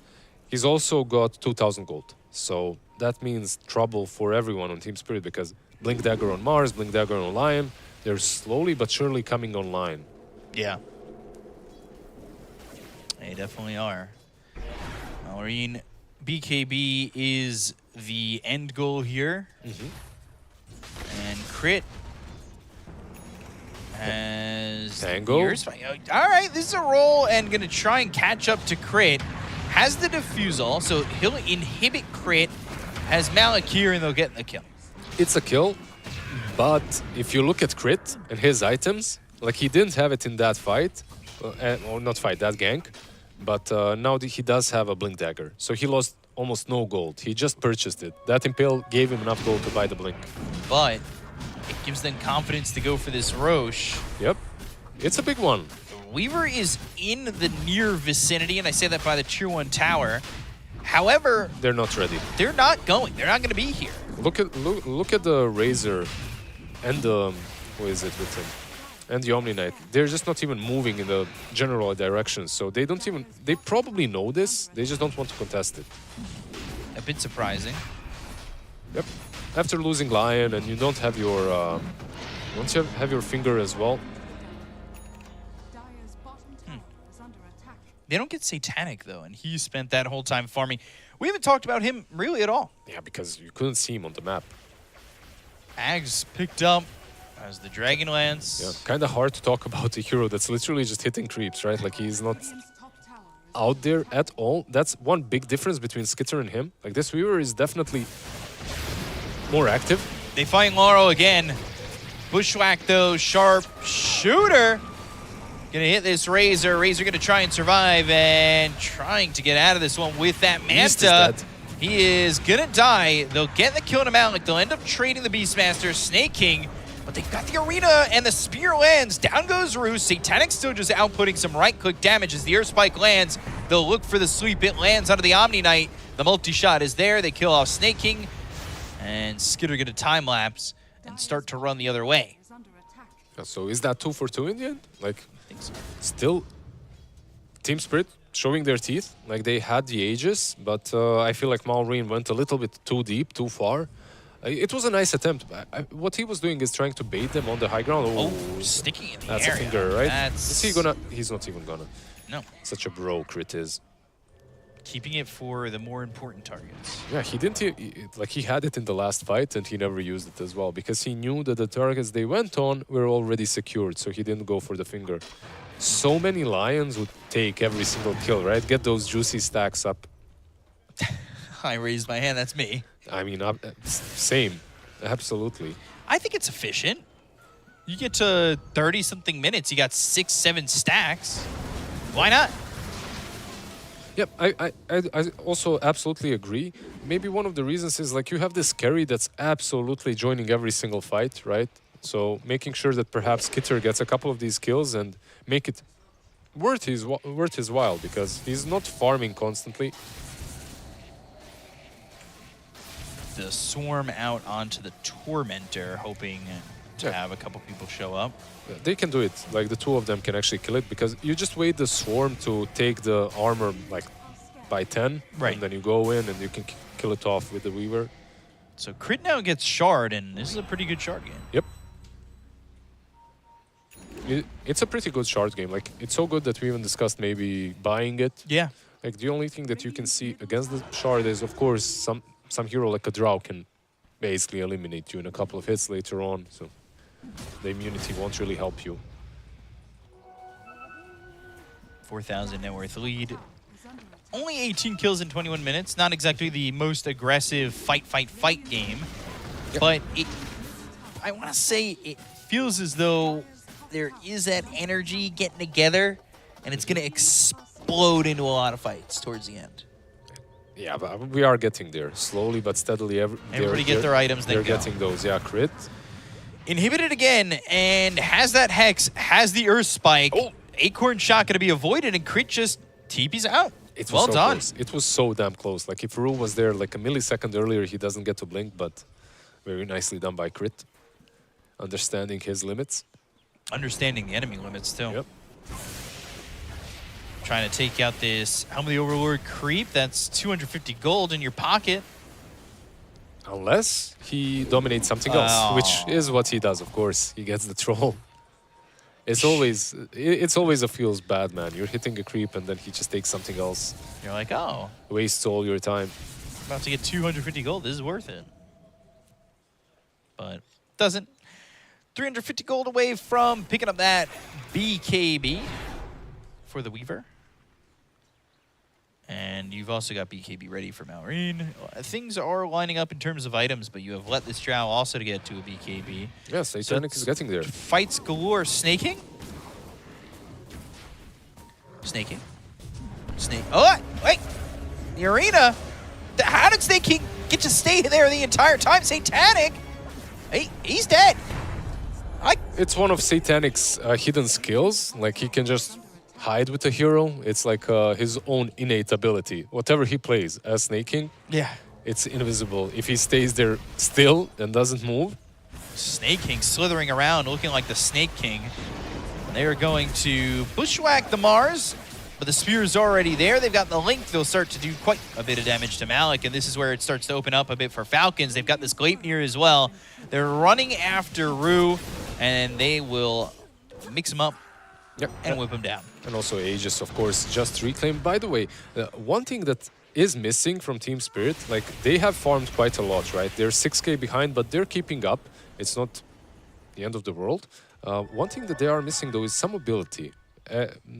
he's also got 2,000 gold. So that means trouble for everyone on Team Spirit, because Blink Dagger on Mars, Blink Dagger on Lion, they're slowly but surely coming online. Yeah. They definitely are. Maureen, BKB is the end goal here. And Crit has... Tango. All right, this is a roll and going to try and catch up to Crit. Has the defusal, so he'll inhibit Crit. Has Malik here, and they'll get the kill. It's a kill, but if you look at Crit and his items, like he didn't have it in that fight, or not fight, that gank, but now he does have a Blink Dagger. So he lost almost no gold. He just purchased it. That Impale gave him enough gold to buy the Blink. But it gives them confidence to go for this Roche. Yep, it's a big one. Weaver is in the near vicinity, and I say that by the Tier 1 tower. However, they're not ready. They're not going. They're not going to be here. Look at the Razor and the what is it with him? And the Omni Knight. They're just not even moving in the general direction. So they don't even, they probably know this. They just don't want to contest it. A bit surprising. Yep. After losing Lion and you don't have your, once you have your finger as well. They don't get Satanic, though, and he spent that whole time farming. We haven't talked about him really at all. Yeah, because you couldn't see him on the map. Ags picked up as the Dragonlance. Yeah, kind of hard to talk about a hero that's literally just hitting creeps, right? Like, he's not out there at all. That's one big difference between Skitter and him. Like, this Weaver is definitely more active. They find Laurel again. Bushwhack, though, sharp shooter. Gonna hit this Razor. Razor gonna try and survive and trying to get out of this one with that Manta. He is gonna die. They'll get the kill to Malik. They'll end up trading the Beastmaster, Snake King, but they've got the arena and the spear lands. Down goes Ruse. Satanic still just outputting some right-click damage as the air spike lands. They'll look for the sweep. It lands onto the Omni Knight. The multi-shot is there. They kill off Snake King, and Skitter gonna time-lapse and start to run the other way. So is that 2 for 2 in the end? Like, still, Team Spirit showing their teeth. Like, they had the Aegis, but I feel like Maureen went a little bit too deep, too far. It was a nice attempt. What he was doing is trying to bait them on the high ground. Oh, sticking in the that's area. A finger, right? That's... Is he gonna? He's not even gonna. No. Such a bro crit is. Keeping it for the more important targets. Yeah, he didn't. Like, he had it in the last fight, and he never used it as well because he knew that the targets they went on were already secured, so he didn't go for the finger. so many Lions would take every single kill, right? Get those juicy stacks up. I raised my hand. That's me. I mean, same. Absolutely. I think it's efficient. You get to 30-something minutes, you got 6, 7 stacks. Why not? Yep, I also absolutely agree. Maybe one of the reasons is like you have this carry that's absolutely joining every single fight, right? So making sure that perhaps Kitter gets a couple of these kills and make it worth his while, because he's not farming constantly. The swarm out onto the Tormentor, hoping to have a couple people show up. Yeah, they can do it. Like the two of them can actually kill it, because you just wait the swarm to take the armor like by 10, right? And then you go in and you can kill it off with the Weaver. So Crit now gets Shard, and this is a pretty good Shard game. Yep. It's a pretty good Shard game. Like, it's so good that we even discussed maybe buying it. Yeah. Like, the only thing that you can see against the Shard is, of course, some hero like a Drow can basically eliminate you in a couple of hits later on. So the immunity won't really help you. 4,000 net worth lead. Only 18 kills in 21 minutes. Not exactly the most aggressive fight game. Yep. But I want to say it feels as though there is that energy getting together, and it's going to explode into a lot of fights towards the end. Yeah, but we are getting there. Slowly but steadily. Everybody get their items, they're go. Getting those, yeah, Crit. Inhibited again, and has that Hex, has the Earth Spike. Oh. Acorn shot going to be avoided, and Crit just TP's out. It's well done. Close. It was so damn close. Like, if Rue was there like a millisecond earlier, he doesn't get to blink, but very nicely done by Crit. Understanding his limits. Understanding the enemy limits, too. Yep. Trying to take out this Helm of the Overlord creep. That's 250 gold in your pocket. Unless he dominates something else, which is what he does, of course. He gets the troll. It's always a feels bad, man. You're hitting a creep and then he just takes something else. You're like, oh. Wastes all your time. About to get 250 gold. This is worth it. But doesn't. 350 gold away from picking up that BKB for the Weaver. And you've also got BKB ready for Malrine. Things are lining up in terms of items, but you have let this Drow also to get to a BKB. Yes, Satanic is getting there. Fights galore. Snaking? Snaking. Snake. Oh, wait! The arena? How did Snake King get to stay there the entire time? Satanic? Hey, he's dead. It's one of Satanic's hidden skills. Like, he can just hide with a hero. It's like his own innate ability. Whatever he plays as Snake King, yeah, it's invisible. If he stays there still and doesn't move. Snake King slithering around looking like the Snake King. They are going to bushwhack the Mars, but the spear is already there. They've got the link. They'll start to do quite a bit of damage to Malik, and this is where it starts to open up a bit for Falcons. They've got this Gleipnir as well. They're running after Rue, and they will mix him up and whip him down. And also Aegis, of course, just reclaimed. By the way, one thing that is missing from Team Spirit, like, they have farmed quite a lot, right? They're 6k behind, but they're keeping up. It's not the end of the world. One thing that they are missing, though, is some mobility.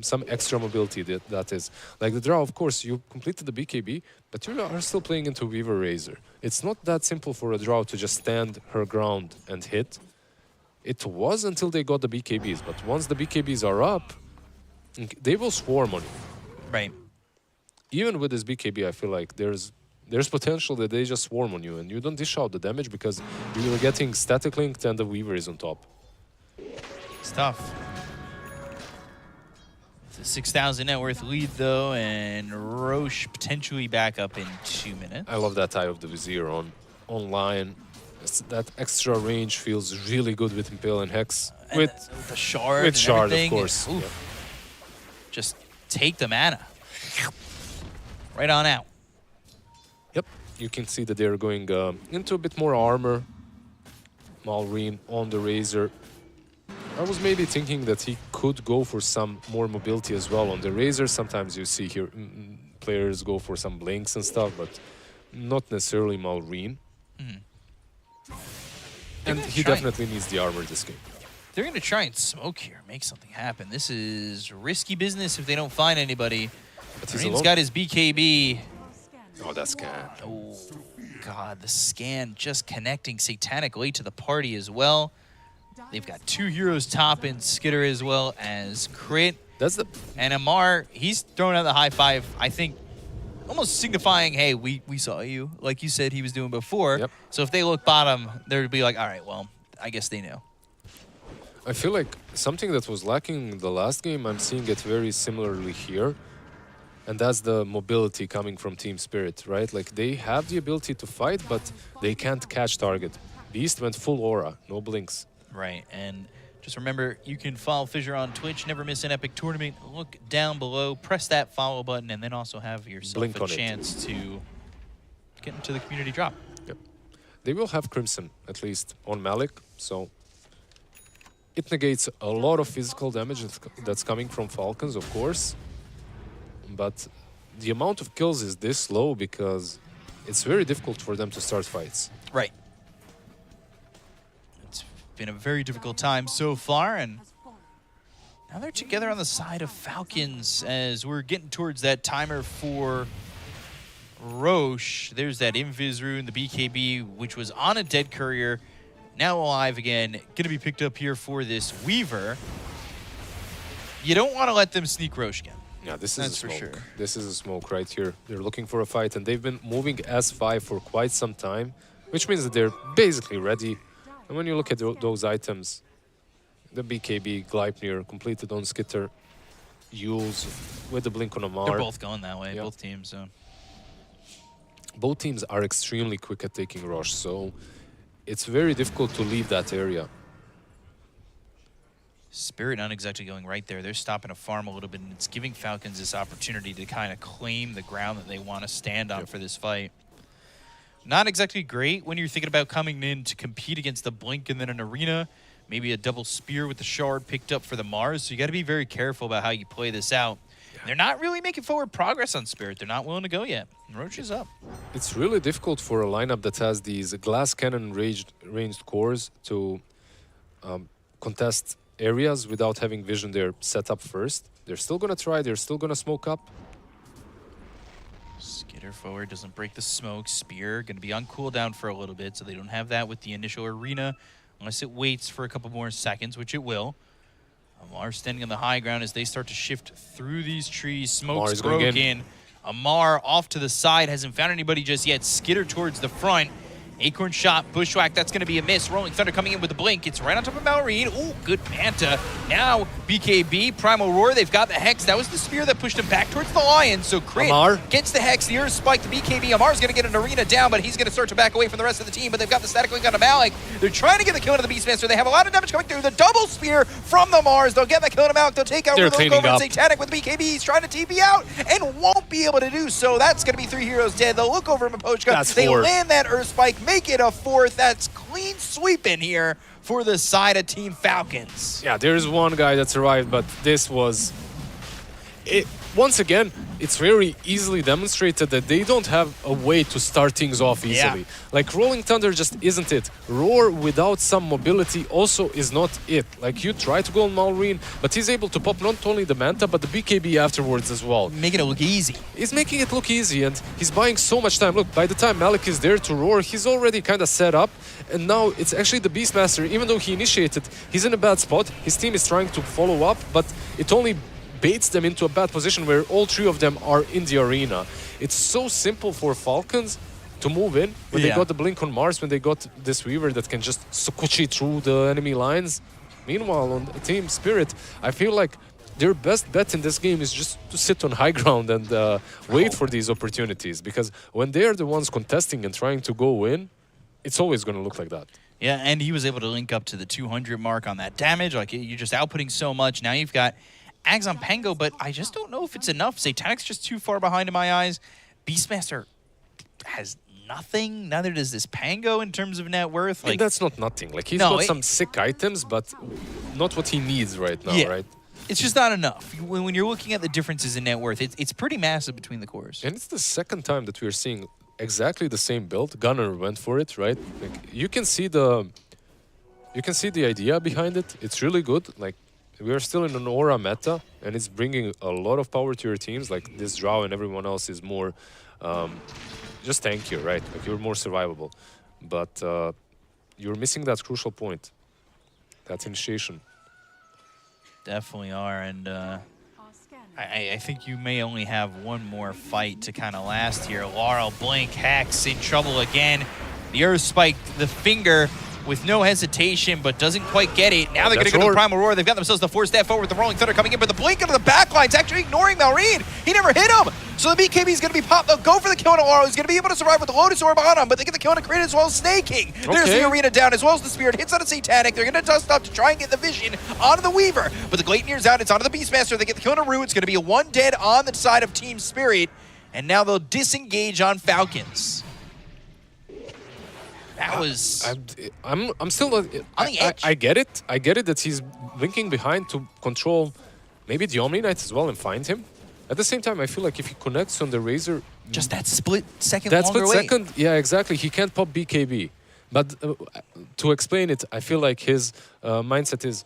Some extra mobility, that is. Like the Drow, of course, you completed the BKB, but you are still playing into Weaver Razor. It's not that simple for a Drow to just stand her ground and hit. It was until they got the BKBs, but once the BKBs are up, they will swarm on you. Right. Even with this BKB, I feel like there's potential that they just swarm on you and you don't dish out the damage because you're getting static linked and the Weaver is on top. It's tough. It's a 6,000 net worth lead, though, and Roche potentially back up in 2 minutes. I love that Eye of the Vizier on Lion. That extra range feels really good with Impale and Hex. With the shard. With shard, everything. of course. Yeah. Just take the mana. Right on out. Yep. You can see that they're going into a bit more armor. Malrine on the Razor. I was maybe thinking that he could go for some more mobility as well on the Razor. Sometimes you see here players go for some blinks and stuff, but not necessarily Malrine. And he definitely needs the armor this game. they're going to try and smoke here, make something happen. This is risky business if they don't find anybody. Green's got his BKB. Oh, that scan. Oh, God, the scan just connecting Satanic late to the party as well. They've got 2 heroes top and Skitter as well as Crit. And Amar, he's throwing out the high five, I think, almost signifying, hey, we saw you, like you said he was doing before. Yep. So if they look bottom, they'd be like, all right, well, I guess they know. I feel like something that was lacking in the last game, I'm seeing it very similarly here. And that's the mobility coming from Team Spirit, right? Like, they have the ability to fight, but they can't catch target. Beast went full aura, no blinks. Right, and just remember, you can follow Fissure on Twitch, never miss an epic tournament. Look down below, press that follow button, and then also have yourself Blink a on it. chance to get into the community drop. Yep. They will have Crimson, at least, on Malik, so it negates a lot of physical damage that's coming from Falcons, of course. But the amount of kills is this low because it's very difficult for them to start fights. Right. It's been a very difficult time so far, and now they're together on the side of Falcons as we're getting towards that timer for Roche. There's that Invis rune, the BKB, which was on a dead courier, now alive again, going to be picked up here for this Weaver. You don't want to let them sneak Roche again. Yeah, this is That's a for smoke. sure. This is a smoke right here. They're looking for a fight, and they've been moving S5 for quite some time, which means that they're basically ready. And when you look at those items, the BKB, Gleipnir, completed on Skitter, Yules with the blink on Amar. They're both going that way, Yeah. both teams. So. Both teams are extremely quick at taking Roche, so it's very difficult to leave that area. Spirit not exactly going right there. They're stopping a farm a little bit, and it's giving Falcons this opportunity to kind of claim the ground that they want to stand on for this fight. Not exactly great when you're thinking about coming in to compete against the Blink and then an Arena. Maybe a double spear with the shard picked up for the MOUZ. So you got to be very careful about how you play this out. They're not really making forward progress on Spirit. They're not willing to go yet. Roche is up. It's really difficult for a lineup that has these glass cannon ranged cores to contest areas without having vision there set up first. They're still going to try. They're still going to smoke up. Skitter forward, doesn't break the smoke. Spear going to be on cooldown for a little bit, so they don't have that with the initial Arena unless it waits for a couple more seconds, which it will. Amar standing on the high ground as they start to shift through these trees. Smoke's broken. Amar off to the side, hasn't found anybody just yet. Skitter towards the front. Acorn shot, bushwhack, that's going to be a miss. Rolling Thunder coming in with the blink. It's right on top of Malrine. Ooh, good Manta. Now, BKB, Primal Roar, they've got the Hex. That was the spear that pushed him back towards the Lion. So Crit gets the Hex, the Earth Spike to BKB. Amar's going to get an Arena down, but he's going to start to back away from the rest of the team. But they've got the Static Link onto Malik. They're trying to get the kill into the Beastmaster. They have a lot of damage coming through. The double spear from the MOUZ. They'll get the kill into Malik. They'll take out Look over and Satanic with BKB. He's trying to TP out and won't be able to do so. That's going to be 3 heroes dead. They'll look over Mapochka. They land that Earth Spike, make it a 4th. That's clean sweeping here for the side of Team Falcons. Yeah, there's one guy that survived, but this was... Once again, it's very easily demonstrated that they don't have a way to start things off easily. Like, Rolling Thunder just isn't it. Roar without some mobility also is not it. Like, you try to go on Malrine, but he's able to pop not only the Manta, but the BKB afterwards as well. Making it look easy. He's making it look easy, and he's buying so much time. Look, by the time Malik is there to Roar, he's already kind of set up, and now it's actually the Beastmaster. Even though he initiated, he's in a bad spot. His team is trying to follow up, but it only baits them into a bad position where all 3 of them are in the arena. It's so simple for Falcons to move in when they got the blink on Mars, when they got this Weaver that can just Sukuchi through the enemy lines. Meanwhile, on Team Spirit, I feel like their best bet in this game is just to sit on high ground and wait for these opportunities, because when they are the ones contesting and trying to go in, it's always going to look like that. Yeah, and he was able to link up to the 200 mark on that damage. Like, you're just outputting so much. Now you've got Ags on Pango, but I just don't know if it's enough. Satanic's just too far behind in my eyes. Beastmaster has nothing. Neither does this Pango in terms of net worth. Like, that's not nothing. Like, he's got some sick items, but not what he needs right now, right? It's just not enough. When you're looking at the differences in net worth, it's pretty massive between the cores. And it's the second time that we're seeing exactly the same build. Gunner went for it, right? Like, you can see you can see the idea behind it. It's really good. Like, we are still in an Aura meta, and it's bringing a lot of power to your teams. Like, this Drow and everyone else is more just tankier, right? Like, you're more survivable. But you're missing that crucial point, that initiation. Definitely are, and I think you may only have one more fight to kind of last here. Laurel, Blink, Hex in trouble again. The Earth spiked the finger with no hesitation, but doesn't quite get it. Now they're going to go to the Primal Roar. They've got themselves the 4-step forward with the Rolling Thunder coming in, but the Blink into the back line's actually ignoring Malrine. He never hit him. So the BKB is going to be popped. They'll go for the kill on Aurora. He's going to be able to survive with the Lotus Orb on him, but they get the kill on a Crit as well as Snaking. There's the Arena down as well as the Spirit. Hits on a Satanic. They're going to dust up to try and get the Vision onto the Weaver, but the Gladiators out. It's onto the Beastmaster. They get the kill on a Rue. It's going to be a 1 dead on the side of Team Spirit, and now they'll disengage on Falcons. That was... I'm still... on the edge. I get it. I get it that he's blinking behind to control maybe the Omni Knight as well and find him. At the same time, I feel like if he connects on the Razor... Just that split second that longer split wait. second, yeah, exactly. He can't pop BKB. But to explain it, I feel like his mindset is...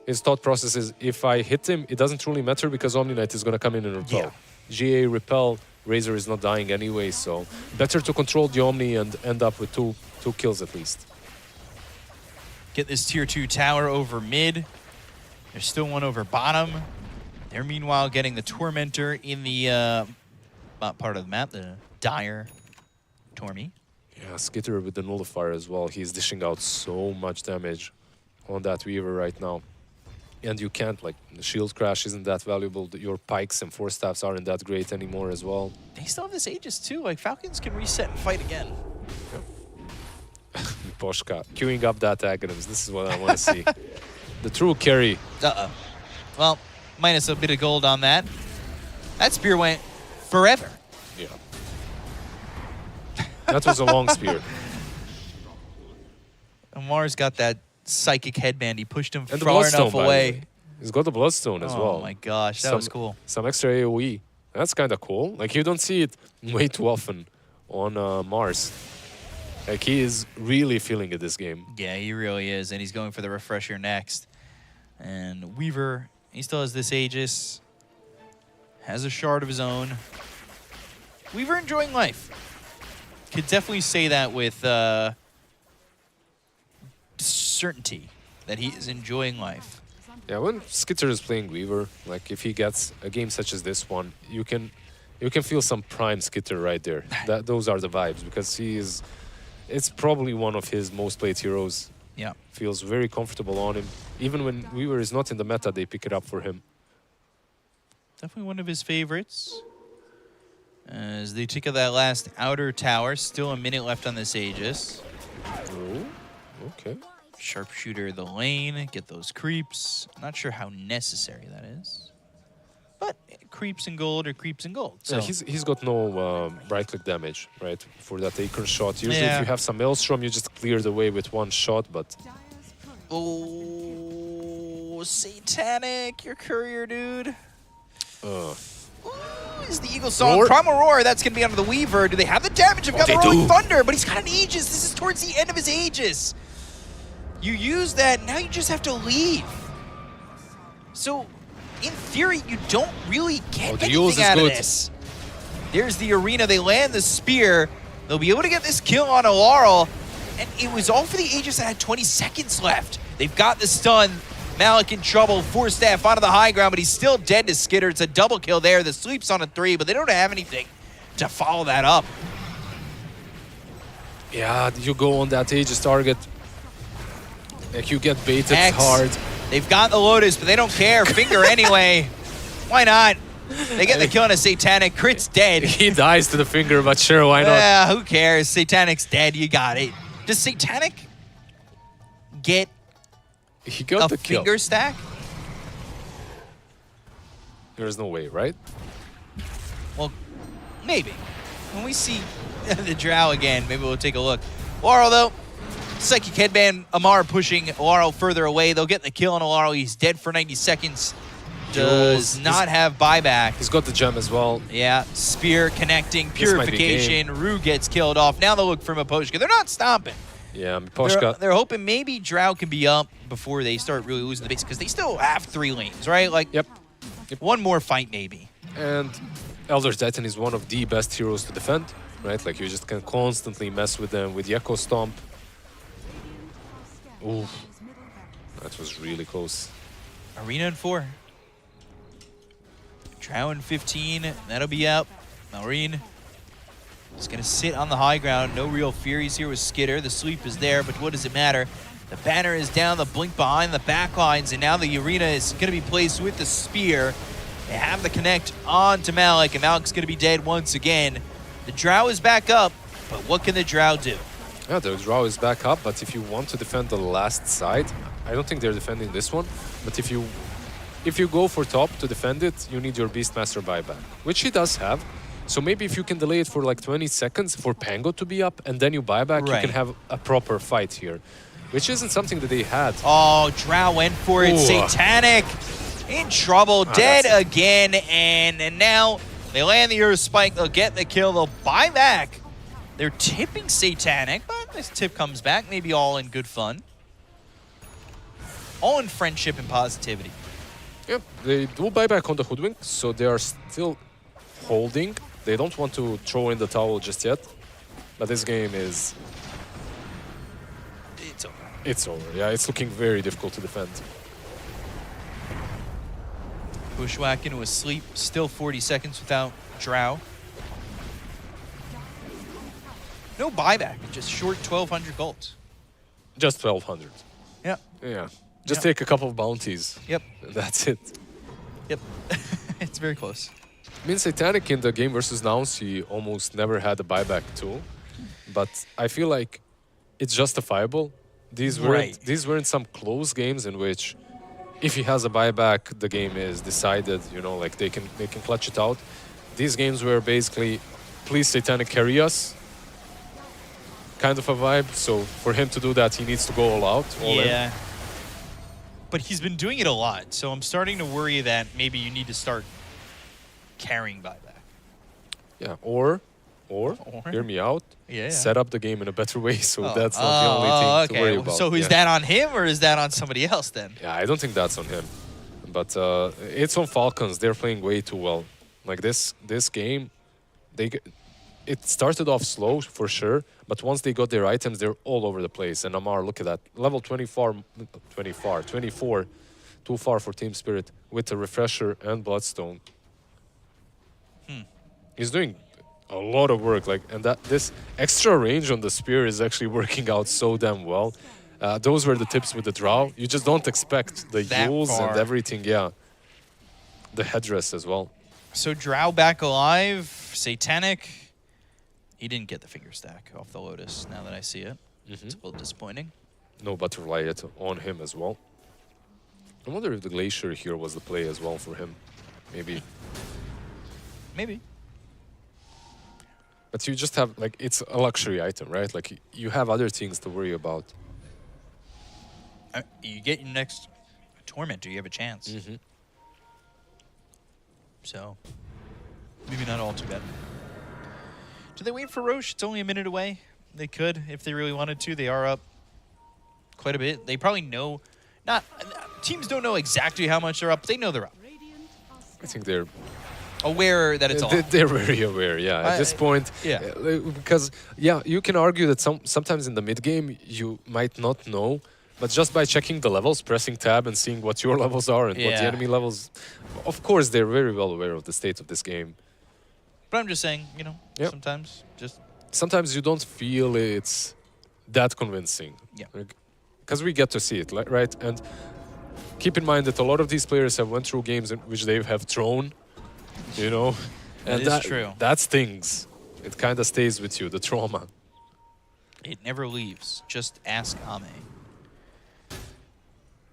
His thought process is, if I hit him, it doesn't truly matter because Omni Knight is going to come in and repel. GA, repel, Razor is not dying anyway, so better to control the Omni and end up with two kills at least. Get this tier 2 tower over mid. There's still one over bottom. They're meanwhile getting the Tormentor in the part of the map, the Dire Tormy. Yeah, Skitter with the Nullifier as well. He's dishing out so much damage on that Weaver right now. And you can't, like, the Shield Crash isn't that valuable. Your Pikes and Force Staffs aren't that great anymore as well. They still have this Aegis too. Like, Falcons can reset and fight again. Poshka, queuing up that Aghanims. This is what I want to see. The true carry. Well, minus a bit of gold on that. That spear went forever. Yeah. That was a long spear. Amar's got that psychic headband. He pushed him And the far Bloodstone, enough away. He's got the Bloodstone as well. Oh my gosh, that was cool. Some extra AoE. That's kind of cool. Like, you don't see it way too often on Mars. Like, he is really feeling it this game. Yeah, he really is, and he's going for the refresher next. And Weaver, he still has this Aegis. Has a shard of his own. Weaver enjoying life. Could definitely say that with certainty that he is enjoying life. Yeah, when Skitter is playing Weaver, like, if he gets a game such as this one, you can feel some prime Skitter right there. Those are the vibes, because he is... It's probably one of his most played heroes. Yeah. Feels very comfortable on him. Even when Weaver is not in the meta, they pick it up for him. Definitely one of his favorites. As they take out that last outer tower. Still a minute left on this Aegis. Oh, okay. Sharpshooter the lane. Get those creeps. Not sure how necessary that is. But creeps and gold are creeps and gold. So Yeah, he's got no right-click damage, right, for that Acorn shot. Usually if you have some Maelstrom, you just clear the way with one shot, but... Oh, Satanic, your courier, dude. Ooh, is the Eagle Song. Roar. Primal Roar, that's going to be onto the Weaver. Do they have the damage? They've got the Rolling Thunder, but he's got an Aegis. This is towards the end of his Aegis. You use that, now you just have to leave. So... in theory, you don't really get anything out of this. There's the Arena. They land the spear. They'll be able to get this kill on a Laurel. And it was all for the Aegis that had 20 seconds left. They've got the stun. Malik in trouble. Force Staff onto the high ground, but he's still dead to Skitter. It's a double kill there. The Sleep's on a 3, but they don't have anything to follow that up. Yeah, you go on that Aegis target. Like, you get baited hard. They've got the Lotus, but they don't care. Finger anyway. Why not? They get the kill on a Satanic. Crit's dead. He dies to the finger, but sure, why not? Yeah, who cares? Satanic's dead. You got it. Does Satanic get he got a the kill. finger stack? There's no way, right? Well, maybe. When we see the Drow again, maybe we'll take a look. Laurel, though. Psychic Headband, Amar pushing Laurel further away. They'll get the kill on Laurel. He's dead for 90 seconds. Does not have buyback. He's got the gem as well. Yeah, Spear connecting, This might be Purification. Rue gets killed off. Now they'll look for Maposhka. They're not stomping. Yeah, Miposhka. They're hoping maybe Drow can be up before they start really losing the base because they still have 3 lanes, right? Like, Yep. one more fight maybe. And Elder Titan is one of the best heroes to defend, right? Like, you just can constantly mess with them with the Echo Stomp. Ooh, that was really close. Arena in 4. Drow in 15. That'll be out. Maureen is going to sit on the high ground. No real Furies here with Skitter. The sleep is there, but what does it matter? The banner is down, the blink behind the back lines, and now the arena is going to be placed with the spear. They have the connect on to Malik, and Malik's going to be dead once again. The Drow is back up, but what can the Drow do? Yeah, the Drow is back up, but if you want to defend the last side, I don't think they're defending this one, but if you go for top to defend it, you need your Beastmaster buyback, which he does have. So maybe if you can delay it for like 20 seconds for Pango to be up, and then you buy back, you can have a proper fight here, which isn't something that they had. Oh, Drow went for it. Ooh. Satanic in trouble, dead again, and now they land the Earth Spike. They'll get the kill. They'll buy back. They're tipping Satanic, but this tip comes back. Maybe all in good fun. All in friendship and positivity. Yep, they do buy back on the Hoodwink, so they are still holding. They don't want to throw in the towel just yet, but this game is... It's over. It's over, yeah. It's looking very difficult to defend. Bushwhack into a sleep. Still 40 seconds without Drow. No buyback, just short 1,200 gold. Just 1,200. Yep. Yeah. Just take a couple of bounties. Yep. And that's it. Yep. It's very close. I mean, Satanic in the game versus Nouns, he almost never had a buyback tool. But I feel like it's justifiable. These weren't some close games in which if he has a buyback, the game is decided, you know, like they can clutch it out. These games were basically, please Satanic carry us, kind of a vibe. So for him to do that, he needs to go all out. All in. But he's been doing it a lot, so I'm starting to worry that maybe you need to start carrying buyback. Yeah, or hear me out. Yeah. Set up the game in a better way, so that's not the only thing to worry about. So is that on him or is that on somebody else then? Yeah, I don't think that's on him, but it's on Falcons. They're playing way too well. Like this game, it started off slow for sure, but once they got their items, they're all over the place. And Amar, look at that, level 24, too far for Team Spirit with a refresher and Bloodstone. He's doing a lot of work, and this extra range on the spear is actually working out so damn well. Those were the tips with the Drow. You just don't expect the Yules and everything, yeah. The headdress as well. So Drow back alive, Satanic. He didn't get the finger stack off the Lotus, now that I see it. It's a little disappointing. No butterfly yet on him as well. I wonder if the Glacier here was the play as well for him. Maybe. Maybe. But you just have, it's a luxury item, right? Like, you have other things to worry about. You get your next Tormentor, you have a chance. So, maybe not all too bad. Do they wait for Roche? It's only a minute away. They could, if they really wanted to. They are up quite a bit. They probably know, teams don't know exactly how much they're up, but they know they're up. I think they're aware that it's on. They're very aware, yeah. At this point, because you can argue that sometimes in the mid game you might not know, but just by checking the levels, pressing tab and seeing what your levels are and what the enemy levels, of course they're very well aware of the state of this game. But I'm just saying, sometimes you don't feel it's that convincing. Yeah. Because we get to see it, right? And keep in mind that a lot of these players have went through games in which they have thrown. And that is true. That stings. It kind of stays with you, the trauma. It never leaves. Just ask Ame.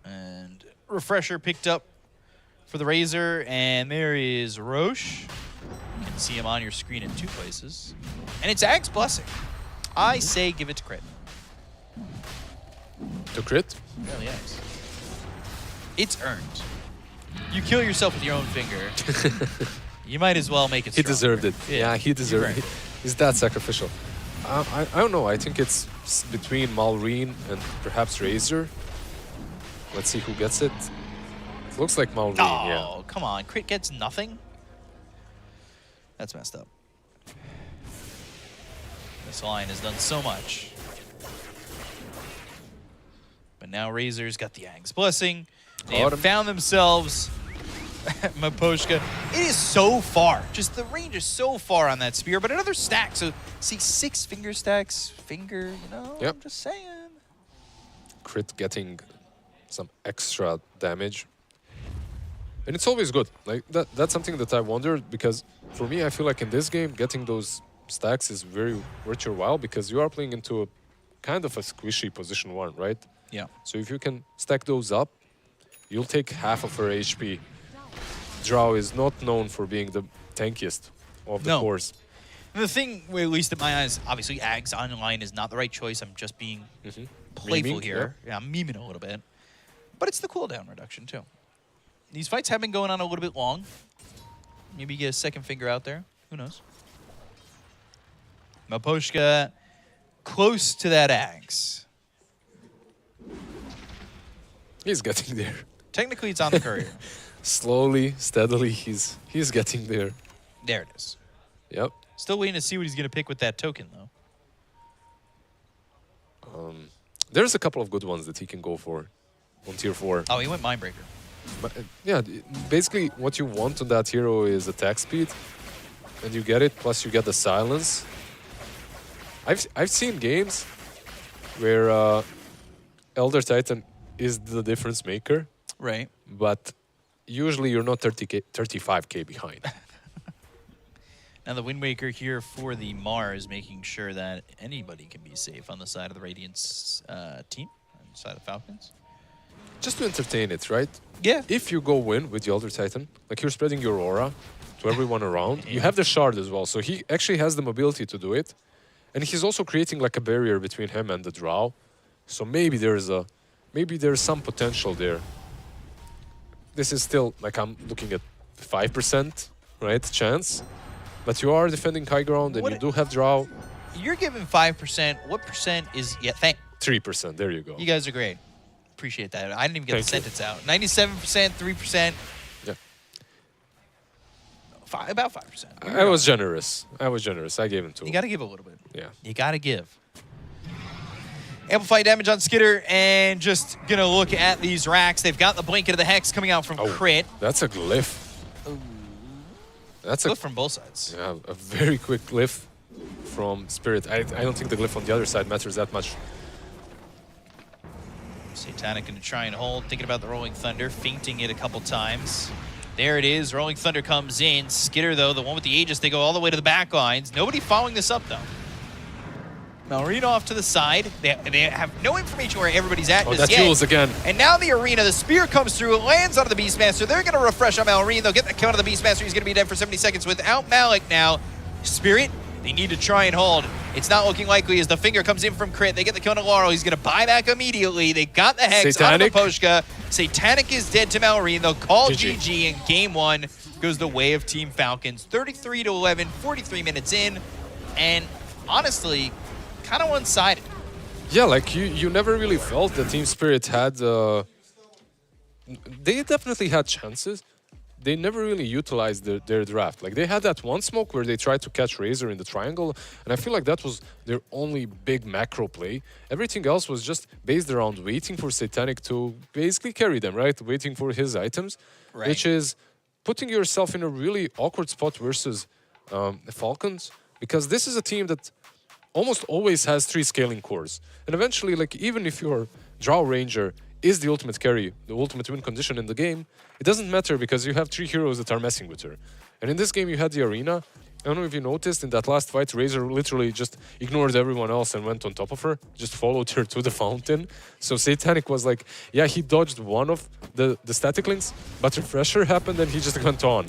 And Refresher picked up for the Razor, and there is Roche. You can see him on your screen in 2 places. And it's Ag's Blessing. I say give it to crit. To crit? Really is. It's earned. You kill yourself with your own finger. You might as well make it stronger. He deserved it. Yeah, he deserved it. He's that sacrificial. I don't know. I think it's between Malrine and perhaps Razor. Let's see who gets it. It looks like Malrine, yeah. Oh, come on. Crit gets nothing? That's messed up. This line has done so much. But now Razor's got the Ang's Blessing. They have found themselves Maposhka. It is so far. Just the range is so far on that spear, but another stack. So see 6 finger stacks. Finger, you know, Yep. I'm just saying. Crit getting some extra damage. And it's always good. Like that's something that I wondered, because for me, I feel like in this game, getting those stacks is very worth your while, because you are playing into a kind of a squishy position 1, right? Yeah. So if you can stack those up, you'll take half of her HP. Drow is not known for being the tankiest of the cores. And the thing, well, at least in my eyes, obviously Ags online is not the right choice. I'm just being playful Memeing, here. Yeah, I'm memeing a little bit. But it's the cooldown reduction, too. These fights have been going on a little bit long. Maybe get a second finger out there. Who knows? Maposhka close to that Ags. He's getting there. Technically, it's on the courier. Slowly, steadily, he's getting there. There it is. Yep. Still waiting to see what he's going to pick with that token, though. There's a couple of good ones that he can go for on tier 4. Oh, he went Mindbreaker. But, yeah, basically what you want on that hero is attack speed, and you get it, plus you get the silence. I've seen games where Elder Titan is the difference maker. Right. But usually you're not 35k behind. Now the Wind Waker here for the Mars, making sure that anybody can be safe on the side of the Radiance team, on the side of Falcons. Just to entertain it, right? Yeah. If you go in with the Elder Titan, like you're spreading your aura to everyone around, you have the shard as well, so he actually has the mobility to do it. And he's also creating like a barrier between him and the Drow. So maybe there's some potential there. This is still, like, I'm looking at 5%, right, chance. But you are defending high ground, and you do have Drow. You're giving 5%. What percent is... Yeah, 3%, there you go. You guys are great. Appreciate that. I didn't even get the Thank you. sentence out. 97%, 3%. Yeah. About 5%. I was generous. I gave him 2. You got to give a little bit. Yeah. You got to give. Amplify damage on Skitter, and just going to look at these racks. They've got the Blanket of the Hex coming out from Crit. That's a glyph. That's Glyph from both sides. Yeah, a very quick glyph from Spirit. I don't think the glyph on the other side matters that much. Satanic going to try and hold, thinking about the Rolling Thunder, feinting it a couple times. There it is. Rolling Thunder comes in. Skitter, though, the one with the Aegis, they go all the way to the back lines. Nobody following this up, though. Malrine off to the side. They have no information where everybody's at. Oh, just that yet. Jules again. And now the arena, the spear comes through, it lands onto the Beastmaster. They're going to refresh on Malrine. They'll get the count of the Beastmaster. He's going to be dead for 70 seconds without Malik now. Spirit, they need to try and hold. It's not looking likely as the finger comes in from Crit. They get the kill on Laurel. He's going to buy back immediately. They got the Hex Satanic. on Maposhka. Satanic is dead to Malrine. They'll call GG, and game 1 goes the way of Team Falcons. 33-11, 43 minutes in. And honestly, kind of one-sided. Yeah, like you never really felt that Team Spirit had... they definitely had chances. They never really utilized their draft. Like, they had that one smoke where they tried to catch Razor in the triangle, and I feel like that was their only big macro play. Everything else was just based around waiting for Satanic to basically carry them, right? Waiting for his items, which is putting yourself in a really awkward spot versus the Falcons, because this is a team that almost always has 3 scaling cores. And eventually, like, even if your Drow Ranger is the ultimate carry, the ultimate win condition in the game, it doesn't matter because you have 3 heroes that are messing with her. And in this game, you had the arena. I don't know if you noticed, in that last fight, Razor literally just ignored everyone else and went on top of her, just followed her to the fountain. So Satanic was like, yeah, he dodged one of the static links, but Refresher happened and he just went on.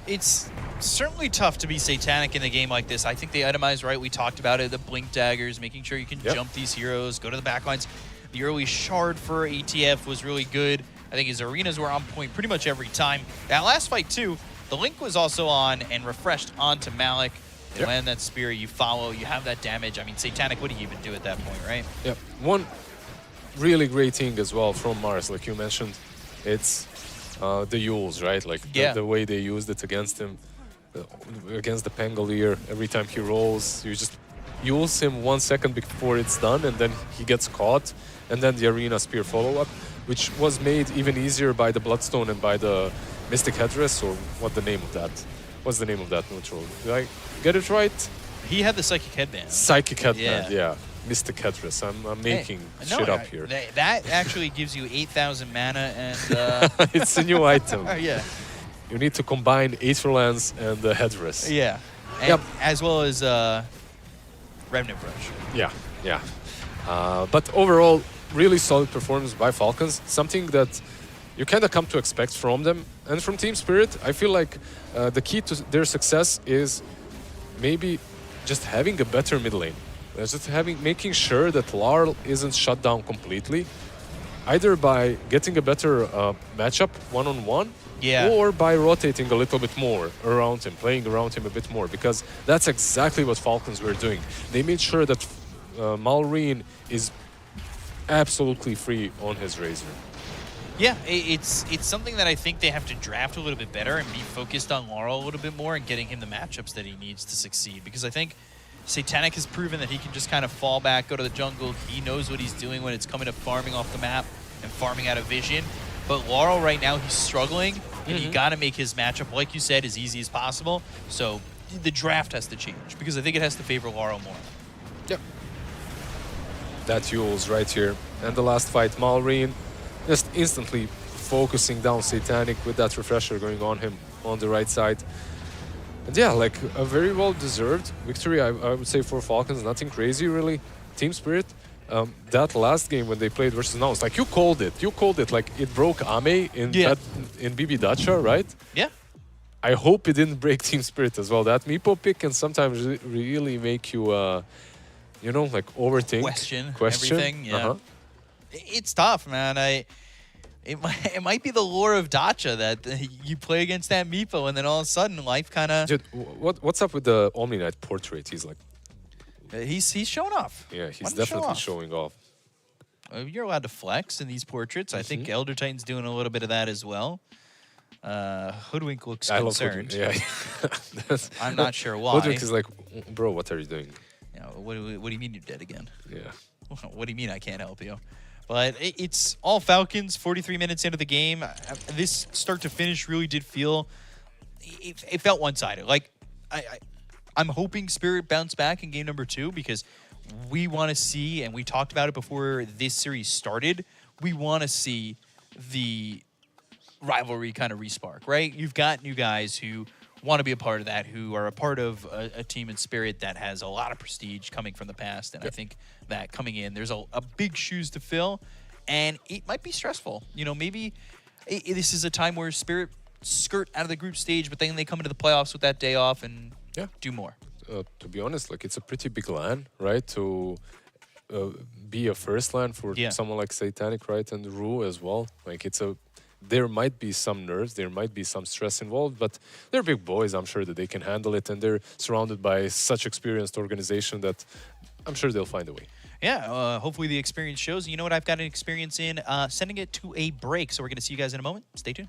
It's certainly tough to be Satanic in a game like this. I think they itemized right. We talked about it, the blink daggers, making sure you can jump these heroes, go to the backlines. The early shard for ATF was really good. I think his arenas were on point pretty much every time. That last fight, too, the link was also on and refreshed onto Malik. They land that spear, you follow, you have that damage. I mean, Satanic, what do you even do at that point, right? Yep. One really great thing as well from Mars, like you mentioned, it's the Yules, right? Like the way they used it against him, against the Pangolier. Every time he rolls, you just use him 1 second before it's done, and then he gets caught, and then the Arena Spear follow-up, which was made even easier by the Bloodstone and by the Mystic Headdress, or what's the name of that? What's the name of that neutral? Did I get it right? He had the Psychic Headband. Psychic Headband, yeah. Mystic Headdress. I'm making shit up here. That actually gives you 8,000 mana, and it's a new item. Yeah. You need to combine Aetherlands and the Headdress. Yeah. And as well as Remnant Brush. Yeah. But overall, really solid performance by Falcons. Something that you kind of come to expect from them. And from Team Spirit, I feel like the key to their success is maybe just having a better mid lane. Just making sure that Larl isn't shut down completely, either by getting a better matchup one-on-one, or by rotating a little bit more around him, playing around him a bit more, because that's exactly what Falcons were doing. They made sure that Malrine is absolutely free on his Razor. Yeah, it's something that I think they have to draft a little bit better and be focused on Laurel a little bit more and getting him the matchups that he needs to succeed. Because I think Satanic has proven that he can just kind of fall back, go to the jungle. He knows what he's doing when it's coming to farming off the map and farming out of vision. But Laurel right now, he's struggling, and you got to make his matchup, like you said, as easy as possible. So the draft has to change because I think it has to favor Laurel more. Yep. That Yules right here. And the last fight, Malrine just instantly focusing down Satanic with that refresher going on him on the right side. And yeah, like a very well-deserved victory, I would say, for Falcons. Nothing crazy, really. Team Spirit, that last game when they played versus MOUZ, like you called it. Like it broke Ame in BB Dacha, right? Yeah. I hope it didn't break Team Spirit as well. That Meepo pick can sometimes really make you, you know, like overthink. Question. Everything, yeah. It's tough, man. It might be the lore of Dacha that you play against that Meepo and then all of a sudden life kind of... Dude, what's up with the Omni Knight portrait? He's like... He's showing off. Yeah, he's definitely showing off. You're allowed to flex in these portraits. I think Elder Titan's doing a little bit of that as well. Hoodwink looks concerned. Yeah. I'm not sure why. Hoodwink is like, bro, what are you doing? You know, what do you mean you're dead again? Yeah. What do you mean I can't help you? But it's all Falcons, 43 minutes into the game. This start to finish really did feel... It felt one-sided. Like, I'm hoping Spirit bounce back in game number 2 because we want to see, and we talked about it before this series started, we want to see the rivalry kind of respark, right? You've got new guys who want to be a part of that, who are a part of a team in Spirit that has a lot of prestige coming from the past. And I think that coming in, there's a big shoes to fill, and it might be stressful. You know, maybe this is a time where Spirit skirt out of the group stage, but then they come into the playoffs with that day off and do more. To be honest, like it's a pretty big LAN, right? To be a first LAN for someone like Satanic, right? And Rue as well. Like it's a... There might be some nerves, there might be some stress involved, but they're big boys. I'm sure that they can handle it, and they're surrounded by such experienced organization that I'm sure they'll find a way. Yeah, hopefully the experience shows. You know what I've got an experience in? Sending it to a break. So we're going to see you guys in a moment. Stay tuned.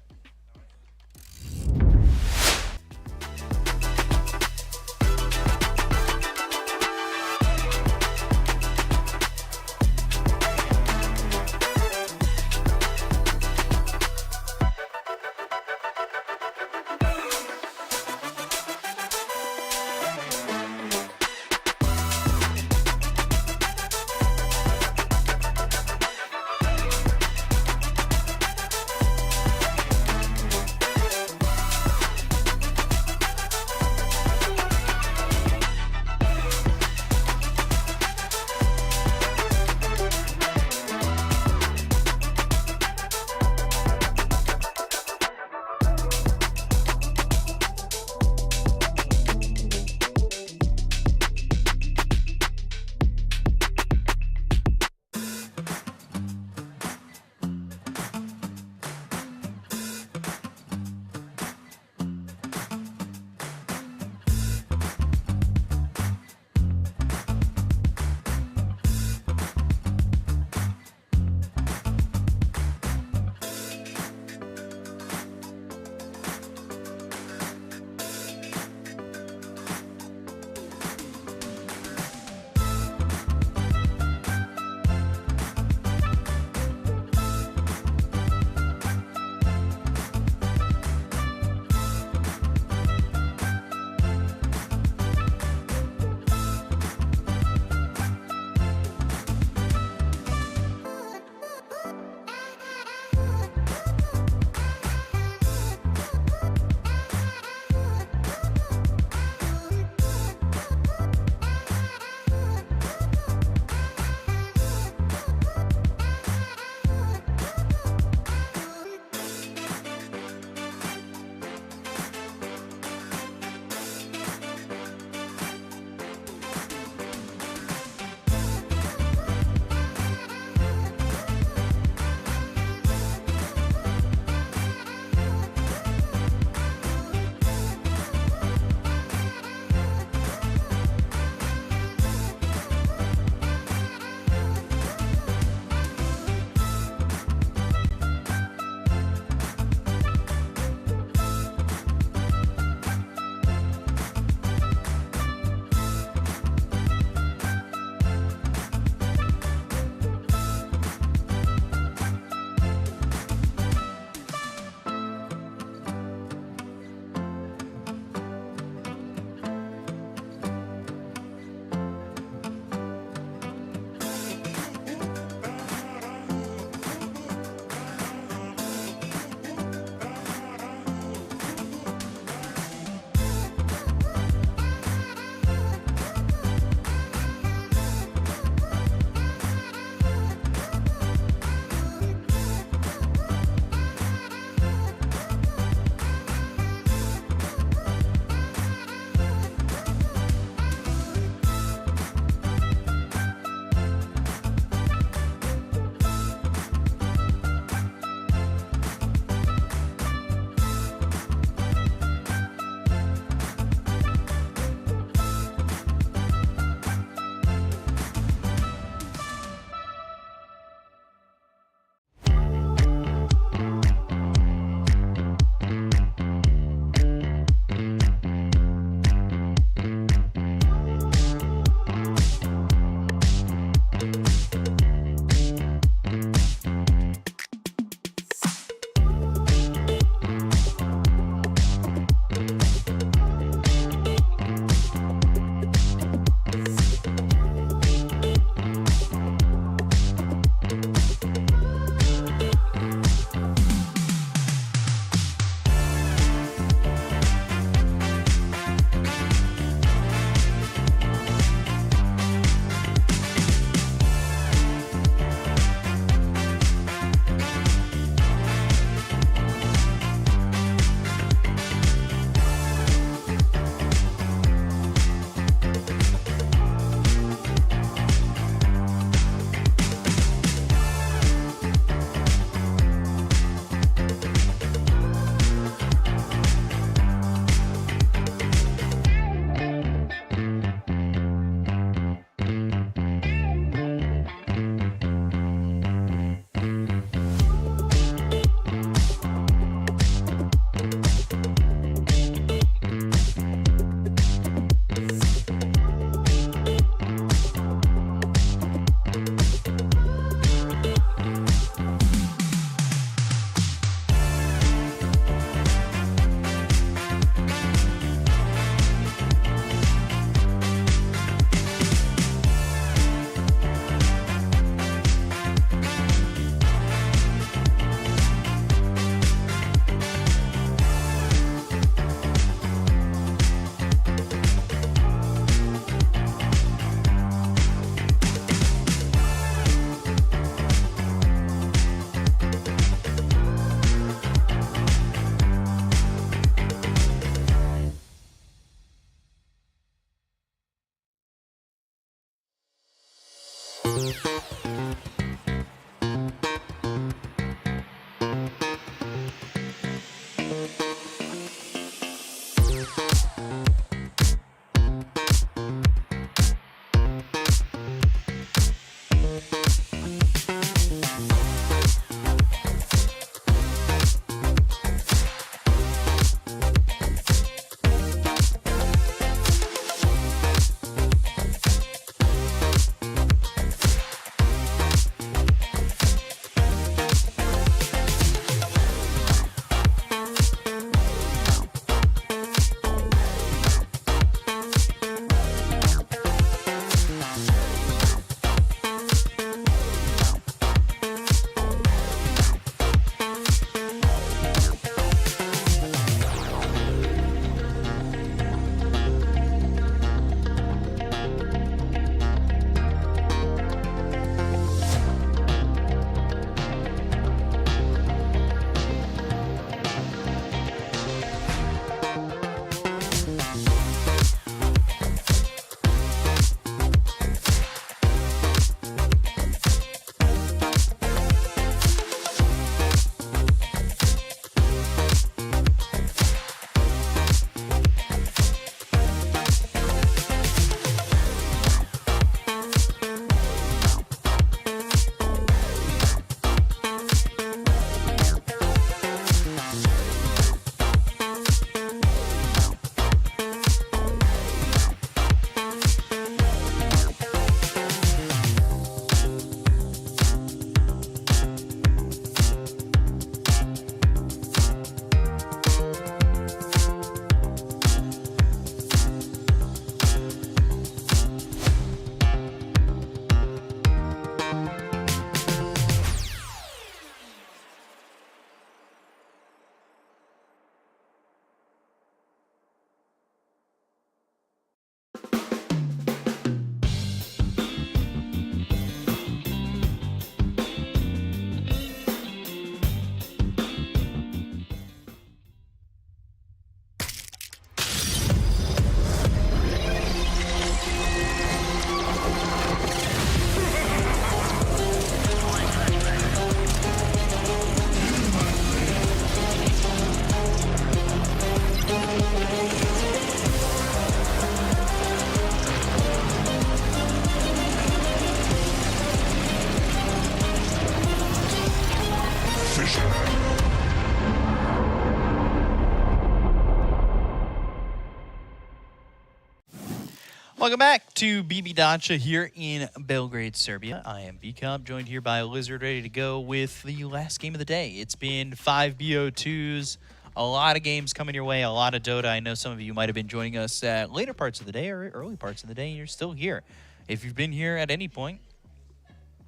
Welcome back to BB Dacha here in Belgrade, Serbia. I am B-Cop, joined here by Lizard, ready to go with the last game of the day. It's been 5 BO2s, a lot of games coming your way, a lot of Dota. I know some of you might have been joining us at later parts of the day or early parts of the day, and you're still here. If you've been here at any point,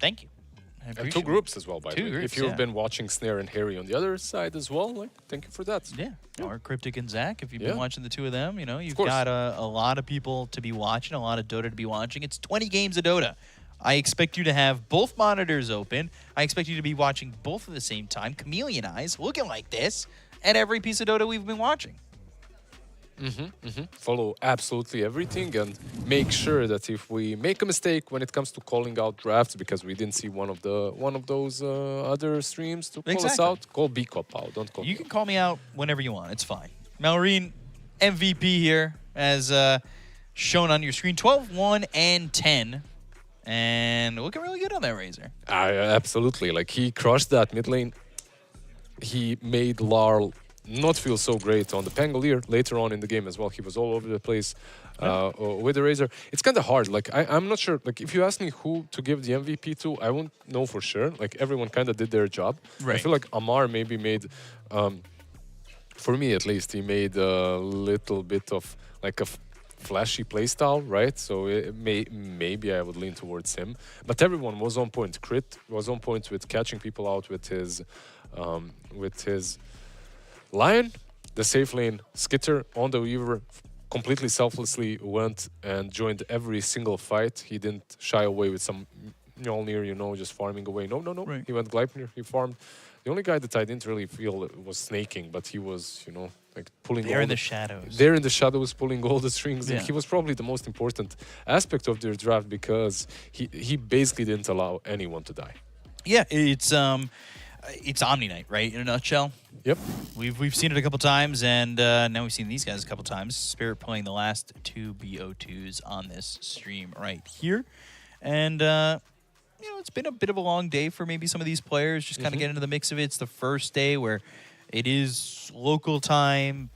thank you. I And appreciate two groups as well, by the Two way. groups, If you've yeah. been watching Snare and Harry on the other side as well, like, thank you for that. Yeah. Or Cryptic and Zach, if you've been Yeah. watching the two of them, you know, you've course. got a lot of people to be watching, a lot of Dota to be watching. It's 20 games of Dota. I expect you to have both monitors open. I expect you to be watching both at the same time, chameleon eyes, looking like this, at every piece of Dota we've been watching. Follow absolutely everything and make sure that if we make a mistake when it comes to calling out drafts because we didn't see one of those other streams to call us Exactly. out, call B-Cop out. Don't call You me can call me out whenever you want. It's fine. Malrine, MVP here, as shown on your screen. 12, 1, and 10. And looking really good on that Razor. Absolutely. Like, he crushed that mid lane. He made Larl not feel so great on the Pangolier later on in the game as well. He was all over the place with the Razor. It's kind of hard. Like, I'm not sure. Like, if you ask me who to give the MVP to, I won't know for sure. Like, everyone kind of did their job. Right. I feel like Amar maybe made, for me at least, he made a little bit of like a flashy playstyle, right? So maybe I would lean towards him. But everyone was on point. Crit was on point with catching people out with his Lion, the safe lane. Skitter on the Weaver completely selflessly went and joined every single fight. He didn't shy away with some Mjolnir, you know, just farming away. No. Right. He went Gleipnir, he farmed. The only guy that I didn't really feel was snaking, but he was, you know, like pulling There all in the shadows. There in the shadows, pulling all the strings. And Yeah. he was probably the most important aspect of their draft because he basically didn't allow anyone to die. Yeah, it's Omni Night, right? In a nutshell. Yep. We've seen it a couple times, and now we've seen these guys a couple times. Spirit playing the last 2 BO2s on this stream right here, and you know, it's been a bit of a long day for maybe some of these players. Just kind of get into the mix of it. It's the first day where it is local time,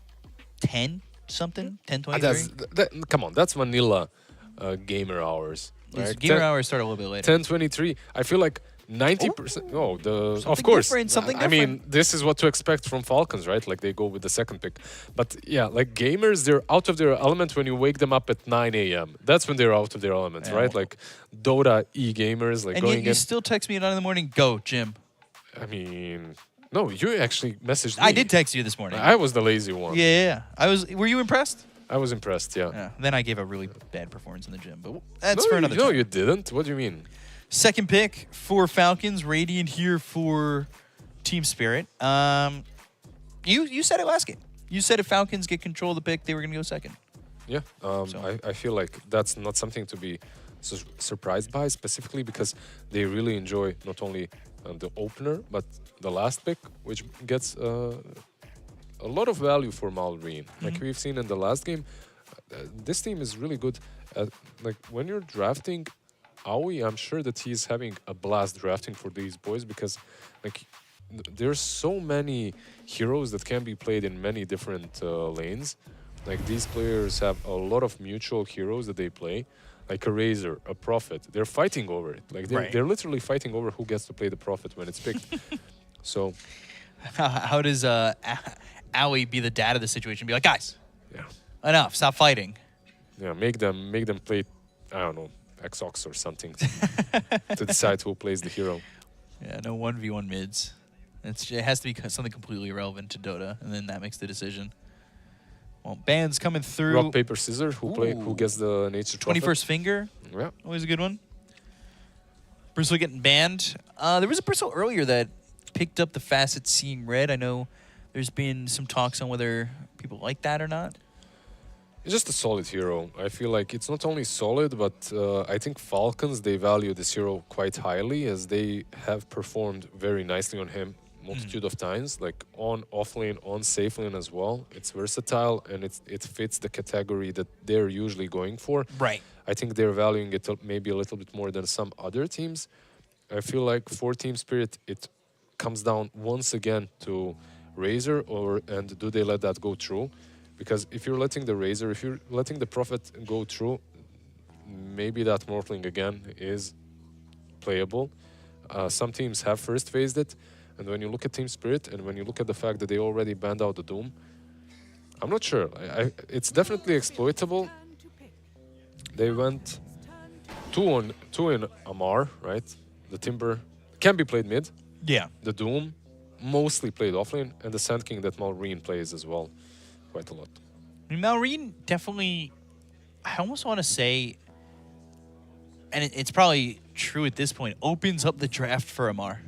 10 something, 10:23. Come on, that's vanilla gamer hours. Yes, right? gamer hours start a little bit later. 10:23. I feel like 90%. Oh, of Something course. different, something I mean, this is what to expect from Falcons, right? Like, they go with the second pick. But yeah, like gamers, they're out of their element when you wake them up at 9 a.m. That's when they're out of their element, Yeah. right? Like Dota e-gamers, like And going yet you in. still text me at 9 in the morning. Go, Jim. I mean, no, you actually messaged me. I did text you this morning. I was the lazy one. Yeah. Were you impressed? I was impressed, yeah. Yeah. Then I gave a really bad performance in the gym, but that's No, for another No, time. you didn't. What do you mean? Second pick for Falcons, Radiant here for Team Spirit. You said it last game. You said if Falcons get control of the pick, they were going to go second. Yeah, I feel like that's not something to be surprised by, specifically because they really enjoy not only the opener, but the last pick, which gets a lot of value for Malrine. Like we've seen in the last game, this team is really good at, like, when you're drafting Aoi, I'm sure that he's having a blast drafting for these boys because, like, there's so many heroes that can be played in many different lanes. Like, these players have a lot of mutual heroes that they play, like a Razor, a Prophet. They're fighting over it. Like, they're literally fighting over who gets to play the Prophet when it's picked. So, How does Aoi be the dad of the situation? Be like, guys, yeah, enough, stop fighting. yeah, make them play, I don't know, Xox or something to decide who plays the hero. Yeah, no 1v1 mids. It has to be something completely irrelevant to Dota, and then that makes the decision. Well, bands coming through. Rock, paper, scissors. Who gets the nature trophy? 21st Finger. Yeah. Always a good one. Bristle getting banned. There was a Bristle earlier that picked up the facet Seeing Red. I know there's been some talks on whether people like that or not. It's just a solid hero. I feel like it's not only solid, but I think Falcons, they value this hero quite highly as they have performed very nicely on him multitude of times, like on offlane, on safe lane as well. It's versatile and it fits the category that they're usually going for. Right. I think they're valuing it maybe a little bit more than some other teams. I feel like for Team Spirit, it comes down once again to Razor, and do they let that go through? Because if you're letting the Razor, if you're letting the Prophet go through, maybe that Morphling again is playable. Some teams have first phased it, and when you look at Team Spirit and when you look at the fact that they already banned out the Doom, I'm not sure. It's definitely exploitable. They went two in Amar, right? The Timber can be played mid. Yeah. The Doom mostly played offlane, and the Sand King that Malrine plays as well quite a lot. I mean, Malrine definitely, I almost want to say, and it's probably true at this point, opens up the draft for Amar.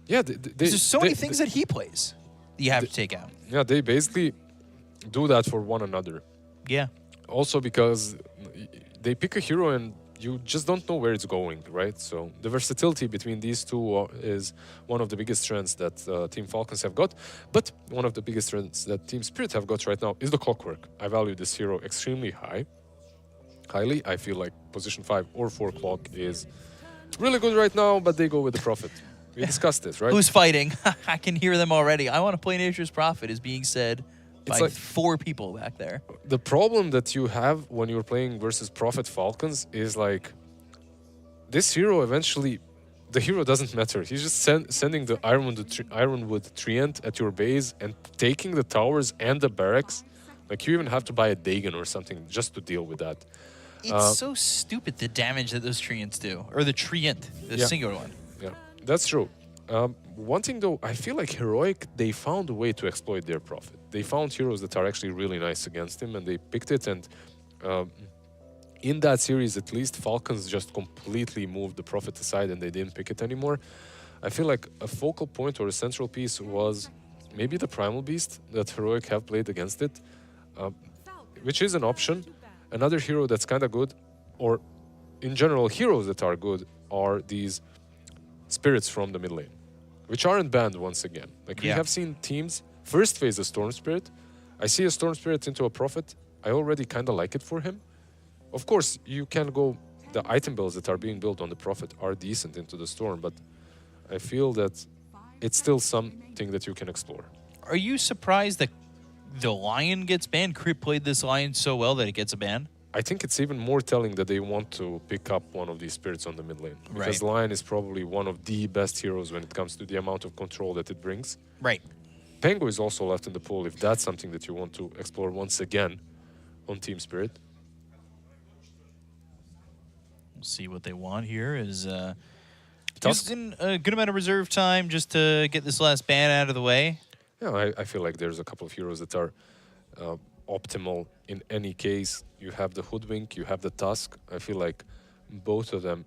Yeah, There's so many things that he plays that you have to take out. Yeah, they basically do that for one another. Yeah. Also because they pick a hero and you just don't know where it's going, right? So the versatility between these two is one of the biggest strengths that Team Falcons have got. But one of the biggest strengths that Team Spirit have got right now is the clockwork. I value this hero extremely highly. I feel like position 5 or 4 clock is really good right now, but they go with the Prophet. We discussed this, right? Who's fighting? I can hear them already. I want to play Nature's Prophet is being said by like 4 people back there. The problem that you have when you're playing versus Prophet Falcons is like this hero eventually, the hero doesn't matter. He's just sending the Ironwood Treant at your base and taking the towers and the barracks. Like you even have to buy a Dagon or something just to deal with that. It's so stupid the damage that those Treants do. Or the Treant, the singular one. Yeah, that's true. One thing though, I feel like Heroic, they found a way to exploit their Prophet. They found heroes that are actually really nice against him and they picked it, and in that series at least, Falcons just completely moved the Prophet aside and they didn't pick it anymore. I feel like a focal point or a central piece was maybe the Primal Beast that Heroic have played against it, which is an option. Another hero that's kind of good, or in general heroes that are good, are these spirits from the mid lane, which aren't banned once again. Like we have seen teams first phase a Storm Spirit. I see a Storm Spirit into a Prophet. I already kind of like it for him. Of course, you can go, the item builds that are being built on the Prophet are decent into the Storm, but I feel that it's still something that you can explore. Are you surprised that the Lion gets banned? Crit played this Lion so well that it gets a ban? I think it's even more telling that they want to pick up one of these spirits on the mid lane. Because Lion is probably one of the best heroes when it comes to the amount of control that it brings. Right. Pango is also left in the pool if that's something that you want to explore once again on Team Spirit. We'll see what they want here is using a good amount of reserve time just to get this last ban out of the way. Yeah, I feel like there's a couple of heroes that are optimal in any case. You have the Hoodwink, you have the Tusk. I feel like both of them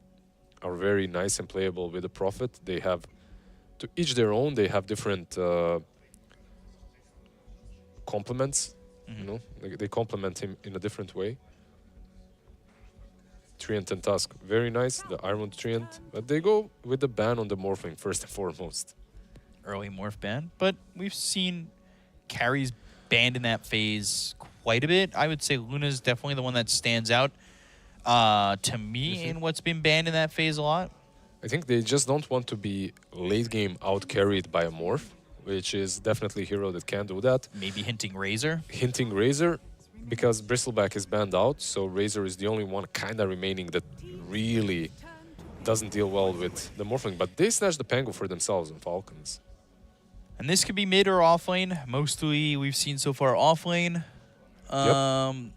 are very nice and playable with the Prophet. They have, to each their own, they have different complements. You know, they complement him in a different way. Treant and Tusk, very nice. The Iron Treant, but they go with the ban on the Morphling first and foremost. Early morph ban, but we've seen carries banned in that phase quite a bit. I would say Luna's definitely the one that stands out to me in what's been banned in that phase a lot. I think they just don't want to be late game out carried by a morph, which is definitely a hero that can do that. Maybe hinting Razor. Hinting Razor, because Bristleback is banned out, so Razor is the only one kind of remaining that really doesn't deal well with the Morphling. But they snatch the Pango for themselves on Falcons. And this could be mid or off lane. Mostly we've seen so far off lane. And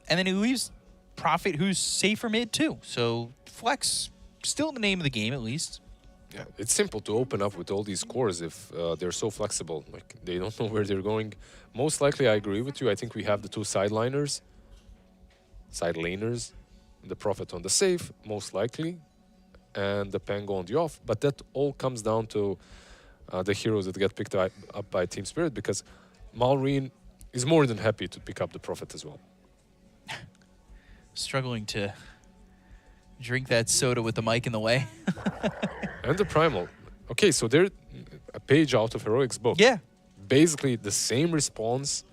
then he leaves Prophet, who's safe for mid too. So flex, still the name of the game at least. Yeah, it's simple to open up with all these cores if they're so flexible. Like they don't know where they're going. Most likely, I agree with you. I think we have the two side laners, the Prophet on the safe, most likely, and the Pango on the off. But that all comes down to the heroes that get picked up by Team Spirit, because Malrine is more than happy to pick up the Prophet as well. Struggling to drink that soda with the mic in the way. And the Primal. Okay, so they're a page out of Heroic's book. Yeah. Basically the same response.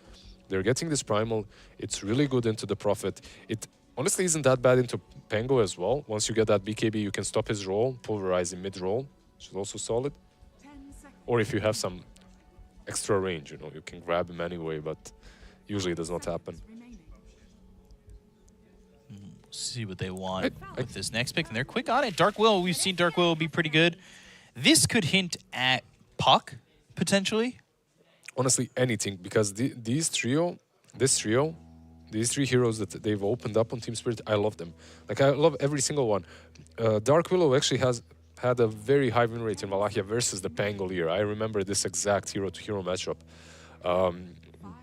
They're getting this Primal. It's really good into the Prophet. It honestly isn't that bad into Pango as well. Once you get that BKB, you can stop his roll, pulverize him mid-roll, which is also solid. Or if you have some extra range, you know, you can grab him anyway, but usually it does not happen. See what they want with this next pick, and they're quick on it. Dark Will, we've seen Dark Will be pretty good. This could hint at Puck, potentially. Honestly, anything, because this three heroes that they've opened up on Team Spirit, I love them. Like, I love every single one. Dark Willow actually has had a very high win rate in Wallachia versus the Pangolier. I remember this exact hero-to-hero matchup.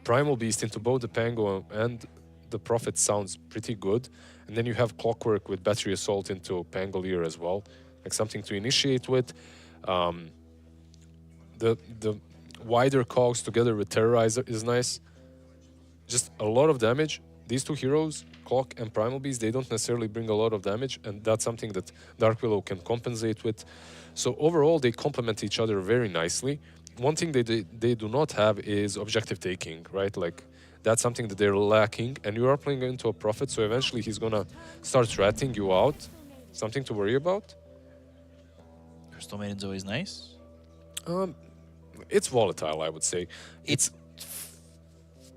Primal Beast into both the Pango and the Prophet sounds pretty good. And then you have Clockwork with Battery Assault into Pangolier as well. Like something to initiate with. The wider cogs together with Terrorizer is nice. Just a lot of damage. These two heroes, Clock and Primal Beast, they don't necessarily bring a lot of damage, and that's something that Dark Willow can compensate with. So overall, they complement each other very nicely. One thing they do not have is objective taking, right? Like, that's something that they're lacking, and you are playing into a Prophet, so eventually he's gonna start ratting you out. Something to worry about. Crystal Maiden's always nice. It's volatile, I would say. It's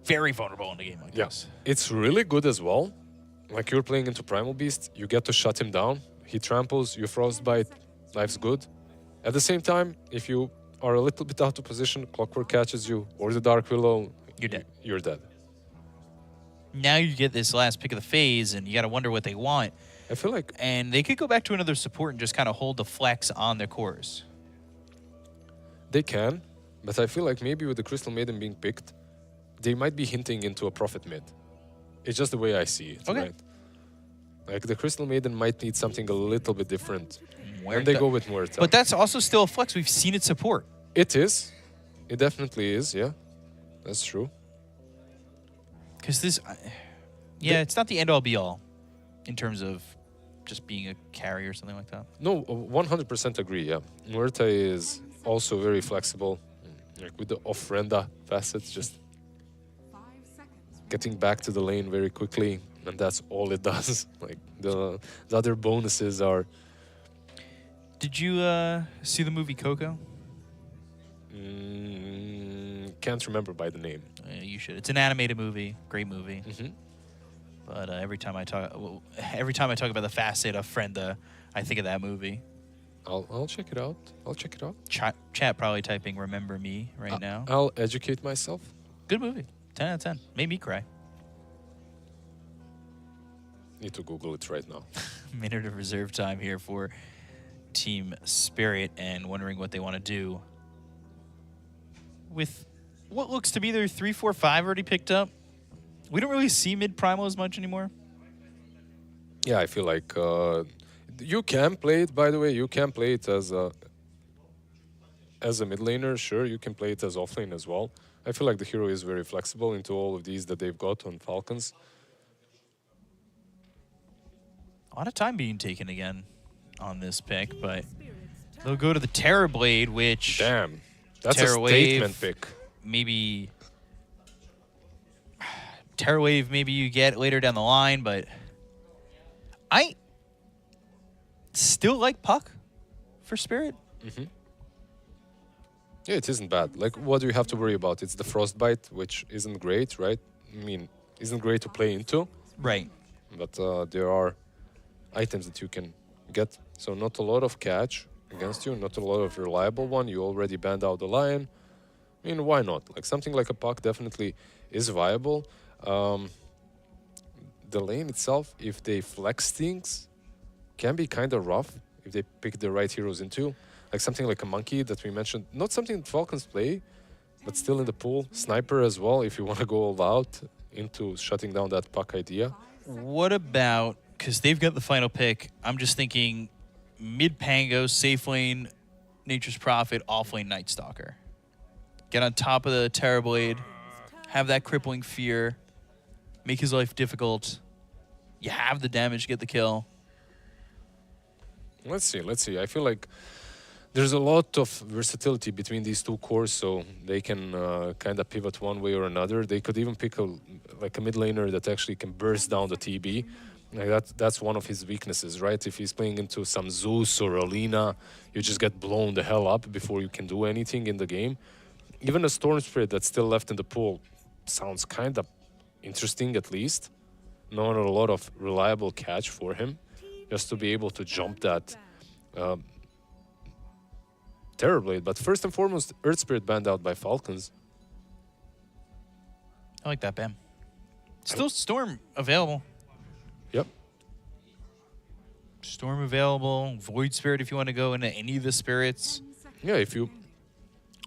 very vulnerable in a game like this. It's really good as well. Like, you're playing into Primal Beast, you get to shut him down. He tramples, you Frostbite, life's good. At the same time, if you are a little bit out of position, Clockwork catches you, or the Dark Willow, you're dead. You're dead. Now you get this last pick of the phase, and you got to wonder what they want. I feel like... And they could go back to another support and just kind of hold the flex on their cores. They can, but I feel like maybe with the Crystal Maiden being picked, they might be hinting into a Prophet mid. It's just the way I see it, right? Like, the Crystal Maiden might need something a little bit different. And they go with Muerta. But that's also still a flex. We've seen it support. It is. It definitely is, yeah. That's true. Because this... it's not the end-all, be-all in terms of just being a carry or something like that. No, 100% agree, yeah. Muerta is also very flexible. Like, with the off-renda facets, just getting back to the lane very quickly, and that's all it does. Like, the other bonuses are... Did you see the movie Coco? Can't remember by the name. You should. It's an animated movie, great movie. But every time I talk about the facet of Frenda, I think of that movie. I'll check it out. I'll check it out. Chat probably typing "Remember Me" right now. I'll educate myself. Good movie. 10 out of 10. Made me cry. Need to Google it right now. Minute of reserve time here for Team Spirit, and wondering what they want to do with what looks to be their 3-4-5 already picked up. We don't really see mid Primal as much anymore. Yeah, I feel like you can play it, by the way. You can play it as a mid laner. Sure, you can play it as offlane as well. I feel like the hero is very flexible into all of these that they've got on Falcons. A lot of time being taken again on this pick, but they'll go to the Terrorblade, which... Damn, that's a statement pick. Maybe... Terrorwave maybe you get later down the line, but... I still like Puck for Spirit. Yeah, it isn't bad. Like, what do you have to worry about? It's the Frostbite, which isn't great, right? I mean, isn't great to play into. Right. But there are items that you can get. So not a lot of catch against you, not a lot of reliable one. You already banned out the Lion. I mean, why not? Like, something like a Puck definitely is viable. The lane itself, if they flex things, can be kind of rough if they pick the right heroes into. Like something like a Monkey that we mentioned. Not something that Falcons play, but still in the pool. Sniper as well, if you want to go all out into shutting down that Puck idea. What about, because they've got the final pick, I'm just thinking mid-Pango, safe lane, Nature's Prophet, off-lane Night Stalker. Get on top of the Terrorblade, have that crippling fear, make his life difficult. You have the damage, get the kill. Let's see. I feel like there's a lot of versatility between these two cores, so they can kind of pivot one way or another. They could even pick a mid laner that actually can burst down the TB. Like that's one of his weaknesses, right? If he's playing into some Zeus or Alina, you just get blown the hell up before you can do anything in the game. Even a Storm Spirit that's still left in the pool sounds kind of interesting, at least. not a lot of reliable catch for him, just to be able to jump that Terrorblade. But first and foremost, Earth Spirit banned out by Falcons. I like that, Bam. Still Storm available. Yep. Storm available. Void Spirit if you want to go into any of the spirits. Yeah, if you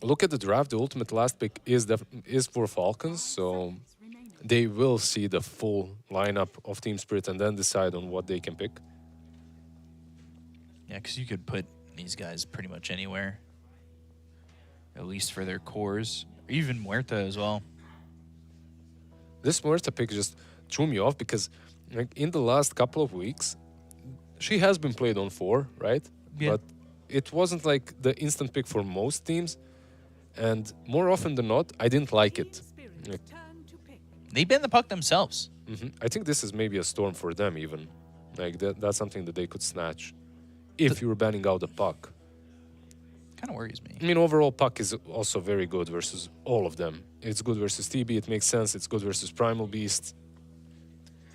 look at the draft, the ultimate last pick is for Falcons, so they will see the full lineup of Team Spirit and then decide on what they can pick. Yeah, because you could put these guys pretty much anywhere. At least for their cores. Or even Muerta as well. This Muerta pick just threw me off because like, in the last couple of weeks, she has been played on 4, right? Yeah. But it wasn't like the instant pick for most teams. And more often than not, I didn't like it. Like, They bend the puck themselves. I think this is maybe a storm for them even. Like that's something that they could snatch if you were banning out the puck. Kind of worries me. I mean, overall, puck is also very good versus all of them. It's good versus TB, it makes sense. It's good versus Primal Beast.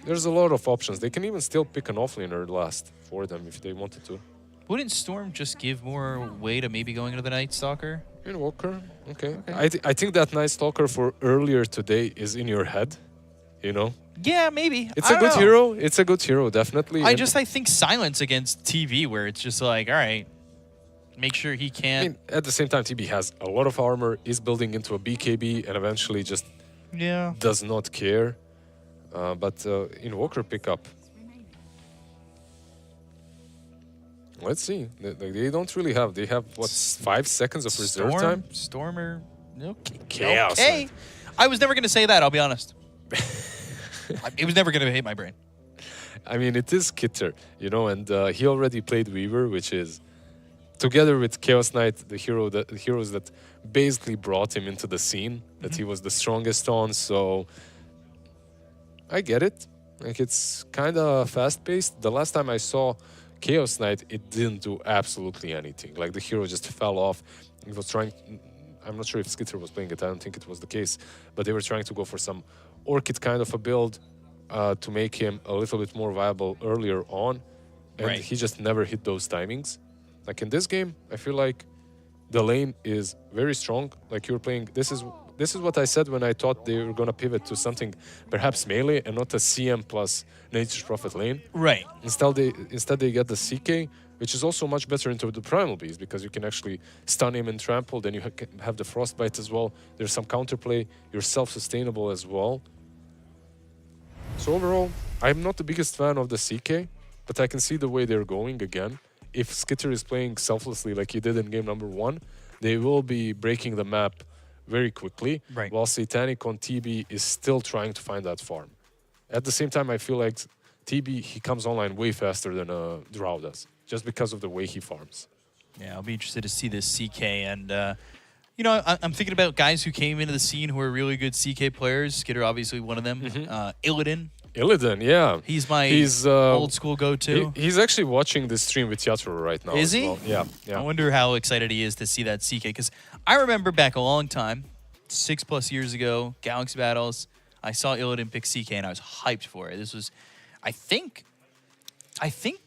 There's a lot of options. They can even still pick an offlaner last for them if they wanted to. Wouldn't Storm just give more weight to maybe going into the Night Stalker? Walker, okay. I think that Night Stalker for earlier today is in your head, you know? Yeah, maybe. It's a good hero. It's a good hero, definitely. I think Silence against TV, where it's just like, all right, make sure he can't. I mean, at the same time, TB has a lot of armor, is building into a BKB, and eventually just does not care. But in Walker pickup, let's see. They don't really have. They have what 5 seconds of reserve time. Stormer. Okay. Chaos. Okay. I was never going to say that. I'll be honest. It was never going to hit my brain. I mean, it is Kitter, you know, and he already played Weaver, which is together with Chaos Knight, the heroes that basically brought him into the scene that he was the strongest on. So I get it. Like it's kind of fast-paced. The last time I saw Chaos Knight, it didn't do absolutely anything. Like the hero just fell off. It was trying. I'm not sure if Skitter was playing it. I don't think it was the case. But they were trying to go for some Orchid kind of a build to make him a little bit more viable earlier on. And he just never hit those timings. Like in this game, I feel like the lane is very strong. Like you're playing. This is what I said when I thought they were gonna pivot to something perhaps melee and not a CM plus Nature's Prophet lane. Right. Instead they get the CK, which is also much better into the Primal Beast because you can actually stun him and trample. Then you have the Frostbite as well. There's some counterplay. You're self-sustainable as well. So overall, I'm not the biggest fan of the CK, but I can see the way they're going again. If Skitter is playing selflessly like he did in game number 1, they will be breaking the map very quickly, while Satanic on TB is still trying to find that farm. At the same time, I feel like TB, he comes online way faster than Drow does, just because of the way he farms. Yeah, I'll be interested to see this CK. And, you know, I'm thinking about guys who came into the scene who are really good CK players. Skitter, obviously, one of them. Illidan. Illidan, yeah. He's my old school go-to. He's actually watching this stream with Yatro right now. Is as he? Well. Yeah, yeah. I wonder how excited he is to see that CK. Because I remember back a long time, 6+ years ago, Galaxy Battles, I saw Illidan pick CK and I was hyped for it. This was, I think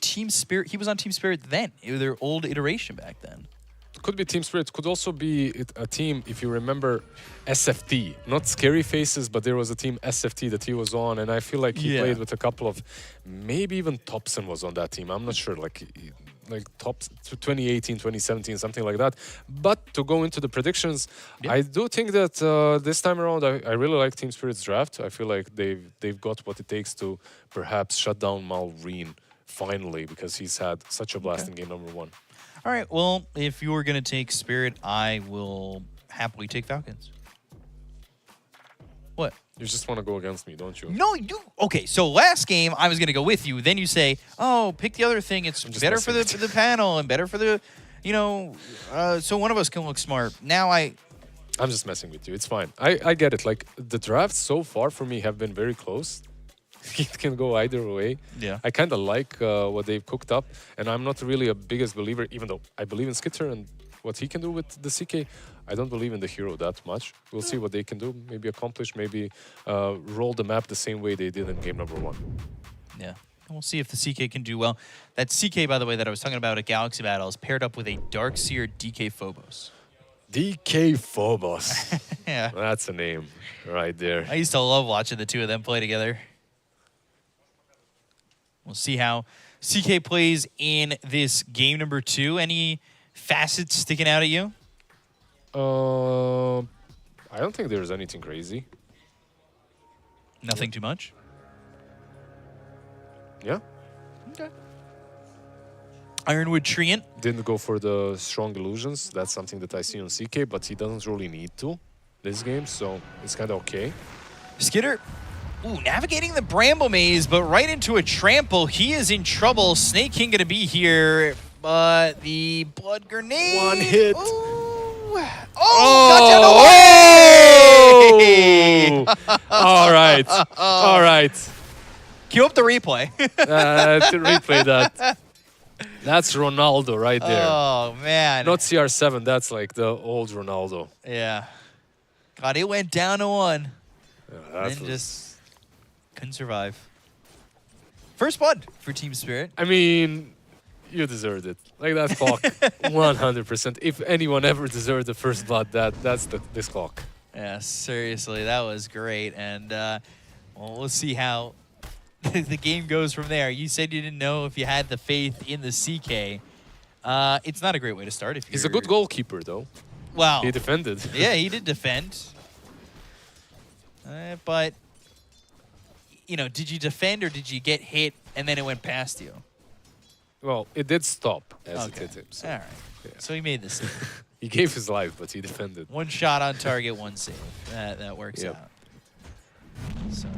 Team Spirit, he was on Team Spirit then. It was their old iteration back then. Could be Team Spirit. Could also be a team, if you remember, SFT. Not Scary Faces, but there was a team SFT that he was on, and I feel like he played with a couple of, maybe even Thompson was on that team. I'm not sure, like top 2018, 2017, something like that. But to go into the predictions, I do think that this time around, I really like Team Spirit's draft. I feel like they've got what it takes to perhaps shut down Malreen finally, because he's had such a blast in game number 1. All right, well, if you were going to take Spirit, I will happily take Falcons. What? You just want to go against me, don't you? No, you... Okay, so last game, I was going to go with you. Then you say, oh, pick the other thing. It's better for the panel and better for the, you know, so one of us can look smart. Now I'm just messing with you. It's fine. I get it. Like, the drafts so far for me have been very close. it can go either way. Yeah. I kind of like what they've cooked up, and I'm not really a biggest believer, even though I believe in Skitter and what he can do with the CK. I don't believe in the hero that much. We'll see what they can do. Maybe accomplish, maybe roll the map the same way they did in game number 1. Yeah. And we'll see if the CK can do well. That CK, by the way, that I was talking about at Galaxy Battle is paired up with a Darkseer DK Phobos. DK Phobos. Yeah. That's a name right there. I used to love watching the two of them play together. We'll see how CK plays in this game number 2. Any facets sticking out at you? I don't think there's anything crazy. Nothing too much? Yeah. Okay. Ironwood Treant. Didn't go for the strong illusions. That's something that I see on CK, but he doesn't really need to this game, so it's kind of okay. Skitter, ooh, navigating the Bramble Maze, but right into a trample. He is in trouble. Snake King gonna be here, but the blood grenade. One hit. Oh! All right. All right. Cue up the replay. To replay that. That's Ronaldo right there. Oh, man. Not CR7. That's like the old Ronaldo. Yeah. God, it went down to 1. That And just couldn't survive. First blood for Team Spirit. I mean, you deserved it. Like that clock, 100%. If anyone ever deserved the first blood, that's this clock. Yeah, seriously, that was great. And well, we'll see how the game goes from there. You said you didn't know if you had the faith in the CK. It's not a great way to start. If He's a good goalkeeper, though. Wow. He defended. Yeah, he did defend. But, you know, did you defend or did you get hit and then it went past you? Well, it did stop as Okay. it hit him. So. All right. Yeah. So he made the save. He gave his life, but he defended. One shot on target, one save. That works Yep. out. So.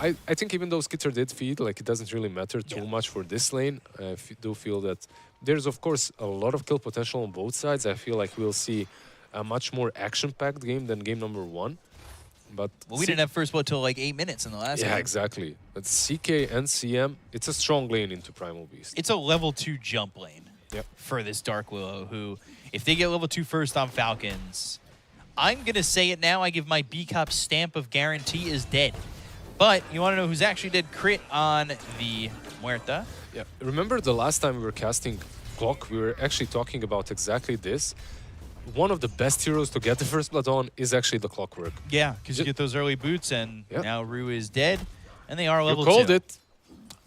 I think even though Skitter did feed, like it doesn't really matter too much for this lane. I do feel that there's, of course, a lot of kill potential on both sides. I feel like we'll see a much more action-packed game than game number 1. But Well, we didn't have first blood till like 8 minutes in the last game. Yeah, exactly. But CK and CM, it's a strong lane into Primal Beast. It's a level 2 jump lane for this Dark Willow, who, if they get level 2 first on Falcons, I'm going to say it now, I give my B-Cop stamp of guarantee is dead. But you want to know who's actually dead? Crit on the Muerta. Yeah. Remember the last time we were casting Clock, we were actually talking about exactly this. One of the best heroes to get the first blood on is actually the Clockwork. Yeah, because you get those early boots, and now Rue is dead, and they are level 2. You called it.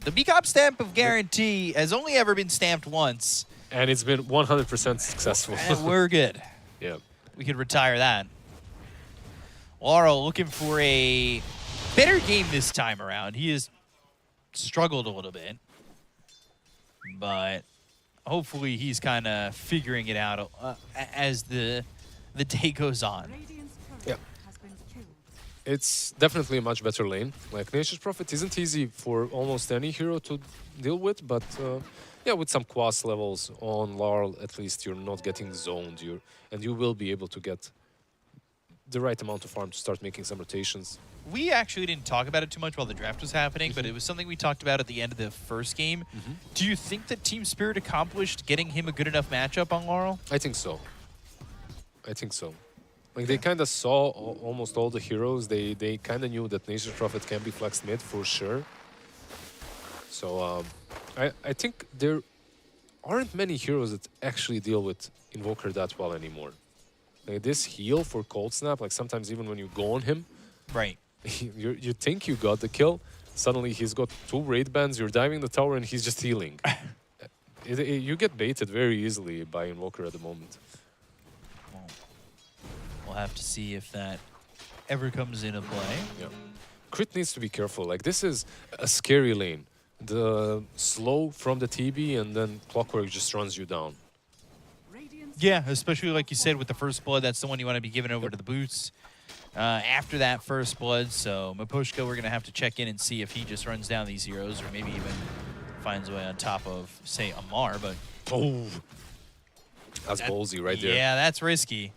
The B-Cop stamp of guarantee has only ever been stamped once. And it's been 100% successful. And we're good. Yeah. We could retire that. Laurel looking for a better game this time around. He has struggled a little bit, but hopefully he's kind of figuring it out as the day goes on. Yeah. It's definitely a much better lane. Like Nature's Prophet isn't easy for almost any hero to deal with, but yeah, with some quas levels on Laurel, at least you're not getting zoned, and you will be able to get the right amount of farm to start making some rotations. We actually didn't talk about it too much while the draft was happening, but it was something we talked about at the end of the first game. Do you think that Team Spirit accomplished getting him a good enough matchup on Laurel? I think so. I think so. Like they kind of saw almost all the heroes. They kind of knew that Nature's Prophet can be flexed mid for sure. So I think there aren't many heroes that actually deal with Invoker that well anymore. Like this heal for Cold Snap, like sometimes even when you go on him, right? you think you got the kill, suddenly he's got 2 raid bans, you're diving the tower and he's just healing. You get baited very easily by Invoker at the moment. We'll have to see if that ever comes into play. Yeah. Crit needs to be careful. Like this is a scary lane. The slow from the TB and then Clockwork just runs you down. Yeah, especially like you said with the first blood, that's the one you want to be giving over to the boots. After that first blood, so Mapushka, we're going to have to check in and see if he just runs down these heroes or maybe even finds a way on top of, say, Amar, but... Oh, that's ballsy right there. Yeah, that's risky.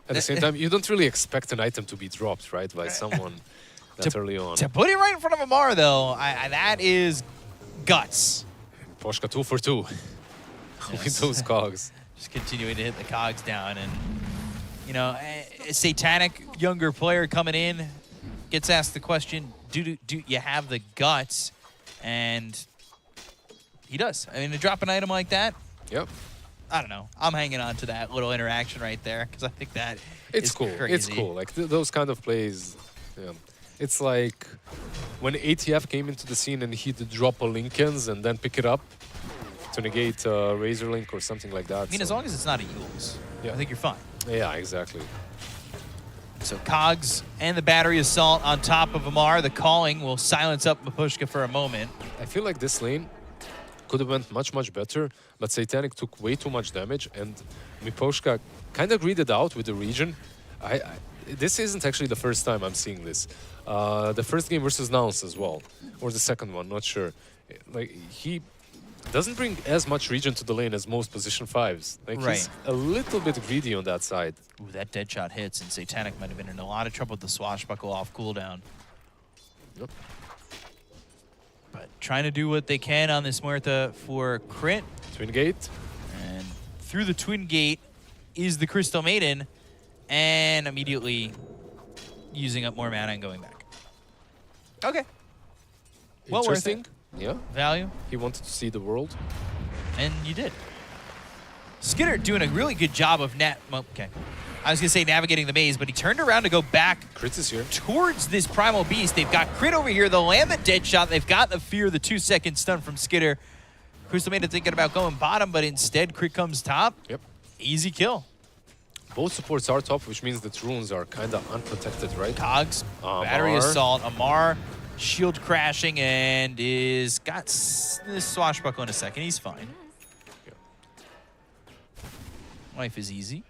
At the same time, you don't really expect an item to be dropped, right, by someone that early on. To put it right in front of Amar, though, that is guts. Poshka 2 for 2 with those cogs. Just continuing to hit the cogs down. And, you know, a Satanic younger player coming in gets asked the question, do you have the guts? And he does. I mean, to drop an item like that, yep. I don't know. I'm hanging on to that little interaction right there because I think that it's is cool. crazy. It's cool. Like those kind of plays. Yeah. It's like when ATF came into the scene and he'd drop a Lincoln's and then pick it up to negate a Razor Link or something like that. I mean, as long as it's not a Yules, yeah. I think you're fine. Yeah, exactly. So Cogs and the battery assault on top of Amar. The calling will silence up Mapushka for a moment. I feel like this lane could have went much, much better, but Satanic took way too much damage, and Miposhka kind of greeded out with the region. This isn't actually the first time I'm seeing this. The first game versus Nouns as well, or the second one, not sure. Like, he doesn't bring as much region to the lane as most position 5s. Like, he's a little bit greedy on that side. Ooh, that dead shot hits, and Satanic might have been in a lot of trouble with the swashbuckle off cooldown. Yep. But trying to do what they can on this Muerta for crit. Twin Gate. And through the Twin Gate is the Crystal Maiden, and immediately using up more mana and going back. Okay. Well worth it. Yeah. Value. He wanted to see the world. And you did. Skidder doing a really good job of okay. I was going to say navigating the maze, but he turned around to go back Crit is here. towards this Primal Beast. They've got Crit over here. They'll land the dead shot. They've got the fear, the 2-second stun from Skidder. Crystal Maiden thinking about going bottom, but instead Crit comes top. Yep. Easy kill. Both supports are top, which means that runes are kind of unprotected, right? Cogs, battery assault, Amar, shield crashing, and got this swashbuckle in a second. He's fine. Yeah. Life is easy.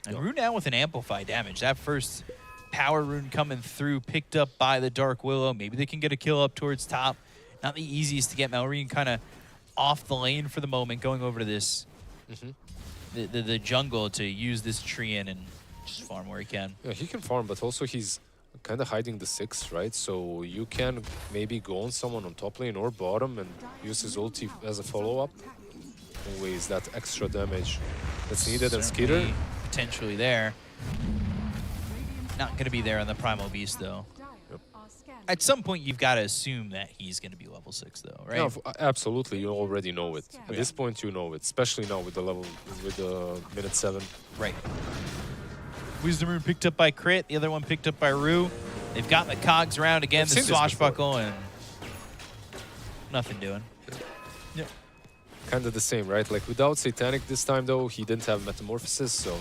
And Rune now with an amplify damage. That first power rune coming through, picked up by the Dark Willow. Maybe they can get a kill up towards top. Not the easiest to get. Malrine kind of off the lane for the moment, going over to this the jungle to use this tree in and just farm where he can. Yeah, he can farm, but also he's kind of hiding the 6, right? So you can maybe go on someone on top lane or bottom and use his ulti as a follow-up. Always that extra damage that's needed. And Skidder potentially there. Not going to be there on the Primal Beast, though. Yep. At some point, you've got to assume that he's going to be level 6, though, right? No, absolutely. You already know it. At this point, you know it, especially now with the minute 7. Right. Wisdom Rune picked up by Crit, the other one picked up by Rue. They've got the cogs around again, the swashbuckle, and nothing doing. Yep. Kind of the same, right? Like without Satanic this time, though, he didn't have Metamorphosis, so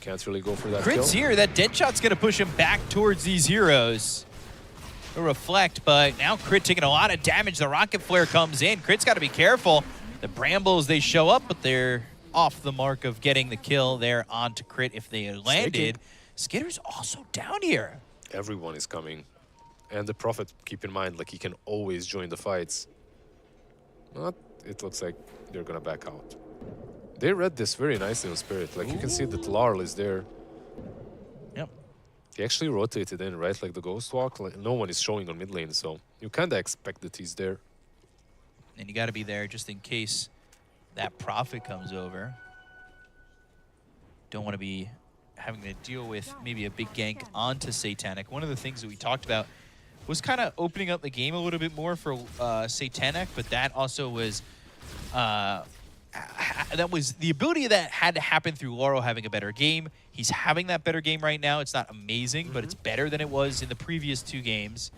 can't really go for that Crit's kill. here. That dead shot's going to push him back towards these heroes. A reflect, but now Crit taking a lot of damage. The rocket flare comes in. Crit's got to be careful. The brambles, they show up, but they're off the mark of getting the kill there onto Crit if they had landed. Skidder's also down here. Everyone is coming. And the Prophet, keep in mind, like he can always join the fights. But it looks like they're gonna back out. They read this very nicely on Spirit. Like you can see that Larl is there. Yep. He actually rotated in, right? Like the Ghost Walk, like no one is showing on mid lane, so you kinda expect that he's there. And you got to be there just in case that Prophet comes over. Don't want to be having to deal with maybe a big gank onto Satanic. One of the things that we talked about was kind of opening up the game a little bit more for Satanic, but that also was the ability that had to happen through Laurel having a better game. He's having that better game right now. It's not amazing, but it's better than it was in the previous 2 games.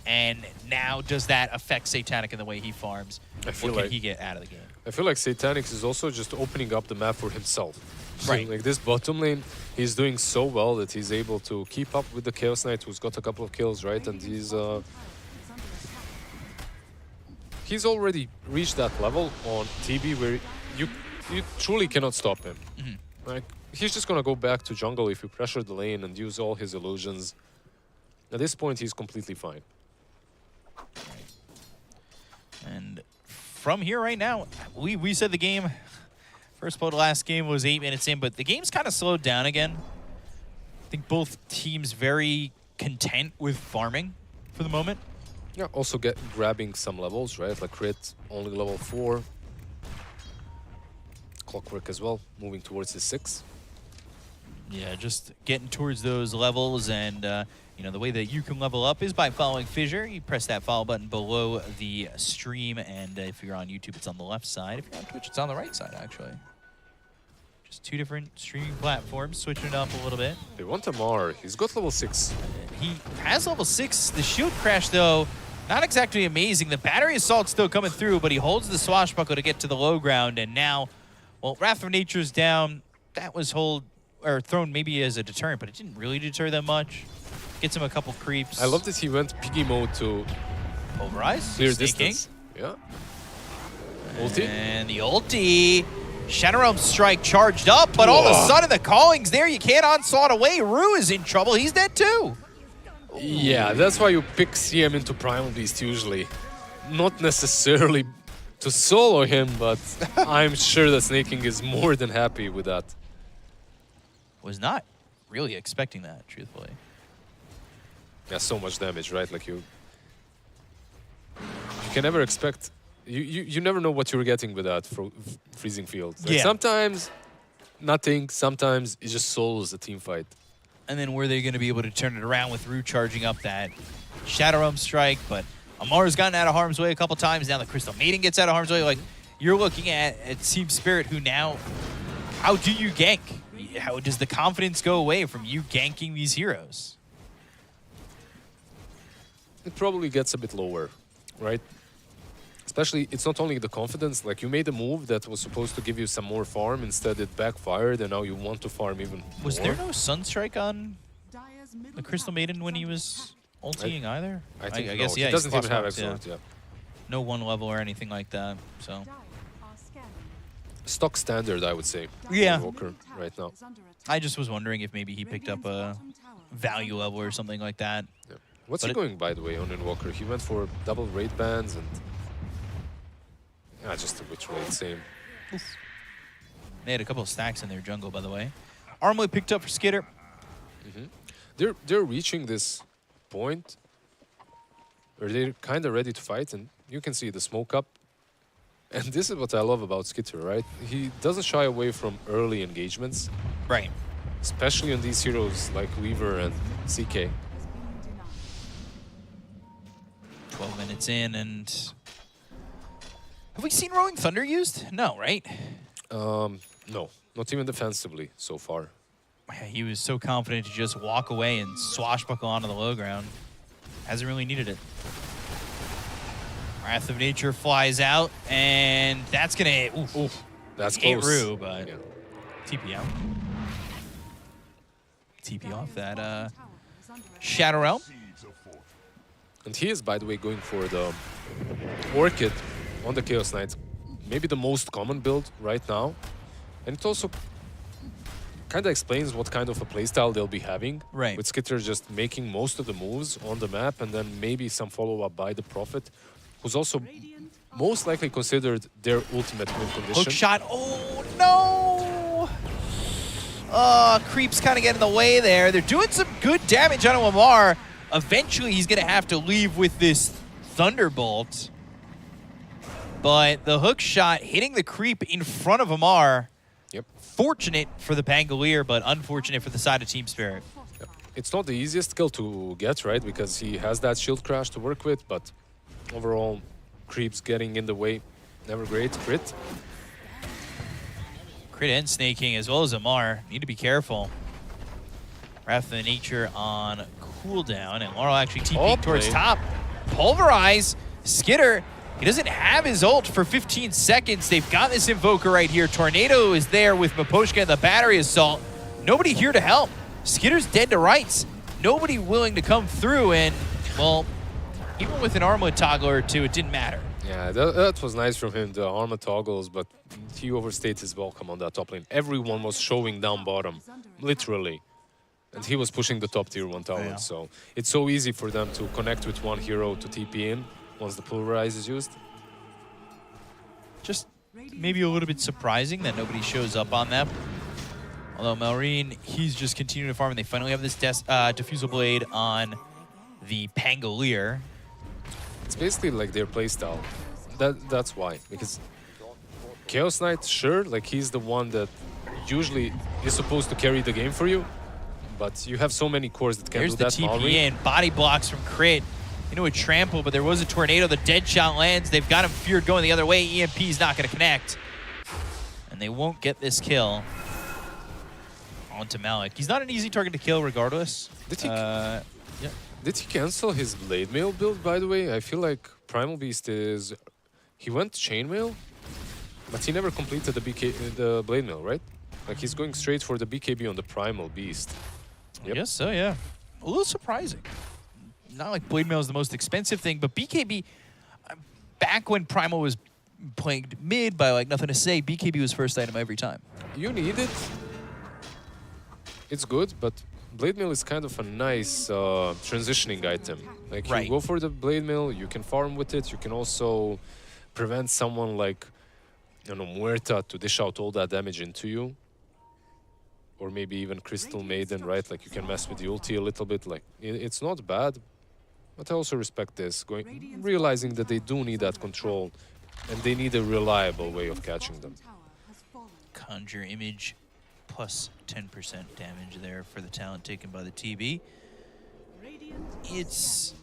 And now, does that affect Satanic in the way he farms? What can he get out of the game? I feel like Satanic is also just opening up the map for himself. Right. So, like this bottom lane, he's doing so well that he's able to keep up with the Chaos Knight, who's got a couple of kills, right? And he's already reached that level on TB where you truly cannot stop him. Like he's just gonna go back to jungle if you pressure the lane and use all his illusions. At this point, he's completely fine. And from here right now, we said the game, first play to last game was 8 minutes in, but the game's kind of slowed down again. I think both teams very content with farming for the moment. Yeah, also grabbing some levels, right? Like Crit, only level 4. Clockwork as well, moving towards the 6. Yeah, just getting towards those levels, and you know, the way that you can level up is by following Fissure. You press that follow button below the stream, and if you're on YouTube, it's on the left side. If you're on Twitch, it's on the right side, actually. Just 2 different streaming platforms, switching it up a little bit. They want Amar. He's got level 6. He has level 6. The shield crash, though, not exactly amazing. The battery assault's still coming through, but he holds the swashbuckle to get to the low ground, and now, well, Wrath of Nature's down. That was thrown maybe as a deterrent, but it didn't really deter them much. Gets him a couple creeps. I love that he went piggy mode to Pulverize. clear Snaking. distance. Yeah. Ulti. And the ulti. Shadow Realm Strike charged up, but all of a sudden the calling's there. You can't onslaught away. Rue is in trouble. He's dead too. Yeah, that's why you pick CM into Primal Beast usually. Not necessarily to solo him, but I'm sure that Snaking is more than happy with that. Was not really expecting that, truthfully. Yeah, so much damage, right? Like you can never expect. You never know what you're getting with that freezing field. Like Yeah. Sometimes nothing. Sometimes it just solos the team fight. And then were they going to be able to turn it around with Rue charging up that Shadow Realm Strike? But Amar's gotten out of harm's way a couple times. Now the Crystal Maiden gets out of harm's way. Like, you're looking at Team Spirit, who now, how do you gank? How does the confidence go away from you ganking these heroes? It probably gets a bit lower, right? Especially, it's not only the confidence, like you made a move that was supposed to give you some more farm, instead it backfired, and now you want to farm even Was more. there no Sunstrike on the Crystal Maiden when he was ulting either? I think I guess, no. yeah. He doesn't he's even have crosswalks, Exort, yeah. No one level or anything like that, so. Stock standard, I would say. Yeah. Walker right now. I just was wondering if maybe he picked up a value level or something like that. Yeah. What's But he going, by the way, on Invoker? He went for double raid bans and... Yeah, just a witch raid, same. They had a couple of stacks in their jungle, by the way. Armlet picked up for Skitter. They're reaching this point where they're kind of ready to fight, and you can see the smoke up. And this is what I love about Skitter, right? He doesn't shy away from early engagements. Right. Especially on these heroes like Weaver and CK. 12 minutes in, and... Have we seen Rolling Thunder used? No, right? No, not even defensively so far. He was so confident to just walk away and swashbuckle onto the low ground. Hasn't really needed it. Wrath of Nature flies out, and that's gonna hit. Oof. That's hit close. Rue, but Yeah. TP out. TP off that Shadow Realm. And he is, by the way, going for the Orchid on the Chaos Knight. Maybe the most common build right now. And it also kind of explains what kind of a playstyle they'll be having. Right. With Skitter just making most of the moves on the map, and then maybe some follow-up by the Prophet, who's also most likely considered their ultimate win condition. Hook shot. Oh, no! Creeps kind of get in the way there. They're doing some good damage on Amar. Eventually, he's going to have to leave with this Thunderbolt. But the hook shot hitting the creep in front of Amar. Yep. Fortunate for the Pangolier, but unfortunate for the side of Team Spirit. Yep. It's not the easiest skill to get, right? Because he has that shield crash to work with, but overall, creeps getting in the way. Never great. Crit. Crit and snaking, as well as Amar. Need to be careful. Wrath of Nature on cooldown, and Laurel actually TP'ing towards top. Pulverize. Skitter, he doesn't have his ult for 15 seconds. They've got this Invoker right here. Tornado is there with Miposhka and the battery assault. Nobody here to help. Skitter's dead to rights. Nobody willing to come through, and, well, even with an armlet toggle or two, it didn't matter. Yeah, that was nice from him, the armor toggles, but he overstayed his welcome on that top lane. Everyone was showing down bottom, literally. And he was pushing the top tier 1 tower, Yeah. so it's so easy for them to connect with one hero to TP in once the Pulverize is used. Just maybe a little bit surprising that nobody shows up on that. Although Malrine, he's just continuing to farm, and they finally have this Diffusal Blade on the Pangolier. It's basically like their playstyle. That's why. Because Chaos Knight, sure, like he's the one that usually is supposed to carry the game for you, but you have so many cores that can There's do the that. TP in, body blocks from Crit into a trample, but there was a tornado. The dead shot lands. They've got him feared going the other way. EMP's not going to connect, and they won't get this kill onto Malik. He's not an easy target to kill regardless. Did he, yeah. Did he cancel his Blade Mail build, by the way? I feel like Primal Beast is... He went Chainmail, but he never completed the Blade Mail, right? Like he's going straight for the BKB on the Primal Beast. Yep. Yes, so yeah. A little surprising. Not like Blade Mail is the most expensive thing, but BKB, back when Primal was playing mid by like nothing to say, BKB was first item every time. You need it. It's good, but Blade Mail is kind of a nice transitioning item. Like you go for the Blade Mail, you can farm with it, you can also prevent someone like, you know, Muerta to dish out all that damage into you. Or maybe even Crystal Maiden, right? Like you can mess with the ulti a little bit. Like it's not bad, but I also respect this. Realizing that they do need that control, and they need a reliable way of catching them. Conjure Image plus 10% damage there for the talent taken by the TB. It's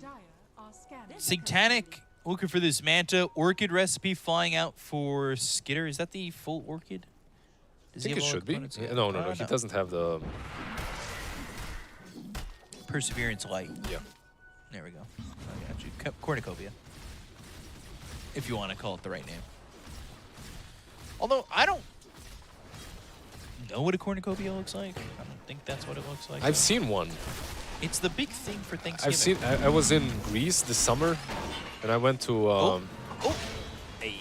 Satanic looking for this Manta. Orchid recipe flying out for Skitter. Is that the full Orchid? I think it should be. Yeah, no, he doesn't have the... Perseverance Light. Yeah. There we go. I got you. Cornucopia. If you want to call it the right name. Although, I don't know what a cornucopia looks like. I don't think that's what it looks like. I've seen one. It's the big thing for Thanksgiving. I was in Greece this summer, and I went to... Hey.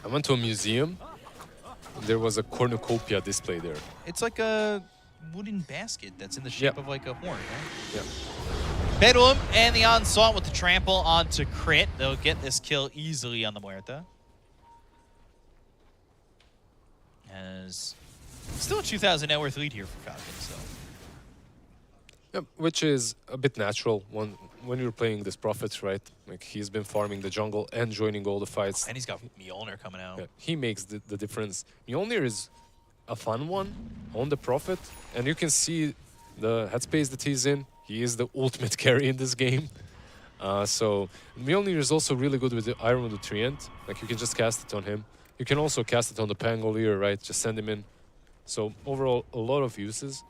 I went to a museum. There was a cornucopia display there. It's like a wooden basket that's in the shape of like a horn, right? Yeah. BetBoom and the onslaught with the trample onto Crit. They'll get this kill easily on the Muerta. As still a 2,000 net worth lead here for Falcons, though. Yeah, which is a bit natural when you're playing this Prophet, right? Like he's been farming the jungle and joining all the fights. And he's got Mjolnir coming out. Yeah, he makes the difference. Mjolnir is a fun one on the Prophet, and you can see the headspace that he's in. He is the ultimate carry in this game. So Mjolnir is also really good with the Iron Nutrient. Like you can just cast it on him. You can also cast it on the Pangolier, right? Just send him in. So overall, a lot of uses.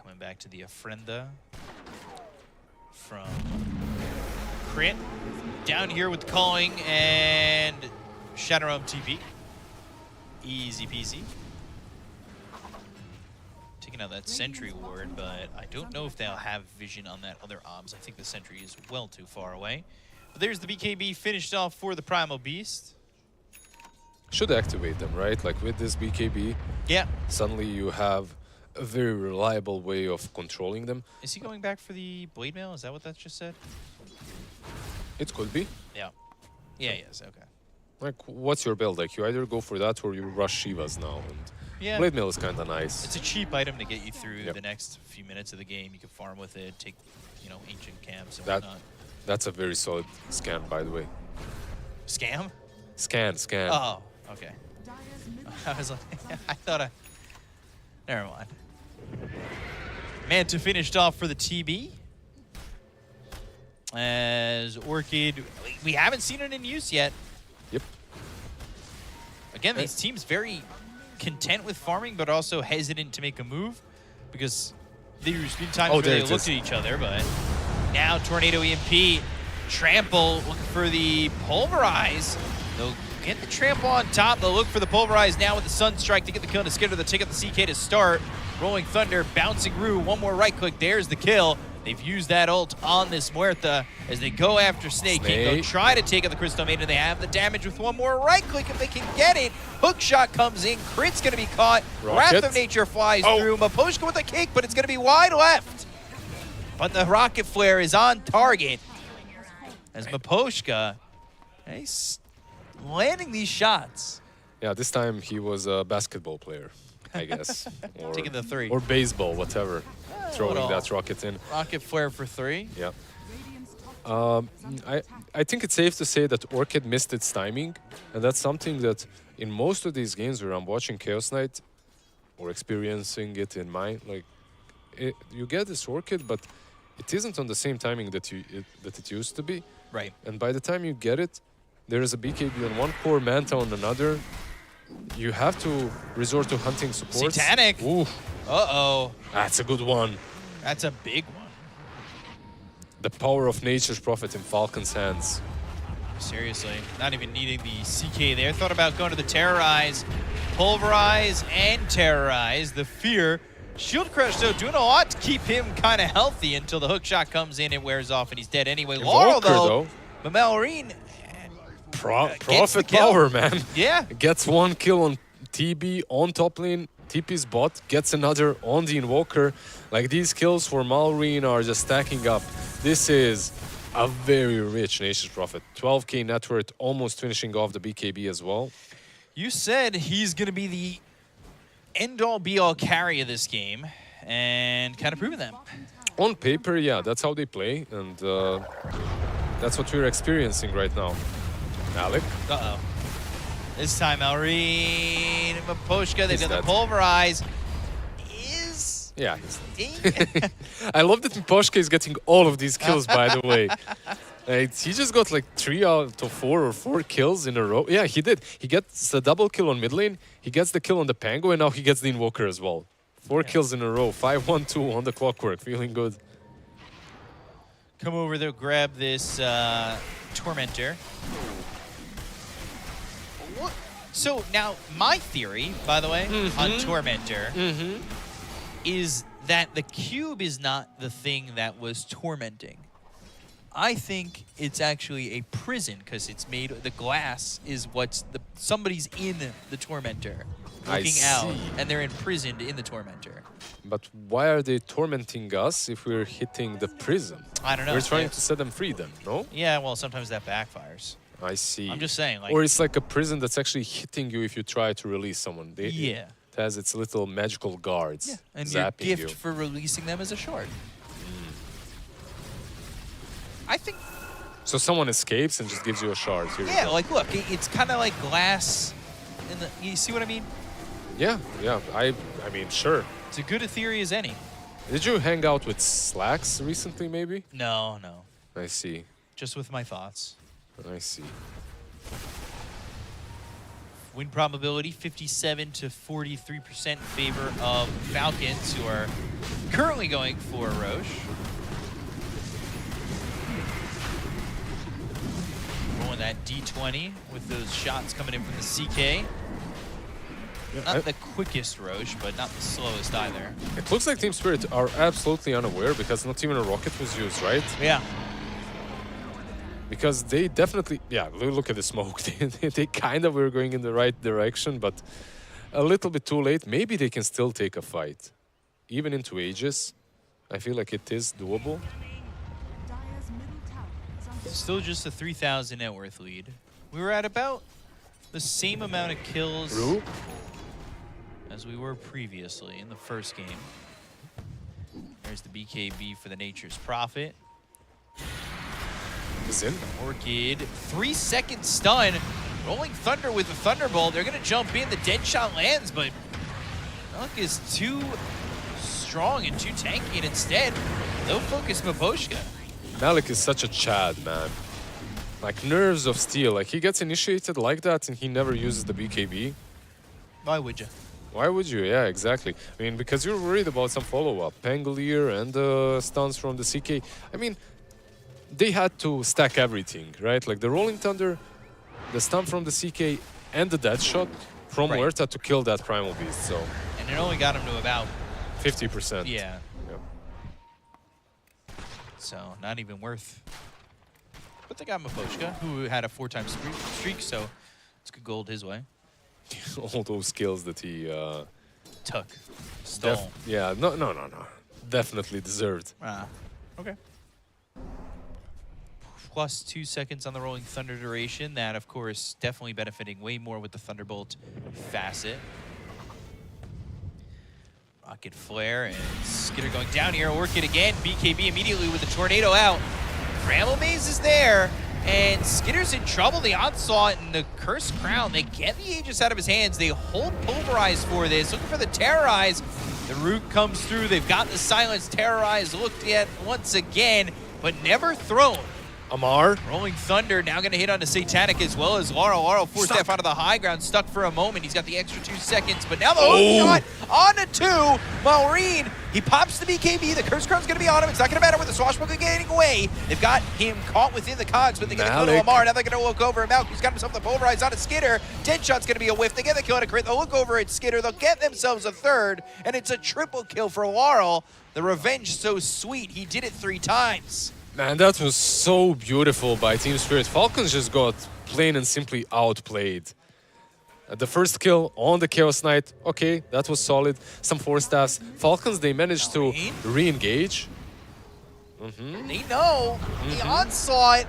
Coming back to the Ofrenda from Crit. Down here with calling and Shadow Realm TP. Easy peasy. Taking out that Sentry Ward, but I don't know if they'll have vision on that other OBS. I think the Sentry is well too far away. But there's the BKB finished off for the Primal Beast. Should activate them, right? Like with this BKB, yeah. Suddenly you have a very reliable way of controlling them. Is he going back for the Blade Mail? Is that what that just said? It could be. Yeah. Yeah, yes, okay. Like, what's your build? Like, you either go for that or you rush Shivas now. And yeah. Blade Mail is kind of nice. It's a cheap item to get you through the next few minutes of the game. You can farm with it, take, you know, ancient camps and whatnot. That's a very solid scan, by the way. Scam? Scan. Oh, okay. I was like, I thought never mind. Manta finished off for the TB. As Orchid, we haven't seen it in use yet. Yep. Again, these teams very content with farming, but also hesitant to make a move because there's been times where they looked at each other, but now Tornado EMP, Trample looking for the Pulverize. They'll get the Trample on top. They'll look for the Pulverize now with the Sunstrike to get the kill to Skitter. They'll take out the CK to start. Rolling Thunder, bouncing Rue, one more right click. There's the kill. They've used that ult on this Muerta as they go after Snake. Go try to take out the Crystal Maiden. They have the damage with one more right click if they can get it. Hook shot comes in. Crit's going to be caught. Wrath of Nature flies through. Maposhka with a kick, but it's going to be wide left. But the Rocket Flare is on target as Maposhka is landing these shots. Yeah, this time he was a basketball player, I guess. Or, Taking the three. Or baseball, whatever. Throwing all. that rocket in. Rocket flare for 3. Yeah. I think it's safe to say that Orchid missed its timing, and that's something that in most of these games where I'm watching Chaos Knight or experiencing it in mine, like you get this Orchid, but it isn't on the same timing that it used to be. Right. And by the time you get it, there is a BKB on one core, Manta on another. You have to resort to hunting support. Satanic. Ooh, Uh-oh. that's a good one. That's a big one. The power of Nature's Prophet in Falcon's hands. Seriously, not even needing the CK there. Thought about going to the Terrorize, Pulverize, and Terrorize. The Fear. Shield Crush, though, doing a lot to keep him kind of healthy until the hook shot comes in and wears off and he's dead anyway. Laurel, though, Mamelrine Prophet power, man. Yeah. Gets one kill on TB on top lane. TP's bot gets another on the Invoker. Like, these kills for Malrine are just stacking up. This is a very rich Nature's Prophet. 12k net worth, almost finishing off the BKB as well. You said he's going to be the end-all, be-all carry of this game, and kind of proving that. On paper, yeah, that's how they play, and that's what we're experiencing right now. Alec? Uh-oh. This time, Malrine, Maposhka, they've He's got the dead. Pulverize. Yeah, I love that Poshka is getting all of these kills, by the way. He just got like 3 out of 4 or 4 kills in a row. Yeah, he did. He gets a double kill on mid lane. He gets the kill on the Pango, and now he gets the Invoker as well. 4 kills in a row. 5-1-2 on the clockwork. Feeling good. Come over there, grab this Tormentor. What? So now, my theory, by the way, on Tormentor is that the cube is not the thing that was tormenting. I think it's actually a prison because it's made. The glass is what's somebody's in the Tormentor, looking out, and they're imprisoned in the Tormentor. But why are they tormenting us if we're hitting the prison? I don't know. We're trying to set them free then, no? Yeah, well, sometimes that backfires. I see. I'm just saying, like, or it's like a prison that's actually hitting you if you try to release someone. Yeah. It has its little magical guards. Yeah, and zapping your gift you. for releasing them is a shard. I think. So someone escapes and just gives you a shard. Here we Yeah, go. like look, it's kind of like glass. In the, you see what I mean? Yeah. I mean, sure. It's as good a theory as any. Did you hang out with Slacks recently, maybe? No. I see. Just with my thoughts. I see. Win probability 57 to 43% in favor of Falcons, who are currently going for Roche. Rolling that D20 with those shots coming in from the CK. Not the quickest Roche, but not the slowest either. It looks like Team Spirit are absolutely unaware because not even a rocket was used, right? Yeah. Because they definitely, yeah, look at the smoke. They kind of were going in the right direction, but a little bit too late. Maybe they can still take a fight. Even into Aegis, I feel like it is doable. Still just a 3,000 net worth lead. We were at about the same amount of kills as we were previously in the first game. There's the BKB for the Nature's Prophet. Is in. Orchid, 3-second stun. Rolling Thunder with the Thunderbolt. They're going to jump in. The dead shot lands, but Nunk is too strong and too tanky, and instead, they'll focus Maposhka. Malik is such a Chad, man. Like nerves of steel. Like he gets initiated like that and he never uses the BKB. Why would you? Why would you? Yeah, exactly. I mean, because you're worried about some follow-up. Pangolier and the stuns from the CK. I mean, they had to stack everything, right? Like the Rolling Thunder, the stun from the CK, and the dead shot from Huerta to kill that Primal Beast, so... And it only got him to about... 50%. Yeah. So, not even worth. But they got Maposhka, who had a 4-time streak, so it's good gold his way. All those skills that he... took. Stole. Yeah, no. Definitely deserved. Okay. plus 2 seconds on the Rolling Thunder duration. That, of course, definitely benefiting way more with the Thunderbolt facet. Rocket Flare and Skitter going down here. Orchid again. BKB immediately with the Tornado out. Bramble Maze is there. And Skitter's in trouble. The Onslaught and the Cursed Crown. They get the Aegis out of his hands. They hold Pulverize for this. Looking for the Terrorize. The Root comes through. They've got the Silence. Terrorize looked at once again, but never thrown. Amar. Rolling Thunder now going to hit on the Satanic as well as Laurel. Laurel forced F out of the high ground, stuck for a moment. He's got the extra 2 seconds, but now the hook shot on a 2. Maureen, he pops the BKB. The Curse Crown's going to be on him. It's not going to matter with the Swashbuckler getting away. They've got him caught within the cogs, but they're going to go to Amar. Now they're going to look over at Malk. He's got himself the Pulverize on a Skitter. Deadshot's going to be a whiff. They get the kill and a crit. They'll look over at Skitter. They'll get themselves a third, and it's a triple kill for Laurel. The revenge so sweet. He did it 3 times. Man, that was so beautiful by Team Spirit. Falcons just got plain and simply outplayed. The first kill on the Chaos Knight, okay, that was solid. Some 4 staffs. Falcons, they managed to re-engage. They know. The Onslaught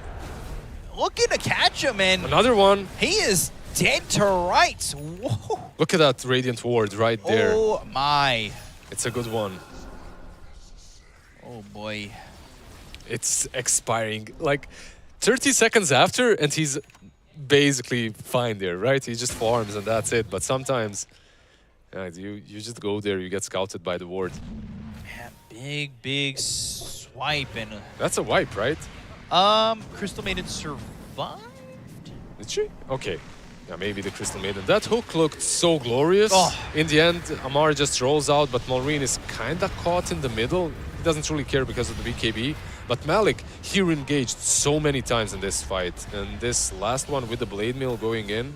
looking to catch him, and another one. He is dead to rights. Whoa. Look at that Radiant Ward right there. Oh, my. It's a good one. Oh, boy. It's expiring like 30 seconds after, and he's basically fine there, right? He just farms and that's it. But sometimes you just go there, you get scouted by the ward. Yeah, big swipe. And that's a wipe, right? Crystal Maiden survived? Did she? Okay. Yeah, maybe the Crystal Maiden. That hook looked so glorious. In the end, Amar just rolls out, but Maureen is kind of caught in the middle. He doesn't really care because of the BKB. But Malik, he re-engaged so many times in this fight. And this last one with the Blade Mill going in,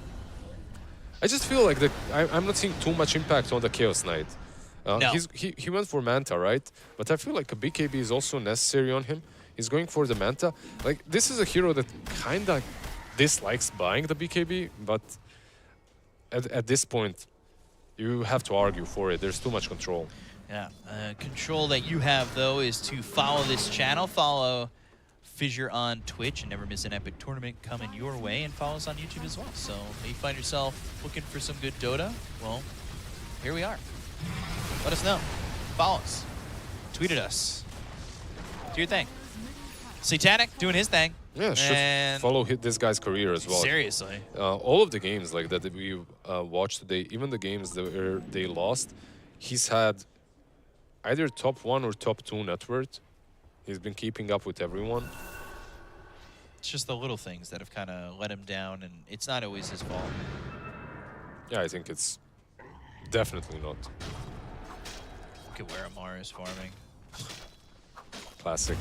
I just feel like I'm not seeing too much impact on the Chaos Knight. No. He went for Manta, right? But I feel like a BKB is also necessary on him. He's going for the Manta. Like, this is a hero that kind of dislikes buying the BKB, but at this point, you have to argue for it. There's too much control. Yeah, control that you have, though, is to follow this channel, follow Fissure on Twitch, and never miss an epic tournament coming your way, and follow us on YouTube as well. So if you find yourself looking for some good Dota, well, here we are. Let us know. Follow us. Tweet at us. Do your thing. Satanic doing his thing. Yeah, should follow this guy's career as well. Seriously. All of the games like that we watched today, even the games that they lost, he's had either top 1 or top 2 net worth. He's been keeping up with everyone. It's just the little things that have kind of let him down, and it's not always his fault. Yeah, I think it's definitely not. Look at where Amar is farming. Classic.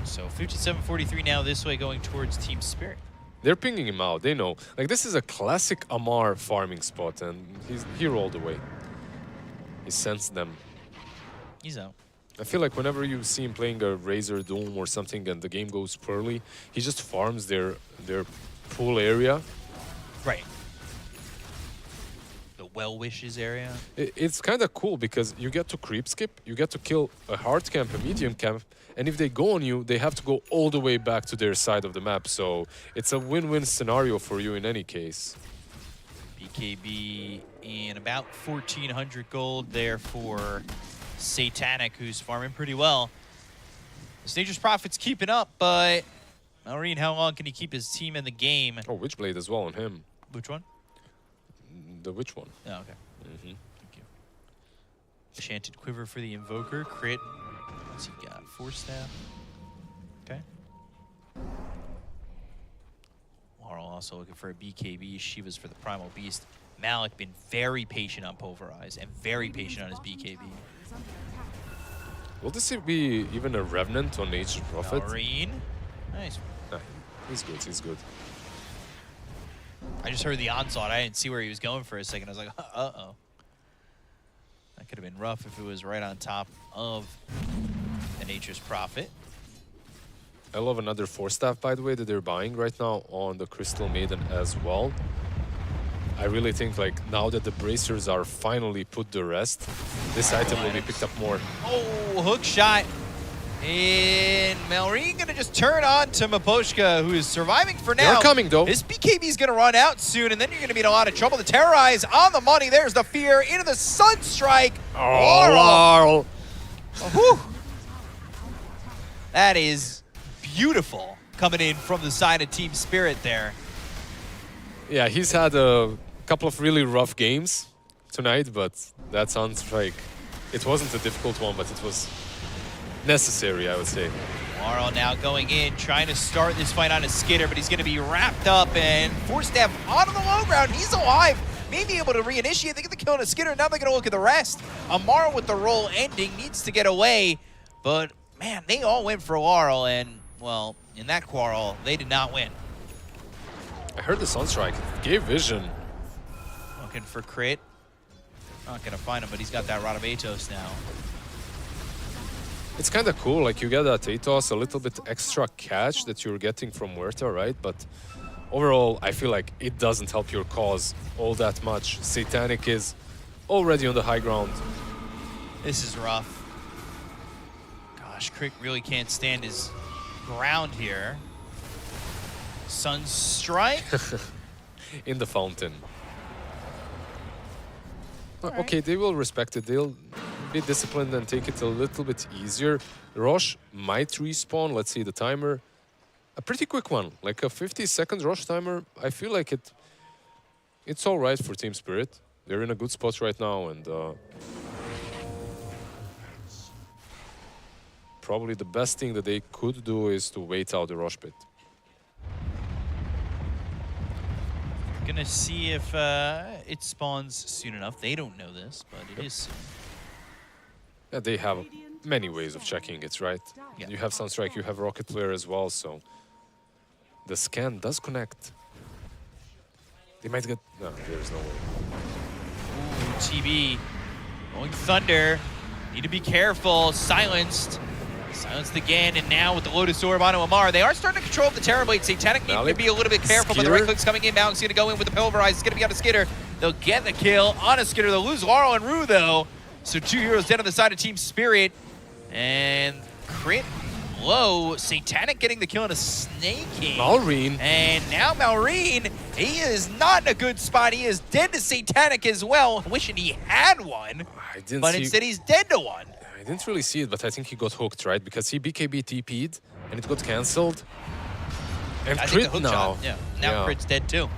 So 57-43 now this way, going towards Team Spirit. They're pinging him out. They know. Like, this is a classic Amar farming spot, and he rolled away. He sensed them. He's out. I feel like whenever you see him playing a Razor Doom or something and the game goes poorly, he just farms their pool area. Right. The Well Wishes area. It's kind of cool because you get to creep skip, you get to kill a hard camp, a medium camp, and if they go on you, they have to go all the way back to their side of the map. So it's a win-win scenario for you in any case. BKB in about 1,400 gold there for Satanic, who's farming pretty well. Dangerous Prophet's keeping up, but Maureen, how long can he keep his team in the game? Oh, Witchblade as well on him. Which one? The Witch one. Oh, okay. Thank you. Enchanted Quiver for the Invoker. Crit. What's he got? 4 staff. Okay. Laurel also looking for a BKB. Shiva's for the Primal Beast. Malik been very patient on Pulverize and very patient on his BKB. Will this be even a Revenant on Nature's Prophet? Maureen. Nice. Nah, he's good, he's good. I just heard the onslaught. I didn't see where he was going for a second. I was like, uh-oh. That could have been rough if it was right on top of the Nature's Prophet. I love another 4-staff, by the way, that they're buying right now on the Crystal Maiden as well. I really think, like, now that the bracers are finally put to rest, this item will be picked up more. Oh, hook shot. And Malrine gonna just turn on to Maposhka, who is surviving for now. They're coming, though. This BKB's gonna run out soon, and then you're gonna be in a lot of trouble. The Terrorize on the money. There's the fear into the Sunstrike. Oh, Whew. That is beautiful coming in from the side of Team Spirit there. Yeah, he's had a couple of really rough games tonight, but that Sunstrike, it wasn't a difficult one, but it was necessary, I would say. Laurel now going in, trying to start this fight on a Skitter, but he's going to be wrapped up and forced to have onto the low ground. He's alive, may be able to reinitiate. They get the kill on a Skitter, now they're going to look at the rest. Amaro with the roll ending, needs to get away, but man, they all went for Laurel, and well, in that quarrel, they did not win. I heard the Sunstrike. It gave vision. Looking for crit. Not going to find him, but he's got that Rod of Atos now. It's kind of cool, like you get that Atos, a little bit extra catch that you're getting from Huerta, right? But overall, I feel like it doesn't help your cause all that much. Satanic is already on the high ground. This is rough. Gosh, Crick really can't stand his ground here. Sunstrike. In the fountain. Okay, they will respect it. They'll be disciplined and take it a little bit easier. Roche might respawn. Let's see the timer. A pretty quick one, like a 50-second Roche timer. I feel like it's all right for Team Spirit. They're in a good spot right now, and probably the best thing that they could do is to wait out the Roche pit. Gonna see if it spawns soon enough. They don't know this, but it is soon. Yeah, they have many ways of checking it, right? Yeah. You have Sunstrike, you have Rocket Flare as well, so the scan does connect. They might get... No, there's no way. Ooh, TB. Going Thunder. Need to be careful. Silenced. Silenced again, and now with the Lotus Orb onto Amar, they are starting to control the Terrorblade. Satanic needs to be a little bit careful, but the right click's coming in. Mount's going to go in with the Pulverize. It's going to be on a Skitter. They'll get the kill on a Skitter. They'll lose Laurel and Rue, though. So 2 heroes dead on the side of Team Spirit. And crit low. Satanic getting the kill on a Snake King. Malrine. And now Malrine, he is not in a good spot. He is dead to Satanic as well. Wishing he had one, but instead he's dead to one. I didn't really see it, but I think he got hooked, right? Because he BKB TP'd and it got cancelled. And I think crit the hook now. shot, yeah. Now Crit's dead too.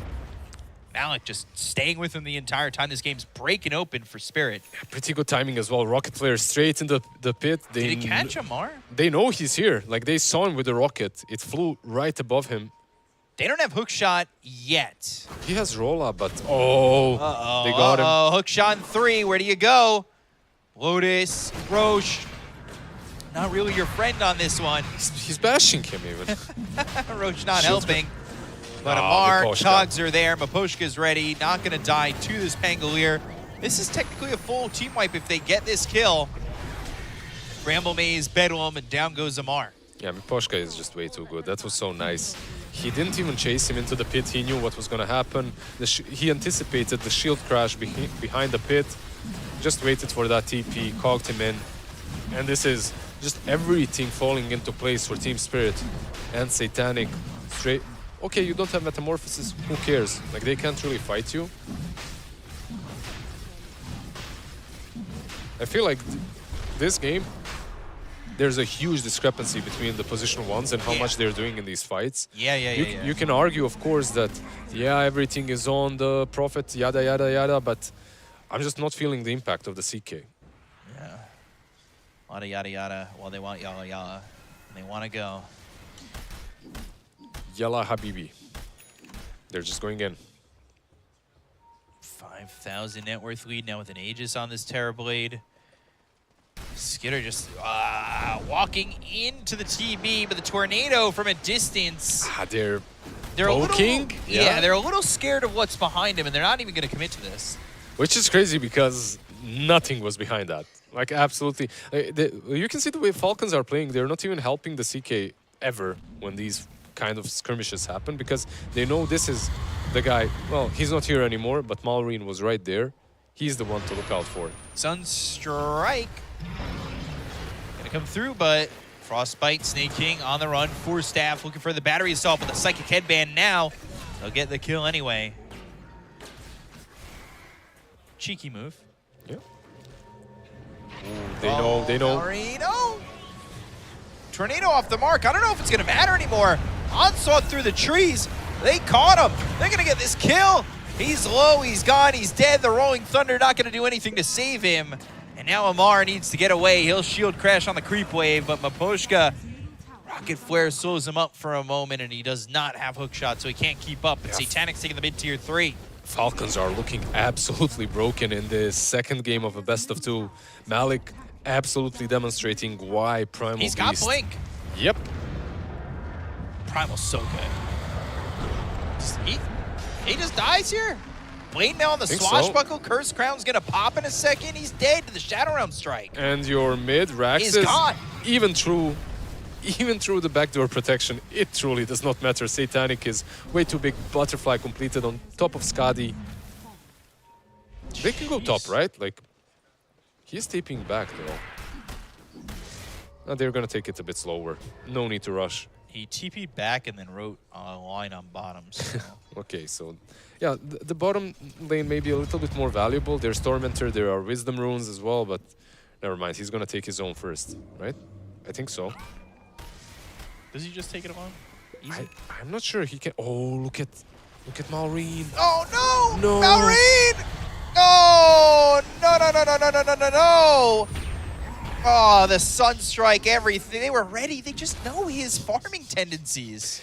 Malik just staying with him the entire time. This game's breaking open for Spirit. Pretty good timing as well. Rocket Flare straight in the pit. Did he catch Amar? They know he's here. Like, they saw him with the rocket. It flew right above him. They don't have hook shot yet. He has roll-up, but... Oh, they got him. Hook shot in 3. Where do you go? Lotus, Roche. Not really your friend on this one. He's bashing him even. Roche not Shields helping. But Oh, Amar, Maposhka. Cogs are there. Maposhka's ready. Not going to die to this Pangolier. This is technically a full team wipe if they get this kill. Bramble Maze, Bedlam, and down goes Amar. Yeah, Maposhka is just way too good. That was so nice. He didn't even chase him into the pit. He knew what was going to happen. He anticipated the shield crash behind the pit. Just waited for that TP, cogged him in. And this is just everything falling into place for Team Spirit and Satanic. Straight. Okay, you don't have Metamorphosis. Who cares? Like, they can't really fight you. I feel like this game, there's a huge discrepancy between the position ones and how much they're doing in these fights. You can argue, of course, that, yeah, everything is on the Prophet, yada, yada, yada, but I'm just not feeling the impact of the CK. Yeah. A lot of yada yada while they want yalla yalla. And they want to go. Yalla Habibi. They're just going in. 5,000 net worth lead now with an Aegis on this Terrorblade. Skitter just walking into the TB, but the Tornado from a distance. They're poking? poking? Yeah, they're a little scared of what's behind him, and they're not even going to commit to this. Which is crazy because nothing was behind that. Like, absolutely. You can see the way Falcons are playing. They're not even helping the CK ever when these kind of skirmishes happen because they know this is the guy. Well, he's not here anymore, but Malrine was right there. He's the one to look out for. Sunstrike. Gonna come through, but Frostbite snaking on the run. Four staff looking for the battery assault, but the psychic headband now. They'll get the kill anyway. Cheeky move. Yeah. They know. They know. Tornado. Tornado off the mark. I don't know if it's going to matter anymore. Onslaught through the trees. They caught him. They're going to get this kill. He's low. He's gone. He's dead. The Rolling Thunder not going to do anything to save him. And now Amar needs to get away. He'll shield crash on the creep wave, but Maposhka Rocket Flare slows him up for a moment, and he does not have hook shot, so he can't keep up. And Satanic's taking the mid-tier 3. Falcons are looking absolutely broken in this second game of a best of 2. Malik absolutely demonstrating why Primal He's got Beast- Blink. Yep. Primal's so good. He just dies here. Blade now on the Think swashbuckle. Curse Crown's gonna pop in a second. He's dead to the Shadow Realm strike. And your mid Raxus, gone. even through the backdoor protection, it truly does not matter. Satanic is way too big. Butterfly completed on top of Skadi. They can go top, right? Like, he's taping back though. Now they're gonna take it a bit slower. No need to rush. He TP'd back and then wrote a line on bottom. So. Okay, so yeah, the bottom lane may be a little bit more valuable. There's Tormentor, there are Wisdom Runes as well, but never mind. He's gonna take his own first, right? I think so. Does he just take it alone? Easy. I'm not sure he can. Oh, look at Maureen. Oh no! No. Maureen! No! No! Oh, the Sunstrike, everything. They were ready. They just know his farming tendencies.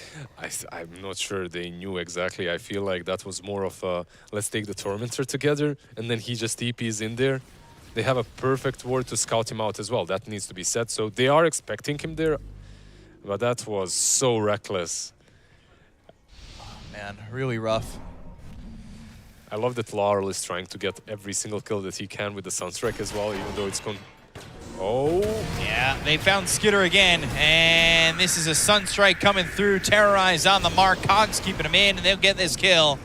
I'm not sure they knew exactly. I feel like that was more of a let's take the Tormentor together, and then he just TPs in there. They have a perfect ward to scout him out as well. That needs to be said. So they are expecting him there, but that was so reckless. Man, really rough. I love that Larl is trying to get every single kill that he can with the Sunstrike as well, even though it's gone. Oh. Yeah, they found Skitter again, and this is a Sunstrike coming through. Terrorize on the mark. Cogs keeping him in, and they'll get this kill.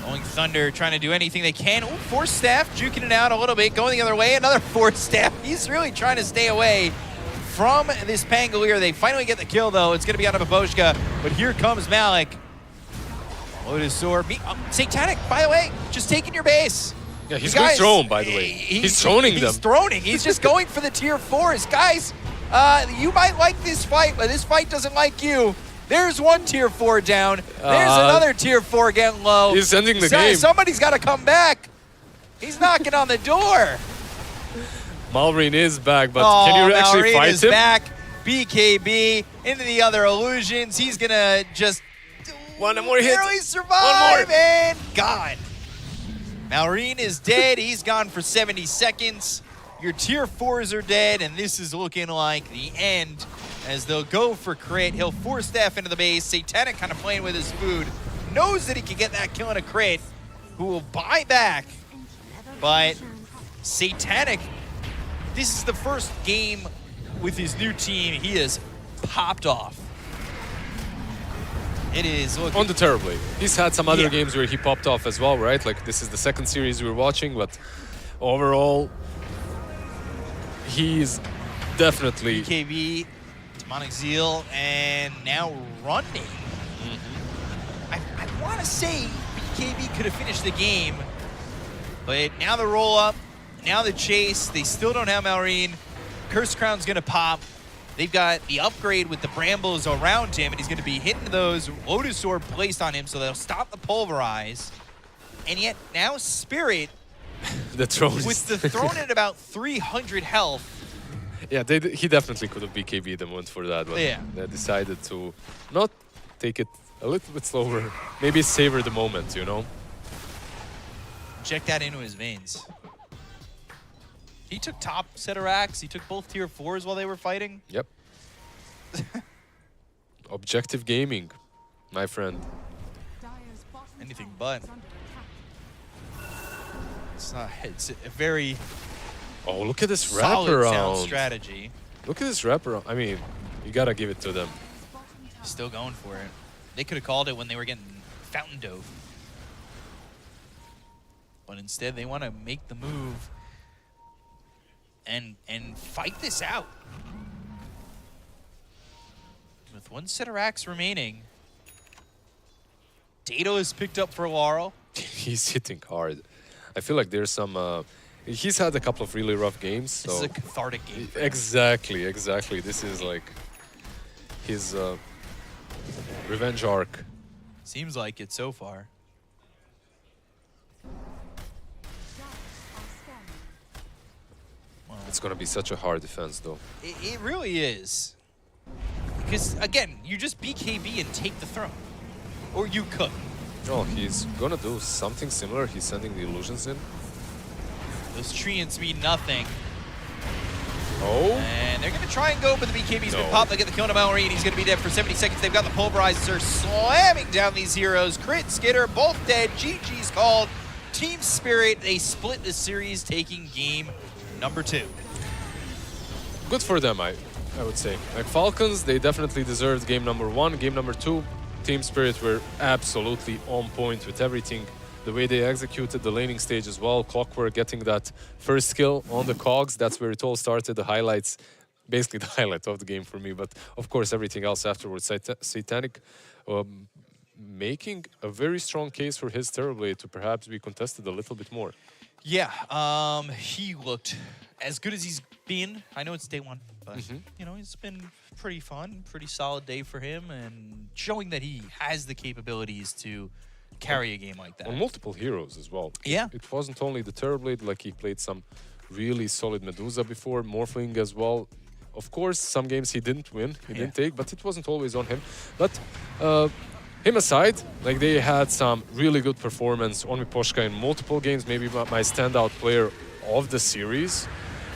Rolling Thunder trying to do anything they can. Oh, Force Staff juking it out a little bit, going the other way. Another Force Staff. He's really trying to stay away from this Pangolier. They finally get the kill, though. It's going to be out of Baboshka, but here comes Malik. Lotus Sword. Satanic, by the way, just taking your base. Yeah, he's going thrown, by the way. He's throning them. He's throning. He's just going for the tier 4s. Guys, you might like this fight, but this fight doesn't like you. There's one tier 4 down. There's another tier 4 getting low. He's ending the game. Somebody's got to come back. He's knocking on the door. Malrine is back, but can you actually Malrine fight is him? back. BKB into the other illusions. He's going to just one more hit. Barely survive and gone. Malrine is dead. He's gone for 70 seconds. Your tier 4s are dead, and this is looking like the end as they'll go for crit. He'll Force Staff into the base. Satanic kind of playing with his food. Knows that he can get that kill in a crit. Who will buy back. But Satanic, this is the first game with his new team. He has popped off. It is looking Undeterribly. He's had some other games where he popped off as well, right? Like, this is the second series we're watching, but overall, he's definitely... BKB, Demonic Zeal, and now running. I want to say BKB could have finished the game, but now the roll-up, now the chase. They still don't have Malrine. Curse Crown's going to pop. They've got the upgrade with the brambles around him, and he's going to be hitting those. Lotus Sword placed on him, so they'll stop the pulverize. And yet now Spirit, the throne with the throne at about 300 health. Yeah, he definitely could have BKB'd them went for that, but Yeah. they decided to not take it a little bit slower. Maybe savor the moment, you know? Inject that into his veins. He took top set of racks. He took both tier 4s while they were fighting. Yep. Objective gaming, my friend. Anything but. It's a very Oh, look at this solid wraparound. sound strategy. Look at this wraparound. I mean, you gotta give it to them. Still going for it. They could have called it when they were getting fountain dove. But instead, they want to make the move. and fight this out. With one set of racks remaining, Dato is picked up for Laurel. He's hitting hard. I feel like there's some. He's had a couple of really rough games. So This is a cathartic game for him. exactly. This is like his revenge arc. Seems like it so far. It's gonna be such a hard defense, though. It really is. Because, again, you just BKB and take the throne. Or you could. Oh, he's gonna do something similar. He's sending the illusions in. Those treants mean nothing. Oh. And they're going to try and go, but the BKB's been No. popped. They get the kill on Mallory, and he's going to be dead for 70 seconds. They've got the pulverizer slamming down these heroes. Crit, Skitter, both dead. GG's called. Team Spirit, they split the series, taking game number 2. Good for them, I would say. Like Falcons, they definitely deserved game number 1. Game number 2, Team Spirit were absolutely on point with everything. The way they executed the laning stage as well, Clockwork getting that first kill on the cogs, that's where it all started, the highlights, basically the highlight of the game for me, but of course everything else afterwards. Satanic making a very strong case for his Terrorblade to perhaps be contested a little bit more. Yeah, he looked as good as he's been. I know it's day 1, but, you know, it's been pretty fun, pretty solid day for him, and showing that he has the capabilities to carry a game like that. On multiple heroes as well. Yeah. It wasn't only the Terrorblade, like he played some really solid Medusa before, Morphling as well. Of course, some games he didn't win, he didn't take, but it wasn't always on him. But him aside, like they had some really good performance on Miposhka in multiple games, maybe my standout player of the series.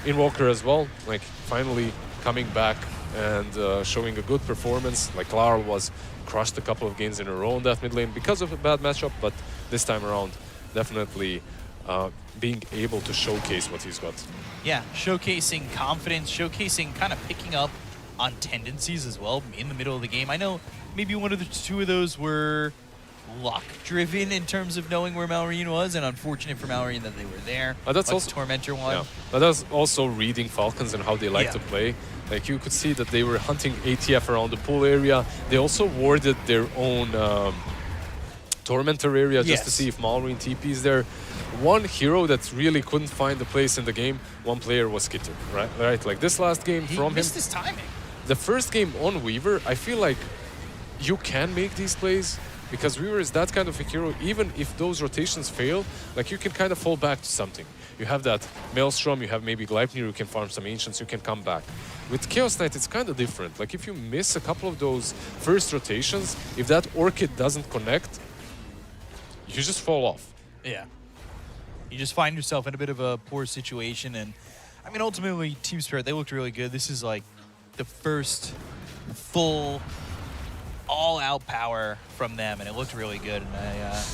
Invoker as well, like finally coming back and showing a good performance. Like Larl was crushed a couple of games in a row in that mid lane because of a bad matchup, but this time around, definitely being able to showcase what he's got. Yeah, showcasing confidence, showcasing kind of picking up on tendencies as well in the middle of the game. I know maybe one of the two of those were luck-driven in terms of knowing where Malrine was, and unfortunate for Malrine that they were there. But that's like also Tormentor one. Yeah, but that's also reading Falcons and how they like to play. Like you could see that they were hunting ATF around the pool area. They also warded their own Tormentor area just to see if Malrine TP's there. One hero that really couldn't find a place in the game, one player was Skitter, right? Like this last game He from missed him. his timing. The first game on Weaver, I feel like you can make these plays because Weaver is that kind of a hero. Even if those rotations fail, like you can kind of fall back to something. You have that Maelstrom, you have maybe Gleipnir, you can farm some Ancients, you can come back. With Chaos Knight, it's kind of different. Like if you miss a couple of those first rotations, if that Orchid doesn't connect, you just fall off. Yeah. You just find yourself in a bit of a poor situation, and I mean, ultimately, Team Spirit, they looked really good. This is like the first full all-out power from them, and it looked really good, and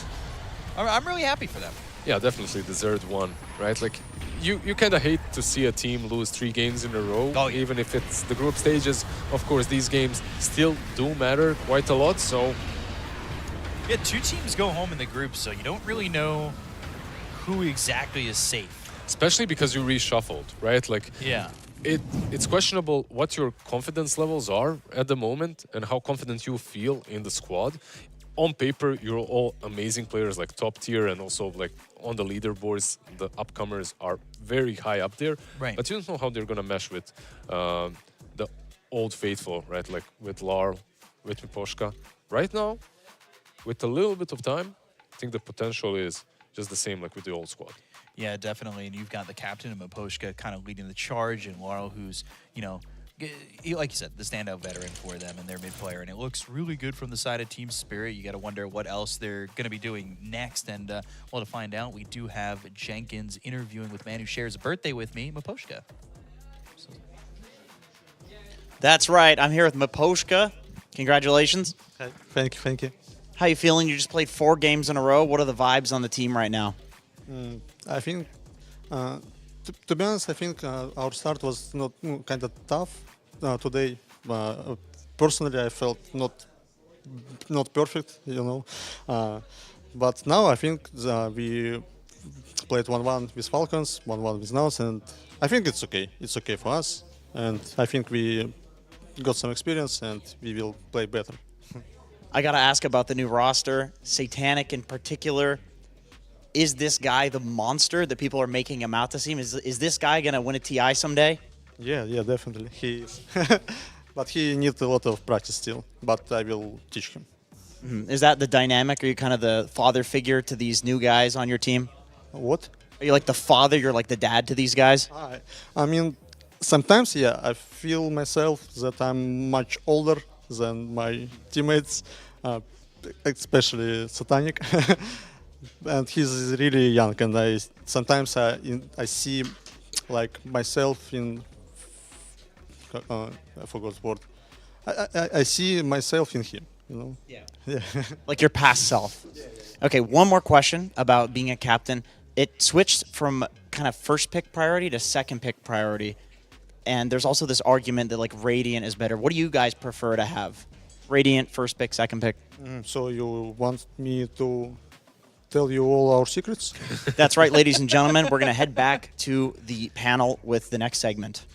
I'm really happy for them. Yeah, definitely deserved one, right? Like, you kind of hate to see a team lose 3 games in a row, even if it's the group stages. Of course, these games still do matter quite a lot, so... Yeah, 2 teams go home in the group, so you don't really know who exactly is safe. Especially because you reshuffled, right? Like, yeah, it's questionable what your confidence levels are at the moment and how confident you feel in the squad. On paper, you're all amazing players, like top tier, and also like on the leaderboards, the upcomers are very high up there. Right. But you don't know how they're gonna mesh with the old faithful, right? Like with Larl, with Miposhka. Right now, with a little bit of time, I think the potential is just the same like with the old squad. Yeah, definitely. And you've got the captain of Miposhka kind of leading the charge, and Laurel, who's, you know, like you said, the standout veteran for them and their mid player. And it looks really good from the side of Team Spirit. You got to wonder what else they're going to be doing next. And, well, to find out, we do have Jenkins interviewing with a man who shares a birthday with me, Miposhka. So. That's right. I'm here with Miposhka. Congratulations. Thank you. How you feeling? You just played 4 games in a row. What are the vibes on the team right now? I think, to be honest, I think our start was not kind of tough today. Personally, I felt not perfect, you know. But now I think we played 1-1 with Falcons, 1-1 with MOUZ, and I think it's okay. It's okay for us, and I think we got some experience, and we will play better. I got to ask about the new roster, Satanic in particular. Is this guy the monster that people are making him out to seem? Is this guy going to win a TI someday? Yeah, definitely. He is. But he needs a lot of practice still, but I will teach him. Is that the dynamic? Are you kind of the father figure to these new guys on your team? What? Are you like the father? You're like the dad to these guys? I mean, sometimes, yeah, I feel myself that I'm much older than my teammates, especially Satanic. And he's really young, and I sometimes I see like myself in I forgot the word. I see myself in him, you know. Yeah. Like your past self. Okay, one more question about being a captain. It switched from kind of first pick priority to second pick priority, and there's also this argument that like Radiant is better. What do you guys prefer to have? Radiant, first pick, second pick? So you want me to tell you all our secrets? That's right, ladies and gentlemen. We're going to head back to the panel with the next segment.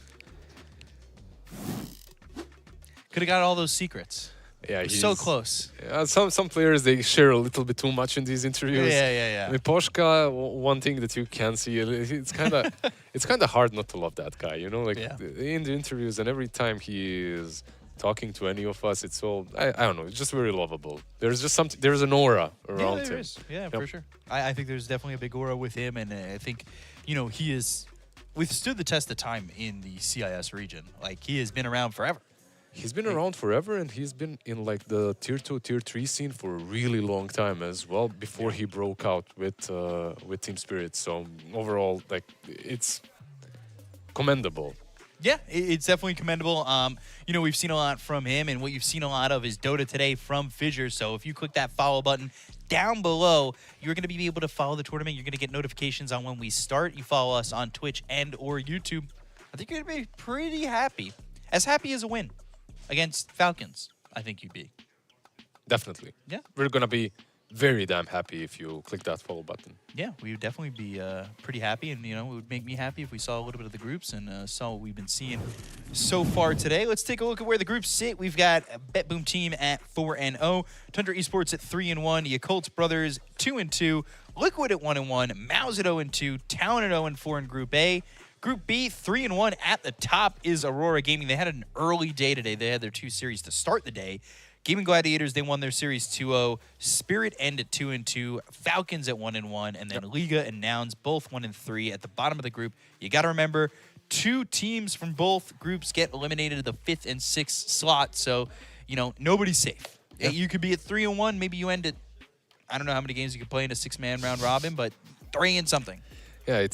Could have got all those secrets. Yeah, so close. Yeah, some players, they share a little bit too much in these interviews. Yeah. Miposhka, one thing that you can see, it's kind of hard not to love that guy. You know, like in the interviews, and every time he is talking to any of us, it's all I don't know. It's just very lovable. There's just something. There's an aura around him. Yeah, for sure. I think there's definitely a big aura with him, and I think he has withstood the test of time in the CIS region. Like he has been around forever. He's been around forever, and he's been in like the tier 2, tier 3 scene for a really long time as well. Before he broke out with Team Spirit. So overall, like it's commendable. Yeah, it's definitely commendable. We've seen a lot from him, and what you've seen a lot of is Dota today from Fissure. So if you click that follow button down below, you're going to be able to follow the tournament. You're going to get notifications on when we start. You follow us on Twitch and or YouTube. I think you're going to be pretty happy. As happy as a win against Falcons, I think you'd be. Definitely. Yeah. We're going to be very damn happy if you click that follow button. Yeah, we would definitely be pretty happy, and it would make me happy if we saw a little bit of the groups and saw what we've been seeing so far today. Let's take a look at where the groups sit. We've got BetBoom Team at 4-0, Tundra Esports at 3-1, Yakult Brothers 2-2, Liquid at 1-1, MOUZ at 0-2, Talon at 0-4 in Group A. Group B, 3-1 at the top is Aurora Gaming. They had an early day today. They had their 2 series to start the day. Gaimin Gladiators, they won their series 2-0. Spirit End at 2-2. Falcons at 1-1. And then Liga and Nouns both 1-3 at the bottom of the group. You got to remember, 2 teams from both groups get eliminated at the 5th and 6th slot. So, nobody's safe. Yep. You could be at 3-1. Maybe you end at, I don't know how many games you could play in a 6-man round robin, but 3 and something. Yeah,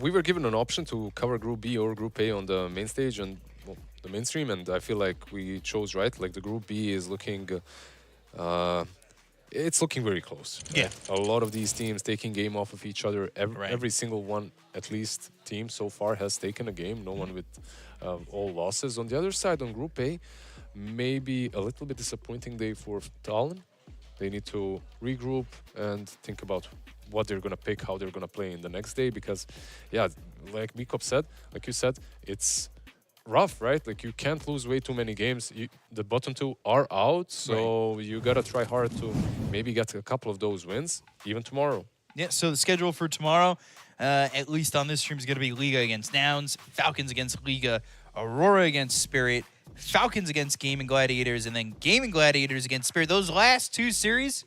we were given an option to cover Group B or Group A on the main stage and the mainstream, and I feel like we chose right. Like the Group B is looking, it's looking very close. Right? Yeah, a lot of these teams taking game off of each other. Every single one, at least, team so far has taken a game. No one with all losses. On the other side, on Group A, maybe a little bit disappointing day for Talon. They need to regroup and think about what they're going to pick, how they're going to play in the next day. Because, yeah, like Mikop said, like you said, it's rough, right? Like you can't lose way too many games. The bottom 2 are out, so you got to try hard to maybe get a couple of those wins, even tomorrow. Yeah, so the schedule for tomorrow, at least on this stream, is going to be Liga against Nouns, Falcons against Liga, Aurora against Spirit, Falcons against Gaimin Gladiators, and then Gaimin Gladiators against Spirit. Those last 2 series,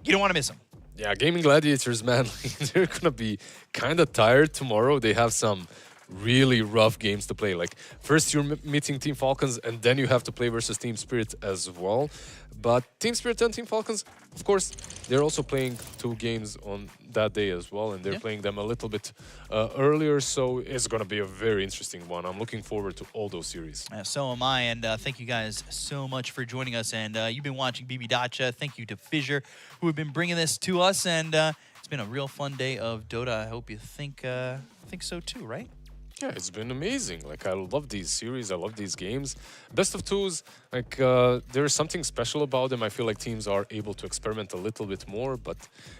you don't want to miss them. Yeah, Gaimin Gladiators, man, they're going to be kind of tired tomorrow. They have some really rough games to play. Like, first you're meeting Team Falcons, and then you have to play versus Team Spirit as well. But Team Spirit and Team Falcons, of course, they're also playing 2 games on that day as well, and they're playing them a little bit earlier, so it's going to be a very interesting one. I'm looking forward to all those series. So am I, and thank you guys so much for joining us. And you've been watching BB Dacha. Thank you to Fissure, who have been bringing this to us, and it's been a real fun day of Dota. I hope you think so too, right? Yeah, it's been amazing. Like I love these series. I love these games. Best of twos, like there's something special about them. I feel like teams are able to experiment a little bit more. But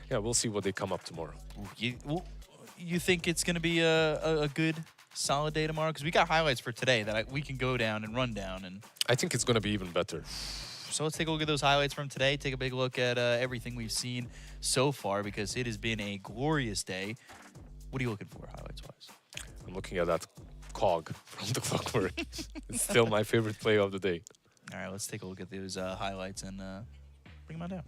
yeah, we'll see what they come up tomorrow. You think it's going to be a good, solid day tomorrow? Because we got highlights for today that we can go down and run down. And I think it's going to be even better. so let's take a look at those highlights from today. Take a big look at everything we've seen so far because it has been a glorious day. What are you looking for highlights-wise? I'm looking at that cog from the clockwork. It's still my favorite play of the day. All right, let's take a look at those highlights and bring them on down.